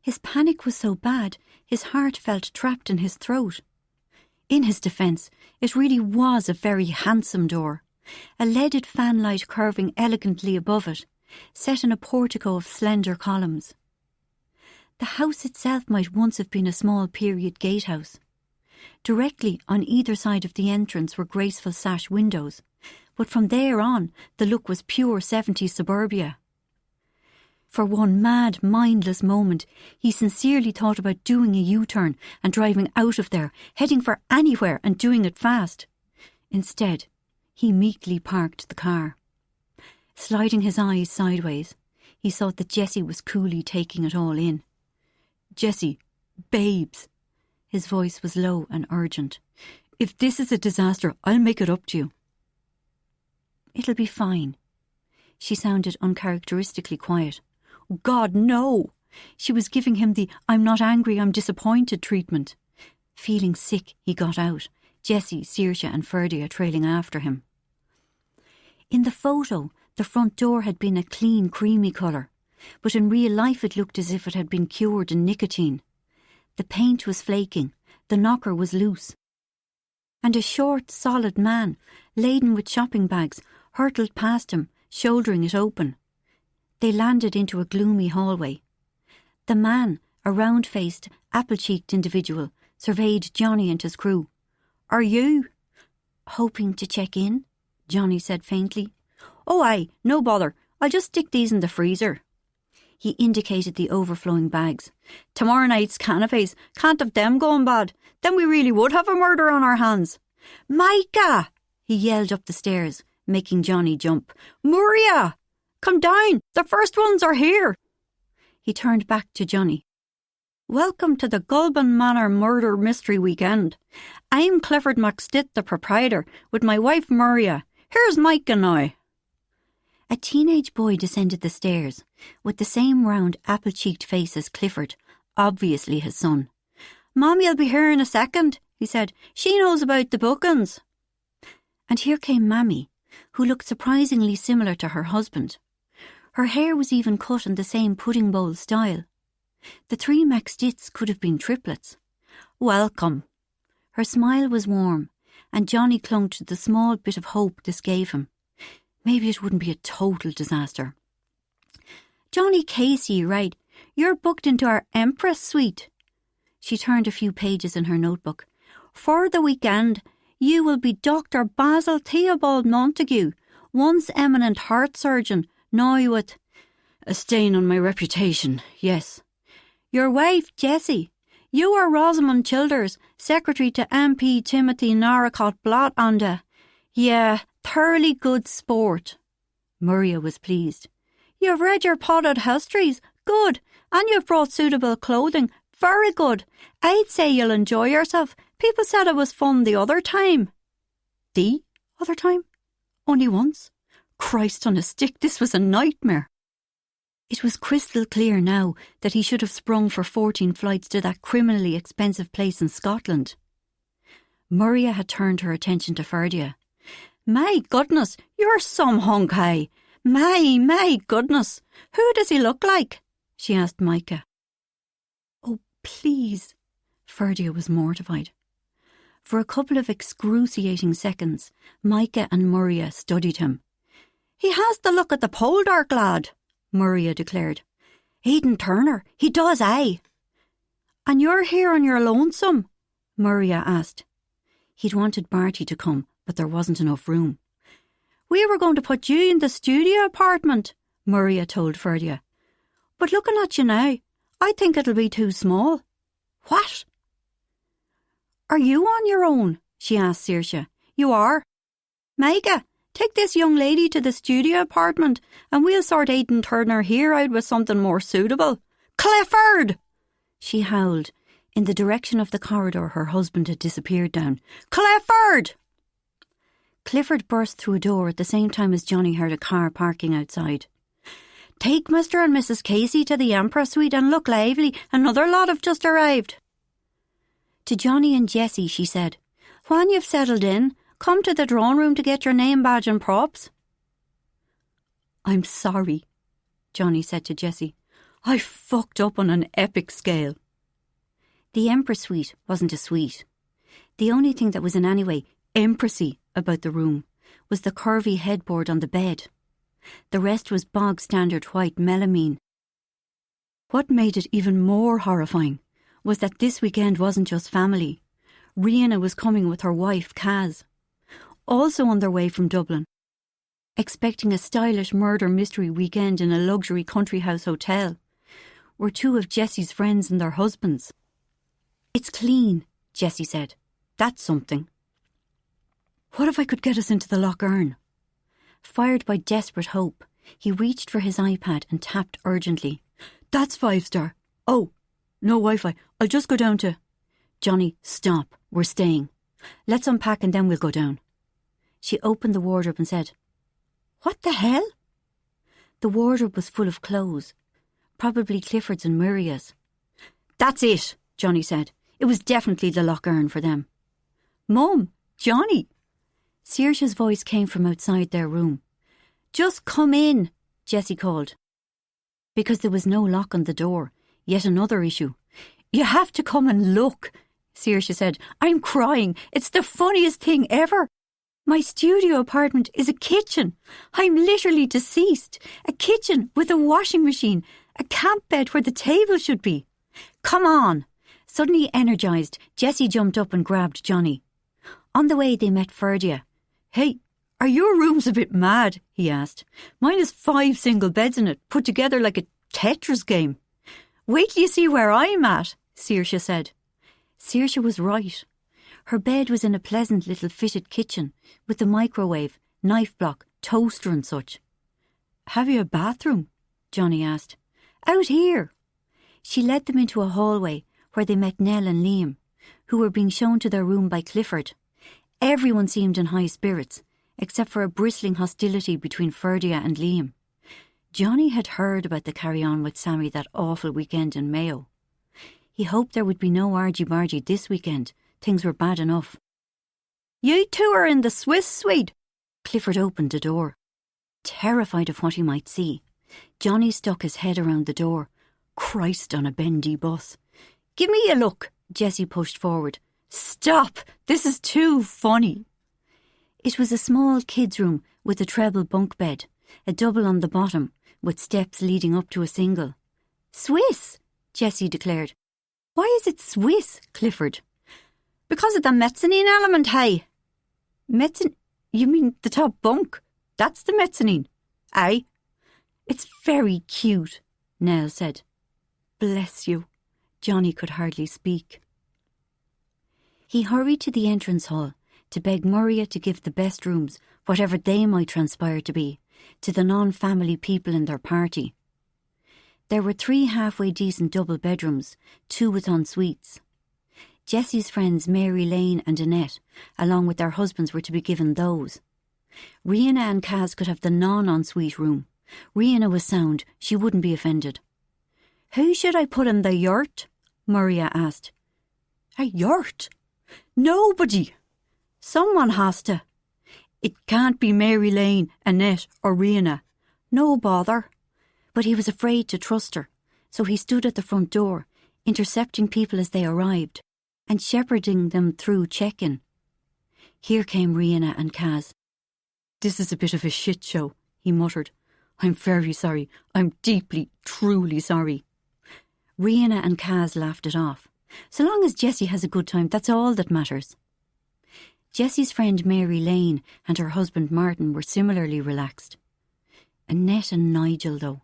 His panic was so bad, his heart felt trapped in his throat. In his defence, it really was a very handsome door, a leaded fanlight curving elegantly above it, set in a portico of slender columns. The house itself might once have been a small period gatehouse. Directly on either side of the entrance were graceful sash windows, but from there on the look was pure 70s suburbia. For one mad, mindless moment, he sincerely thought about doing a U-turn and driving out of there, heading for anywhere and doing it fast. Instead, he meekly parked the car. Sliding his eyes sideways, he saw that Jessie was coolly taking it all in. "Jessie, babes." His voice was low and urgent. "If this is a disaster, I'll make it up to you." "It'll be fine." She sounded uncharacteristically quiet. God, no! She was giving him the "I'm not angry, I'm disappointed" treatment. Feeling sick, he got out, Jessie, Saoirse and Ferdia trailing after him. In the photo, the front door had been a clean, creamy colour, but in real life it looked as if it had been cured in nicotine. The paint was flaking, the knocker was loose, and a short, solid man, laden with shopping bags, hurtled past him, shouldering it open. They landed into a gloomy hallway. The man, a round-faced, apple-cheeked individual, surveyed Johnny and his crew. "Are you?" "Hoping to check in?" Johnny said faintly. "Oh aye, no bother. I'll just stick these in the freezer." He indicated the overflowing bags. "Tomorrow night's canapes. Can't have them going bad. Then we really would have a murder on our hands." "Micah!" he yelled up the stairs, making Johnny jump. "Maria! Come down! The first ones are here!" He turned back to Johnny. "Welcome to the Gulban Manor Murder Mystery Weekend. I'm Clifford McStitt, the proprietor, with my wife Maria. Here's Mike and I." A teenage boy descended the stairs, with the same round apple-cheeked face as Clifford, obviously his son. "Mommy'll be here in a second," he said. "She knows about the bookings." And here came Mammy, who looked surprisingly similar to her husband. Her hair was even cut in the same pudding bowl style. The three McStitts could have been triplets. "Welcome." Her smile was warm, and Johnny clung to the small bit of hope this gave him. Maybe it wouldn't be a total disaster. "Johnny Casey, right? You're booked into our Empress suite." She turned a few pages in her notebook. "For the weekend, you will be Dr. Basil Theobald Montague, once eminent heart surgeon, now with a stain on my reputation, yes. Your wife, Jessie. You are Rosamond Childers, secretary to MP Timothy Narracott Blot and thoroughly good sport." Maria was pleased. "You've read your potted histories. Good. And you've brought suitable clothing. Very good. I'd say you'll enjoy yourself. People said it was fun the other time." The other time? Only once? Christ on a stick, this was a nightmare. It was crystal clear now that he should have sprung for 14 flights to that criminally expensive place in Scotland. Maria had turned her attention to Ferdia. "My goodness, you're some hunk, hey? My goodness. Who does he look like?" she asked Micah. "Oh, please." Ferdia was mortified. For a couple of excruciating seconds, Micah and Maria studied him. "He has the look of the Poldark lad," Maria declared. "Aidan Turner, he does, aye." "And you're here on your lonesome?" Maria asked. He'd wanted Barty to come, but there wasn't enough room. "We were going to put you in the studio apartment," Maria told Ferdia. "But looking at you now, I think it'll be too small." "What?" "Are you on your own?" she asked Saoirse. "You are. Micah, take this young lady to the studio apartment and we'll sort Aidan Turner here out with something more suitable." "Clifford!" she howled, in the direction of the corridor her husband had disappeared down. "Clifford!" Clifford burst through a door at the same time as Johnny heard a car parking outside. "Take Mr. and Mrs. Casey to the Emperor suite and look lively. Another lot have just arrived." To Johnny and Jessie, she said, "When you've settled in, come to the drawing room to get your name badge and props." "I'm sorry," Johnny said to Jessie. "I fucked up on an epic scale." The Empress suite wasn't a suite. The only thing that was in any way empressy about the room was the curvy headboard on the bed. The rest was bog-standard white melamine. What made it even more horrifying was that this weekend wasn't just family. Rihanna was coming with her wife, Kaz, also on their way from Dublin, expecting a stylish murder mystery weekend in a luxury country house hotel, were two of Jessie's friends and their husbands. "It's clean," Jessie said. "That's something." What if I could get us into the Loch Earn? Fired by desperate hope, he reached for his iPad and tapped urgently. "That's 5-star. Oh, no Wi-Fi. I'll just go down to..." "Johnny, stop. We're staying. Let's unpack and then we'll go down." She opened the wardrobe and said, "What the hell?" The wardrobe was full of clothes, probably Clifford's and Maria's. "That's it," Johnny said. It was definitely the Loch Earn for them. "Mum, Johnny." Saoirse's voice came from outside their room. "Just come in," Jessie called. Because there was no lock on the door, yet another issue. "You have to come and look," Saoirse said. "I'm crying. It's the funniest thing ever. My studio apartment is a kitchen. I'm literally deceased. A kitchen with a washing machine, a camp bed where the table should be. Come on." Suddenly energised, Jessie jumped up and grabbed Johnny. On the way they met Ferdia. "Hey, are your rooms a bit mad?" he asked. "Mine has 5 single beds in it, put together like a Tetris game." "Wait till you see where I'm at," Saoirse said. Saoirse was right. Her bed was in a pleasant little fitted kitchen with a microwave, knife block, toaster and such. "Have you a bathroom?" Johnny asked. "Out here." She led them into a hallway where they met Nell and Liam, who were being shown to their room by Clifford. Everyone seemed in high spirits, except for a bristling hostility between Ferdia and Liam. Johnny had heard about the carry-on with Sammy that awful weekend in Mayo. He hoped there would be no argy-bargy this weekend. Things were bad enough. "You two are in the Swiss suite." Clifford opened the door. Terrified of what he might see, Johnny stuck his head around the door. Christ on a bendy bus. "Give me a look," Jessie pushed forward. "Stop! This is too funny." It was a small kids' room with a treble bunk bed, a double on the bottom, with steps leading up to a single. "Swiss," Jessie declared. "Why is it Swiss, Clifford?" "Because of the mezzanine element, hey." "Mezzanine? You mean the top bunk? That's the mezzanine?" "Aye." "It's very cute," Nell said. "Bless you." Johnny could hardly speak. He hurried to the entrance hall to beg Maria to give the best rooms, whatever they might transpire to be, to the non-family people in their party. There were 3 halfway decent double bedrooms, 2 with en-suites. Jessie's friends Mary Lane and Annette, along with their husbands, were to be given those. Rihanna and Kaz could have the non-en-suite room. Rihanna was sound, she wouldn't be offended. "Who should I put in the yurt?" Maria asked. "A yurt? Nobody. Someone has to. It can't be Mary Lane, Annette or Rihanna. No bother." But he was afraid to trust her, so he stood at the front door, intercepting people as they arrived, and shepherding them through check-in. Here came Rihanna and Kaz. "This is a bit of a shit show," he muttered. "I'm very sorry. I'm deeply, truly sorry." Rihanna and Kaz laughed it off. So long as Jessie has a good time, that's all that matters. Jessie's friend Mary Lane and her husband Martin were similarly relaxed. Annette and Nigel, though.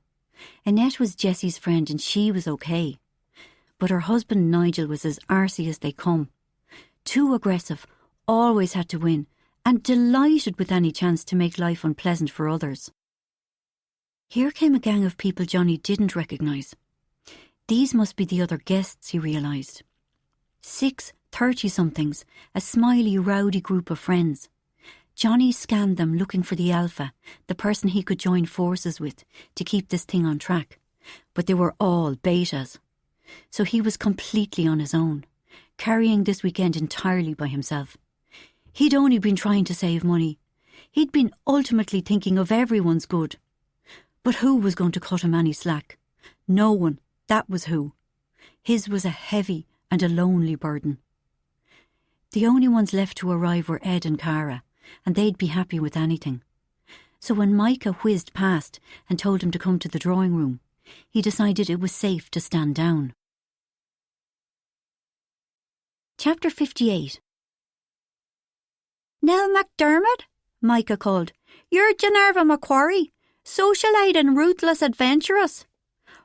Annette was Jessie's friend and she was okay. But her husband Nigel was as arsey as they come. Too aggressive, always had to win, and delighted with any chance to make life unpleasant for others. Here came a gang of people Johnny didn't recognise. These must be the other guests, he realised. 6 30-somethings, a smiley, rowdy group of friends. Johnny scanned them looking for the alpha, the person he could join forces with to keep this thing on track. But they were all betas. So he was completely on his own, carrying this weekend entirely by himself. He'd only been trying to save money. He'd been ultimately thinking of everyone's good. But who was going to cut him any slack? No one, that was who. His was a heavy and a lonely burden. The only ones left to arrive were Ed and Cara, and they'd be happy with anything. So when Micah whizzed past and told him to come to the drawing room, he decided it was safe to stand down. Chapter 58. Nell MacDermott, Micah called. You're Genarva Macquarie, socialite and ruthless adventurous.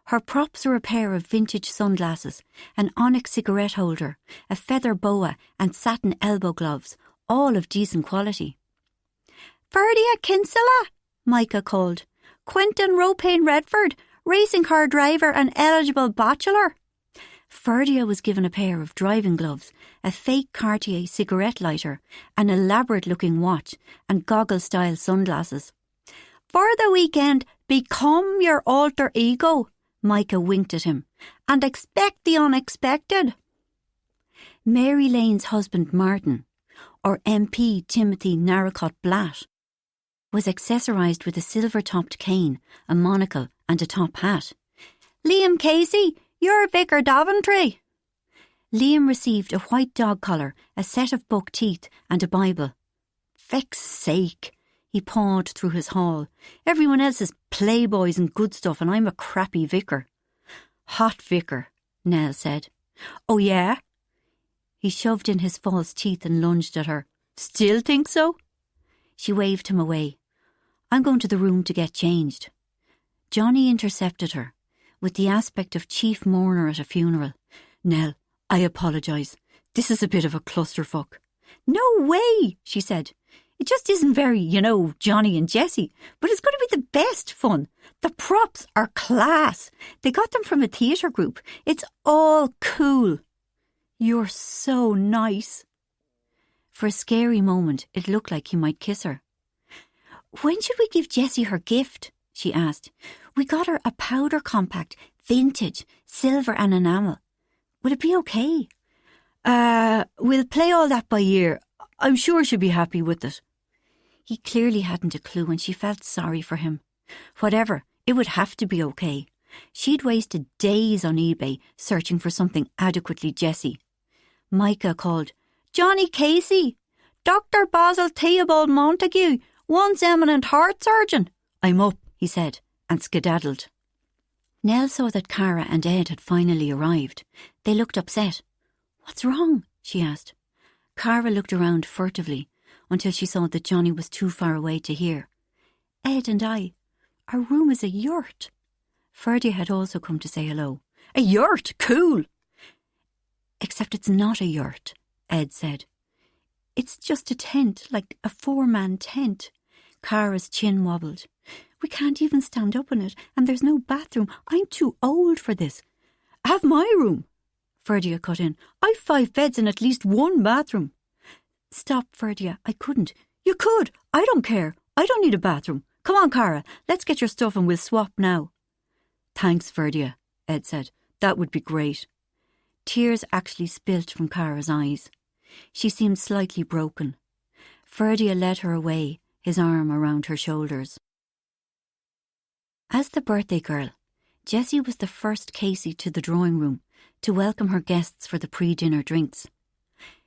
Her props were a pair of vintage sunglasses, an onyx cigarette holder, a feather boa and satin elbow gloves, all of decent quality. Ferdia Kinsella, Micah called. Quentin Ropane Redford, racing car driver and eligible bachelor. Ferdia was given a pair of driving gloves, a fake Cartier cigarette lighter, an elaborate-looking watch and goggle-style sunglasses. For the weekend, become your alter ego, Micah winked at him, and expect the unexpected. Mary Lane's husband Martin, or MP Timothy Narracott Blatt, was accessorised with a silver-topped cane, a monocle and a top hat. Liam Casey, you're Vicar Daventry. Liam received a white dog collar, a set of buck teeth and a Bible. Feck's sake, he pawed through his haul. Everyone else is playboys and good stuff and I'm a crappy vicar. Hot vicar, Nell said. Oh yeah? He shoved in his false teeth and lunged at her. Still think so? She waved him away. I'm going to the room to get changed. Johnny intercepted her, with the aspect of chief mourner at a funeral. Nell, I apologise. This is a bit of a clusterfuck. No way, she said. It just isn't very, Johnny and Jessie, but it's going to be the best fun. The props are class. They got them from a theatre group. It's all cool. You're so nice. For a scary moment, it looked like he might kiss her. When should we give Jessie her gift? She asked. We got her a powder compact, vintage, silver and enamel. Will it be okay? We'll play all that by ear. I'm sure she'll be happy with it. He clearly hadn't a clue and she felt sorry for him. Whatever, it would have to be okay. She'd wasted days on eBay searching for something adequately Jessie. Micah called, Johnny Casey, Dr. Basil Theobald Montague, once eminent heart surgeon. I'm up, he said, and skedaddled. Nell saw that Cara and Ed had finally arrived. They looked upset. What's wrong? She asked. Cara looked around furtively until she saw that Johnny was too far away to hear. Ed and our room is a yurt. Ferdia had also come to say hello. A yurt? Cool! Except it's not a yurt, Ed said. It's just a tent, like a 4-man tent. Cara's chin wobbled. We can't even stand up in it, and there's no bathroom. I'm too old for this. Have my room, Ferdia cut in. I've 5 beds and at least 1 bathroom. Stop, Ferdia, I couldn't. You could. I don't care. I don't need a bathroom. Come on, Cara, let's get your stuff and we'll swap now. Thanks, Ferdia, Ed said. That would be great. Tears actually spilt from Cara's eyes. She seemed slightly broken. Ferdia led her away, his arm around her shoulders. As the birthday girl, Jessie was the first Casey to the drawing room to welcome her guests for the pre-dinner drinks.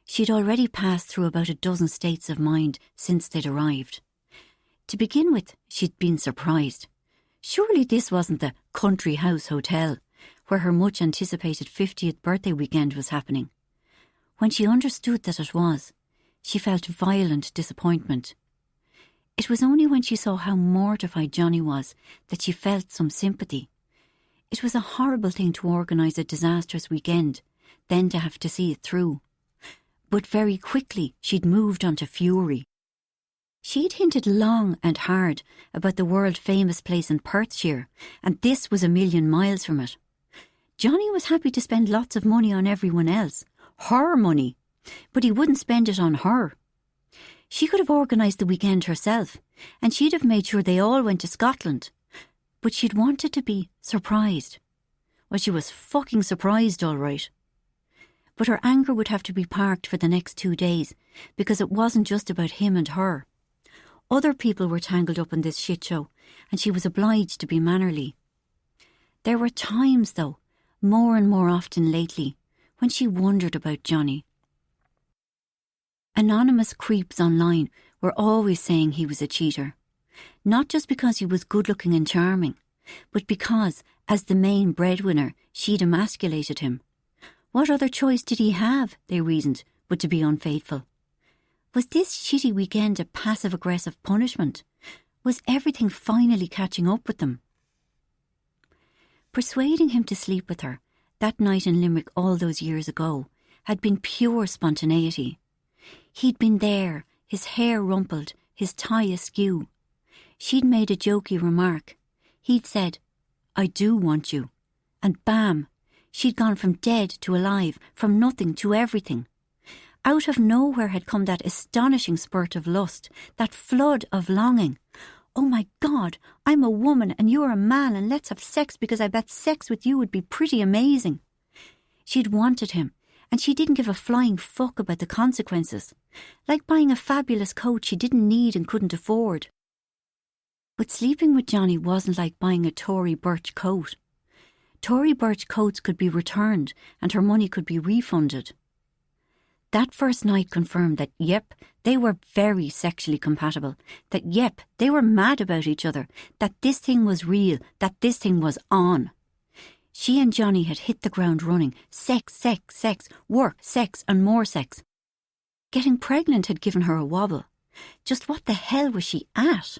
She'd already passed through about a dozen states of mind since they'd arrived. To begin with, she'd been surprised. Surely this wasn't the country house hotel, where her much-anticipated 50th birthday weekend was happening. When she understood that it was, she felt violent disappointment. It was only when she saw how mortified Johnny was that she felt some sympathy. It was a horrible thing to organise a disastrous weekend, then to have to see it through. But very quickly she'd moved on to fury. She'd hinted long and hard about the world-famous place in Perthshire, and this was a million miles from it. Johnny was happy to spend lots of money on everyone else, her money, but he wouldn't spend it on her. She could have organised the weekend herself, and she'd have made sure they all went to Scotland. But she'd wanted to be surprised. Well, she was fucking surprised, all right. But her anger would have to be parked for the next 2 days, because it wasn't just about him and her. Other people were tangled up in this shit show, and she was obliged to be mannerly. There were times, though, more and more often lately, when she wondered about Johnny. Anonymous creeps online were always saying he was a cheater. Not just because he was good-looking and charming, but because, as the main breadwinner, she'd emasculated him. What other choice did he have, they reasoned, but to be unfaithful? Was this shitty weekend a passive-aggressive punishment? Was everything finally catching up with them? Persuading him to sleep with her, that night in Limerick all those years ago, had been pure spontaneity. He'd been there, his hair rumpled, his tie askew. She'd made a jokey remark. He'd said, "I do want you." And bam, she'd gone from dead to alive, from nothing to everything. Out of nowhere had come that astonishing spurt of lust, that flood of longing. "Oh my God, I'm a woman and you're a man, and let's have sex because I bet sex with you would be pretty amazing." She'd wanted him, and she didn't give a flying fuck about the consequences. Like buying a fabulous coat she didn't need and couldn't afford. But sleeping with Johnny wasn't like buying a Tory birch coat. Tory birch coats could be returned and her money could be refunded. That first night confirmed that, yep, they were very sexually compatible, that, yep, they were mad about each other, that this thing was real, that this thing was on. She and Johnny had hit the ground running. Sex, sex, sex, work, sex and more sex. Getting pregnant had given her a wobble. Just what the hell was she at?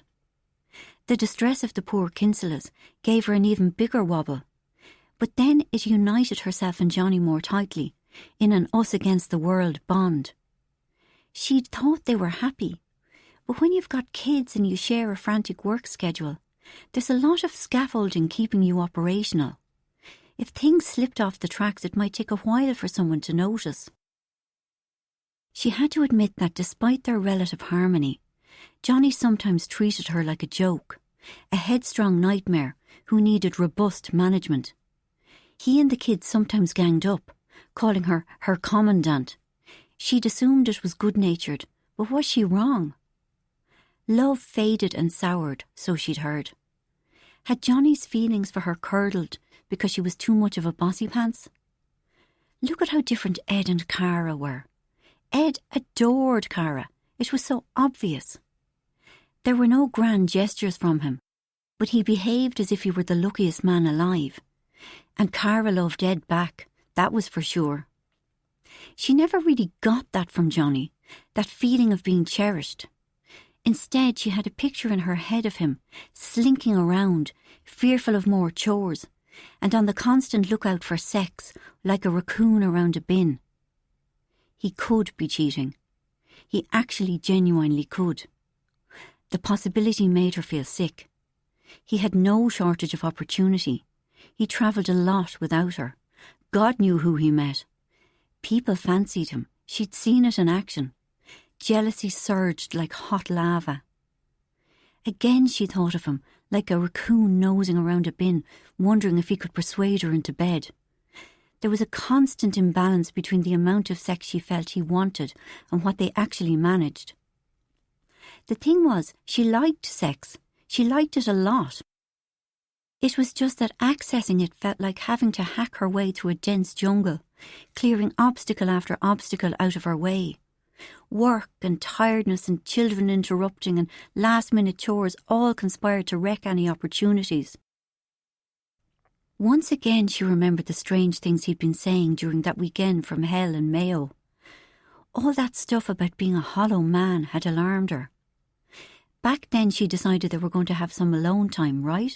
The distress of the poor Kinselas gave her an even bigger wobble. But then it united herself and Johnny more tightly, in an us-against-the-world bond. She'd thought they were happy, but when you've got kids and you share a frantic work schedule, there's a lot of scaffolding keeping you operational. If things slipped off the tracks, it might take a while for someone to notice. She had to admit that despite their relative harmony, Johnny sometimes treated her like a joke, a headstrong nightmare who needed robust management. He and the kids sometimes ganged up, calling her commandant. She'd assumed it was good-natured, but was she wrong? Love faded and soured, so she'd heard. Had Johnny's feelings for her curdled because she was too much of a bossy pants? Look at how different Ed and Cara were. Ed adored Cara. It was so obvious. There were no grand gestures from him, but he behaved as if he were the luckiest man alive. And Cara loved Ed back, that was for sure. She never really got that from Johnny, that feeling of being cherished. Instead, she had a picture in her head of him, slinking around, fearful of more chores, and on the constant lookout for sex, like a raccoon around a bin. He could be cheating. He actually genuinely could. The possibility made her feel sick. He had no shortage of opportunity. He travelled a lot without her. God knew who he met. People fancied him. She'd seen it in action. Jealousy surged like hot lava. Again she thought of him, like a raccoon nosing around a bin, wondering if he could persuade her into bed. There was a constant imbalance between the amount of sex she felt he wanted and what they actually managed. The thing was, she liked sex. She liked it a lot. It was just that accessing it felt like having to hack her way through a dense jungle, clearing obstacle after obstacle out of her way. Work and tiredness and children interrupting and last-minute chores all conspired to wreck any opportunities. Once again she remembered the strange things he'd been saying during that weekend from hell in Mayo. All that stuff about being a hollow man had alarmed her. Back then she decided they were going to have some alone time, right?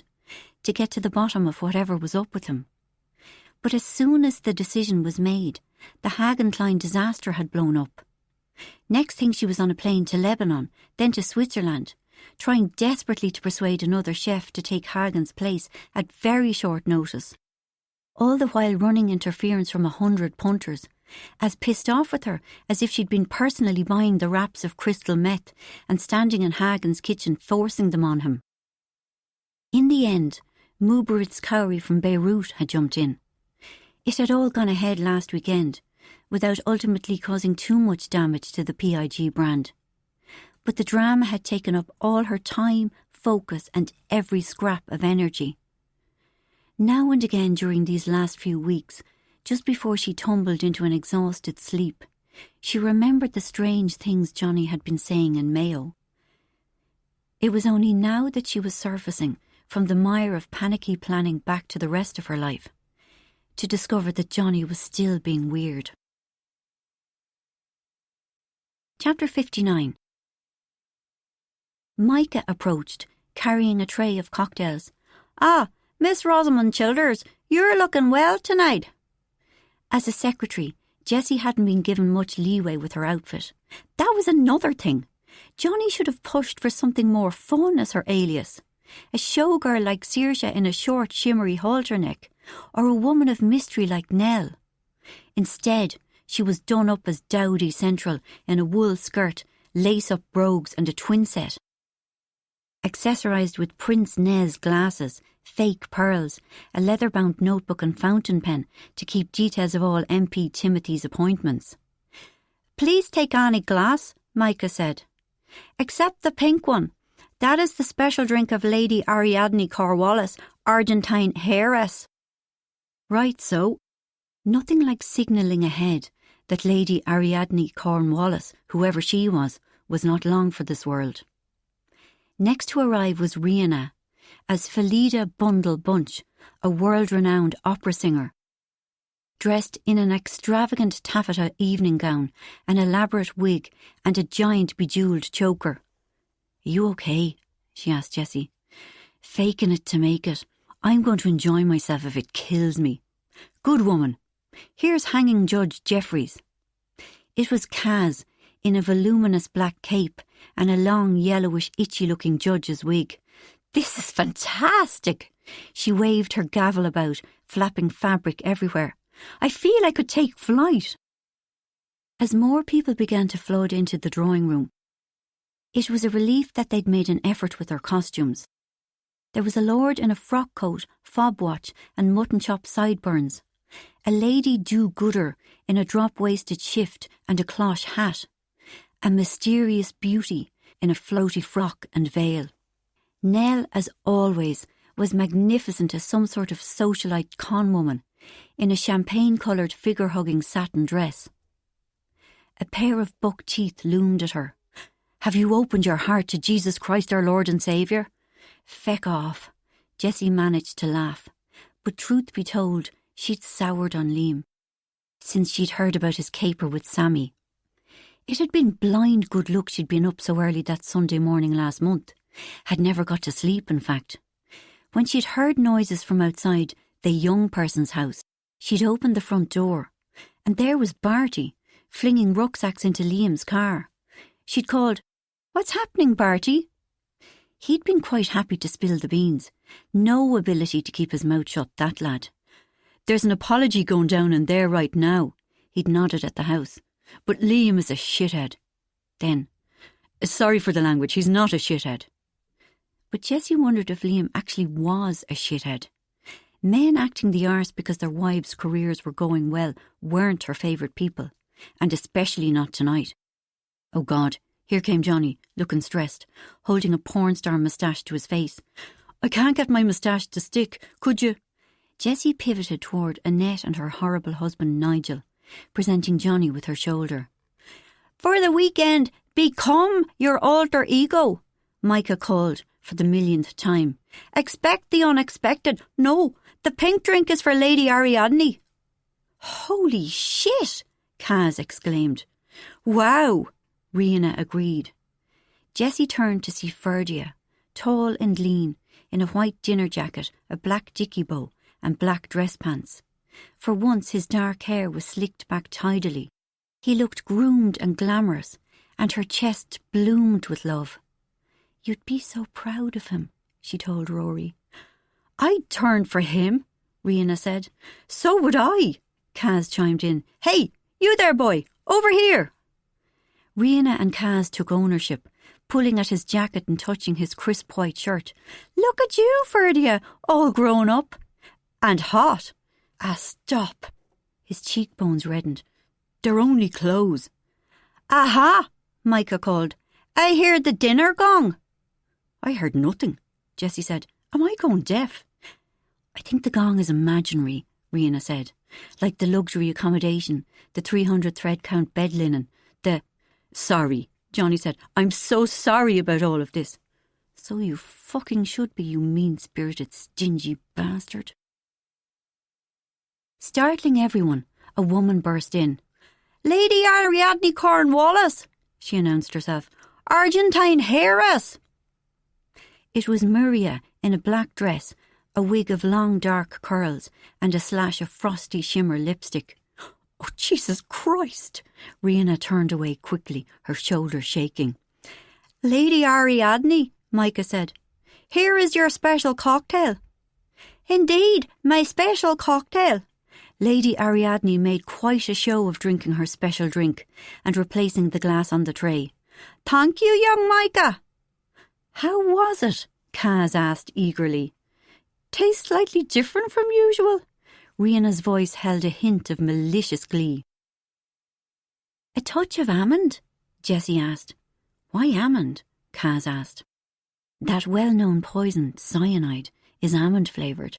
To get to the bottom of whatever was up with him. But as soon as the decision was made, the Hagen-Klein disaster had blown up. Next thing she was on a plane to Lebanon, then to Switzerland, trying desperately to persuade another chef to take Hagen's place at very short notice. All the while running interference from 100 punters, as pissed off with her as if she'd been personally buying the wraps of crystal meth and standing in Hagen's kitchen forcing them on him. In the end, Mubaritz Kauri from Beirut had jumped in. It had all gone ahead last weekend, without ultimately causing too much damage to the PIG brand. But the drama had taken up all her time, focus and every scrap of energy. Now and again during these last few weeks, just before she tumbled into an exhausted sleep, she remembered the strange things Johnny had been saying in Mayo. It was only now that she was surfacing from the mire of panicky planning back to the rest of her life. to discover that Johnny was still being weird. Chapter 59. Micah approached, carrying a tray of cocktails. "Ah, Miss Rosamond Childers, you're looking well tonight." As a secretary, Jessie hadn't been given much leeway with her outfit. That was another thing. Johnny should have pushed for something more fun as her alias. A showgirl like Saoirse in a short, shimmery halter neck, or a woman of mystery like Nell. Instead, she was done up as Dowdy Central in a wool skirt, lace-up brogues and a twin set. Accessorised with Prince Nez glasses, fake pearls, a leather-bound notebook and fountain pen to keep details of all MP Timothy's appointments. "Please take any glass," Micah said. "Except the pink one. That is the special drink of Lady Ariadne Cornwallis, Argentine heiress." Right so. Nothing like signalling ahead that Lady Ariadne Cornwallis, whoever she was not long for this world. Next to arrive was Rihanna, as Felida Bundle Bunch, a world-renowned opera singer. Dressed in an extravagant taffeta evening gown, an elaborate wig and a giant bejewelled choker. "Are you okay?" she asked Jessie. "Faking it to make it. I'm going to enjoy myself if it kills me." "Good woman. Here's Hanging Judge Jeffries." It was Kaz, in a voluminous black cape and a long yellowish itchy-looking judge's wig. "This is fantastic!" She waved her gavel about, flapping fabric everywhere. "I feel I could take flight." As more people began to flood into the drawing room, it was a relief that they'd made an effort with their costumes. There was a lord in a frock coat, fob watch and mutton chop sideburns. A lady do-gooder in a drop-waisted shift and a cloche hat. A mysterious beauty in a floaty frock and veil. Nell, as always, was magnificent as some sort of socialite con woman, in a champagne-coloured figure-hugging satin dress. A pair of buck teeth loomed at her. "Have you opened your heart to Jesus Christ our Lord and Saviour?" "Feck off." Jessie managed to laugh, but truth be told, she'd soured on Liam, since she'd heard about his caper with Sammy. It had been blind good luck she'd been up so early that Sunday morning last month. Had never got to sleep, in fact. When she'd heard noises from outside the young person's house, she'd opened the front door, and there was Barty, flinging rucksacks into Liam's car. She'd called, "What's happening, Barty?" He'd been quite happy to spill the beans. No ability to keep his mouth shut, that lad. "There's an apology going down in there right now." He'd nodded at the house. "But Liam is a shithead." Then, "Sorry for the language, he's not a shithead." But Jessie wondered if Liam actually was a shithead. Men acting the arse because their wives' careers were going well weren't her favourite people, and especially not tonight. Oh God, here came Johnny, looking stressed, holding a porn star moustache to his face. "I can't get my moustache to stick, could you?" Jessie pivoted toward Annette and her horrible husband Nigel, presenting Johnny with her shoulder. "For the weekend, become your alter ego," Micah called for the millionth time. "Expect the unexpected. No, the pink drink is for Lady Ariadne." "Holy shit!" Kaz exclaimed. "Wow!" Rihanna agreed. Jessie turned to see Ferdia, tall and lean, in a white dinner jacket, a black dicky bow and black dress pants. For once his dark hair was slicked back tidily. He looked groomed and glamorous, and her chest bloomed with love. "You'd be so proud of him," she told Rory. "I'd turn for him," Rihanna said. "So would I," Kaz chimed in. "Hey, you there, boy, over here." Rihanna and Kaz took ownership, pulling at his jacket and touching his crisp white shirt. "Look at you, Ferdia, all grown up. And hot." "Ah, stop." His cheekbones reddened. "They're only clothes." "Aha," Micah called. "I hear the dinner gong." "I heard nothing," Jessie said. "Am I going deaf?" "I think the gong is imaginary," Rihanna said. "Like the luxury accommodation, the 300 thread count bed linen, the..." "Sorry," Johnny said. "I'm so sorry about all of this." "So you fucking should be, you mean-spirited, stingy bastard." Startling everyone, a woman burst in. "Lady Ariadne Cornwallis," she announced herself. "Argentine heiress." It was Marian in a black dress, a wig of long dark curls, and a slash of frosty shimmer lipstick. "Oh, Jesus Christ!" Rihanna turned away quickly, her shoulders shaking. "Lady Ariadne," Micah said, "here is your special cocktail." "Indeed, my special cocktail." Lady Ariadne made quite a show of drinking her special drink and replacing the glass on the tray. "Thank you, young Micah." "How was it?" Kaz asked eagerly. "Tastes slightly different from usual?" Rihanna's voice held a hint of malicious glee. "A touch of almond?" Jessie asked. "Why almond?" Kaz asked. "That well-known poison, cyanide, is almond-flavoured."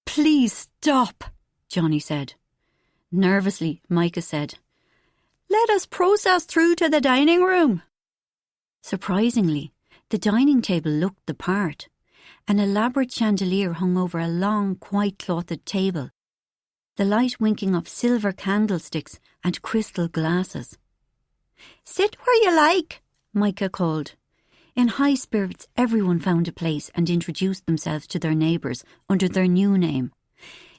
"Please stop," Johnny said. Nervously, Micah said, "Let us process through to the dining room." Surprisingly, the dining table looked the part. An elaborate chandelier hung over a long, white-clothed table, the light winking off silver candlesticks and crystal glasses. "Sit where you like," Micah called. In high spirits, everyone found a place and introduced themselves to their neighbours under their new name.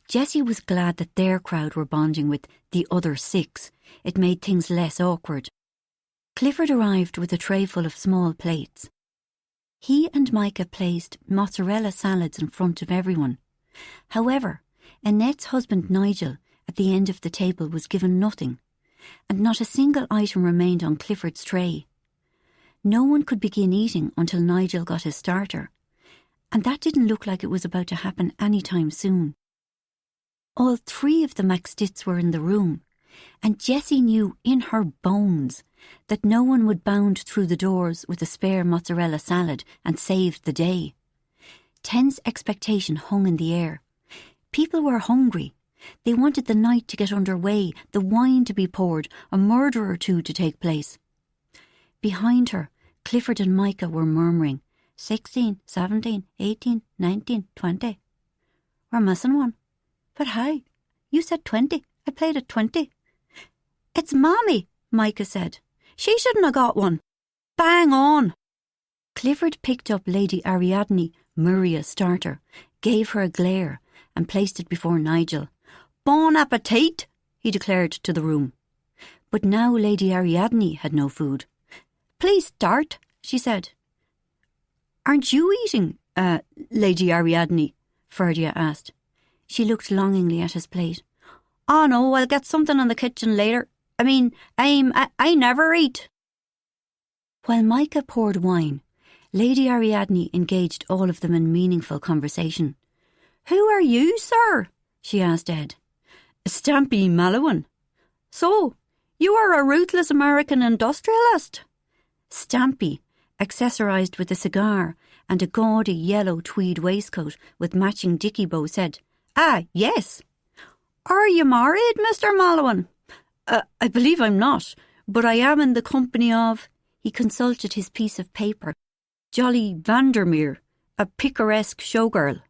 Jessie was glad that their crowd were bonding with the other 6. It made things less awkward. Clifford arrived with a tray full of small plates. He and Micah placed mozzarella salads in front of everyone. However, Annette's husband Nigel at the end of the table was given nothing, and not a single item remained on Clifford's tray. No one could begin eating until Nigel got his starter, and that didn't look like it was about to happen any time soon. All 3 of the MacStits were in the room, and Jessie knew in her bones that no one would bound through the doors with a spare mozzarella salad and save the day. Tense expectation hung in the air. People were hungry. They wanted the night to get underway, the wine to be poured, a murder or two to take place. Behind her, Clifford and Micah were murmuring, 16, 17, 18, 19, 20. "We're missing one." "But how? You said 20. I played at 20. "It's Mommy," Micah said. "She shouldn't have got one." "Bang on." Clifford picked up Lady Ariadne, Maria's starter, gave her a glare, and placed it before Nigel. "Bon appetit," he declared to the room. But now Lady Ariadne had no food. "Please start," she said. "Aren't you eating, Lady Ariadne?" Ferdia asked. She looked longingly at his plate. "Oh no, I'll get something in the kitchen later. I never eat." While Micah poured wine, Lady Ariadne engaged all of them in meaningful conversation. "Who are you, sir?" she asked Ed. "Stampy Malawan." "So, you are a ruthless American industrialist?" Stampy, accessorised with a cigar and a gaudy yellow tweed waistcoat with matching dicky bow, said, "Ah, yes." "Are you married, Mr. Malawan?" I believe I'm not, but I am in the company of..." He consulted his piece of paper. "Jolly Vandermeer, a picaresque showgirl."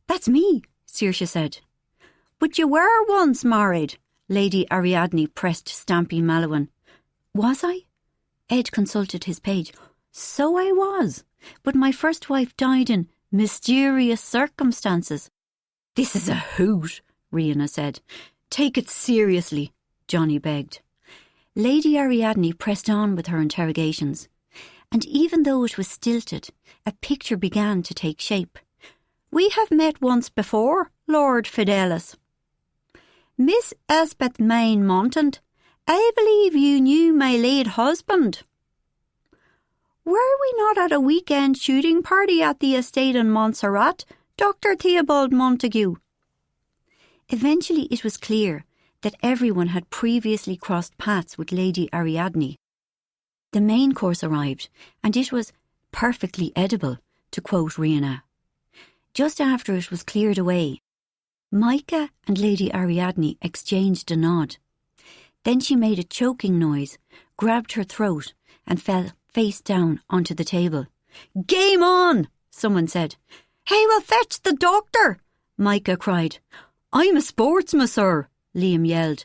"That's me," Saoirse said. "But you were once married." Lady Ariadne pressed Stampy Malawan. "Was I?" Ed consulted his page. "So I was, but my first wife died in mysterious circumstances." "This is a hoot," Rihanna said. "Take it seriously," Johnny begged. Lady Ariadne pressed on with her interrogations, and even though it was stilted, a picture began to take shape. "We have met once before, Lord Fidelis." "Miss Elspeth Main Montant, I believe you knew my late husband." "Were we not at a weekend shooting party at the estate in Montserrat, Dr. Theobald Montague?" Eventually it was clear that everyone had previously crossed paths with Lady Ariadne. The main course arrived, and it was perfectly edible, to quote Rihanna. Just after it was cleared away, Micah and Lady Ariadne exchanged a nod. Then she made a choking noise, grabbed her throat, and fell face down onto the table. "Game on!" someone said. "Hey, we'll fetch the doctor!" Micah cried. I'm a sportsman, sir, Liam yelled.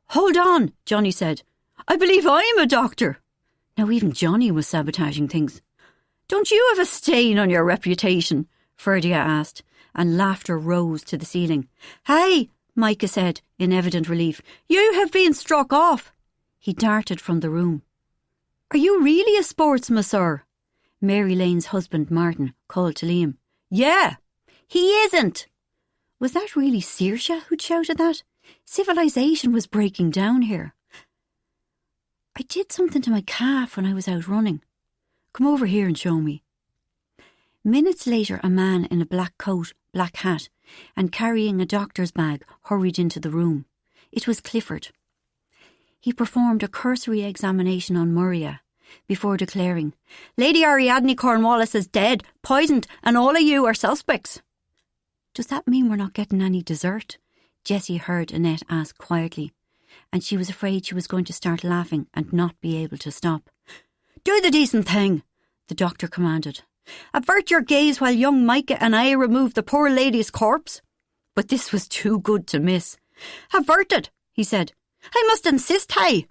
Hold on, Johnny said. I believe I'm a doctor. Now even Johnny was sabotaging things. Don't you have a stain on your reputation? Ferdia asked, and laughter rose to the ceiling. Hey, Micah said, in evident relief. You have been struck off. He darted from the room. Are you really a sportsman, sir? Mary Lane's husband, Martin, called to Liam. Yeah. He isn't. Was that really Saoirse who'd shouted that? Civilization was breaking down here. I did something to my calf when I was out running. Come over here and show me. Minutes later, a man in a black coat, black hat, and carrying a doctor's bag hurried into the room. It was Clifford. He performed a cursory examination on Maria before declaring, Lady Ariadne Cornwallis is dead, poisoned, and all of you are suspects. Does that mean we're not getting any dessert? Jessie heard Annette ask quietly, and she was afraid she was going to start laughing and not be able to stop. Do the decent thing, the doctor commanded. Avert your gaze while young Micah and I remove the poor lady's corpse. But this was too good to miss. Avert it, he said. I must insist, hey.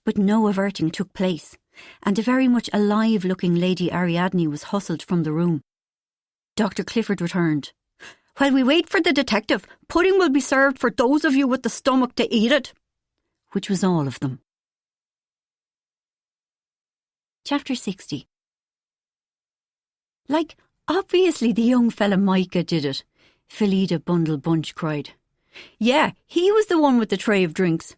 But no averting took place, and a very much alive-looking Lady Ariadne was hustled from the room. Dr. Clifford returned. While we wait for the detective, pudding will be served for those of you with the stomach to eat it. Which was all of them. Chapter 60. Like, obviously the young fella Micah did it, Phillida Bundle Bunch cried. Yeah, he was the one with the tray of drinks.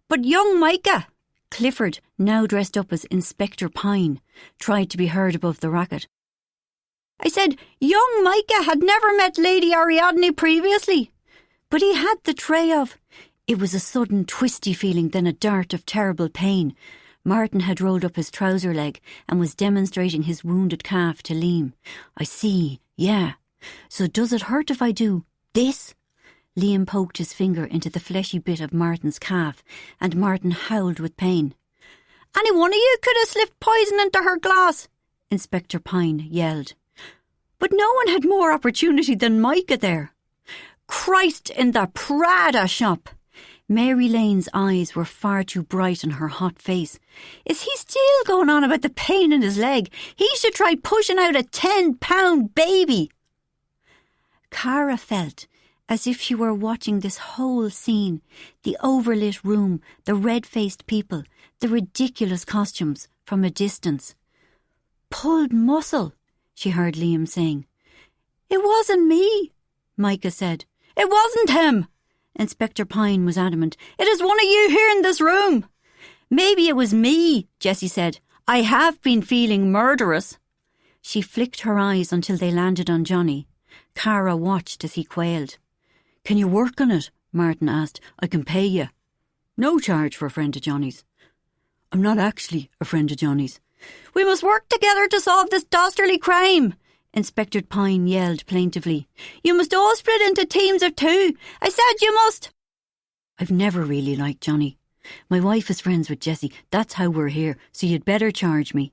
But young Micah, Clifford, now dressed up as Inspector Pine, tried to be heard above the racket. I said young Micah had never met Lady Ariadne previously, but he had the tray of... It was a sudden twisty feeling, then a dart of terrible pain. Martin had rolled up his trouser leg and was demonstrating his wounded calf to Liam. I see, yeah. So does it hurt if I do this? Liam poked his finger into the fleshy bit of Martin's calf, and Martin howled with pain. Any one of you could have slipped poison into her glass, Inspector Pine yelled. But no one had more opportunity than Micah there. Christ in the Prada shop! Mary Lane's eyes were far too bright in her hot face. Is he still going on about the pain in his leg? He should try pushing out a 10-pound baby. Cara felt as if she were watching this whole scene, the overlit room, the red-faced people, the ridiculous costumes, from a distance. Pulled muscle, she heard Liam saying. It wasn't me, Micah said. It wasn't him. Inspector Pine was adamant. It is one of you here in this room. Maybe it was me, Jessie said. I have been feeling murderous. She flicked her eyes until they landed on Johnny. Cara watched as he quailed. Can you work on it? Martin asked. I can pay you. No charge for a friend of Johnny's. I'm not actually a friend of Johnny's. We must work together to solve this dastardly crime, Inspector Pine yelled plaintively. You must all split into teams of 2. I said you must. I've never really liked Johnny. My wife is friends with Jessie. That's how we're here, so you'd better charge me.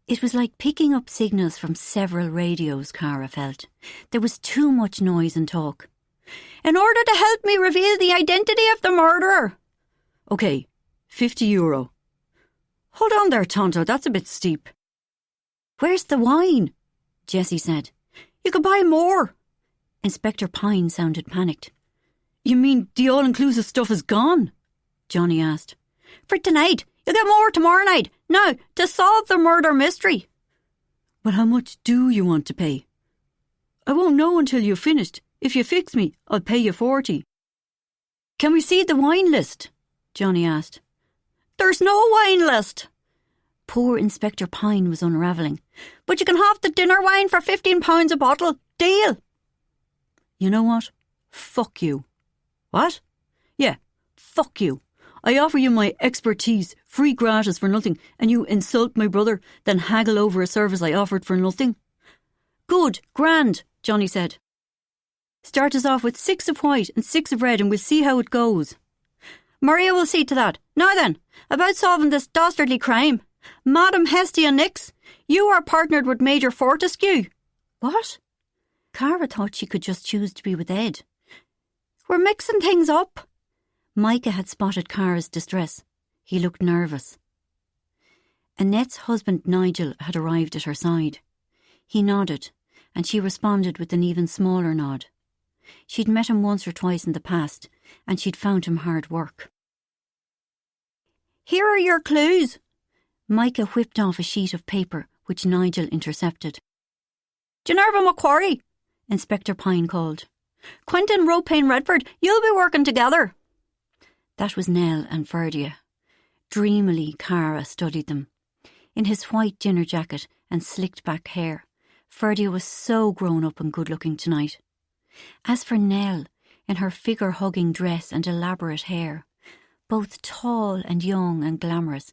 It was like picking up signals from several radios, Cara felt. There was too much noise and talk. In order to help me reveal the identity of the murderer. OK, €50. Hold on there, Tonto, that's a bit steep. Where's the wine? Jessie said. You could buy more. Inspector Pine sounded panicked. You mean the all-inclusive stuff is gone? Johnny asked. For tonight. You'll get more tomorrow night. Now, to solve the murder mystery. Well, how much do you want to pay? I won't know until you've finished. If you fix me, I'll pay you 40. Can we see the wine list? Johnny asked. There's no wine list. Poor Inspector Pine was unravelling. But you can have the dinner wine for £15 a bottle. Deal. You know what? Fuck you. What? Yeah, fuck you. I offer you my expertise, free gratis for nothing, and you insult my brother, then haggle over a service I offered for nothing? Good, grand, Johnny said. Start us off with 6 of white and 6 of red and we'll see how it goes. Maria will see to that. Now then, about solving this dastardly crime. Madam Hestia Nix, you are partnered with Major Fortescue. What? Cara thought she could just choose to be with Ed. We're mixing things up. Micah had spotted Cara's distress. He looked nervous. Annette's husband Nigel had arrived at her side. He nodded, and she responded with an even smaller nod. She'd met him once or twice in the past, and she'd found him hard work. Here are your clues. Micah whipped off a sheet of paper, which Nigel intercepted. Ginevra Macquarie, Inspector Pine called. Quentin Ropane Redford, you'll be working together. That was Nell and Ferdia. Dreamily, Cara studied them. In his white dinner jacket and slicked back hair, Ferdia was so grown up and good-looking tonight. As for Nell, in her figure-hugging dress and elaborate hair, both tall and young and glamorous,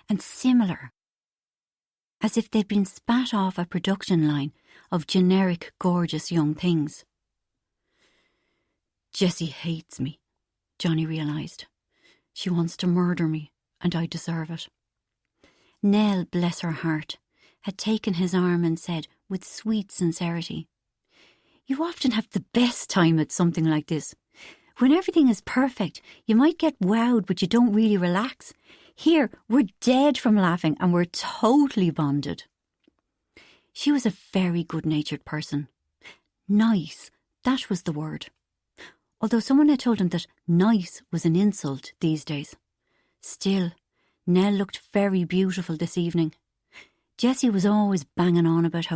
and similar, as if they'd been spat off a production line of generic gorgeous young things. Jessie hates me, Johnny realised. She wants to murder me, and I deserve it. Nell, bless her heart, had taken his arm and said, with sweet sincerity, You often have the best time at something like this. When everything is perfect, you might get wowed, but you don't really relax. Here, we're dead from laughing and we're totally bonded. She was a very good-natured person. Nice, that was the word. Although someone had told him that nice was an insult these days. Still, Nell looked very beautiful this evening. Jessie was always banging on about how